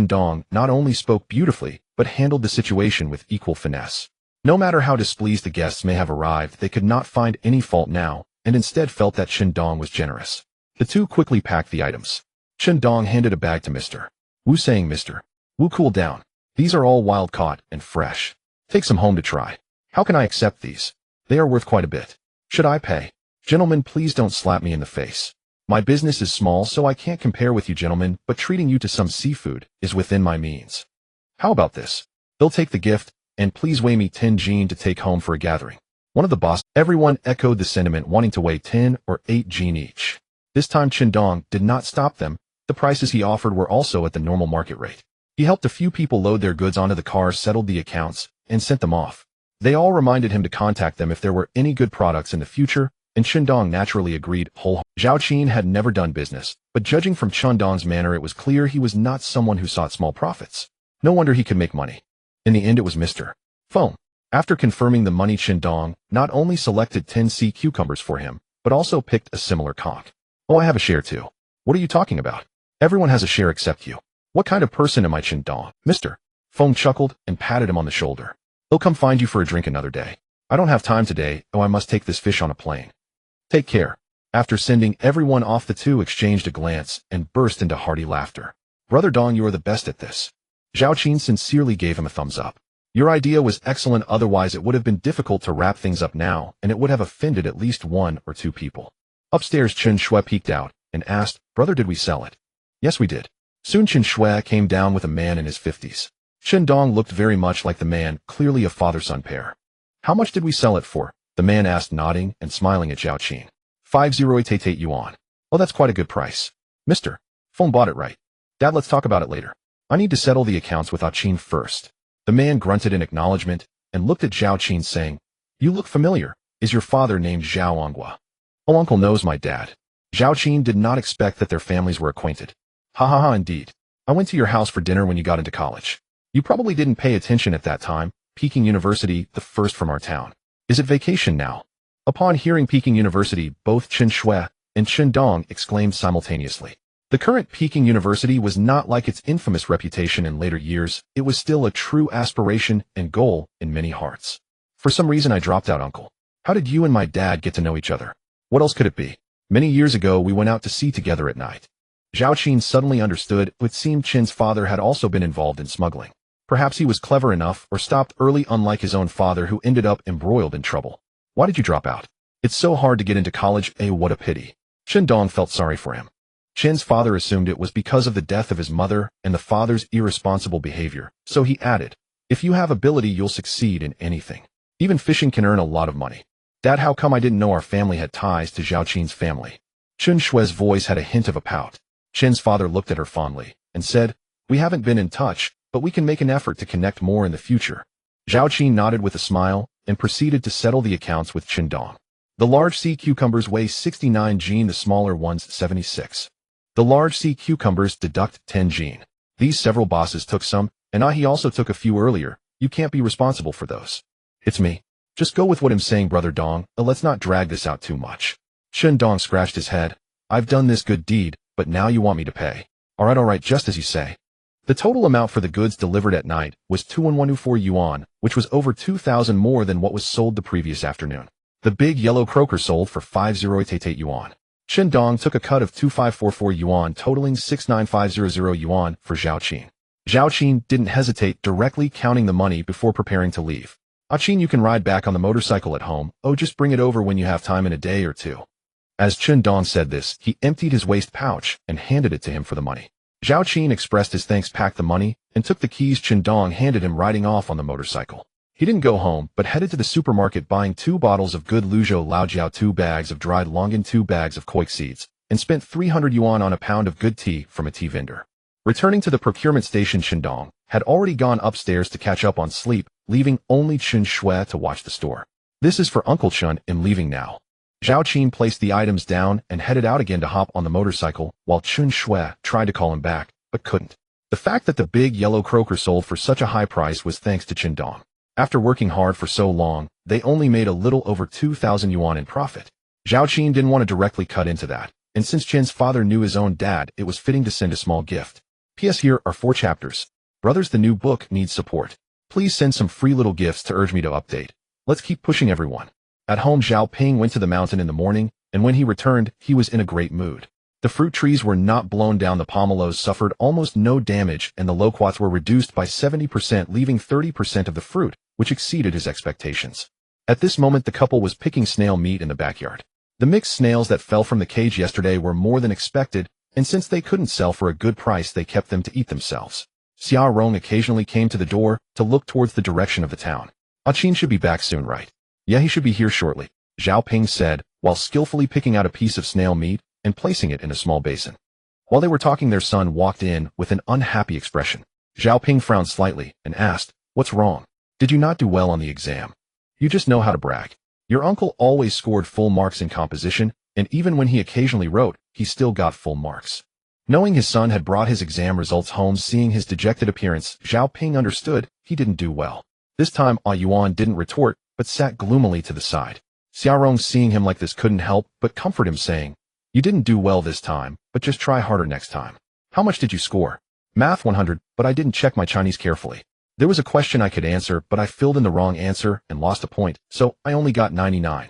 Dong not only spoke beautifully, but handled the situation with equal finesse. No matter how displeased the guests may have arrived, they could not find any fault now, and instead felt that Dong was generous. The two quickly packed the items. Dong handed a bag to Mr. Wu, saying, Mr. Wu, cool down. These are all wild caught and fresh. Take some home to try. How can I accept these? They are worth quite a bit. Should I pay? Gentlemen, please don't slap me in the face. My business is small, so I can't compare with you gentlemen, but treating you to some seafood is within my means. How about this? They'll take the gift, and please weigh me 10 jin to take home for a gathering. One of the boss. Everyone echoed the sentiment, wanting to weigh 10 or 8 jin each. This time Dong did not stop them. The prices he offered were also at the normal market rate. He helped a few people load their goods onto the car, settled the accounts, and sent them off. They all reminded him to contact them if there were any good products in the future, and Dong naturally agreed wholeheartedly. Zhao Qin had never done business, but judging from Dong's manner, it was clear he was not someone who sought small profits. No wonder he could make money. In the end, it was Mr. Feng. After confirming the money, Dong not only selected 10 sea cucumbers for him, but also picked a similar conch. Oh, I have a share too. What are you talking about? Everyone has a share except you. What kind of person am I, Dong? Mr. Feng chuckled and patted him on the shoulder. He'll come find you for a drink another day. I don't have time today. Oh, I must take this fish on a plane. Take care. After sending everyone off, the two exchanged a glance and burst into hearty laughter. Brother Dong, you are the best at this. Zhao Qin sincerely gave him a thumbs up. Your idea was excellent, otherwise it would have been difficult to wrap things up now, and it would have offended at least 1 or 2 people. Upstairs, Chen Shui peeked out and asked, Brother, did we sell it? Yes, we did. Soon Chen Shui came down with a man in his 50s. Dong looked very much like the man, clearly a father-son pair. How much did we sell it for? The man asked, nodding and smiling at Zhao Qin. 5088 yuan. Oh, that's quite a good price. Mr. Feng bought it, right? Dad, let's talk about it later. I need to settle the accounts with Qin first. The man grunted in acknowledgement and looked at Zhao Qin, saying, You look familiar. Is your father named Zhao Onghua? Oh, uncle knows my dad. Zhao Qin did not expect that their families were acquainted. Ha ha ha, indeed. I went to your house for dinner when you got into college. You probably didn't pay attention at that time. Peking University, the first from our town. Is it vacation now? Upon hearing Peking University, both Chen Shui and Chen Dong exclaimed simultaneously. The current Peking University was not like its infamous reputation in later years. It was still a true aspiration and goal in many hearts. For some reason I dropped out, uncle. How did you and my dad get to know each other? What else could it be? Many years ago we went out to sea together at night. Zhao Qin suddenly understood. It seemed Chen's father had also been involved in smuggling. Perhaps he was clever enough or stopped early, unlike his own father who ended up embroiled in trouble. Why did you drop out? It's so hard to get into college. What a pity. Chen Dong felt sorry for him. Chen's father assumed it was because of the death of his mother and the father's irresponsible behavior, so he added, if you have ability you'll succeed in anything. Even fishing can earn a lot of money. Dad, how come I didn't know our family had ties to Zhao Qin's family? Chen Shui's voice had a hint of a pout. Chen's father looked at her fondly and said, we haven't been in touch, but we can make an effort to connect more in the future. Zhao Qin nodded with a smile and proceeded to settle the accounts with Chen Dong. The large sea cucumbers weigh 69 gene, the smaller ones 76. The large sea cucumbers deduct 10 gene. These several bosses took some, and he also took a few earlier. You can't be responsible for those. It's me. Just go with what I'm saying, brother Dong. Let's not drag this out too much. Chen Dong scratched his head. I've done this good deed, but now you want me to pay. All right, just as you say. The total amount for the goods delivered at night was 2,104 yuan, which was over 2,000 more than what was sold the previous afternoon. The big yellow croaker sold for 5,088 yuan. Chen Dong took a cut of 2,544 yuan, totaling 6,9500 yuan for Zhao Qin. Zhao Qin didn't hesitate, directly counting the money before preparing to leave. Qin, you can ride back on the motorcycle at home. Just bring it over when you have time in a day or two. As Chen Dong said this, he emptied his waist pouch and handed it to him for the money. Zhao Qin expressed his thanks, packed the money, and took the keys Chen Dong handed him, riding off on the motorcycle. He didn't go home, but headed to the supermarket, buying 2 bottles of good Luzhou Laojiao, 2 bags of dried longan, 2 bags of koik seeds, and spent 300 yuan on a pound of good tea from a tea vendor. Returning to the procurement station, Chen Dong had already gone upstairs to catch up on sleep, leaving only Chen Shui to watch the store. This is for Uncle Chen. I'm leaving now. Zhao Qin placed the items down and headed out again to hop on the motorcycle, while Chen Shui tried to call him back, but couldn't. The fact that the big yellow croaker sold for such a high price was thanks to Chen Dong. After working hard for so long, they only made a little over 2,000 yuan in profit. Zhao Qin didn't want to directly cut into that, and since Chen's father knew his own dad, it was fitting to send a small gift. P.S. Here are 4 chapters. Brothers, the new book needs support. Please send some free little gifts to urge me to update. Let's keep pushing, everyone. At home, Zhao Ping went to the mountain in the morning, and when he returned, he was in a great mood. The fruit trees were not blown down, the pomelos suffered almost no damage, and the loquats were reduced by 70%, leaving 30% of the fruit, which exceeded his expectations. At this moment, the couple was picking snail meat in the backyard. The mixed snails that fell from the cage yesterday were more than expected, and since they couldn't sell for a good price, they kept them to eat themselves. Xia Rong occasionally came to the door to look towards the direction of the town. Qin should be back soon, right? Yeah, he should be here shortly, Zhao Ping said, while skillfully picking out a piece of snail meat and placing it in a small basin. While they were talking, their son walked in with an unhappy expression. Zhao Ping frowned slightly and asked, "What's wrong? Did you not do well on the exam? You just know how to brag. Your uncle always scored full marks in composition, and even when he occasionally wrote, he still got full marks." Knowing his son had brought his exam results home, seeing his dejected appearance, Zhao Ping understood he didn't do well. This time, Yuan didn't retort, but sat gloomily to the side. Xiaorong, seeing him like this, couldn't help but comfort him, saying, "You didn't do well this time, but just try harder next time. How much did you score?" "Math 100, but I didn't check my Chinese carefully. There was a question I could answer, but I filled in the wrong answer and lost a point, so I only got 99.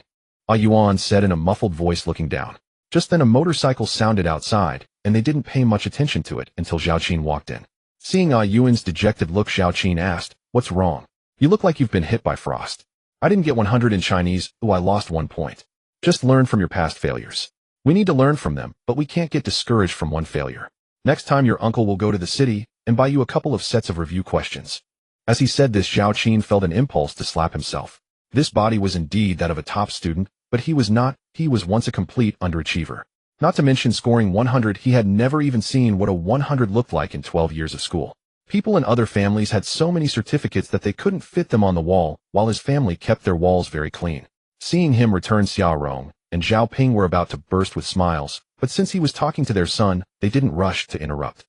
Yuan said in a muffled voice, looking down. Just then a motorcycle sounded outside, and they didn't pay much attention to it until Zhao Qin walked in. Seeing Yuan's dejected look, Zhao Qin asked, "What's wrong? You look like you've been hit by frost." "I didn't get 100 in Chinese. I lost 1 point. Just learn from your past failures. We need to learn from them, but we can't get discouraged from one failure. Next time your uncle will go to the city and buy you a couple of sets of review questions." As he said this, Zhao Qin felt an impulse to slap himself. This body was indeed that of a top student, but he was not. He was once a complete underachiever. Not to mention scoring 100, he had never even seen what a 100 looked like in 12 years of school. People in other families had so many certificates that they couldn't fit them on the wall, while his family kept their walls very clean. Seeing him return, Xiaorong and Zhao Ping were about to burst with smiles, but since he was talking to their son, they didn't rush to interrupt.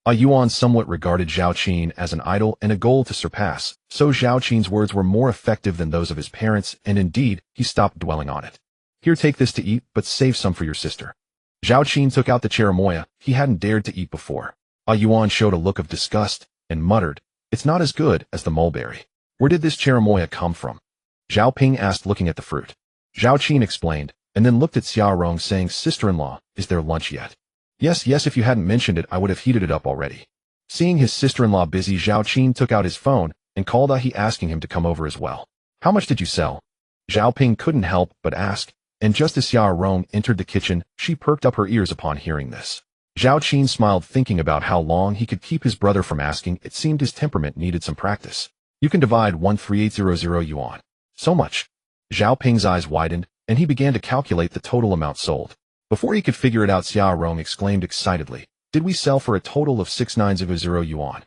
Yuan somewhat regarded Zhao Qin as an idol and a goal to surpass, so Zhao Qin's words were more effective than those of his parents, and indeed, he stopped dwelling on it. Here, take this to eat, but save some for your sister. Zhao Qin took out the cherimoya he hadn't dared to eat before. Yuan showed a look of disgust and muttered, "It's not as good as the mulberry. Where did this cherimoya come from?" Zhao Ping asked, looking at the fruit. Zhao Qin explained, and then looked at Xia Rong, saying, "Sister-in-law, is there lunch yet?" Yes, if you hadn't mentioned it, I would have heated it up already." Seeing his sister-in-law busy, Zhao Qin took out his phone and called Ahi, asking him to come over as well. "How much did you sell?" Zhao Ping couldn't help but ask, and just as Xia Rong entered the kitchen, she perked up her ears upon hearing this. Zhao Qin smiled, thinking about how long he could keep his brother from asking. It seemed his temperament needed some practice. "You can divide 13800 yuan. So much." Zhao Ping's eyes widened, and he began to calculate the total amount sold. Before he could figure it out, Xia Rong exclaimed excitedly, "Did we sell for a total of 6900 yuan?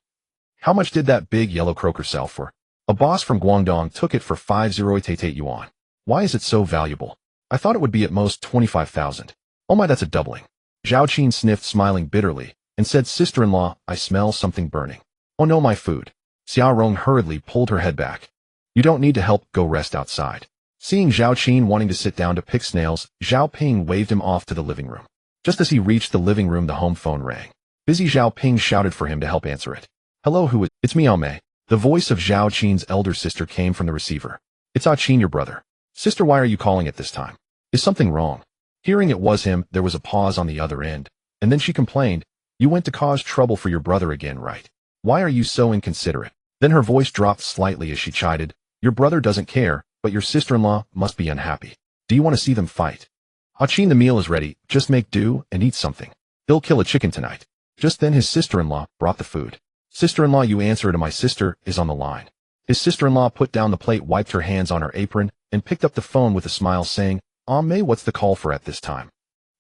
How much did that big yellow croaker sell for?" "A boss from Guangdong took it for 5088 yuan. Why is it so valuable? I thought it would be at most 25,000. Oh my, that's a doubling." Zhao Qin sniffed, smiling bitterly, and said, "Sister-in-law, I smell something burning." "Oh no, my food." Xia Rong hurriedly pulled her head back. "You don't need to help, go rest outside." Seeing Zhao Qin wanting to sit down to pick snails, Zhao Ping waved him off to the living room. Just as he reached the living room, the home phone rang. Busy Zhao Ping shouted for him to help answer it. "Hello, who is it?" "It's me, Mei." The voice of Zhao Qin's elder sister came from the receiver. "It's Qin, your brother." "Sister, why are you calling at this time? Is something wrong?" Hearing it was him, there was a pause on the other end, and then she complained, "You went to cause trouble for your brother again, right? Why are you so inconsiderate?" Then her voice dropped slightly as she chided, "Your brother doesn't care, but your sister-in-law must be unhappy. Do you want to see them fight?" "Qin, the meal is ready, just make do and eat something. He'll kill a chicken tonight." Just then his sister-in-law brought the food. "Sister-in-law, you answer to my sister is on the line." His sister-in-law put down the plate, wiped her hands on her apron, and picked up the phone with a smile, saying, Mei, what's the call for at this time?"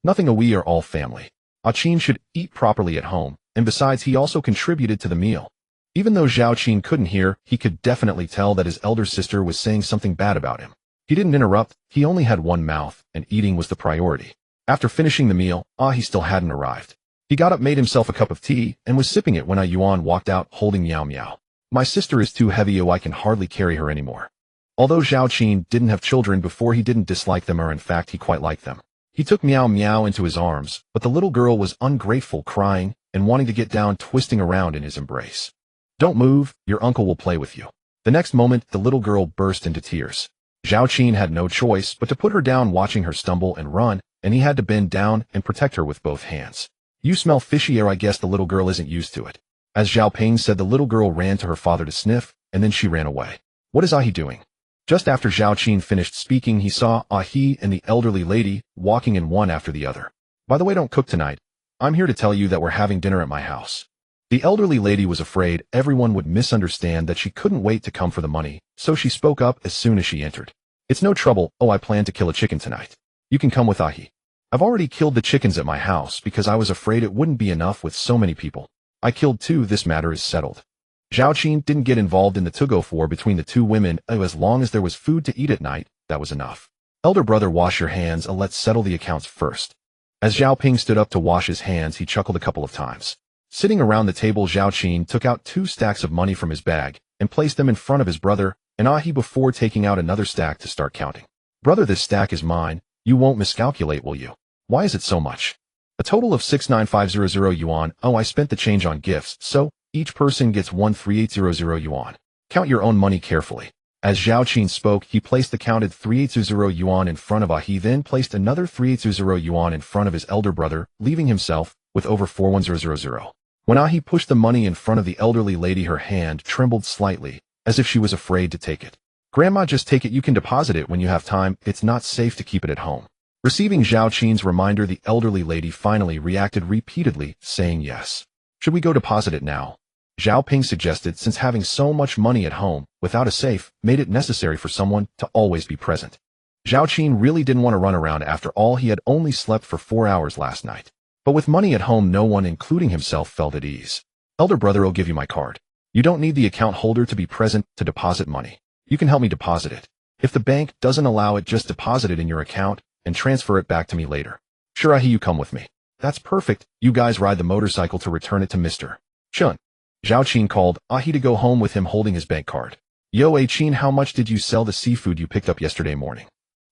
"Nothing, we are all family. Qin should eat properly at home, and besides, he also contributed to the meal." Even though Zhao Qin couldn't hear, he could definitely tell that his elder sister was saying something bad about him. He didn't interrupt, he only had one mouth, and eating was the priority. After finishing the meal, he still hadn't arrived. He got up, made himself a cup of tea, and was sipping it when Yuan walked out, holding Meow Meow. "My sister is too heavy, I can hardly carry her anymore." Although Zhao Qin didn't have children before, he didn't dislike them, or in fact he quite liked them. He took Meow Meow into his arms, but the little girl was ungrateful, crying and wanting to get down, twisting around in his embrace. "Don't move, your uncle will play with you." The next moment, the little girl burst into tears. Zhao Qin had no choice but to put her down, watching her stumble and run, and he had to bend down and protect her with both hands. "You smell fishy air, I guess the little girl isn't used to it." As Zhao Ping said, the little girl ran to her father to sniff, and then she ran away. "What is Ahi doing?" Just after Zhao Qin finished speaking, he saw Ahi and the elderly lady walking in one after the other. "By the way, don't cook tonight. I'm here to tell you that we're having dinner at my house." The elderly lady was afraid everyone would misunderstand that she couldn't wait to come for the money, so she spoke up as soon as she entered. "It's no trouble, I plan to kill a chicken tonight. You can come with Ahi. I've already killed the chickens at my house because I was afraid it wouldn't be enough with so many people. I killed 2, this matter is settled." Zhao Qin didn't get involved in the tug-of-war between the two women. As long as there was food to eat at night, that was enough. "Elder brother, wash your hands, let's settle the accounts first." As Zhao Ping stood up to wash his hands, he chuckled a couple of times. Sitting around the table, Zhao Qin took out 2 stacks of money from his bag and placed them in front of his brother and Ahi before taking out another stack to start counting. "Brother, this stack is mine. You won't miscalculate, will you?" "Why is it so much?" "A total of 69500 yuan. I spent the change on gifts, so each person gets 13800 yuan. Count your own money carefully." As Zhao Qin spoke, he placed the counted 3820 yuan in front of Ahi, then placed another 3820 yuan in front of his elder brother, leaving himself with over 41000. When Ahi pushed the money in front of the elderly lady, her hand trembled slightly, as if she was afraid to take it. "Grandma, just take it, you can deposit it when you have time, it's not safe to keep it at home." Receiving Zhao Qin's reminder, the elderly lady finally reacted repeatedly, saying yes. "Should we go deposit it now?" Zhao Ping suggested, since having so much money at home, without a safe, made it necessary for someone to always be present. Zhao Qin really didn't want to run around. After all, he had only slept for 4 hours last night. But with money at home, no one, including himself, felt at ease. "Elder brother, I'll give you my card. You don't need the account holder to be present to deposit money. You can help me deposit it. If the bank doesn't allow it, just deposit it in your account and transfer it back to me later." "Sure, Ahi, you come with me." That's perfect. You guys ride the motorcycle to return it to Mr. Chun. Zhao Qin called Ahi to go home with him holding his bank card. Yo, Qin, how much did you sell the seafood you picked up yesterday morning?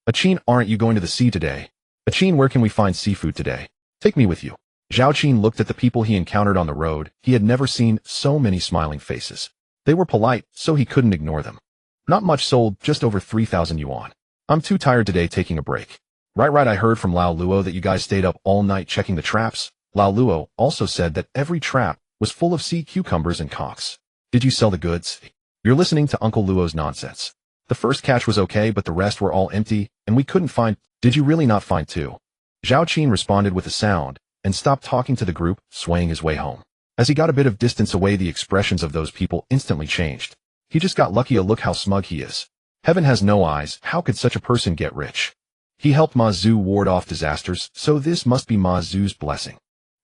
Qin, aren't you going to the sea today? Qin, where can we find seafood today? Take me with you. Zhao Qin looked at the people he encountered on the road. He had never seen so many smiling faces. They were polite, so he couldn't ignore them. Not much sold, just over 3,000 yuan. I'm too tired today, taking a break. Right, I heard from Lao Luo that you guys stayed up all night checking the traps. Lao Luo also said that every trap was full of sea cucumbers and cocks. Did you sell the goods? You're listening to Uncle Luo's nonsense. The first catch was okay, but the rest were all empty, and we couldn't find. Did you really not find two? Zhao Qin responded with a sound, and stopped talking to the group, swaying his way home. As he got a bit of distance away, the expressions of those people instantly changed. He just got lucky. Look how smug he is. Heaven has no eyes. How could such a person get rich? He helped Ma Zhu ward off disasters, so this must be Ma Zhu's blessing.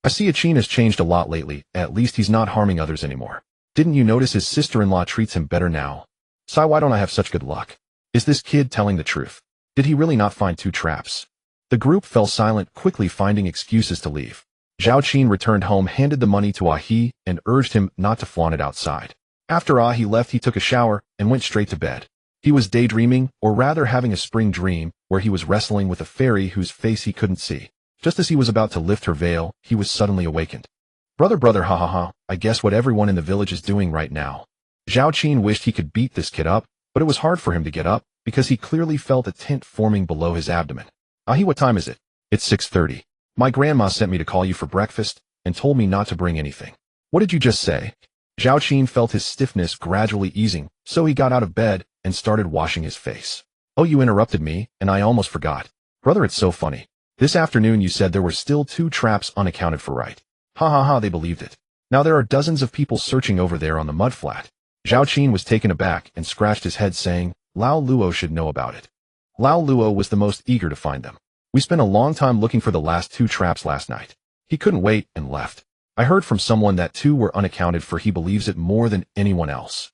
I see Qin has changed a lot lately. At least he's not harming others anymore. Didn't you notice his sister-in-law treats him better now? Sai, why don't I have such good luck? Is this kid telling the truth? Did he really not find two traps? The group fell silent, quickly finding excuses to leave. Zhao Qin returned home, handed the money to Ahi, and urged him not to flaunt it outside. After Ahi left, he took a shower and went straight to bed. He was daydreaming, or rather having a spring dream, where he was wrestling with a fairy whose face he couldn't see. Just as he was about to lift her veil, he was suddenly awakened. Brother, ha ha ha, I guess what everyone in the village is doing right now. Zhao Qin wished he could beat this kid up, but it was hard for him to get up, because he clearly felt a tent forming below his abdomen. Ahi, what time is it? It's 6:30. My grandma sent me to call you for breakfast, and told me not to bring anything. What did you just say? Zhao Qin felt his stiffness gradually easing, so he got out of bed, and started washing his face. Oh, you interrupted me, and I almost forgot. Brother, it's so funny. This afternoon you said there were still two traps unaccounted for, right? Ha ha ha, they believed it. Now there are dozens of people searching over there on the mudflat. Zhao Qin was taken aback and scratched his head, saying, Lao Luo should know about it. Lao Luo was the most eager to find them. We spent a long time looking for the last two traps last night. He couldn't wait and left. I heard from someone that two were unaccounted for. He believes it more than anyone else.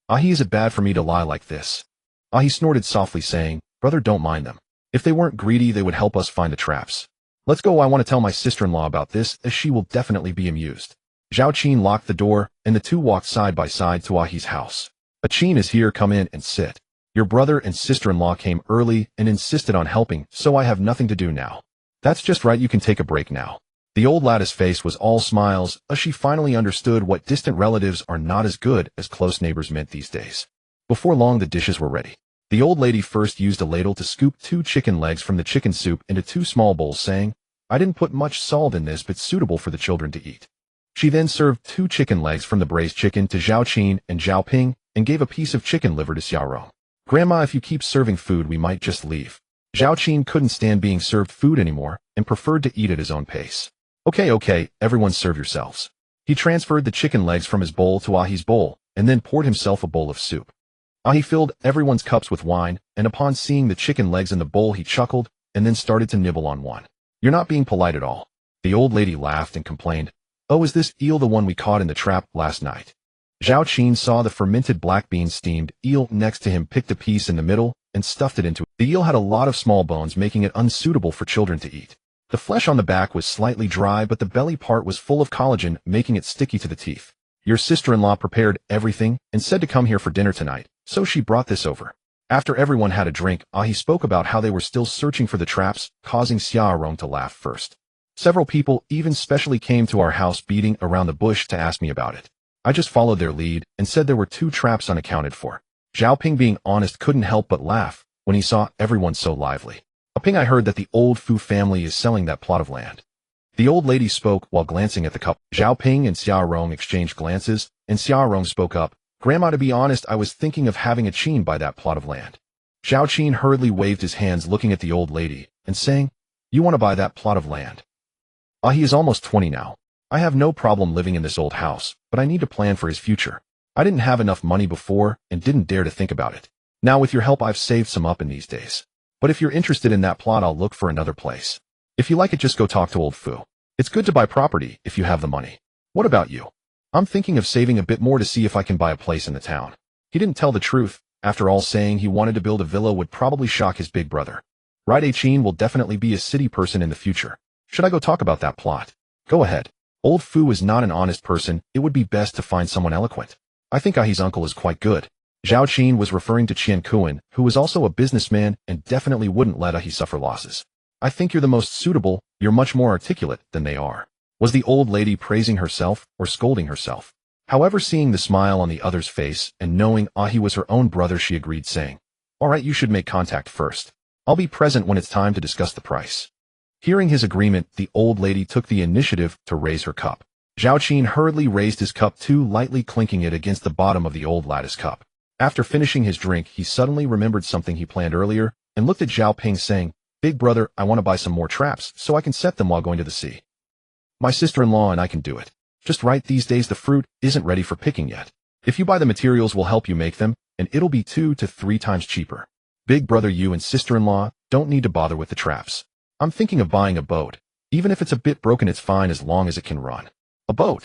Ahi, is it bad for me to lie like this? Ahi snorted softly, saying, Brother, don't mind them. If they weren't greedy, they would help us find the traps. Let's go. I want to tell my sister-in-law about this, as she will definitely be amused. Zhao Qin locked the door, and the two walked side by side to Ahi's house. Qin is here, come in and sit. Your brother and sister-in-law came early and insisted on helping, so I have nothing to do now. That's just right, you can take a break now. The old lady's face was all smiles, as she finally understood what distant relatives are not as good as close neighbors meant these days. Before long, the dishes were ready. The old lady first used a ladle to scoop 2 chicken legs from the chicken soup into 2 small bowls, saying, I didn't put much salt in this, but suitable for the children to eat. She then served 2 chicken legs from the braised chicken to Zhao Qin and Zhao Ping, and gave a piece of chicken liver to Xiaorong. Grandma, if you keep serving food, we might just leave. Zhao Qin couldn't stand being served food anymore, and preferred to eat at his own pace. Okay, everyone serve yourselves. He transferred the chicken legs from his bowl to Ahi's bowl, and then poured himself a bowl of soup. Ahi filled everyone's cups with wine, and upon seeing the chicken legs in the bowl, he chuckled, and then started to nibble on one. You're not being polite at all. The old lady laughed and complained, Oh, is this eel the one we caught in the trap last night? Zhao Qin saw the fermented black bean steamed eel next to him, picked a piece in the middle, and stuffed it into it. The eel had a lot of small bones, making it unsuitable for children to eat. The flesh on the back was slightly dry, but the belly part was full of collagen, making it sticky to the teeth. Your sister-in-law prepared everything and said to come here for dinner tonight, so she brought this over. After everyone had a drink, Ahi spoke about how they were still searching for the traps, causing Xiaorong to laugh first. Several people even specially came to our house beating around the bush to ask me about it. I just followed their lead and said there were 2 traps unaccounted for. Zhao Ping, being honest, couldn't help but laugh when he saw everyone so lively. Ping, I heard that the old Fu family is selling that plot of land. The old lady spoke while glancing at the couple. Zhao Ping and Xiaorong exchanged glances, and Xiaorong spoke up. Grandma, to be honest, I was thinking of having a Qin buy that plot of land. Zhao Qin hurriedly waved his hands, looking at the old lady, and saying, You want to buy that plot of land? He is almost 20 now. I have no problem living in this old house, but I need to plan for his future. I didn't have enough money before, and didn't dare to think about it. Now with your help, I've saved some up in these days. But if you're interested in that plot, I'll look for another place. If you like it, just go talk to old Fu. It's good to buy property if you have the money. What about you? I'm thinking of saving a bit more to see if I can buy a place in the town. He didn't tell the truth. After all, saying he wanted to build a villa would probably shock his big brother. Right, Qin will definitely be a city person in the future. Should I go talk about that plot? Go ahead. Old Fu is not an honest person, it would be best to find someone eloquent. I think Ahi's uncle is quite good. Zhao Qin was referring to Qian Kuan, who was also a businessman and definitely wouldn't let Ahi suffer losses. I think you're the most suitable, you're much more articulate than they are. Was the old lady praising herself or scolding herself? However, seeing the smile on the other's face and knowing Ahi was her own brother, she agreed, saying, "All right, you should make contact first. I'll be present when it's time to discuss the price." Hearing his agreement, the old lady took the initiative to raise her cup. Zhao Qin hurriedly raised his cup too, lightly clinking it against the bottom of the old lattice cup. After finishing his drink, he suddenly remembered something he planned earlier and looked at Zhao Ping, saying, "Big brother, I want to buy some more traps so I can set them while going to the sea. My sister-in-law and I can do it. Just right, these days the fruit isn't ready for picking yet. If you buy the materials, we'll help you make them, and it'll be 2 to 3 times cheaper. Big brother, you and sister-in-law don't need to bother with the traps. I'm thinking of buying a boat. Even if it's a bit broken, it's fine as long as it can run." A boat?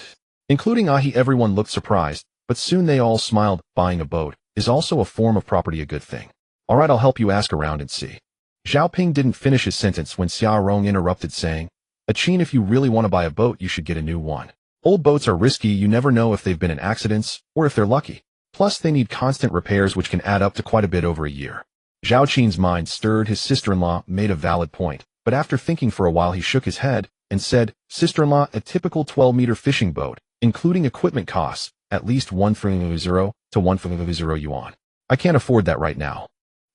Including Ahi, everyone looked surprised, but soon they all smiled. Buying a boat is also a form of property, a good thing. All right, I'll help you ask around and see. Zhao Ping didn't finish his sentence when Xia Rong interrupted, saying, "Qin, if you really want to buy a boat, you should get a new one. Old boats are risky, you never know if they've been in accidents or if they're lucky. Plus, they need constant repairs, which can add up to quite a bit over a year." Zhao Qin's mind stirred. His sister-in-law made a valid point, but after thinking for a while, he shook his head and said, "Sister-in-law, a typical 12-meter fishing boat, including equipment costs, at least 1,000 to 1,000 yuan. I can't afford that right now.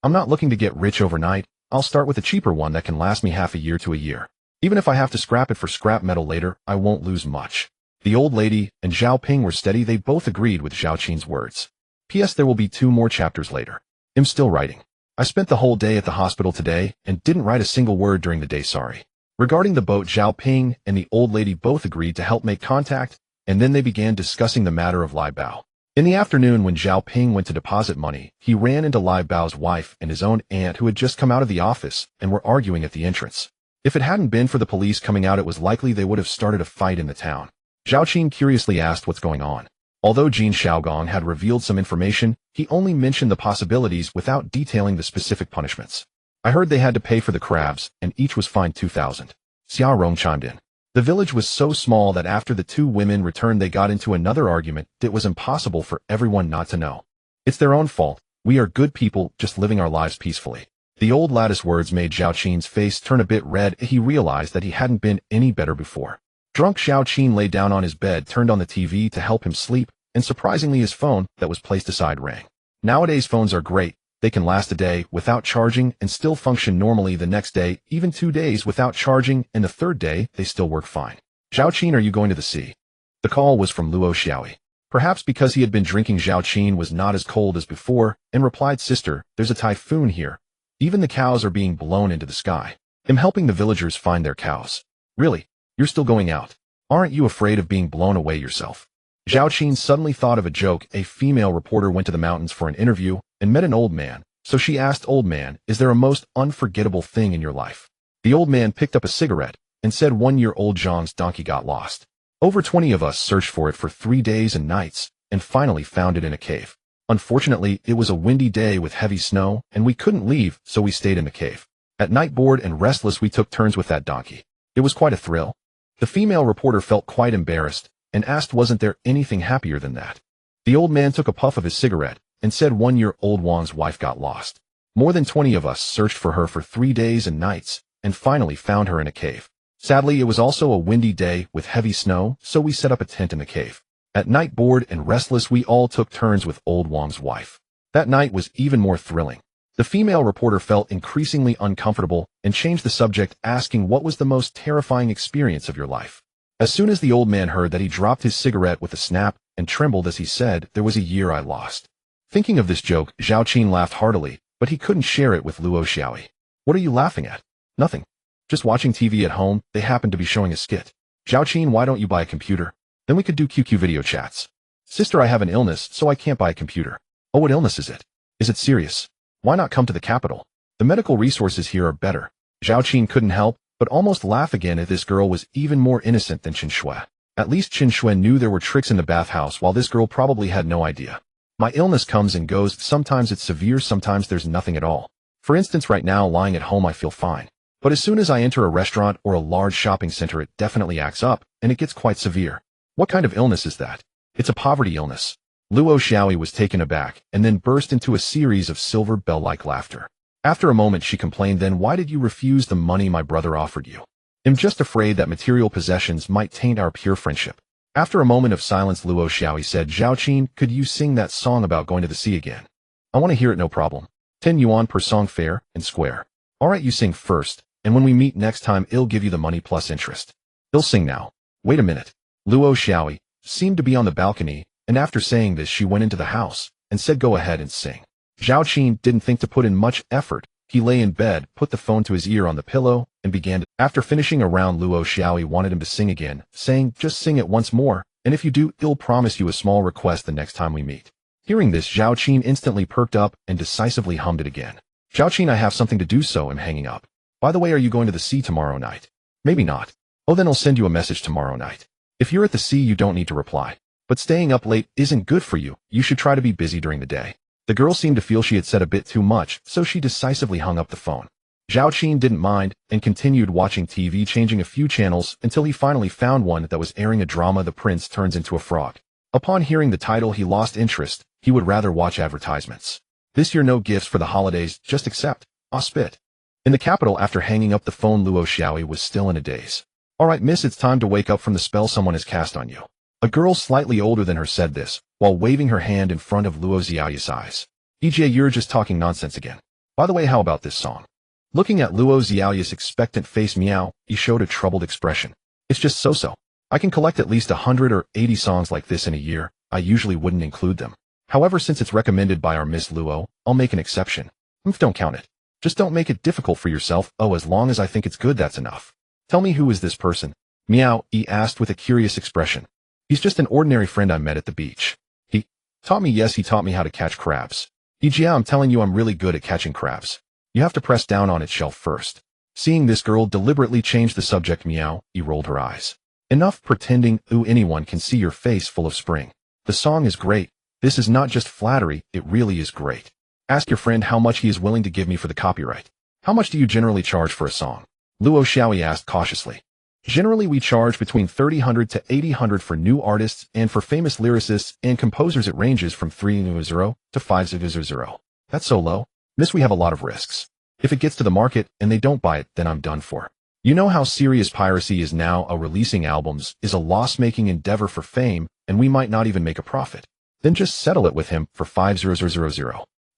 I'm not looking to get rich overnight. I'll start with a cheaper one that can last me half a year to a year. Even if I have to scrap it for scrap metal later, I won't lose much." The old lady and Zhao Ping were steady. They both agreed with Zhao Qin's words. P.S. There will be 2 more chapters later. I'm still writing. I spent the whole day at the hospital today and didn't write a single word during the day, sorry. Regarding the boat, Zhao Ping and the old lady both agreed to help make contact, and then they began discussing the matter of Lai Bao. In the afternoon, when Zhao Ping went to deposit money, he ran into Lai Bao's wife and his own aunt, who had just come out of the office and were arguing at the entrance. If it hadn't been for the police coming out, it was likely they would have started a fight in the town. Zhao Qin curiously asked what's going on. Although Jin Shaogong had revealed some information, he only mentioned the possibilities without detailing the specific punishments. "I heard they had to pay for the crabs, and each was fined 2,000. Xia Rong chimed in. The village was so small that after the 2 women returned, they got into another argument. It was impossible for everyone not to know. It's their own fault. We are good people, just living our lives peacefully." The old lattice words made Zhao Qin's face turn a bit red. He realized that he hadn't been any better before. Drunk Zhao Qin lay down on his bed, turned on the TV to help him sleep, and surprisingly his phone that was placed aside rang. Nowadays phones are great. They can last a day without charging and still function normally the next day, even 2 days without charging, and the 3rd day they still work fine. "Zhao Qin, are you going to the sea?" The call was from Luo Xiaoyi. Perhaps because he had been drinking, Zhao Qin was not as cold as before and replied, "Sister, there's a typhoon here. Even the cows are being blown into the sky. I'm helping the villagers find their cows." "Really? You're still going out? Aren't you afraid of being blown away yourself?" Zhao Qin suddenly thought of a joke. A female reporter went to the mountains for an interview and met an old man. So she asked, "Old man, is there a most unforgettable thing in your life?" The old man picked up a cigarette and said, "1-year-old Zhang's donkey got lost. Over 20 of us searched for it for 3 days and nights and finally found it in a cave. Unfortunately, it was a windy day with heavy snow and we couldn't leave, so we stayed in the cave. At night, bored and restless, we took turns with that donkey. It was quite a thrill." The female reporter felt quite embarrassed and asked, "Wasn't there anything happier than that?" The old man took a puff of his cigarette and said, "1-year-old Wang's wife got lost. More than 20 of us searched for her for 3 days and nights and finally found her in a cave. Sadly, it was also a windy day with heavy snow, so we set up a tent in the cave. At night, bored and restless, we all took turns with old Wang's wife. That night was even more thrilling." The female reporter felt increasingly uncomfortable and changed the subject, asking, "What was the most terrifying experience of your life?" As soon as the old man heard that, he dropped his cigarette with a snap and trembled as he said, "There was a year I lost." Thinking of this joke, Zhao Qin laughed heartily, but he couldn't share it with Luo Xiaoyi. "What are you laughing at?" "Nothing. Just watching TV at home. They happened to be showing a skit." "Zhao Qin, why don't you buy a computer? Then we could do QQ video chats." "Sister, I have an illness, so I can't buy a computer." "Oh, what illness is it? Is it serious? Why not come to the capital? The medical resources here are better." Zhao Qin couldn't help but almost laugh again if this girl was even more innocent than Qin Shui. At least Qin Shui knew there were tricks in the bathhouse, while this girl probably had no idea. "My illness comes and goes. Sometimes it's severe, sometimes there's nothing at all. For instance, right now, lying at home, I feel fine. But as soon as I enter a restaurant or a large shopping center, it definitely acts up, and it gets quite severe. What kind of illness is that? It's a poverty illness. Luo Xiaoyi was taken aback, and then burst into a series of silver bell-like laughter. After a moment she complained, then why did you refuse the money my brother offered you? I'm just afraid that material possessions might taint our pure friendship. After a moment of silence, Luo Xiaoyi said, Zhao Qin, could you sing that song about going to the sea again? I want to hear it, no problem. 10 yuan per song, fair and square. Alright, you sing first, and when we meet next time I'll give you the money plus interest. He'll sing now. Wait a minute. Luo Xiaoyi seemed to be on the balcony, and after saying this she went into the house and said go ahead and sing. Zhao Qin didn't think to put in much effort. He lay in bed, put the phone to his ear on the pillow, and began to. After finishing a round, Luo Xiaoyi wanted him to sing again, saying, just sing it once more, and if you do, I'll promise you a small request the next time we meet. Hearing this, Zhao Qin instantly perked up and decisively hummed it again. Zhao Qin, I have something to do, so I'm hanging up. By the way, are you going to the sea tomorrow night? Maybe not. Oh, then I'll send you a message tomorrow night. If you're at the sea, you don't need to reply. But staying up late isn't good for you. You should try to be busy during the day. The girl seemed to feel she had said a bit too much, so she decisively hung up the phone. Zhao Qin didn't mind and continued watching TV, changing a few channels until he finally found one that was airing a drama, The Prince Turns into a Frog. Upon hearing the title, he lost interest. He would rather watch advertisements. This year no gifts for the holidays, just accept. Spit. In the capital, after hanging up the phone, Luo Xiaoyi was still in a daze. Alright miss, it's time to wake up from the spell someone has cast on you. A girl slightly older than her said this, while waving her hand in front of Luo Xiaoyi's eyes. EJ, you're just talking nonsense again. By the way, how about this song? Looking at Luo Xiaoyi's expectant face, Meow, he showed a troubled expression. It's just so-so. I can collect at least 100 or 80 songs like this in a year. I usually wouldn't include them. However, since it's recommended by our Miss Luo, I'll make an exception. Don't count it. Just don't make it difficult for yourself. Oh, as long as I think it's good, that's enough. Tell me, who is this person? Meow, he asked with a curious expression. He's just an ordinary friend I met at the beach. He taught me, yes, he taught me how to catch crabs. Yeah, I'm telling you, I'm really good at catching crabs. You have to press down on its shell first. Seeing this girl deliberately change the subject, Meow, he rolled her eyes. Enough pretending. Ooh, anyone can see your face full of spring. The song is great. This is not just flattery, it really is great. Ask your friend how much he is willing to give me for the copyright. How much do you generally charge for a song? Luo Xiaoyi asked cautiously. Generally we charge between 300 to 800 for new artists, and for famous lyricists and composers it ranges from 300 to 500. That's so low. Miss, we have a lot of risks. If it gets to the market and they don't buy it, then I'm done for. You know how serious piracy is now. Releasing albums is a loss-making endeavor for fame, and we might not even make a profit. Then just settle it with him for 500.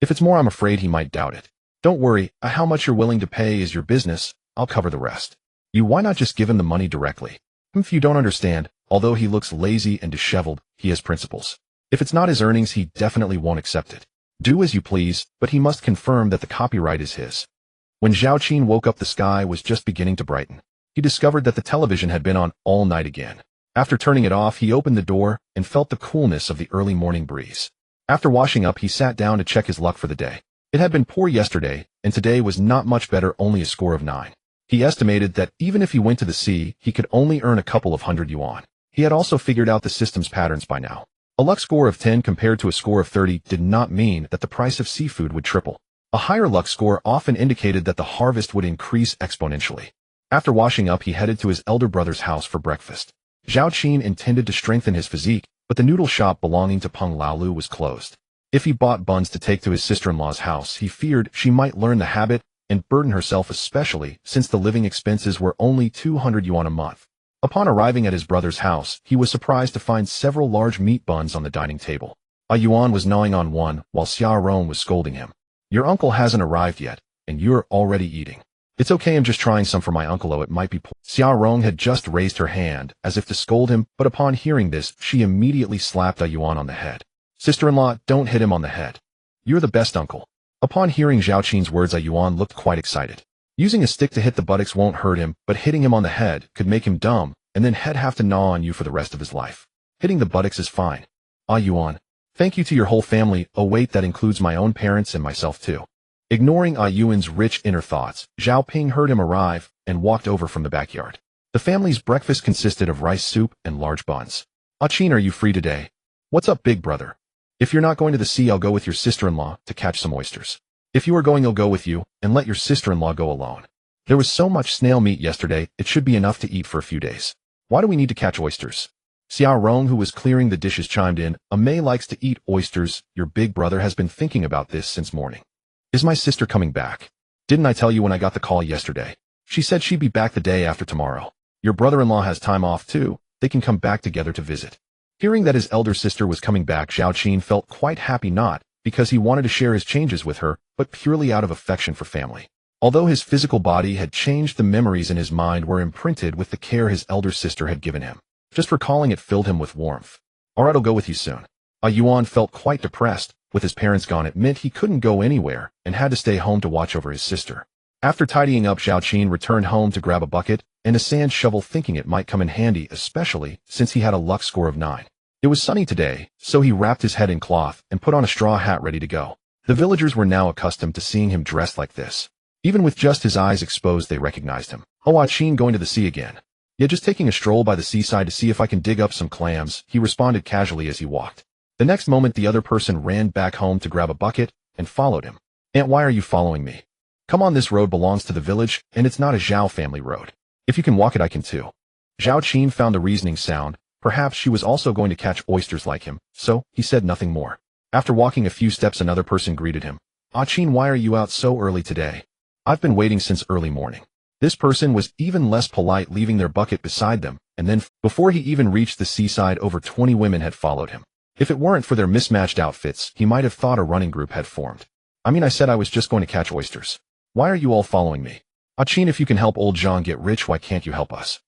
If it's more, I'm afraid he might doubt it. Don't worry, how much you're willing to pay is your business. I'll cover the rest. Why not just give him the money directly? If you don't understand, although he looks lazy and disheveled, he has principles. If it's not his earnings, he definitely won't accept it. Do as you please, but he must confirm that the copyright is his. When Zhao Qin woke up, the sky was just beginning to brighten. He discovered that the television had been on all night again. After turning it off, he opened the door and felt the coolness of the early morning breeze. After washing up, he sat down to check his luck for the day. It had been poor yesterday, and today was not much better, only a score of 9. He estimated that even if he went to the sea, he could only earn a couple of 100 yuan. He had also figured out the system's patterns by now. A luck score of 10 compared to a score of 30 did not mean that the price of seafood would triple. A higher luck score often indicated that the harvest would increase exponentially. After washing up, he headed to his elder brother's house for breakfast. Zhao Qin intended to strengthen his physique, but the noodle shop belonging to Peng Laolu was closed. If he bought buns to take to his sister-in-law's house, he feared she might learn the habit and burden herself, especially since the living expenses were only 200 yuan a month. Upon arriving at his brother's house, he was surprised to find several large meat buns on the dining table. Yuan was gnawing on one, while Xia Rong was scolding him. Your uncle hasn't arrived yet, and you're already eating. It's okay, I'm just trying some for my uncle. Oh, it might be Xia Rong had just raised her hand, as if to scold him, but upon hearing this, she immediately slapped Yuan on the head. Sister-in-law, don't hit him on the head. You're the best uncle. Upon hearing Zhao Qin's words, Yuan looked quite excited. Using a stick to hit the buttocks won't hurt him, but hitting him on the head could make him dumb, and then he'd have to gnaw on you for the rest of his life. Hitting the buttocks is fine. Yuan. Thank you to your whole family. Oh wait, that includes my own parents and myself too. Ignoring Yuan's rich inner thoughts, Zhao Ping heard him arrive and walked over from the backyard. The family's breakfast consisted of rice soup and large buns. Qin, are you free today? What's up, big brother? If you're not going to the sea, I'll go with your sister-in-law to catch some oysters. If you are going, I'll go with you, and let your sister-in-law go alone. There was so much snail meat yesterday, it should be enough to eat for a few days. Why do we need to catch oysters? Xiao Rong, who was clearing the dishes, chimed in. May likes to eat oysters. Your big brother has been thinking about this since morning. Is my sister coming back? Didn't I tell you when I got the call yesterday? She said she'd be back the day after tomorrow. Your brother-in-law has time off too. They can come back together to visit. Hearing that his elder sister was coming back, Zhao Qin felt quite happy, not because he wanted to share his changes with her, but purely out of affection for family. Although his physical body had changed, the memories in his mind were imprinted with the care his elder sister had given him. Just recalling it filled him with warmth. Alright, I'll go with you soon. Yuan felt quite depressed. With his parents gone, it meant he couldn't go anywhere and had to stay home to watch over his sister. After tidying up, Zhao Qin returned home to grab a bucket and a sand shovel, thinking it might come in handy, especially since he had a luck score of 9. It was sunny today, so he wrapped his head in cloth and put on a straw hat ready to go. The villagers were now accustomed to seeing him dressed like this. Even with just his eyes exposed, they recognized him. Oh, Qin going to the sea again? Yeah, just taking a stroll by the seaside to see if I can dig up some clams, he responded casually as he walked. The next moment, the other person ran back home to grab a bucket and followed him. Aunt, why are you following me? Come on, this road belongs to the village, and it's not a Zhao family road. If you can walk it, I can too. Zhao Qin found the reasoning sound. Perhaps she was also going to catch oysters like him, so he said nothing more. After walking a few steps, another person greeted him. Qin, why are you out so early today? I've been waiting since early morning. This person was even less polite, leaving their bucket beside them, and then, before he even reached the seaside, over 20 women had followed him. If it weren't for their mismatched outfits, he might have thought a running group had formed. I said I was just going to catch oysters. Why are you all following me? Qin, if you can help old Zhang get rich, why can't you help us?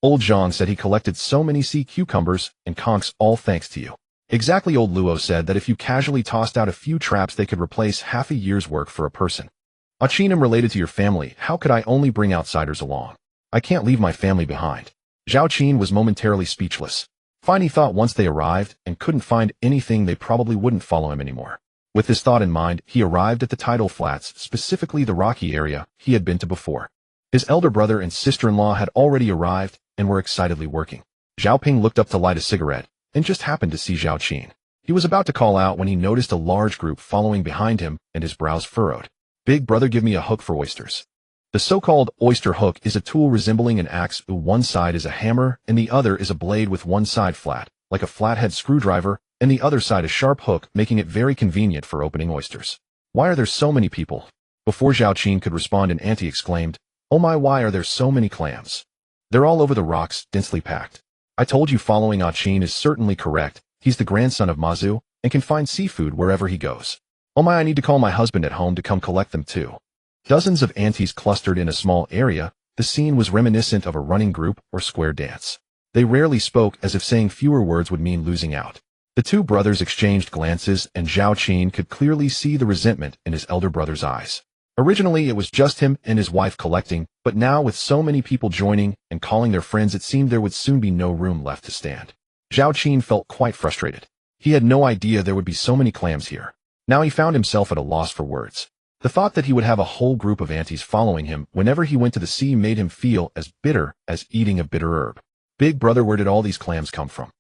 Old Zhang said he collected so many sea cucumbers and conchs, all thanks to you. Exactly, old Luo said that if you casually tossed out a few traps, they could replace half a year's work for a person. Qin, I'm related to your family. How could I only bring outsiders along? I can't leave my family behind. Zhao Qin was momentarily speechless. Fine, he thought once they arrived and couldn't find anything, they probably wouldn't follow him anymore. With this thought in mind, he arrived at the tidal flats, specifically the rocky area he had been to before. His elder brother and sister-in-law had already arrived and were excitedly working. Zhao Ping looked up to light a cigarette and just happened to see Zhao Qin. He was about to call out when he noticed a large group following behind him, and his brows furrowed. Big brother, give me a hook for oysters. The so-called oyster hook is a tool resembling an axe. One side is a hammer and the other is a blade with one side flat, like a flathead screwdriver, and the other side a sharp hook, making it very convenient for opening oysters. Why are there so many people? Before Zhao Qin could respond, an auntie exclaimed, Oh my, why are there so many clams? They're all over the rocks, densely packed. I told you, following Qin is certainly correct. He's the grandson of Mazu and can find seafood wherever he goes. Oh my, I need to call my husband at home to come collect them too. Dozens of aunties clustered in a small area. The scene was reminiscent of a running group or square dance. They rarely spoke, as if saying fewer words would mean losing out. The two brothers exchanged glances, and Zhao Qin could clearly see the resentment in his elder brother's eyes. Originally, it was just him and his wife collecting, but now with so many people joining and calling their friends, it seemed there would soon be no room left to stand. Zhao Qin felt quite frustrated. He had no idea there would be so many clams here. Now he found himself at a loss for words. The thought that he would have a whole group of aunties following him whenever he went to the sea made him feel as bitter as eating a bitter herb. Big brother, where did all these clams come from?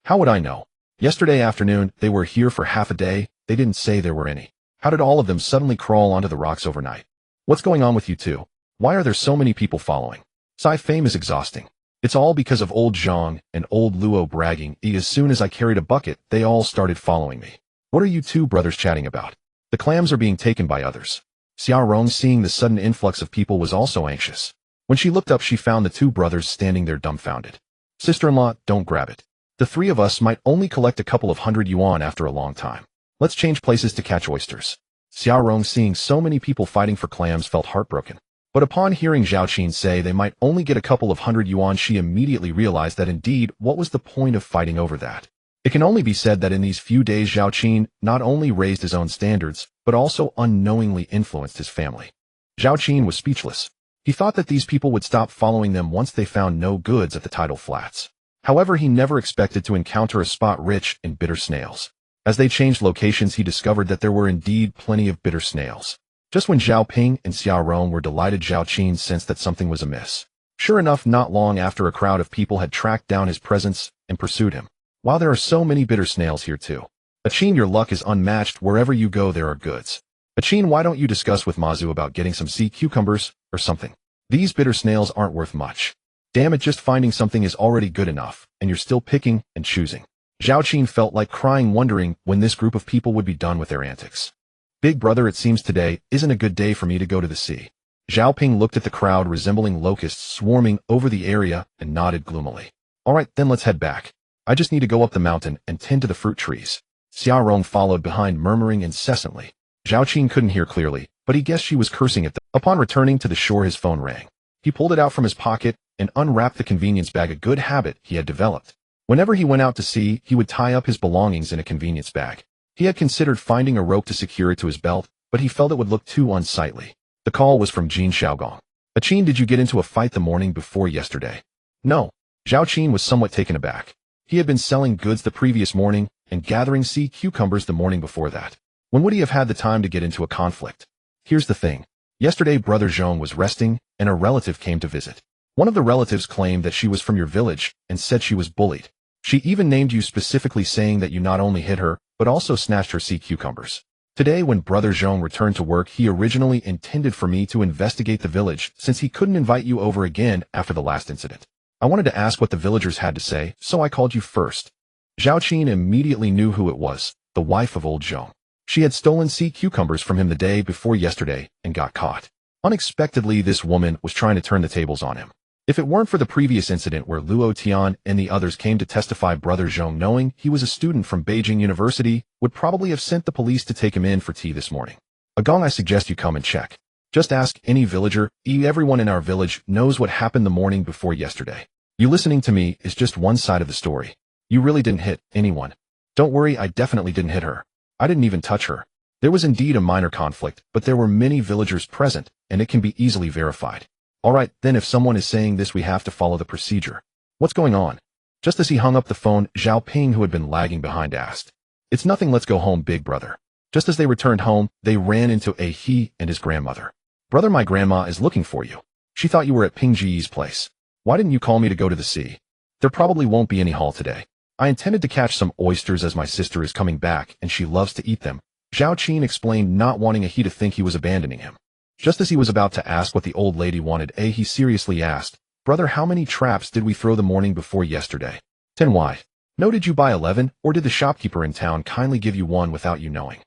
How would I know? Yesterday afternoon, they were here for half a day. They didn't say there were any. How did all of them suddenly crawl onto the rocks overnight? What's going on with you two? Why are there so many people following? Fame is exhausting. It's all because of old Zhang and old Luo bragging. As soon as I carried a bucket, they all started following me. What are you two brothers chatting about? The clams are being taken by others. Xiao Rong, seeing the sudden influx of people, was also anxious. When she looked up, she found the two brothers standing there dumbfounded. Sister-in-law, don't grab it. The three of us might only collect a couple of hundred yuan after a long time. Let's change places to catch oysters. Xiao Rong, seeing so many people fighting for clams, felt heartbroken. But upon hearing Zhao Qin say they might only get a couple of hundred yuan, she immediately realized that indeed, what was the point of fighting over that? It can only be said that in these few days, Zhao Qin not only raised his own standards, but also unknowingly influenced his family. Zhao Qin was speechless. He thought that these people would stop following them once they found no goods at the tidal flats. However, he never expected to encounter a spot rich in bitter snails. As they changed locations, he discovered that there were indeed plenty of bitter snails. Just when Zhao Ping and Xiao Rong were delighted, Zhao Qin sensed that something was amiss. Sure enough, not long after, a crowd of people had tracked down his presence and pursued him. Wow, there are so many bitter snails here too. Qin, your luck is unmatched. Wherever you go, there are goods. Qin, why don't you discuss with Mazu about getting some sea cucumbers or something. These bitter snails aren't worth much. Damn it, just finding something is already good enough, and you're still picking and choosing. Zhao Qin felt like crying, wondering when this group of people would be done with their antics. Big brother, it seems today isn't a good day for me to go to the sea. Zhao Ping looked at the crowd resembling locusts swarming over the area and nodded gloomily. All right, then let's head back. I just need to go up the mountain and tend to the fruit trees. Xia Rong followed behind, murmuring incessantly. Zhao Qin couldn't hear clearly, but he guessed she was cursing at them. Upon returning to the shore, his phone rang. He pulled it out from his pocket and unwrapped the convenience bag, a good habit he had developed. Whenever he went out to sea, he would tie up his belongings in a convenience bag. He had considered finding a rope to secure it to his belt, but he felt it would look too unsightly. The call was from Jin Xiaogong. Qin, did you get into a fight the morning before yesterday? No. Zhao Qin was somewhat taken aback. He had been selling goods the previous morning and gathering sea cucumbers the morning before that. When would he have had the time to get into a conflict? Here's the thing. Yesterday, Brother Zhong was resting, and a relative came to visit. One of the relatives claimed that she was from your village and said she was bullied. She even named you specifically, saying that you not only hit her, but also snatched her sea cucumbers. Today, when Brother Zhong returned to work, he originally intended for me to investigate the village, since he couldn't invite you over again after the last incident. I wanted to ask what the villagers had to say, so I called you first. Zhao Qin immediately knew who it was, the wife of old Zhong. She had stolen sea cucumbers from him the day before yesterday and got caught. Unexpectedly, this woman was trying to turn the tables on him. If it weren't for the previous incident where Luo Tian and the others came to testify, Brother Zhong, knowing he was a student from Beijing University, would probably have sent the police to take him in for tea this morning. Agong, I suggest you come and check. Just ask any villager. Everyone in our village knows what happened the morning before yesterday. You listening to me is just one side of the story. You really didn't hit anyone. Don't worry, I definitely didn't hit her. I didn't even touch her. There was indeed a minor conflict, but there were many villagers present, and it can be easily verified. All right, then if someone is saying this, we have to follow the procedure. What's going on? Just as he hung up the phone, Zhao Ping, who had been lagging behind, asked. It's nothing, let's go home, big brother. Just as they returned home, they ran into he and his grandmother. Brother, my grandma is looking for you. She thought you were at Ping Ji's place. Why didn't you call me to go to the sea? There probably won't be any haul today. I intended to catch some oysters as my sister is coming back and she loves to eat them. Zhao Qin explained, not wanting he to think he was abandoning him. Just as he was about to ask what the old lady wanted, he seriously asked, Brother, how many traps did we throw the morning before yesterday? 10. Why? No, did you buy 11, or did the shopkeeper in town kindly give you one without you knowing?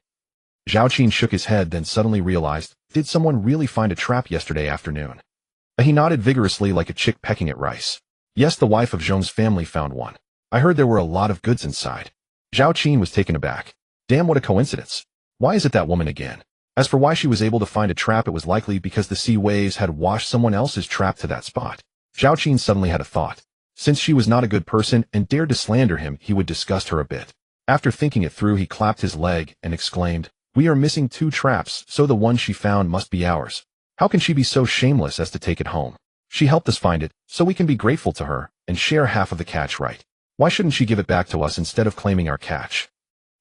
Zhao Qin shook his head, then suddenly realized, did someone really find a trap yesterday afternoon? He nodded vigorously like a chick pecking at rice. Yes, the wife of Zhong's family found one. I heard there were a lot of goods inside. Zhao Qin was taken aback. Damn, what a coincidence. Why is it that woman again? As for why she was able to find a trap, it was likely because the sea waves had washed someone else's trap to that spot. Zhao Qin suddenly had a thought. Since she was not a good person and dared to slander him, he would disgust her a bit. After thinking it through, he clapped his leg and exclaimed, We are missing 2 traps, so the one she found must be ours. How can she be so shameless as to take it home? She helped us find it, so we can be grateful to her and share half of the catch, right? Why shouldn't she give it back to us instead of claiming our catch?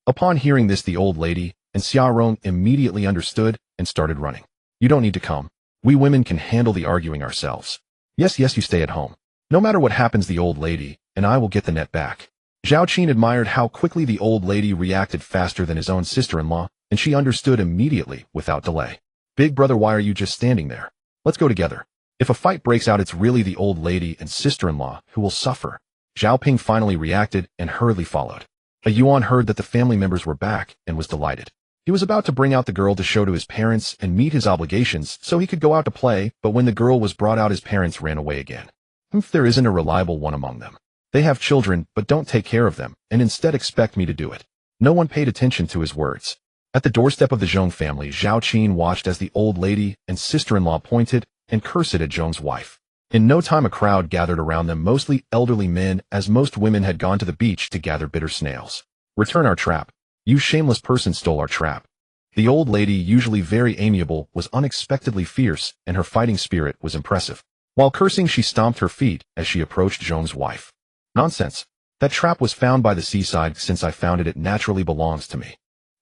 Upon hearing this, the old lady and Xia Rong immediately understood and started running. You don't need to come. We women can handle the arguing ourselves. Yes, you stay at home. No matter what happens, the old lady and I will get the net back. Zhao Qin admired how quickly the old lady reacted, faster than his own sister-in-law, and she understood immediately without delay. Big brother, why are you just standing there? Let's go together. If a fight breaks out, it's really the old lady and sister-in-law who will suffer. Zhao Ping finally reacted and hurriedly followed. A Yuan heard that the family members were back and was delighted. He was about to bring out the girl to show to his parents and meet his obligations so he could go out to play, but when the girl was brought out, his parents ran away again. If there isn't a reliable one among them. They have children but don't take care of them and instead expect me to do it. No one paid attention to his words. At the doorstep of the Zhong family, Zhao Qin watched as the old lady and sister-in-law pointed and cursed at Zhong's wife. In no time, a crowd gathered around them, mostly elderly men, as most women had gone to the beach to gather bitter snails. Return our trap. You shameless person stole our trap. The old lady, usually very amiable, was unexpectedly fierce, and her fighting spirit was impressive. While cursing, she stomped her feet as she approached Zhong's wife. Nonsense. That trap was found by the seaside. Since I found it, it naturally belongs to me.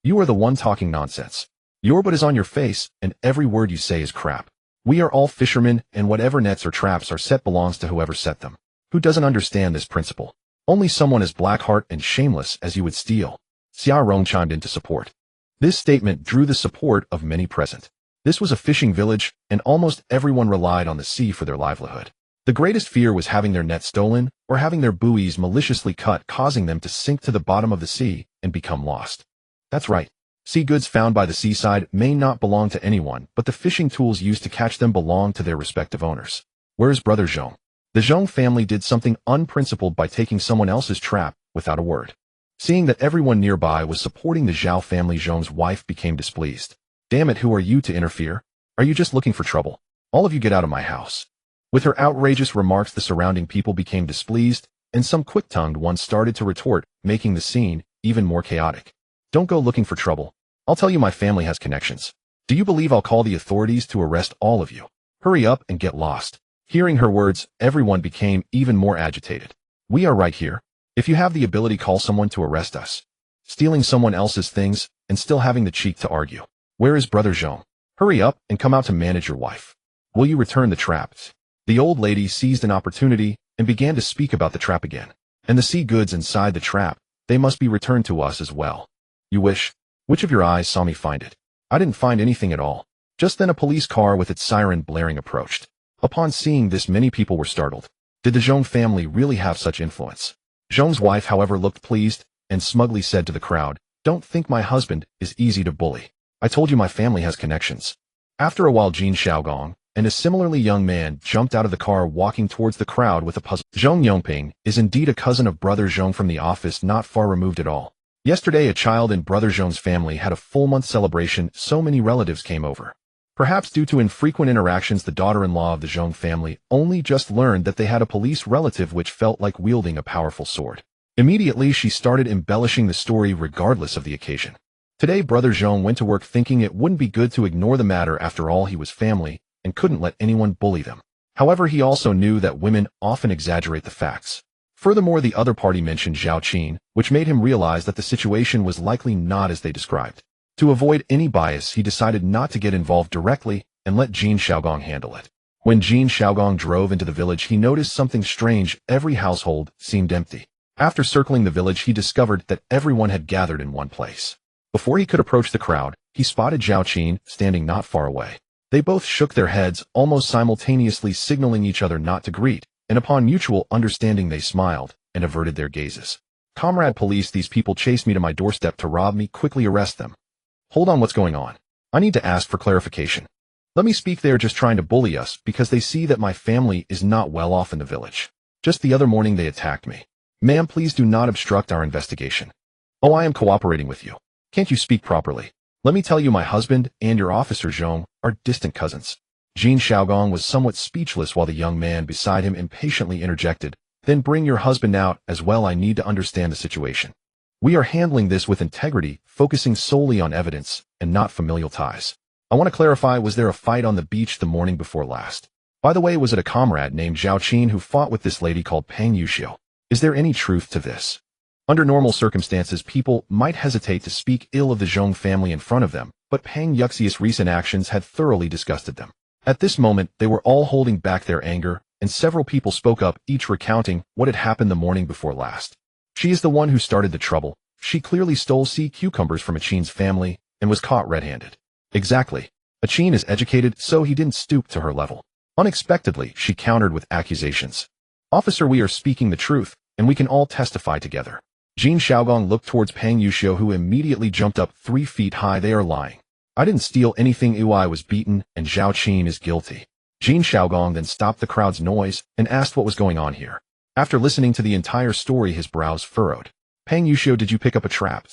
You are the one talking nonsense. Your butt is on your face, and every word you say is crap. We are all fishermen, and whatever nets or traps are set belongs to whoever set them. Who doesn't understand this principle? Only someone as black heart and shameless as you would steal. Xia Rong chimed in to support. This statement drew the support of many present. This was a fishing village, and almost everyone relied on the sea for their livelihood. The greatest fear was having their nets stolen or having their buoys maliciously cut, causing them to sink to the bottom of the sea and become lost. That's right. Sea goods found by the seaside may not belong to anyone, but the fishing tools used to catch them belong to their respective owners. Where's Brother Zhong? The Zhong family did something unprincipled by taking someone else's trap without a word. Seeing that everyone nearby was supporting the Zhao family, Zhong's wife became displeased. Damn it, who are you to interfere? Are you just looking for trouble? All of you get out of my house. With her outrageous remarks, the surrounding people became displeased, and some quick-tongued ones started to retort, making the scene even more chaotic. Don't go looking for trouble. I'll tell you my family has connections. Do you believe I'll call the authorities to arrest all of you? Hurry up and get lost. Hearing her words, everyone became even more agitated. We are right here. If you have the ability, call someone to arrest us. Stealing someone else's things and still having the cheek to argue. Where is Brother Zhong? Hurry up and come out to manage your wife. Will you return the traps? The old lady seized an opportunity and began to speak about the trap again. And the sea goods inside the trap, they must be returned to us as well. You wish? Which of your eyes saw me find it? I didn't find anything at all. Just then a police car with its siren blaring approached. Upon seeing this, many people were startled. Did the Zhong family really have such influence? Zhong's wife, however, looked pleased and smugly said to the crowd, "Don't think my husband is easy to bully. I told you my family has connections." After a while, Jin Xiaogong and a similarly young man jumped out of the car, walking towards the crowd with a puzzle. Zhong Yongping is indeed a cousin of Brother Zhong from the office not far removed at all. Yesterday, a child in Brother Zhong's family had a full-month celebration, so many relatives came over. Perhaps due to infrequent interactions, the daughter-in-law of the Zhong family only just learned that they had a police relative, which felt like wielding a powerful sword. Immediately, she started embellishing the story regardless of the occasion. Today, Brother Zhong went to work thinking it wouldn't be good to ignore the matter. After all, he was family and couldn't let anyone bully them. However, he also knew that women often exaggerate the facts. Furthermore, the other party mentioned Zhao Qin, which made him realize that the situation was likely not as they described. To avoid any bias, he decided not to get involved directly and let Jin Xiaogong handle it. When Jin Xiaogong drove into the village, he noticed something strange. Every household seemed empty. After circling the village, he discovered that everyone had gathered in one place. Before he could approach the crowd, he spotted Zhao Qin standing not far away. They both shook their heads, almost simultaneously signaling each other not to greet, and upon mutual understanding they smiled and averted their gazes. "Comrade police, these people chased me to my doorstep to rob me. Quickly arrest them." "Hold on, what's going on? I need to ask for clarification. Let me speak. They're just trying to bully us because they see that my family is not well off in the village. Just the other morning they attacked me. Ma'am, please do not obstruct our investigation." "Oh, I am cooperating with you. Can't you speak properly? Let me tell you, my husband and your officer Zhong are distant cousins." Jin Xiaogong was somewhat speechless while the young man beside him impatiently interjected, "Then bring your husband out as well. I need to understand the situation. We are handling this with integrity, focusing solely on evidence and not familial ties. I want to clarify, was there a fight on the beach the morning before last? By the way, was it a comrade named Zhao Qin who fought with this lady called Pang Yuxiu? Is there any truth to this?" Under normal circumstances, people might hesitate to speak ill of the Zhong family in front of them, but Pang Yuxiu's recent actions had thoroughly disgusted them. At this moment, they were all holding back their anger, and several people spoke up, each recounting what had happened the morning before last. "She is the one who started the trouble. She clearly stole sea cucumbers from Achin's family and was caught red-handed." "Exactly. Achin is educated, so he didn't stoop to her level." Unexpectedly, she countered with accusations. "Officer, we are speaking the truth, and we can all testify together." Jin Xiaogong looked towards Pang Yuxiu, who immediately jumped up 3 feet high. "They are lying. I didn't steal anything. I was beaten, and Zhao Qin is guilty." Jin Xiaogong then stopped the crowd's noise and asked what was going on here. After listening to the entire story, his brows furrowed. "Pang Yuxiu, did you pick up a trap?"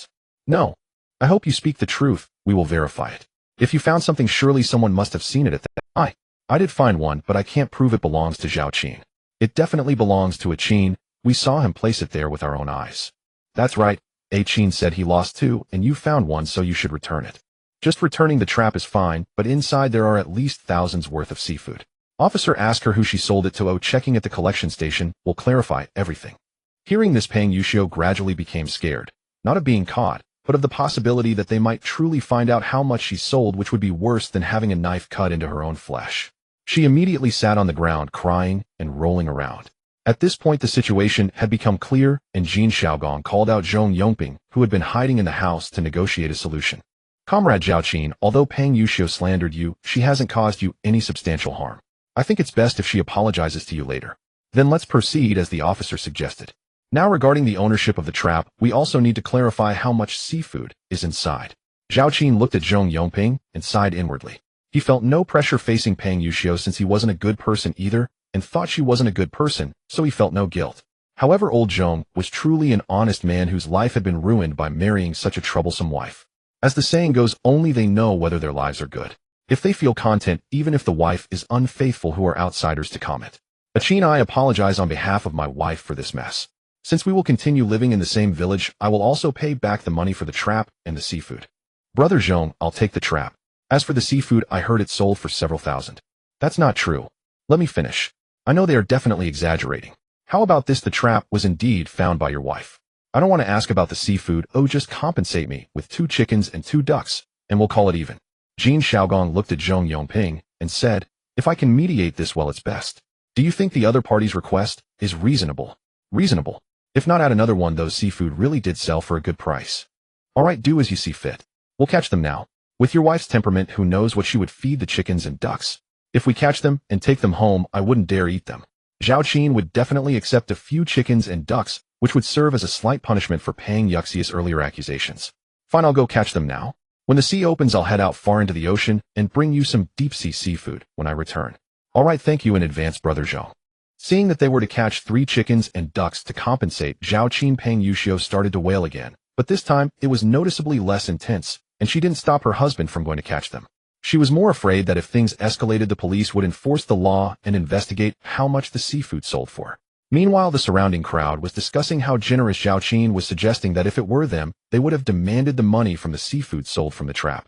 "No. I hope you speak the truth. We will verify it. If you found something, surely someone must have seen it at that." I did find one, but I can't prove it belongs to Zhao Qin. It definitely belongs to Achin. We saw him place it there with our own eyes." "That's right. Achin said he lost 2, and you found 1, so you should return it." "Just returning the trap is fine, but inside there are at least thousands worth of seafood." "Officer, ask her who she sold it to. Checking at the collection station will clarify everything." Hearing this, Pang Yuxiu gradually became scared, not of being caught, but of the possibility that they might truly find out how much she sold, which would be worse than having a knife cut into her own flesh. She immediately sat on the ground, crying and rolling around. At this point, the situation had become clear, and Jin Xiaogong called out Zhong Yongping, who had been hiding in the house, to negotiate a solution. Comrade Zhao Qin, although Pang Yuxiu slandered you, she hasn't caused you any substantial harm. I think it's best if she apologizes to you later. Then let's proceed as the officer suggested. Now regarding the ownership of the trap, we also need to clarify how much seafood is inside. Zhao Qin looked at Zhong Yongping and sighed inwardly. He felt no pressure facing Pang Yuxiu since he wasn't a good person either, and thought she wasn't a good person, so he felt no guilt. However, old Zhong was truly an honest man whose life had been ruined by marrying such a troublesome wife. As the saying goes, only they know whether their lives are good. If they feel content, even if the wife is unfaithful, who are outsiders to comment. Qin, I apologize on behalf of my wife for this mess. Since we will continue living in the same village, I will also pay back the money for the trap and the seafood. Brother Zhong, I'll take the trap. As for the seafood, I heard it sold for several thousand. That's not true. Let me finish. I know they are definitely exaggerating. How about this? The trap was indeed found by your wife. I don't want to ask about the seafood. Oh, just compensate me with 2 chickens and 2 ducks, and we'll call it even. Jin Shaogong looked at Zhong Yongping and said, if I can mediate this, well, it's best. Do you think the other party's request is reasonable? Reasonable. If not, add another one. Those seafood really did sell for a good price. All right, do as you see fit. We'll catch them now. With your wife's temperament, who knows what she would feed the chickens and ducks? If we catch them and take them home, I wouldn't dare eat them. Zhao Qin would definitely accept a few chickens and ducks, which would serve as a slight punishment for Pang Yuxiu's earlier accusations. Fine, I'll go catch them now. When the sea opens, I'll head out far into the ocean and bring you some deep-sea seafood when I return. All right, thank you in advance, Brother Zhao. Seeing that they were to catch 3 chickens and ducks to compensate, Zhao Qin, Pang Yuxiu started to wail again, but this time it was noticeably less intense, and she didn't stop her husband from going to catch them. She was more afraid that if things escalated, the police would enforce the law and investigate how much the seafood sold for. Meanwhile, the surrounding crowd was discussing how generous Zhao Qin was, suggesting that if it were them, they would have demanded the money from the seafood sold from the trap.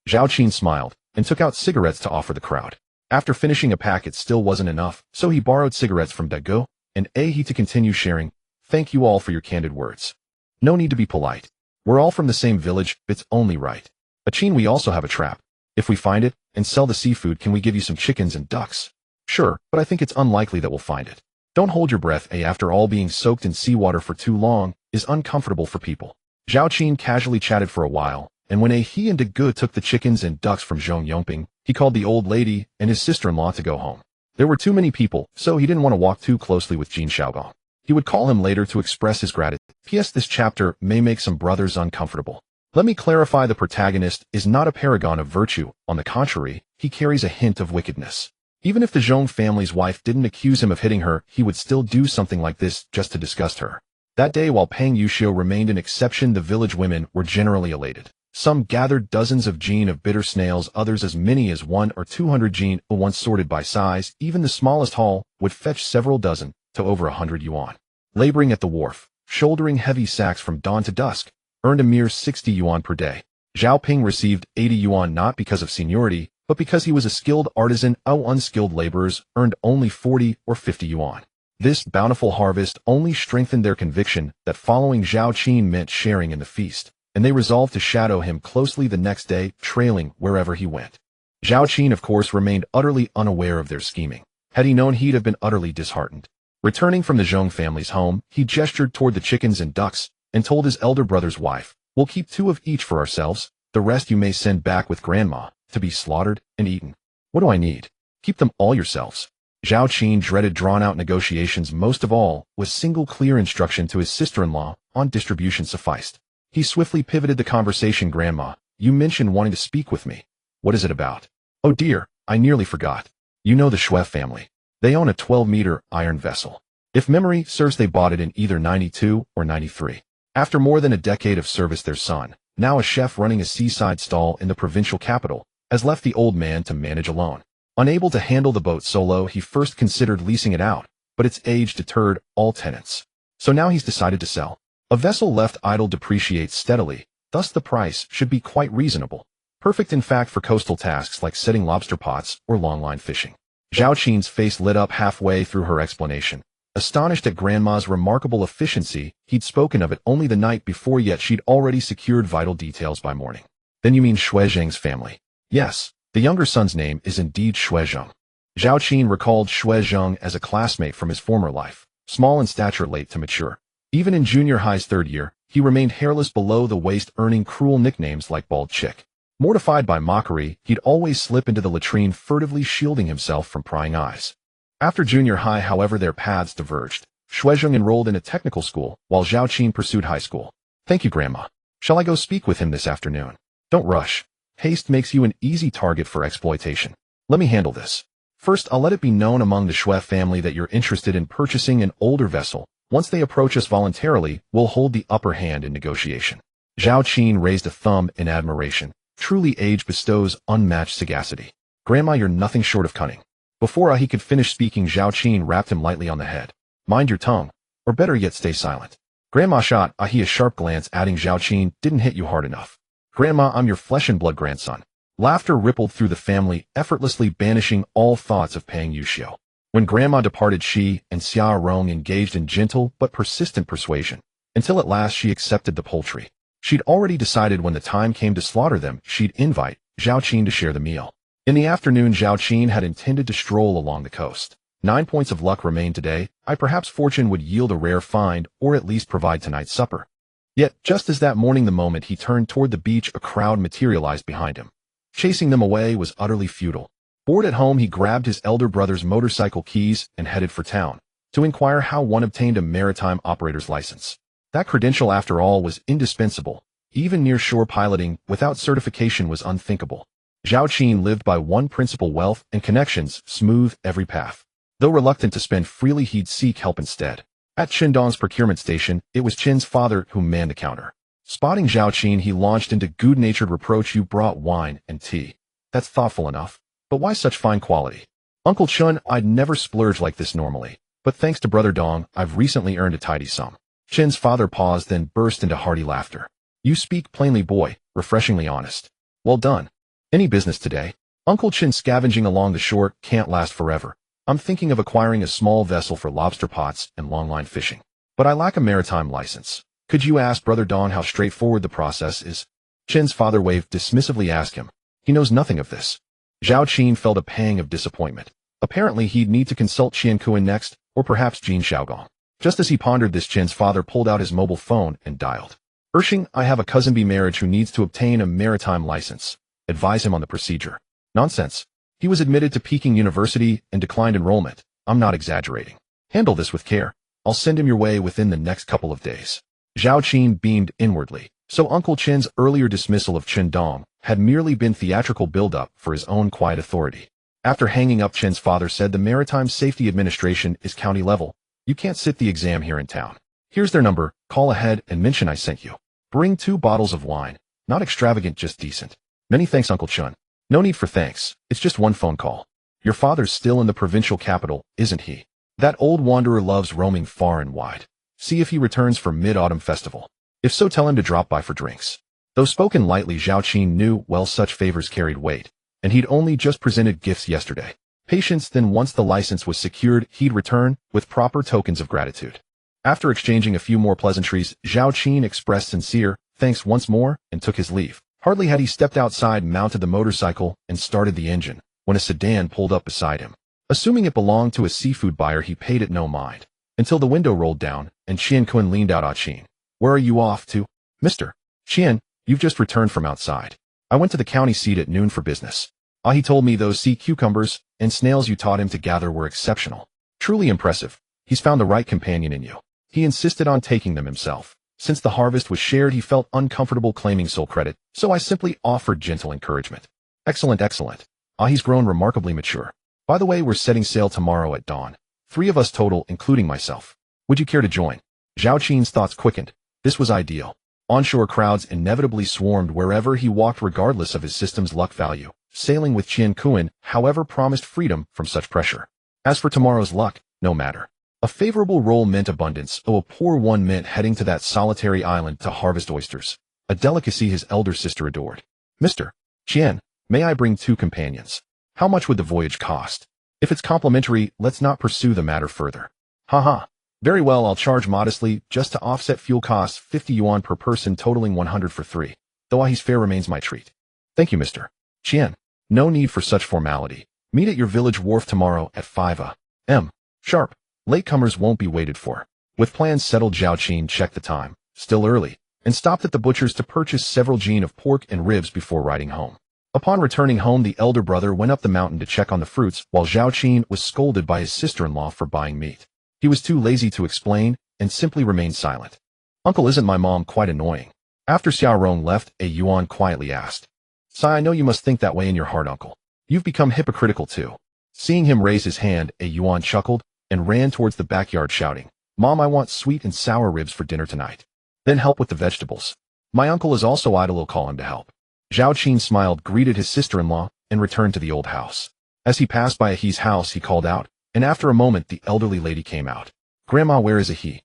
Zhao Qin smiled and took out cigarettes to offer the crowd. After finishing a pack, it still wasn't enough, so he borrowed cigarettes from Dago and Ahe to continue sharing. Thank you all for your candid words. No need to be polite. We're all from the same village, it's only right. Qin, we also have a trap. If we find it and sell the seafood, can we give you some chickens and ducks? Sure, but I think it's unlikely that we'll find it. Don't hold your breath. After all, being soaked in seawater for too long is uncomfortable for people. Zhao Qin casually chatted for a while, and when he and Dago took the chickens and ducks from Zhong Yongping, he called the old lady and his sister-in-law to go home. There were too many people, so he didn't want to walk too closely with Jin Shaogong. He would call him later to express his gratitude. P.S. This chapter may make some brothers uncomfortable. Let me clarify, the protagonist is not a paragon of virtue. On the contrary, he carries a hint of wickedness. Even if the Zhong family's wife didn't accuse him of hitting her, he would still do something like this just to disgust her. That day, while Pang Yuxiu remained an exception, the village women were generally elated. Some gathered dozens of jin of bitter snails, others as many as 100 or 200 jin, once sorted by size. Even the smallest haul would fetch several dozen to over 100 yuan. Laboring at the wharf, shouldering heavy sacks from dawn to dusk, earned a mere 60 yuan per day. Zhao Ping received 80 yuan not because of seniority, but because he was a skilled artisan. Unskilled laborers earned only 40 or 50 yuan. This bountiful harvest only strengthened their conviction that following Zhao Qin meant sharing in the feast, and they resolved to shadow him closely the next day, trailing wherever he went. Zhao Qin, of course, remained utterly unaware of their scheming. Had he known, he'd have been utterly disheartened. Returning from the Zhong family's home, he gestured toward the chickens and ducks and told his elder brother's wife, "We'll keep 2 of each for ourselves. The rest you may send back with grandma to be slaughtered and eaten." "What do I need? Keep them all yourselves." Zhao Qin dreaded drawn-out negotiations. Most of all was single clear instruction to his sister-in-law on distribution sufficed. He swiftly pivoted the conversation. "Grandma, you mentioned wanting to speak with me. What is it about?" "Oh dear, I nearly forgot. You know the Shui family. They own a 12-meter iron vessel. If memory serves, they bought it in either 92 or 93. After more than a decade of service, their son, now a chef running a seaside stall in the provincial capital, has left the old man to manage alone. Unable to handle the boat solo, he first considered leasing it out, but its age deterred all tenants. So now he's decided to sell. A vessel left idle depreciates steadily, thus the price should be quite reasonable. Perfect, in fact, for coastal tasks like setting lobster pots or longline fishing. Zhao Qin's face lit up halfway through her explanation. Astonished at Grandma's remarkable efficiency, he'd spoken of it only the night before, yet she'd already secured vital details by morning. "Then you mean Shui Zheng's family?" "Yes, the younger son's name is indeed Shui Zheng." Zhao Qin recalled Shui Zheng as a classmate from his former life, small in stature, late to mature. Even in junior high's 3rd year, he remained hairless below the waist, earning cruel nicknames like Bald Chick. Mortified by mockery, he'd always slip into the latrine, furtively shielding himself from prying eyes. After junior high, however, their paths diverged. Shuizheng enrolled in a technical school, while Zhao Qin pursued high school. Thank you, Grandma. Shall I go speak with him this afternoon? Don't rush. Haste makes you an easy target for exploitation. Let me handle this. First, I'll let it be known among the Shui family that you're interested in purchasing an older vessel. Once they approach us voluntarily, we'll hold the upper hand in negotiation. Zhao Qin raised a thumb in admiration. Truly, age bestows unmatched sagacity. Grandma, you're nothing short of cunning. Before he could finish speaking, Zhao Qin rapped him lightly on the head. Mind your tongue, or better yet, stay silent. Grandma shot a sharp glance, adding, Zhao Qin didn't hit you hard enough. Grandma, I'm your flesh and blood grandson. Laughter rippled through the family, effortlessly banishing all thoughts of paying Yuxiu. When Grandma departed, she and Xia Rong engaged in gentle but persistent persuasion, until at last she accepted the poultry. She'd already decided when the time came to slaughter them, she'd invite Zhao Qin to share the meal. In the afternoon, Zhao Qin had intended to stroll along the coast. 9 points of luck remained today. Perhaps fortune would yield a rare find, or at least provide tonight's supper. Yet, just as that morning, the moment he turned toward the beach, a crowd materialized behind him. Chasing them away was utterly futile. Bored at home, he grabbed his elder brother's motorcycle keys and headed for town, to inquire how one obtained a maritime operator's license. That credential, after all, was indispensable. Even near-shore piloting without certification was unthinkable. Zhao Qin lived by one principle: wealth and connections smooth every path. Though reluctant to spend freely, he'd seek help instead. At Qindong's procurement station, it was Qin's father who manned the counter. Spotting Zhao Qin, he launched into good-natured reproach. You brought wine and tea. That's thoughtful enough. But why such fine quality? Uncle Chun, I'd never splurge like this normally. But thanks to Brother Dong, I've recently earned a tidy sum. Qin's father paused, then burst into hearty laughter. You speak plainly, boy, refreshingly honest. Well done. Any business today? Uncle Qin, scavenging along the shore can't last forever. I'm thinking of acquiring a small vessel for lobster pots and longline fishing. But I lack a maritime license. Could you ask Brother Dong how straightforward the process is? Qin's father waved dismissively. Ask him. He knows nothing of this. Zhao Qin felt a pang of disappointment. Apparently he'd need to consult Qian Kuan next, or perhaps Jin Xiaogong. Just as he pondered this, Qin's father pulled out his mobile phone and dialed. Urshing, I have a cousin by marriage who needs to obtain a maritime license. Advise him on the procedure. Nonsense. He was admitted to Peking University and declined enrollment. I'm not exaggerating. Handle this with care. I'll send him your way within the next couple of days. Zhao Qin beamed inwardly. So Uncle Qin's earlier dismissal of Qindong had merely been theatrical build-up for his own quiet authority. After hanging up, Qin's father said, the Maritime Safety Administration is county level. You can't sit the exam here in town. Here's their number. Call ahead and mention I sent you. Bring 2 bottles of wine. Not extravagant, just decent. Many thanks, Uncle Chun. No need for thanks. It's just one phone call. Your father's still in the provincial capital, isn't he? That old wanderer loves roaming far and wide. See if he returns for Mid-Autumn Festival. If so, tell him to drop by for drinks. Though spoken lightly, Zhao Qin knew well such favors carried weight, and he'd only just presented gifts yesterday. Patience, then once the license was secured, he'd return with proper tokens of gratitude. After exchanging a few more pleasantries, Zhao Qin expressed sincere thanks once more and took his leave. Hardly had he stepped outside, mounted the motorcycle, and started the engine, when a sedan pulled up beside him. Assuming it belonged to a seafood buyer, he paid it no mind, until the window rolled down, and Qian Kun leaned out. Qin, where are you off to? Mr. Qian, you've just returned from outside. I went to the county seat at noon for business. He told me those sea cucumbers and snails you taught him to gather were exceptional. Truly impressive. He's found the right companion in you. He insisted on taking them himself. Since the harvest was shared, he felt uncomfortable claiming sole credit, so I simply offered gentle encouragement. Excellent, excellent. He's grown remarkably mature. By the way, we're setting sail tomorrow at dawn. 3 of us total, including myself. Would you care to join? Zhao Qin's thoughts quickened. This was ideal. Onshore crowds inevitably swarmed wherever he walked, regardless of his system's luck value. Sailing with Qian Kuan, however, promised freedom from such pressure. As for tomorrow's luck, no matter. A favorable roll meant abundance, a poor one meant heading to that solitary island to harvest oysters, a delicacy his elder sister adored. Mr. Qian, may I bring 2 companions? How much would the voyage cost? If it's complimentary, let's not pursue the matter further. Haha. Very well, I'll charge modestly, just to offset fuel costs, 50 yuan per person, totaling 100 for 3. Though his fare remains my treat. Thank you, Mr. Qian. No need for such formality. Meet at your village wharf tomorrow at 5 a.m. sharp. Latecomers won't be waited for. With plans settled, Zhao Qin checked the time. Still early. and stopped at the butcher's to purchase several gin of pork and ribs before riding home. Upon returning home, the elder brother went up the mountain to check on the fruits, while Zhao Qin was scolded by his sister-in-law for buying meat. He was too lazy to explain, and simply remained silent. "Uncle, isn't my mom quite annoying?" After Xiaorong left, a Yuan quietly asked. "Sai, I know you must think that way in your heart, uncle. You've become hypocritical too." Seeing him raise his hand, a Yuan chuckled and ran towards the backyard shouting, "Mom, I want sweet and sour ribs for dinner tonight. Then help with the vegetables. My uncle is also idle, I'll call him to help." Zhao Qin smiled, greeted his sister-in-law, and returned to the old house. As he passed by Ahi's house, he called out, and after a moment the elderly lady came out. "Grandma, where is Ahi?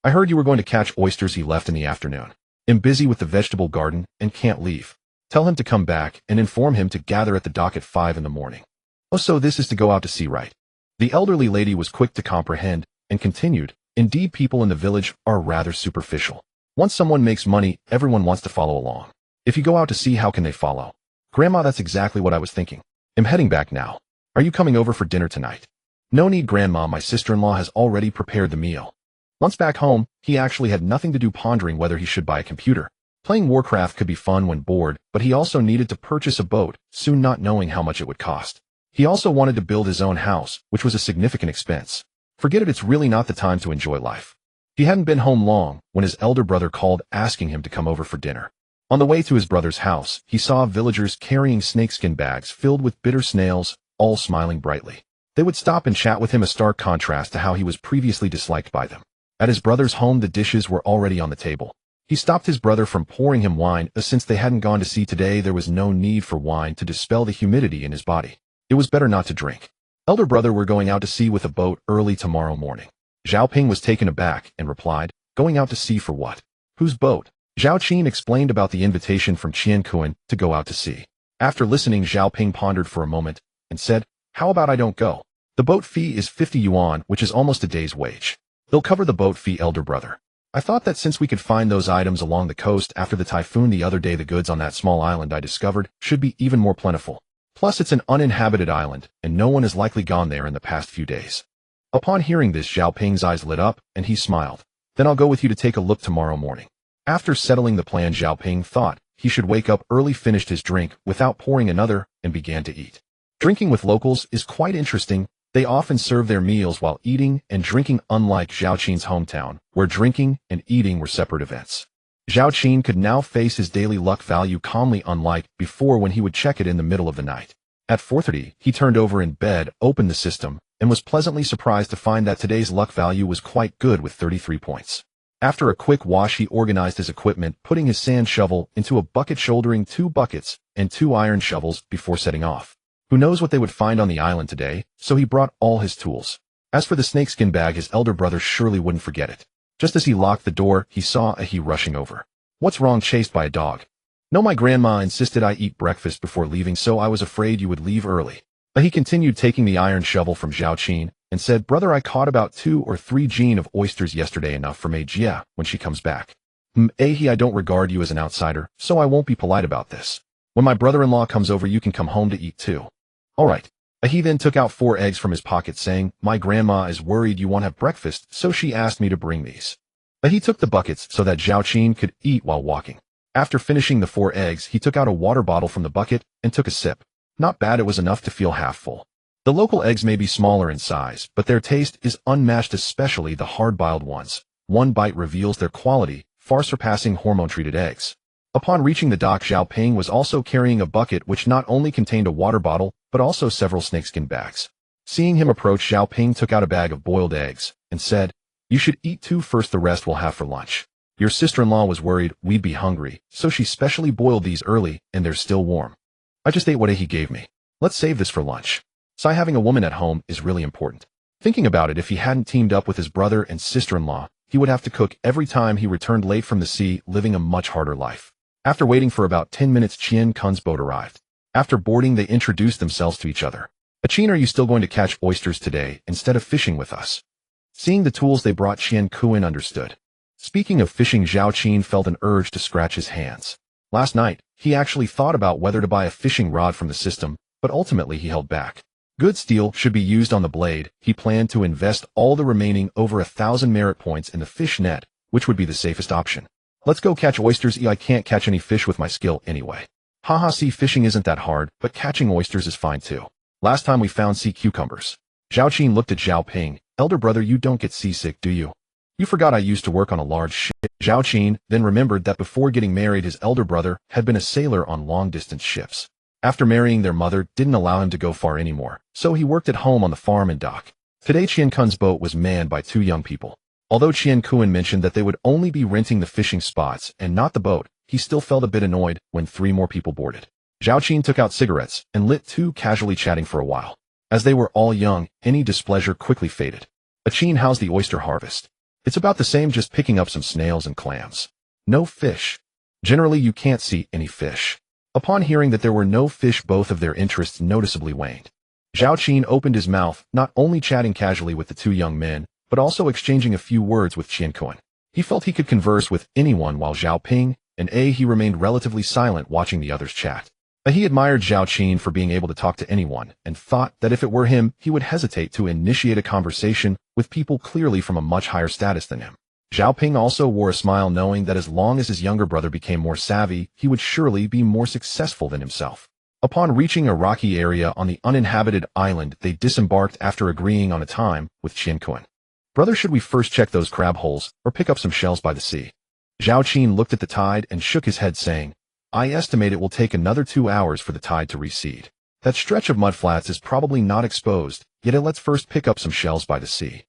I heard you were going to catch oysters. He left in the afternoon. I'm busy with the vegetable garden and can't leave. Tell him to come back and inform him to gather at the dock at 5 in the morning." "Oh, so this is to go out to sea, right?" The elderly lady was quick to comprehend and continued, "Indeed, people in the village are rather superficial. Once someone makes money, everyone wants to follow along. If you go out to sea, how can they follow?" "Grandma, that's exactly what I was thinking. I'm heading back now. Are you coming over for dinner tonight?" "No need, Grandma. My sister-in-law has already prepared the meal." Once back home, he actually had nothing to do, pondering whether he should buy a computer. Playing Warcraft could be fun when bored, but he also needed to purchase a boat, soon not knowing how much it would cost. He also wanted to build his own house, which was a significant expense. Forget it, it's really not the time to enjoy life. He hadn't been home long when his elder brother called, asking him to come over for dinner. On the way to his brother's house, he saw villagers carrying snakeskin bags filled with bitter snails, all smiling brightly. They would stop and chat with him, a stark contrast to how he was previously disliked by them. At his brother's home, the dishes were already on the table. He stopped his brother from pouring him wine, as since they hadn't gone to sea today, there was no need for wine to dispel the humidity in his body. It was better not to drink. "Elder brother, we're going out to sea with a boat early tomorrow morning." Zhao Ping was taken aback and replied, "Going out to sea for what? Whose boat?" Zhao Qin explained about the invitation from Qian Kuan to go out to sea. After listening, Zhao Ping pondered for a moment and said, "How about I don't go? The boat fee is 50 yuan, which is almost a day's wage. They'll cover the boat fee, elder brother. I thought that since we could find those items along the coast after the typhoon the other day, the goods on that small island I discovered should be even more plentiful. Plus, it's an uninhabited island, and no one has likely gone there in the past few days." Upon hearing this, Zhao Ping's eyes lit up, and he smiled. "Then I'll go with you to take a look tomorrow morning." After settling the plan, Zhao Ping thought he should wake up early, finished his drink without pouring another, and began to eat. Drinking with locals is quite interesting. They often serve their meals while eating and drinking, unlike Zhao Qin's hometown, where drinking and eating were separate events. Zhao Qin could now face his daily luck value calmly, unlike before when he would check it in the middle of the night. At 4:30, he turned over in bed, opened the system, and was pleasantly surprised to find that today's luck value was quite good with 33 points. After a quick wash, he organized his equipment, putting his sand shovel into a bucket, shouldering 2 buckets and 2 iron shovels before setting off. Who knows what they would find on the island today, so he brought all his tools. As for the snakeskin bag, his elder brother surely wouldn't forget it. Just as he locked the door, he saw Ahi rushing over. "What's wrong, chased by a dog?" "No, my grandma insisted I eat breakfast before leaving, so I was afraid you would leave early." Ahi continued, taking the iron shovel from Zhao Qin, and said, "Brother, I caught about 2 or 3 gin of oysters yesterday, enough for Mei Jia when she comes back." Ahi, I don't regard you as an outsider, so I won't be polite about this. When my brother-in-law comes over, you can come home to eat too." "All right." Ahi then took out 4 eggs from his pocket, saying, "My grandma is worried you won't have breakfast, so she asked me to bring these." Ahi took the buckets so that Zhao Qin could eat while walking. After finishing the 4 eggs, he took out a water bottle from the bucket and took a sip. Not bad, it was enough to feel half full. The local eggs may be smaller in size, but their taste is unmatched, especially the hard-boiled ones. One bite reveals their quality, far surpassing hormone-treated eggs. Upon reaching the dock, Zhao Ping was also carrying a bucket which not only contained a water bottle, but also several snakeskin bags. Seeing him approach, Zhao Ping took out a bag of boiled eggs and said, "You should eat 2 first, the rest we'll have for lunch. Your sister-in-law was worried we'd be hungry, so she specially boiled these early, and they're still warm. I just ate what he gave me. Let's save this for lunch." So having a woman at home is really important. Thinking about it, if he hadn't teamed up with his brother and sister-in-law, he would have to cook every time he returned late from the sea, living a much harder life. After waiting for about 10 minutes, Qian Kun's boat arrived. After boarding, they introduced themselves to each other. "Qin, are you still going to catch oysters today instead of fishing with us?" Seeing the tools they brought, Qian Kun understood. Speaking of fishing, Zhao Qin felt an urge to scratch his hands. Last night, he actually thought about whether to buy a fishing rod from the system, but ultimately he held back. Good steel should be used on the blade. He planned to invest all the remaining over 1,000 merit points in the fish net, which would be the safest option. Let's go catch oysters. I can't catch any fish with my skill anyway. Haha, see, fishing isn't that hard, but catching oysters is fine too. Last time we found sea cucumbers. Zhao Qin looked at Zhao Ping. Elder brother, you don't get seasick, do you? You forgot I used to work on a large ship. Zhao Qin then remembered that before getting married his elder brother had been a sailor on long-distance ships. After marrying, their mother didn't allow him to go far anymore, so he worked at home on the farm and dock. Today Qian Kun's boat was manned by 2 young people. Although Qian Kun mentioned that they would only be renting the fishing spots and not the boat, he still felt a bit annoyed when 3 more people boarded. Zhao Qin took out cigarettes and lit 2, casually chatting for a while. As they were all young, any displeasure quickly faded. Qin, how's the oyster harvest? It's about the same, just picking up some snails and clams. No fish. Generally you can't see any fish. Upon hearing that there were no fish, both of their interests noticeably waned. Zhao Qin opened his mouth, not only chatting casually with the 2 young men, but also exchanging a few words with Qian Kun. He felt he could converse with anyone, while Zhao Ping and he remained relatively silent, watching the others chat. He admired Zhao Qin for being able to talk to anyone, and thought that if it were him, he would hesitate to initiate a conversation with people clearly from a much higher status than him. Zhao Ping also wore a smile, knowing that as long as his younger brother became more savvy, he would surely be more successful than himself. Upon reaching a rocky area on the uninhabited island, they disembarked after agreeing on a time with Qian Kun. Brother, should we first check those crab holes, or pick up some shells by the sea? Zhao Qin looked at the tide and shook his head, saying, I estimate it will take another 2 hours for the tide to recede. That stretch of mudflats is probably not exposed, yet let's first pick up some shells by the sea.